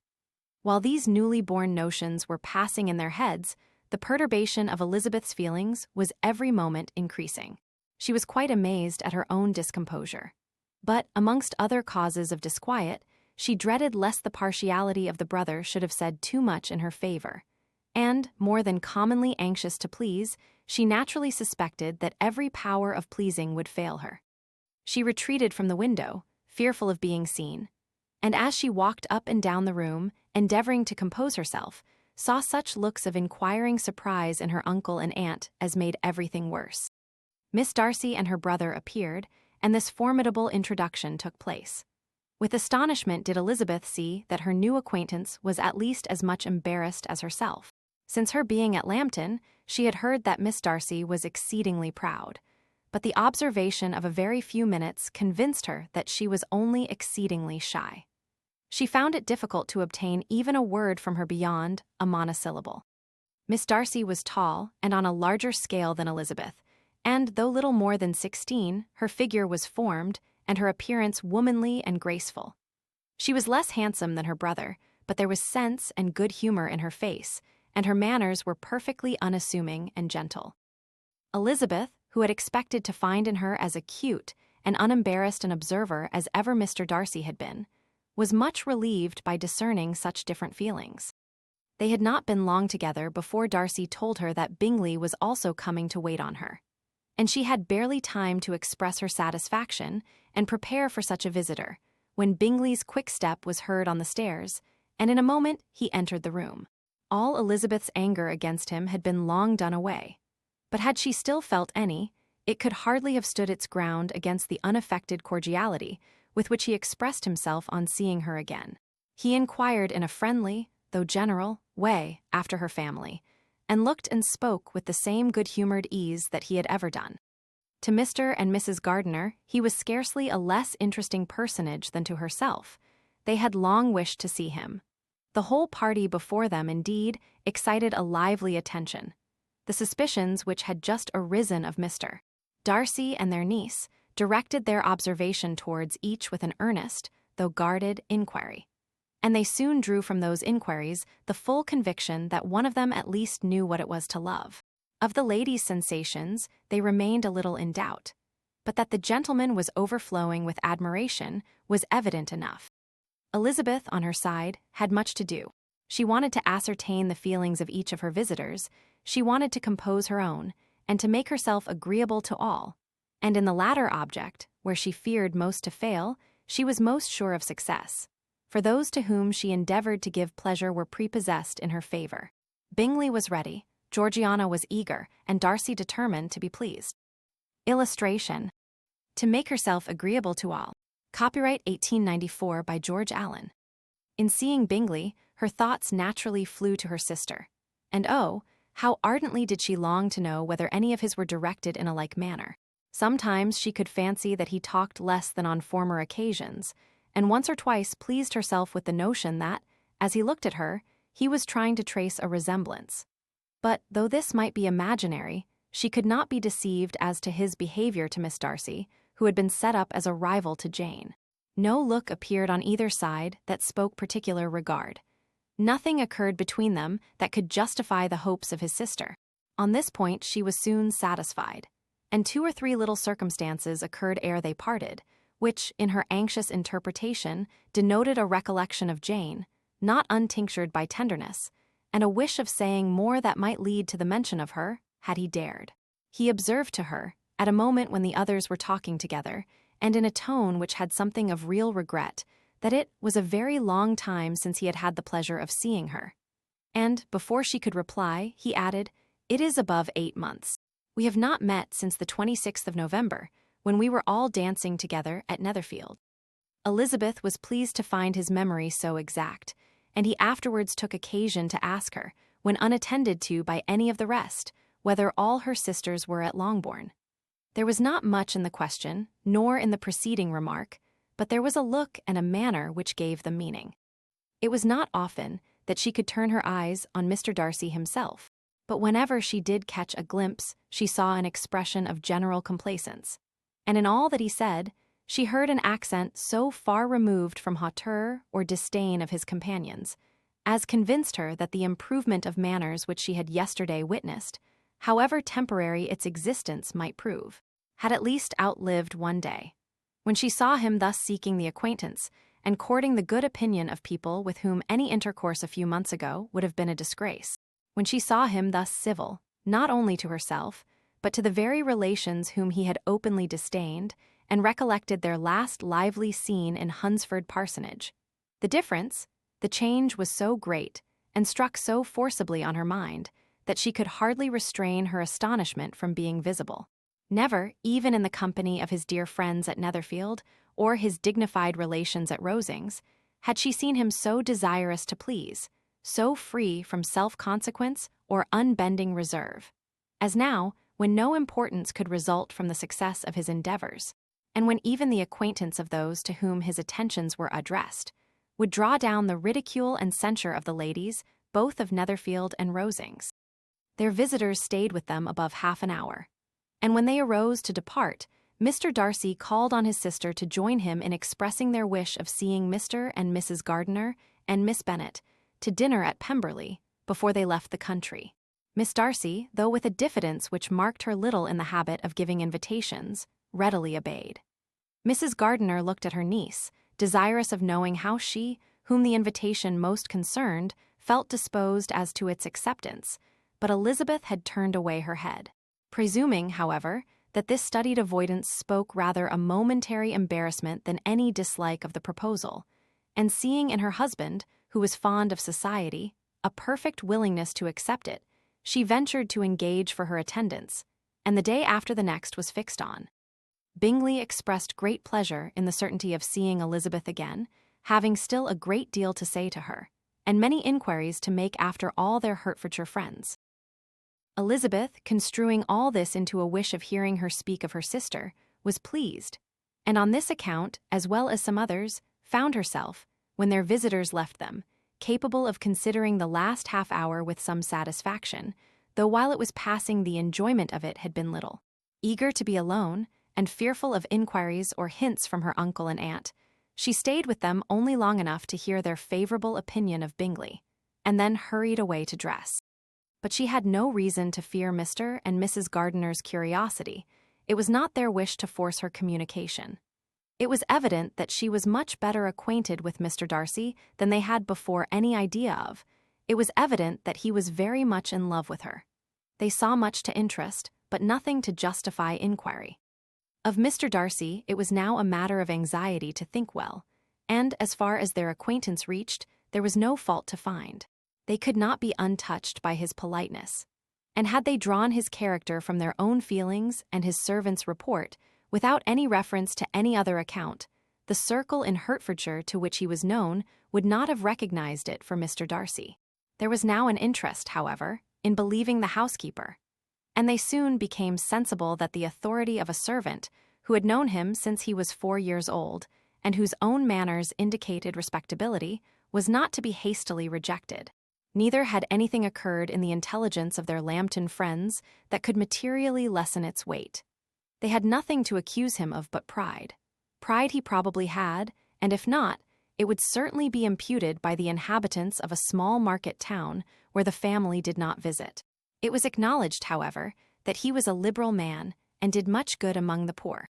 While these newly born notions were passing in their heads, the perturbation of Elizabeth's feelings was every moment increasing. She was quite amazed at her own discomposure. But, amongst other causes of disquiet, she dreaded lest the partiality of the brother should have said too much in her favor. And, more than commonly anxious to please, she naturally suspected that every power of pleasing would fail her. She retreated from the window, fearful of being seen, and as she walked up and down the room, endeavoring to compose herself, saw such looks of inquiring surprise in her uncle and aunt as made everything worse. Miss Darcy and her brother appeared, and this formidable introduction took place. With astonishment did Elizabeth see that her new acquaintance was at least as much embarrassed as herself. Since her being at Lambton, she had heard that Miss Darcy was exceedingly proud, but the observation of a very few minutes convinced her that she was only exceedingly shy. She found it difficult to obtain even a word from her beyond a monosyllable. Miss Darcy was tall and on a larger scale than Elizabeth, and though little more than 16, her figure was formed and her appearance womanly and graceful. She was less handsome than her brother, but there was sense and good humor in her face, and her manners were perfectly unassuming and gentle. Elizabeth, who had expected to find in her as acute and unembarrassed an observer as ever Mr. Darcy had been, was much relieved by discerning such different feelings. They had not been long together before Darcy told her that Bingley was also coming to wait on her, and she had barely time to express her satisfaction and prepare for such a visitor, when Bingley's quick step was heard on the stairs, and in a moment he entered the room. All Elizabeth's anger against him had been long done away, but had she still felt any, it could hardly have stood its ground against the unaffected cordiality with which he expressed himself on seeing her again. He inquired in a friendly, though general, way after her family, and looked and spoke with the same good-humored ease that he had ever done. To Mr. and Mrs. Gardiner, he was scarcely a less interesting personage than to herself. They had long wished to see him. The whole party before them, indeed, excited a lively attention. The suspicions which had just arisen of Mr. Darcy and their niece directed their observation towards each with an earnest, though guarded, inquiry. And they soon drew from those inquiries the full conviction that one of them at least knew what it was to love. Of the ladies' sensations, they remained a little in doubt, but that the gentleman was overflowing with admiration was evident enough. Elizabeth, on her side, had much to do. She wanted to ascertain the feelings of each of her visitors, she wanted to compose her own, and to make herself agreeable to all, and in the latter object, where she feared most to fail, she was most sure of success, for those to whom she endeavored to give pleasure were prepossessed in her favor. Bingley was ready, Georgiana was eager, and Darcy determined to be pleased. Illustration. To make herself agreeable to all. Copyright 1894 by George Allen. In seeing Bingley, her thoughts naturally flew to her sister, and oh, how ardently did she long to know whether any of his were directed in a like manner. Sometimes she could fancy that he talked less than on former occasions, and once or twice pleased herself with the notion that, as he looked at her, he was trying to trace a resemblance. But, though this might be imaginary, she could not be deceived as to his behavior to Miss Darcy, who had been set up as a rival to Jane. No look appeared on either side that spoke particular regard. Nothing occurred between them that could justify the hopes of his sister. On this point she was soon satisfied, and 2 or 3 little circumstances occurred ere they parted, which, in her anxious interpretation, denoted a recollection of Jane, not untinctured by tenderness, and a wish of saying more that might lead to the mention of her, had he dared. He observed to her, at a moment when the others were talking together, and in a tone which had something of real regret, that it was a very long time since he had had the pleasure of seeing her. And, before she could reply, he added, "It is above 8 months. We have not met since the 26th of November, when we were all dancing together at Netherfield." Elizabeth was pleased to find his memory so exact, and he afterwards took occasion to ask her, when unattended to by any of the rest, whether all her sisters were at Longbourn. There was not much in the question, nor in the preceding remark, but there was a look and a manner which gave them meaning. It was not often that she could turn her eyes on Mr. Darcy himself. but whenever she did catch a glimpse, she saw an expression of general complacence. And in all that he said, she heard an accent so far removed from hauteur or disdain of his companions, as convinced her that the improvement of manners which she had yesterday witnessed, however temporary its existence might prove, had at least outlived one day. When she saw him thus seeking the acquaintance and courting the good opinion of people with whom any intercourse a few months ago would have been a disgrace, when she saw him thus civil, not only to herself, but to the very relations whom he had openly disdained, and recollected their last lively scene in Hunsford Parsonage, the difference, the change was so great, and struck so forcibly on her mind, that she could hardly restrain her astonishment from being visible. Never, even in the company of his dear friends at Netherfield, or his dignified relations at Rosings, had she seen him so desirous to please, so free from self-consequence or unbending reserve, as now, when no importance could result from the success of his endeavors, and when even the acquaintance of those to whom his attentions were addressed would draw down the ridicule and censure of the ladies, both of Netherfield and Rosings. Their visitors stayed with them above half an hour, and when they arose to depart, Mr. Darcy called on his sister to join him in expressing their wish of seeing Mr. and Mrs. Gardiner and Miss Bennet to dinner at Pemberley before they left the country. Miss Darcy, though with a diffidence which marked her little in the habit of giving invitations, readily obeyed. Mrs. Gardiner looked at her niece, desirous of knowing how she, whom the invitation most concerned, felt disposed as to its acceptance, but Elizabeth had turned away her head. Presuming, however, that this studied avoidance spoke rather a momentary embarrassment than any dislike of the proposal, and seeing in her husband, who was fond of society, a perfect willingness to accept it, she ventured to engage for her attendance, and the day after the next was fixed on. Bingley expressed great pleasure in the certainty of seeing Elizabeth again, having still a great deal to say to her, and many inquiries to make after all their Hertfordshire friends. Elizabeth, construing all this into a wish of hearing her speak of her sister, was pleased, and on this account, as well as some others, found herself, when their visitors left them, capable of considering the last half-hour with some satisfaction, though while it was passing the enjoyment of it had been little. Eager to be alone, and fearful of inquiries or hints from her uncle and aunt, she stayed with them only long enough to hear their favorable opinion of Bingley, and then hurried away to dress. But she had no reason to fear Mr. and Mrs. Gardiner's curiosity. It was not their wish to force her communication. It was evident that she was much better acquainted with Mr. Darcy than they had before any idea of. It was evident that he was very much in love with her. They saw much to interest, but nothing to justify inquiry. Of Mr. Darcy, it was now a matter of anxiety to think well, and as far as their acquaintance reached, there was no fault to find. They could not be untouched by his politeness, and had they drawn his character from their own feelings and his servant's report, without any reference to any other account, the circle in Hertfordshire to which he was known would not have recognized it for Mr. Darcy. There was now an interest, however, in believing the housekeeper, and they soon became sensible that the authority of a servant, who had known him since he was 4 years old, and whose own manners indicated respectability, was not to be hastily rejected. Neither had anything occurred in the intelligence of their Lambton friends that could materially lessen its weight. They had nothing to accuse him of but pride. Pride he probably had, and if not, it would certainly be imputed by the inhabitants of a small market town where the family did not visit. It was acknowledged, however, that he was a liberal man and did much good among the poor.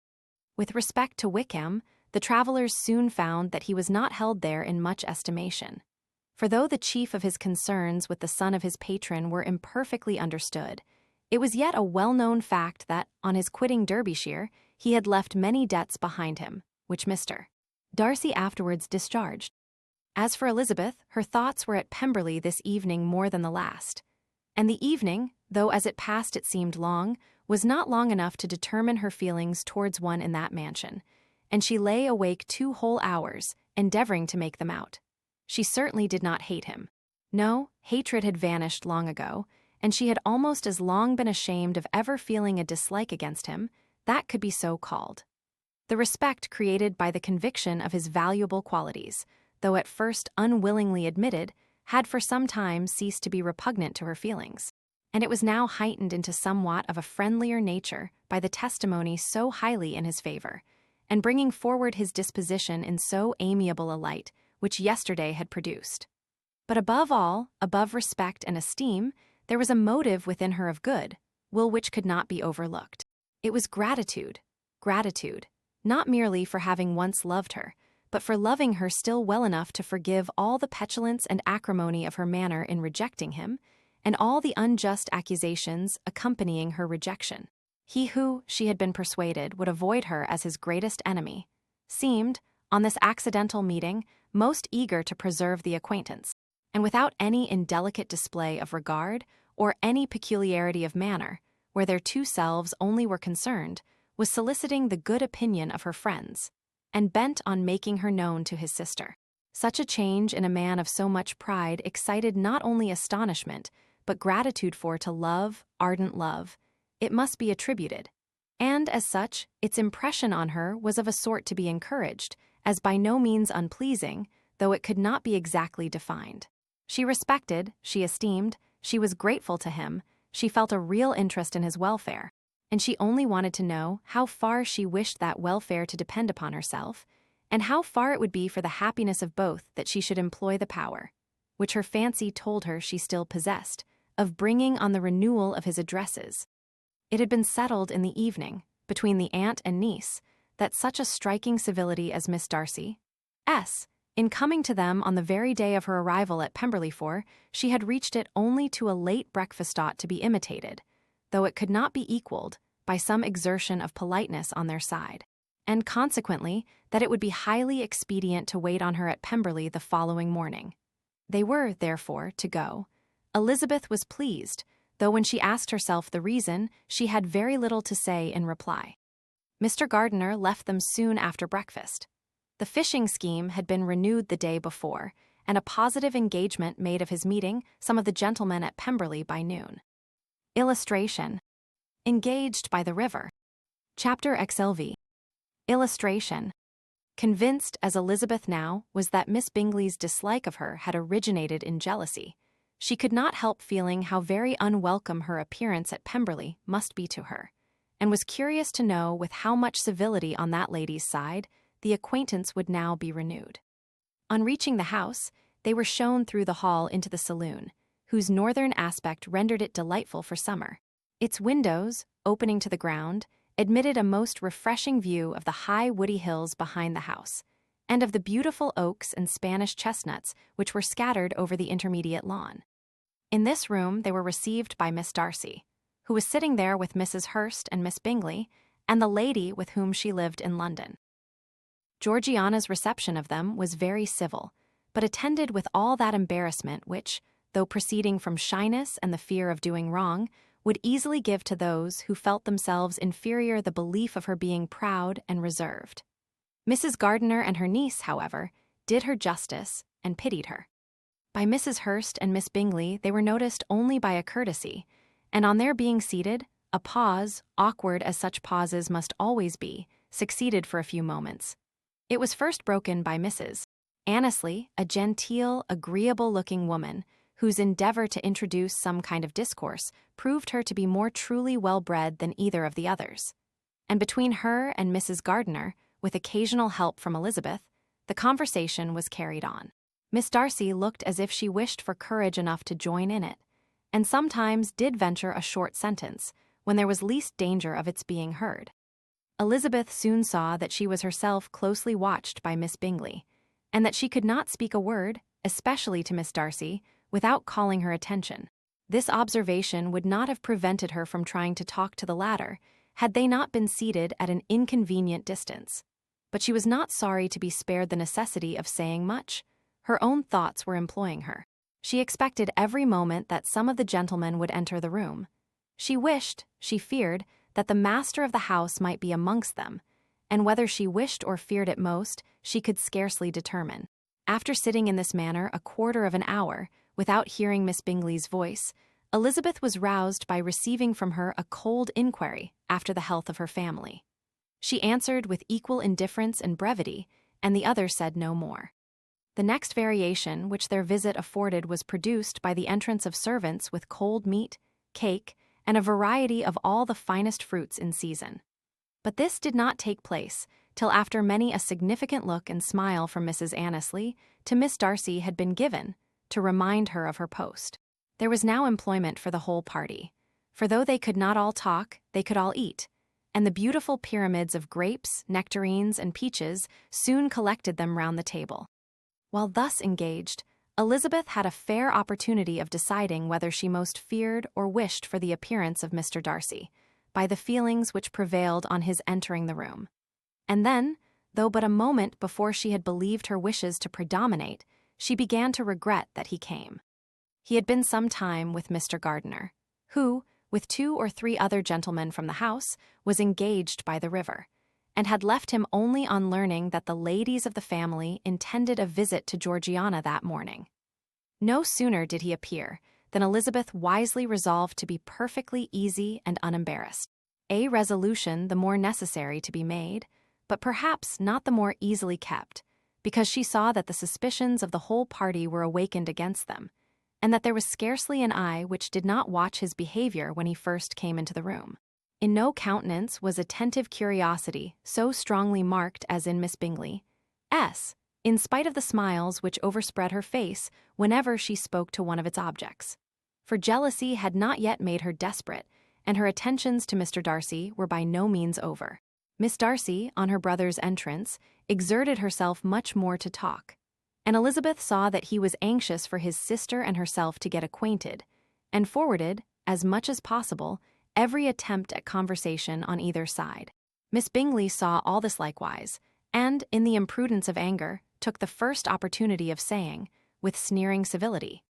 With respect to Wickham, the travellers soon found that he was not held there in much estimation. For though the chief of his concerns with the son of his patron were imperfectly understood, it was yet a well-known fact that, on his quitting Derbyshire, he had left many debts behind him, which Mr. Darcy afterwards discharged. As for Elizabeth, her thoughts were at Pemberley this evening more than the last, and the evening, though as it passed it seemed long, was not long enough to determine her feelings towards one in that mansion, and she lay awake 2 whole hours, endeavoring to make them out. She certainly did not hate him. No, hatred had vanished long ago, and she had almost as long been ashamed of ever feeling a dislike against him, that could be so called. The respect created by the conviction of his valuable qualities, though at first unwillingly admitted, had for some time ceased to be repugnant to her feelings. and it was now heightened into somewhat of a friendlier nature by the testimony so highly in his favor, and bringing forward his disposition in so amiable a light, which yesterday had produced. But above all, above respect and esteem, there was a motive within her of good, will which could not be overlooked. It was gratitude, not merely for having once loved her, but for loving her still well enough to forgive all the petulance and acrimony of her manner in rejecting him, and all the unjust accusations accompanying her rejection. He who, she had been persuaded, would avoid her as his greatest enemy, seemed, on this accidental meeting, most eager to preserve the acquaintance, and without any indelicate display of regard or any peculiarity of manner, where their two selves only were concerned, was soliciting the good opinion of her friends, and bent on making her known to his sister. Such a change in a man of so much pride excited not only astonishment, but gratitude for to love, ardent love, it must be attributed, and as such, its impression on her was of a sort to be encouraged, as by no means unpleasing, though it could not be exactly defined. She respected, she esteemed, she was grateful to him, she felt a real interest in his welfare, and she only wanted to know how far she wished that welfare to depend upon herself, and how far it would be for the happiness of both that she should employ the power, which her fancy told her she still possessed, of bringing on the renewal of his addresses. It had been settled in the evening, between the aunt and niece, that such a striking civility as Miss Darcy's, in coming to them on the very day of her arrival at Pemberley-Four, she had reached it only to a late breakfast ought to be imitated, though it could not be equaled, by some exertion of politeness on their side, and consequently that it would be highly expedient to wait on her at Pemberley the following morning. They were, therefore, to go. Elizabeth was pleased, though when she asked herself the reason, she had very little to say in reply. Mr. Gardiner left them soon after breakfast. The fishing scheme had been renewed the day before, and a positive engagement made of his meeting some of the gentlemen at Pemberley by noon. Illustration. Engaged by the river. Chapter XLV. Illustration. Convinced, as Elizabeth now was, that Miss Bingley's dislike of her had originated in jealousy, she could not help feeling how very unwelcome her appearance at Pemberley must be to her, and was curious to know with how much civility on that lady's side the acquaintance would now be renewed. On reaching the house, they were shown through the hall into the saloon, whose northern aspect rendered it delightful for summer. Its windows, opening to the ground, admitted a most refreshing view of the high woody hills behind the house, and of the beautiful oaks and Spanish chestnuts which were scattered over the intermediate lawn. In this room they were received by Miss Darcy, who was sitting there with Mrs. Hurst and Miss Bingley, and the lady with whom she lived in London. Georgiana's reception of them was very civil, but attended with all that embarrassment which, though proceeding from shyness and the fear of doing wrong, would easily give to those who felt themselves inferior the belief of her being proud and reserved. Mrs. Gardiner and her niece, however, did her justice and pitied her. By Mrs. Hurst and Miss Bingley they were noticed only by a courtesy, and on their being seated, a pause, awkward as such pauses must always be, succeeded for a few moments. It was first broken by Mrs. Annesley, a genteel, agreeable-looking woman, whose endeavor to introduce some kind of discourse proved her to be more truly well-bred than either of the others. And between her and Mrs. Gardiner, with occasional help from Elizabeth, the conversation was carried on. Miss Darcy looked as if she wished for courage enough to join in it, and sometimes did venture a short sentence, when there was least danger of its being heard. Elizabeth soon saw that she was herself closely watched by Miss Bingley, and that she could not speak a word, especially to Miss Darcy, without calling her attention. This observation would not have prevented her from trying to talk to the latter, had they not been seated at an inconvenient distance. But she was not sorry to be spared the necessity of saying much. Her own thoughts were employing her. She expected every moment that some of the gentlemen would enter the room. She wished, she feared, that the master of the house might be amongst them, and whether she wished or feared it most, she could scarcely determine. After sitting in this manner a quarter of an hour, without hearing Miss Bingley's voice, Elizabeth was roused by receiving from her a cold inquiry after the health of her family. She answered with equal indifference and brevity, and the other said no more. The next variation which their visit afforded was produced by the entrance of servants with cold meat, cake, and a variety of all the finest fruits in season. But this did not take place till after many a significant look and smile from Mrs. Annesley to Miss Darcy had been given to remind her of her post. There was now employment for the whole party, for though they could not all talk, they could all eat, and the beautiful pyramids of grapes, nectarines, and peaches soon collected them round the table. While thus engaged, Elizabeth had a fair opportunity of deciding whether she most feared or wished for the appearance of Mr. Darcy, by the feelings which prevailed on his entering the room. And then, though but a moment before she had believed her wishes to predominate, she began to regret that he came. He had been some time with Mr. Gardiner, who, with 2 or 3 other gentlemen from the house, was engaged by the river, and had left him only on learning that the ladies of the family intended a visit to Georgiana that morning. No sooner did he appear than Elizabeth wisely resolved to be perfectly easy and unembarrassed, a resolution the more necessary to be made, but perhaps not the more easily kept, because she saw that the suspicions of the whole party were awakened against them, and that there was scarcely an eye which did not watch his behavior when he first came into the room. In no countenance was attentive curiosity so strongly marked as in Miss Bingley's, in spite of the smiles which overspread her face whenever she spoke to one of its objects. For jealousy had not yet made her desperate, and her attentions to Mr. Darcy were by no means over. Miss Darcy, on her brother's entrance, exerted herself much more to talk, and Elizabeth saw that he was anxious for his sister and herself to get acquainted, and forwarded, as much as possible, every attempt at conversation on either side. Miss Bingley saw all this likewise, and, in the imprudence of anger, took the first opportunity of saying, with sneering civility,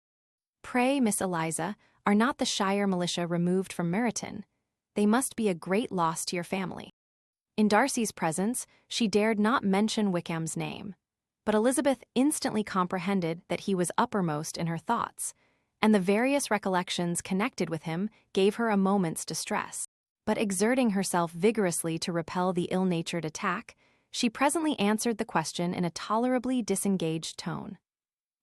"Pray, Miss Eliza, are not the Shire militia removed from Meryton? They must be a great loss to your family." In Darcy's presence, she dared not mention Wickham's name, but Elizabeth instantly comprehended that he was uppermost in her thoughts, and the various recollections connected with him gave her a moment's distress. But exerting herself vigorously to repel the ill-natured attack, she presently answered the question in a tolerably disengaged tone.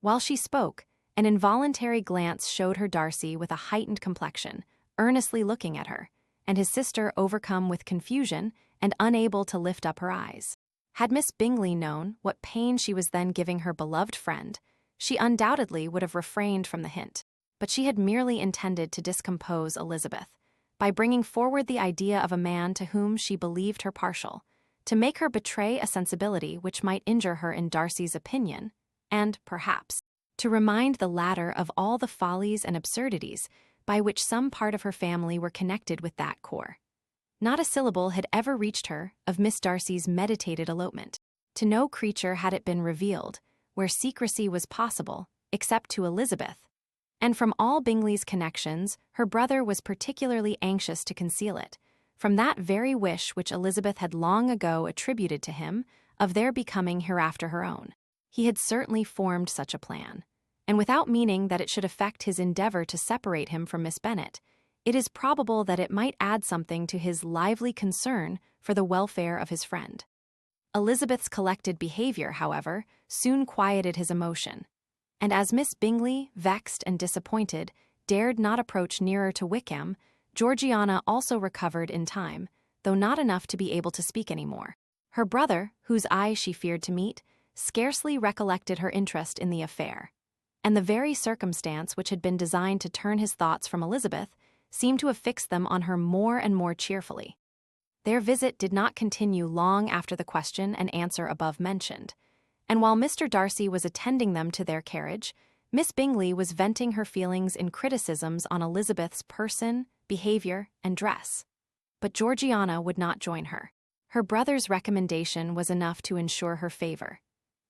While she spoke, an involuntary glance showed her Darcy with a heightened complexion, earnestly looking at her, and his sister overcome with confusion and unable to lift up her eyes. Had Miss Bingley known what pain she was then giving her beloved friend, she undoubtedly would have refrained from the hint, but she had merely intended to discompose Elizabeth, by bringing forward the idea of a man to whom she believed her partial, to make her betray a sensibility which might injure her in Darcy's opinion, and, perhaps, to remind the latter of all the follies and absurdities by which some part of her family were connected with that corps. Not a syllable had ever reached her of Miss Darcy's meditated elopement. To no creature had it been revealed, where secrecy was possible, except to Elizabeth, and from all Bingley's connections her brother was particularly anxious to conceal it, from that very wish which Elizabeth had long ago attributed to him of their becoming hereafter her own. He had certainly formed such a plan, and without meaning that it should affect his endeavour to separate him from Miss Bennet, it is probable that it might add something to his lively concern for the welfare of his friend. Elizabeth's collected behaviour, however, soon quieted his emotion, and as Miss Bingley, vexed and disappointed, dared not approach nearer to Wickham, Georgiana also recovered in time, though not enough to be able to speak any more. Her brother, whose eyes she feared to meet, scarcely recollected her interest in the affair, and the very circumstance which had been designed to turn his thoughts from Elizabeth seemed to have fixed them on her more and more cheerfully. Their visit did not continue long after the question and answer above mentioned, and while Mr. Darcy was attending them to their carriage, Miss Bingley was venting her feelings in criticisms on Elizabeth's person, behaviour, and dress. But Georgiana would not join her. Her brother's recommendation was enough to ensure her favour.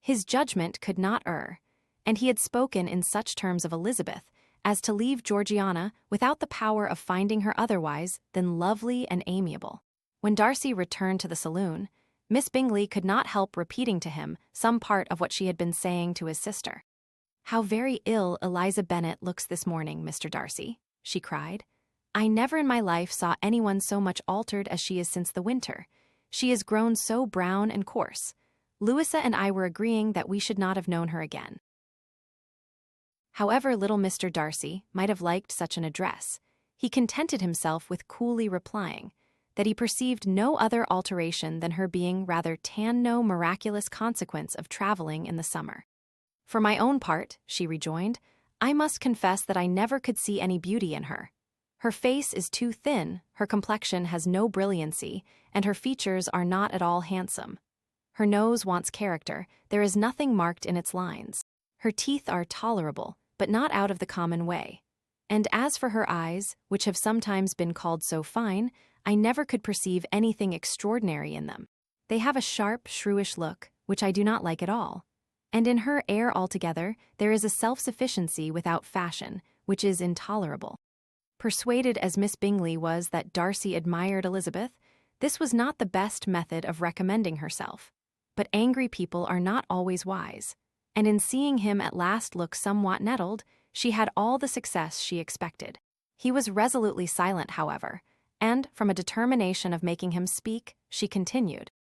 His judgment could not err, and he had spoken in such terms of Elizabeth as to leave Georgiana without the power of finding her otherwise than lovely and amiable. When Darcy returned to the saloon, Miss Bingley could not help repeating to him some part of what she had been saying to his sister. "How very ill Eliza Bennet looks this morning, Mr. Darcy," she cried. "I never in my life saw anyone so much altered as she is since the winter. She is grown so brown and coarse. Louisa and I were agreeing that we should not have known her again." However little Mr. Darcy might have liked such an address, he contented himself with coolly replying that he perceived no other alteration than her being rather no miraculous consequence of traveling in the summer. For my own part, she rejoined, I must confess that I never could see any beauty in her. Her face is too thin, her complexion has no brilliancy, and her features are not at all handsome. Her nose wants character, there is nothing marked in its lines. Her teeth are tolerable, but not out of the common way. And as for her eyes, which have sometimes been called so fine, I never could perceive anything extraordinary in them. They have a sharp, shrewish look, which I do not like at all. And in her air altogether, there is a self-sufficiency without fashion, which is intolerable. Persuaded as Miss Bingley was that Darcy admired Elizabeth, this was not the best method of recommending herself. But angry people are not always wise, and in seeing him at last look somewhat nettled, she had all the success she expected. He was resolutely silent, however, and, from a determination of making him speak, she continued.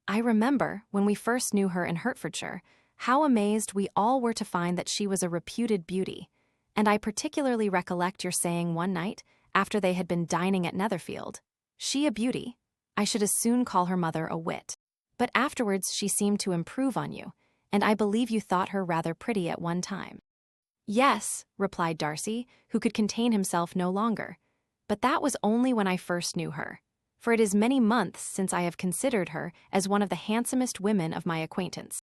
I remember, when we first knew her in Hertfordshire, how amazed we all were to find that she was a reputed beauty, and I particularly recollect your saying one night, after they had been dining at Netherfield, she a beauty, I should as soon call her mother a wit. But afterwards she seemed to improve on you, and I believe you thought her rather pretty at one time. Yes, replied Darcy, who could contain himself no longer, but that was only when I first knew her, for it is many months since I have considered her as one of the handsomest women of my acquaintance.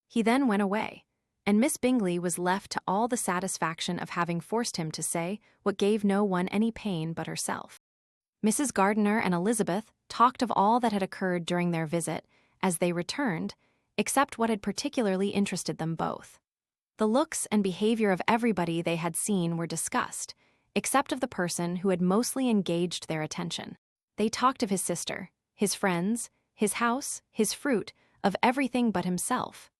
He then went away, and Miss Bingley was left to all the satisfaction of having forced him to say what gave no one any pain but herself. Mrs. Gardiner and Elizabeth talked of all that had occurred during their visit as they returned, except what had particularly interested them both. The looks and behavior of everybody they had seen were discussed, except of the person who had mostly engaged their attention. They talked of his sister, his friends, his house, his fruit, of everything but himself.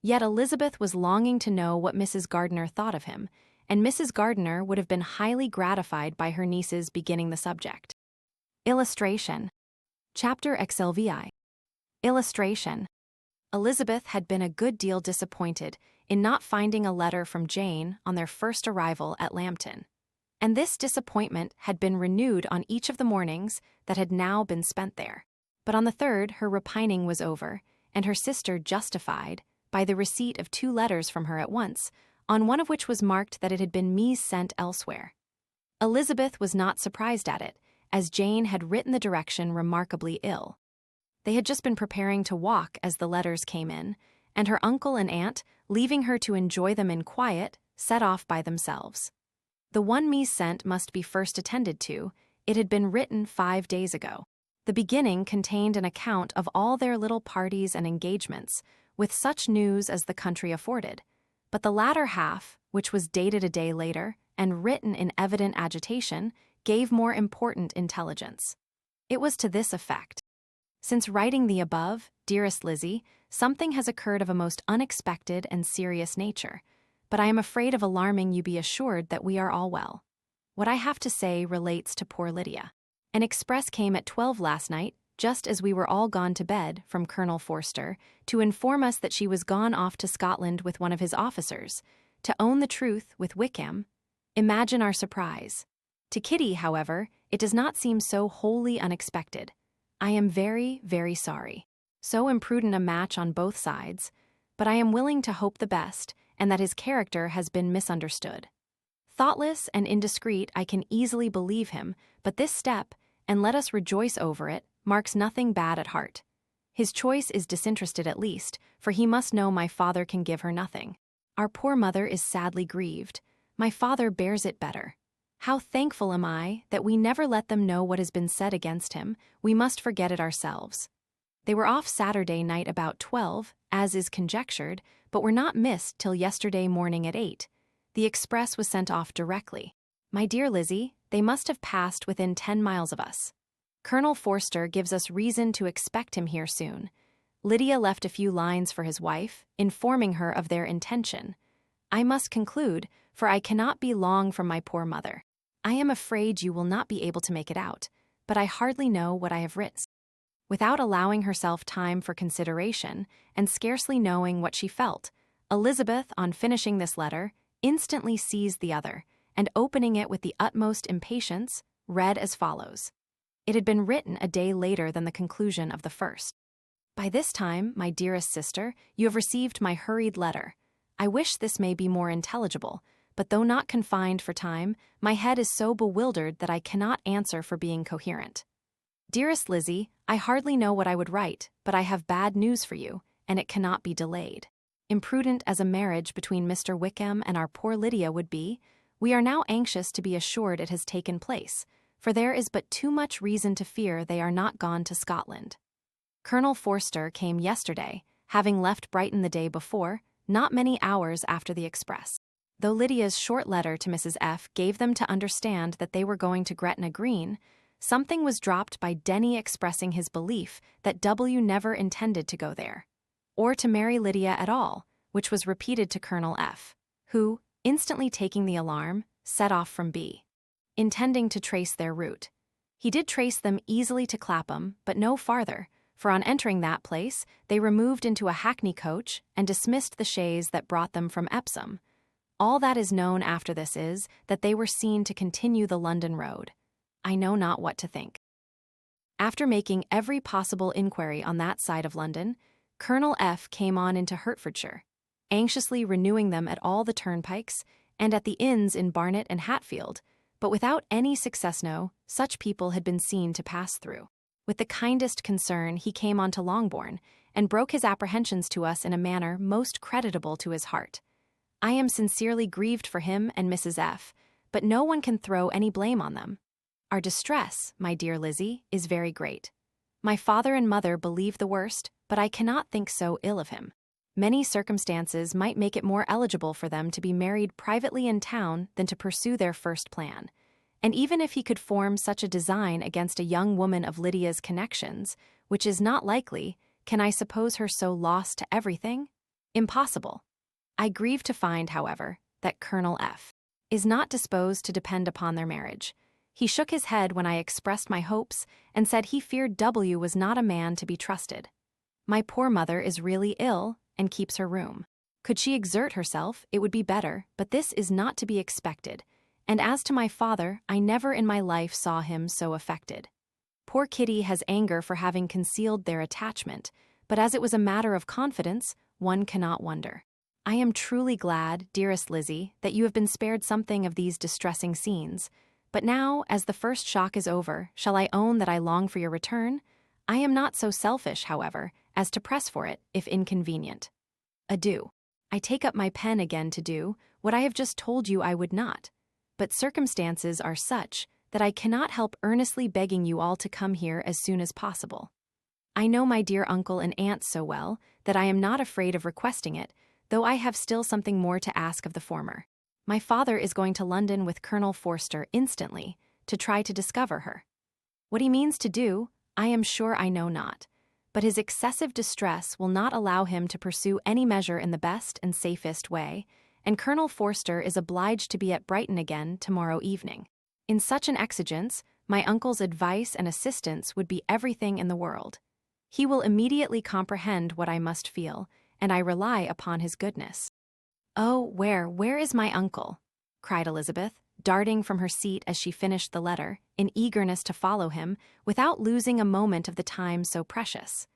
Yet Elizabeth was longing to know what Mrs. Gardiner thought of him, and Mrs. Gardiner would have been highly gratified by her niece's beginning the subject. Illustration. Chapter XLVI. Illustration. Elizabeth had been a good deal disappointed in not finding a letter from Jane on their first arrival at Lambton, and this disappointment had been renewed on each of the mornings that had now been spent there. But on the third her repining was over, and her sister justified by the receipt of 2 letters from her at once, on one of which was marked that it had been sent elsewhere. Elizabeth was not surprised at it, as Jane had written the direction remarkably ill. They had just been preparing to walk as the letters came in, and her uncle and aunt, leaving her to enjoy them in quiet, set off by themselves. The one sent must be first attended to. It had been written 5 days ago. The beginning contained an account of all their little parties and engagements, with such news as the country afforded, but the latter half, which was dated a day later and written in evident agitation, gave more important intelligence. It was to this effect. Since writing the above, dearest Lizzie, something has occurred of a most unexpected and serious nature, but I am afraid of alarming you. Be assured that we are all well. What I have to say relates to poor Lydia. An express came at 12 last night, just as we were all gone to bed, from Colonel Forster, to inform us that she was gone off to Scotland with one of his officers. To own the truth, with Wickham. Imagine our surprise. To Kitty, however, it does not seem so wholly unexpected. I am very, very sorry. So imprudent a match on both sides, but I am willing to hope the best, and that his character has been misunderstood. Thoughtless and indiscreet, I can easily believe him, but this step, and let us rejoice over it, marks nothing bad at heart. His choice is disinterested at least, for he must know my father can give her nothing. Our poor mother is sadly grieved. My father bears it better. How thankful am I that we never let them know what has been said against him. We must forget it ourselves. They were off Saturday night about 12, as is conjectured, but were not missed till yesterday morning at 8. The express was sent off directly. My dear Lizzie, they must have passed within 10 miles of us. Colonel Forster gives us reason to expect him here soon. Lydia left a few lines for his wife, informing her of their intention. I must conclude, for I cannot be long from my poor mother. I am afraid you will not be able to make it out, but I hardly know what I have written. Without allowing herself time for consideration, and scarcely knowing what she felt, Elizabeth, on finishing this letter, instantly seized the other, and opening it with the utmost impatience, read as follows. It had been written a day later than the conclusion of the first. By this time, my dearest sister, you have received my hurried letter. I wish this may be more intelligible, but though not confined for time, my head is so bewildered that I cannot answer for being coherent. Dearest Lizzie, I hardly know what I would write, but I have bad news for you, and it cannot be delayed. Imprudent as a marriage between Mr. Wickham and our poor Lydia would be, we are now anxious to be assured it has taken place, for there is but too much reason to fear they are not gone to Scotland. Colonel Forster came yesterday, having left Brighton the day before, not many hours after the express. Though Lydia's short letter to Mrs. F. gave them to understand that they were going to Gretna Green, something was dropped by Denny expressing his belief that W. never intended to go there, or to marry Lydia at all, which was repeated to Colonel F., who, instantly taking the alarm, set off from B, intending to trace their route. He did trace them easily to Clapham, but no farther, for on entering that place, they removed into a hackney coach and dismissed the chaise that brought them from Epsom. All that is known after this is that they were seen to continue the London road. I know not what to think. After making every possible inquiry on that side of London, Colonel F. came on into Hertfordshire, anxiously renewing them at all the turnpikes and at the inns in Barnet and Hatfield, but without any success. No such people had been seen to pass through. With the kindest concern he came on to Longbourn, and broke his apprehensions to us in a manner most creditable to his heart. I am sincerely grieved for him and Mrs. F., but no one can throw any blame on them. Our distress, my dear Lizzie, is very great. My father and mother believe the worst, but I cannot think so ill of him. Many circumstances might make it more eligible for them to be married privately in town than to pursue their first plan. And even if he could form such a design against a young woman of Lydia's connections, which is not likely, can I suppose her so lost to everything? Impossible. I grieve to find, however, that Colonel F. is not disposed to depend upon their marriage. He shook his head when I expressed my hopes and said he feared W. was not a man to be trusted. My poor mother is really ill and keeps her room. Could she exert herself, it would be better, but this is not to be expected. And as to my father, I never in my life saw him so affected. Poor Kitty has anger for having concealed their attachment, but as it was a matter of confidence, one cannot wonder. I am truly glad, dearest Lizzie, that you have been spared something of these distressing scenes. But now, as the first shock is over, shall I own that I long for your return? I am not so selfish, however, as to press for it, if inconvenient. Adieu. I take up my pen again to do what I have just told you I would not. But circumstances are such that I cannot help earnestly begging you all to come here as soon as possible. I know my dear uncle and aunt so well that I am not afraid of requesting it, though I have still something more to ask of the former. My father is going to London with Colonel Forster instantly to try to discover her. What he means to do, I am sure I know not, but his excessive distress will not allow him to pursue any measure in the best and safest way, and Colonel Forster is obliged to be at Brighton again tomorrow evening. In such an exigence, my uncle's advice and assistance would be everything in the world. He will immediately comprehend what I must feel, and I rely upon his goodness. Oh, where is my uncle? Cried Elizabeth, darting from her seat as she finished the letter, in eagerness to follow him, without losing a moment of the time so precious.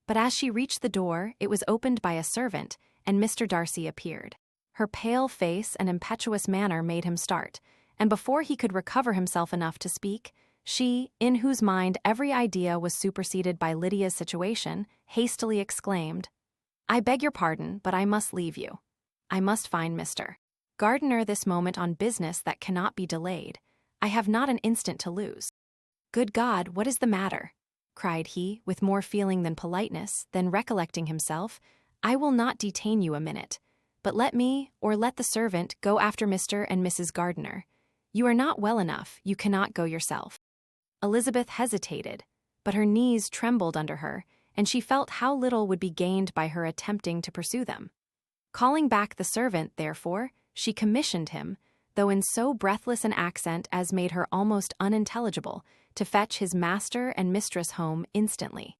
But as she reached the door, it was opened by a servant, and Mr. Darcy appeared. Her pale face and impetuous manner made him start, and before he could recover himself enough to speak, she, in whose mind every idea was superseded by Lydia's situation, hastily exclaimed, "I beg your pardon, but I must leave you. I must find Mr. Gardiner this moment on business that cannot be delayed. I have not an instant to lose." "Good God, what is the matter?" cried he, with more feeling than politeness, then recollecting himself. "I will not detain you a minute. But let me, or let the servant, go after Mr. and Mrs. Gardiner. You are not well enough, you cannot go yourself." Elizabeth hesitated, but her knees trembled under her, and she felt how little would be gained by her attempting to pursue them. Calling back the servant, therefore, she commissioned him, though in so breathless an accent as made her almost unintelligible, to fetch his master and mistress home instantly.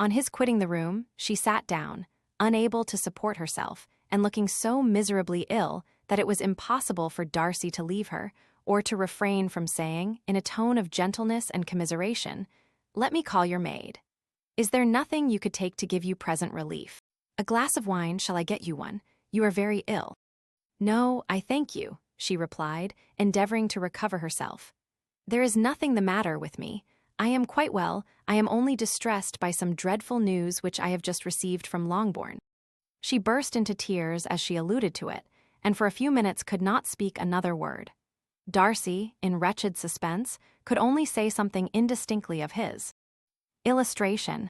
On his quitting the room, she sat down, unable to support herself, and looking so miserably ill that it was impossible for Darcy to leave her, or to refrain from saying, in a tone of gentleness and commiseration, "Let me call your maid. Is there nothing you could take to give you present relief? A glass of wine, shall I get you one? You are very ill." "No, I thank you," she replied, endeavoring to recover herself. "There is nothing the matter with me. I am quite well. I am only distressed by some dreadful news which I have just received from Longbourn." She burst into tears as she alluded to it, and for a few minutes could not speak another word. Darcy, in wretched suspense, could only say something indistinctly of his. Illustration.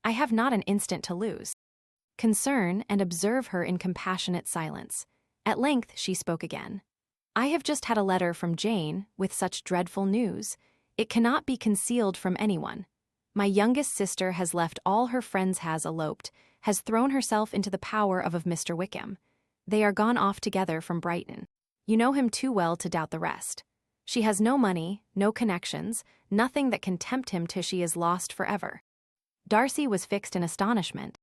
I have not an instant to lose. Concern and observe her in compassionate silence. At length she spoke again. "I have just had a letter from Jane with such dreadful news. It cannot be concealed from anyone. My youngest sister has left all her friends, has eloped, has thrown herself into the power of Mr. Wickham. They are gone off together from Brighton. You know him too well to doubt the rest. She has no money, no connections, nothing that can tempt him till she is lost forever." Darcy was fixed in astonishment.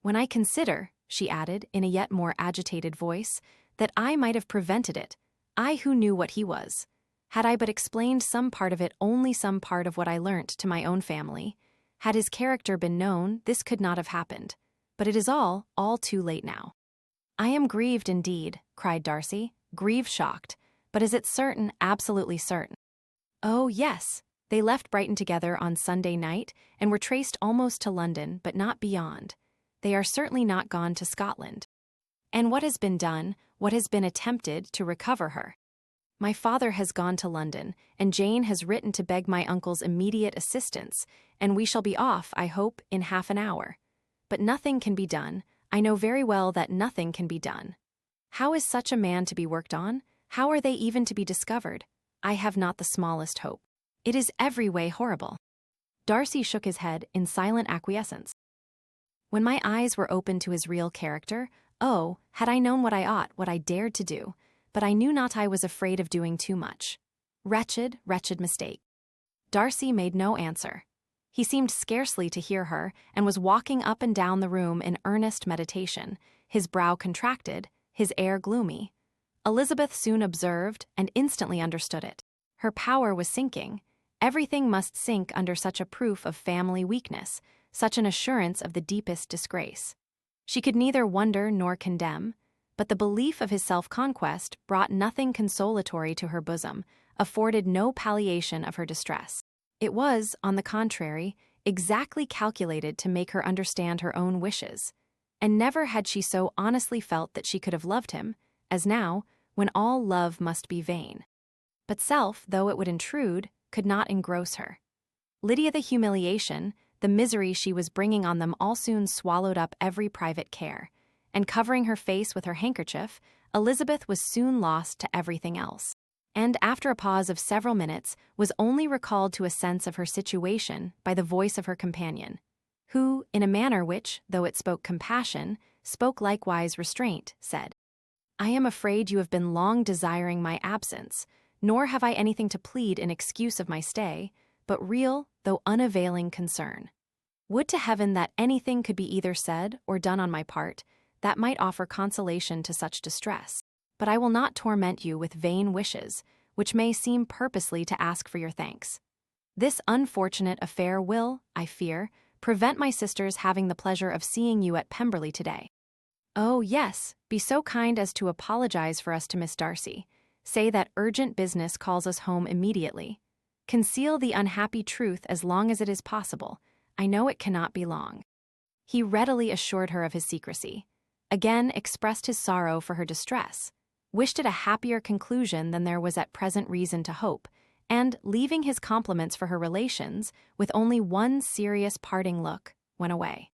"When I consider," she added, in a yet more agitated voice, "that I might have prevented it, I who knew what he was. Had I but explained some part of it, only some part of what I learnt, to my own family, had his character been known, this could not have happened. But it is all too late now." "I am grieved indeed," cried Darcy, grief-shocked. "But is it certain, absolutely certain?" "Oh, yes. They left Brighton together on Sunday night, and were traced almost to London, but not beyond. They are certainly not gone to Scotland." "And what has been done, what has been attempted, to recover her?" "My father has gone to London, and Jane has written to beg my uncle's immediate assistance, and we shall be off, I hope, in half an hour. But nothing can be done. I know very well that nothing can be done. How is such a man to be worked on? How are they even to be discovered? I have not the smallest hope. It is every way horrible." Darcy shook his head in silent acquiescence. "When my eyes were opened to his real character, oh, had I known what I ought, what I dared to do, but I knew not, I was afraid of doing too much. Wretched, wretched mistake." Darcy made no answer. He seemed scarcely to hear her, and was walking up and down the room in earnest meditation, his brow contracted, his air gloomy. Elizabeth soon observed and instantly understood it. Her power was sinking. Everything must sink under such a proof of family weakness, such an assurance of the deepest disgrace. She could neither wonder nor condemn, but the belief of his self-conquest brought nothing consolatory to her bosom, afforded no palliation of her distress. It was, on the contrary, exactly calculated to make her understand her own wishes, and never had she so honestly felt that she could have loved him, as now, when all love must be vain. But self, though it would intrude, could not engross her. Lydia, the humiliation, the misery she was bringing on them all soon swallowed up every private care, and covering her face with her handkerchief, Elizabeth was soon lost to everything else, and after a pause of several minutes was only recalled to a sense of her situation by the voice of her companion, who, in a manner which, though it spoke compassion, spoke likewise restraint, said, "I am afraid you have been long desiring my absence, nor have I anything to plead in excuse of my stay, but real, though unavailing concern. Would to heaven that anything could be either said or done on my part that might offer consolation to such distress. But I will not torment you with vain wishes, which may seem purposely to ask for your thanks. This unfortunate affair will, I fear, prevent my sisters having the pleasure of seeing you at Pemberley today. Oh, yes, be so kind as to apologize for us to Miss Darcy. Say that urgent business calls us home immediately. Conceal the unhappy truth as long as it is possible. I know it cannot be long." He readily assured her of his secrecy, again expressed his sorrow for her distress, wished it a happier conclusion than there was at present reason to hope, and, leaving his compliments for her relations, with only one serious parting look, went away.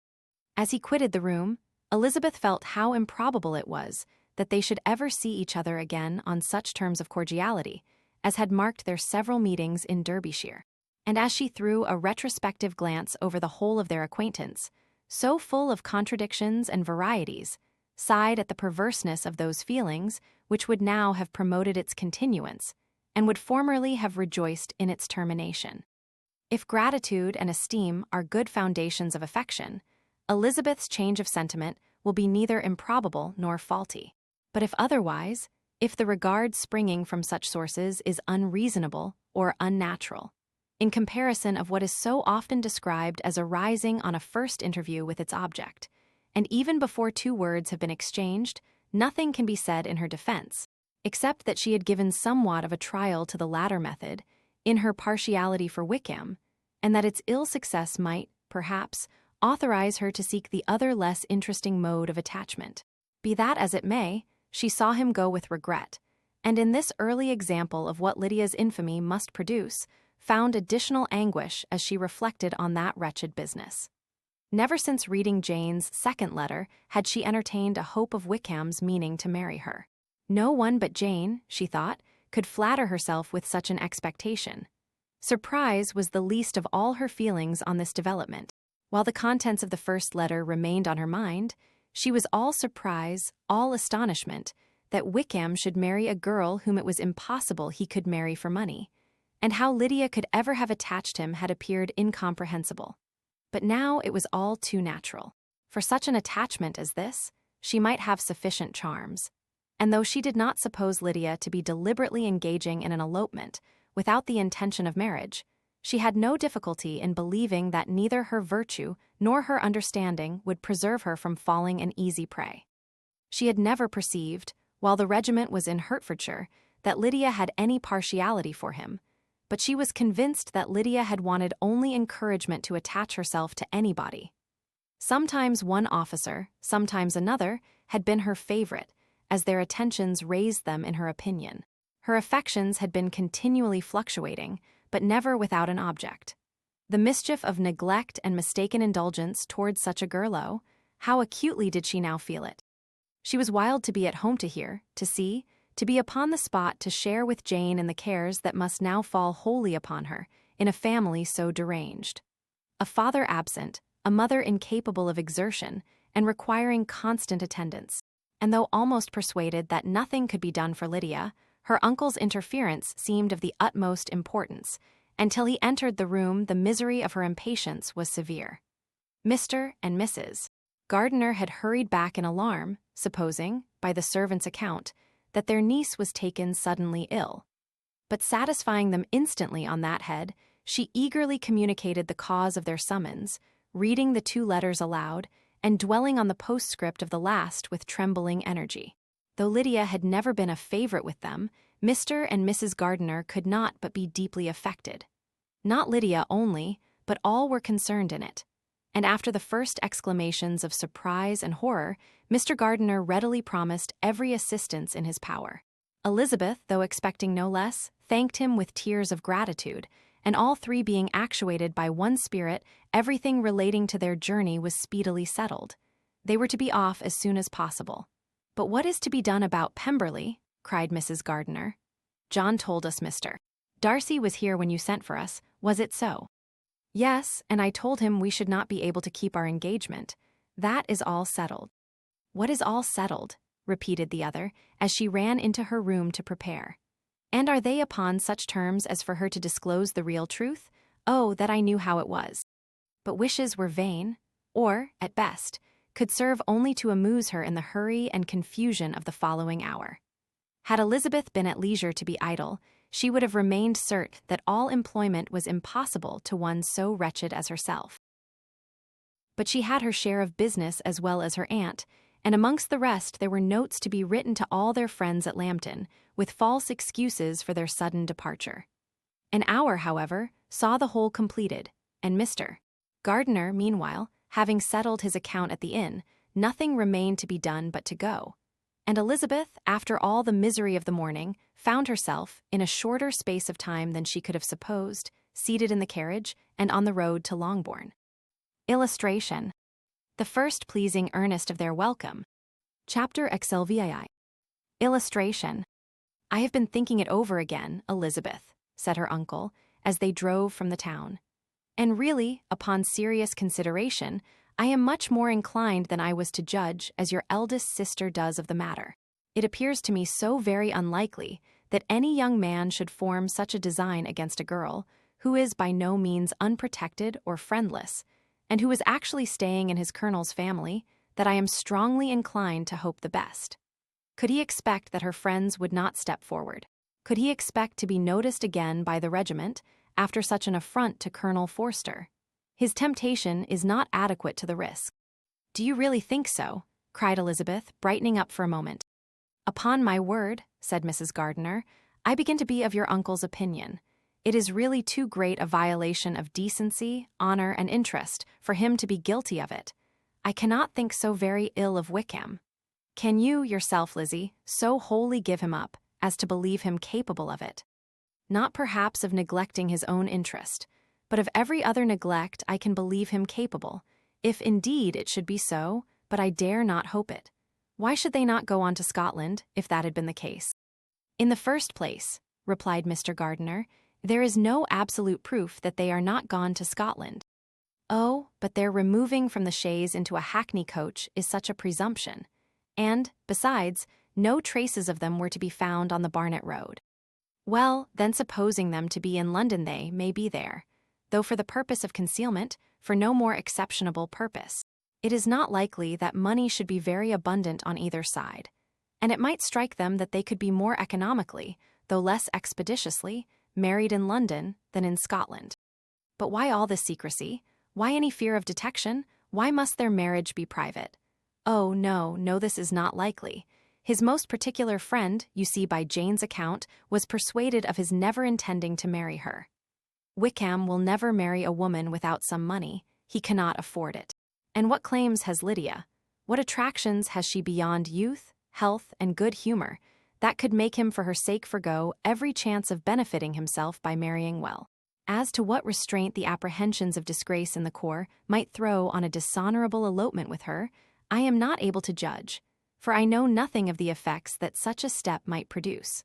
As he quitted the room, Elizabeth felt how improbable it was that they should ever see each other again on such terms of cordiality as had marked their several meetings in Derbyshire. And as she threw a retrospective glance over the whole of their acquaintance, so full of contradictions and varieties, sighed at the perverseness of those feelings which would now have promoted its continuance, and would formerly have rejoiced in its termination. If gratitude and esteem are good foundations of affection, Elizabeth's change of sentiment will be neither improbable nor faulty. But if otherwise, if the regard springing from such sources is unreasonable or unnatural, in comparison of what is so often described as arising on a first interview with its object, and even before 2 words have been exchanged, nothing can be said in her defense, except that she had given somewhat of a trial to the latter method, in her partiality for Wickham, and that its ill success might, perhaps, authorize her to seek the other less interesting mode of attachment. Be that as it may, she saw him go with regret, and in this early example of what Lydia's infamy must produce, found additional anguish as she reflected on that wretched business. Never since reading Jane's second letter had she entertained a hope of Wickham's meaning to marry her. No one but Jane, she thought, could flatter herself with such an expectation. Surprise was the least of all her feelings on this development. While the contents of the first letter remained on her mind, she was all surprise, all astonishment, that Wickham should marry a girl whom it was impossible he could marry for money, and how Lydia could ever have attached him had appeared incomprehensible. But now it was all too natural. For such an attachment as this, she might have sufficient charms. And though she did not suppose Lydia to be deliberately engaging in an elopement without the intention of marriage, she had no difficulty in believing that neither her virtue nor her understanding would preserve her from falling an easy prey. She had never perceived, while the regiment was in Hertfordshire, that Lydia had any partiality for him, but she was convinced that Lydia had wanted only encouragement to attach herself to anybody. Sometimes one officer, sometimes another, had been her favorite, as their attentions raised them in her opinion. Her affections had been continually fluctuating, but never without an object. The mischief of neglect and mistaken indulgence towards such a girl, how acutely did she now feel it? She was wild to be at home to hear, to see, to be upon the spot to share with Jane in the cares that must now fall wholly upon her, in a family so deranged. A father absent, a mother incapable of exertion, and requiring constant attendance. And though almost persuaded that nothing could be done for Lydia, her uncle's interference seemed of the utmost importance, and till he entered the room the misery of her impatience was severe. Mr. and Mrs. Gardiner had hurried back in alarm, supposing, by the servant's account, that their niece was taken suddenly ill. But satisfying them instantly on that head, she eagerly communicated the cause of their summons, reading the 2 letters aloud, and dwelling on the postscript of the last with trembling energy. Though Lydia had never been a favorite with them, Mr. and Mrs. Gardiner could not but be deeply affected. Not Lydia only, but all were concerned in it. And after the first exclamations of surprise and horror, Mr. Gardiner readily promised every assistance in his power. Elizabeth, though expecting no less, thanked him with tears of gratitude, and all 3 being actuated by one spirit, everything relating to their journey was speedily settled. They were to be off as soon as possible. "But what is to be done about Pemberley?" cried Mrs. Gardiner. "John told us Mr. Darcy was here when you sent for us, was it so?" "Yes, and I told him we should not be able to keep our engagement. That is all settled." "What is all settled?" repeated the other, as she ran into her room to prepare. "And are they upon such terms as for her to disclose the real truth? Oh, that I knew how it was." But wishes were vain, or, at best, could serve only to amuse her in the hurry and confusion of the following hour. Had Elizabeth been at leisure to be idle, she would have remained certain that all employment was impossible to one so wretched as herself. But she had her share of business as well as her aunt, and amongst the rest there were notes to be written to all their friends at Lambton, with false excuses for their sudden departure. An hour, however, saw the whole completed, and Mr. Gardiner, meanwhile, having settled his account at the inn, nothing remained to be done but to go. And Elizabeth, after all the misery of the morning, found herself, in a shorter space of time than she could have supposed, seated in the carriage and on the road to Longbourn. Illustration. The first pleasing earnest of their welcome. Chapter XLVII. Illustration. "I have been thinking it over again, Elizabeth," said her uncle, as they drove from the town. "And really, upon serious consideration, I am much more inclined than I was to judge as your eldest sister does of the matter. It appears to me so very unlikely that any young man should form such a design against a girl, who is by no means unprotected or friendless, and who is actually staying in his colonel's family, that I am strongly inclined to hope the best. Could he expect that her friends would not step forward? Could he expect to be noticed again by the regiment after such an affront to Colonel Forster? His temptation is not adequate to the risk. "Do you really think so?" cried Elizabeth, brightening up for a moment. "Upon my word," said Mrs. Gardiner, "I begin to be of your uncle's opinion. It is really too great a violation of decency, honor, and interest for him to be guilty of it. I cannot think so very ill of Wickham. Can you, yourself, Lizzie, so wholly give him up as to believe him capable of it? Not perhaps of neglecting his own interest, but of every other neglect I can believe him capable, if indeed it should be so, but I dare not hope it. Why should they not go on to Scotland, if that had been the case?" "In the first place," replied Mr. Gardiner, "there is no absolute proof that they are not gone to Scotland." "Oh, but their removing from the chaise into a hackney coach is such a presumption. And, besides, no traces of them were to be found on the Barnet Road." "Well, then supposing them to be in London they may be there, though for the purpose of concealment, for no more exceptionable purpose. It is not likely that money should be very abundant on either side, and it might strike them that they could be more economically, though less expeditiously, married in London than in Scotland. But why all this secrecy? Why any fear of detection? Why must their marriage be private? Oh, no, this is not likely. His most particular friend, you see by Jane's account, was persuaded of his never intending to marry her. Wickham will never marry a woman without some money. He cannot afford it. And what claims has Lydia? What attractions has she beyond youth, health, and good humor, that could make him for her sake forego every chance of benefiting himself by marrying well? As to what restraint the apprehensions of disgrace in the corps might throw on a dishonorable elopement with her, I am not able to judge, for I know nothing of the effects that such a step might produce.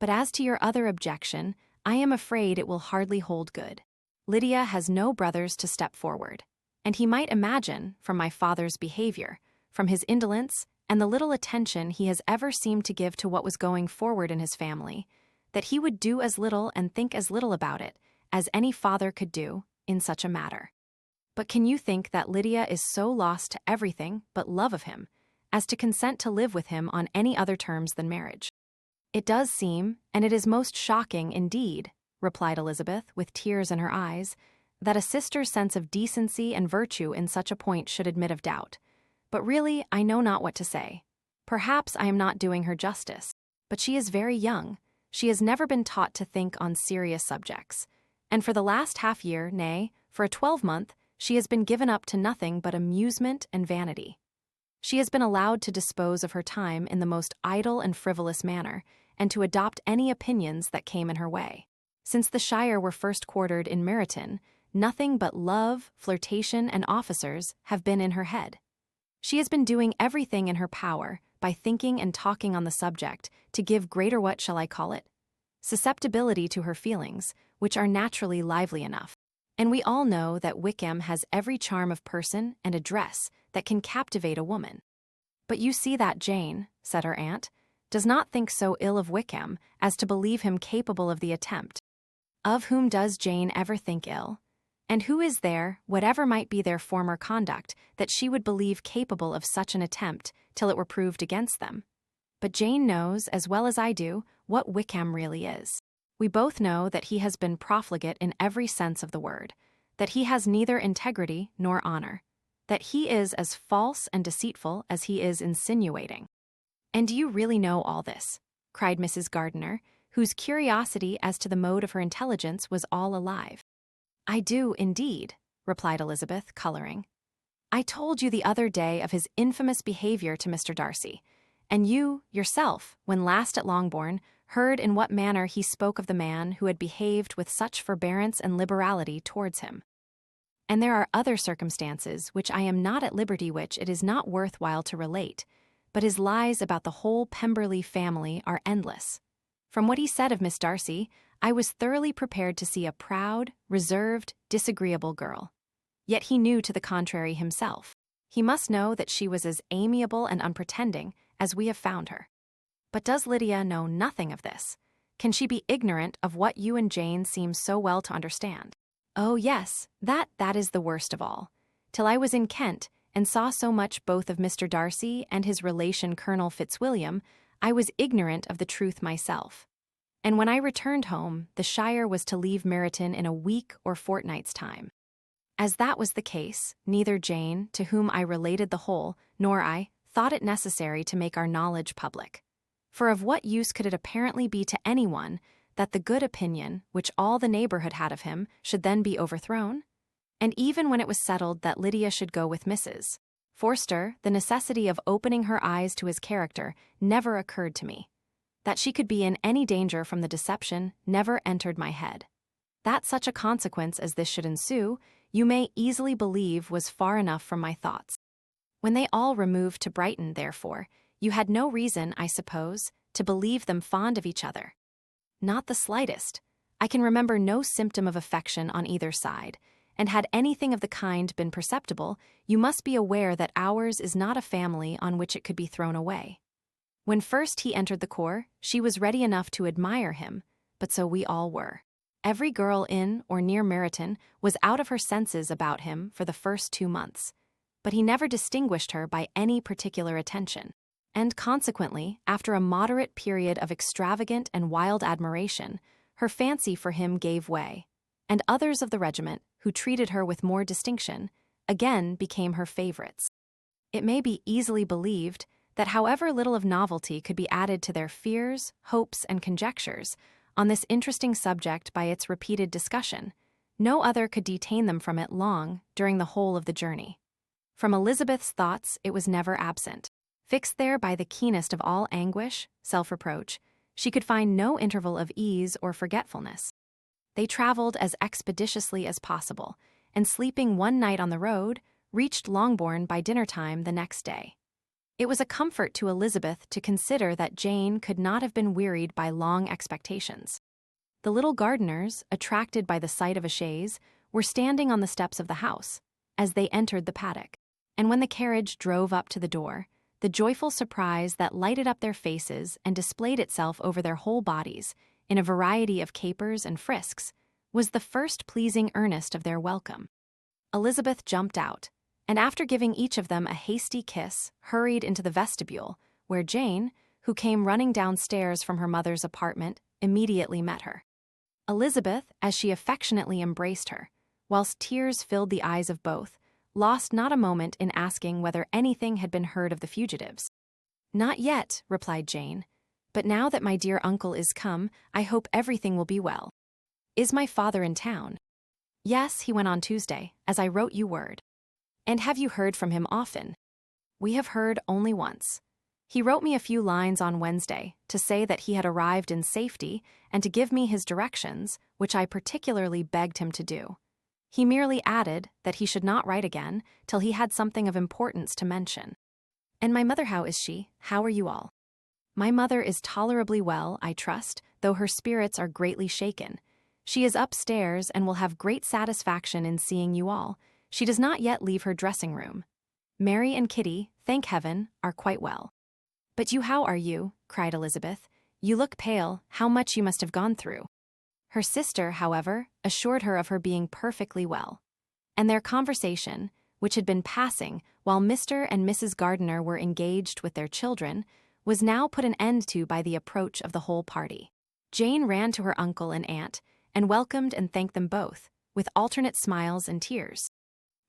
But as to your other objection, I am afraid it will hardly hold good. Lydia has no brothers to step forward, and he might imagine, from my father's behavior, from his indolence, and the little attention he has ever seemed to give to what was going forward in his family, that he would do as little and think as little about it as any father could do in such a matter. But can you think that Lydia is so lost to everything but love of him, as to consent to live with him on any other terms than marriage? It does seem, and it is most shocking indeed, replied Elizabeth, with tears in her eyes, that a sister's sense of decency and virtue in such a point should admit of doubt. But really, I know not what to say. Perhaps I am not doing her justice, but she is very young. She has never been taught to think on serious subjects, and for the last half-year, nay, for a 12-month, she has been given up to nothing but amusement and vanity. She has been allowed to dispose of her time in the most idle and frivolous manner, and to adopt any opinions that came in her way. Since the Shire were first quartered in Meryton, nothing but love, flirtation, and officers have been in her head. She has been doing everything in her power, by thinking and talking on the subject, to give greater, what shall I call it, susceptibility to her feelings, which are naturally lively enough. And we all know that Wickham has every charm of person and address that can captivate a woman. But you see that Jane, said her aunt, does not think so ill of Wickham as to believe him capable of the attempt. Of whom does Jane ever think ill? And who is there, whatever might be their former conduct, that she would believe capable of such an attempt till it were proved against them? But Jane knows, as well as I do, what Wickham really is. We both know that he has been profligate in every sense of the word, that he has neither integrity nor honor, that he is as false and deceitful as he is insinuating. And do you really know all this? Cried Mrs. Gardiner, whose curiosity as to the mode of her intelligence was all alive. I do, indeed, replied Elizabeth, coloring. I told you the other day of his infamous behavior to Mr. Darcy, and you, yourself, when last at Longbourn, heard in what manner he spoke of the man who had behaved with such forbearance and liberality towards him. And there are other circumstances which I am not at liberty, which it is not worth while to relate, but his lies about the whole Pemberley family are endless. From what he said of Miss Darcy, I was thoroughly prepared to see a proud, reserved, disagreeable girl. Yet he knew to the contrary himself. He must know that she was as amiable and unpretending as we have found her. But does Lydia know nothing of this? Can she be ignorant of what you and Jane seem so well to understand? Oh, yes, that is the worst of all. Till I was in Kent, and saw so much both of Mr. Darcy and his relation Colonel Fitzwilliam, I was ignorant of the truth myself. And when I returned home, the Shire was to leave Meryton in a week or fortnight's time. As that was the case, neither Jane, to whom I related the whole, nor I, thought it necessary to make our knowledge public. For of what use could it apparently be to anyone that the good opinion, which all the neighborhood had of him, should then be overthrown? And even when it was settled that Lydia should go with Mrs. Forster, the necessity of opening her eyes to his character never occurred to me. That she could be in any danger from the deception never entered my head. That such a consequence as this should ensue, you may easily believe was far enough from my thoughts. When they all removed to Brighton, therefore, you had no reason, I suppose, to believe them fond of each other. Not the slightest. I can remember no symptom of affection on either side, and had anything of the kind been perceptible, you must be aware that ours is not a family on which it could be thrown away. When first he entered the corps, she was ready enough to admire him, but so we all were. Every girl in or near Meryton was out of her senses about him for the first 2 months, but he never distinguished her by any particular attention, and consequently, after a moderate period of extravagant and wild admiration, her fancy for him gave way, and others of the regiment, who treated her with more distinction, again became her favorites. It may be easily believed that however little of novelty could be added to their fears, hopes, and conjectures on this interesting subject by its repeated discussion, no other could detain them from it long during the whole of the journey. From Elizabeth's thoughts it was never absent. Fixed there by the keenest of all anguish, self-reproach, she could find no interval of ease or forgetfulness. They traveled as expeditiously as possible, and sleeping one night on the road, reached Longbourn by dinner-time the next day. It was a comfort to Elizabeth to consider that Jane could not have been wearied by long expectations. The little gardeners, attracted by the sight of a chaise, were standing on the steps of the house, as they entered the paddock, and when the carriage drove up to the door, the joyful surprise that lighted up their faces and displayed itself over their whole bodies, in a variety of capers and frisks, was the first pleasing earnest of their welcome. Elizabeth jumped out, and after giving each of them a hasty kiss, hurried into the vestibule, where Jane, who came running downstairs from her mother's apartment, immediately met her. Elizabeth, as she affectionately embraced her, whilst tears filled the eyes of both, lost not a moment in asking whether anything had been heard of the fugitives. "Not yet," replied Jane, "but now that my dear uncle is come, I hope everything will be well. Is my father in town?" "Yes, he went on Tuesday, as I wrote you word." "And have you heard from him often?" "We have heard only once. He wrote me a few lines on Wednesday to say that he had arrived in safety and to give me his directions, which I particularly begged him to do. He merely added that he should not write again till he had something of importance to mention." "And my mother, how is she? How are you all?" "My mother is tolerably well, I trust, though her spirits are greatly shaken. She is upstairs and will have great satisfaction in seeing you all. She does not yet leave her dressing-room. Mary and Kitty, thank heaven, are quite well." "But you, how are you?" cried Elizabeth. "You look pale. How much you must have gone through." Her sister, however, assured her of her being perfectly well. And their conversation, which had been passing while Mr. and Mrs. Gardiner were engaged with their children, was now put an end to by the approach of the whole party. Jane ran to her uncle and aunt, and welcomed and thanked them both, with alternate smiles and tears.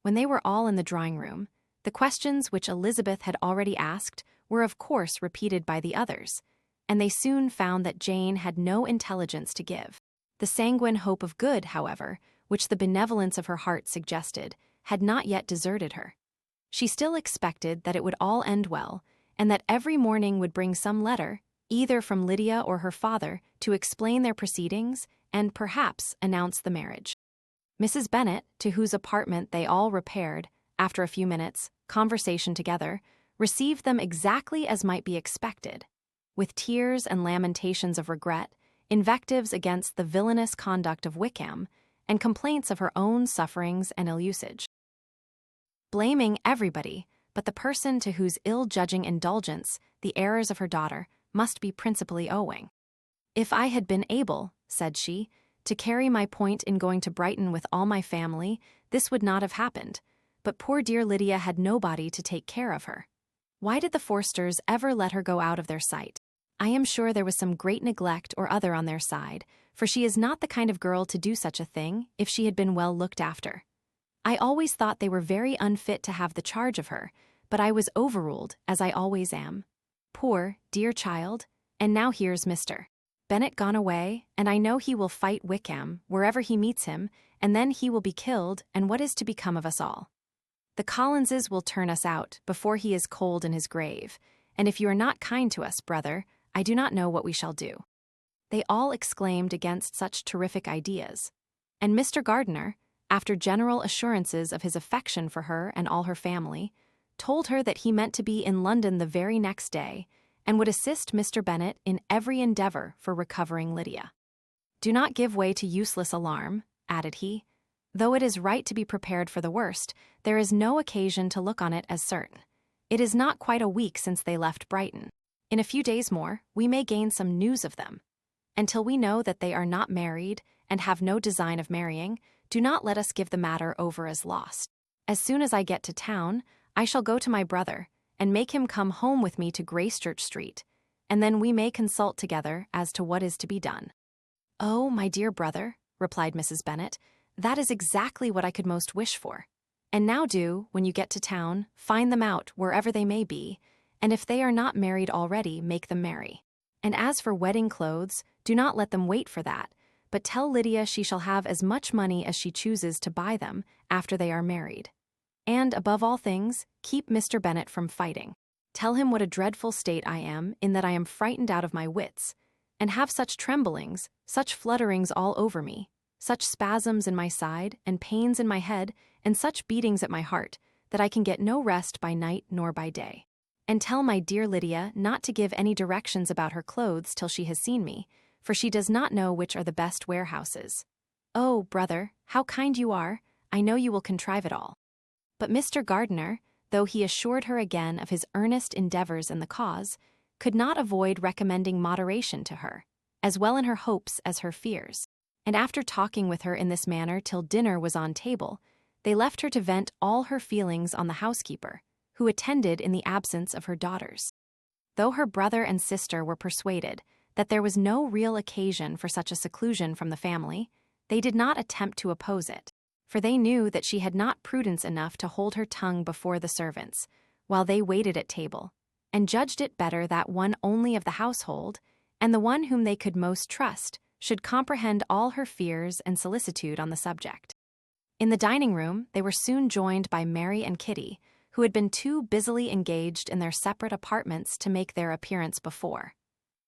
When they were all in the drawing-room, the questions which Elizabeth had already asked were of course repeated by the others, and they soon found that Jane had no intelligence to give. The sanguine hope of good, however, which the benevolence of her heart suggested, had not yet deserted her. She still expected that it would all end well, and that every morning would bring some letter, either from Lydia or her father, to explain their proceedings and perhaps announce the marriage. Mrs. Bennet, to whose apartment they all repaired, after a few minutes' conversation together, received them exactly as might be expected, with tears and lamentations of regret, invectives against the villainous conduct of Wickham, and complaints of her own sufferings and ill-usage. Blaming everybody but the person to whose ill-judging indulgence the errors of her daughter must be principally owing. "If I had been able," said she, "to carry my point in going to Brighton with all my family, this would not have happened, but poor dear Lydia had nobody to take care of her. Why did the Forsters ever let her go out of their sight? I am sure there was some great neglect or other on their side, for she is not the kind of girl to do such a thing if she had been well looked after. I always thought they were very unfit to have the charge of her, but I was overruled, as I always am. Poor, dear child, and now here's Mr. Bennet gone away, and I know he will fight Wickham wherever he meets him, and then he will be killed, and what is to become of us all? The Collinses will turn us out before he is cold in his grave, and if you are not kind to us, brother, I do not know what we shall do. They all exclaimed against such terrific ideas, and Mr. Gardiner, after general assurances of his affection for her and all her family, told her that he meant to be in London the very next day, and would assist Mr. Bennet in every endeavour for recovering Lydia. Do not give way to useless alarm, added he. Though it is right to be prepared for the worst, there is no occasion to look on it as certain. It is not quite a week since they left Brighton. In a few days more, we may gain some news of them. Until we know that they are not married and have no design of marrying, do not let us give the matter over as lost. As soon as I get to town, I shall go to my brother, and make him come home with me to Gracechurch Street, and then we may consult together as to what is to be done. Oh, my dear brother, replied Mrs. Bennet, that is exactly what I could most wish for. And now do, when you get to town, find them out wherever they may be, and if they are not married already, make them marry. And as for wedding clothes, do not let them wait for that, but tell Lydia she shall have as much money as she chooses to buy them after they are married. And, above all things, keep Mr. Bennet from fighting. Tell him what a dreadful state I am, in that I am frightened out of my wits, and have such tremblings, such flutterings all over me, such spasms in my side, and pains in my head, and such beatings at my heart, that I can get no rest by night nor by day. And tell my dear Lydia not to give any directions about her clothes till she has seen me, for she does not know which are the best warehouses. Oh, brother, how kind you are! I know you will contrive it all. But Mr. Gardiner, though he assured her again of his earnest endeavours in the cause, could not avoid recommending moderation to her, as well in her hopes as her fears. And after talking with her in this manner till dinner was on table, they left her to vent all her feelings on the housekeeper, who attended in the absence of her daughters. Though her brother and sister were persuaded that there was no real occasion for such a seclusion from the family, they did not attempt to oppose it, for they knew that she had not prudence enough to hold her tongue before the servants, while they waited at table, and judged it better that one only of the household, and the one whom they could most trust, should comprehend all her fears and solicitude on the subject. In the dining-room, they were soon joined by Mary and Kitty, who had been too busily engaged in their separate apartments to make their appearance before.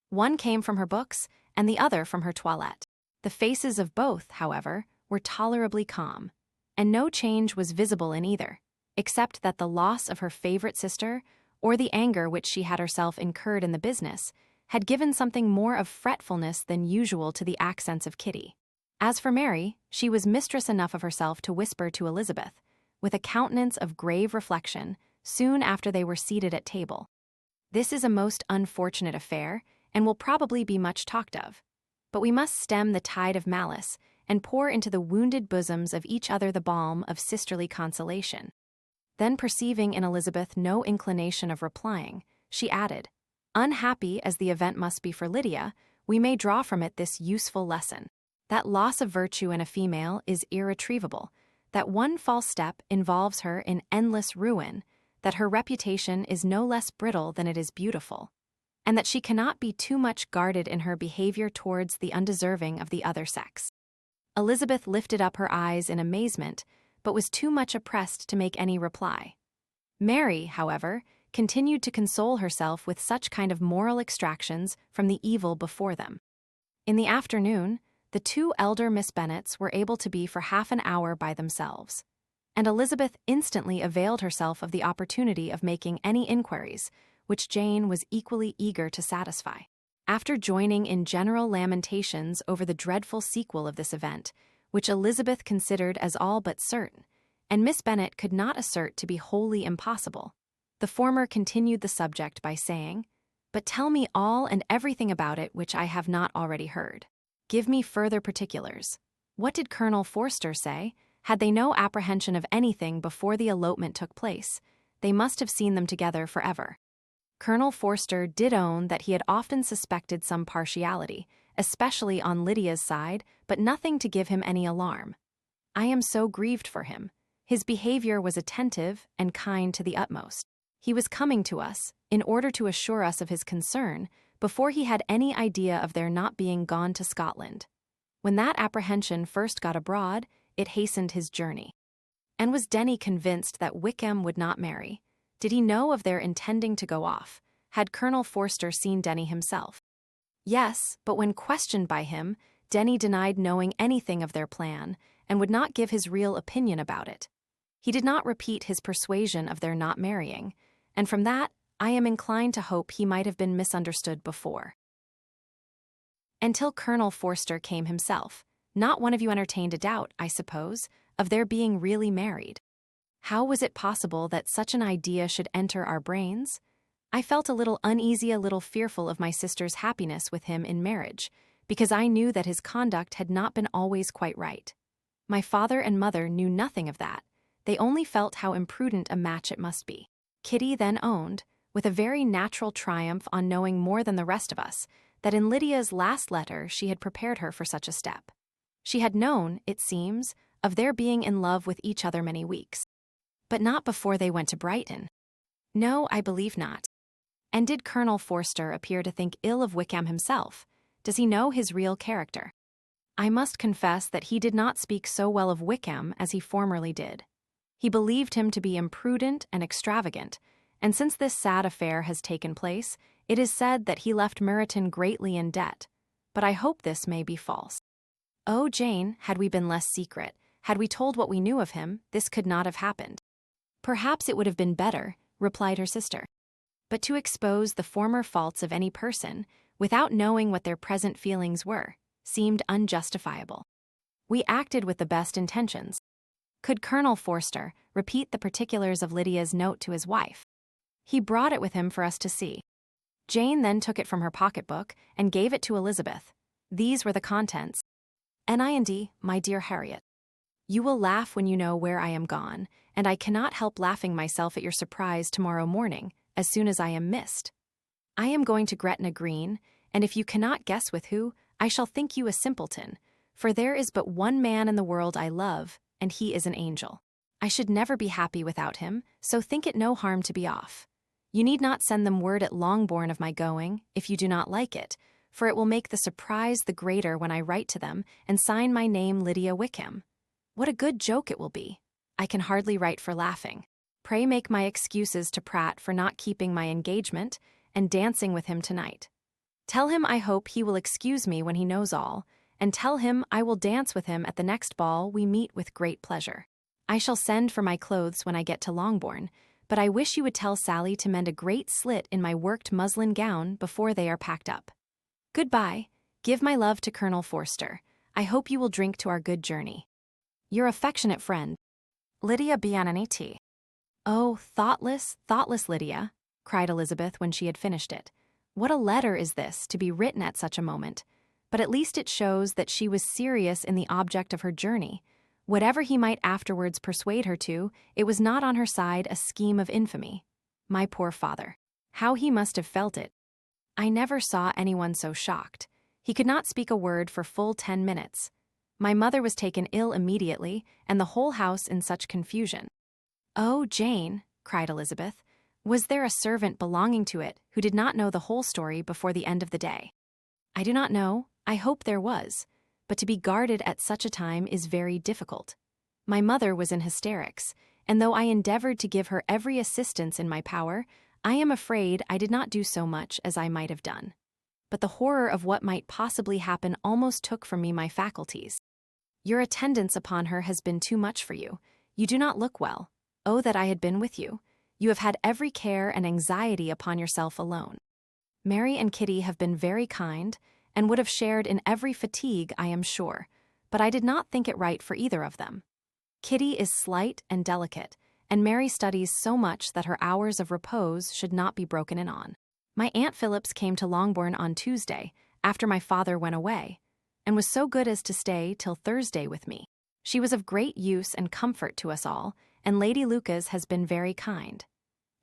One came from her books, and the other from her toilette. The faces of both, however, were tolerably calm, and no change was visible in either, except that the loss of her favourite sister, or the anger which she had herself incurred in the business, had given something more of fretfulness than usual to the accents of Kitty. As for Mary, she was mistress enough of herself to whisper to Elizabeth, with a countenance of grave reflection, soon after they were seated at table. This is a most unfortunate affair, and will probably be much talked of. But we must stem the tide of malice, and pour into the wounded bosoms of each other the balm of sisterly consolation. Then, perceiving in Elizabeth no inclination of replying, she added, unhappy as the event must be for Lydia, we may draw from it this useful lesson, that loss of virtue in a female is irretrievable, that one false step involves her in endless ruin, that her reputation is no less brittle than it is beautiful, and that she cannot be too much guarded in her behavior towards the undeserving of the other sex. Elizabeth lifted up her eyes in amazement, but was too much oppressed to make any reply. Mary, however, continued to console herself with such kind of moral extractions from the evil before them. In the afternoon, the two elder Miss Bennets were able to be for half an hour by themselves, and Elizabeth instantly availed herself of the opportunity of making any inquiries, which Jane was equally eager to satisfy. After joining in general lamentations over the dreadful sequel of this event, which Elizabeth considered as all but certain, and Miss Bennet could not assert to be wholly impossible, the former continued the subject by saying, "But tell me all and everything about it which I have not already heard. Give me further particulars. What did Colonel Forster say? Had they no apprehension of anything before the elopement took place? They must have seen them together forever." Colonel Forster did own that he had often suspected some partiality, especially on Lydia's side, but nothing to give him any alarm. I am so grieved for him. His behavior was attentive and kind to the utmost. He was coming to us, in order to assure us of his concern, before he had any idea of their not being gone to Scotland. When that apprehension first got abroad, it hastened his journey. And was Denny convinced that Wickham would not marry? Did he know of their intending to go off? Had Colonel Forster seen Denny himself? Yes, but when questioned by him, Denny denied knowing anything of their plan, and would not give his real opinion about it. He did not repeat his persuasion of their not marrying, and from that, I am inclined to hope he might have been misunderstood before. Until Colonel Forster came himself, not one of you entertained a doubt, I suppose, of their being really married. How was it possible that such an idea should enter our brains? I felt a little uneasy, a little fearful of my sister's happiness with him in marriage, because I knew that his conduct had not been always quite right. My father and mother knew nothing of that. They only felt how imprudent a match it must be. Kitty then owned, with a very natural triumph on knowing more than the rest of us, that in Lydia's last letter she had prepared her for such a step. She had known, it seems, of their being in love with each other many weeks. But not before they went to Brighton. No, I believe not. And did Colonel Forster appear to think ill of Wickham himself? Does he know his real character? I must confess that he did not speak so well of Wickham as he formerly did. He believed him to be imprudent and extravagant, and since this sad affair has taken place, it is said that he left Meryton greatly in debt, but I hope this may be false. Oh, Jane, had we been less secret, had we told what we knew of him, this could not have happened. Perhaps it would have been better, replied her sister. But to expose the former faults of any person, without knowing what their present feelings were, seemed unjustifiable. We acted with the best intentions. Could Colonel Forster repeat the particulars of Lydia's note to his wife? He brought it with him for us to see. Jane then took it from her pocketbook and gave it to Elizabeth. These were the contents. N.I.N.D., my dear Harriet. You will laugh when you know where I am gone, and I cannot help laughing myself at your surprise tomorrow morning, as soon as I am missed. I am going to Gretna Green, and if you cannot guess with who, I shall think you a simpleton, for there is but one man in the world I love, and he is an angel. I should never be happy without him, so think it no harm to be off. You need not send them word at Longbourn of my going, if you do not like it, for it will make the surprise the greater when I write to them and sign my name Lydia Wickham. What a good joke it will be. I can hardly write for laughing. Pray make my excuses to Pratt for not keeping my engagement and dancing with him tonight. Tell him I hope he will excuse me when he knows all, and tell him I will dance with him at the next ball we meet with great pleasure. I shall send for my clothes when I get to Longbourn, but I wish you would tell Sally to mend a great slit in my worked muslin gown before they are packed up. Goodbye. Give my love to Colonel Forster. I hope you will drink to our good journey. Your affectionate friend, Lydia Biananiti. Oh, thoughtless, thoughtless Lydia, cried Elizabeth when she had finished it. What a letter is this, to be written at such a moment, but at least it shows that she was serious in the object of her journey. Whatever he might afterwards persuade her to, it was not on her side a scheme of infamy. My poor father. How he must have felt it. I never saw anyone so shocked. He could not speak a word for full 10 minutes. My mother was taken ill immediately, and the whole house in such confusion. Oh, Jane, cried Elizabeth, was there a servant belonging to it who did not know the whole story before the end of the day? I do not know. I hope there was. But to be guarded at such a time is very difficult. My mother was in hysterics, and though I endeavored to give her every assistance in my power, I am afraid I did not do so much as I might have done. But the horror of what might possibly happen almost took from me my faculties. Your attendance upon her has been too much for you. You do not look well. Oh, that I had been with you. You have had every care and anxiety upon yourself alone. Mary and Kitty have been very kind, and would have shared in every fatigue, I am sure, but I did not think it right for either of them. Kitty is slight and delicate, and Mary studies so much that her hours of repose should not be broken in on. My Aunt Phillips came to Longbourn on Tuesday, after my father went away, and was so good as to stay till Thursday with me. She was of great use and comfort to us all, and Lady Lucas has been very kind.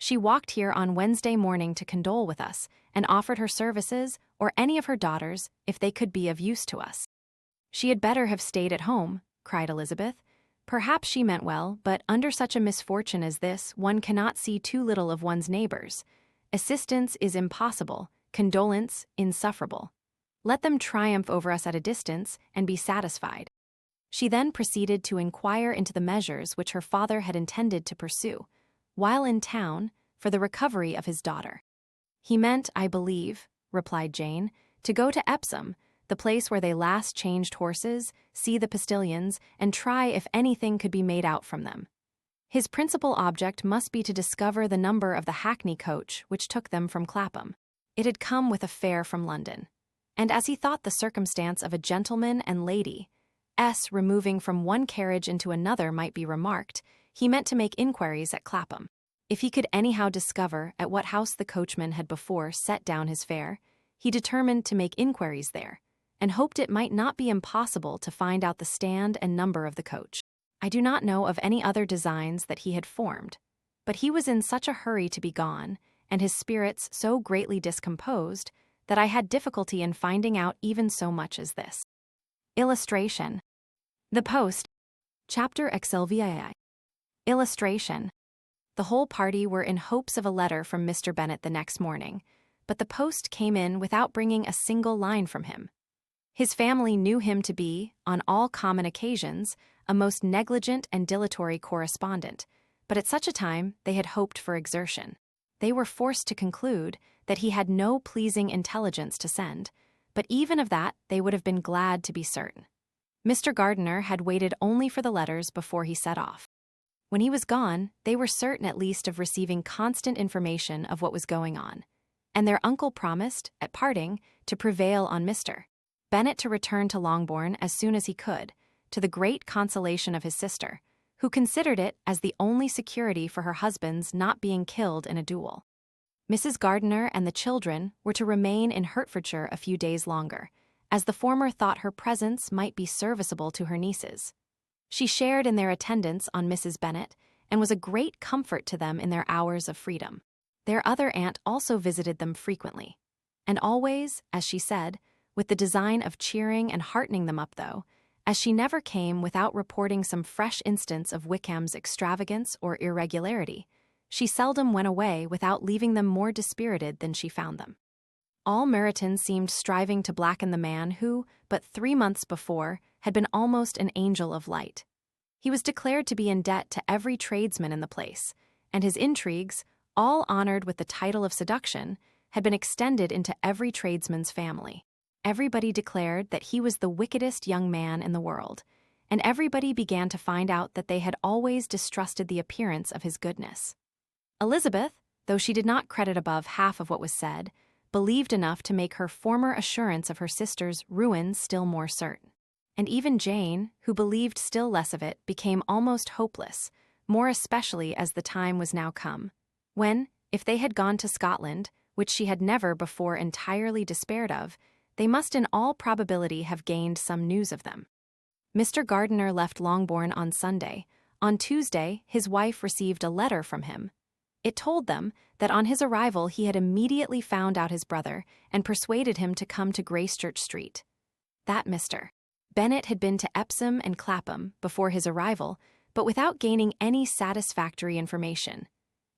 She walked here on Wednesday morning to condole with us and offered her services or any of her daughters if they could be of use to us. She had better have stayed at home, cried Elizabeth. Perhaps she meant well, but under such a misfortune as this, one cannot see too little of one's neighbors. Assistance is impossible, condolence insufferable. Let them triumph over us at a distance and be satisfied. She then proceeded to inquire into the measures which her father had intended to pursue, while in town, for the recovery of his daughter. He meant, I believe, replied Jane, to go to Epsom, the place where they last changed horses, see the postilions, and try if anything could be made out from them. His principal object must be to discover the number of the hackney coach which took them from Clapham. It had come with a fare from London, and as he thought the circumstance of a gentleman and lady removing from one carriage into another might be remarked, he meant to make inquiries at Clapham. If he could anyhow discover at what house the coachman had before set down his fare, he determined to make inquiries there, and hoped it might not be impossible to find out the stand and number of the coach. I do not know of any other designs that he had formed, but he was in such a hurry to be gone, and his spirits so greatly discomposed, that I had difficulty in finding out even so much as this. Illustration. The Post. Chapter XLVII. Illustration. The whole party were in hopes of a letter from Mr. Bennet the next morning, but the post came in without bringing a single line from him. His family knew him to be, on all common occasions, a most negligent and dilatory correspondent, but at such a time they had hoped for exertion. They were forced to conclude that he had no pleasing intelligence to send, but even of that they would have been glad to be certain. Mr. Gardiner had waited only for the letters before he set off. When he was gone, they were certain at least of receiving constant information of what was going on, and their uncle promised, at parting, to prevail on Mr. Bennet to return to Longbourn as soon as he could, to the great consolation of his sister, who considered it as the only security for her husband's not being killed in a duel. Mrs. Gardiner and the children were to remain in Hertfordshire a few days longer, as the former thought her presence might be serviceable to her nieces. She shared in their attendance on Mrs. Bennet, and was a great comfort to them in their hours of freedom. Their other aunt also visited them frequently, and always, as she said, with the design of cheering and heartening them up, though, as she never came without reporting some fresh instance of Wickham's extravagance or irregularity, she seldom went away without leaving them more dispirited than she found them. All Meryton seemed striving to blacken the man who, but 3 months before, had been almost an angel of light. He was declared to be in debt to every tradesman in the place, and his intrigues, all honored with the title of seduction, had been extended into every tradesman's family. Everybody declared that he was the wickedest young man in the world, and everybody began to find out that they had always distrusted the appearance of his goodness. Elizabeth, though she did not credit above half of what was said, believed enough to make her former assurance of her sister's ruin still more certain. And even Jane, who believed still less of it, became almost hopeless, more especially as the time was now come, when, if they had gone to Scotland, which she had never before entirely despaired of, they must in all probability have gained some news of them. Mr. Gardiner left Longbourn on Sunday. On Tuesday, his wife received a letter from him. It told them that on his arrival he had immediately found out his brother and persuaded him to come to Gracechurch Street. That Mr. Bennet had been to Epsom and Clapham before his arrival, but without gaining any satisfactory information,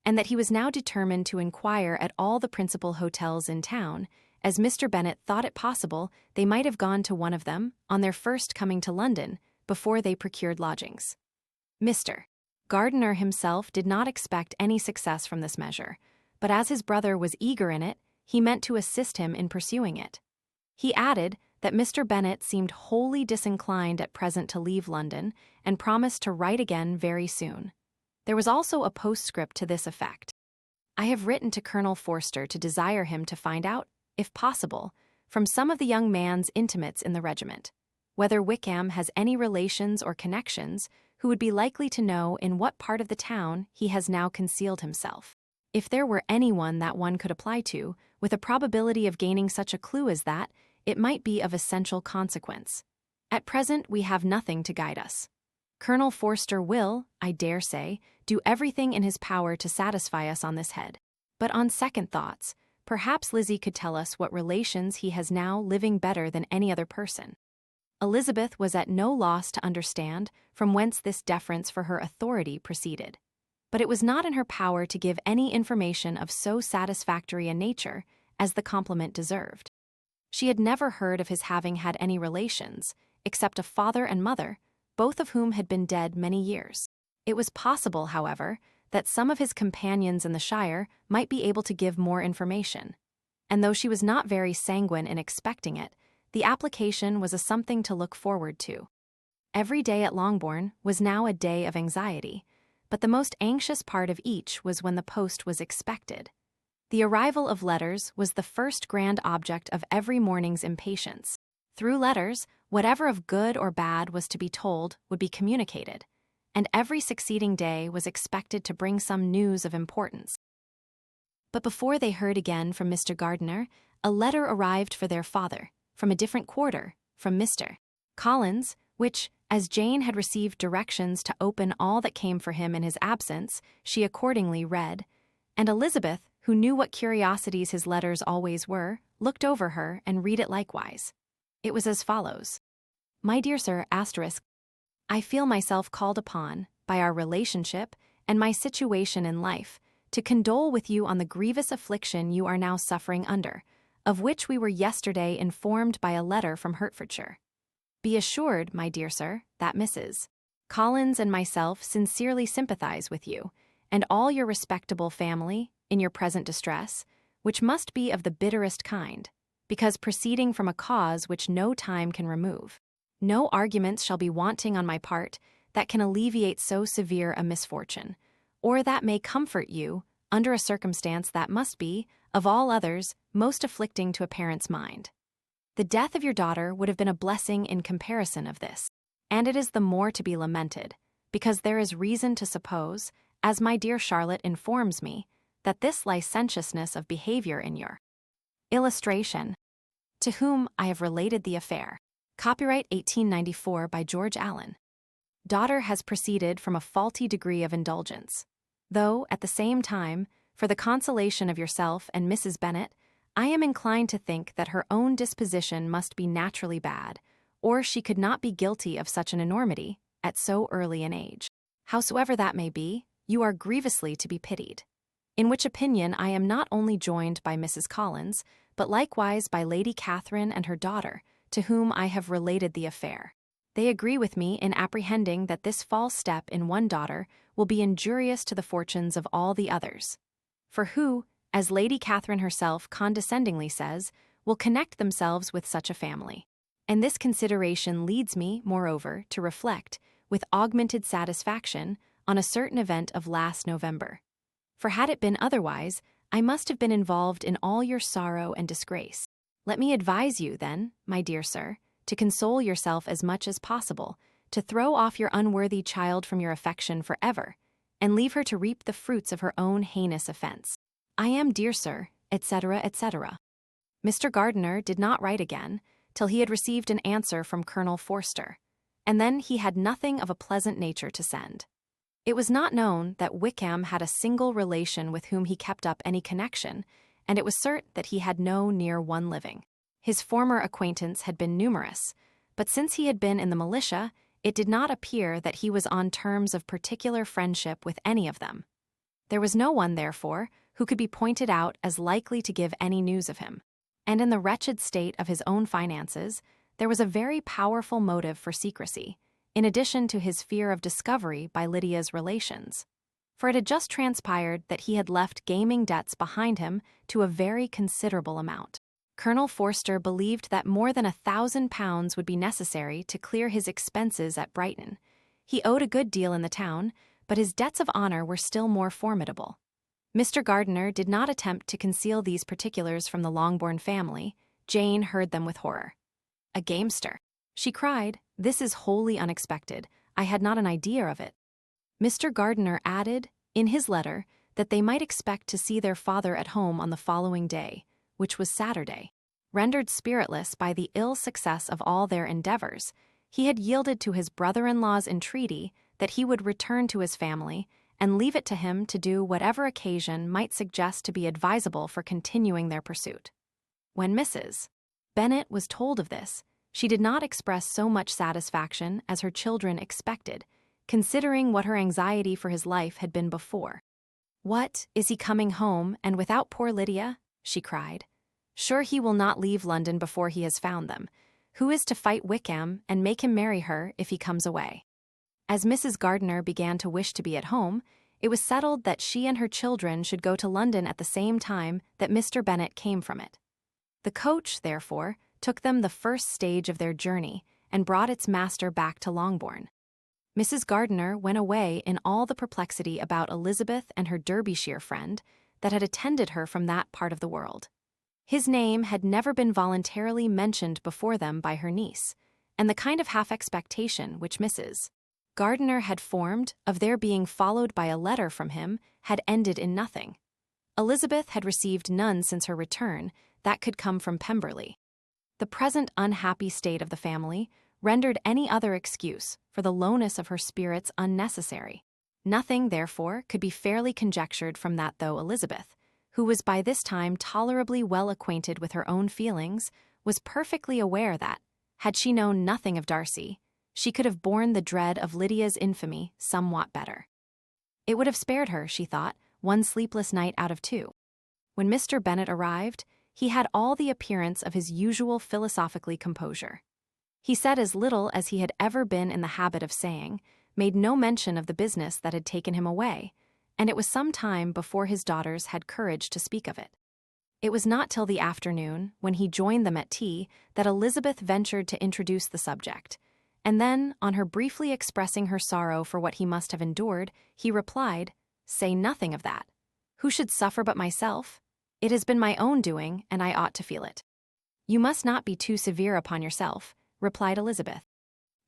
and that he was now determined to inquire at all the principal hotels in town, as Mr. Bennet thought it possible they might have gone to one of them on their first coming to London before they procured lodgings. Mr. Gardiner himself did not expect any success from this measure, but as his brother was eager in it, he meant to assist him in pursuing it. He added that Mr. Bennet seemed wholly disinclined at present to leave London, and promised to write again very soon. There was also a postscript to this effect. I have written to Colonel Forster to desire him to find out, if possible, from some of the young man's intimates in the regiment, whether Wickham has any relations or connections who would be likely to know in what part of the town he has now concealed himself. If there were anyone that one could apply to, with a probability of gaining such a clue as that, it might be of essential consequence. At present we have nothing to guide us. Colonel Forster will, I dare say, do everything in his power to satisfy us on this head. But on second thoughts, perhaps Lizzie could tell us what relations he has now living better than any other person. Elizabeth was at no loss to understand from whence this deference for her authority proceeded. But it was not in her power to give any information of so satisfactory a nature as the compliment deserved. She had never heard of his having had any relations, except a father and mother, both of whom had been dead many years. It was possible, however, that some of his companions in the shire might be able to give more information, and though she was not very sanguine in expecting it, the application was a something to look forward to. Every day at Longbourn was now a day of anxiety, but the most anxious part of each was when the post was expected. The arrival of letters was the first grand object of every morning's impatience. Through letters, whatever of good or bad was to be told would be communicated, and every succeeding day was expected to bring some news of importance. But before they heard again from Mr. Gardiner, a letter arrived for their father, from a different quarter, from Mr. Collins, which, as Jane had received directions to open all that came for him in his absence, she accordingly read, and Elizabeth, who knew what curiosities his letters always were, looked over her and read it likewise. It was as follows. My dear Sir, I feel myself called upon, by our relationship and my situation in life, to condole with you on the grievous affliction you are now suffering under, of which we were yesterday informed by a letter from Hertfordshire. Be assured, my dear sir, that Mrs. Collins and myself sincerely sympathize with you, and all your respectable family, in your present distress, which must be of the bitterest kind, because proceeding from a cause which no time can remove. No arguments shall be wanting on my part that can alleviate so severe a misfortune, or that may comfort you under a circumstance that must be, of all others, most afflicting to a parent's mind. The death of your daughter would have been a blessing in comparison of this, and it is the more to be lamented, because there is reason to suppose, as my dear Charlotte informs me, that this licentiousness of behavior in your illustration, to whom I have related the affair, copyright 1894 by George Allen, daughter has proceeded from a faulty degree of indulgence, though, at the same time, for the consolation of yourself and Mrs. Bennet, I am inclined to think that her own disposition must be naturally bad, or she could not be guilty of such an enormity at so early an age. Howsoever that may be, you are grievously to be pitied. In which opinion I am not only joined by Mrs. Collins, but likewise by Lady Catherine and her daughter, to whom I have related the affair. They agree with me in apprehending that this false step in one daughter will be injurious to the fortunes of all the others. For who, as Lady Catherine herself condescendingly says, will connect themselves with such a family? And this consideration leads me, moreover, to reflect, with augmented satisfaction, on a certain event of last November. For had it been otherwise, I must have been involved in all your sorrow and disgrace. Let me advise you, then, my dear sir, to console yourself as much as possible, to throw off your unworthy child from your affection forever, and leave her to reap the fruits of her own heinous offense. I am, dear sir, etc., etc. Mr. Gardiner did not write again, till he had received an answer from Colonel Forster, and then he had nothing of a pleasant nature to send. It was not known that Wickham had a single relation with whom he kept up any connection, and it was certain that he had no near one living. His former acquaintance had been numerous, but since he had been in the militia, it did not appear that he was on terms of particular friendship with any of them. There was no one, therefore, who could be pointed out as likely to give any news of him, and in the wretched state of his own finances, there was a very powerful motive for secrecy, in addition to his fear of discovery by Lydia's relations. For it had just transpired that he had left gaming debts behind him to a very considerable amount. Colonel Forster believed that more than £1,000 would be necessary to clear his expenses at Brighton. He owed a good deal in the town, but his debts of honor were still more formidable. Mr. Gardiner did not attempt to conceal these particulars from the Longbourn family. Jane heard them with horror. A gamester! She cried, "This is wholly unexpected. I had not an idea of it." Mr. Gardiner added, in his letter, that they might expect to see their father at home on the following day, which was Saturday. Rendered spiritless by the ill success of all their endeavors, He had yielded to his brother-in-law's entreaty that he would return to his family and leave it to him to do whatever occasion might suggest to be advisable for continuing their pursuit. When Mrs. Bennet was told of this, she did not express so much satisfaction as her children expected, considering what her anxiety for his life had been before. "What, is he coming home, and without poor Lydia?" she cried. "Sure he will not leave London before he has found them. Who is to fight Wickham and make him marry her if he comes away?" As Mrs. Gardiner began to wish to be at home, it was settled that she and her children should go to London at the same time that Mr. Bennet came from it. The coach, therefore, took them the first stage of their journey and brought its master back to Longbourn. Mrs. Gardiner went away in all the perplexity about Elizabeth and her Derbyshire friend that had attended her from that part of the world. His name had never been voluntarily mentioned before them by her niece, and the kind of half-expectation which Mrs. Gardiner had formed of their being followed by a letter from him had ended in nothing. Elizabeth had received none since her return that could come from Pemberley. The present unhappy state of the family rendered any other excuse for the lowness of her spirits unnecessary. Nothing, therefore, could be fairly conjectured from that though Elizabeth, who was by this time tolerably well acquainted with her own feelings, was perfectly aware that, had she known nothing of Darcy, she could have borne the dread of Lydia's infamy somewhat better. It would have spared her, she thought, one sleepless night out of two. When Mr. Bennet arrived, he had all the appearance of his usual philosophically composure. He said as little as he had ever been in the habit of saying, made no mention of the business that had taken him away, and it was some time before his daughters had courage to speak of it. It was not till the afternoon, when he joined them at tea, that Elizabeth ventured to introduce the subject, and then, on her briefly expressing her sorrow for what he must have endured, he replied, "Say nothing of that. Who should suffer but myself? It has been my own doing, and I ought to feel it." "You must not be too severe upon yourself," replied Elizabeth.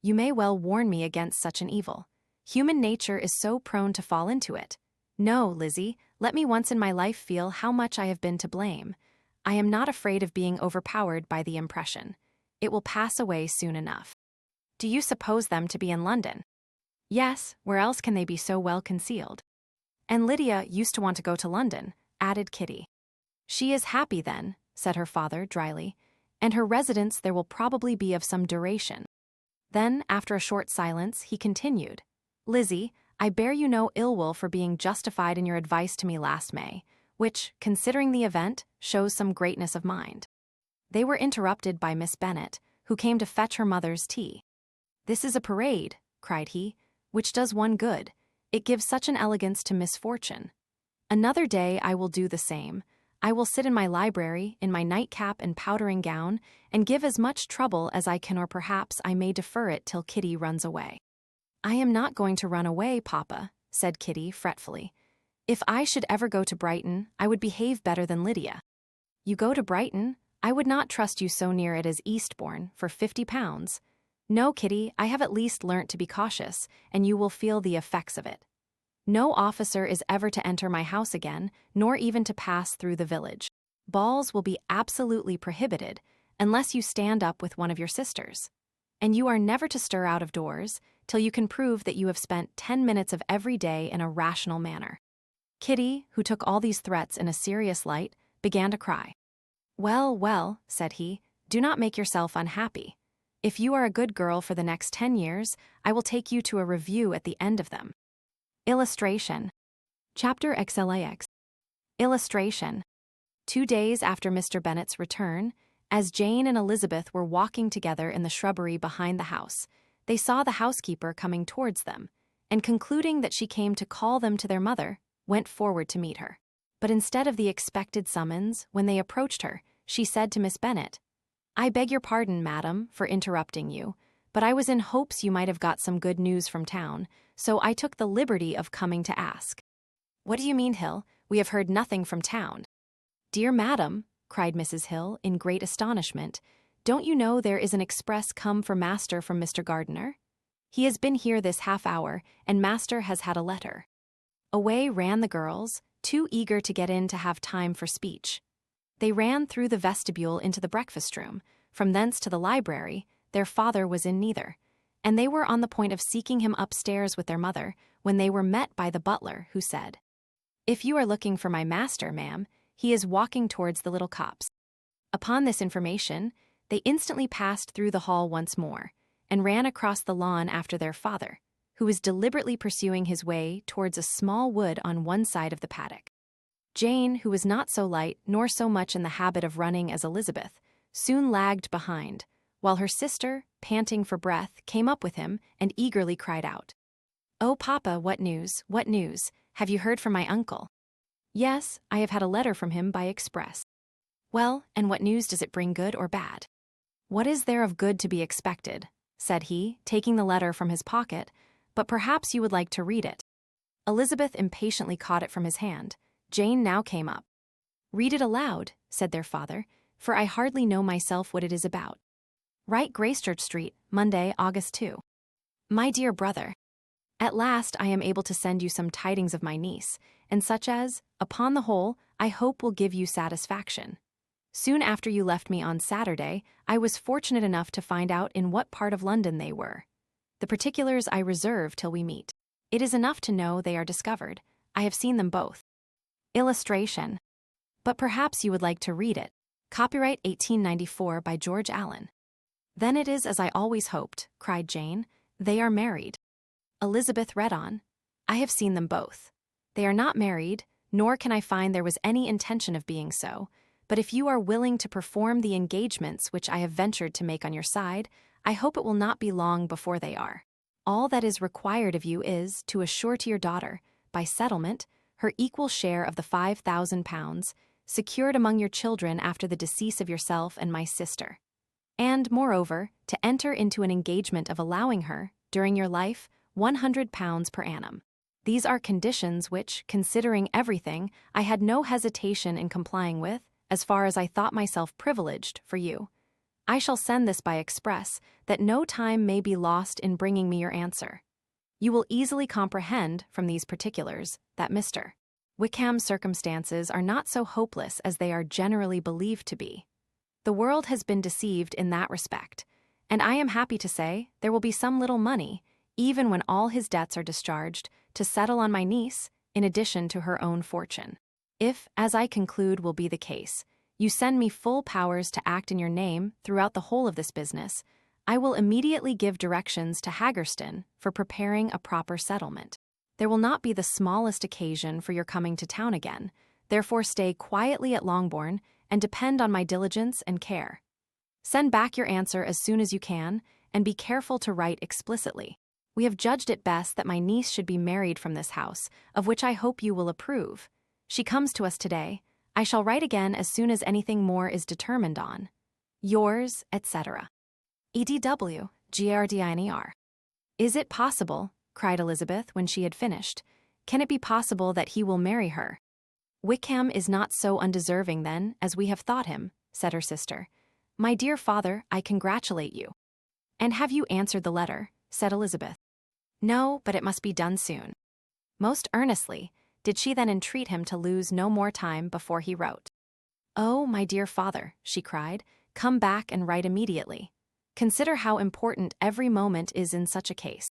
"You may well warn me against such an evil. Human nature is so prone to fall into it. No, Lizzie, let me once in my life feel how much I have been to blame. I am not afraid of being overpowered by the impression. It will pass away soon enough." "Do you suppose them to be in London?" "Yes, where else can they be so well concealed?" "And Lydia used to want to go to London," added Kitty. "She is happy then," said her father dryly, "and her residence there will probably be of some duration." Then, after a short silence, he continued, "Lizzie, I bear you no ill will for being justified in your advice to me last May, which, considering the event, shows some greatness of mind." They were interrupted by Miss Bennet, who came to fetch her mother's tea. "This is a parade," cried he, "which does one good. It gives such an elegance to misfortune. Another day I will do the same. I will sit in my library, in my nightcap and powdering gown, and give as much trouble as I can, or perhaps I may defer it till Kitty runs away." "I am not going to run away, Papa," said Kitty fretfully. "If I should ever go to Brighton, I would behave better than Lydia." "You go to Brighton? I would not trust you so near it as Eastbourne, for £50. No, Kitty, I have at least learnt to be cautious, and you will feel the effects of it. No officer is ever to enter my house again, nor even to pass through the village. Balls will be absolutely prohibited, unless you stand up with one of your sisters. And you are never to stir out of doors, till you can prove that you have spent 10 minutes of every day in a rational manner." Kitty, who took all these threats in a serious light, began to cry. "Well, well," said he, "do not make yourself unhappy. If you are a good girl for the next 10 years, I will take you to a review at the end of them." Illustration. Chapter XLAX. Illustration. 2 days after Mr. Bennet's return, as Jane and Elizabeth were walking together in the shrubbery behind the house, they saw the housekeeper coming towards them, and concluding that she came to call them to their mother, went forward to meet her. But instead of the expected summons, when they approached her, she said to Miss Bennet, "I beg your pardon, madam, for interrupting you, but I was in hopes you might have got some good news from town, so I took the liberty of coming to ask." "What do you mean, Hill? We have heard nothing from town." "Dear madam," cried Mrs. Hill in great astonishment, "don't you know there is an express come for master from Mr. Gardiner? He has been here this half hour, and master has had a letter." Away ran the girls, too eager to get in to have time for speech. They ran through the vestibule into the breakfast room, from thence to the library. Their father was in neither. and they were on the point of seeking him upstairs with their mother when they were met by the butler, who said, "If you are looking for my master, ma'am, he is walking towards the little copse." Upon this information, they instantly passed through the hall once more, and ran across the lawn after their father, who was deliberately pursuing his way towards a small wood on one side of the paddock. Jane, who was not so light nor so much in the habit of running as Elizabeth, soon lagged behind, while her sister, panting for breath, came up with him and eagerly cried out, "Oh, Papa, what news, what news? Have you heard from my uncle?" "Yes, I have had a letter from him by express." "Well, and what news does it bring, good or bad?" "What is there of good to be expected?" said he, taking the letter from his pocket, "but perhaps you would like to read it." Elizabeth impatiently caught it from his hand. Jane now came up. "Read it aloud," said their father, "for I hardly know myself what it is about." "Right, Gracechurch Street, Monday, August 2. My dear brother, at last I am able to send you some tidings of my niece, and such as, upon the whole, I hope will give you satisfaction. Soon after you left me on Saturday, I was fortunate enough to find out in what part of London they were. The particulars I reserve till we meet. It is enough to know they are discovered. I have seen them both. Illustration. But perhaps you would like to read it. Copyright 1894 by George Allen. "Then it is as I always hoped," cried Jane. "They are married." Elizabeth read on. "I have seen them both. They are not married, nor can I find there was any intention of being so, but if you are willing to perform the engagements which I have ventured to make on your side, I hope it will not be long before they are. All that is required of you is to assure to your daughter, by settlement, her equal share of the £5,000, secured among your children after the decease of yourself and my sister. And, moreover, to enter into an engagement of allowing her, during your life, £100 per annum. These are conditions which, considering everything, I had no hesitation in complying with, as far as I thought myself privileged for you. I shall send this by express, that no time may be lost in bringing me your answer. You will easily comprehend, from these particulars, that Mr. Wickham's circumstances are not so hopeless as they are generally believed to be. The world has been deceived in that respect, and I am happy to say there will be some little money, even when all his debts are discharged, to settle on my niece, in addition to her own fortune. If, as I conclude will be the case, you send me full powers to act in your name throughout the whole of this business, I will immediately give directions to Haggerston for preparing a proper settlement. There will not be the smallest occasion for your coming to town again, therefore stay quietly at Longbourn and depend on my diligence and care. Send back your answer as soon as you can, and be careful to write explicitly. We have judged it best that my niece should be married from this house, of which I hope you will approve. She comes to us today. I shall write again as soon as anything more is determined on. Yours, etc. EDW, GRDINER. Is it possible, cried Elizabeth when she had finished, can it be possible that he will marry her? Wickham is not so undeserving, then, as we have thought him, said her sister. My dear father, I congratulate you. And have you answered the letter? Said Elizabeth. No, but it must be done soon. Most earnestly did she then entreat him to lose no more time before he wrote. Oh, my dear father, she cried, come back and write immediately. Consider how important every moment is in such a case.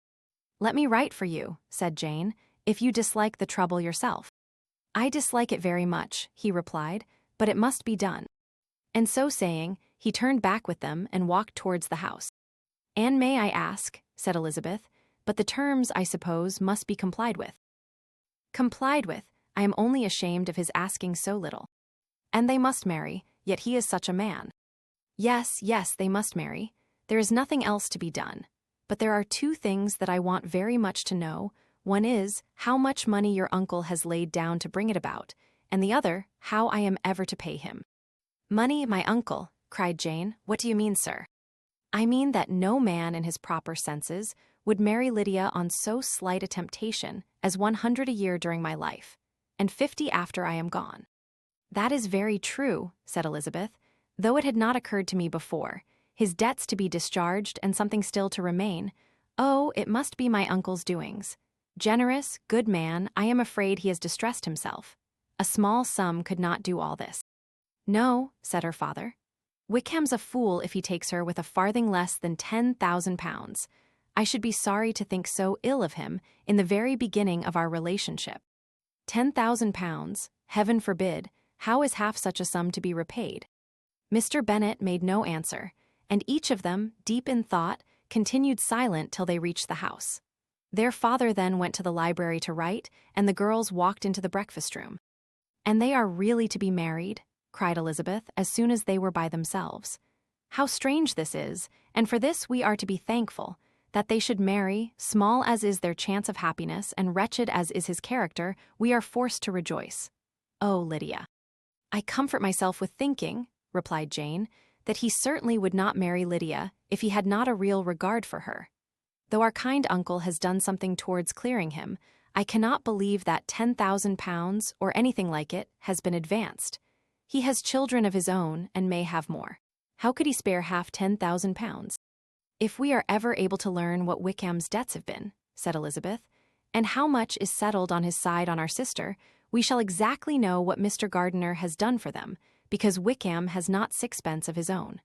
Let me write for you, said Jane, if you dislike the trouble yourself. I dislike it very much, he replied, but it must be done. And so saying, he turned back with them and walked towards the house. And may I ask, said Elizabeth, but the terms, I suppose, must be complied with. Complied with, I am only ashamed of his asking so little. And they must marry, yet he is such a man. Yes, yes, they must marry. There is nothing else to be done. But there are two things that I want very much to know. One is, how much money your uncle has laid down to bring it about, and the other, how I am ever to pay him. Money, my uncle, cried Jane. What do you mean, sir? I mean that no man in his proper senses would marry Lydia on so slight a temptation as 100 a year during my life, and 50 after I am gone. That is very true, said Elizabeth, though it had not occurred to me before. His debts to be discharged and something still to remain. Oh, it must be my uncle's doings. Generous, good man, I am afraid he has distressed himself. A small sum could not do all this. No, said her father. Wickham's a fool if he takes her with a farthing less than £10,000. I should be sorry to think so ill of him in the very beginning of our relationship. £10,000, heaven forbid, how is half such a sum to be repaid? Mr. Bennet made no answer, and each of them, deep in thought, continued silent till they reached the house. Their father then went to the library to write, and the girls walked into the breakfast room. "And they are really to be married?" cried Elizabeth, as soon as they were by themselves. "How strange this is, and for this we are to be thankful, that they should marry, small as is their chance of happiness and wretched as is his character, we are forced to rejoice. Oh, Lydia!" "I comfort myself with thinking," replied Jane, "that he certainly would not marry Lydia if he had not a real regard for her. Though our kind uncle has done something towards clearing him, I cannot believe that £10,000, or anything like it, has been advanced. He has children of his own and may have more. How could he spare half £10,000? "If we are ever able to learn what Wickham's debts have been," said Elizabeth, "and how much is settled on his side on our sister, we shall exactly know what Mr. Gardiner has done for them, because Wickham has not sixpence of his own.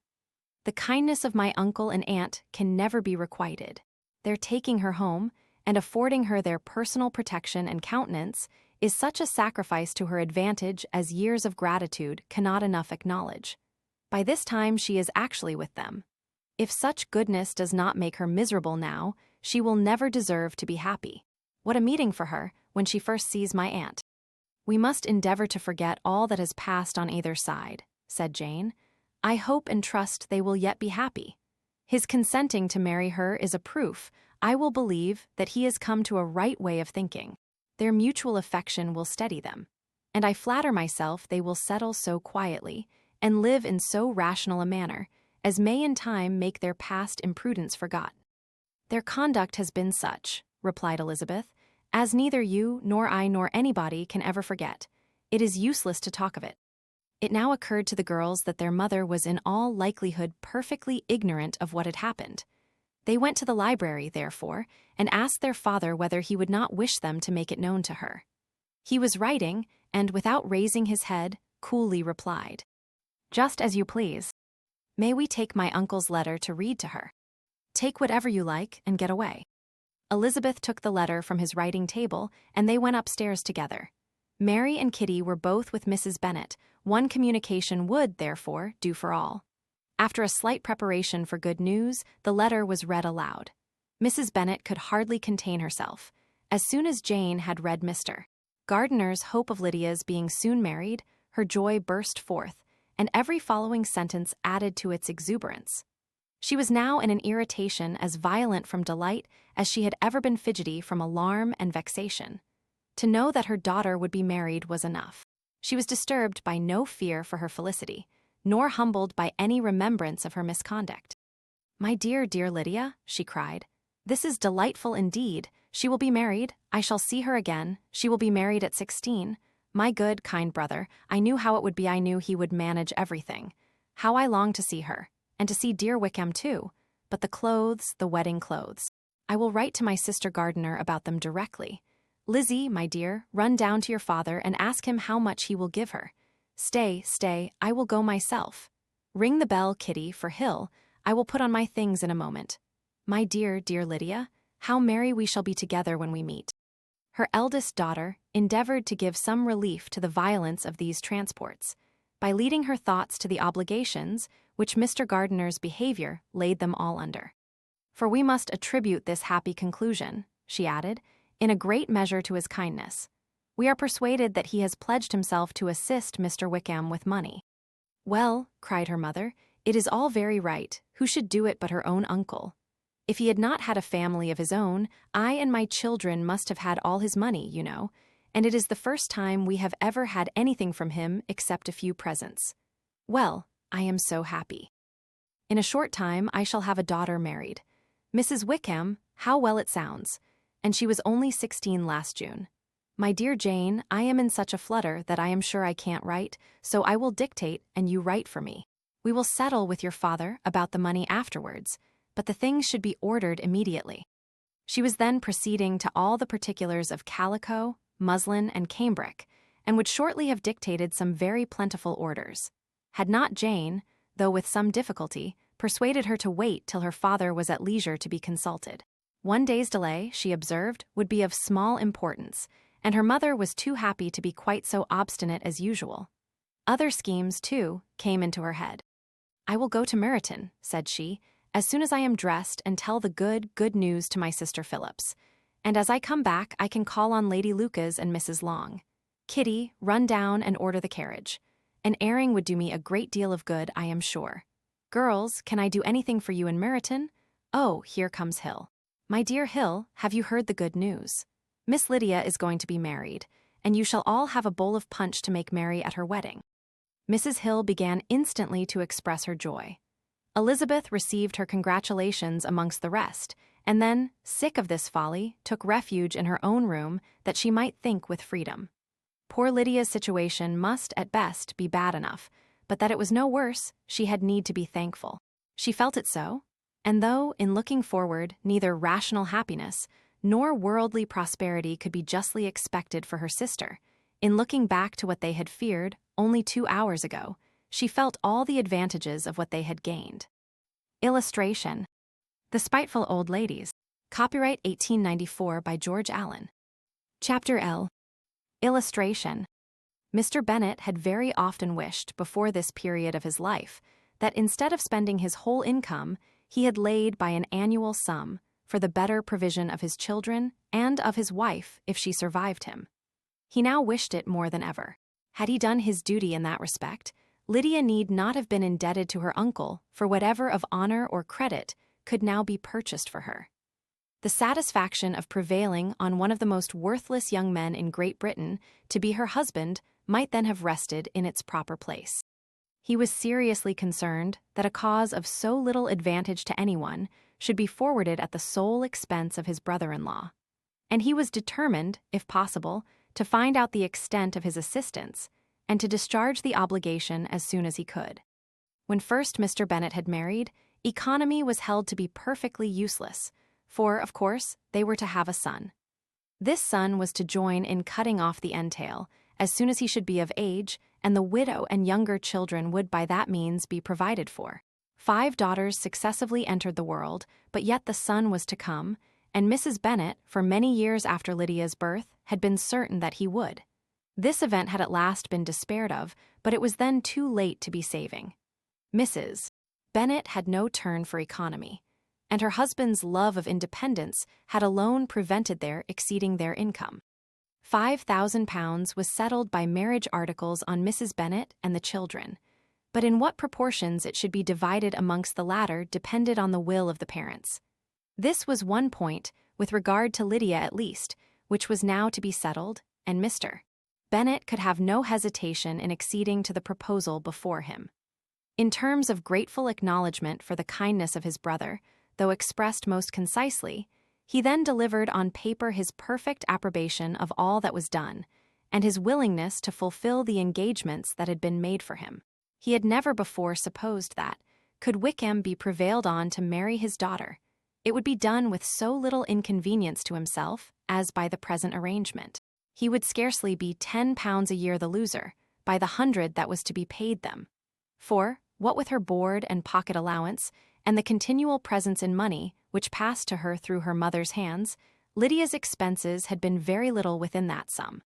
The kindness of my uncle and aunt can never be requited. Their taking her home, and affording her their personal protection and countenance, is such a sacrifice to her advantage as years of gratitude cannot enough acknowledge. By this time she is actually with them. If such goodness does not make her miserable now, she will never deserve to be happy. What a meeting for her, when she first sees my aunt." "We must endeavor to forget all that has passed on either side," said Jane. "I hope and trust they will yet be happy. His consenting to marry her is a proof, I will believe, that he has come to a right way of thinking. Their mutual affection will steady them, and I flatter myself they will settle so quietly, and live in so rational a manner, as may in time make their past imprudence forgot." "Their conduct has been such," replied Elizabeth, "as neither you nor I nor anybody can ever forget. It is useless to talk of it." It now occurred to the girls that their mother was in all likelihood perfectly ignorant of what had happened. They went to the library, therefore, and asked their father whether he would not wish them to make it known to her. He was writing, and without raising his head, coolly replied, "Just as you please. May we take my uncle's letter to read to her?" "Take whatever you like, and get away." Elizabeth took the letter from his writing table, and they went upstairs together. Mary and Kitty were both with Mrs. Bennet. One communication would, therefore, do for all. After a slight preparation for good news, the letter was read aloud. Mrs. Bennet could hardly contain herself. As soon as Jane had read Mr. Gardiner's hope of Lydia's being soon married, her joy burst forth, and every following sentence added to its exuberance. She was now in an irritation as violent from delight as she had ever been fidgety from alarm and vexation. To know that her daughter would be married was enough. She was disturbed by no fear for her felicity, nor humbled by any remembrance of her misconduct. "My dear, dear Lydia," she cried, "this is delightful indeed. She will be married. I shall see her again. She will be married at 16. My good, kind brother, I knew how it would be. I knew he would manage everything. How I long to see her, and to see dear Wickham too. But the clothes, the wedding clothes. I will write to my sister Gardiner about them directly. Lizzie, my dear, run down to your father and ask him how much he will give her. Stay, I will go myself. Ring the bell, Kitty, for Hill. I will put on my things in a moment. My dear, dear Lydia, how merry we shall be together when we meet." Her eldest daughter endeavored to give some relief to the violence of these transports, by leading her thoughts to the obligations which Mr. Gardiner's behavior laid them all under. "For we must attribute this happy conclusion," she added, "in a great measure to his kindness. We are persuaded that he has pledged himself to assist Mr. Wickham with money." "Well," cried her mother, "it is all very right. Who should do it but her own uncle? If he had not had a family of his own, I and my children must have had all his money, you know, and it is the first time we have ever had anything from him except a few presents. Well, I am so happy. In a short time I shall have a daughter married. Mrs. Wickham, how well it sounds, and she was only 16 last June. My dear Jane, I am in such a flutter that I am sure I can't write, so I will dictate and you write for me. We will settle with your father about the money afterwards, but the things should be ordered immediately." She was then proceeding to all the particulars of calico, muslin, and cambric, and would shortly have dictated some very plentiful orders, had not Jane, though with some difficulty, persuaded her to wait till her father was at leisure to be consulted. One day's delay, she observed, would be of small importance, and her mother was too happy to be quite so obstinate as usual. Other schemes, too, came into her head. "I will go to Meryton," said she, "as soon as I am dressed and tell the good news to my sister Phillips. And as I come back, I can call on Lady Lucas and Mrs. Long. Kitty, run down and order the carriage. An airing would do me a great deal of good, I am sure. Girls, can I do anything for you in Meryton? Oh, here comes Hill. My dear Hill, have you heard the good news? Miss Lydia is going to be married, and you shall all have a bowl of punch to make merry at her wedding." Mrs. Hill began instantly to express her joy. Elizabeth received her congratulations amongst the rest, and then, sick of this folly, took refuge in her own room that she might think with freedom. Poor Lydia's situation must, at best, be bad enough, but that it was no worse, she had need to be thankful. She felt it so, and though, in looking forward, neither rational happiness nor worldly prosperity could be justly expected for her sister, in looking back to what they had feared only 2 hours ago, she felt all the advantages of what they had gained. Illustration: The Spiteful Old Ladies. Copyright 1894 by George Allen. Chapter L. Illustration. Mr. Bennet had very often wished, before this period of his life, that instead of spending his whole income, he had laid by an annual sum for the better provision of his children and of his wife if she survived him. He now wished it more than ever. Had he done his duty in that respect, Lydia need not have been indebted to her uncle for whatever of honor or credit could now be purchased for her. The satisfaction of prevailing on one of the most worthless young men in Great Britain to be her husband might then have rested in its proper place. He was seriously concerned that a cause of so little advantage to anyone should be forwarded at the sole expense of his brother-in-law, and he was determined, if possible, to find out the extent of his assistance and to discharge the obligation as soon as he could. When first Mr. Bennet had married, economy was held to be perfectly useless, for, of course, they were to have a son. This son was to join in cutting off the entail as soon as he should be of age, and the widow and younger children would by that means be provided for. 5 daughters successively entered the world, but yet the son was to come, and Mrs. Bennet, for many years after Lydia's birth, had been certain that he would. This event had at last been despaired of, but it was then too late to be saving. Mrs. Bennet had no turn for economy, and her husband's love of independence had alone prevented their exceeding their income. £5,000 was settled by marriage articles on Mrs. Bennet and the children, but in what proportions it should be divided amongst the latter depended on the will of the parents. This was one point, with regard to Lydia at least, which was now to be settled, and Mr. Bennet could have no hesitation in acceding to the proposal before him. In terms of grateful acknowledgment for the kindness of his brother, though expressed most concisely, he then delivered on paper his perfect approbation of all that was done, and his willingness to fulfill the engagements that had been made for him. He had never before supposed that, could Wickham be prevailed on to marry his daughter, it would be done with so little inconvenience to himself as by the present arrangement. He would scarcely be £10 a year the loser, by the 100 that was to be paid them. For, what with her board and pocket allowance, and the continual presents in money which passed to her through her mother's hands, Lydia's expenses had been very little within that sum.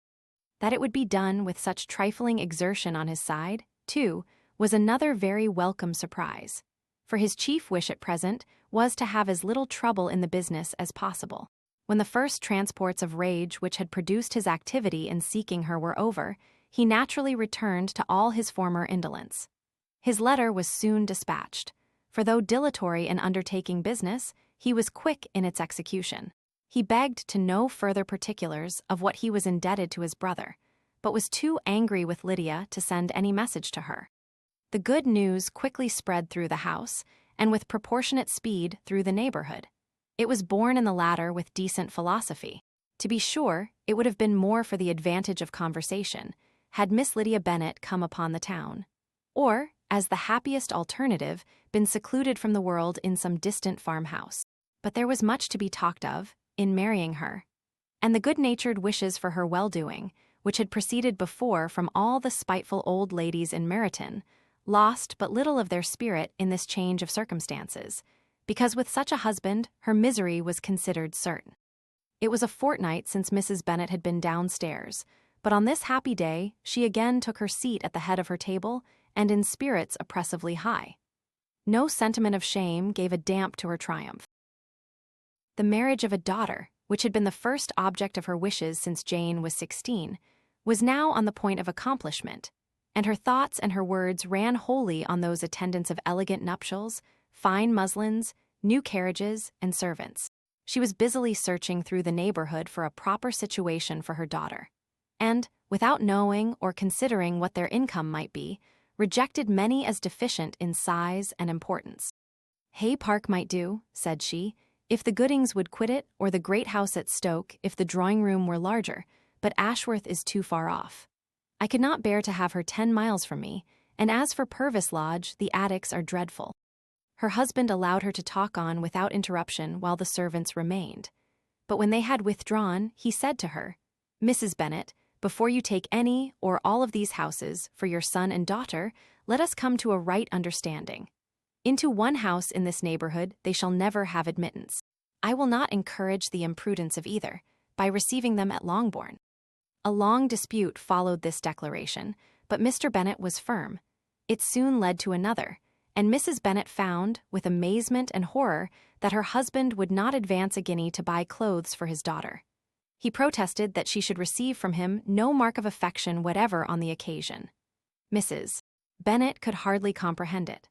That it would be done with such trifling exertion on his side, too, was another very welcome surprise, for his chief wish at present was to have as little trouble in the business as possible. When the first transports of rage which had produced his activity in seeking her were over, he naturally returned to all his former indolence. His letter was soon dispatched, for though dilatory in undertaking business, he was quick in its execution. He begged to know further particulars of what he was indebted to his brother, but was too angry with Lydia to send any message to her. The good news quickly spread through the house, and with proportionate speed through the neighborhood. It was borne in the latter with decent philosophy. To be sure, it would have been more for the advantage of conversation, had Miss Lydia Bennet come upon the town, or, as the happiest alternative, been secluded from the world in some distant farmhouse. But there was much to be talked of, in marrying her, and the good-natured wishes for her well-doing, which had proceeded before from all the spiteful old ladies in Meryton, lost but little of their spirit in this change of circumstances, because with such a husband, her misery was considered certain. It was a fortnight since Mrs. Bennet had been downstairs, but on this happy day she again took her seat at the head of her table, and in spirits oppressively high. No sentiment of shame gave a damp to her triumph. The marriage of a daughter, which had been the first object of her wishes since Jane was 16, was now on the point of accomplishment, and her thoughts and her words ran wholly on those attendants of elegant nuptials, fine muslins, new carriages, and servants. She was busily searching through the neighborhood for a proper situation for her daughter, and, without knowing or considering what their income might be, rejected many as deficient in size and importance. Hay Park might do, said she, if the Goodings would quit it, or the great house at Stoke if the drawing-room were larger, but Ashworth is too far off. I could not bear to have her 10 miles from me, and as for Purvis Lodge, the attics are dreadful. Her husband allowed her to talk on without interruption while the servants remained. But when they had withdrawn, he said to her, "Mrs. Bennet, before you take any or all of these houses for your son and daughter, let us come to a right understanding. Into one house in this neighborhood they shall never have admittance. I will not encourage the imprudence of either, by receiving them at Longbourn." A long dispute followed this declaration, but Mr. Bennet was firm. It soon led to another, and Mrs. Bennet found, with amazement and horror, that her husband would not advance a guinea to buy clothes for his daughter. He protested that she should receive from him no mark of affection whatever on the occasion. Mrs. Bennet could hardly comprehend it.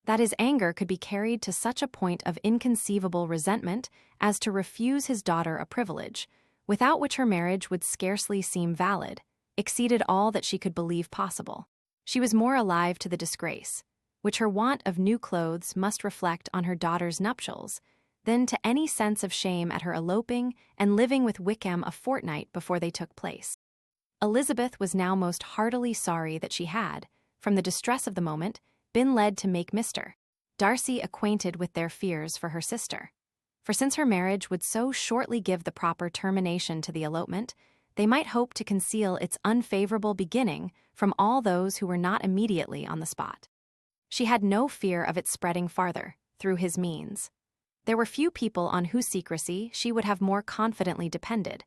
That his anger could be carried to such a point of inconceivable resentment as to refuse his daughter a privilege, without which her marriage would scarcely seem valid, exceeded all that she could believe possible. She was more alive to the disgrace, which her want of new clothes must reflect on her daughter's nuptials, than to any sense of shame at her eloping and living with Wickham a fortnight before they took place. Elizabeth was now most heartily sorry that she had, from the distress of the moment, been led to make Mr. Darcy acquainted with their fears for her sister. For since her marriage would so shortly give the proper termination to the elopement, they might hope to conceal its unfavorable beginning from all those who were not immediately on the spot. She had no fear of its spreading farther, through his means. There were few people on whose secrecy she would have more confidently depended,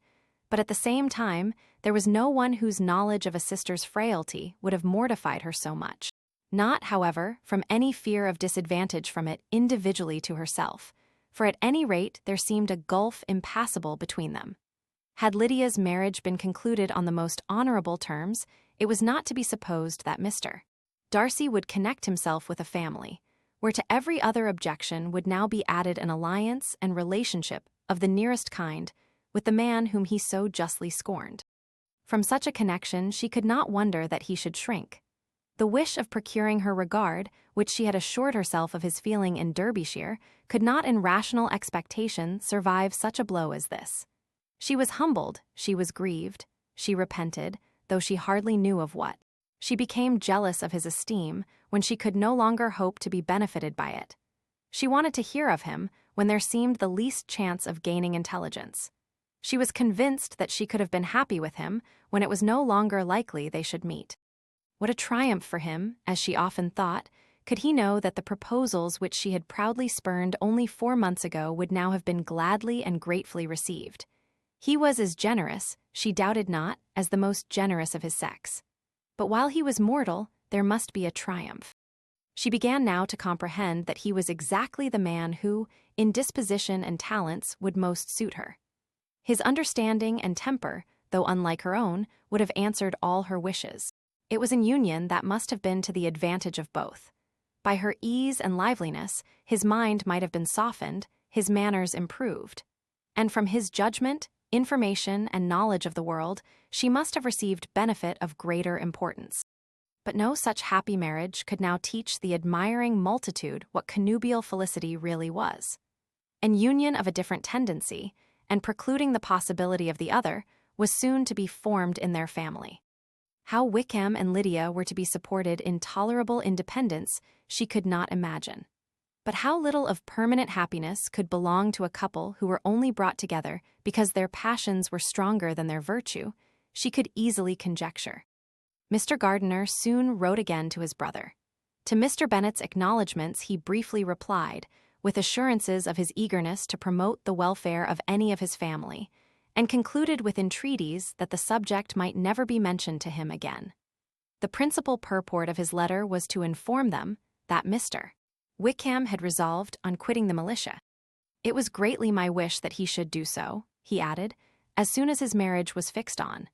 but at the same time there was no one whose knowledge of a sister's frailty would have mortified her so much. Not, however, from any fear of disadvantage from it individually to herself, for at any rate there seemed a gulf impassable between them. Had Lydia's marriage been concluded on the most honorable terms, it was not to be supposed that Mr. Darcy would connect himself with a family, where to every other objection would now be added an alliance and relationship of the nearest kind with the man whom he so justly scorned. From such a connection she could not wonder that he should shrink. The wish of procuring her regard, which she had assured herself of his feeling in Derbyshire, could not in rational expectation survive such a blow as this. She was humbled, she was grieved, she repented, though she hardly knew of what. She became jealous of his esteem when she could no longer hope to be benefited by it. She wanted to hear of him when there seemed the least chance of gaining intelligence. She was convinced that she could have been happy with him when it was no longer likely they should meet. What a triumph for him, as she often thought, could he know that the proposals which she had proudly spurned only 4 months ago would now have been gladly and gratefully received. He was as generous, she doubted not, as the most generous of his sex. But while he was mortal, there must be a triumph. She began now to comprehend that he was exactly the man who, in disposition and talents, would most suit her. His understanding and temper, though unlike her own, would have answered all her wishes. It was an union that must have been to the advantage of both. By her ease and liveliness, his mind might have been softened, his manners improved. And from his judgment, information, and knowledge of the world, she must have received benefit of greater importance. But no such happy marriage could now teach the admiring multitude what connubial felicity really was. An union of a different tendency, and precluding the possibility of the other, was soon to be formed in their family. How Wickham and Lydia were to be supported in tolerable independence she could not imagine. But how little of permanent happiness could belong to a couple who were only brought together because their passions were stronger than their virtue, she could easily conjecture. Mr. Gardiner soon wrote again to his brother. To Mr. Bennet's acknowledgments he briefly replied, with assurances of his eagerness to promote the welfare of any of his family, and concluded with entreaties that the subject might never be mentioned to him again. The principal purport of his letter was to inform them that Mr. Wickham had resolved on quitting the militia. It was greatly my wish that he should do so, he added, as soon as his marriage was fixed on,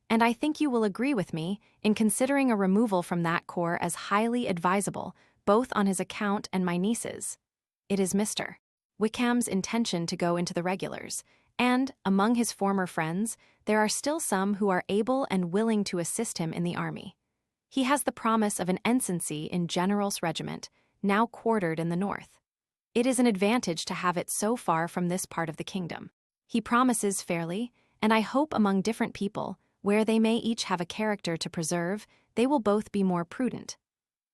and I think you will agree with me in considering a removal from that corps as highly advisable, both on his account and my niece's. It is Mr. Wickham's intention to go into the regulars, and, among his former friends, there are still some who are able and willing to assist him in the army. He has the promise of an ensigncy in General's regiment, now quartered in the north. It is an advantage to have it so far from this part of the kingdom. He promises fairly, and I hope among different people, where they may each have a character to preserve, they will both be more prudent.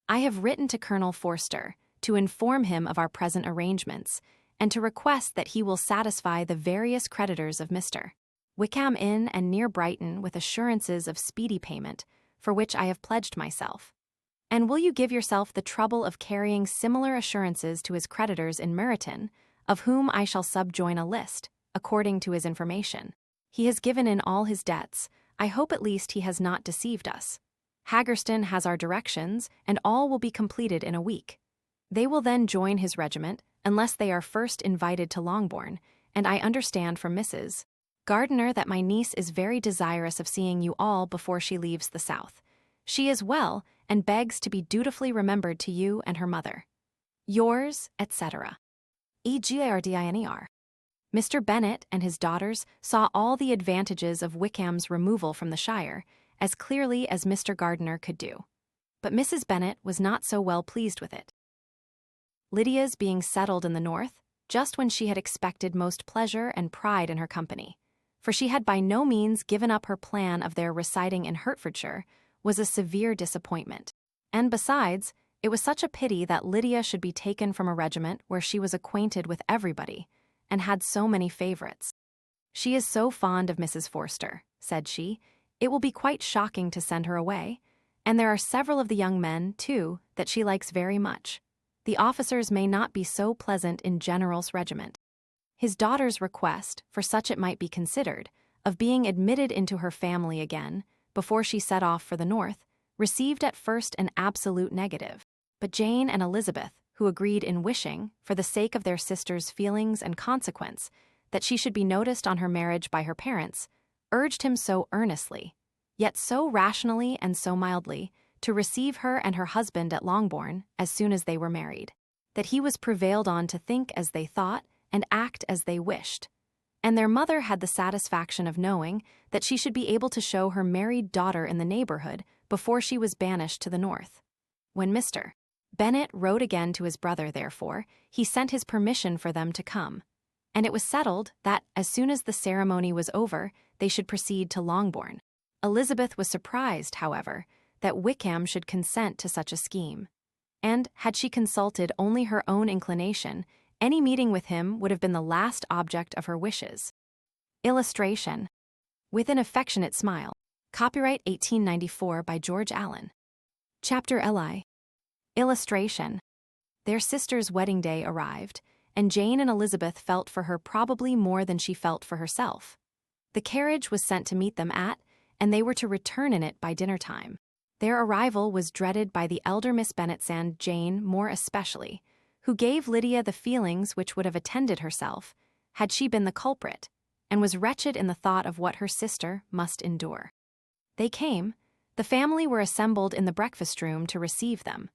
I have written to Colonel Forster to inform him of our present arrangements, and to request that he will satisfy the various creditors of Mr. Wickham in and near Brighton with assurances of speedy payment, for which I have pledged myself. And will you give yourself the trouble of carrying similar assurances to his creditors in Meryton, of whom I shall subjoin a list, according to his information. He has given in all his debts. I hope at least he has not deceived us. Haggerston has our directions, and all will be completed in a week. They will then join his regiment, unless they are first invited to Longbourn, and I understand from Mrs. Gardiner that my niece is very desirous of seeing you all before she leaves the South. She is well, and begs to be dutifully remembered to you and her mother. Yours, etc. Egardiner. Mr. Bennet and his daughters saw all the advantages of Wickham's removal from the shire, as clearly as Mr. Gardiner could do. But Mrs. Bennet was not so well pleased with it. Lydia's being settled in the north, just when she had expected most pleasure and pride in her company, for she had by no means given up her plan of their residing in Hertfordshire, was a severe disappointment. And besides, it was such a pity that Lydia should be taken from a regiment where she was acquainted with everybody, and had so many favorites. She is so fond of Mrs. Forster, said she, it will be quite shocking to send her away, and there are several of the young men, too, that she likes very much. The officers may not be so pleasant in General's regiment. His daughter's request, for such it might be considered, of being admitted into her family again, before she set off for the north, received at first an absolute negative. But Jane and Elizabeth, who agreed in wishing, for the sake of their sister's feelings and consequence, that she should be noticed on her marriage by her parents, urged him so earnestly, yet so rationally and so mildly, to receive her and her husband at Longbourn as soon as they were married, that he was prevailed on to think as they thought and act as they wished. And their mother had the satisfaction of knowing that she should be able to show her married daughter in the neighborhood before she was banished to the north. When Mr. Bennet wrote again to his brother, therefore, he sent his permission for them to come, and it was settled that, as soon as the ceremony was over, they should proceed to Longbourn. Elizabeth was surprised, however, that Wickham should consent to such a scheme, and, had she consulted only her own inclination, any meeting with him would have been the last object of her wishes. Illustration. With an affectionate smile. Copyright 1894 by George Allen. Chapter LI. Illustration. Their sister's wedding day arrived, and Jane and Elizabeth felt for her probably more than she felt for herself. The carriage was sent to meet them at, and they were to return in it by dinner time. Their arrival was dreaded by the elder Miss Bennet and Jane more especially, who gave Lydia the feelings which would have attended herself, had she been the culprit, and was wretched in the thought of what her sister must endure. They came. The family were assembled in the breakfast-room to receive them.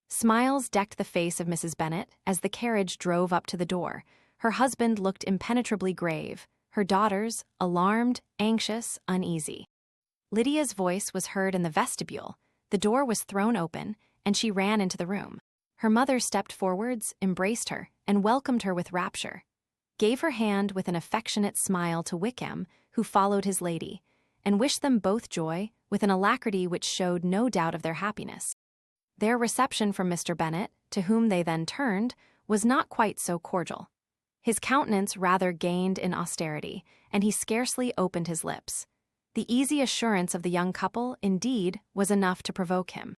Smiles decked the face of Mrs. Bennet as the carriage drove up to the door. Her husband looked impenetrably grave, her daughters alarmed, anxious, uneasy. Lydia's voice was heard in the vestibule, the door was thrown open, and she ran into the room. Her mother stepped forwards, embraced her, and welcomed her with rapture, gave her hand with an affectionate smile to Wickham, who followed his lady, and wished them both joy with an alacrity which showed no doubt of their happiness. Their reception from Mr. Bennet, to whom they then turned, was not quite so cordial. His countenance rather gained in austerity, and he scarcely opened his lips. The easy assurance of the young couple, indeed, was enough to provoke him.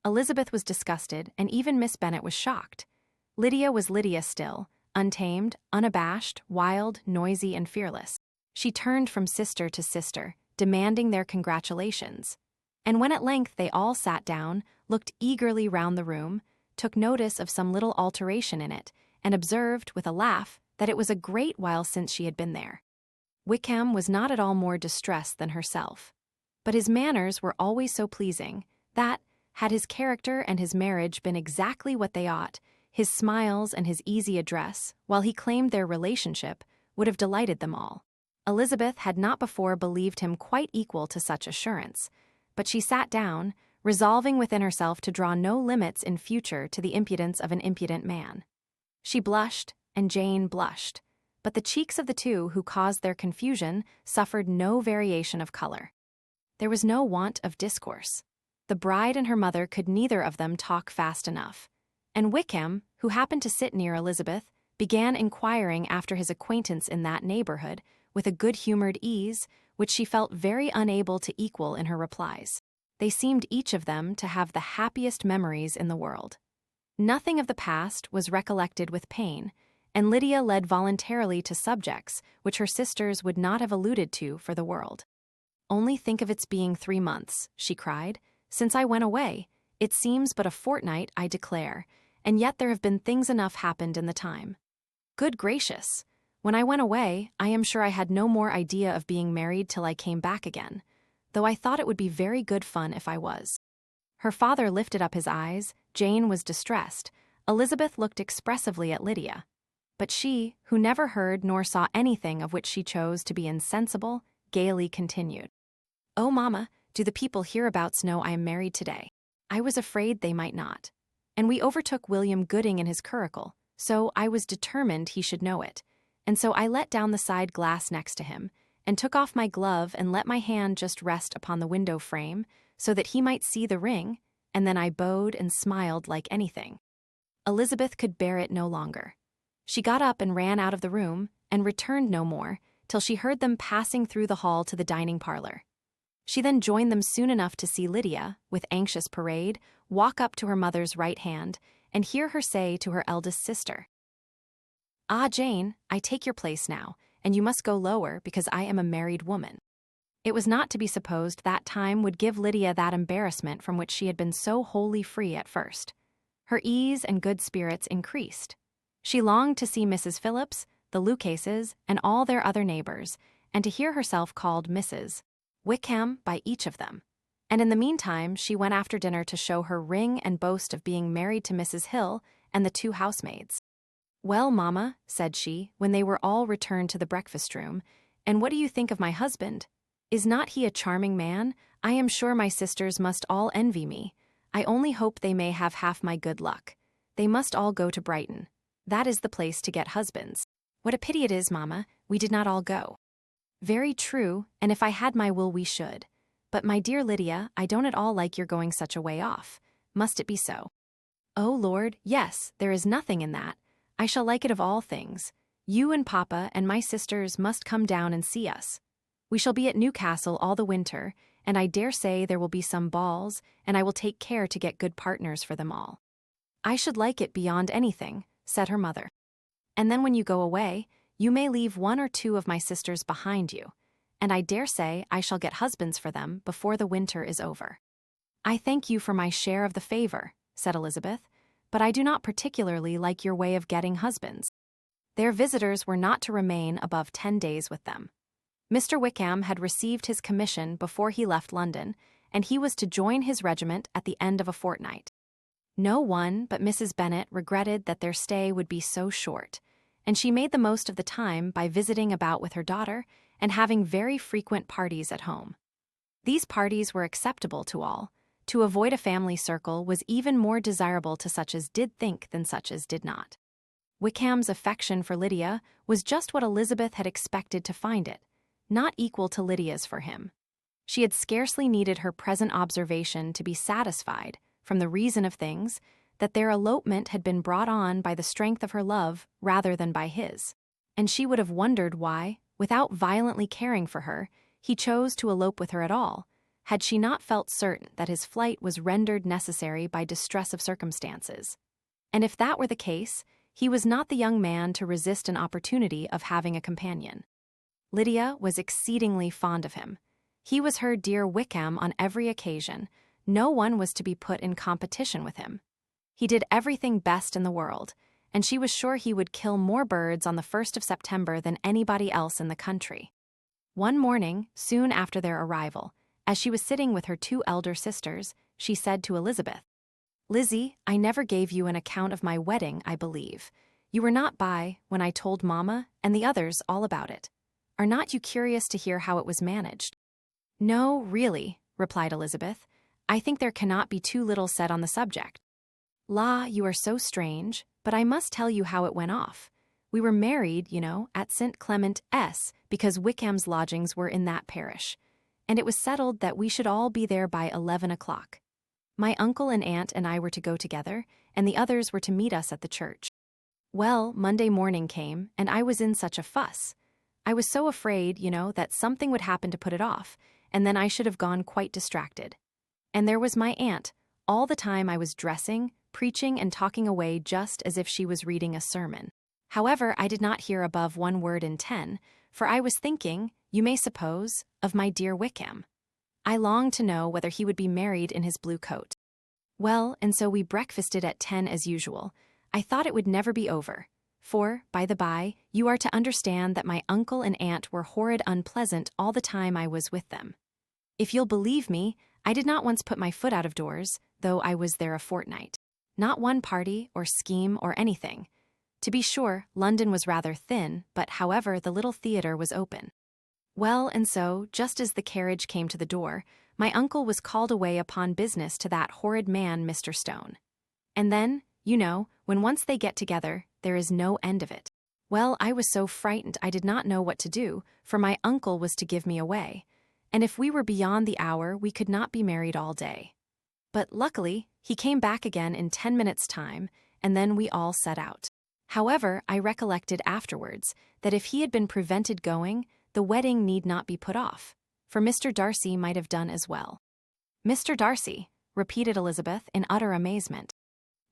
Elizabeth was disgusted, and even Miss Bennet was shocked. Lydia was Lydia still, untamed, unabashed, wild, noisy, and fearless. She turned from sister to sister, demanding their congratulations. And when at length they all sat down, looked eagerly round the room, took notice of some little alteration in it, and observed, with a laugh, that it was a great while since she had been there. Wickham was not at all more distressed than herself. But his manners were always so pleasing, that, had his character and his marriage been exactly what they ought, his smiles and his easy address, while he claimed their relationship, would have delighted them all. Elizabeth had not before believed him quite equal to such assurance, but she sat down, resolving within herself to draw no limits in future to the impudence of an impudent man. She blushed, and Jane blushed, but the cheeks of the two who caused their confusion suffered no variation of color. There was no want of discourse. The bride and her mother could neither of them talk fast enough, and Wickham, who happened to sit near Elizabeth, began inquiring after his acquaintance in that neighborhood with a good-humored ease which she felt very unable to equal in her replies. They seemed each of them to have the happiest memories in the world. Nothing of the past was recollected with pain, and Lydia led voluntarily to subjects which her sisters would not have alluded to for the world. "Only think of its being 3 months," she cried, "since I went away. It seems but a fortnight, I declare, and yet there have been things enough happened in the time. Good gracious! When I went away, I am sure I had no more idea of being married till I came back again, though I thought it would be very good fun if I was." Her father lifted up his eyes, Jane was distressed, Elizabeth looked expressively at Lydia. But she, who never heard nor saw anything of which she chose to be insensible, gaily continued. "Oh, mamma, do the people hereabouts know I am married today? I was afraid they might not. And we overtook William Gooding in his curricle, so I was determined he should know it. And so I let down the side glass next to him, and took off my glove and let my hand just rest upon the window frame, so that he might see the ring, and then I bowed and smiled like anything." Elizabeth could bear it no longer. She got up and ran out of the room, and returned no more, till she heard them passing through the hall to the dining parlor. She then joined them soon enough to see Lydia, with anxious parade, walk up to her mother's right hand, and hear her say to her eldest sister, "Ah, Jane, I take your place now, and you must go lower because I am a married woman." It was not to be supposed that time would give Lydia that embarrassment from which she had been so wholly free at first. Her ease and good spirits increased. She longed to see Mrs. Phillips, the Lucases, and all their other neighbors, and to hear herself called Mrs. Wickham by each of them. And in the meantime she went after dinner to show her ring and boast of being married to Mrs. Hill and the 2 housemaids. "Well, mamma," said she, when they were all returned to the breakfast-room, "and what do you think of my husband? Is not he a charming man? I am sure my sisters must all envy me. I only hope they may have half my good luck. They must all go to Brighton. That is the place to get husbands. What a pity it is, mamma, we did not all go." "Very true, and if I had my will we should. But my dear Lydia, I don't at all like your going such a way off. Must it be so?" "Oh, Lord, yes, there is nothing in that. I shall like it of all things. You and Papa and my sisters must come down and see us. We shall be at Newcastle all the winter, and I dare say there will be some balls, and I will take care to get good partners for them all." "I should like it beyond anything," said her mother. "And then when you go away, you may leave 1 or 2 of my sisters behind you, and I dare say I shall get husbands for them before the winter is over." "I thank you for my share of the favor," said Elizabeth, "but I do not particularly like your way of getting husbands." Their visitors were not to remain above 10 days with them. Mr. Wickham had received his commission before he left London, and he was to join his regiment at the end of a fortnight. No one but Mrs. Bennet regretted that their stay would be so short, and she made the most of the time by visiting about with her daughter and having very frequent parties at home. These parties were acceptable to all. To avoid a family circle was even more desirable to such as did think than such as did not. Wickham's affection for Lydia was just what Elizabeth had expected to find it, not equal to Lydia's for him. She had scarcely needed her present observation to be satisfied, from the reason of things, that their elopement had been brought on by the strength of her love rather than by his, and she would have wondered why, without violently caring for her, he chose to elope with her at all, had she not felt certain that his flight was rendered necessary by distress of circumstances. And if that were the case, he was not the young man to resist an opportunity of having a companion. Lydia was exceedingly fond of him. He was her dear Wickham on every occasion. No one was to be put in competition with him. He did everything best in the world, and she was sure he would kill more birds on the 1st of September than anybody else in the country. One morning, soon after their arrival, as she was sitting with her 2 elder sisters, she said to Elizabeth, "Lizzie, I never gave you an account of my wedding, I believe. You were not by when I told Mamma and the others all about it. Are not you curious to hear how it was managed?" "No, really," replied Elizabeth. "I think there cannot be too little said on the subject." "La, you are so strange, but I must tell you how it went off. We were married, you know, at St. Clement S, because Wickham's lodgings were in that parish, and it was settled that we should all be there by 11 o'clock. My uncle and aunt and I were to go together, and the others were to meet us at the church. Well, Monday morning came, and I was in such a fuss. I was so afraid, you know, that something would happen to put it off, and then I should have gone quite distracted. And there was my aunt, all the time I was dressing, preaching and talking away just as if she was reading a sermon. However, I did not hear above 1 word in 10, for I was thinking, you may suppose, of my dear Wickham. I longed to know whether he would be married in his blue coat. Well, and so we breakfasted at 10 as usual. I thought it would never be over. For, by the by, you are to understand that my uncle and aunt were horrid unpleasant all the time I was with them. If you'll believe me, I did not once put my foot out of doors, though I was there a fortnight. Not one party, or scheme, or anything. To be sure, London was rather thin, but however, the little theatre was open. Well, and so, just as the carriage came to the door, my uncle was called away upon business to that horrid man, Mr. Stone. And then, you know, when once they get together, there is no end of it. Well, I was so frightened I did not know what to do, for my uncle was to give me away, and if we were beyond the hour, we could not be married all day. But luckily, he came back again in 10 minutes' time, and then we all set out. However, I recollected afterwards that if he had been prevented going, the wedding need not be put off, for Mr. Darcy might have done as well. "Mr. Darcy," repeated Elizabeth in utter amazement.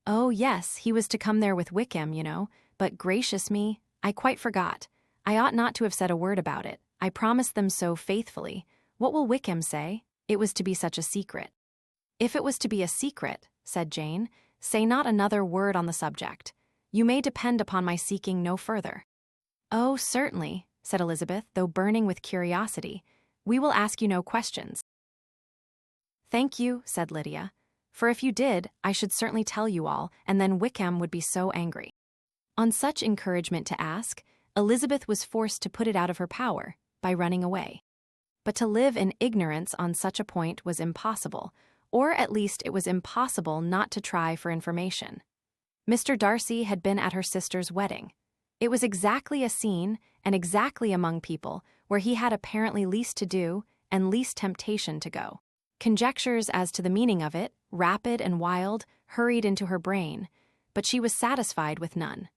"Oh, yes, he was to come there with Wickham, you know, but gracious me, I quite forgot. I ought not to have said a word about it. I promised them so faithfully. What will Wickham say? It was to be such a secret." "If it was to be a secret," said Jane, "say not another word on the subject. You may depend upon my seeking no further." "Oh, certainly," said Elizabeth, though burning with curiosity. "We will ask you no questions." "Thank you," said Lydia. "For if you did, I should certainly tell you all, and then Wickham would be so angry." On such encouragement to ask, Elizabeth was forced to put it out of her power, by running away. But to live in ignorance on such a point was impossible, or at least it was impossible not to try for information. Mr. Darcy had been at her sister's wedding. It was exactly a scene, and exactly among people, where he had apparently least to do, and least temptation to go. Conjectures as to the meaning of it, rapid and wild, hurried into her brain, but she was satisfied with none.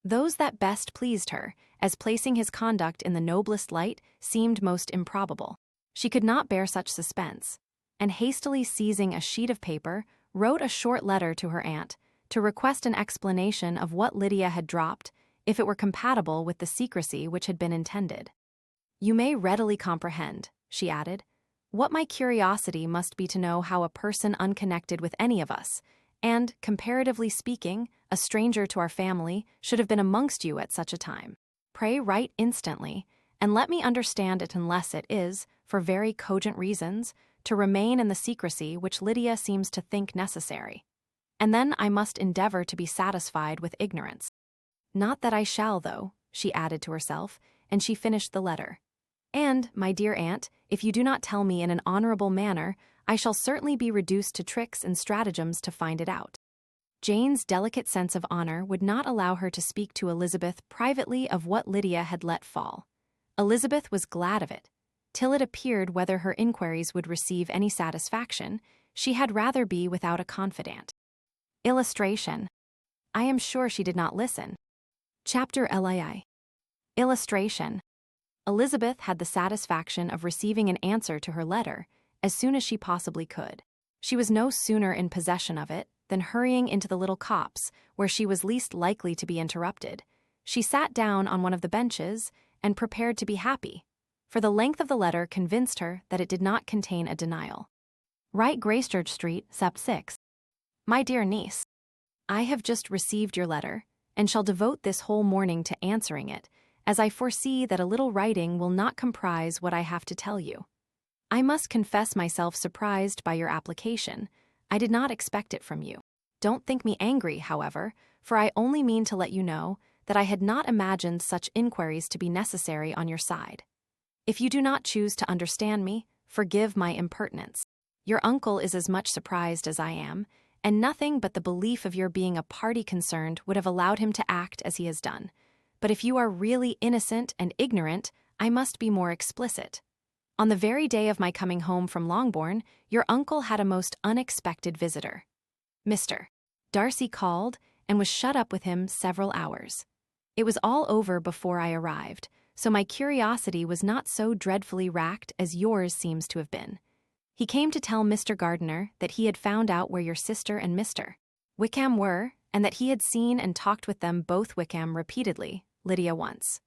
Those that best pleased her, as placing his conduct in the noblest light, seemed most improbable. She could not bear such suspense, and hastily seizing a sheet of paper, wrote a short letter to her aunt, to request an explanation of what Lydia had dropped, if it were compatible with the secrecy which had been intended. "You may readily comprehend," she added, "what my curiosity must be to know how a person unconnected with any of us, and, comparatively speaking, a stranger to our family, should have been amongst you at such a time. Pray write instantly, and let me understand it unless it is, for very cogent reasons, to remain in the secrecy which Lydia seems to think necessary. And then I must endeavor to be satisfied with ignorance. Not that I shall, though," she added to herself, and she finished the letter. "And, my dear aunt, if you do not tell me in an honorable manner, I shall certainly be reduced to tricks and stratagems to find it out." Jane's delicate sense of honor would not allow her to speak to Elizabeth privately of what Lydia had let fall. Elizabeth was glad of it. Till it appeared whether her inquiries would receive any satisfaction, she had rather be without a confidant. Illustration. I am sure she did not listen. Chapter LII. Illustration. Elizabeth had the satisfaction of receiving an answer to her letter as soon as she possibly could. She was no sooner in possession of it than hurrying into the little copse, where she was least likely to be interrupted. She sat down on one of the benches and prepared to be happy, for the length of the letter convinced her that it did not contain a denial. Right, Gracechurch Street, Sep. 6. My dear niece, I have just received your letter, and shall devote this whole morning to answering it, as I foresee that a little writing will not comprise what I have to tell you. I must confess myself surprised by your application. I did not expect it from you. Don't think me angry, however, for I only mean to let you know that I had not imagined such inquiries to be necessary on your side. If you do not choose to understand me, forgive my impertinence. Your uncle is as much surprised as I am, and nothing but the belief of your being a party concerned would have allowed him to act as he has done. But if you are really innocent and ignorant, I must be more explicit. On the very day of my coming home from Longbourn, your uncle had a most unexpected visitor. Mr. Darcy called and was shut up with him several hours. It was all over before I arrived, so my curiosity was not so dreadfully racked as yours seems to have been. He came to tell Mr. Gardiner that he had found out where your sister and Mr. Wickham were, and that he had seen and talked with them both Wickham repeatedly, Lydia once.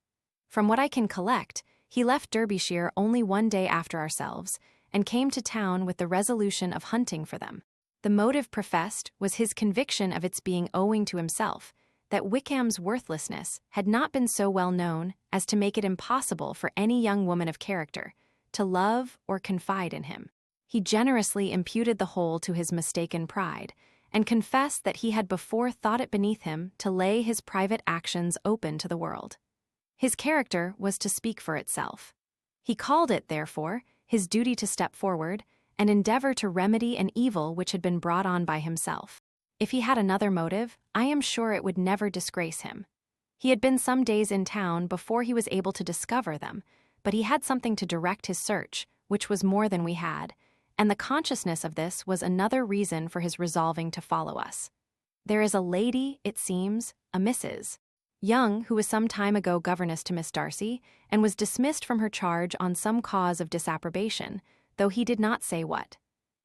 From what I can collect, he left Derbyshire only one day after ourselves, and came to town with the resolution of hunting for them. The motive professed was his conviction of its being owing to himself, that Wickham's worthlessness had not been so well known as to make it impossible for any young woman of character to love or confide in him. He generously imputed the whole to his mistaken pride, and confessed that he had before thought it beneath him to lay his private actions open to the world. His character was to speak for itself. He called it, therefore, his duty to step forward and endeavor to remedy an evil which had been brought on by himself. If he had another motive, I am sure it would never disgrace him. He had been some days in town before he was able to discover them, but he had something to direct his search, which was more than we had, and the consciousness of this was another reason for his resolving to follow us. There is a lady, it seems, a Mrs. Young, who was some time ago governess to Miss Darcy, and was dismissed from her charge on some cause of disapprobation, though he did not say what.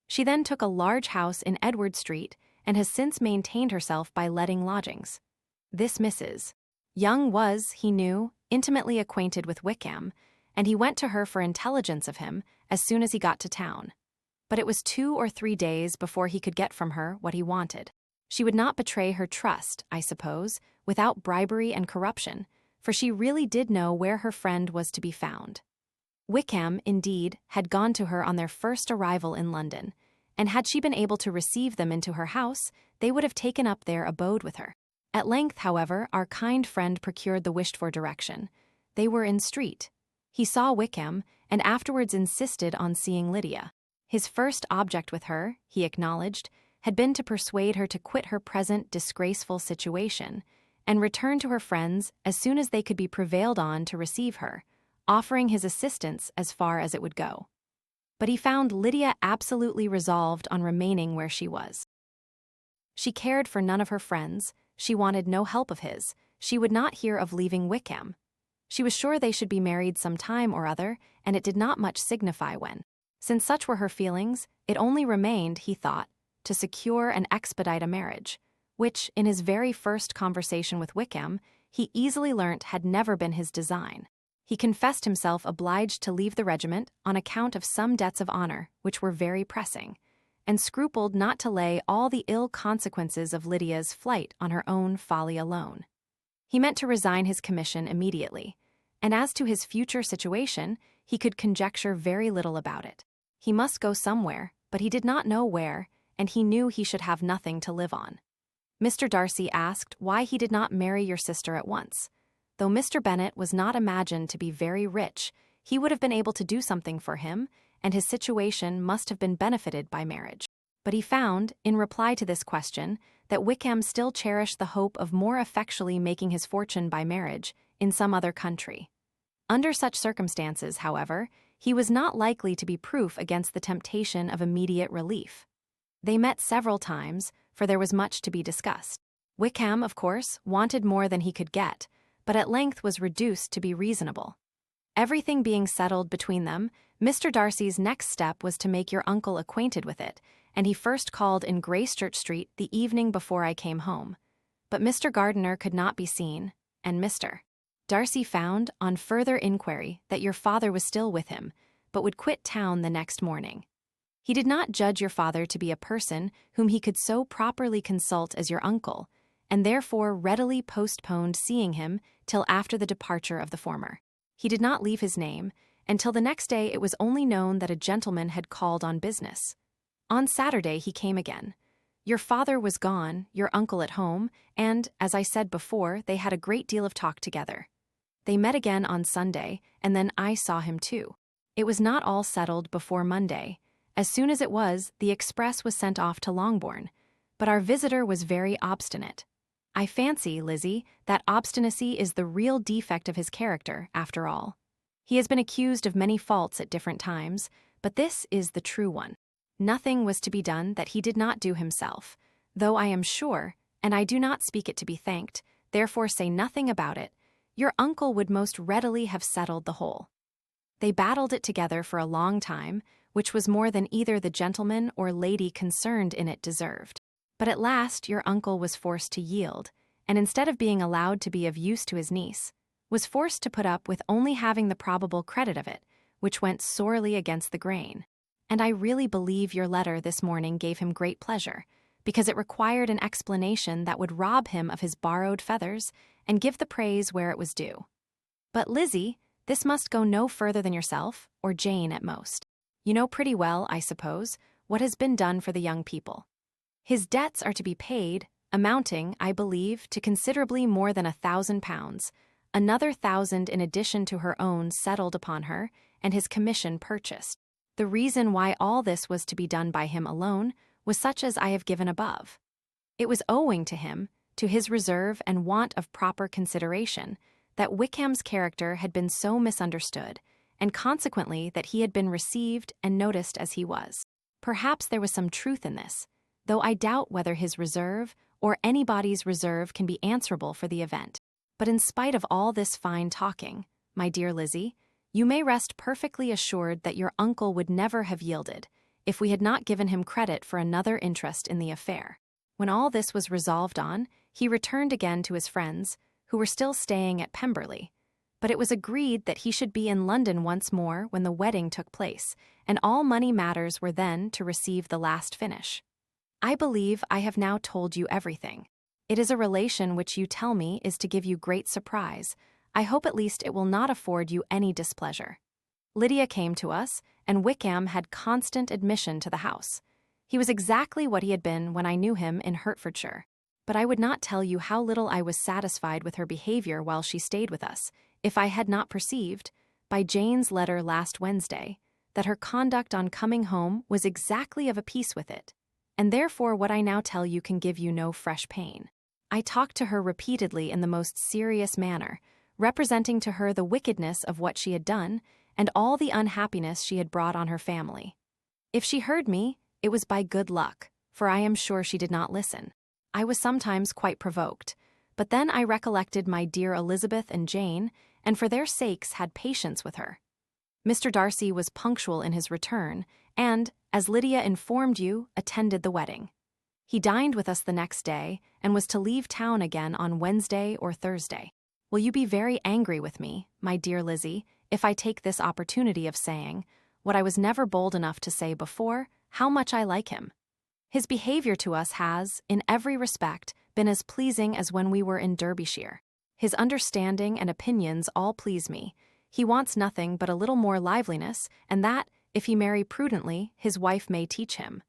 She then took a large house in Edward Street, and has since maintained herself by letting lodgings. This Mrs. Young was, he knew, intimately acquainted with Wickham, and he went to her for intelligence of him as soon as he got to town. But it was 2 or 3 days before he could get from her what he wanted. She would not betray her trust, I suppose, without bribery and corruption, for she really did know where her friend was to be found. Wickham, indeed, had gone to her on their first arrival in London, and had she been able to receive them into her house, they would have taken up their abode with her. At length, however, our kind friend procured the wished-for direction. They were in street. He saw Wickham, and afterwards insisted on seeing Lydia. His first object with her, he acknowledged, had been to persuade her to quit her present disgraceful situation, and return to her friends as soon as they could be prevailed on to receive her, offering his assistance as far as it would go. But he found Lydia absolutely resolved on remaining where she was. She cared for none of her friends, she wanted no help of his, she would not hear of leaving Wickham. She was sure they should be married some time or other, and it did not much signify when. Since such were her feelings, it only remained, he thought, to secure and expedite a marriage, which, in his very first conversation with Wickham, he easily learnt had never been his design. He confessed himself obliged to leave the regiment on account of some debts of honor, which were very pressing, and scrupled not to lay all the ill consequences of Lydia's flight on her own folly alone. He meant to resign his commission immediately, and as to his future situation, he could conjecture very little about it. He must go somewhere, but he did not know where, and he knew he should have nothing to live on. Mr. Darcy asked why he did not marry your sister at once. Though Mr. Bennet was not imagined to be very rich, he would have been able to do something for him, and his situation must have been benefited by marriage. But he found, in reply to this question, that Wickham still cherished the hope of more effectually making his fortune by marriage in some other country. Under such circumstances, however, he was not likely to be proof against the temptation of immediate relief. They met several times, for there was much to be discussed. Wickham, of course, wanted more than he could get, but at length was reduced to be reasonable. Everything being settled between them, Mr. Darcy's next step was to make your uncle acquainted with it, and he first called in Gracechurch Street the evening before I came home. But Mr. Gardiner could not be seen, and Mr. Darcy found, on further inquiry, that your father was still with him, but would quit town the next morning. He did not judge your father to be a person whom he could so properly consult as your uncle, and therefore readily postponed seeing him till after the departure of the former. He did not leave his name, and till the next day it was only known that a gentleman had called on business. On Saturday he came again. Your father was gone, your uncle at home, and, as I said before, they had a great deal of talk together. They met again on Sunday, and then I saw him too. It was not all settled before Monday. As soon as it was, the express was sent off to Longbourn, but our visitor was very obstinate. I fancy, Lizzie, that obstinacy is the real defect of his character, after all. He has been accused of many faults at different times, but this is the true one. Nothing was to be done that he did not do himself, though I am sure, and I do not speak it to be thanked, therefore say nothing about it, your uncle would most readily have settled the whole. They battled it together for a long time, which was more than either the gentleman or lady concerned in it deserved. But at last your uncle was forced to yield, and instead of being allowed to be of use to his niece, was forced to put up with only having the probable credit of it, which went sorely against the grain. And I really believe your letter this morning gave him great pleasure, because it required an explanation that would rob him of his borrowed feathers and give the praise where it was due. But, Lizzie, this must go no further than yourself, or Jane at most. You know pretty well, I suppose, what has been done for the young people. His debts are to be paid, amounting, I believe, to considerably more than £1,000, another 1,000 in addition to her own settled upon her, and his commission purchased. The reason why all this was to be done by him alone was such as I have given above. It was owing to him, to his reserve and want of proper consideration, that Wickham's character had been so misunderstood, and consequently that he had been received and noticed as he was. Perhaps there was some truth in this, though I doubt whether his reserve or anybody's reserve can be answerable for the event. But in spite of all this fine talking, my dear Lizzie, you may rest perfectly assured that your uncle would never have yielded, if we had not given him credit for another interest in the affair. When all this was resolved on, he returned again to his friends, who were still staying at Pemberley, but it was agreed that he should be in London once more when the wedding took place, and all money matters were then to receive the last finish. I believe I have now told you everything. It is a relation which you tell me is to give you great surprise. I hope at least it will not afford you any displeasure. Lydia came to us, and Wickham had constant admission to the house. He was exactly what he had been when I knew him in Hertfordshire. But I would not tell you how little I was satisfied with her behavior while she stayed with us, if I had not perceived, by Jane's letter last Wednesday, that her conduct on coming home was exactly of a piece with it, and therefore what I now tell you can give you no fresh pain. I talked to her repeatedly in the most serious manner, representing to her the wickedness of what she had done, and all the unhappiness she had brought on her family. If she heard me, it was by good luck, for I am sure she did not listen. I was sometimes quite provoked, but then I recollected my dear Elizabeth and Jane, and for their sakes had patience with her. Mr. Darcy was punctual in his return, and, as Lydia informed you, attended the wedding. He dined with us the next day, and was to leave town again on Wednesday or Thursday. Will you be very angry with me, my dear Lizzie, if I take this opportunity of saying, what I was never bold enough to say before, how much I like him? His behavior to us has, in every respect, been as pleasing as when we were in Derbyshire. His understanding and opinions all please me. He wants nothing but a little more liveliness, and that, if he marry prudently, his wife may teach him.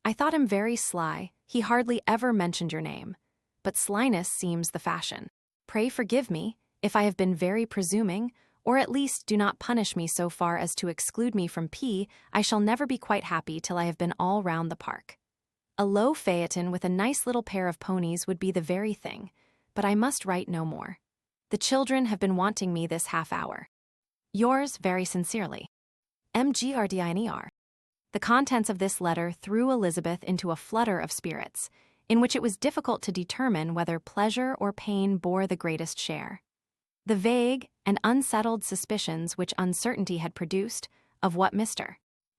I thought him very sly. He hardly ever mentioned your name, but slyness seems the fashion. Pray forgive me, if I have been very presuming, or at least do not punish me so far as to exclude me from P. I shall never be quite happy till I have been all round the park. A low phaeton with a nice little pair of ponies would be the very thing, but I must write no more. The children have been wanting me this half hour. Yours very sincerely, MGRDINER. The contents of this letter threw Elizabeth into a flutter of spirits, in which it was difficult to determine whether pleasure or pain bore the greatest share. The vague and unsettled suspicions which uncertainty had produced of what Mr.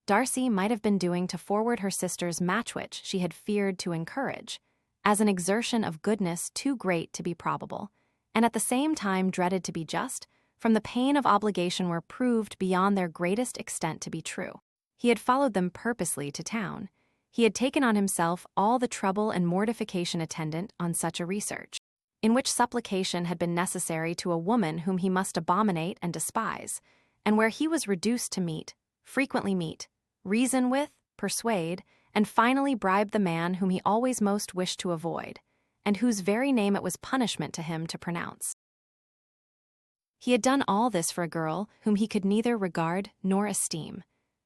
Darcy might have been doing to forward her sister's match which she had feared to encourage, as an exertion of goodness too great to be probable, and at the same time dreaded to be just, from the pain of obligation were proved beyond their greatest extent to be true. He had followed them purposely to town. He had taken on himself all the trouble and mortification attendant on such a research, in which supplication had been necessary to a woman whom he must abominate and despise, and where he was reduced to meet, frequently meet, reason with, persuade, and finally bribe the man whom he always most wished to avoid, and whose very name it was punishment to him to pronounce. He had done all this for a girl whom he could neither regard nor esteem.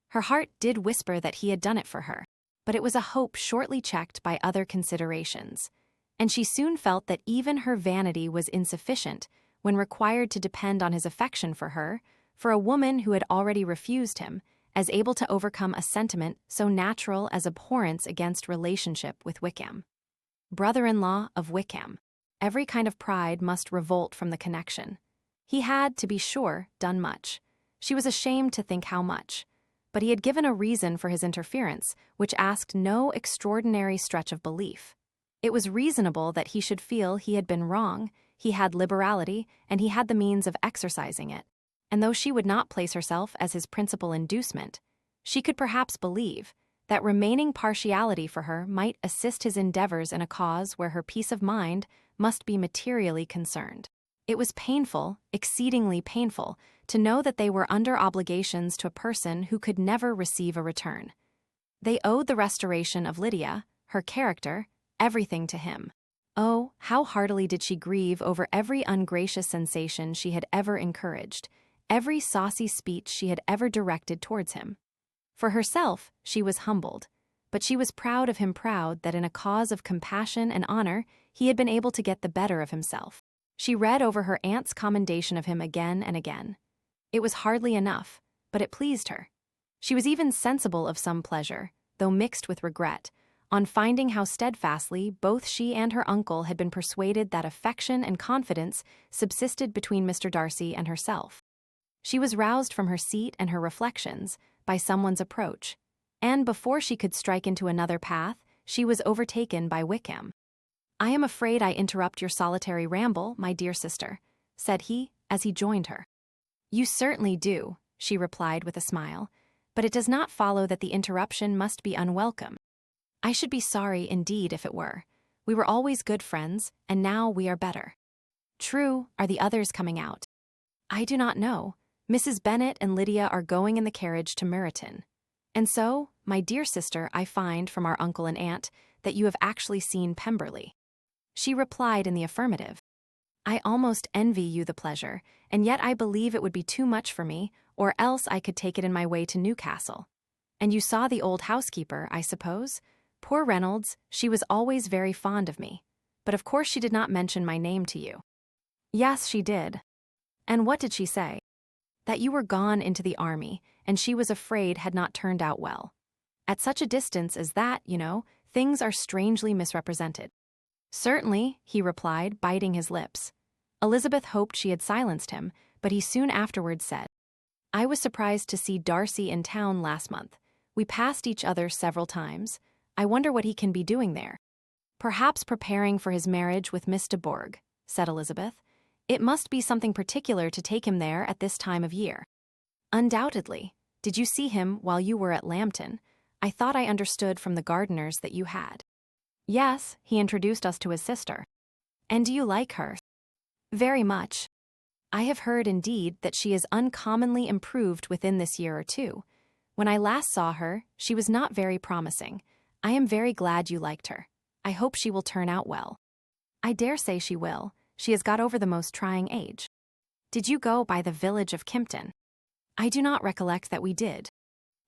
Her heart did whisper that he had done it for her, but it was a hope shortly checked by other considerations, and she soon felt that even her vanity was insufficient when required to depend on his affection for her, for a woman who had already refused him, as able to overcome a sentiment so natural as abhorrence against relationship with Wickham. Brother-in-law of Wickham. Every kind of pride must revolt from the connection. He had, to be sure, done much. She was ashamed to think how much. But he had given a reason for his interference, which asked no extraordinary stretch of belief. It was reasonable that he should feel he had been wrong, he had liberality, and he had the means of exercising it. And though she would not place herself as his principal inducement, she could perhaps believe that remaining partiality for her might assist his endeavors in a cause where her peace of mind must be materially concerned. It was painful, exceedingly painful, to know that they were under obligations to a person who could never receive a return. They owed the restoration of Lydia, her character, everything to him. Oh, how heartily did she grieve over every ungracious sensation she had ever encouraged, every saucy speech she had ever directed towards him. For herself, she was humbled, but she was proud of him, proud that in a cause of compassion and honor he had been able to get the better of himself. She read over her aunt's commendation of him again and again. It was hardly enough, but it pleased her. She was even sensible of some pleasure, though mixed with regret, on finding how steadfastly both she and her uncle had been persuaded that affection and confidence subsisted between Mr. Darcy and herself. She was roused from her seat and her reflections by someone's approach, and before she could strike into another path, she was overtaken by Wickham. "I am afraid I interrupt your solitary ramble, my dear sister," said he, as he joined her. "You certainly do," she replied with a smile, "but it does not follow that the interruption must be unwelcome. I should be sorry indeed if it were. We were always good friends, and now we are better." "True. Are the others coming out?" "I do not know. Mrs. Bennet and Lydia are going in the carriage to Meryton. And so, my dear sister, I find from our uncle and aunt that you have actually seen Pemberley." She replied in the affirmative. "I almost envy you the pleasure, and yet I believe it would be too much for me, or else I could take it in my way to Newcastle. And you saw the old housekeeper, I suppose? Poor Reynolds, she was always very fond of me. But of course she did not mention my name to you." "Yes, she did." "And what did she say?" "That you were gone into the army, and she was afraid had not turned out well. At such a distance as that, you know, things are strangely misrepresented." "Certainly," he replied, biting his lips. Elizabeth hoped she had silenced him, but he soon afterwards said, "I was surprised to see Darcy in town last month. We passed each other several times. I wonder what he can be doing there." "Perhaps preparing for his marriage with Miss de Bourgh," said Elizabeth. "It must be something particular to take him there at this time of year." "Undoubtedly. Did you see him while you were at Lambton? I thought I understood from the gardeners that you had." "Yes, he introduced us to his sister." "And do you like her?" "Very much. I have heard, indeed, that she is uncommonly improved within this year or two. When I last saw her, she was not very promising. I am very glad you liked her. I hope she will turn out well." "I dare say she will. She has got over the most trying age." "Did you go by the village of Kimpton?" "I do not recollect that we did.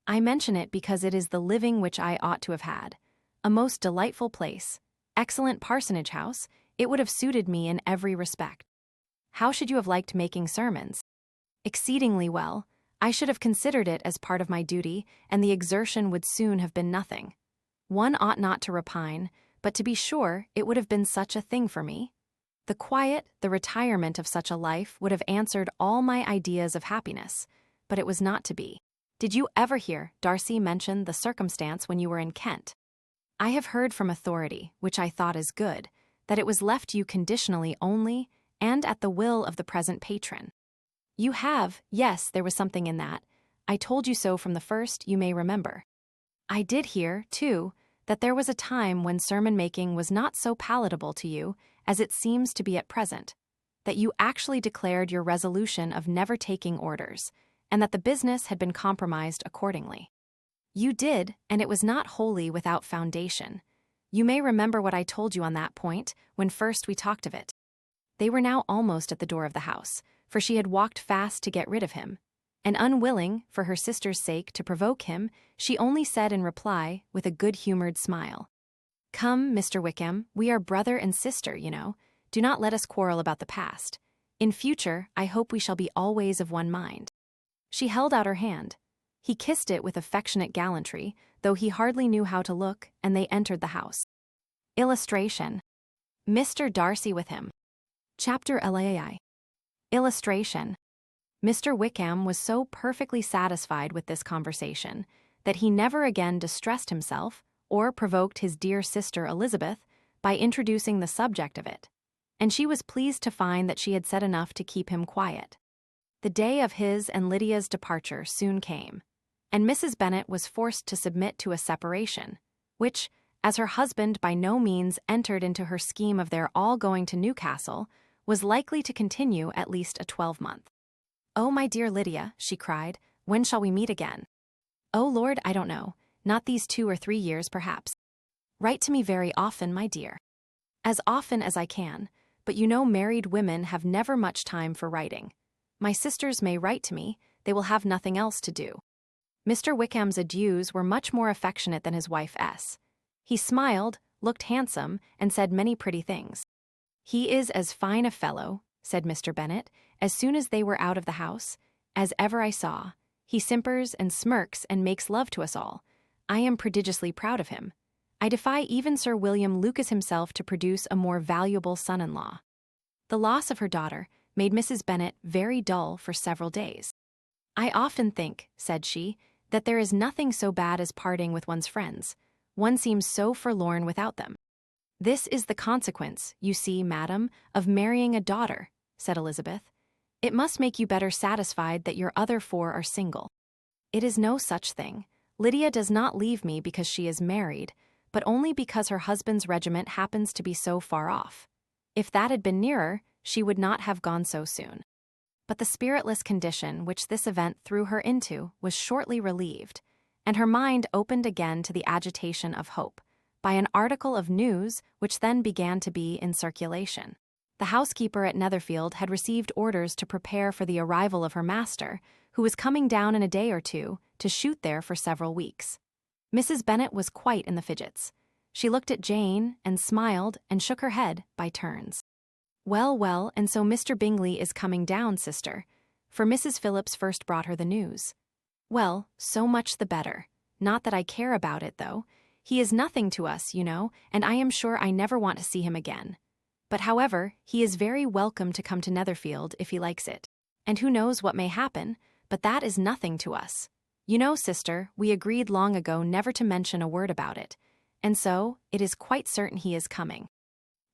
I mention it because it is the living which I ought to have had. A most delightful place. Excellent parsonage house. It would have suited me in every respect." "How should you have liked making sermons?" "Exceedingly well. I should have considered it as part of my duty, and the exertion would soon have been nothing. One ought not to repine, but to be sure it would have been such a thing for me. The quiet, the retirement of such a life would have answered all my ideas of happiness, but it was not to be. Did you ever hear Darcy mention the circumstance when you were in Kent? I have heard from authority, which I thought is good, that it was left you conditionally only and at the will of the present patron. You have, yes, there was something in that. I told you so from the first, you may remember. I did hear, too, that there was a time when sermon-making was not so palatable to you as it seems to be at present, that you actually declared your resolution of never taking orders, and that the business had been compromised accordingly. You did, and it was not wholly without foundation. You may remember what I told you on that point when first we talked of it. They were now almost at the door of the house, for she had walked fast to get rid of him, and unwilling, for her sister's sake, to provoke him, she only said in reply, with a good-humored smile, "Come, Mr. Wickham, we are brother and sister, you know. Do not let us quarrel about the past. In future, I hope we shall be always of one mind." She held out her hand. He kissed it with affectionate gallantry, though he hardly knew how to look, and they entered the house. Illustration. Mr. Darcy with him. Chapter LAI. Illustration. Mr. Wickham was so perfectly satisfied with this conversation that he never again distressed himself or provoked his dear sister Elizabeth by introducing the subject of it, and she was pleased to find that she had said enough to keep him quiet. The day of his and Lydia's departure soon came, and Mrs. Bennet was forced to submit to a separation, which, as her husband by no means entered into her scheme of their all going to Newcastle, was likely to continue at least a 12-month. "Oh, my dear Lydia," she cried, "when shall we meet again?" "Oh, Lord, I don't know. Not these 2 or 3 years, perhaps." "Write to me very often, my dear." "As often as I can, but you know married women have never much time for writing. My sisters may write to me, they will have nothing else to do." Mr. Wickham's adieus were much more affectionate than his wife S. He smiled, looked handsome, and said many pretty things. "He is as fine a fellow," said Mr. Bennet, as soon as they were out of the house, "as ever I saw. He simpers and smirks and makes love to us all. I am prodigiously proud of him. I defy even Sir William Lucas himself to produce a more valuable son-in-law." The loss of her daughter made Mrs. Bennet very dull for several days. "I often think," said she, "that there is nothing so bad as parting with one's friends. One seems so forlorn without them." "This is the consequence, you see, madam, of marrying a daughter," said Elizabeth. "It must make you better satisfied that your other 4 are single." "It is no such thing. Lydia does not leave me because she is married, but only because her husband's regiment happens to be so far off. If that had been nearer, she would not have gone so soon." But the spiritless condition which this event threw her into was shortly relieved, and her mind opened again to the agitation of hope, by an article of news which then began to be in circulation. The housekeeper at Netherfield had received orders to prepare for the arrival of her master, who was coming down in a day or 2 to shoot there for several weeks. Mrs. Bennet was quite in the fidgets. She looked at Jane and smiled and shook her head by turns. "Well, well, and so Mr. Bingley is coming down, sister," for Mrs. Phillips first brought her the news. "Well, so much the better. Not that I care about it, though. He is nothing to us, you know, and I am sure I never want to see him again. But however, he is very welcome to come to Netherfield if he likes it. And who knows what may happen, but that is nothing to us. You know, sister, we agreed long ago never to mention a word about it, and so it is quite certain he is coming."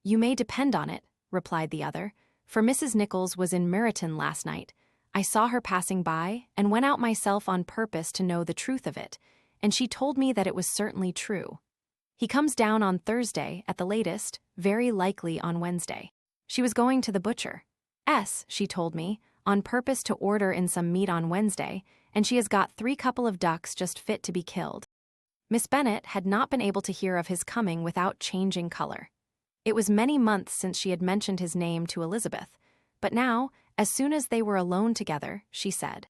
"You may depend on it," replied the other, "for Mrs. Nichols was in Meryton last night. I saw her passing by, and went out myself on purpose to know the truth of it, and she told me that it was certainly true. He comes down on Thursday, at the latest, very likely on Wednesday. She was going to the butcher. She told me, on purpose to order in some meat on Wednesday, and she has got 3 couple of ducks just fit to be killed." Miss Bennet had not been able to hear of his coming without changing color. It was many months since she had mentioned his name to Elizabeth, but now, as soon as they were alone together, she said,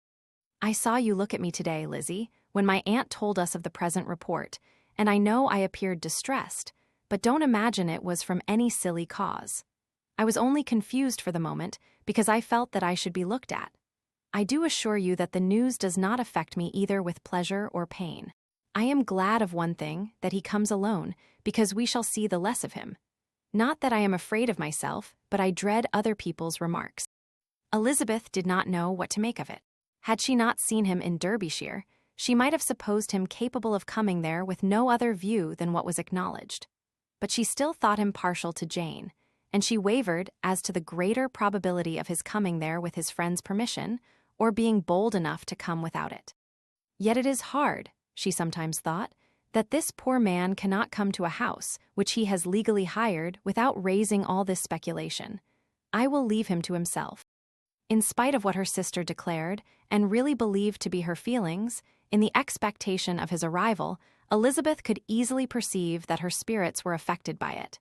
"I saw you look at me today, Lizzie, when my aunt told us of the present report, and I know I appeared distressed, but don't imagine it was from any silly cause. I was only confused for the moment because I felt that I should be looked at. I do assure you that the news does not affect me either with pleasure or pain. I am glad of one thing, that he comes alone, because we shall see the less of him. Not that I am afraid of myself, but I dread other people's remarks." Elizabeth did not know what to make of it. Had she not seen him in Derbyshire, she might have supposed him capable of coming there with no other view than what was acknowledged. But she still thought him partial to Jane, and she wavered as to the greater probability of his coming there with his friend's permission, or being bold enough to come without it. Yet it is hard, she sometimes thought, that this poor man cannot come to a house which he has legally hired without raising all this speculation. I will leave him to himself. In spite of what her sister declared, and really believed to be her feelings, in the expectation of his arrival, Elizabeth could easily perceive that her spirits were affected by it.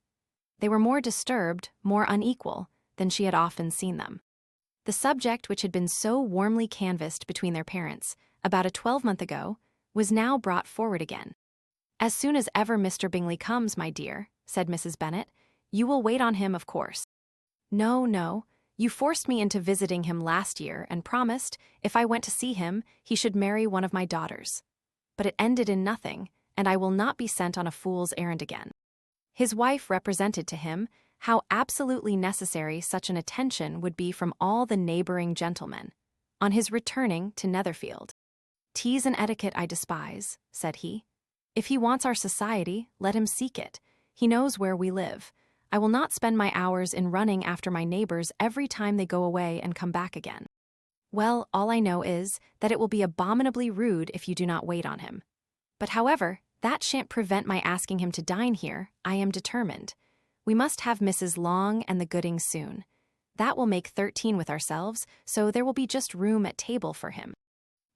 They were more disturbed, more unequal, than she had often seen them. The subject which had been so warmly canvassed between their parents, about a 12-month ago, was now brought forward again. "As soon as ever Mr. Bingley comes, my dear," said Mrs. Bennet, "you will wait on him, of course." No, you forced me into visiting him last year and promised, if I went to see him, he should marry one of my daughters. But it ended in nothing, and I will not be sent on a fool's errand again." His wife represented to him how absolutely necessary such an attention would be from all the neighboring gentlemen, on his returning to Netherfield. "Teas and etiquette I despise," said he. "If he wants our society, let him seek it. He knows where we live. I will not spend my hours in running after my neighbors every time they go away and come back again. Well, all I know is that it will be abominably rude if you do not wait on him. But however, that shan't prevent my asking him to dine here. I am determined. We must have Mrs. Long and the Goodings soon. That will make 13 with ourselves, so there will be just room at table for him."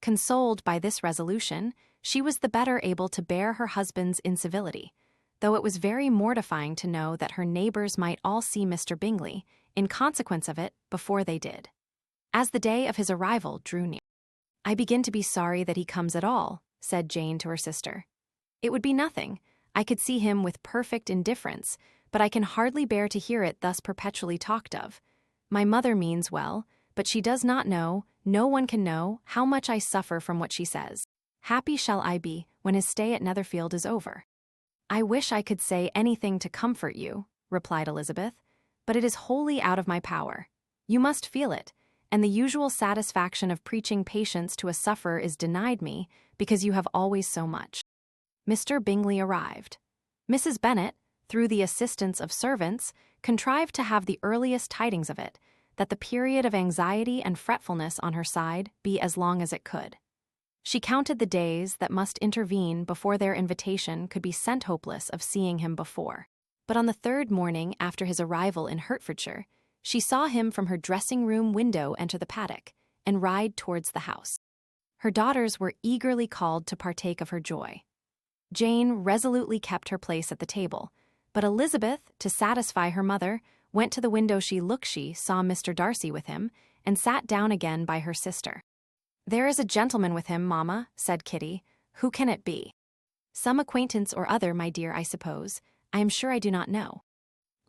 Consoled by this resolution, she was the better able to bear her husband's incivility, though it was very mortifying to know that her neighbors might all see Mr. Bingley, in consequence of it, before they did. As the day of his arrival drew near, "I begin to be sorry that he comes at all," said Jane to her sister. "It would be nothing. I could see him with perfect indifference, but I can hardly bear to hear it thus perpetually talked of. My mother means well, but she does not know, no one can know, how much I suffer from what she says. Happy shall I be when his stay at Netherfield is over." "I wish I could say anything to comfort you," replied Elizabeth, "but it is wholly out of my power. You must feel it, and the usual satisfaction of preaching patience to a sufferer is denied me because you have always so much." Mr. Bingley arrived. Mrs. Bennet, through the assistance of servants, contrived to have the earliest tidings of it, that the period of anxiety and fretfulness on her side be as long as it could. She counted the days that must intervene before their invitation could be sent, hopeless of seeing him before. But on the 3rd morning after his arrival in Hertfordshire, she saw him from her dressing-room window enter the paddock and ride towards the house. Her daughters were eagerly called to partake of her joy. Jane resolutely kept her place at the table, but Elizabeth, to satisfy her mother, went to the window. She saw Mr. Darcy with him, and sat down again by her sister. "There is a gentleman with him, mamma," said Kitty. "Who can it be?" "Some acquaintance or other, my dear, I suppose. I am sure I do not know."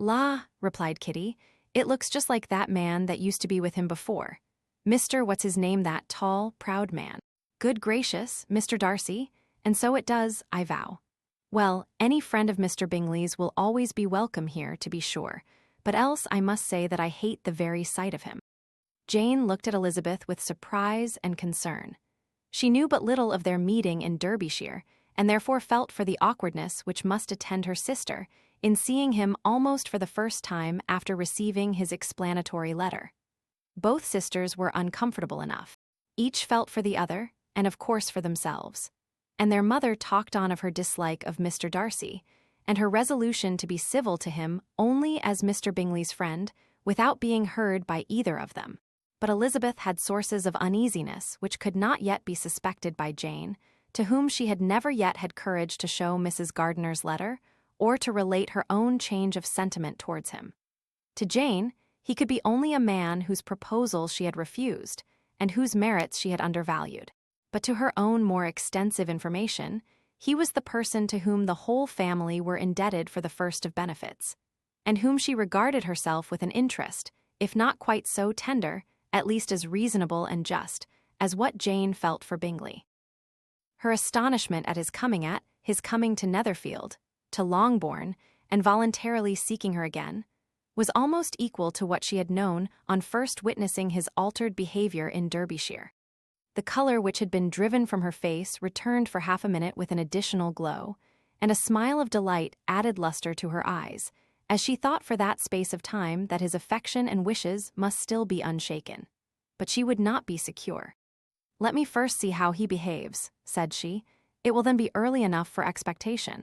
"La," replied Kitty, "it looks just like that man that used to be with him before. Mr. What's his name, that tall, proud man. Good gracious, Mr. Darcy, and so it does, I vow. Well, any friend of Mr. Bingley's will always be welcome here, to be sure, but else I must say that I hate the very sight of him." Jane looked at Elizabeth with surprise and concern. She knew but little of their meeting in Derbyshire, and therefore felt for the awkwardness which must attend her sister in seeing him almost for the first time after receiving his explanatory letter. Both sisters were uncomfortable enough. Each felt for the other, and of course for themselves. And their mother talked on of her dislike of Mr. Darcy, and her resolution to be civil to him only as Mr. Bingley's friend, without being heard by either of them. But Elizabeth had sources of uneasiness which could not yet be suspected by Jane, to whom she had never yet had courage to show Mrs. Gardiner's letter, or to relate her own change of sentiment towards him. To Jane, he could be only a man whose proposals she had refused, and whose merits she had undervalued. But to her own more extensive information, he was the person to whom the whole family were indebted for the first of benefits, and whom she regarded herself with an interest, if not quite so tender, at least as reasonable and just, as what Jane felt for Bingley. Her astonishment at his coming to Netherfield, to Longbourn, and voluntarily seeking her again, was almost equal to what she had known on first witnessing his altered behavior in Derbyshire. The color which had been driven from her face returned for half a minute with an additional glow, and a smile of delight added luster to her eyes, as she thought for that space of time that his affection and wishes must still be unshaken. But she would not be secure. "Let me first see how he behaves," said she. "It will then be early enough for expectation."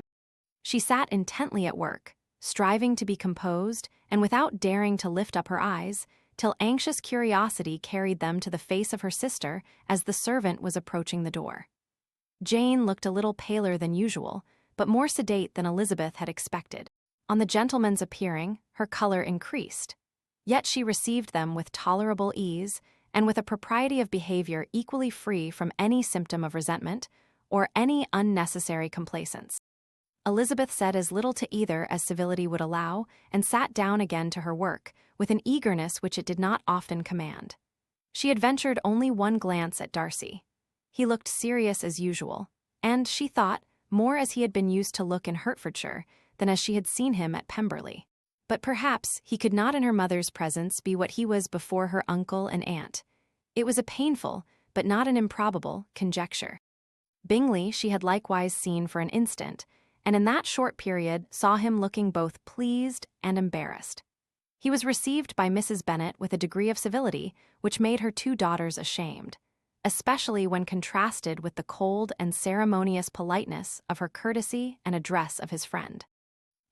She sat intently at work, striving to be composed and without daring to lift up her eyes, till anxious curiosity carried them to the face of her sister as the servant was approaching the door. Jane looked a little paler than usual, but more sedate than Elizabeth had expected. On the gentleman's appearing, her color increased. Yet she received them with tolerable ease, and with a propriety of behavior equally free from any symptom of resentment or any unnecessary complaisance. Elizabeth said as little to either as civility would allow, and sat down again to her work, with an eagerness which it did not often command. She had ventured only one glance at Darcy. He looked serious as usual, and, she thought, more as he had been used to look in Hertfordshire than as she had seen him at Pemberley. But perhaps he could not in her mother's presence be what he was before her uncle and aunt. It was a painful, but not an improbable, conjecture. Bingley she had likewise seen for an instant, and in that short period saw him looking both pleased and embarrassed. He was received by Mrs. Bennet with a degree of civility which made her two daughters ashamed, especially when contrasted with the cold and ceremonious politeness of her courtesy and address of his friend.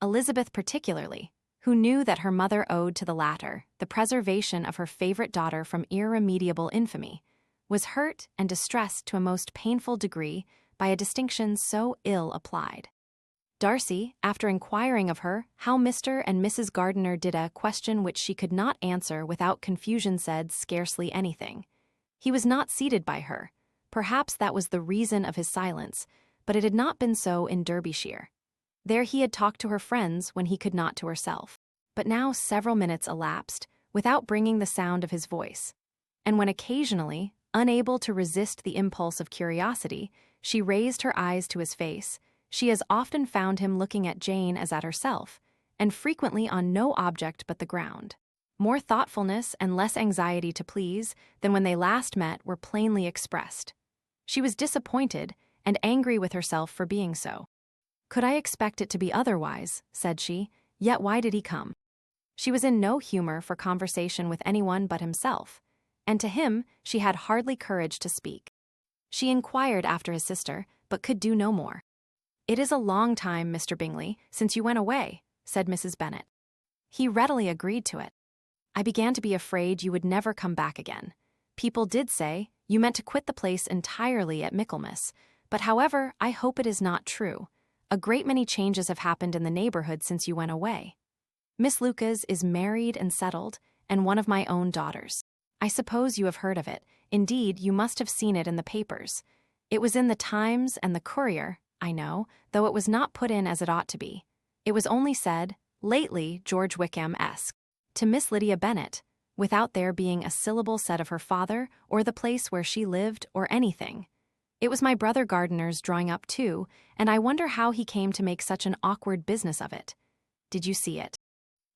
Elizabeth particularly, who knew that her mother owed to the latter the preservation of her favorite daughter from irremediable infamy, was hurt and distressed to a most painful degree by a distinction so ill applied. Darcy, after inquiring of her how Mr. and Mrs. Gardiner did a question which she could not answer without confusion, said scarcely anything. He was not seated by her. Perhaps that was the reason of his silence, but it had not been so in Derbyshire. There he had talked to her friends when he could not to herself. But now several minutes elapsed without bringing the sound of his voice, and when occasionally, unable to resist the impulse of curiosity, she raised her eyes to his face, she as often found him looking at Jane as at herself, and frequently on no object but the ground. More thoughtfulness and less anxiety to please than when they last met were plainly expressed. She was disappointed and angry with herself for being so. "Could I expect it to be otherwise?" said she. "Yet why did he come?" She was in no humor for conversation with anyone but himself, and to him she had hardly courage to speak. She inquired after his sister, but could do no more. "It is a long time, Mr. Bingley, since you went away," said Mrs. Bennet. He readily agreed to it. "I began to be afraid you would never come back again. People did say you meant to quit the place entirely at Michaelmas, but however, I hope it is not true. A great many changes have happened in the neighborhood since you went away. Miss Lucas is married and settled, and one of my own daughters. I suppose you have heard of it. Indeed, you must have seen it in the papers. It was in the Times and the Courier, I know, though it was not put in as it ought to be. It was only said, 'Lately George Wickham-esque,' to Miss Lydia Bennet, without there being a syllable said of her father, or the place where she lived, or anything. It was my brother Gardiner's drawing up too, and I wonder how he came to make such an awkward business of it. Did you see it?"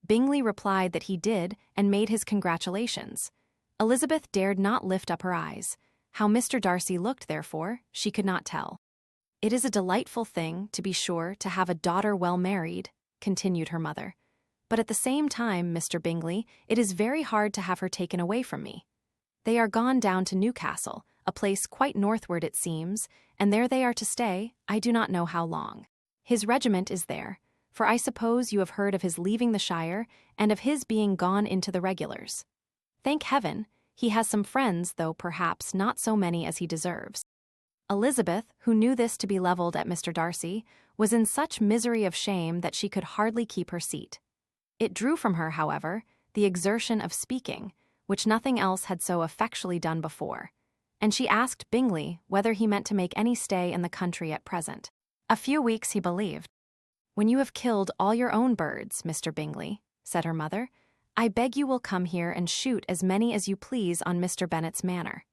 Bingley replied that he did, and made his congratulations. Elizabeth dared not lift up her eyes. How Mr. Darcy looked, therefore, she could not tell. "It is a delightful thing, to be sure, to have a daughter well married," continued her mother. "But at the same time, Mr. Bingley, it is very hard to have her taken away from me. They are gone down to Newcastle, a place quite northward it seems, and there they are to stay, I do not know how long. His regiment is there, for I suppose you have heard of his leaving the shire, and of his being gone into the regulars. Thank heaven, he has some friends, though perhaps not so many as he deserves." Elizabeth, who knew this to be levelled at Mr. Darcy, was in such misery of shame that she could hardly keep her seat. It drew from her, however, the exertion of speaking, which nothing else had so effectually done before, and she asked Bingley whether he meant to make any stay in the country at present. "A few weeks, he believed." "When you have killed all your own birds, Mr. Bingley," said her mother, "I beg you will come here and shoot as many as you please on Mr. Bennet's manor.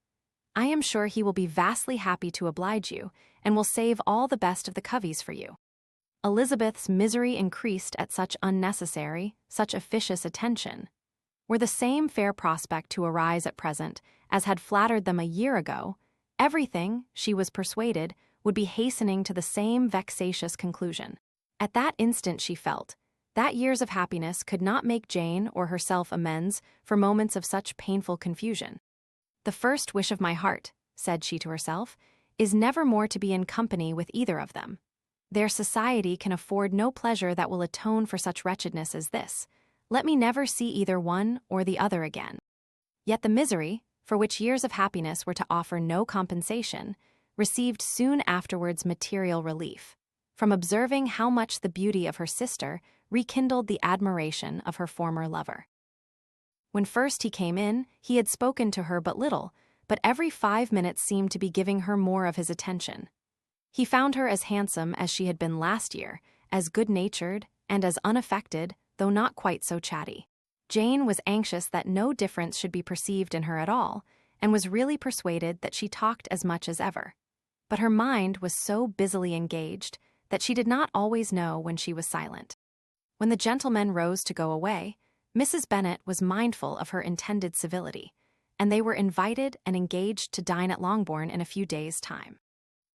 I am sure he will be vastly happy to oblige you, and will save all the best of the coveys for you." Elizabeth's misery increased at such unnecessary, such officious attention. Were the same fair prospect to arise at present as had flattered them a year ago, Everything, she was persuaded, would be hastening to the same vexatious conclusion. At that instant she felt that years of happiness could not make Jane or herself amends for moments of such painful confusion. "The first wish of my heart," said she to herself, "is never more to be in company with either of them. Their society can afford no pleasure that will atone for such wretchedness as this. Let me never see either one or the other again." Yet the misery, for which years of happiness were to offer no compensation, received soon afterwards material relief, from observing how much the beauty of her sister rekindled the admiration of her former lover. When first he came in, he had spoken to her but little, but every 5 minutes seemed to be giving her more of his attention. He found her as handsome as she had been last year, as good-natured, and as unaffected, though not quite so chatty. Jane was anxious that no difference should be perceived in her at all, and was really persuaded that she talked as much as ever. But her mind was so busily engaged that she did not always know when she was silent. When the gentlemen rose to go away, Mrs. Bennet was mindful of her intended civility, and they were invited and engaged to dine at Longbourn in a few days' time.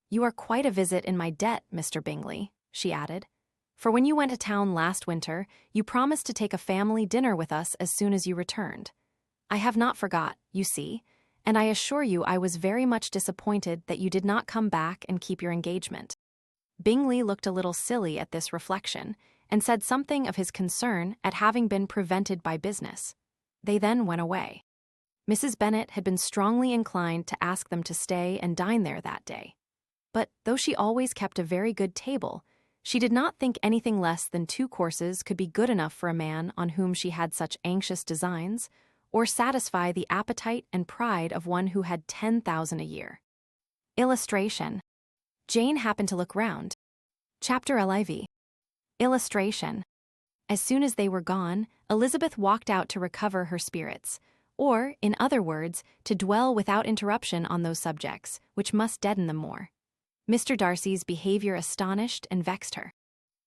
"You are quite a visit in my debt, Mr. Bingley," she added, "for when you went to town last winter, you promised to take a family dinner with us as soon as you returned. I have not forgot, you see, and I assure you I was very much disappointed that you did not come back and keep your engagement." Bingley looked a little silly at this reflection, and said something of his concern at having been prevented by business. They then went away. Mrs. Bennet had been strongly inclined to ask them to stay and dine there that day. But though she always kept a very good table, she did not think anything less than 2 courses could be good enough for a man on whom she had such anxious designs, or satisfy the appetite and pride of one who had 10,000 a year. Illustration. Jane happened to look round. Chapter 11. Illustration. As soon as they were gone, Elizabeth walked out to recover her spirits, or, in other words, to dwell without interruption on those subjects, which must deaden them more. Mr. Darcy's behavior astonished and vexed her.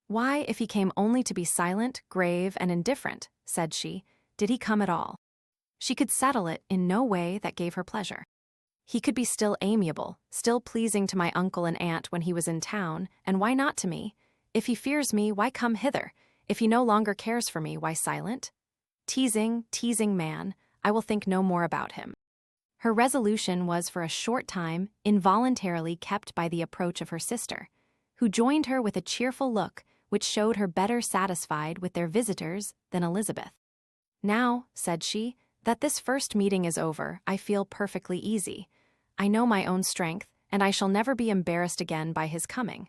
"Why, if he came only to be silent, grave, and indifferent," said she, "did he come at all?" She could settle it in no way that gave her pleasure. "He could be still amiable, still pleasing to my uncle and aunt when he was in town, and why not to me? If he fears me, why come hither? If he no longer cares for me, why silent? Teasing, teasing man, I will think no more about him." Her resolution was for a short time involuntarily kept by the approach of her sister, who joined her with a cheerful look which showed her better satisfied with their visitors than Elizabeth. "Now," said she, "that this first meeting is over, I feel perfectly easy. I know my own strength, and I shall never be embarrassed again by his coming.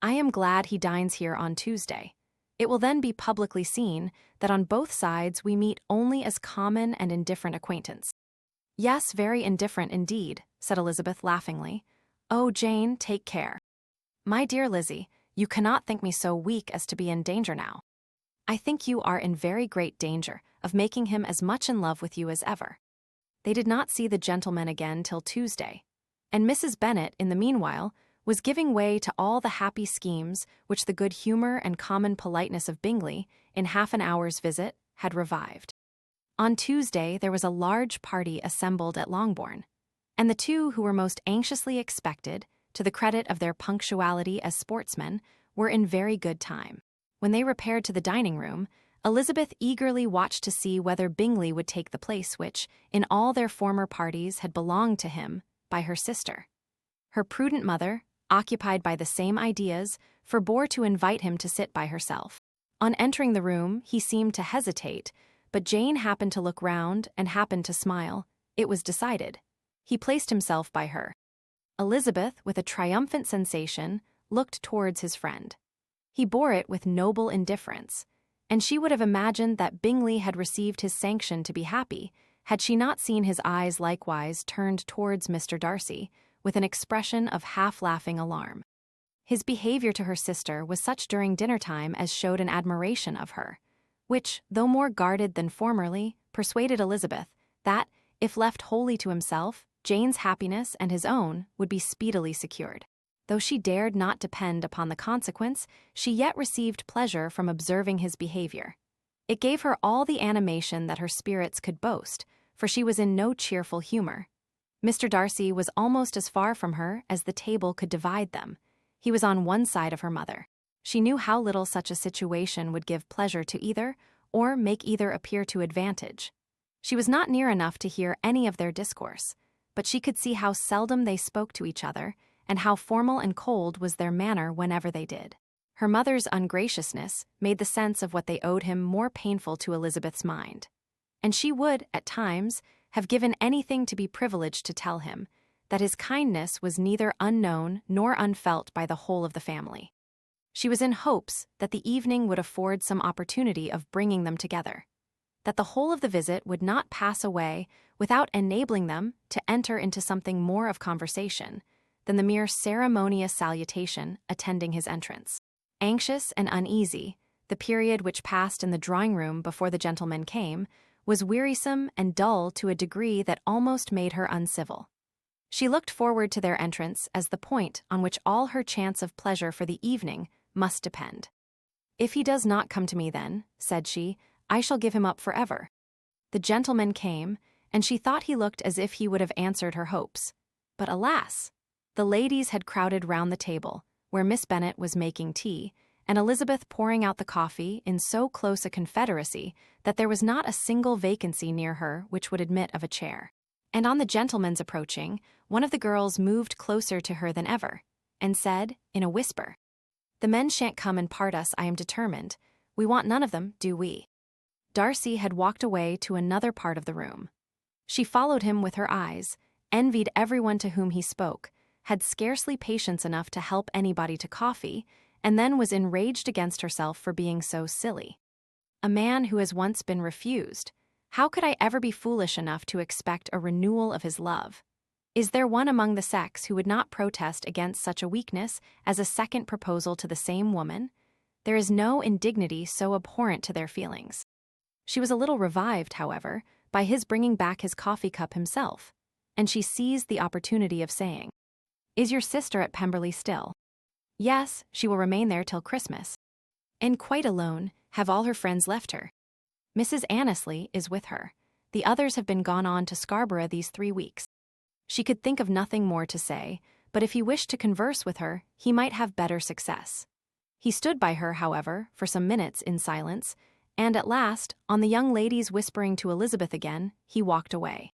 I am glad he dines here on Tuesday. It will then be publicly seen that on both sides we meet only as common and indifferent acquaintance." "Yes, very indifferent indeed," said Elizabeth laughingly. "Oh, Jane, take care." "My dear Lizzie, you cannot think me so weak as to be in danger now." "I think you are in very great danger of making him as much in love with you as ever." They did not see the gentlemen again till Tuesday, and Mrs. Bennet, in the meanwhile, was giving way to all the happy schemes which the good humour and common politeness of Bingley, in half an hour's visit, had revived. On Tuesday there was a large party assembled at Longbourn, and the two who were most anxiously expected, to the credit of their punctuality as sportsmen, were in very good time. When they repaired to the dining-room, Elizabeth eagerly watched to see whether Bingley would take the place which, in all their former parties, had belonged to him by her sister. Her prudent mother, occupied by the same ideas, forbore to invite him to sit by herself. On entering the room, he seemed to hesitate, but Jane happened to look round and happened to smile. It was decided. He placed himself by her. Elizabeth, with a triumphant sensation, looked towards his friend. He bore it with noble indifference, and she would have imagined that Bingley had received his sanction to be happy, had she not seen his eyes likewise turned towards Mr. Darcy, with an expression of half-laughing alarm. His behavior to her sister was such during dinner-time as showed an admiration of her, which, though more guarded than formerly, persuaded Elizabeth that, if left wholly to himself, Jane's happiness and his own would be speedily secured. Though she dared not depend upon the consequence, she yet received pleasure from observing his behavior. It gave her all the animation that her spirits could boast, for she was in no cheerful humor. Mr. Darcy was almost as far from her as the table could divide them. He was on one side of her mother. She knew how little such a situation would give pleasure to either, or make either appear to advantage. She was not near enough to hear any of their discourse, but she could see how seldom they spoke to each other, and how formal and cold was their manner whenever they did. Her mother's ungraciousness made the sense of what they owed him more painful to Elizabeth's mind. And she would, at times, have given anything to be privileged to tell him that his kindness was neither unknown nor unfelt by the whole of the family. She was in hopes that the evening would afford some opportunity of bringing them together, that the whole of the visit would not pass away without enabling them to enter into something more of conversation than the mere ceremonious salutation attending his entrance. Anxious and uneasy, the period which passed in the drawing-room before the gentlemen came was wearisome and dull to a degree that almost made her uncivil. She looked forward to their entrance as the point on which all her chance of pleasure for the evening must depend. "If he does not come to me then," said she, "I shall give him up forever." The gentleman came, and she thought he looked as if he would have answered her hopes. But alas! The ladies had crowded round the table, where Miss Bennet was making tea, and Elizabeth pouring out the coffee in so close a confederacy that there was not a single vacancy near her which would admit of a chair. And on the gentleman's approaching, one of the girls moved closer to her than ever, and said, in a whisper, "The men shan't come and part us, I am determined. We want none of them, do we?" Darcy had walked away to another part of the room. She followed him with her eyes, envied everyone to whom he spoke, had scarcely patience enough to help anybody to coffee, and then was enraged against herself for being so silly. A man who has once been refused, how could I ever be foolish enough to expect a renewal of his love? Is there one among the sex who would not protest against such a weakness as a second proposal to the same woman? There is no indignity so abhorrent to their feelings. She was a little revived, however, by his bringing back his coffee cup himself, and she seized the opportunity of saying, "Is your sister at Pemberley still?" "Yes, she will remain there till Christmas." "And quite alone? Have all her friends left her?" "Mrs. Annesley is with her. The others have been gone on to Scarborough these 3 weeks." She could think of nothing more to say, but if he wished to converse with her, he might have better success. He stood by her, however, for some minutes in silence, and at last, on the young ladies whispering to Elizabeth again, he walked away.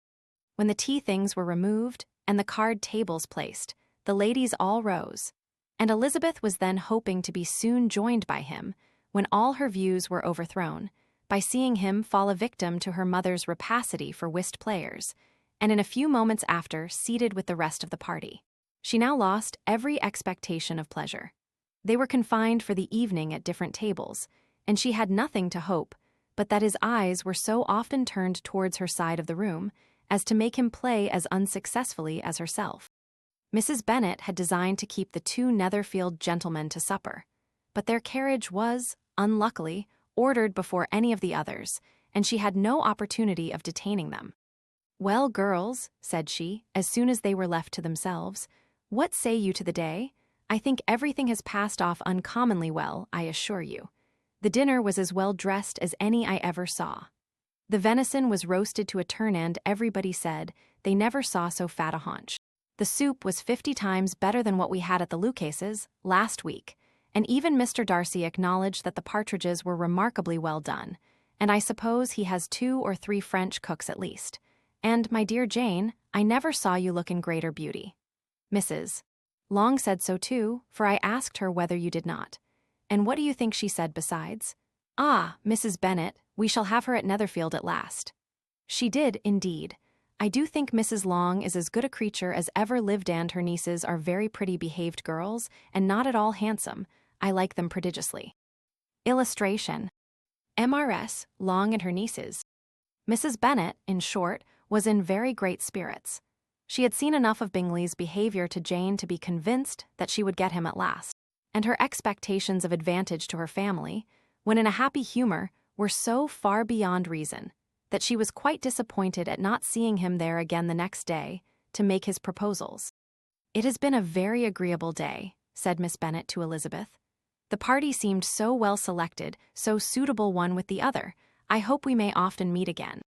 When the tea things were removed and the card tables placed, the ladies all rose, and Elizabeth was then hoping to be soon joined by him, when all her views were overthrown, by seeing him fall a victim to her mother's rapacity for whist players, and in a few moments after seated with the rest of the party. She now lost every expectation of pleasure. They were confined for the evening at different tables, and she had nothing to hope but that his eyes were so often turned towards her side of the room as to make him play as unsuccessfully as herself. Mrs. Bennet had designed to keep the 2 Netherfield gentlemen to supper, but their carriage was, unluckily, ordered before any of the others, and she had no opportunity of detaining them. "Well, girls," said she, as soon as they were left to themselves, "what say you to the day? I think everything has passed off uncommonly well, I assure you. The dinner was as well dressed as any I ever saw. The venison was roasted to a turn and everybody said they never saw so fat a haunch. The soup was 50 times better than what we had at the Lucases last week, and even Mr. Darcy acknowledged that the partridges were remarkably well done, and I suppose he has 2 or 3 French cooks at least. And, my dear Jane, I never saw you look in greater beauty. Mrs. Long said so too, for I asked her whether you did not. And what do you think she said besides? Ah, Mrs. Bennet, we shall have her at Netherfield at last. She did, indeed. I do think Mrs. Long is as good a creature as ever lived, and her nieces are very pretty behaved girls, and not at all handsome. I like them prodigiously. Illustration. Mrs. Long and her nieces. Mrs. Bennet, in short, was in very great spirits. She had seen enough of Bingley's behavior to Jane to be convinced that she would get him at last, and her expectations of advantage to her family, when in a happy humor, were so far beyond reason that she was quite disappointed at not seeing him there again the next day to make his proposals. "It has been a very agreeable day," said Miss Bennet to Elizabeth. "The party seemed so well selected, so suitable one with the other. I hope we may often meet again."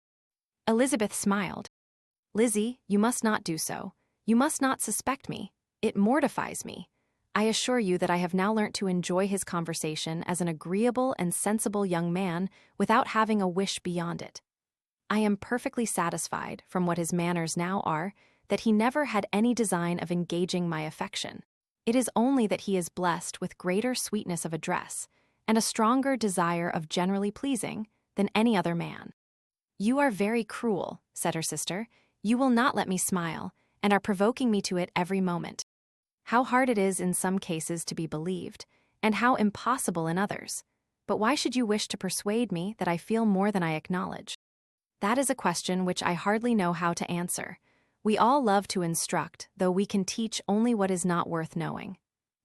Elizabeth smiled. Lizzie, you must not do so. You must not suspect me. It mortifies me. I assure you that I have now learnt to enjoy his conversation as an agreeable and sensible young man without having a wish beyond it. I am perfectly satisfied, from what his manners now are, that he never had any design of engaging my affection. It is only that he is blessed with greater sweetness of address, and a stronger desire of generally pleasing, than any other man. You are very cruel, said her sister. You will not let me smile, and are provoking me to it every moment. How hard it is in some cases to be believed, and how impossible in others. But why should you wish to persuade me that I feel more than I acknowledge? That is a question which I hardly know how to answer. We all love to instruct, though we can teach only what is not worth knowing.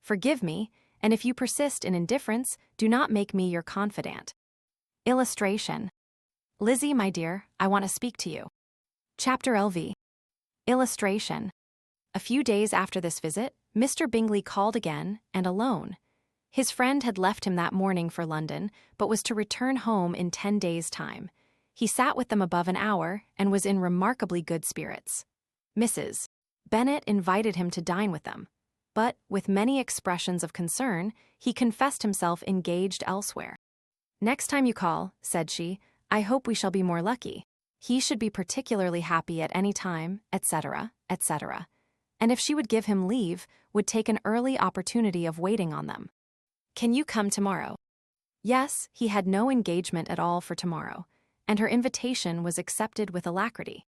Forgive me, and if you persist in indifference, do not make me your confidant. Illustration. Lizzie, my dear, I want to speak to you. Chapter LV. Illustration. A few days after this visit, Mr. Bingley called again, and alone. His friend had left him that morning for London, but was to return home in 10 days' time. He sat with them above an hour, and was in remarkably good spirits. Mrs. Bennet invited him to dine with them, but, with many expressions of concern, he confessed himself engaged elsewhere. Next time you call, said she, I hope we shall be more lucky. He should be particularly happy at any time, etc., etc., and if she would give him leave, would take an early opportunity of waiting on them. Can you come tomorrow? Yes, he had no engagement at all for tomorrow, and her invitation was accepted with alacrity.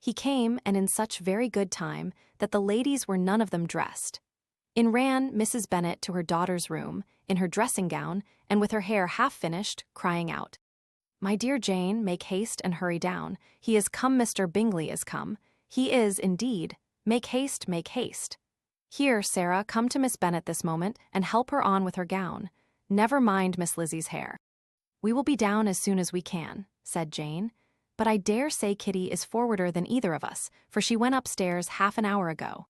He came, and in such very good time that the ladies were none of them dressed. In ran Mrs. Bennet to her daughter's room, in her dressing gown, and with her hair half finished, crying out, My dear Jane, make haste and hurry down. He is come, Mr. Bingley is come. He is, indeed. Make haste, make haste. Here, Sarah, come to Miss Bennet this moment, and help her on with her gown. Never mind Miss Lizzie's hair. We will be down as soon as we can, said Jane. But I dare say Kitty is forwarder than either of us, for she went upstairs half an hour ago.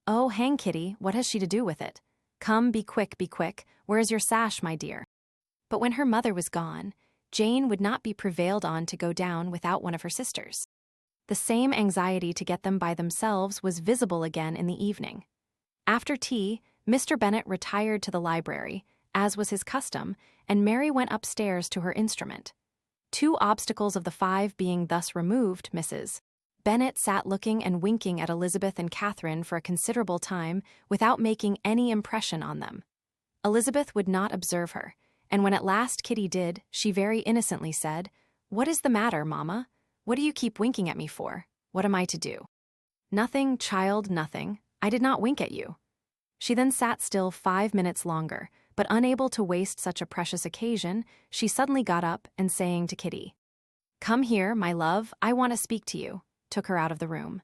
Oh, hang Kitty, what has she to do with it? Come, be quick, where is your sash, my dear? But when her mother was gone, Jane would not be prevailed on to go down without one of her sisters. The same anxiety to get them by themselves was visible again in the evening. After tea, Mr. Bennet retired to the library, as was his custom, and Mary went upstairs to her instrument. 2 obstacles of the 5 being thus removed, Mrs. Bennet sat looking and winking at Elizabeth and Catherine for a considerable time without making any impression on them. Elizabeth would not observe her, and when at last Kitty did, she very innocently said, What is the matter, mamma? What do you keep winking at me for? What am I to do? Nothing, child, nothing. I did not wink at you. She then sat still 5 minutes longer, but unable to waste such a precious occasion, she suddenly got up and saying to Kitty, Come here, my love, I want to speak to you, took her out of the room.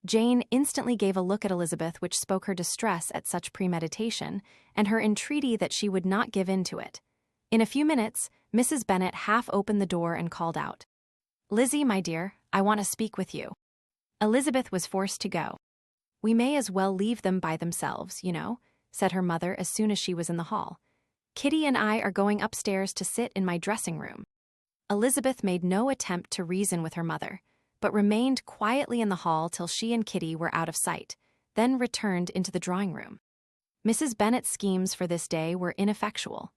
Jane instantly gave a look at Elizabeth which spoke her distress at such premeditation, and her entreaty that she would not give in to it. In a few minutes, Mrs. Bennet half opened the door and called out, Lizzie, my dear, I want to speak with you. Elizabeth was forced to go. We may as well leave them by themselves, you know, said her mother as soon as she was in the hall. Kitty and I are going upstairs to sit in my dressing room. Elizabeth made no attempt to reason with her mother, but remained quietly in the hall till she and Kitty were out of sight, then returned into the drawing-room. Mrs. Bennet's schemes for this day were ineffectual.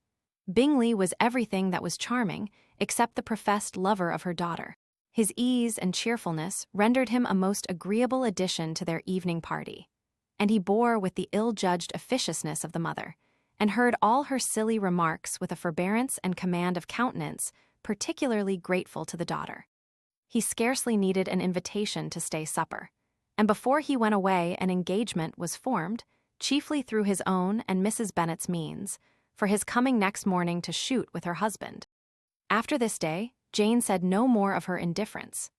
Bingley was everything that was charming, except the professed lover of her daughter. His ease and cheerfulness rendered him a most agreeable addition to their evening party, and he bore with the ill-judged officiousness of the mother, and heard all her silly remarks with a forbearance and command of countenance particularly grateful to the daughter. He scarcely needed an invitation to stay supper, and before he went away an engagement was formed, chiefly through his own and Mrs. Bennet's means, for his coming next morning to shoot with her husband. After this day, Jane said no more of her indifference.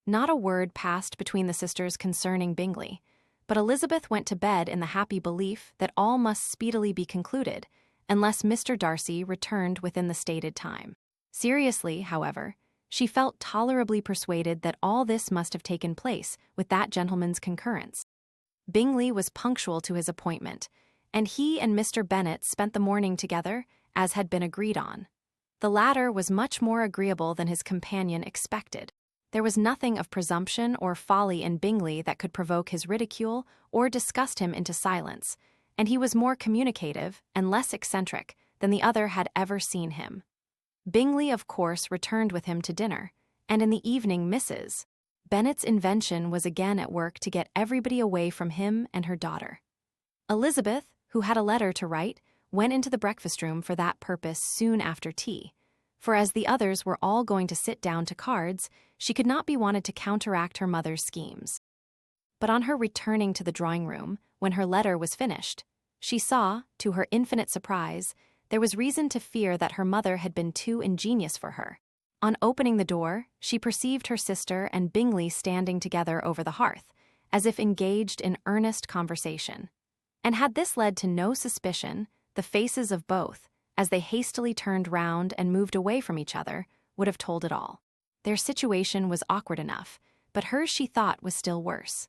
Not a word passed between the sisters concerning Bingley, but Elizabeth went to bed in the happy belief that all must speedily be concluded, unless Mr. Darcy returned within the stated time. Seriously, however, she felt tolerably persuaded that all this must have taken place with that gentleman's concurrence. Bingley was punctual to his appointment, and he and Mr. Bennet spent the morning together, as had been agreed on. The latter was much more agreeable than his companion expected. There was nothing of presumption or folly in Bingley that could provoke his ridicule or disgust him into silence, and he was more communicative and less eccentric than the other had ever seen him. Bingley, of course, returned with him to dinner, and in the evening Mrs. Bennet's invention was again at work to get everybody away from him and her daughter. Elizabeth, who had a letter to write, went into the breakfast-room for that purpose soon after tea, for as the others were all going to sit down to cards, she could not be wanted to counteract her mother's schemes. But on her returning to the drawing-room, when her letter was finished, she saw, to her infinite surprise, there was reason to fear that her mother had been too ingenious for her. On opening the door, she perceived her sister and Bingley standing together over the hearth, as if engaged in earnest conversation. And had this led to no suspicion, the faces of both, as they hastily turned round and moved away from each other, would have told it all. Their situation was awkward enough, but hers she thought was still worse.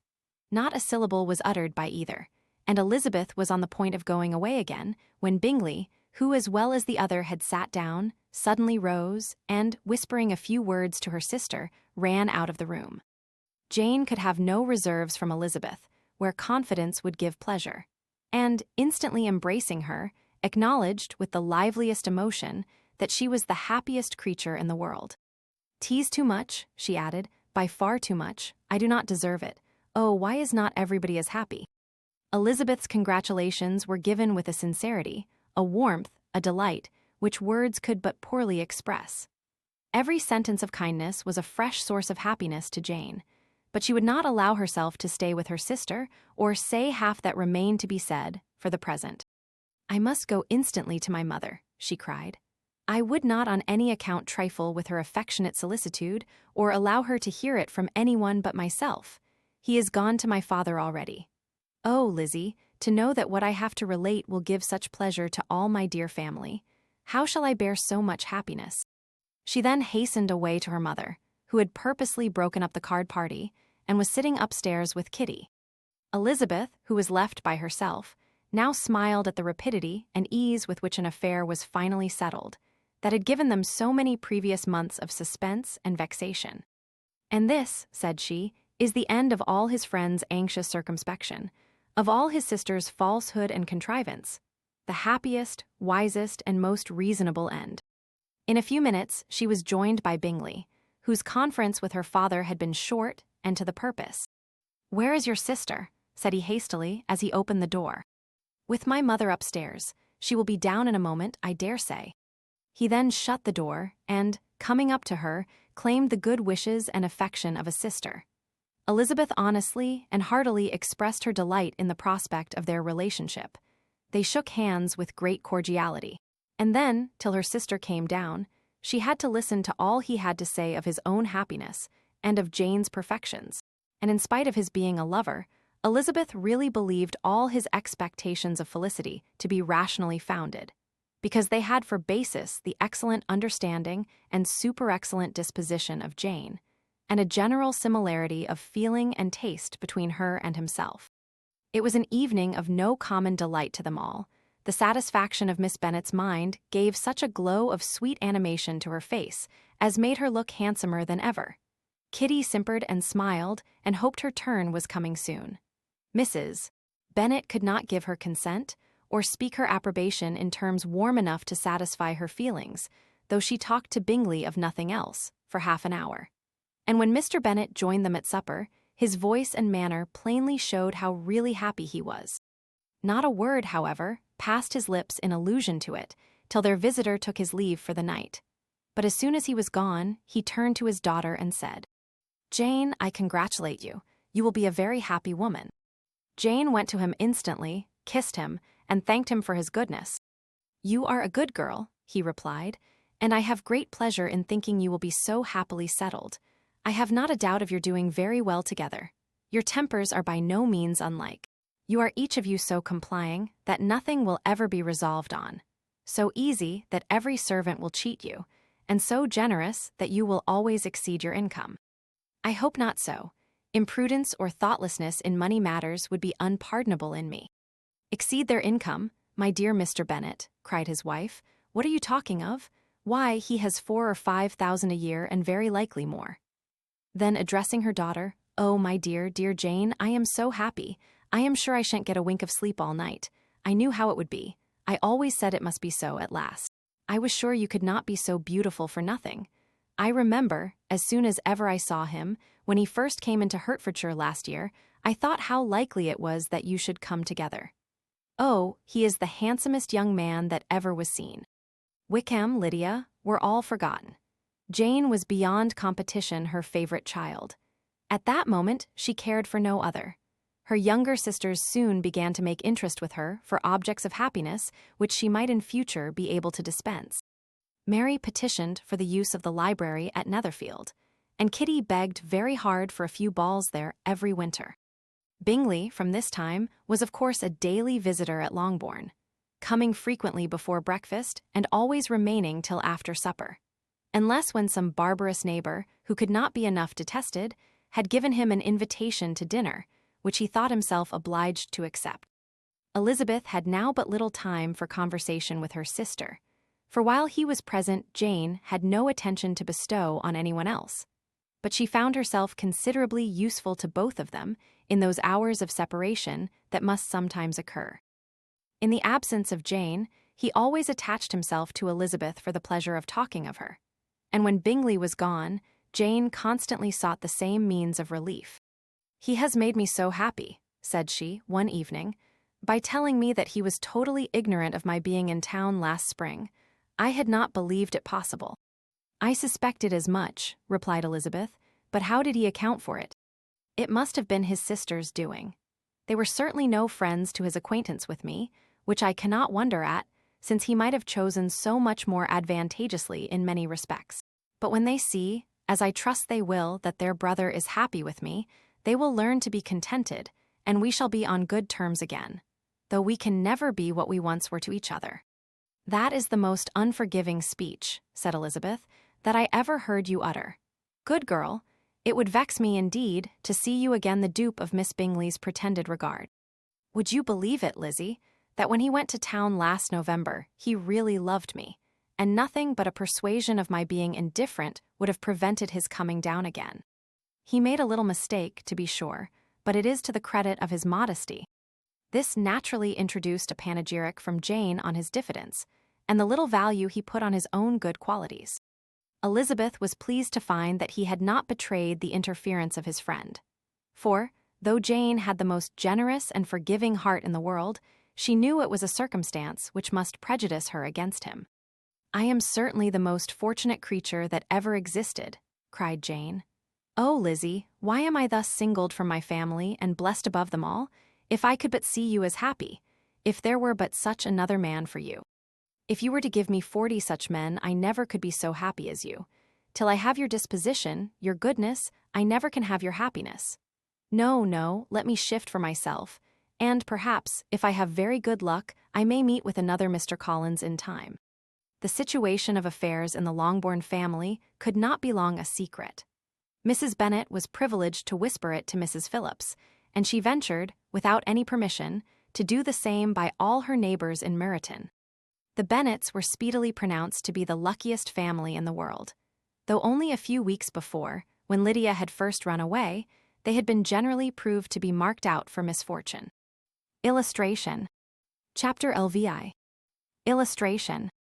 Not a syllable was uttered by either, and Elizabeth was on the point of going away again, when Bingley, who as well as the other had sat down, suddenly rose and, whispering a few words to her sister, ran out of the room. Jane could have no reserves from Elizabeth, where confidence would give pleasure, and, instantly embracing her, acknowledged with the liveliest emotion that she was the happiest creature in the world. "'Tis too much," she added, "by far too much. I do not deserve it. Oh, why is not everybody as happy?" Elizabeth's congratulations were given with a sincerity, a warmth, a delight, which words could but poorly express. Every sentence of kindness was a fresh source of happiness to Jane, but she would not allow herself to stay with her sister or say half that remained to be said, for the present. "I must go instantly to my mother," she cried. "I would not on any account trifle with her affectionate solicitude or allow her to hear it from anyone but myself. He is gone to my father already. Oh, Lizzie, to know that what I have to relate will give such pleasure to all my dear family. How shall I bear so much happiness?" She then hastened away to her mother, who had purposely broken up the card party and was sitting upstairs with Kitty. Elizabeth, who was left by herself, now smiled at the rapidity and ease with which an affair was finally settled, that had given them so many previous months of suspense and vexation. "And this," said she, "is the end of all his friends' anxious circumspection, of all his sister's falsehood and contrivance, the happiest, wisest, and most reasonable end." In a few minutes she was joined by Bingley, whose conference with her father had been short and to the purpose. "Where is your sister?" said he hastily as he opened the door. "With my mother upstairs. She will be down in a moment, I dare say." He then shut the door and, coming up to her, claimed the good wishes and affection of a sister. Elizabeth honestly and heartily expressed her delight in the prospect of their relationship. They shook hands with great cordiality, and then, till her sister came down, she had to listen to all he had to say of his own happiness and of Jane's perfections, and in spite of his being a lover, Elizabeth really believed all his expectations of felicity to be rationally founded, because they had for basis the excellent understanding and super-excellent disposition of Jane, and a general similarity of feeling and taste between her and himself. It was an evening of no common delight to them all. The satisfaction of Miss Bennet's mind gave such a glow of sweet animation to her face as made her look handsomer than ever. Kitty simpered and smiled and hoped her turn was coming soon. Mrs. Bennet could not give her consent or speak her approbation in terms warm enough to satisfy her feelings, though she talked to Bingley of nothing else, for half an hour. And when Mr. Bennet joined them at supper, his voice and manner plainly showed how really happy he was. Not a word, however, passed his lips in allusion to it, till their visitor took his leave for the night. But as soon as he was gone, he turned to his daughter and said, "Jane, I congratulate you. You will be a very happy woman." Jane went to him instantly, kissed him, and thanked him for his goodness. "You are a good girl," he replied, "and I have great pleasure in thinking you will be so happily settled. I have not a doubt of your doing very well together. Your tempers are by no means unlike. You are each of you so complying that nothing will ever be resolved on, so easy that every servant will cheat you, and so generous that you will always exceed your income. I hope not so. Imprudence or thoughtlessness in money matters would be unpardonable in me." "Exceed their income, my dear Mr. Bennet," cried his wife. "What are you talking of? Why, he has 4,000 or 5,000 a year and very likely more." Then, addressing her daughter, "Oh, my dear, dear Jane, I am so happy. I am sure I shan't get a wink of sleep all night. I knew how it would be. I always said it must be so at last. I was sure you could not be so beautiful for nothing. I remember, as soon as ever I saw him, when he first came into Hertfordshire last year, I thought how likely it was that you should come together. Oh, he is the handsomest young man that ever was seen." Wickham, Lydia, were all forgotten. Jane was beyond competition her favorite child. At that moment, she cared for no other. Her younger sisters soon began to make interest with her for objects of happiness which she might in future be able to dispense. Mary petitioned for the use of the library at Netherfield, and Kitty begged very hard for a few balls there every winter. Bingley, from this time, was of course a daily visitor at Longbourn, coming frequently before breakfast and always remaining till after supper, unless when some barbarous neighbor, who could not be enough detested, had given him an invitation to dinner, which he thought himself obliged to accept. Elizabeth had now but little time for conversation with her sister, for while he was present, Jane had no attention to bestow on anyone else. But she found herself considerably useful to both of them in those hours of separation that must sometimes occur. In the absence of Jane, he always attached himself to Elizabeth for the pleasure of talking of her, and when Bingley was gone, Jane constantly sought the same means of relief. "He has made me so happy," said she, one evening, "by telling me that he was totally ignorant of my being in town last spring. I had not believed it possible." "I suspected as much," replied Elizabeth, "but how did he account for it?" "It must have been his sister's doing. They were certainly no friends to his acquaintance with me, which I cannot wonder at, since he might have chosen so much more advantageously in many respects. But when they see, as I trust they will, that their brother is happy with me, they will learn to be contented, and we shall be on good terms again, though we can never be what we once were to each other." "That is the most unforgiving speech," said Elizabeth, "that I ever heard you utter. Good girl, it would vex me indeed to see you again the dupe of Miss Bingley's pretended regard. Would you believe it, Lizzie, that when he went to town last November, he really loved me, and nothing but a persuasion of my being indifferent would have prevented his coming down again. He made a little mistake, to be sure, but it is to the credit of his modesty." This naturally introduced a panegyric from Jane on his diffidence, and the little value he put on his own good qualities. Elizabeth was pleased to find that he had not betrayed the interference of his friend. For, though Jane had the most generous and forgiving heart in the world, she knew it was a circumstance which must prejudice her against him. "I am certainly the most fortunate creature that ever existed," cried Jane. "Oh, Lizzie, why am I thus singled from my family and blessed above them all? If I could but see you as happy, if there were but such another man for you. If you were to give me 40 such men, I never could be so happy as you. Till I have your disposition, your goodness, I never can have your happiness. No, no, let me shift for myself, and perhaps, if I have very good luck, I may meet with another Mr. Collins in time." The situation of affairs in the Longbourn family could not be long a secret. Mrs. Bennet was privileged to whisper it to Mrs. Phillips, and she ventured, without any permission, to do the same by all her neighbors in Meryton. The Bennets were speedily pronounced to be the luckiest family in the world, though only a few weeks before, when Lydia had first run away, they had been generally proved to be marked out for misfortune. Illustration. Chapter LVI. Illustration.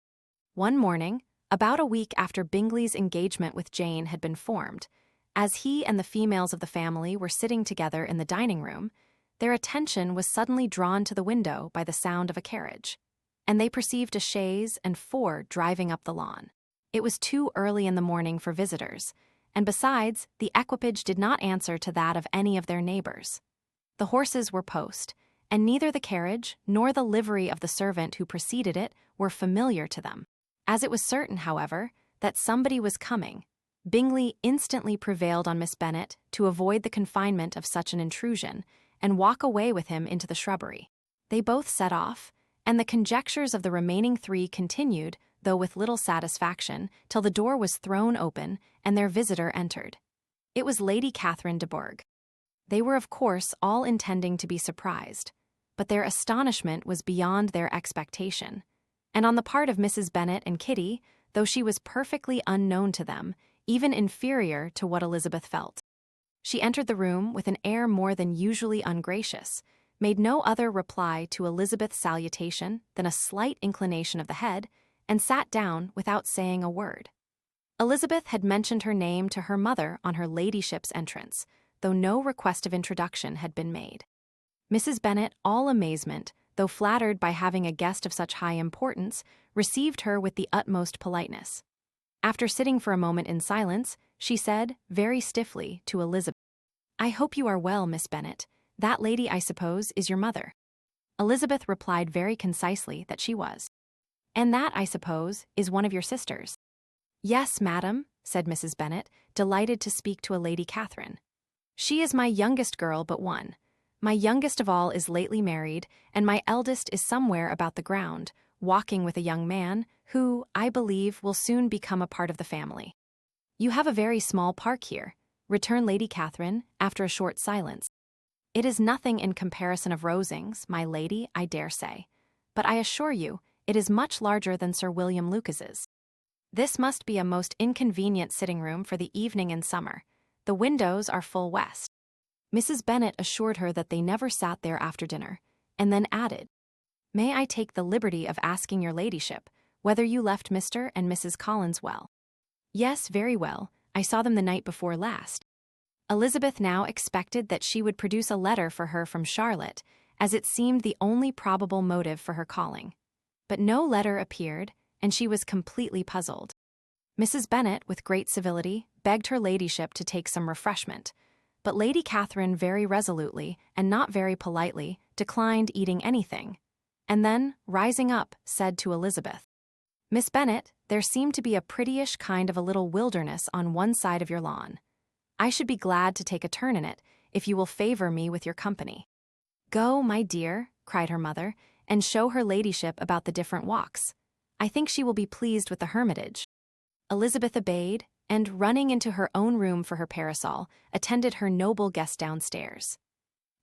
One morning, about a week after Bingley's engagement with Jane had been formed, as he and the females of the family were sitting together in the dining-room, their attention was suddenly drawn to the window by the sound of a carriage, and they perceived a chaise and 4 driving up the lawn. It was too early in the morning for visitors, and besides, the equipage did not answer to that of any of their neighbors. The horses were post, and neither the carriage nor the livery of the servant who preceded it were familiar to them. As it was certain, however, that somebody was coming, Bingley instantly prevailed on Miss Bennet to avoid the confinement of such an intrusion and walk away with him into the shrubbery. They both set off, and the conjectures of the remaining 3 continued, though with little satisfaction, till the door was thrown open and their visitor entered. It was Lady Catherine de Bourgh. They were of course all intending to be surprised, but their astonishment was beyond their expectation, and on the part of Mrs. Bennet and Kitty, though she was perfectly unknown to them, even inferior to what Elizabeth felt. She entered the room with an air more than usually ungracious, made no other reply to Elizabeth's salutation than a slight inclination of the head, and sat down without saying a word. Elizabeth had mentioned her name to her mother on her ladyship's entrance, though no request of introduction had been made. Mrs. Bennet, all amazement, though flattered by having a guest of such high importance, received her with the utmost politeness. After sitting for a moment in silence, she said, very stiffly, to Elizabeth, "I hope you are well, Miss Bennet. That lady, I suppose, is your mother." Elizabeth replied very concisely that she was. "And that, I suppose, is one of your sisters." "Yes, madam," said Mrs. Bennet, delighted to speak to a Lady Catherine. "She is my youngest girl but one. My youngest of all is lately married, and my eldest is somewhere about the ground, walking with a young man, who, I believe, will soon become a part of the family." "You have a very small park here," returned Lady Catherine, after a short silence. "It is nothing in comparison of Rosings, my lady, I dare say, but I assure you, it is much larger than Sir William Lucas's. This must be a most inconvenient sitting-room for the evening in summer. The windows are full west." Mrs. Bennet assured her that they never sat there after dinner, and then added, "May I take the liberty of asking your ladyship whether you left Mr. and Mrs. Collins well?" "Yes, very well. I saw them the night before last." Elizabeth now expected that she would produce a letter for her from Charlotte, as it seemed the only probable motive for her calling. But no letter appeared, and she was completely puzzled. Mrs. Bennet, with great civility, begged her ladyship to take some refreshment, but Lady Catherine very resolutely, and not very politely, declined eating anything, and then, rising up, said to Elizabeth, "Miss Bennet, there seemed to be a prettyish kind of a little wilderness on one side of your lawn. I should be glad to take a turn in it, if you will favor me with your company." "Go, my dear," cried her mother, "and show her ladyship about the different walks. I think she will be pleased with the hermitage." Elizabeth obeyed, and, running into her own room for her parasol, attended her noble guest downstairs.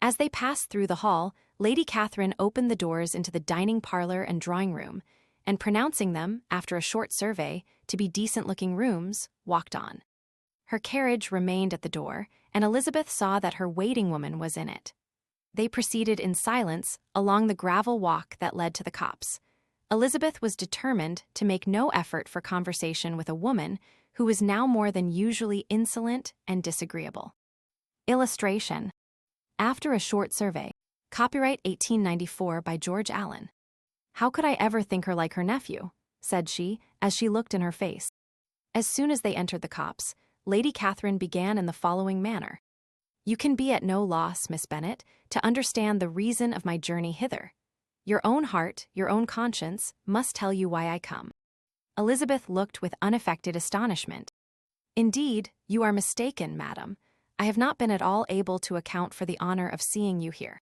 As they passed through the hall, Lady Catherine opened the doors into the dining parlour and drawing-room, and pronouncing them, after a short survey, to be decent-looking rooms, walked on. Her carriage remained at the door, and Elizabeth saw that her waiting-woman was in it. They proceeded in silence along the gravel walk that led to the copse. Elizabeth was determined to make no effort for conversation with a woman who was now more than usually insolent and disagreeable. Illustration. After a short survey. Copyright 1894 by George Allen. "How could I ever think her like her nephew?" said she, as she looked in her face. As soon as they entered the copse, Lady Catherine began in the following manner. "You can be at no loss, Miss Bennet, to understand the reason of my journey hither. Your own heart, your own conscience, must tell you why I come." Elizabeth looked with unaffected astonishment. "Indeed, you are mistaken, madam. I have not been at all able to account for the honor of seeing you here."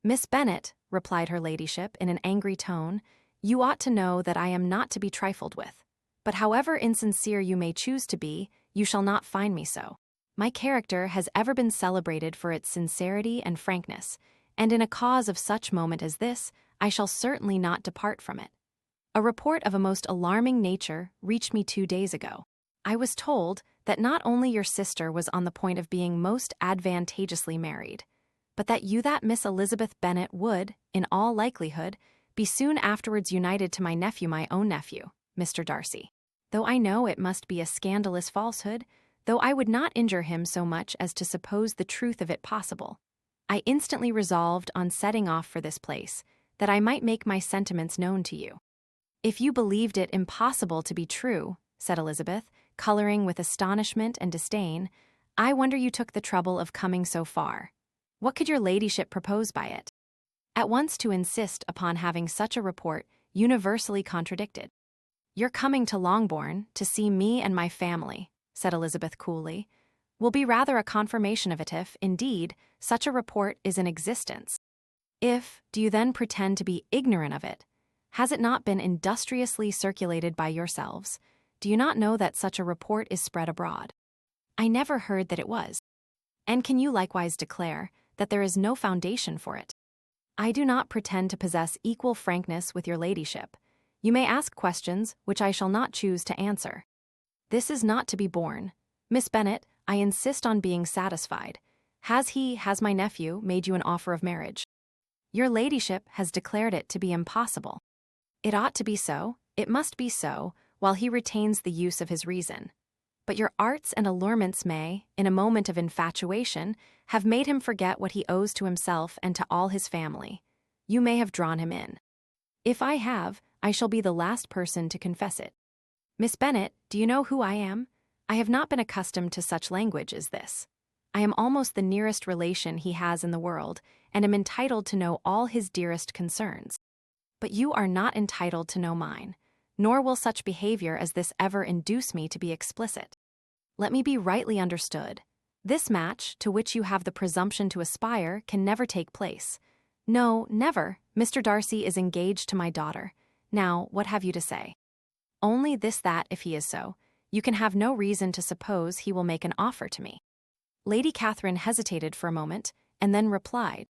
"Miss Bennet," replied her ladyship in an angry tone, "you ought to know that I am not to be trifled with. But however insincere you may choose to be, you shall not find me so. My character has ever been celebrated for its sincerity and frankness, and in a cause of such moment as this, I shall certainly not depart from it. A report of a most alarming nature reached me 2 days ago. I was told that not only your sister was on the point of being most advantageously married, but that you, that Miss Elizabeth Bennet, would, in all likelihood, be soon afterwards united to my nephew, my own nephew, Mr. Darcy. Though I know it must be a scandalous falsehood, though I would not injure him so much as to suppose the truth of it possible, I instantly resolved on setting off for this place, that I might make my sentiments known to you." "If you believed it impossible to be true," said Elizabeth, coloring with astonishment and disdain, "I wonder you took the trouble of coming so far. What could your ladyship propose by it?" "At once to insist upon having such a report universally contradicted." "Your coming to Longbourn, to see me and my family," said Elizabeth coolly, "will be rather a confirmation of it if, indeed, such a report is in existence. If, do you then pretend to be ignorant of it? Has it not been industriously circulated by yourselves? Do you not know that such a report is spread abroad?" "I never heard that it was." "And can you likewise declare that there is no foundation for it?" "I do not pretend to possess equal frankness with your ladyship. You may ask questions which I shall not choose to answer." "This is not to be borne. Miss Bennet, I insist on being satisfied. Has my nephew made you an offer of marriage? Your ladyship has declared it to be impossible. It ought to be so, it must be so, while he retains the use of his reason. But your arts and allurements may, in a moment of infatuation, have made him forget what he owes to himself and to all his family. You may have drawn him in. If I have, I shall be the last person to confess it. Miss Bennet, do you know who I am? I have not been accustomed to such language as this. I am almost the nearest relation he has in the world, and am entitled to know all his dearest concerns. But you are not entitled to know mine, nor will such behavior as this ever induce me to be explicit. Let me be rightly understood. This match, to which you have the presumption to aspire, can never take place. No, never. Mr. Darcy is engaged to my daughter. Now, what have you to say? Only this, that, if he is so, you can have no reason to suppose he will make an offer to me. Lady Catherine hesitated for a moment, and then replied,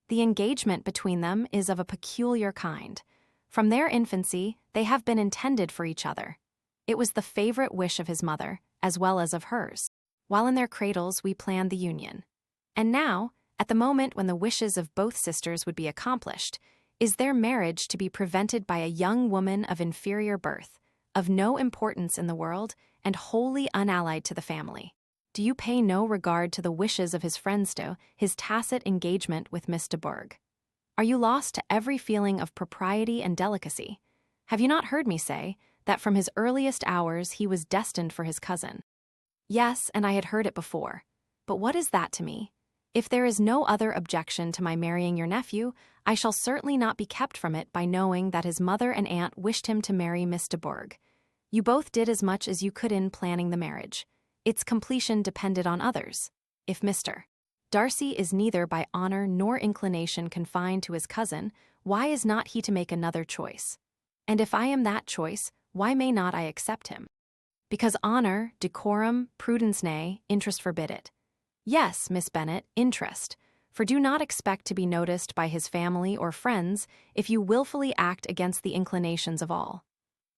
The engagement between them is of a peculiar kind. From their infancy, they have been intended for each other. It was the favorite wish of his mother, as well as of hers. While in their cradles, we planned the union. And now, at the moment when the wishes of both sisters would be accomplished, is their marriage to be prevented by a young woman of inferior birth, of no importance in the world, and wholly unallied to the family? Do you pay no regard to the wishes of his friends to his tacit engagement with Miss de Bourgh? Are you lost to every feeling of propriety and delicacy? Have you not heard me say that from his earliest hours he was destined for his cousin? Yes, and I had heard it before. But what is that to me? If there is no other objection to my marrying your nephew, I shall certainly not be kept from it by knowing that his mother and aunt wished him to marry Miss de Bourgh. You both did as much as you could in planning the marriage. Its completion depended on others. If Mr. Darcy is neither by honor nor inclination confined to his cousin, why is not he to make another choice? And if I am that choice, why may not I accept him? Because honor, decorum, prudence, nay, interest forbid it. Yes, Miss Bennet, interest, for do not expect to be noticed by his family or friends if you willfully act against the inclinations of all.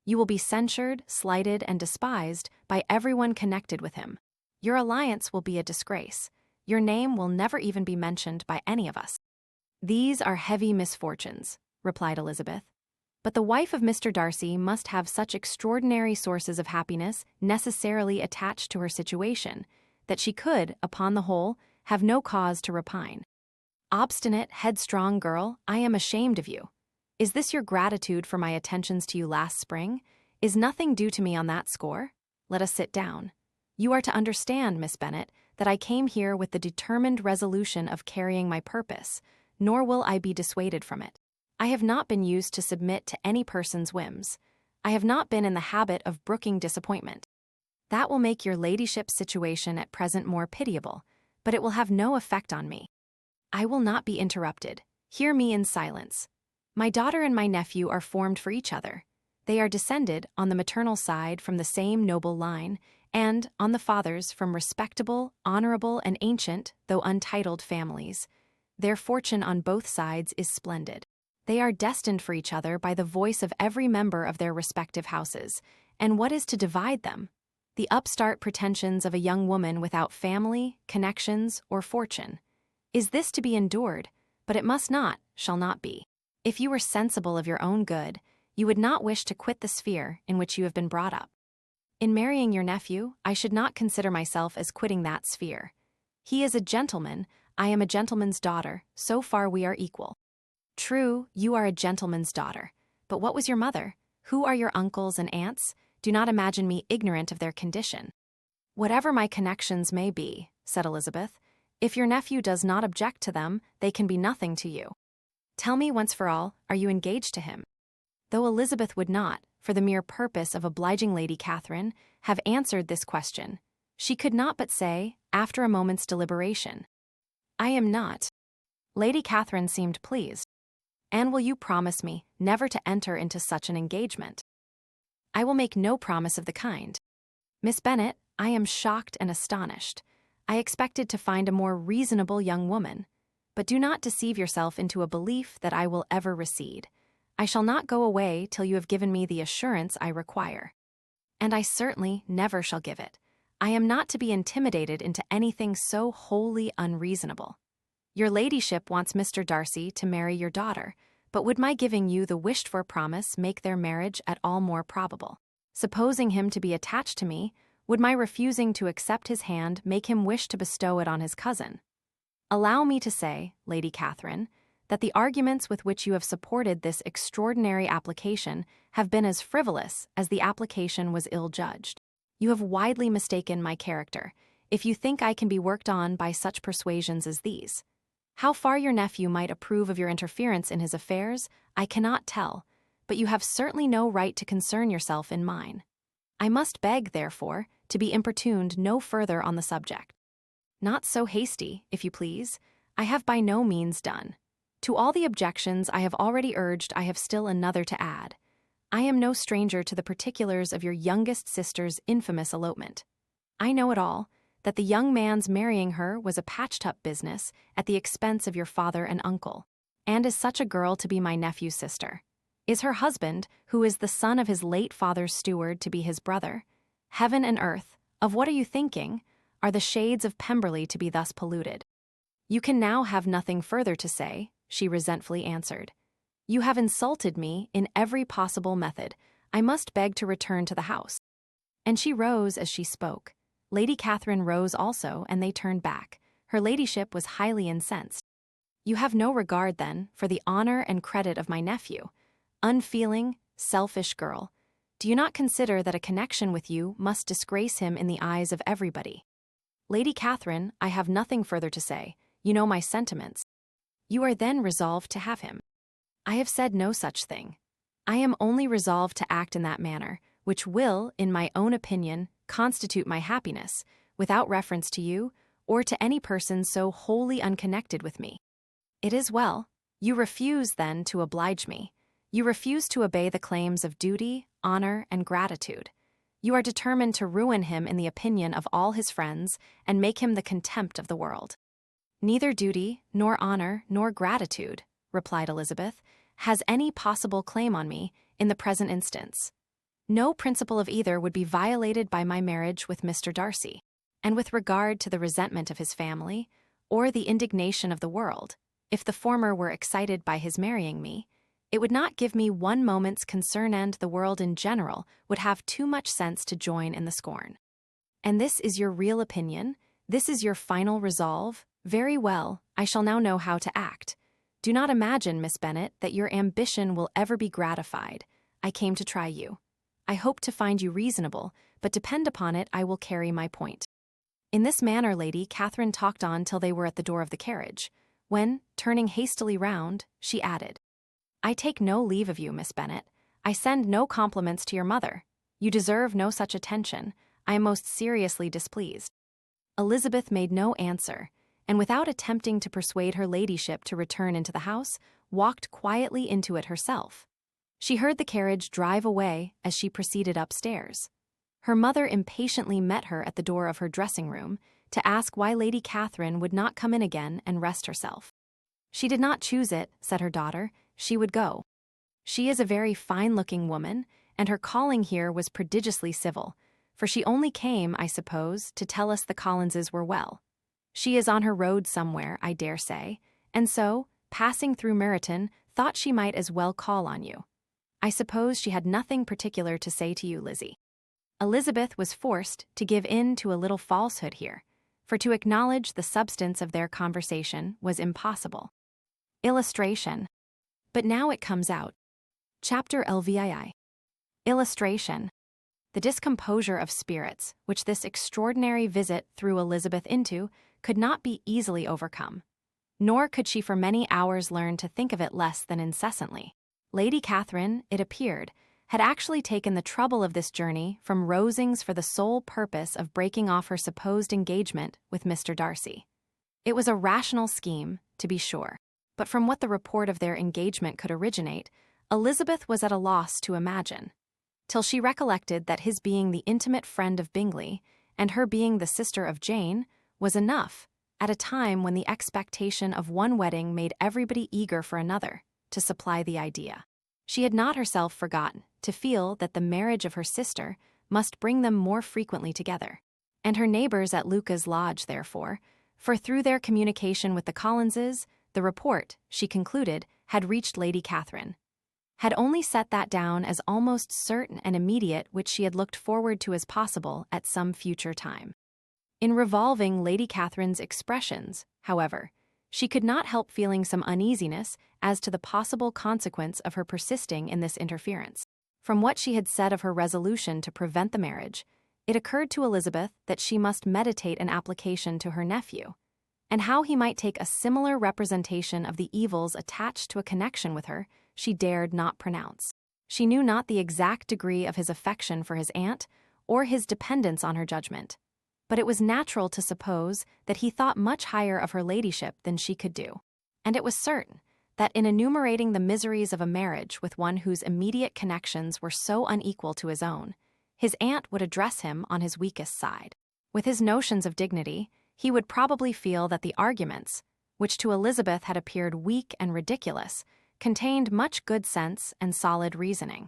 You will be censured, slighted, and despised by everyone connected with him. Your alliance will be a disgrace. Your name will never even be mentioned by any of us. These are heavy misfortunes, replied Elizabeth. But the wife of Mr. Darcy must have such extraordinary sources of happiness necessarily attached to her situation, that she could, upon the whole, have no cause to repine. Obstinate, headstrong girl, I am ashamed of you. Is this your gratitude for my attentions to you last spring? Is nothing due to me on that score? Let us sit down. You are to understand, Miss Bennet, that I came here with the determined resolution of carrying my purpose, nor will I be dissuaded from it. I have not been used to submit to any person's whims. I have not been in the habit of brooking disappointment. That will make your ladyship's situation at present more pitiable, but it will have no effect on me. I will not be interrupted. Hear me in silence. My daughter and my nephew are formed for each other. They are descended, on the maternal side, from the same noble line, and, on the father's, from respectable, honorable, and ancient, though untitled families. Their fortune on both sides is splendid. They are destined for each other by the voice of every member of their respective houses, and what is to divide them? The upstart pretensions of a young woman without family, connections, or fortune. Is this to be endured? But it must not, shall not be. If you were sensible of your own good, you would not wish to quit the sphere in which you have been brought up. In marrying your nephew, I should not consider myself as quitting that sphere. He is a gentleman, I am a gentleman's daughter, so far we are equal. True, you are a gentleman's daughter, but what was your mother? Who are your uncles and aunts? Do not imagine me ignorant of their condition. Whatever my connections may be, said Elizabeth, if your nephew does not object to them, they can be nothing to you. Tell me once for all, are you engaged to him? Though Elizabeth would not, for the mere purpose of obliging Lady Catherine, have answered this question, she could not but say, after a moment's deliberation, I am not. Lady Catherine seemed pleased. And will you promise me never to enter into such an engagement? I will make no promise of the kind. Miss Bennet, I am shocked and astonished. I expected to find a more reasonable young woman. But do not deceive yourself into a belief that I will ever recede. I shall not go away till you have given me the assurance I require. And I certainly never shall give it. I am not to be intimidated into anything so wholly unreasonable. Your ladyship wants Mr. Darcy to marry your daughter, but would my giving you the wished-for promise make their marriage at all more probable? Supposing him to be attached to me, would my refusing to accept his hand make him wish to bestow it on his cousin? Allow me to say, Lady Catherine, that the arguments with which you have supported this extraordinary application have been as frivolous as the application was ill-judged. You have widely mistaken my character, if you think I can be worked on by such persuasions as these. How far your nephew might approve of your interference in his affairs, I cannot tell, but you have certainly no right to concern yourself in mine. I must beg, therefore, to be importuned no further on the subject. Not so hasty, if you please. I have by no means done. To all the objections I have already urged, I have still another to add. I am no stranger to the particulars of your youngest sister's infamous elopement. I know it all, that the young man's marrying her was a patched-up business at the expense of your father and uncle. And is such a girl to be my nephew's sister? Is her husband, who is the son of his late father's steward, to be his brother? Heaven and earth, of what are you thinking? Are the shades of Pemberley to be thus polluted? You can now have nothing further to say, she resentfully answered. You have insulted me in every possible method. I must beg to return to the house. And she rose as she spoke. Lady Catherine rose also, and they turned back. Her ladyship was highly incensed. You have no regard, then, for the honor and credit of my nephew. Unfeeling, selfish girl. Do you not consider that a connection with you must disgrace him in the eyes of everybody? Lady Catherine, I have nothing further to say. You know my sentiments. You are then resolved to have him. I have said no such thing. I am only resolved to act in that manner, which will, in my own opinion, constitute my happiness, without reference to you, or to any person so wholly unconnected with me. It is well. You refuse, then, to oblige me. You refuse to obey the claims of duty, honor, and gratitude. You are determined to ruin him in the opinion of all his friends, and make him the contempt of the world. Neither duty, nor honor, nor gratitude, replied Elizabeth, has any possible claim on me in the present instance. No principle of either would be violated by my marriage with Mr. Darcy, and with regard to the resentment of his family, or the indignation of the world, if the former were excited by his marrying me, it would not give me one moment's concern, and the world in general would have too much sense to join in the scorn. And this is your real opinion? This is your final resolve? Very well, I shall now know how to act. Do not imagine, Miss Bennet, that your ambition will ever be gratified. I came to try you. I hope to find you reasonable, but depend upon it I will carry my point. In this manner Lady Catherine talked on till they were at the door of the carriage, when, turning hastily round, she added, I take no leave of you, Miss Bennet. I send no compliments to your mother. You deserve no such attention. I am most seriously displeased. Elizabeth made no answer, and without attempting to persuade her ladyship to return into the house, walked quietly into it herself. She heard the carriage drive away as she proceeded upstairs. Her mother impatiently met her at the door of her dressing-room to ask why Lady Catherine would not come in again and rest herself. She did not choose it, said her daughter. She would go. She is a very fine-looking woman, and her calling here was prodigiously civil, for she only came, I suppose, to tell us the Collinses were well. She is on her road somewhere, I dare say, and so, passing through Meryton, thought she might as well call on you. I suppose she had nothing particular to say to you, Lizzie. Elizabeth was forced to give in to a little falsehood here, for to acknowledge the substance of their conversation was impossible. Illustration. But now it comes out. Chapter LVII. Illustration. The discomposure of spirits, which this extraordinary visit threw Elizabeth into, could not be easily overcome. Nor could she for many hours learn to think of it less than incessantly. Lady Catherine, it appeared, had actually taken the trouble of this journey from Rosings for the sole purpose of breaking off her supposed engagement with Mr. Darcy. It was a rational scheme, to be sure, but from what the report of their engagement could originate, Elizabeth was at a loss to imagine, till she recollected that his being the intimate friend of Bingley, and her being the sister of Jane, was enough, at a time when the expectation of one wedding made everybody eager for another, to supply the idea. She had not herself forgotten to feel that the marriage of her sister must bring them more frequently together. and her neighbors at Luca's lodge, therefore, for through their communication with the Collinses, the report, she concluded, had reached Lady Catherine, had only set that down as almost certain and immediate, which she had looked forward to as possible at some future time. In revolving Lady Catherine's expressions, however, she could not help feeling some uneasiness as to the possible consequence of her persisting in this interference. From what she had said of her resolution to prevent the marriage, it occurred to Elizabeth that she must meditate an application to her nephew, and how he might take a similar representation of the evils attached to a connection with her she dared not pronounce. She knew not the exact degree of his affection for his aunt or his dependence on her judgment, but it was natural to suppose that he thought much higher of her ladyship than she could do, and it was certain that in enumerating the miseries of a marriage with one whose immediate connections were so unequal to his own, his aunt would address him on his weakest side. With his notions of dignity, he would probably feel that the arguments, which to Elizabeth had appeared weak and ridiculous, contained much good sense and solid reasoning.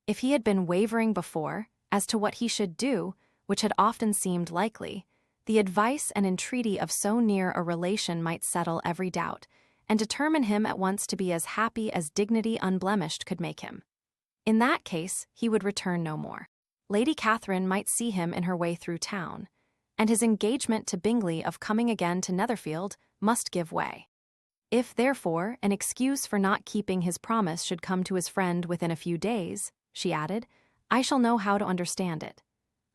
If he had been wavering before as to what he should do, which had often seemed likely, the advice and entreaty of so near a relation might settle every doubt, and determine him at once to be as happy as dignity unblemished could make him. In that case, he would return no more. Lady Catherine might see him in her way through town, and his engagement to Bingley of coming again to Netherfield must give way. If, therefore, an excuse for not keeping his promise should come to his friend within a few days, she added, I shall know how to understand it.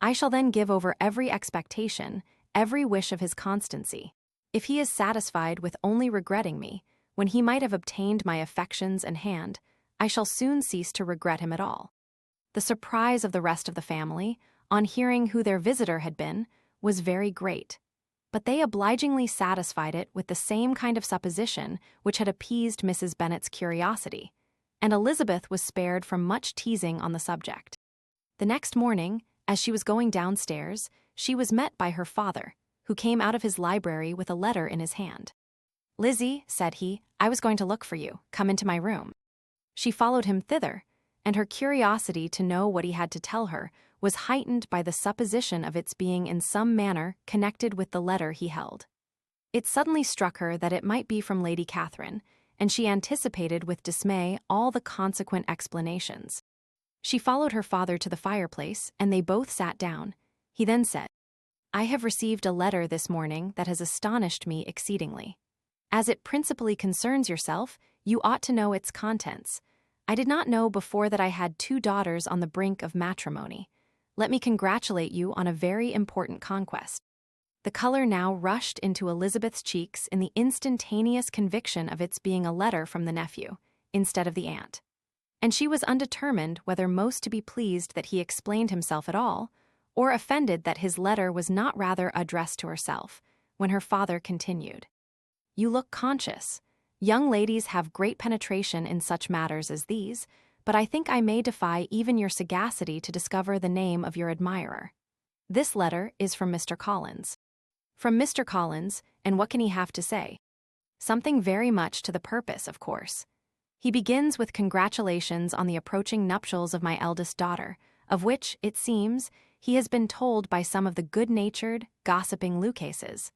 I shall then give over every expectation, every wish of his constancy. If he is satisfied with only regretting me, when he might have obtained my affections and hand, I shall soon cease to regret him at all. The surprise of the rest of the family, on hearing who their visitor had been, was very great, but they obligingly satisfied it with the same kind of supposition which had appeased Mrs. Bennet's curiosity, and Elizabeth was spared from much teasing on the subject. The next morning, as she was going downstairs, she was met by her father, who came out of his library with a letter in his hand. Lizzie, said he, I was going to look for you. Come into my room. She followed him thither, and her curiosity to know what he had to tell her was heightened by the supposition of its being in some manner connected with the letter he held. It suddenly struck her that it might be from Lady Catherine, and she anticipated with dismay all the consequent explanations. She followed her father to the fireplace, and they both sat down. He then said, I have received a letter this morning that has astonished me exceedingly. As it principally concerns yourself, you ought to know its contents. I did not know before that I had 2 daughters on the brink of matrimony. Let me congratulate you on a very important conquest. The color now rushed into Elizabeth's cheeks in the instantaneous conviction of its being a letter from the nephew, instead of the aunt. And she was undetermined whether most to be pleased that he explained himself at all, or offended that his letter was not rather addressed to herself, when her father continued, You look conscious. Young ladies have great penetration in such matters as these, but I think I may defy even your sagacity to discover the name of your admirer. This letter is from Mr. Collins. From Mr. Collins, and what can he have to say? Something very much to the purpose, of course. He begins with congratulations on the approaching nuptials of my eldest daughter, of which, it seems, he has been told by some of the good-natured, gossiping Lucases.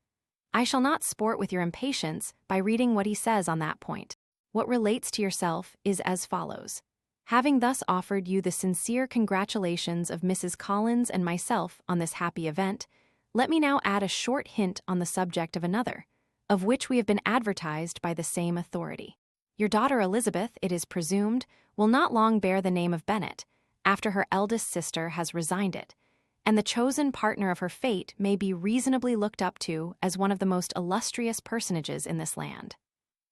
I shall not sport with your impatience by reading what he says on that point. What relates to yourself is as follows. Having thus offered you the sincere congratulations of Mrs. Collins and myself on this happy event, let me now add a short hint on the subject of another, of which we have been advertised by the same authority. Your daughter Elizabeth, it is presumed, will not long bear the name of Bennet, after her eldest sister has resigned it, and the chosen partner of her fate may be reasonably looked up to as one of the most illustrious personages in this land.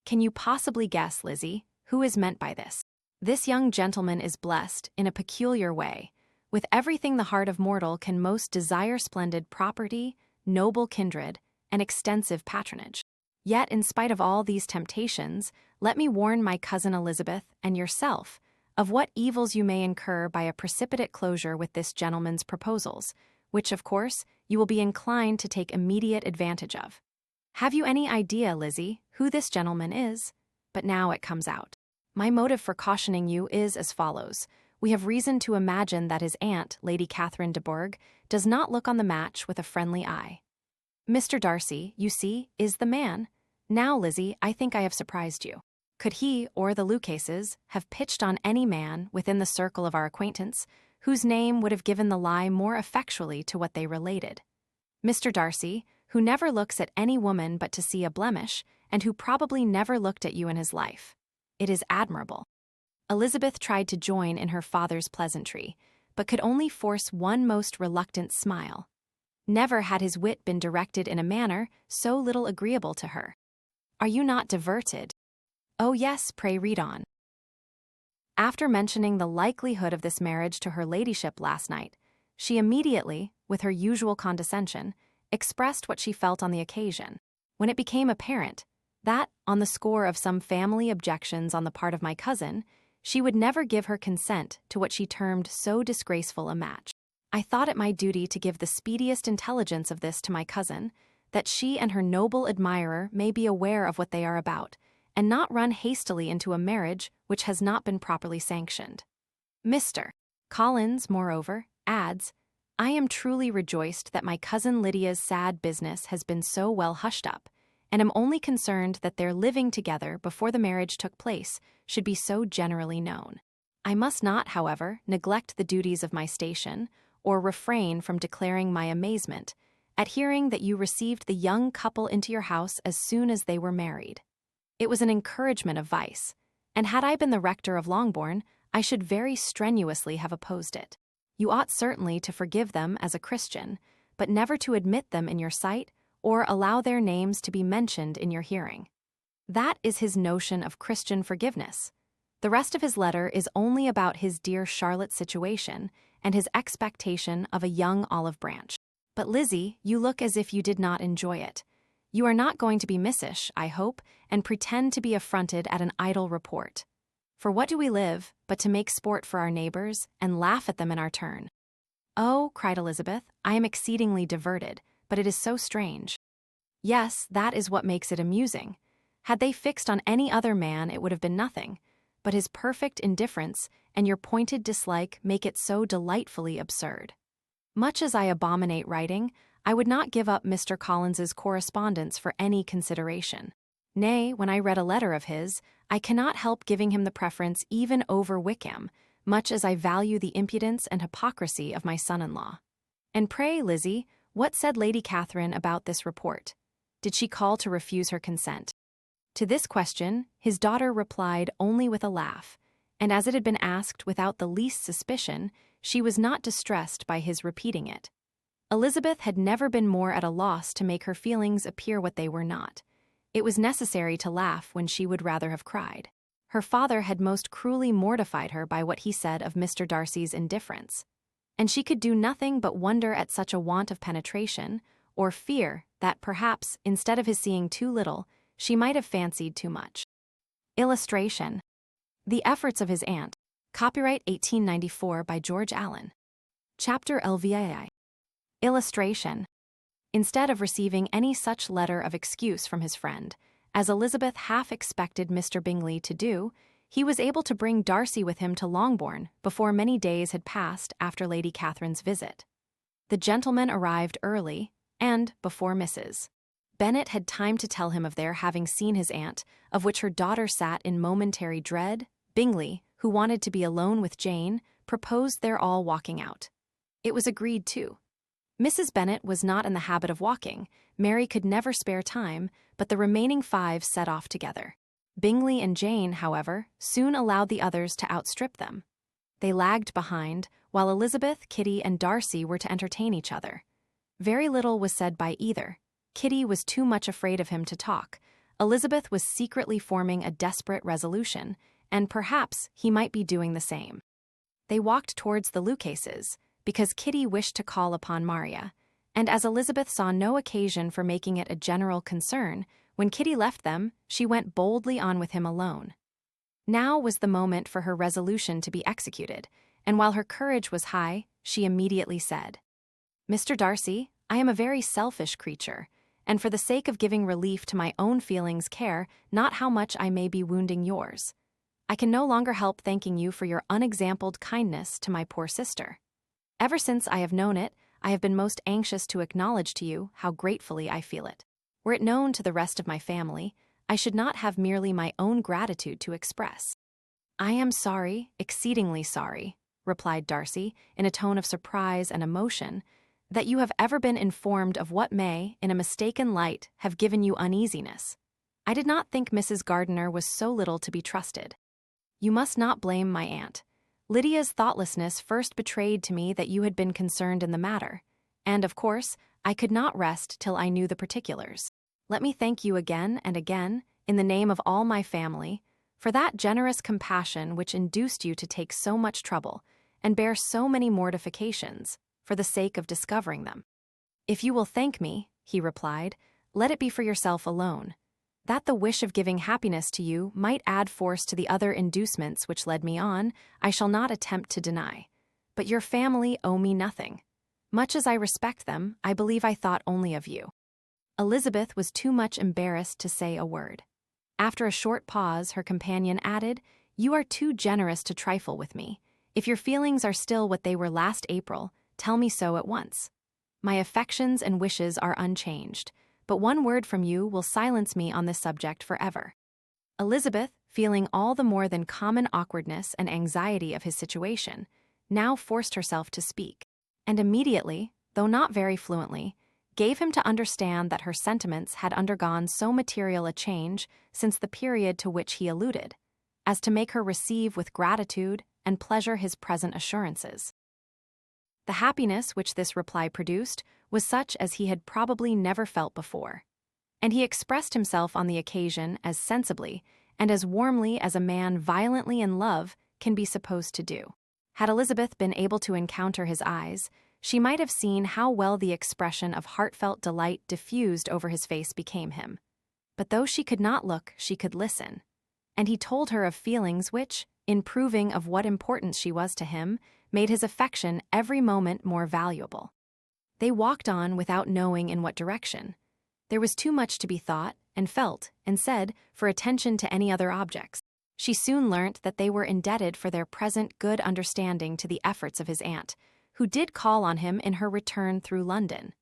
Can you possibly guess, Lizzie, who is meant by this? This young gentleman is blessed, in a peculiar way, with everything the heart of mortal can most desire: splendid property, noble kindred, and extensive patronage. Yet, in spite of all these temptations, let me warn my cousin Elizabeth and yourself of what evils you may incur by a precipitate closure with this gentleman's proposals, which, of course, you will be inclined to take immediate advantage of. Have you any idea, Lizzie, who this gentleman is? But now it comes out. My motive for cautioning you is as follows. we have reason to imagine that his aunt, Lady Catherine de Bourgh, does not look on the match with a friendly eye. Mr. Darcy, you see, is the man. Now, Lizzie, I think I have surprised you. Could he, or the Lucases, have pitched on any man within the circle of our acquaintance, whose name would have given the lie more effectually to what they related? Mr. Darcy, who never looks at any woman but to see a blemish, and who probably never looked at you in his life. It is admirable. Elizabeth tried to join in her father's pleasantry, but could only force one most reluctant smile. Never had his wit been directed in a manner so little agreeable to her. Are you not diverted? Oh yes, pray read on. After mentioning the likelihood of this marriage to her ladyship last night, she immediately, with her usual condescension, expressed what she felt on the occasion, when it became apparent that, on the score of some family objections on the part of my cousin, she would never give her consent to what she termed so disgraceful a match. I thought it my duty to give the speediest intelligence of this to my cousin, that she and her noble admirer may be aware of what they are about, and not run hastily into a marriage which has not been properly sanctioned. Mr. Collins, moreover, adds, I am truly rejoiced that my cousin Lydia's sad business has been so well hushed up, and am only concerned that their living together before the marriage took place should be so generally known. I must not, however, neglect the duties of my station, or refrain from declaring my amazement at hearing that you received the young couple into your house as soon as they were married. It was an encouragement of vice, and had I been the rector of Longbourn, I should very strenuously have opposed it. You ought certainly to forgive them as a Christian, but never to admit them in your sight, or allow their names to be mentioned in your hearing. That is his notion of Christian forgiveness. The rest of his letter is only about his dear Charlotte's situation and his expectation of a young olive branch. But Lizzie, you look as if you did not enjoy it. You are not going to be missish, I hope, and pretend to be affronted at an idle report. For what do we live, but to make sport for our neighbors, and laugh at them in our turn? Oh, cried Elizabeth, I am exceedingly diverted, but it is so strange. Yes, that is what makes it amusing. Had they fixed on any other man, it would have been nothing, but his perfect indifference and your pointed dislike make it so delightfully absurd. Much as I abominate writing, I would not give up Mr. Collins's correspondence for any consideration. Nay, when I read a letter of his, I cannot help giving him the preference even over Wickham, much as I value the impudence and hypocrisy of my son-in-law. And pray, Lizzie, what said Lady Catherine about this report? Did she call to refuse her consent? To this question, his daughter replied only with a laugh, and as it had been asked without the least suspicion, she was not distressed by his repeating it. Elizabeth had never been more at a loss to make her feelings appear what they were not. It was necessary to laugh when she would rather have cried. Her father had most cruelly mortified her by what he said of Mr. Darcy's indifference, and she could do nothing but wonder at such a want of penetration, or fear that perhaps, instead of his seeing too little, she might have fancied too much. Illustration. The Efforts of His Aunt. Copyright 1894 by George Allen. Chapter LVII. Illustration. Instead of receiving any such letter of excuse from his friend, as Elizabeth half expected Mr. Bingley to do, he was able to bring Darcy with him to Longbourn before many days had passed after Lady Catherine's visit. The gentleman arrived early, and before Mrs. Bennet had time to tell him of their having seen his aunt, of which her daughter sat in momentary dread, Bingley, who wanted to be alone with Jane, proposed their all walking out. It was agreed to. Mrs. Bennet was not in the habit of walking, Mary could never spare time, but the remaining 5 set off together. Bingley and Jane, however, soon allowed the others to outstrip them. They lagged behind, while Elizabeth, Kitty, and Darcy were to entertain each other. Very little was said by either. Kitty was too much afraid of him to talk. Elizabeth was secretly forming a desperate resolution, and perhaps he might be doing the same. They walked towards the Lucases, because Kitty wished to call upon Maria, and as Elizabeth saw no occasion for making it a general concern, when Kitty left them, she went boldly on with him alone. Now was the moment for her resolution to be executed, and while her courage was high, she immediately said, Mr. Darcy, I am a very selfish creature, and for the sake of giving relief to my own feelings care not how much I may be wounding yours. I can no longer help thanking you for your unexampled kindness to my poor sister. Ever since I have known it, I have been most anxious to acknowledge to you how gratefully I feel it. Were it known to the rest of my family, I should not have merely my own gratitude to express. I am sorry, exceedingly sorry, replied Darcy, in a tone of surprise and emotion, that you have ever been informed of what may, in a mistaken light, have given you uneasiness. I did not think Mrs. Gardiner was so little to be trusted. You must not blame my aunt. Lydia's thoughtlessness first betrayed to me that you had been concerned in the matter, and, of course, I could not rest till I knew the particulars. Let me thank you again and again, in the name of all my family, for that generous compassion which induced you to take so much trouble and bear so many mortifications for the sake of discovering them. If you will thank me, he replied, let it be for yourself alone. That the wish of giving happiness to you might add force to the other inducements which led me on, I shall not attempt to deny. But your family owe me nothing. Much as I respect them, I believe I thought only of you. Elizabeth was too much embarrassed to say a word. After a short pause, her companion added, You are too generous to trifle with me. If your feelings are still what they were last April, tell me so at once. My affections and wishes are unchanged, but one word from you will silence me on this subject forever. Elizabeth, feeling all the more than common awkwardness and anxiety of his situation, now forced herself to speak, and immediately, though not very fluently, gave him to understand that her sentiments had undergone so material a change since the period to which he alluded, as to make her receive with gratitude and pleasure his present assurances. The happiness which this reply produced was such as he had probably never felt before, and he expressed himself on the occasion as sensibly and as warmly as a man violently in love can be supposed to do. Had Elizabeth been able to encounter his eyes, she might have seen how well the expression of heartfelt delight diffused over his face became him. But though she could not look, she could listen, and he told her of feelings which, in proving of what importance she was to him, made his affection every moment more valuable. They walked on without knowing in what direction. There was too much to be thought, and felt, and said, for attention to any other objects. She soon learnt that they were indebted for their present good understanding to the efforts of his aunt, who did call on him in her return through London,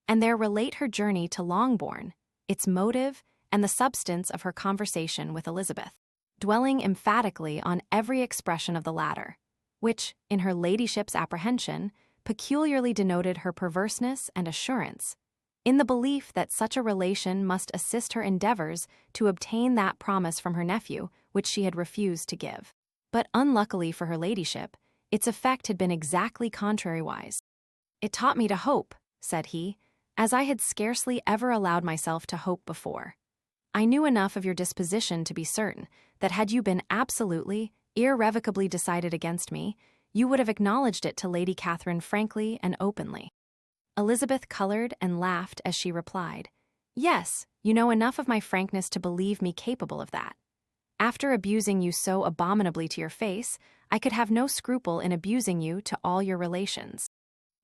and there relate her journey to Longbourn, its motive, and the substance of her conversation with Elizabeth, dwelling emphatically on every expression of the latter, which, in her ladyship's apprehension, peculiarly denoted her perverseness and assurance, in the belief that such a relation must assist her endeavours to obtain that promise from her nephew which she had refused to give. But unluckily for her ladyship, its effect had been exactly contrariwise. It taught me to hope, said he, as I had scarcely ever allowed myself to hope before. I knew enough of your disposition to be certain that had you been absolutely, irrevocably decided against me, you would have acknowledged it to Lady Catherine frankly and openly. Elizabeth coloured and laughed as she replied, Yes, you know enough of my frankness to believe me capable of that. After abusing you so abominably to your face, I could have no scruple in abusing you to all your relations.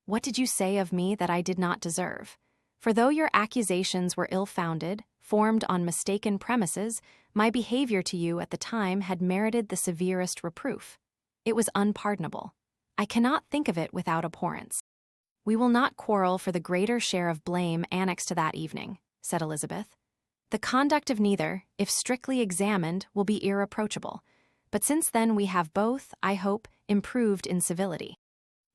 What did you say of me that I did not deserve? For though your accusations were ill-founded, formed on mistaken premises, my behaviour to you at the time had merited the severest reproof. It was unpardonable. I cannot think of it without abhorrence. We will not quarrel for the greater share of blame annexed to that evening, said Elizabeth. The conduct of neither, if strictly examined, will be irreproachable, but since then we have both, I hope, improved in civility.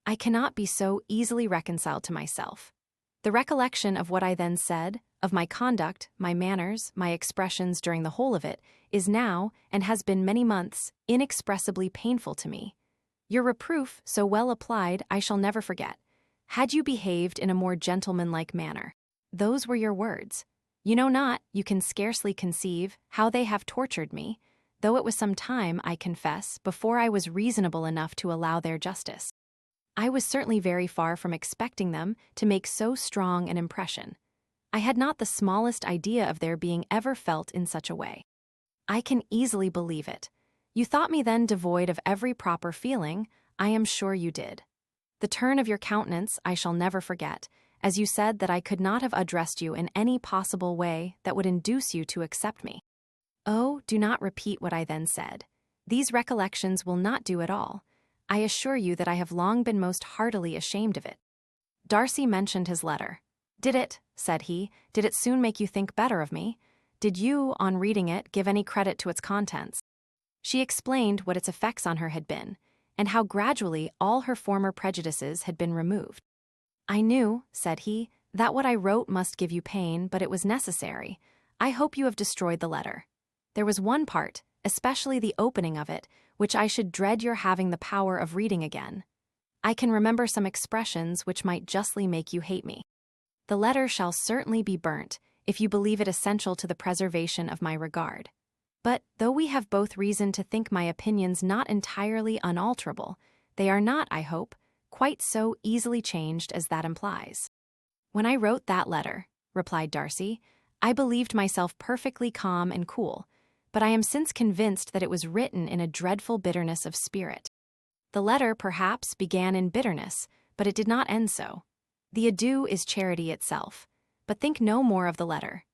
I cannot be so easily reconciled to myself. The recollection of what I then said, of my conduct, my manners, my expressions during the whole of it, is now, and has been many months, inexpressibly painful to me. Your reproof, so well applied, I shall never forget. Had you behaved in a more gentlemanlike manner? Those were your words. You know not, you can scarcely conceive, how they have tortured me, though it was some time, I confess, before I was reasonable enough to allow their justice. I was certainly very far from expecting them to make so strong an impression. I had not the smallest idea of their being ever felt in such a way. I can easily believe it. You thought me then devoid of every proper feeling, I am sure you did. The turn of your countenance I shall never forget, as you said that I could not have addressed you in any possible way that would induce you to accept me. Oh, do not repeat what I then said. These recollections will not do at all. I assure you that I have long been most heartily ashamed of it." Darcy mentioned his letter. "Did it," said he, "did it soon make you think better of me? Did you, on reading it, give any credit to its contents?" She explained what its effects on her had been, and how gradually all her former prejudices had been removed. "I knew," said he, "that what I wrote must give you pain, but it was necessary. I hope you have destroyed the letter. There was one part, especially the opening of it, which I should dread your having the power of reading again. I can remember some expressions which might justly make you hate me. The letter shall certainly be burnt, if you believe it essential to the preservation of my regard. But, though we have both reason to think my opinions not entirely unalterable, they are not, I hope, quite so easily changed as that implies." "When I wrote that letter," replied Darcy, "I believed myself perfectly calm and cool, but I am since convinced that it was written in a dreadful bitterness of spirit. The letter, perhaps, began in bitterness, but it did not end so. The adieu is charity itself, but think no more of the letter.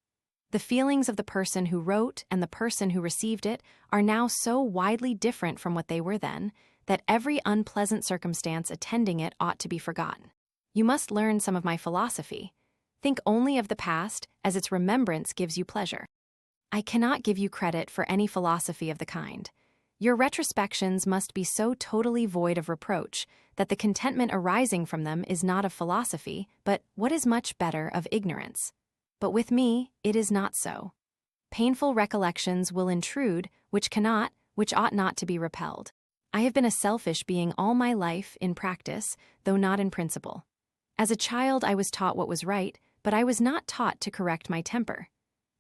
The feelings of the person who wrote and the person who received it are now so widely different from what they were then, that every unpleasant circumstance attending it ought to be forgotten. You must learn some of my philosophy. Think only of the past, as its remembrance gives you pleasure. I cannot give you credit for any philosophy of the kind. Your retrospections must be so totally void of reproach that the contentment arising from them is not of philosophy, but, what is much better, of ignorance. But with me, it is not so. Painful recollections will intrude, which ought not to be repelled. I have been a selfish being all my life, in practice, though not in principle. As a child I was taught what was right, but I was not taught to correct my temper.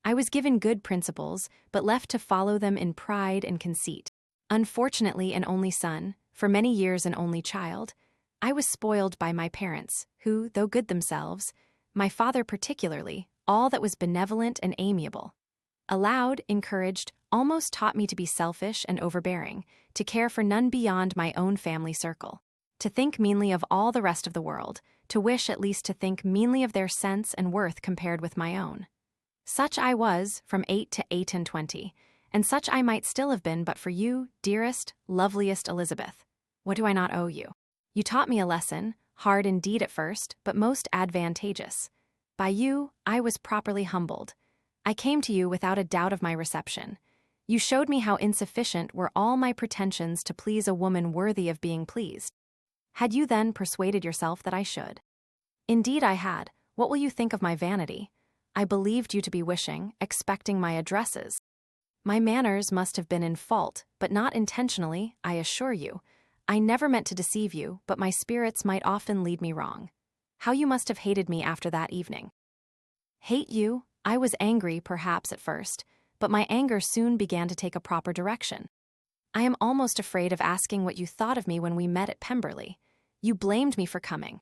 I was given good principles, but left to follow them in pride and conceit. Unfortunately an only son, for many years an only child, I was spoiled by my parents, who, though good themselves, my father particularly, all that was benevolent and amiable, allowed, encouraged, almost taught me to be selfish and overbearing, to care for none beyond my own family circle, to think meanly of all the rest of the world, to wish at least to think meanly of their sense and worth compared with my own. Such I was from 8 to 28, and such I might still have been but for you, dearest, loveliest Elizabeth. What do I not owe you? You taught me a lesson, hard indeed at first, but most advantageous. By you, I was properly humbled. I came to you without a doubt of my reception. You showed me how insufficient were all my pretensions to please a woman worthy of being pleased. Had you then persuaded yourself that I should? Indeed I had. What will you think of my vanity? I believed you to be wishing, expecting my addresses. My manners must have been in fault, but not intentionally, I assure you. I never meant to deceive you, but my spirits might often lead me wrong. How you must have hated me after that evening. Hate you? I was angry, perhaps, at first, but my anger soon began to take a proper direction. I am almost afraid of asking what you thought of me when we met at Pemberley. You blamed me for coming.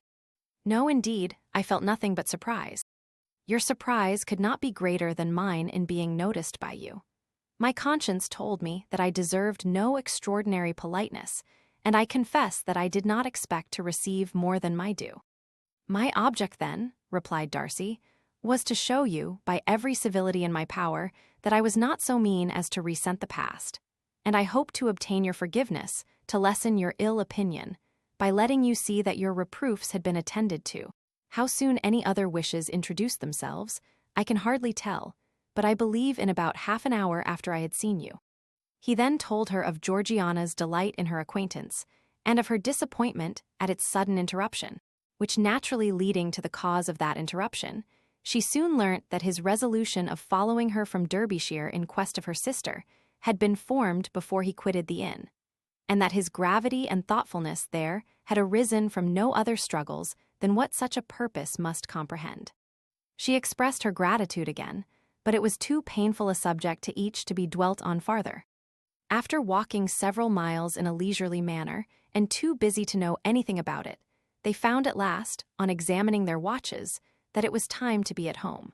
No, indeed, I felt nothing but surprise. Your surprise could not be greater than mine in being noticed by you. My conscience told me that I deserved no extraordinary politeness, and I confess that I did not expect to receive more than my due. My object then, replied Darcy, was to show you, by every civility in my power, that I was not so mean as to resent the past, and I hoped to obtain your forgiveness, to lessen your ill opinion, by letting you see that your reproofs had been attended to. How soon any other wishes introduced themselves, I can hardly tell, but I believe in about half an hour after I had seen you. He then told her of Georgiana's delight in her acquaintance, and of her disappointment at its sudden interruption, which naturally leading to the cause of that interruption, she soon learnt that his resolution of following her from Derbyshire in quest of her sister had been formed before he quitted the inn, and that his gravity and thoughtfulness there had arisen from no other struggles than what such a purpose must comprehend. She expressed her gratitude again, but it was too painful a subject to each to be dwelt on farther. After walking several miles in a leisurely manner, and too busy to know anything about it, they found at last, on examining their watches, that it was time to be at home.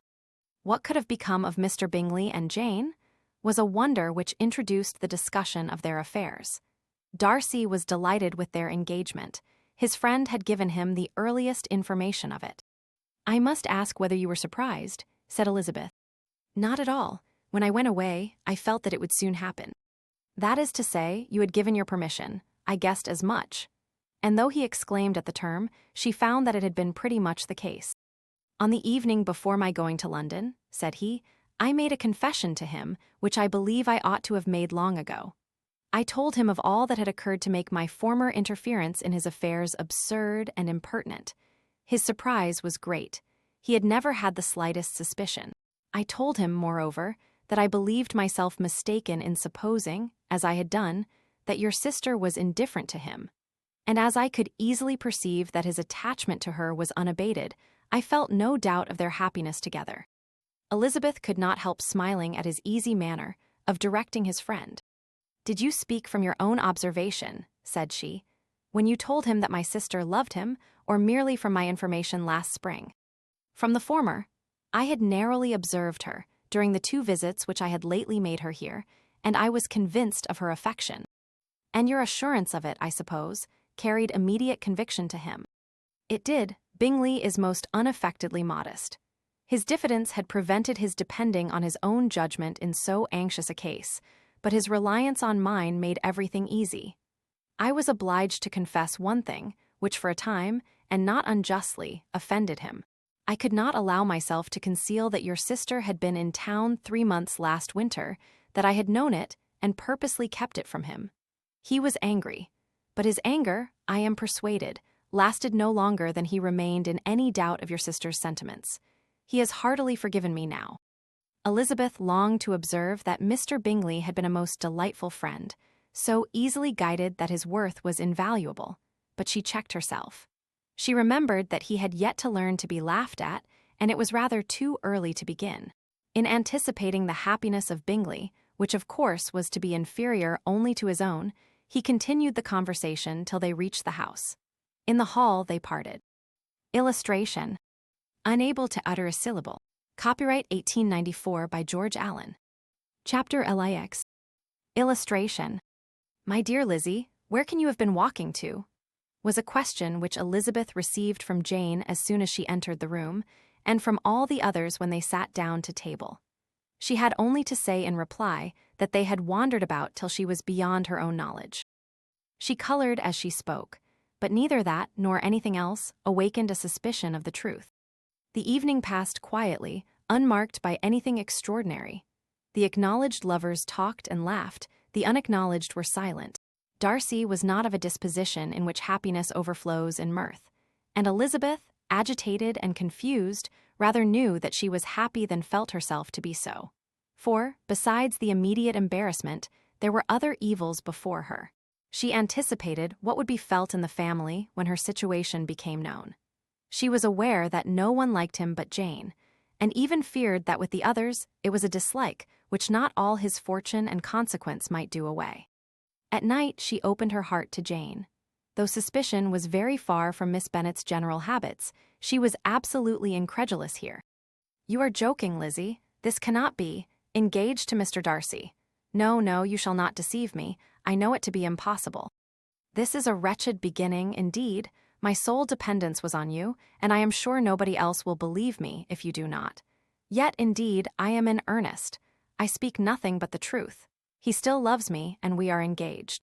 What could have become of Mr. Bingley and Jane was a wonder which introduced the discussion of their affairs. Darcy was delighted with their engagement. His friend had given him the earliest information of it. I must ask whether you were surprised, said Elizabeth. Not at all. When I went away, I felt that it would soon happen. That is to say, you had given your permission. I guessed as much. And though he exclaimed at the term, she found that it had been pretty much the case. On the evening before my going to London, said he, I made a confession to him, which I believe I ought to have made long ago. I told him of all that had occurred to make my former interference in his affairs absurd and impertinent. His surprise was great. He had never had the slightest suspicion. I told him, moreover, that I believed myself mistaken in supposing, as I had done, that your sister was indifferent to him. And as I could easily perceive that his attachment to her was unabated, I felt no doubt of their happiness together. Elizabeth could not help smiling at his easy manner of directing his friend. Did you speak from your own observation, said she, when you told him that my sister loved him, or merely from my information last spring? From the former. I had narrowly observed her during the 2 visits which I had lately made her here, and I was convinced of her affection. And your assurance of it, I suppose, carried immediate conviction to him. It did. Bingley is most unaffectedly modest. His diffidence had prevented his depending on his own judgment in so anxious a case, but his reliance on mine made everything easy. I was obliged to confess one thing, which for a time, and not unjustly, offended him. I could not allow myself to conceal that your sister had been in town 3 months last winter, that I had known it, and purposely kept it from him. He was angry, but his anger, I am persuaded, lasted no longer than he remained in any doubt of your sister's sentiments. He has heartily forgiven me now. Elizabeth longed to observe that Mr. Bingley had been a most delightful friend, so easily guided that his worth was invaluable, but she checked herself. She remembered that he had yet to learn to be laughed at, and it was rather too early to begin. In anticipating the happiness of Bingley, which of course was to be inferior only to his own, he continued the conversation till they reached the house. In the hall they parted. Illustration. Unable to utter a syllable. Copyright 1894 by George Allen. Chapter LIX. Illustration. My dear Lizzie, where can you have been walking to? Was a question which Elizabeth received from Jane as soon as she entered the room, and from all the others when they sat down to table. She had only to say in reply that they had wandered about till she was beyond her own knowledge. She colored as she spoke, but neither that nor anything else awakened a suspicion of the truth. The evening passed quietly, unmarked by anything extraordinary. The acknowledged lovers talked and laughed, the unacknowledged were silent. Darcy was not of a disposition in which happiness overflows in mirth, and Elizabeth, agitated and confused, rather knew that she was happy than felt herself to be so. For, besides the immediate embarrassment, there were other evils before her. She anticipated what would be felt in the family when her situation became known. She was aware that no one liked him but Jane, and even feared that with the others it was a dislike which not all his fortune and consequence might do away. At night she opened her heart to Jane. Though suspicion was very far from Miss Bennet's general habits, she was absolutely incredulous here. You are joking, Lizzie. This cannot be. Engaged to Mr. Darcy. No, no, you shall not deceive me. I know it to be impossible. This is a wretched beginning, indeed. My sole dependence was on you, and I am sure nobody else will believe me if you do not. Yet, indeed, I am in earnest. I speak nothing but the truth. He still loves me, and we are engaged.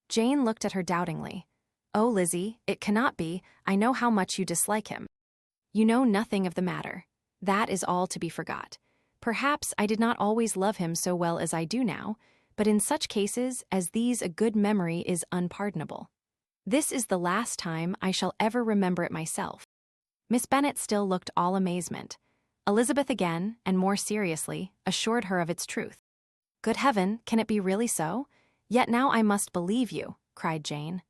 Jane looked at her doubtingly. Oh, Lizzie, it cannot be. I know how much you dislike him. You know nothing of the matter. That is all to be forgot. Perhaps I did not always love him so well as I do now, but in such cases as these a good memory is unpardonable. This is the last time I shall ever remember it myself. Miss Bennet still looked all amazement. Elizabeth again, and more seriously, assured her of its truth. Good heaven, can it be really so? Yet now I must believe you, cried Jane.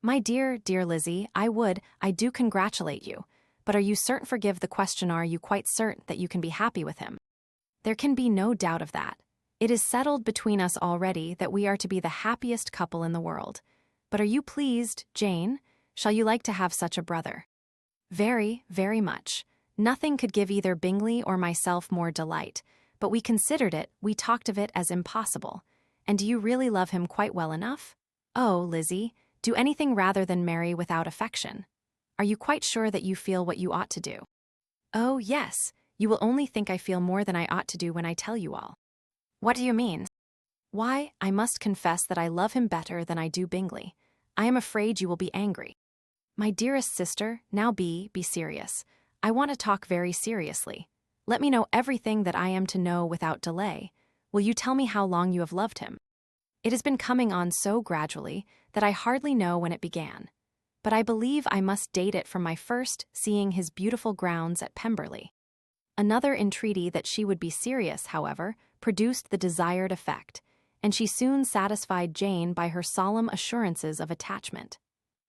My dear, dear Lizzie, I do congratulate you. But are you certain, forgive the question, are you quite certain that you can be happy with him? There can be no doubt of that. It is settled between us already that we are to be the happiest couple in the world. But are you pleased, Jane? Shall you like to have such a brother? Very, very much. Nothing could give either Bingley or myself more delight, but we considered it, we talked of it as impossible. And do you really love him quite well enough? Oh, Lizzie, do anything rather than marry without affection. Are you quite sure that you feel what you ought to do? Oh, yes, you will only think I feel more than I ought to do when I tell you all. What do you mean? Why, I must confess that I love him better than I do Bingley. I am afraid you will be angry. My dearest sister, now be serious. I want to talk very seriously. Let me know everything that I am to know without delay. Will you tell me how long you have loved him? It has been coming on so gradually that I hardly know when it began. But I believe I must date it from my first seeing his beautiful grounds at Pemberley. Another entreaty that she would be serious, however, produced the desired effect, and she soon satisfied Jane by her solemn assurances of attachment.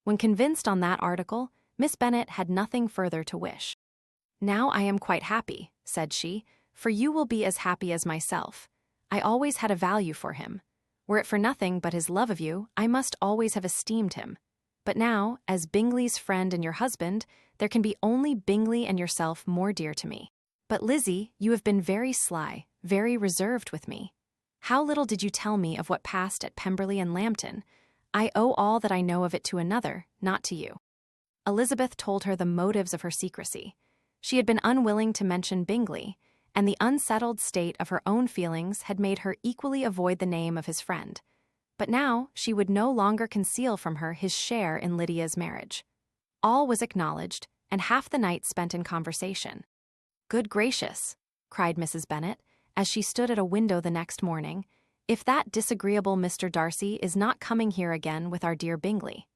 When convinced on that article, Miss Bennet had nothing further to wish. Now I am quite happy, said she, for you will be as happy as myself. I always had a value for him. Were it for nothing but his love of you, I must always have esteemed him. But now, as Bingley's friend and your husband, there can be only Bingley and yourself more dear to me. But Lizzie, you have been very sly, very reserved with me. How little did you tell me of what passed at Pemberley and Lambton? I owe all that I know of it to another, not to you. Elizabeth told her the motives of her secrecy. She had been unwilling to mention Bingley, and the unsettled state of her own feelings had made her equally avoid the name of his friend. But now she would no longer conceal from her his share in Lydia's marriage. All was acknowledged, and half the night spent in conversation. Good gracious, cried Mrs. Bennet, as she stood at a window the next morning, if that disagreeable Mr. Darcy is not coming here again with our dear Bingley.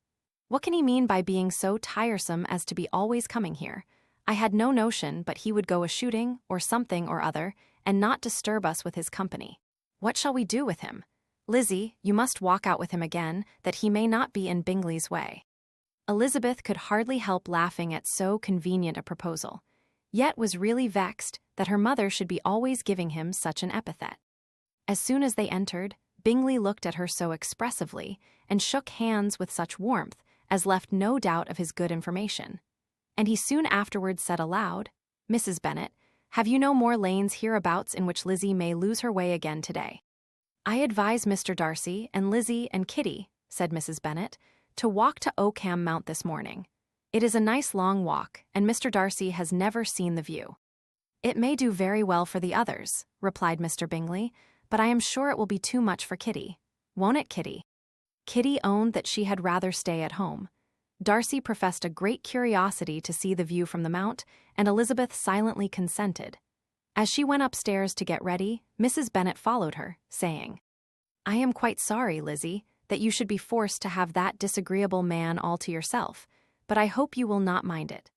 What can he mean by being so tiresome as to be always coming here? I had no notion but he would go a-shooting, or something or other, and not disturb us with his company. What shall we do with him? Lizzie, you must walk out with him again, that he may not be in Bingley's way. Elizabeth could hardly help laughing at so convenient a proposal, yet was really vexed that her mother should be always giving him such an epithet. As soon as they entered, Bingley looked at her so expressively, and shook hands with such warmth, as left no doubt of his good information. And he soon afterwards said aloud, Mrs. Bennet, have you no more lanes hereabouts in which Lizzie may lose her way again today? I advise Mr. Darcy and Lizzie and Kitty, said Mrs. Bennet, to walk to Oakham Mount this morning. It is a nice long walk, and Mr. Darcy has never seen the view. It may do very well for the others, replied Mr. Bingley, but I am sure it will be too much for Kitty. Won't it, Kitty? Kitty owned that she had rather stay at home. Darcy professed a great curiosity to see the view from the mount, and Elizabeth silently consented. As she went upstairs to get ready, Mrs. Bennet followed her, saying, I am quite sorry, Lizzie, that you should be forced to have that disagreeable man all to yourself, but I hope you will not mind it.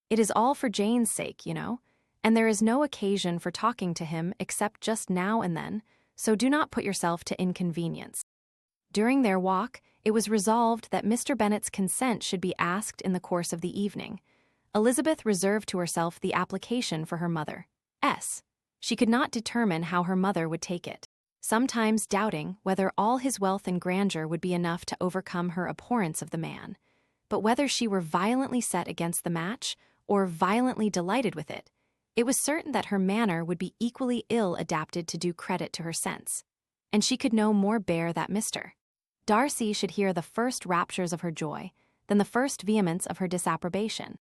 It is all for Jane's sake, you know, and there is no occasion for talking to him except just now and then, so do not put yourself to inconvenience. During their walk, it was resolved that Mr. Bennet's consent should be asked in the course of the evening. Elizabeth reserved to herself the application for her mother. She could not determine how her mother would take it, sometimes doubting whether all his wealth and grandeur would be enough to overcome her abhorrence of the man. But whether she were violently set against the match, or violently delighted with it, it was certain that her manner would be equally ill adapted to do credit to her sense, and she could no more bear that Mr. Darcy should hear the first raptures of her joy than the first vehemence of her disapprobation.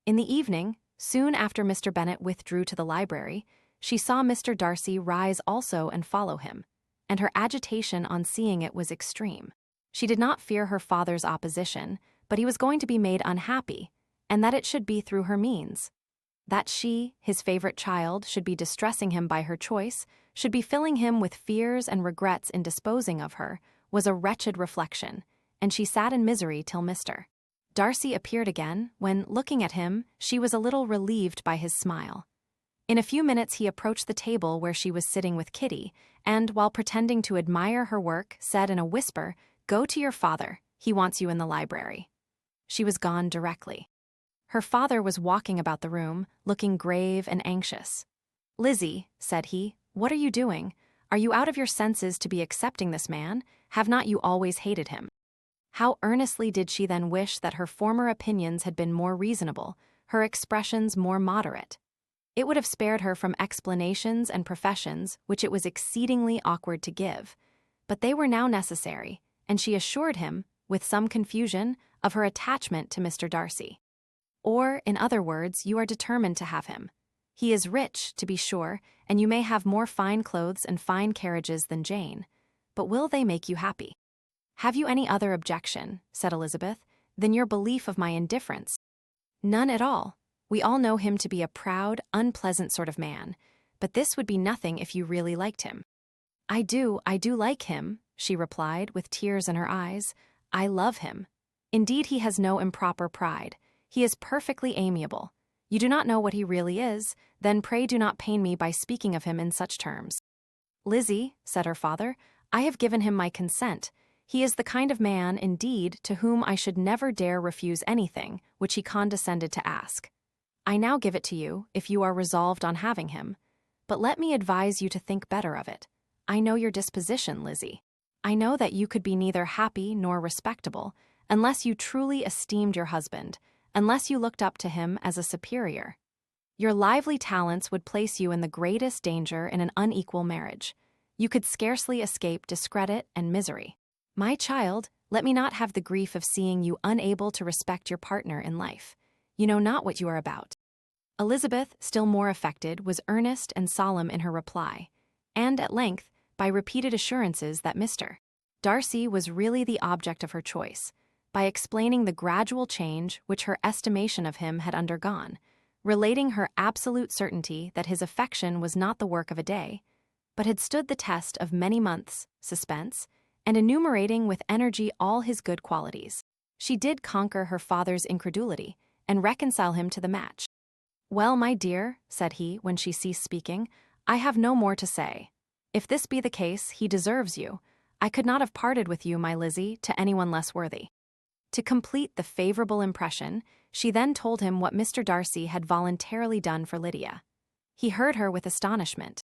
In the evening, soon after Mr. Bennet withdrew to the library, she saw Mr. Darcy rise also and follow him, and her agitation on seeing it was extreme. She did not fear her father's opposition, but he was going to be made unhappy, and that it should be through her means. That she, his favorite child, should be distressing him by her choice, should be filling him with fears and regrets in disposing of her, was a wretched reflection, and she sat in misery till Mr. Darcy appeared again, when, looking at him, she was a little relieved by his smile. In a few minutes he approached the table where she was sitting with Kitty, and, while pretending to admire her work, said in a whisper, Go to your father, he wants you in the library. She was gone directly. Her father was walking about the room, looking grave and anxious. Lizzie, said he, what are you doing? Are you out of your senses to be accepting this man? Have not you always hated him? How earnestly did she then wish that her former opinions had been more reasonable, her expressions more moderate. It would have spared her from explanations and professions which it was exceedingly awkward to give, but they were now necessary, and she assured him, with some confusion, of her attachment to Mr. Darcy. Or, in other words, you are determined to have him. He is rich, to be sure, and you may have more fine clothes and fine carriages than Jane. but will they make you happy? Have you any other objection, said Elizabeth, than your belief of my indifference? None at all. We all know him to be a proud, unpleasant sort of man, but this would be nothing if you really liked him. I do like him, she replied with tears in her eyes. I love him. Indeed, he has no improper pride. He is perfectly amiable. You do not know what he really is, then pray do not pain me by speaking of him in such terms. Lizzie, said her father, I have given him my consent. He is the kind of man, indeed, to whom I should never dare refuse anything which he condescended to ask. I now give it to you, if you are resolved on having him. But let me advise you to think better of it. I know your disposition, Lizzie. I know that you could be neither happy nor respectable unless you truly esteemed your husband, unless you looked up to him as a superior. Your lively talents would place you in the greatest danger in an unequal marriage. You could scarcely escape discredit and misery. My child, let me not have the grief of seeing you unable to respect your partner in life. You know not what you are about. Elizabeth, still more affected, was earnest and solemn in her reply, and at length, by repeated assurances that Mr. Darcy was really the object of her choice, by explaining the gradual change which her estimation of him had undergone, relating her absolute certainty that his affection was not the work of a day, but had stood the test of many months' suspense, and enumerating with energy all his good qualities. She did conquer her father's incredulity, and reconcile him to the match. Well, my dear, said he, when she ceased speaking, I have no more to say. If this be the case, he deserves you. I could not have parted with you, my Lizzie, to anyone less worthy. To complete the favorable impression, she then told him what Mr. Darcy had voluntarily done for Lydia. He heard her with astonishment.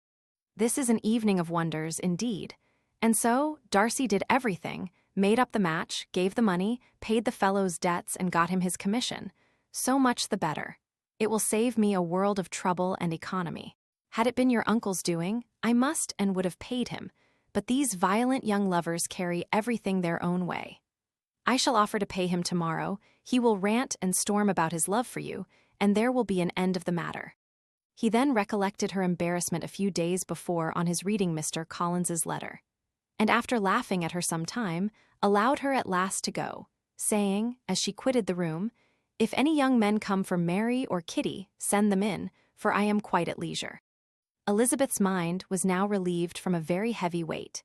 This is an evening of wonders, indeed. And so, Darcy did everything, made up the match, gave the money, paid the fellow's debts, and got him his commission. So much the better. It will save me a world of trouble and economy. Had it been your uncle's doing, I must and would have paid him, but these violent young lovers carry everything their own way. I shall offer to pay him tomorrow, he will rant and storm about his love for you, and there will be an end of the matter. He then recollected her embarrassment a few days before on his reading Mr. Collins's letter, and after laughing at her some time, allowed her at last to go, saying, as she quitted the room, If any young men come for Mary or Kitty, send them in, for I am quite at leisure. Elizabeth's mind was now relieved from a very heavy weight,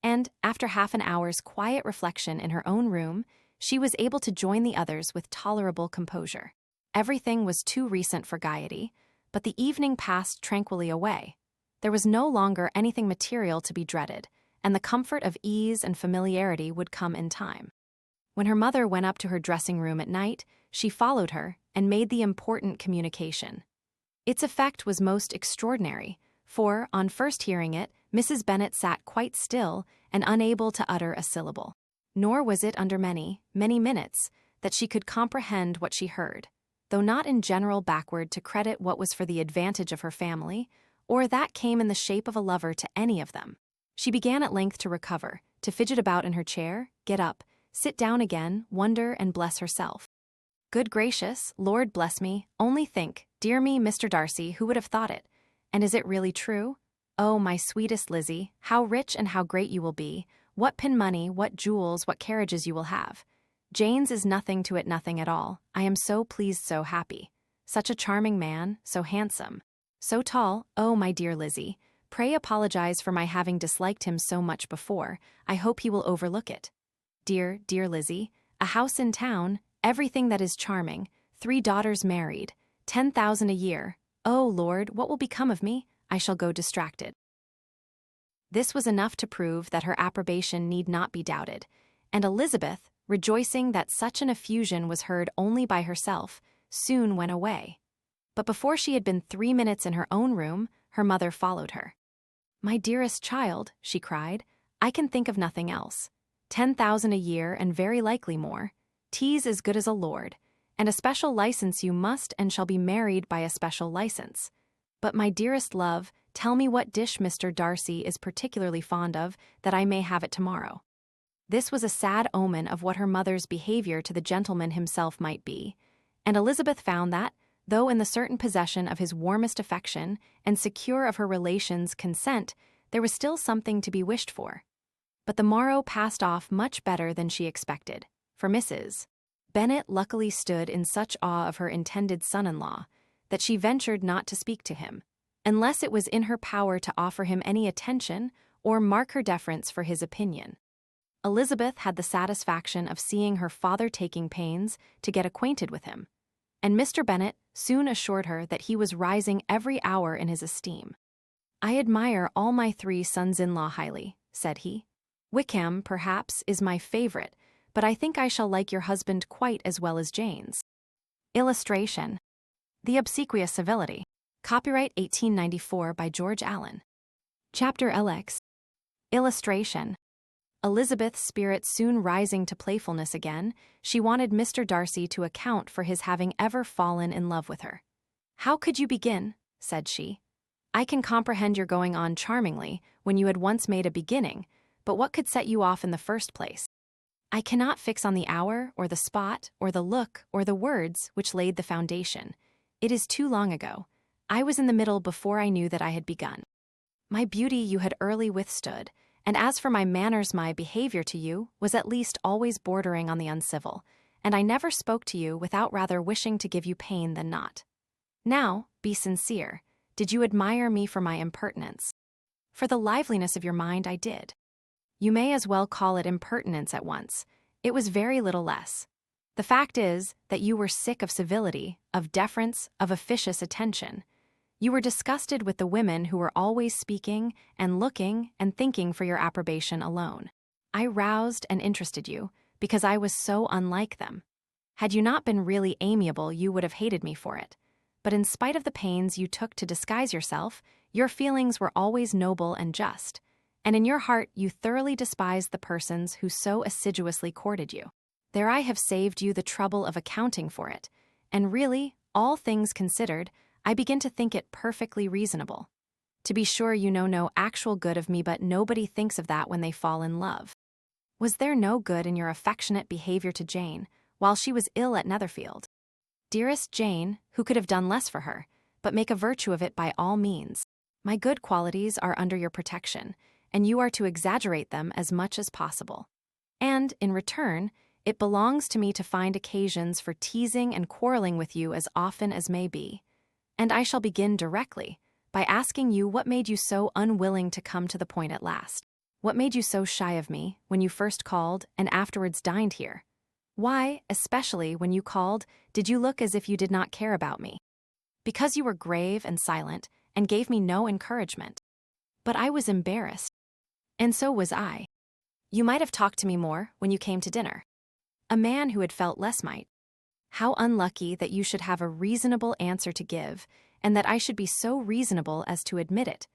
and, after half an hour's quiet reflection in her own room, she was able to join the others with tolerable composure. Everything was too recent for gaiety, but the evening passed tranquilly away. There was no longer anything material to be dreaded, and the comfort of ease and familiarity would come in time. When her mother went up to her dressing room at night, she followed her and made the important communication. Its effect was most extraordinary, for, on first hearing it, Mrs. Bennet sat quite still and unable to utter a syllable. Nor was it under many, many minutes that she could comprehend what she heard, though not in general backward to credit what was for the advantage of her family, or that came in the shape of a lover to any of them. She began at length to recover, to fidget about in her chair, get up, sit down again, wonder and bless herself. Good gracious, Lord bless me, only think, dear me, Mr. Darcy, who would have thought it? And is it really true? Oh, my sweetest Lizzie, how rich and how great you will be, what pin money, what jewels, what carriages you will have. Jane's is nothing to it, nothing at all. I am so pleased, so happy. Such a charming man, so handsome, so tall. Oh, my dear Lizzie, pray apologize for my having disliked him so much before. I hope he will overlook it. Dear, dear Lizzie, a house in town, everything that is charming, 3 daughters married, 10,000 a year. Oh, Lord, what will become of me? I shall go distracted. This was enough to prove that her approbation need not be doubted, and Elizabeth, rejoicing that such an effusion was heard only by herself, soon went away. But before she had been 3 minutes in her own room, her mother followed her. My dearest child, she cried, I can think of nothing else. 10,000 a year and very likely more. Tea's as good as a lord, and a special license you must and shall be married by a special license. But my dearest love, tell me what dish Mr. Darcy is particularly fond of, that I may have it tomorrow. This was a sad omen of what her mother's behavior to the gentleman himself might be, and Elizabeth found that, though in the certain possession of his warmest affection and secure of her relations' consent, there was still something to be wished for. But the morrow passed off much better than she expected, for Mrs. Bennet luckily stood in such awe of her intended son-in-law that she ventured not to speak to him, unless it was in her power to offer him any attention or mark her deference for his opinion. Elizabeth had the satisfaction of seeing her father taking pains to get acquainted with him, and Mr. Bennet soon assured her that he was rising every hour in his esteem. "I admire all my 3 sons-in-law highly," said he. "Wickham, perhaps, is my favorite, but I think I shall like your husband quite as well as Jane's." Illustration: The Obsequious Civility. Copyright 1894 by George Allen. Chapter LX. Illustration: Elizabeth's spirit soon rising to playfulness again, she wanted Mr. Darcy to account for his having ever fallen in love with her. "How could you begin?" said she. "I can comprehend your going on charmingly when you had once made a beginning, but what could set you off in the first place? I cannot fix on the hour, or the spot, or the look, or the words which laid the foundation. It is too long ago. I was in the middle before I knew that I had begun. My beauty you had early withstood, and as for my manners, my behavior to you was at least always bordering on the uncivil, and I never spoke to you without rather wishing to give you pain than not. Now, be sincere. Did you admire me for my impertinence? For the liveliness of your mind I did. You may as well call it impertinence at once. It was very little less. The fact is that you were sick of civility, of deference, of officious attention. You were disgusted with the women who were always speaking and looking and thinking for your approbation alone. I roused and interested you because I was so unlike them. Had you not been really amiable, you would have hated me for it. But in spite of the pains you took to disguise yourself, your feelings were always noble and just, and in your heart you thoroughly despised the persons who so assiduously courted you. There I have saved you the trouble of accounting for it, and really, all things considered, I begin to think it perfectly reasonable. To be sure, you know no actual good of me, but nobody thinks of that when they fall in love. Was there no good in your affectionate behavior to Jane, while she was ill at Netherfield? Dearest Jane, who could have done less for her, but make a virtue of it by all means. My good qualities are under your protection, and you are to exaggerate them as much as possible. And, in return, it belongs to me to find occasions for teasing and quarreling with you as often as may be. And I shall begin directly by asking you what made you so unwilling to come to the point at last. What made you so shy of me when you first called and afterwards dined here? Why, especially when you called, did you look as if you did not care about me? Because you were grave and silent and gave me no encouragement. But I was embarrassed, and so was I. You might have talked to me more when you came to dinner. A man who had felt less might. How unlucky that you should have a reasonable answer to give, and that I should be so reasonable as to admit it.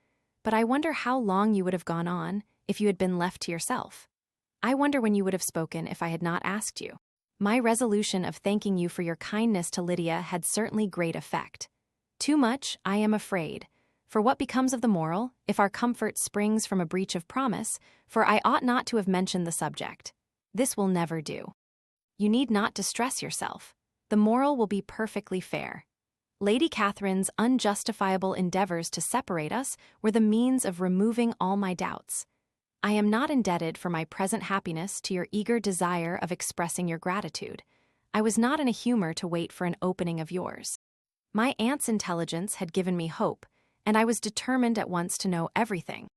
But I wonder how long you would have gone on if you had been left to yourself. I wonder when you would have spoken if I had not asked you. My resolution of thanking you for your kindness to Lydia had certainly great effect. Too much, I am afraid. For what becomes of the moral, if our comfort springs from a breach of promise, for I ought not to have mentioned the subject. This will never do. You need not distress yourself. The moral will be perfectly fair. Lady Catherine's unjustifiable endeavors to separate us were the means of removing all my doubts. I am not indebted for my present happiness to your eager desire of expressing your gratitude. I was not in a humor to wait for an opening of yours. My aunt's intelligence had given me hope, and I was determined at once to know everything.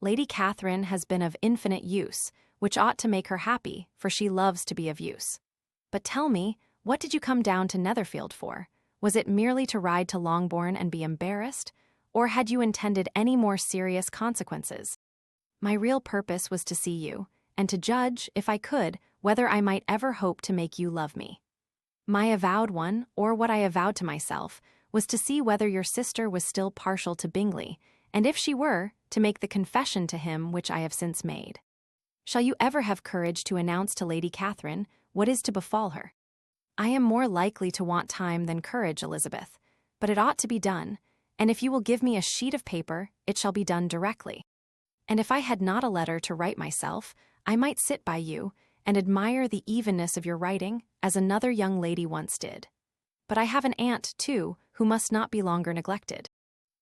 Lady Catherine has been of infinite use, which ought to make her happy, for she loves to be of use. But tell me, what did you come down to Netherfield for? Was it merely to ride to Longbourn and be embarrassed, or had you intended any more serious consequences? My real purpose was to see you, and to judge, if I could, whether I might ever hope to make you love me. My avowed one, or what I avowed to myself, was to see whether your sister was still partial to Bingley, and if she were, to make the confession to him which I have since made. Shall you ever have courage to announce to Lady Catherine what is to befall her? I am more likely to want time than courage, Elizabeth, but it ought to be done, and if you will give me a sheet of paper, it shall be done directly. And if I had not a letter to write myself, I might sit by you and admire the evenness of your writing, as another young lady once did. But I have an aunt, too, who must not be longer neglected.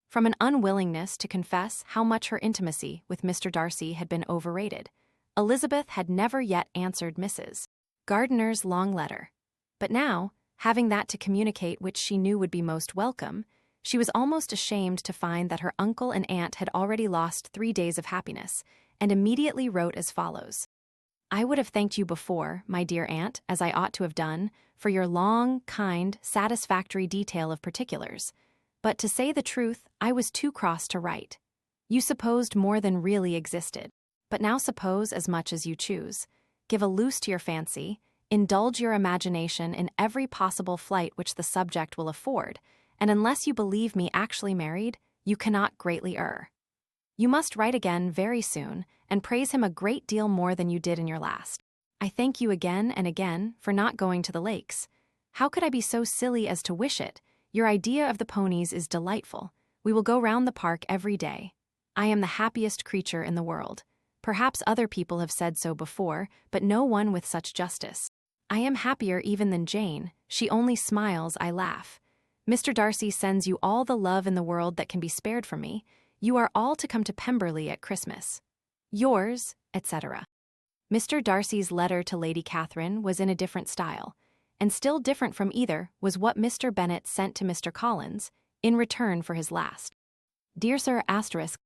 From an unwillingness to confess how much her intimacy with Mr. Darcy had been overrated, Elizabeth had never yet answered Mrs. Gardiner's long letter. But now, having that to communicate which she knew would be most welcome, she was almost ashamed to find that her uncle and aunt had already lost 3 days of happiness, and immediately wrote as follows. I would have thanked you before, my dear aunt, as I ought to have done, for your long, kind, satisfactory detail of particulars. But to say the truth, I was too cross to write. You supposed more than really existed. But now suppose as much as you choose. Give a loose to your fancy, indulge your imagination in every possible flight which the subject will afford, and unless you believe me actually married, you cannot greatly err. You must write again very soon, and praise him a great deal more than you did in your last. I thank you again and again for not going to the lakes. How could I be so silly as to wish it? Your idea of the ponies is delightful. We will go round the park every day. I am the happiest creature in the world. Perhaps other people have said so before, but no one with such justice. I am happier even than Jane. She only smiles, I laugh. Mr. Darcy sends you all the love in the world that can be spared from me. You are all to come to Pemberley at Christmas. Yours, etc. Mr. Darcy's letter to Lady Catherine was in a different style, and still different from either was what Mr. Bennet sent to Mr. Collins in return for his last. Dear Sir Asterisk,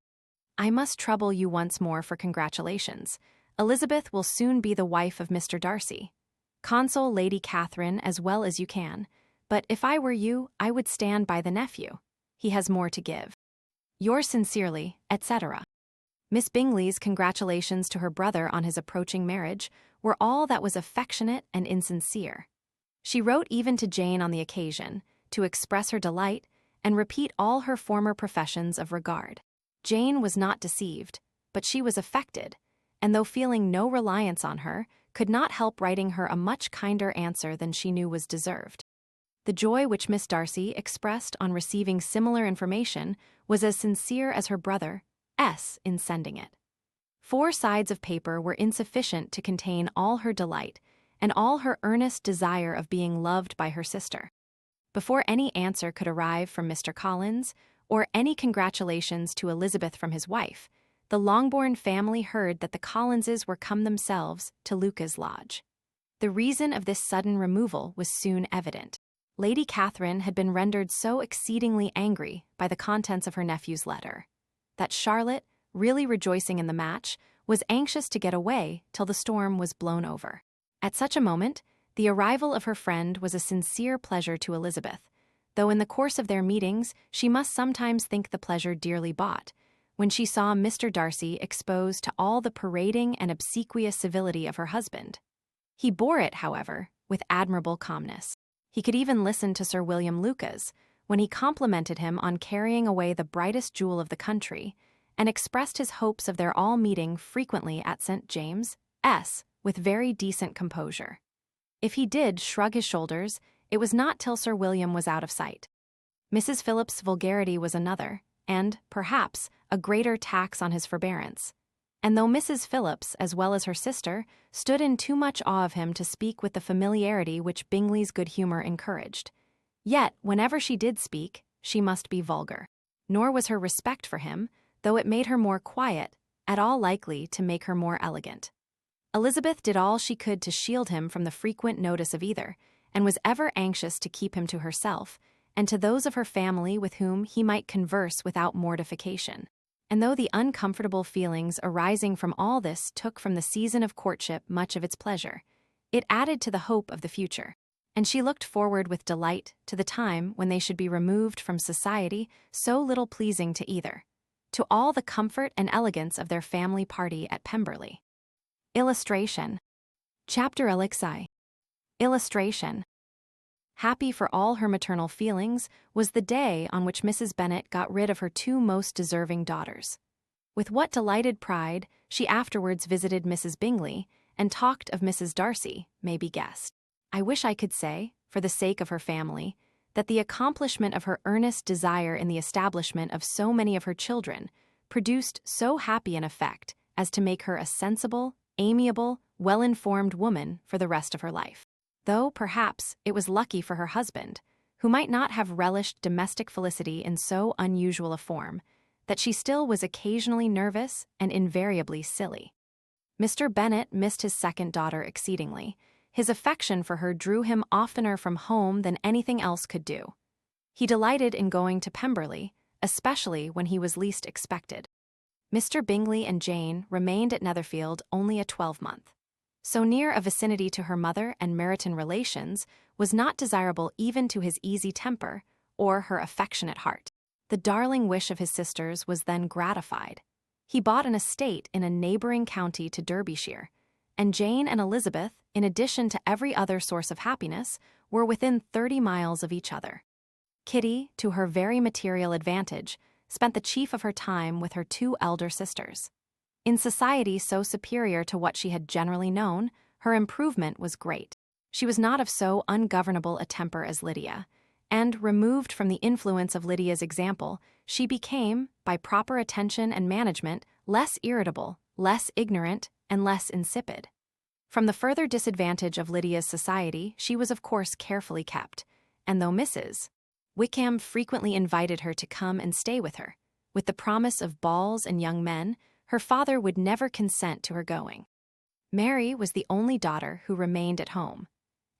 I must trouble you once more for congratulations. Elizabeth will soon be the wife of Mr. Darcy. Console Lady Catherine as well as you can, but if I were you, I would stand by the nephew. He has more to give. Yours sincerely, etc. Miss Bingley's congratulations to her brother on his approaching marriage were all that was affectionate and insincere. She wrote even to Jane on the occasion, to express her delight and repeat all her former professions of regard. Jane was not deceived, but she was affected, and though feeling no reliance on her, could not help writing her a much kinder answer than she knew was deserved. The joy which Miss Darcy expressed on receiving similar information was as sincere as her brother, S., in sending it. 4 sides of paper were insufficient to contain all her delight, and all her earnest desire of being loved by her sister. Before any answer could arrive from Mr. Collins, or any congratulations to Elizabeth from his wife, the Longbourn family heard that the Collinses were come themselves to Lucas Lodge. The reason of this sudden removal was soon evident. Lady Catherine had been rendered so exceedingly angry by the contents of her nephew's letter, that Charlotte, really rejoicing in the match, was anxious to get away till the storm was blown over. At such a moment, the arrival of her friend was a sincere pleasure to Elizabeth, though in the course of their meetings she must sometimes think the pleasure dearly bought, when she saw Mr. Darcy exposed to all the parading and obsequious civility of her husband. He bore it, however, with admirable calmness. He could even listen to Sir William Lucas, when he complimented him on carrying away the brightest jewel of the country, and expressed his hopes of their all meeting frequently at St. James, S., with very decent composure. If he did shrug his shoulders, it was not till Sir William was out of sight. Mrs. Phillips's vulgarity was another, and, perhaps, a greater tax on his forbearance. And though Mrs. Phillips, as well as her sister, stood in too much awe of him to speak with the familiarity which Bingley's good humour encouraged, yet, whenever she did speak, she must be vulgar. Nor was her respect for him, though it made her more quiet, at all likely to make her more elegant. Elizabeth did all she could to shield him from the frequent notice of either, and was ever anxious to keep him to herself, and to those of her family with whom he might converse without mortification. And though the uncomfortable feelings arising from all this took from the season of courtship much of its pleasure, it added to the hope of the future, and she looked forward with delight to the time when they should be removed from society so little pleasing to either, to all the comfort and elegance of their family party at Pemberley. Illustration. Chapter Elixir. Illustration. Happy for all her maternal feelings was the day on which Mrs. Bennet got rid of her 2 most deserving daughters. With what delighted pride she afterwards visited Mrs. Bingley and talked of Mrs. Darcy may be guessed. I wish I could say, for the sake of her family, that the accomplishment of her earnest desire in the establishment of so many of her children produced so happy an effect as to make her a sensible, amiable, well-informed woman for the rest of her life. Though, perhaps, it was lucky for her husband, who might not have relished domestic felicity in so unusual a form, that she still was occasionally nervous and invariably silly. Mr. Bennet missed his second daughter exceedingly. His affection for her drew him oftener from home than anything else could do. He delighted in going to Pemberley, especially when he was least expected. Mr. Bingley and Jane remained at Netherfield only a 12-month. So near a vicinity to her mother and Meryton relations was not desirable even to his easy temper or her affectionate heart. The darling wish of his sisters was then gratified. He bought an estate in a neighboring county to Derbyshire, and Jane and Elizabeth, in addition to every other source of happiness, were within 30 miles of each other. Kitty, to her very material advantage, spent the chief of her time with her 2 elder sisters. In society so superior to what she had generally known, her improvement was great. She was not of so ungovernable a temper as Lydia, and, removed from the influence of Lydia's example, she became, by proper attention and management, less irritable, less ignorant, and less insipid. From the further disadvantage of Lydia's society, she was of course carefully kept, and though Mrs. Wickham frequently invited her to come and stay with her, with the promise of balls and young men, her father would never consent to her going. Mary was the only daughter who remained at home,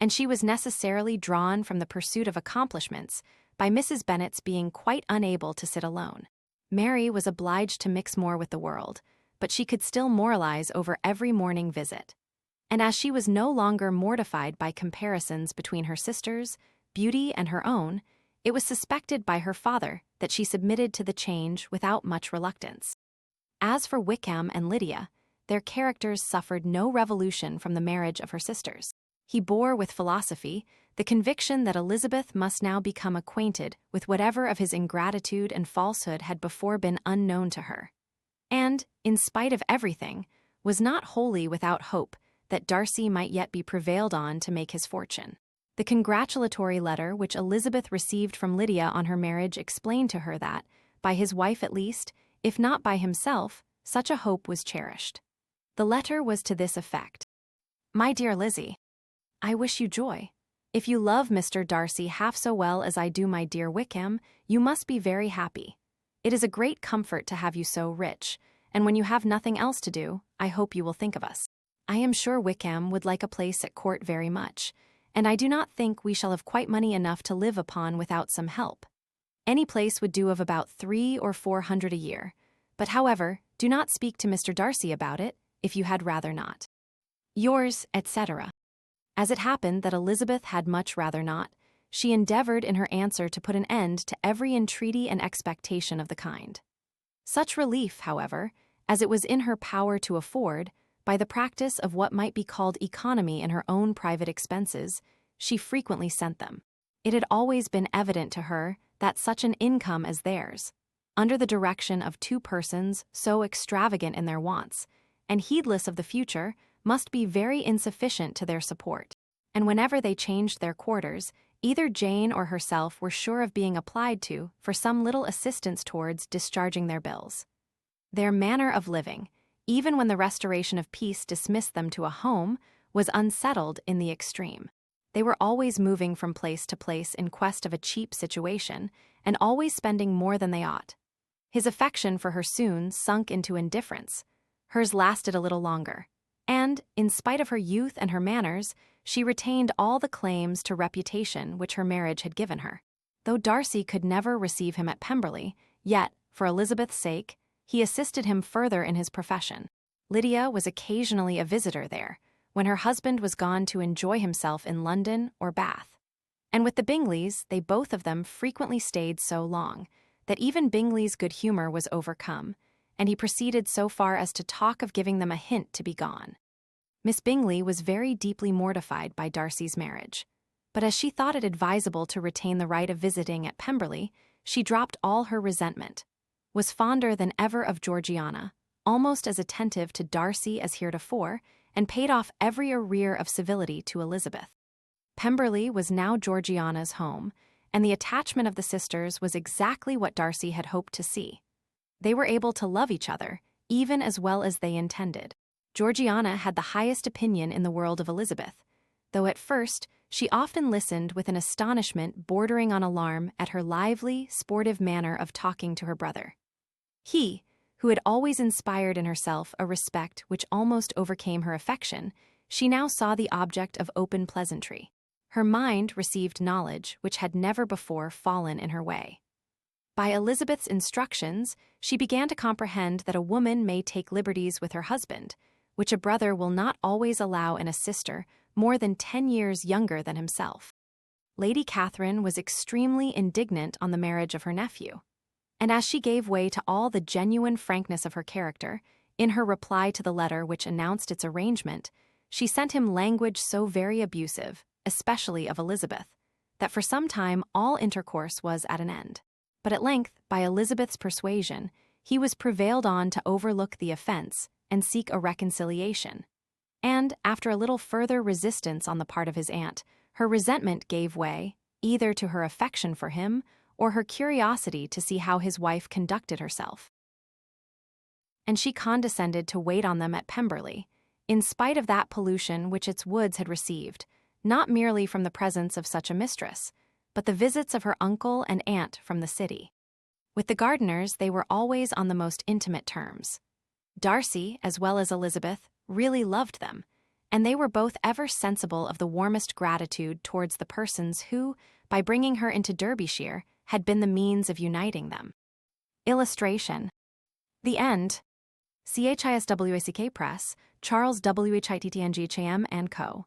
and she was necessarily drawn from the pursuit of accomplishments by Mrs. Bennet's being quite unable to sit alone. Mary was obliged to mix more with the world, but she could still moralize over every morning visit. And as she was no longer mortified by comparisons between her sisters' beauty and her own, it was suspected by her father that she submitted to the change without much reluctance. As for Wickham and Lydia, their characters suffered no revolution from the marriage of her sisters. He bore with philosophy the conviction that Elizabeth must now become acquainted with whatever of his ingratitude and falsehood had before been unknown to her, and, in spite of everything, was not wholly without hope that Darcy might yet be prevailed on to make his fortune. The congratulatory letter which Elizabeth received from Lydia on her marriage explained to her that, by his wife at least, if not by himself, such a hope was cherished. The letter was to this effect: "My dear Lizzie, I wish you joy. If you love Mr. Darcy half so well as I do my dear Wickham, you must be very happy. It is a great comfort to have you so rich, and when you have nothing else to do, I hope you will think of us. I am sure Wickham would like a place at court very much, and I do not think we shall have quite money enough to live upon without some help. Any place would do of about 300 or 400 a year, but however, do not speak to Mr. Darcy about it, if you had rather not. Yours, etc." As it happened that Elizabeth had much rather not, she endeavored in her answer to put an end to every entreaty and expectation of the kind. Such relief, however, as it was in her power to afford, by the practice of what might be called economy in her own private expenses, she frequently sent them. It had always been evident to her that such an income as theirs, under the direction of 2 persons so extravagant in their wants, and heedless of the future, must be very insufficient to their support, and whenever they changed their quarters, either Jane or herself were sure of being applied to for some little assistance towards discharging their bills. Their manner of living, even when the restoration of peace dismissed them to a home, was unsettled in the extreme. They were always moving from place to place in quest of a cheap situation, and always spending more than they ought. His affection for her soon sunk into indifference. Hers lasted a little longer, and, in spite of her youth and her manners, she retained all the claims to reputation which her marriage had given her. Though Darcy could never receive him at Pemberley, yet, for Elizabeth's sake, he assisted him further in his profession. Lydia was occasionally a visitor there, when her husband was gone to enjoy himself in London or Bath. And with the Bingleys, they both of them frequently stayed so long, that even Bingley's good humor was overcome, and he proceeded so far as to talk of giving them a hint to be gone. Miss Bingley was very deeply mortified by Darcy's marriage, but as she thought it advisable to retain the right of visiting at Pemberley, she dropped all her resentment, was fonder than ever of Georgiana, almost as attentive to Darcy as heretofore, and paid off every arrear of civility to Elizabeth. Pemberley was now Georgiana's home, and the attachment of the sisters was exactly what Darcy had hoped to see. They were able to love each other, even as well as they intended. Georgiana had the highest opinion in the world of Elizabeth, though at first she often listened with an astonishment bordering on alarm at her lively, sportive manner of talking to her brother. He, who had always inspired in herself a respect which almost overcame her affection, she now saw the object of open pleasantry. Her mind received knowledge which had never before fallen in her way. By Elizabeth's instructions, she began to comprehend that a woman may take liberties with her husband, which a brother will not always allow in a sister more than 10 years younger than himself. Lady Catherine was extremely indignant on the marriage of her nephew, and as she gave way to all the genuine frankness of her character, in her reply to the letter which announced its arrangement, she sent him language so very abusive, especially of Elizabeth, that for some time all intercourse was at an end. But at length, by Elizabeth's persuasion, he was prevailed on to overlook the offense and seek a reconciliation. And, after a little further resistance on the part of his aunt, her resentment gave way, either to her affection for him or her curiosity to see how his wife conducted herself. And she condescended to wait on them at Pemberley, in spite of that pollution which its woods had received, not merely from the presence of such a mistress, but the visits of her uncle and aunt from the city. With the Gardiners they were always on the most intimate terms. Darcy, as well as Elizabeth, really loved them, and they were both ever sensible of the warmest gratitude towards the persons who, by bringing her into Derbyshire, had been the means of uniting them. Illustration. The End. CHISWACK Press, Charles WHITTNGHAM and Co.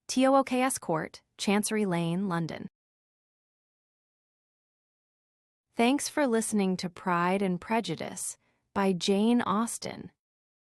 TOOKS Court, Chancery Lane, London. Thanks for listening to Pride and Prejudice by Jane Austen.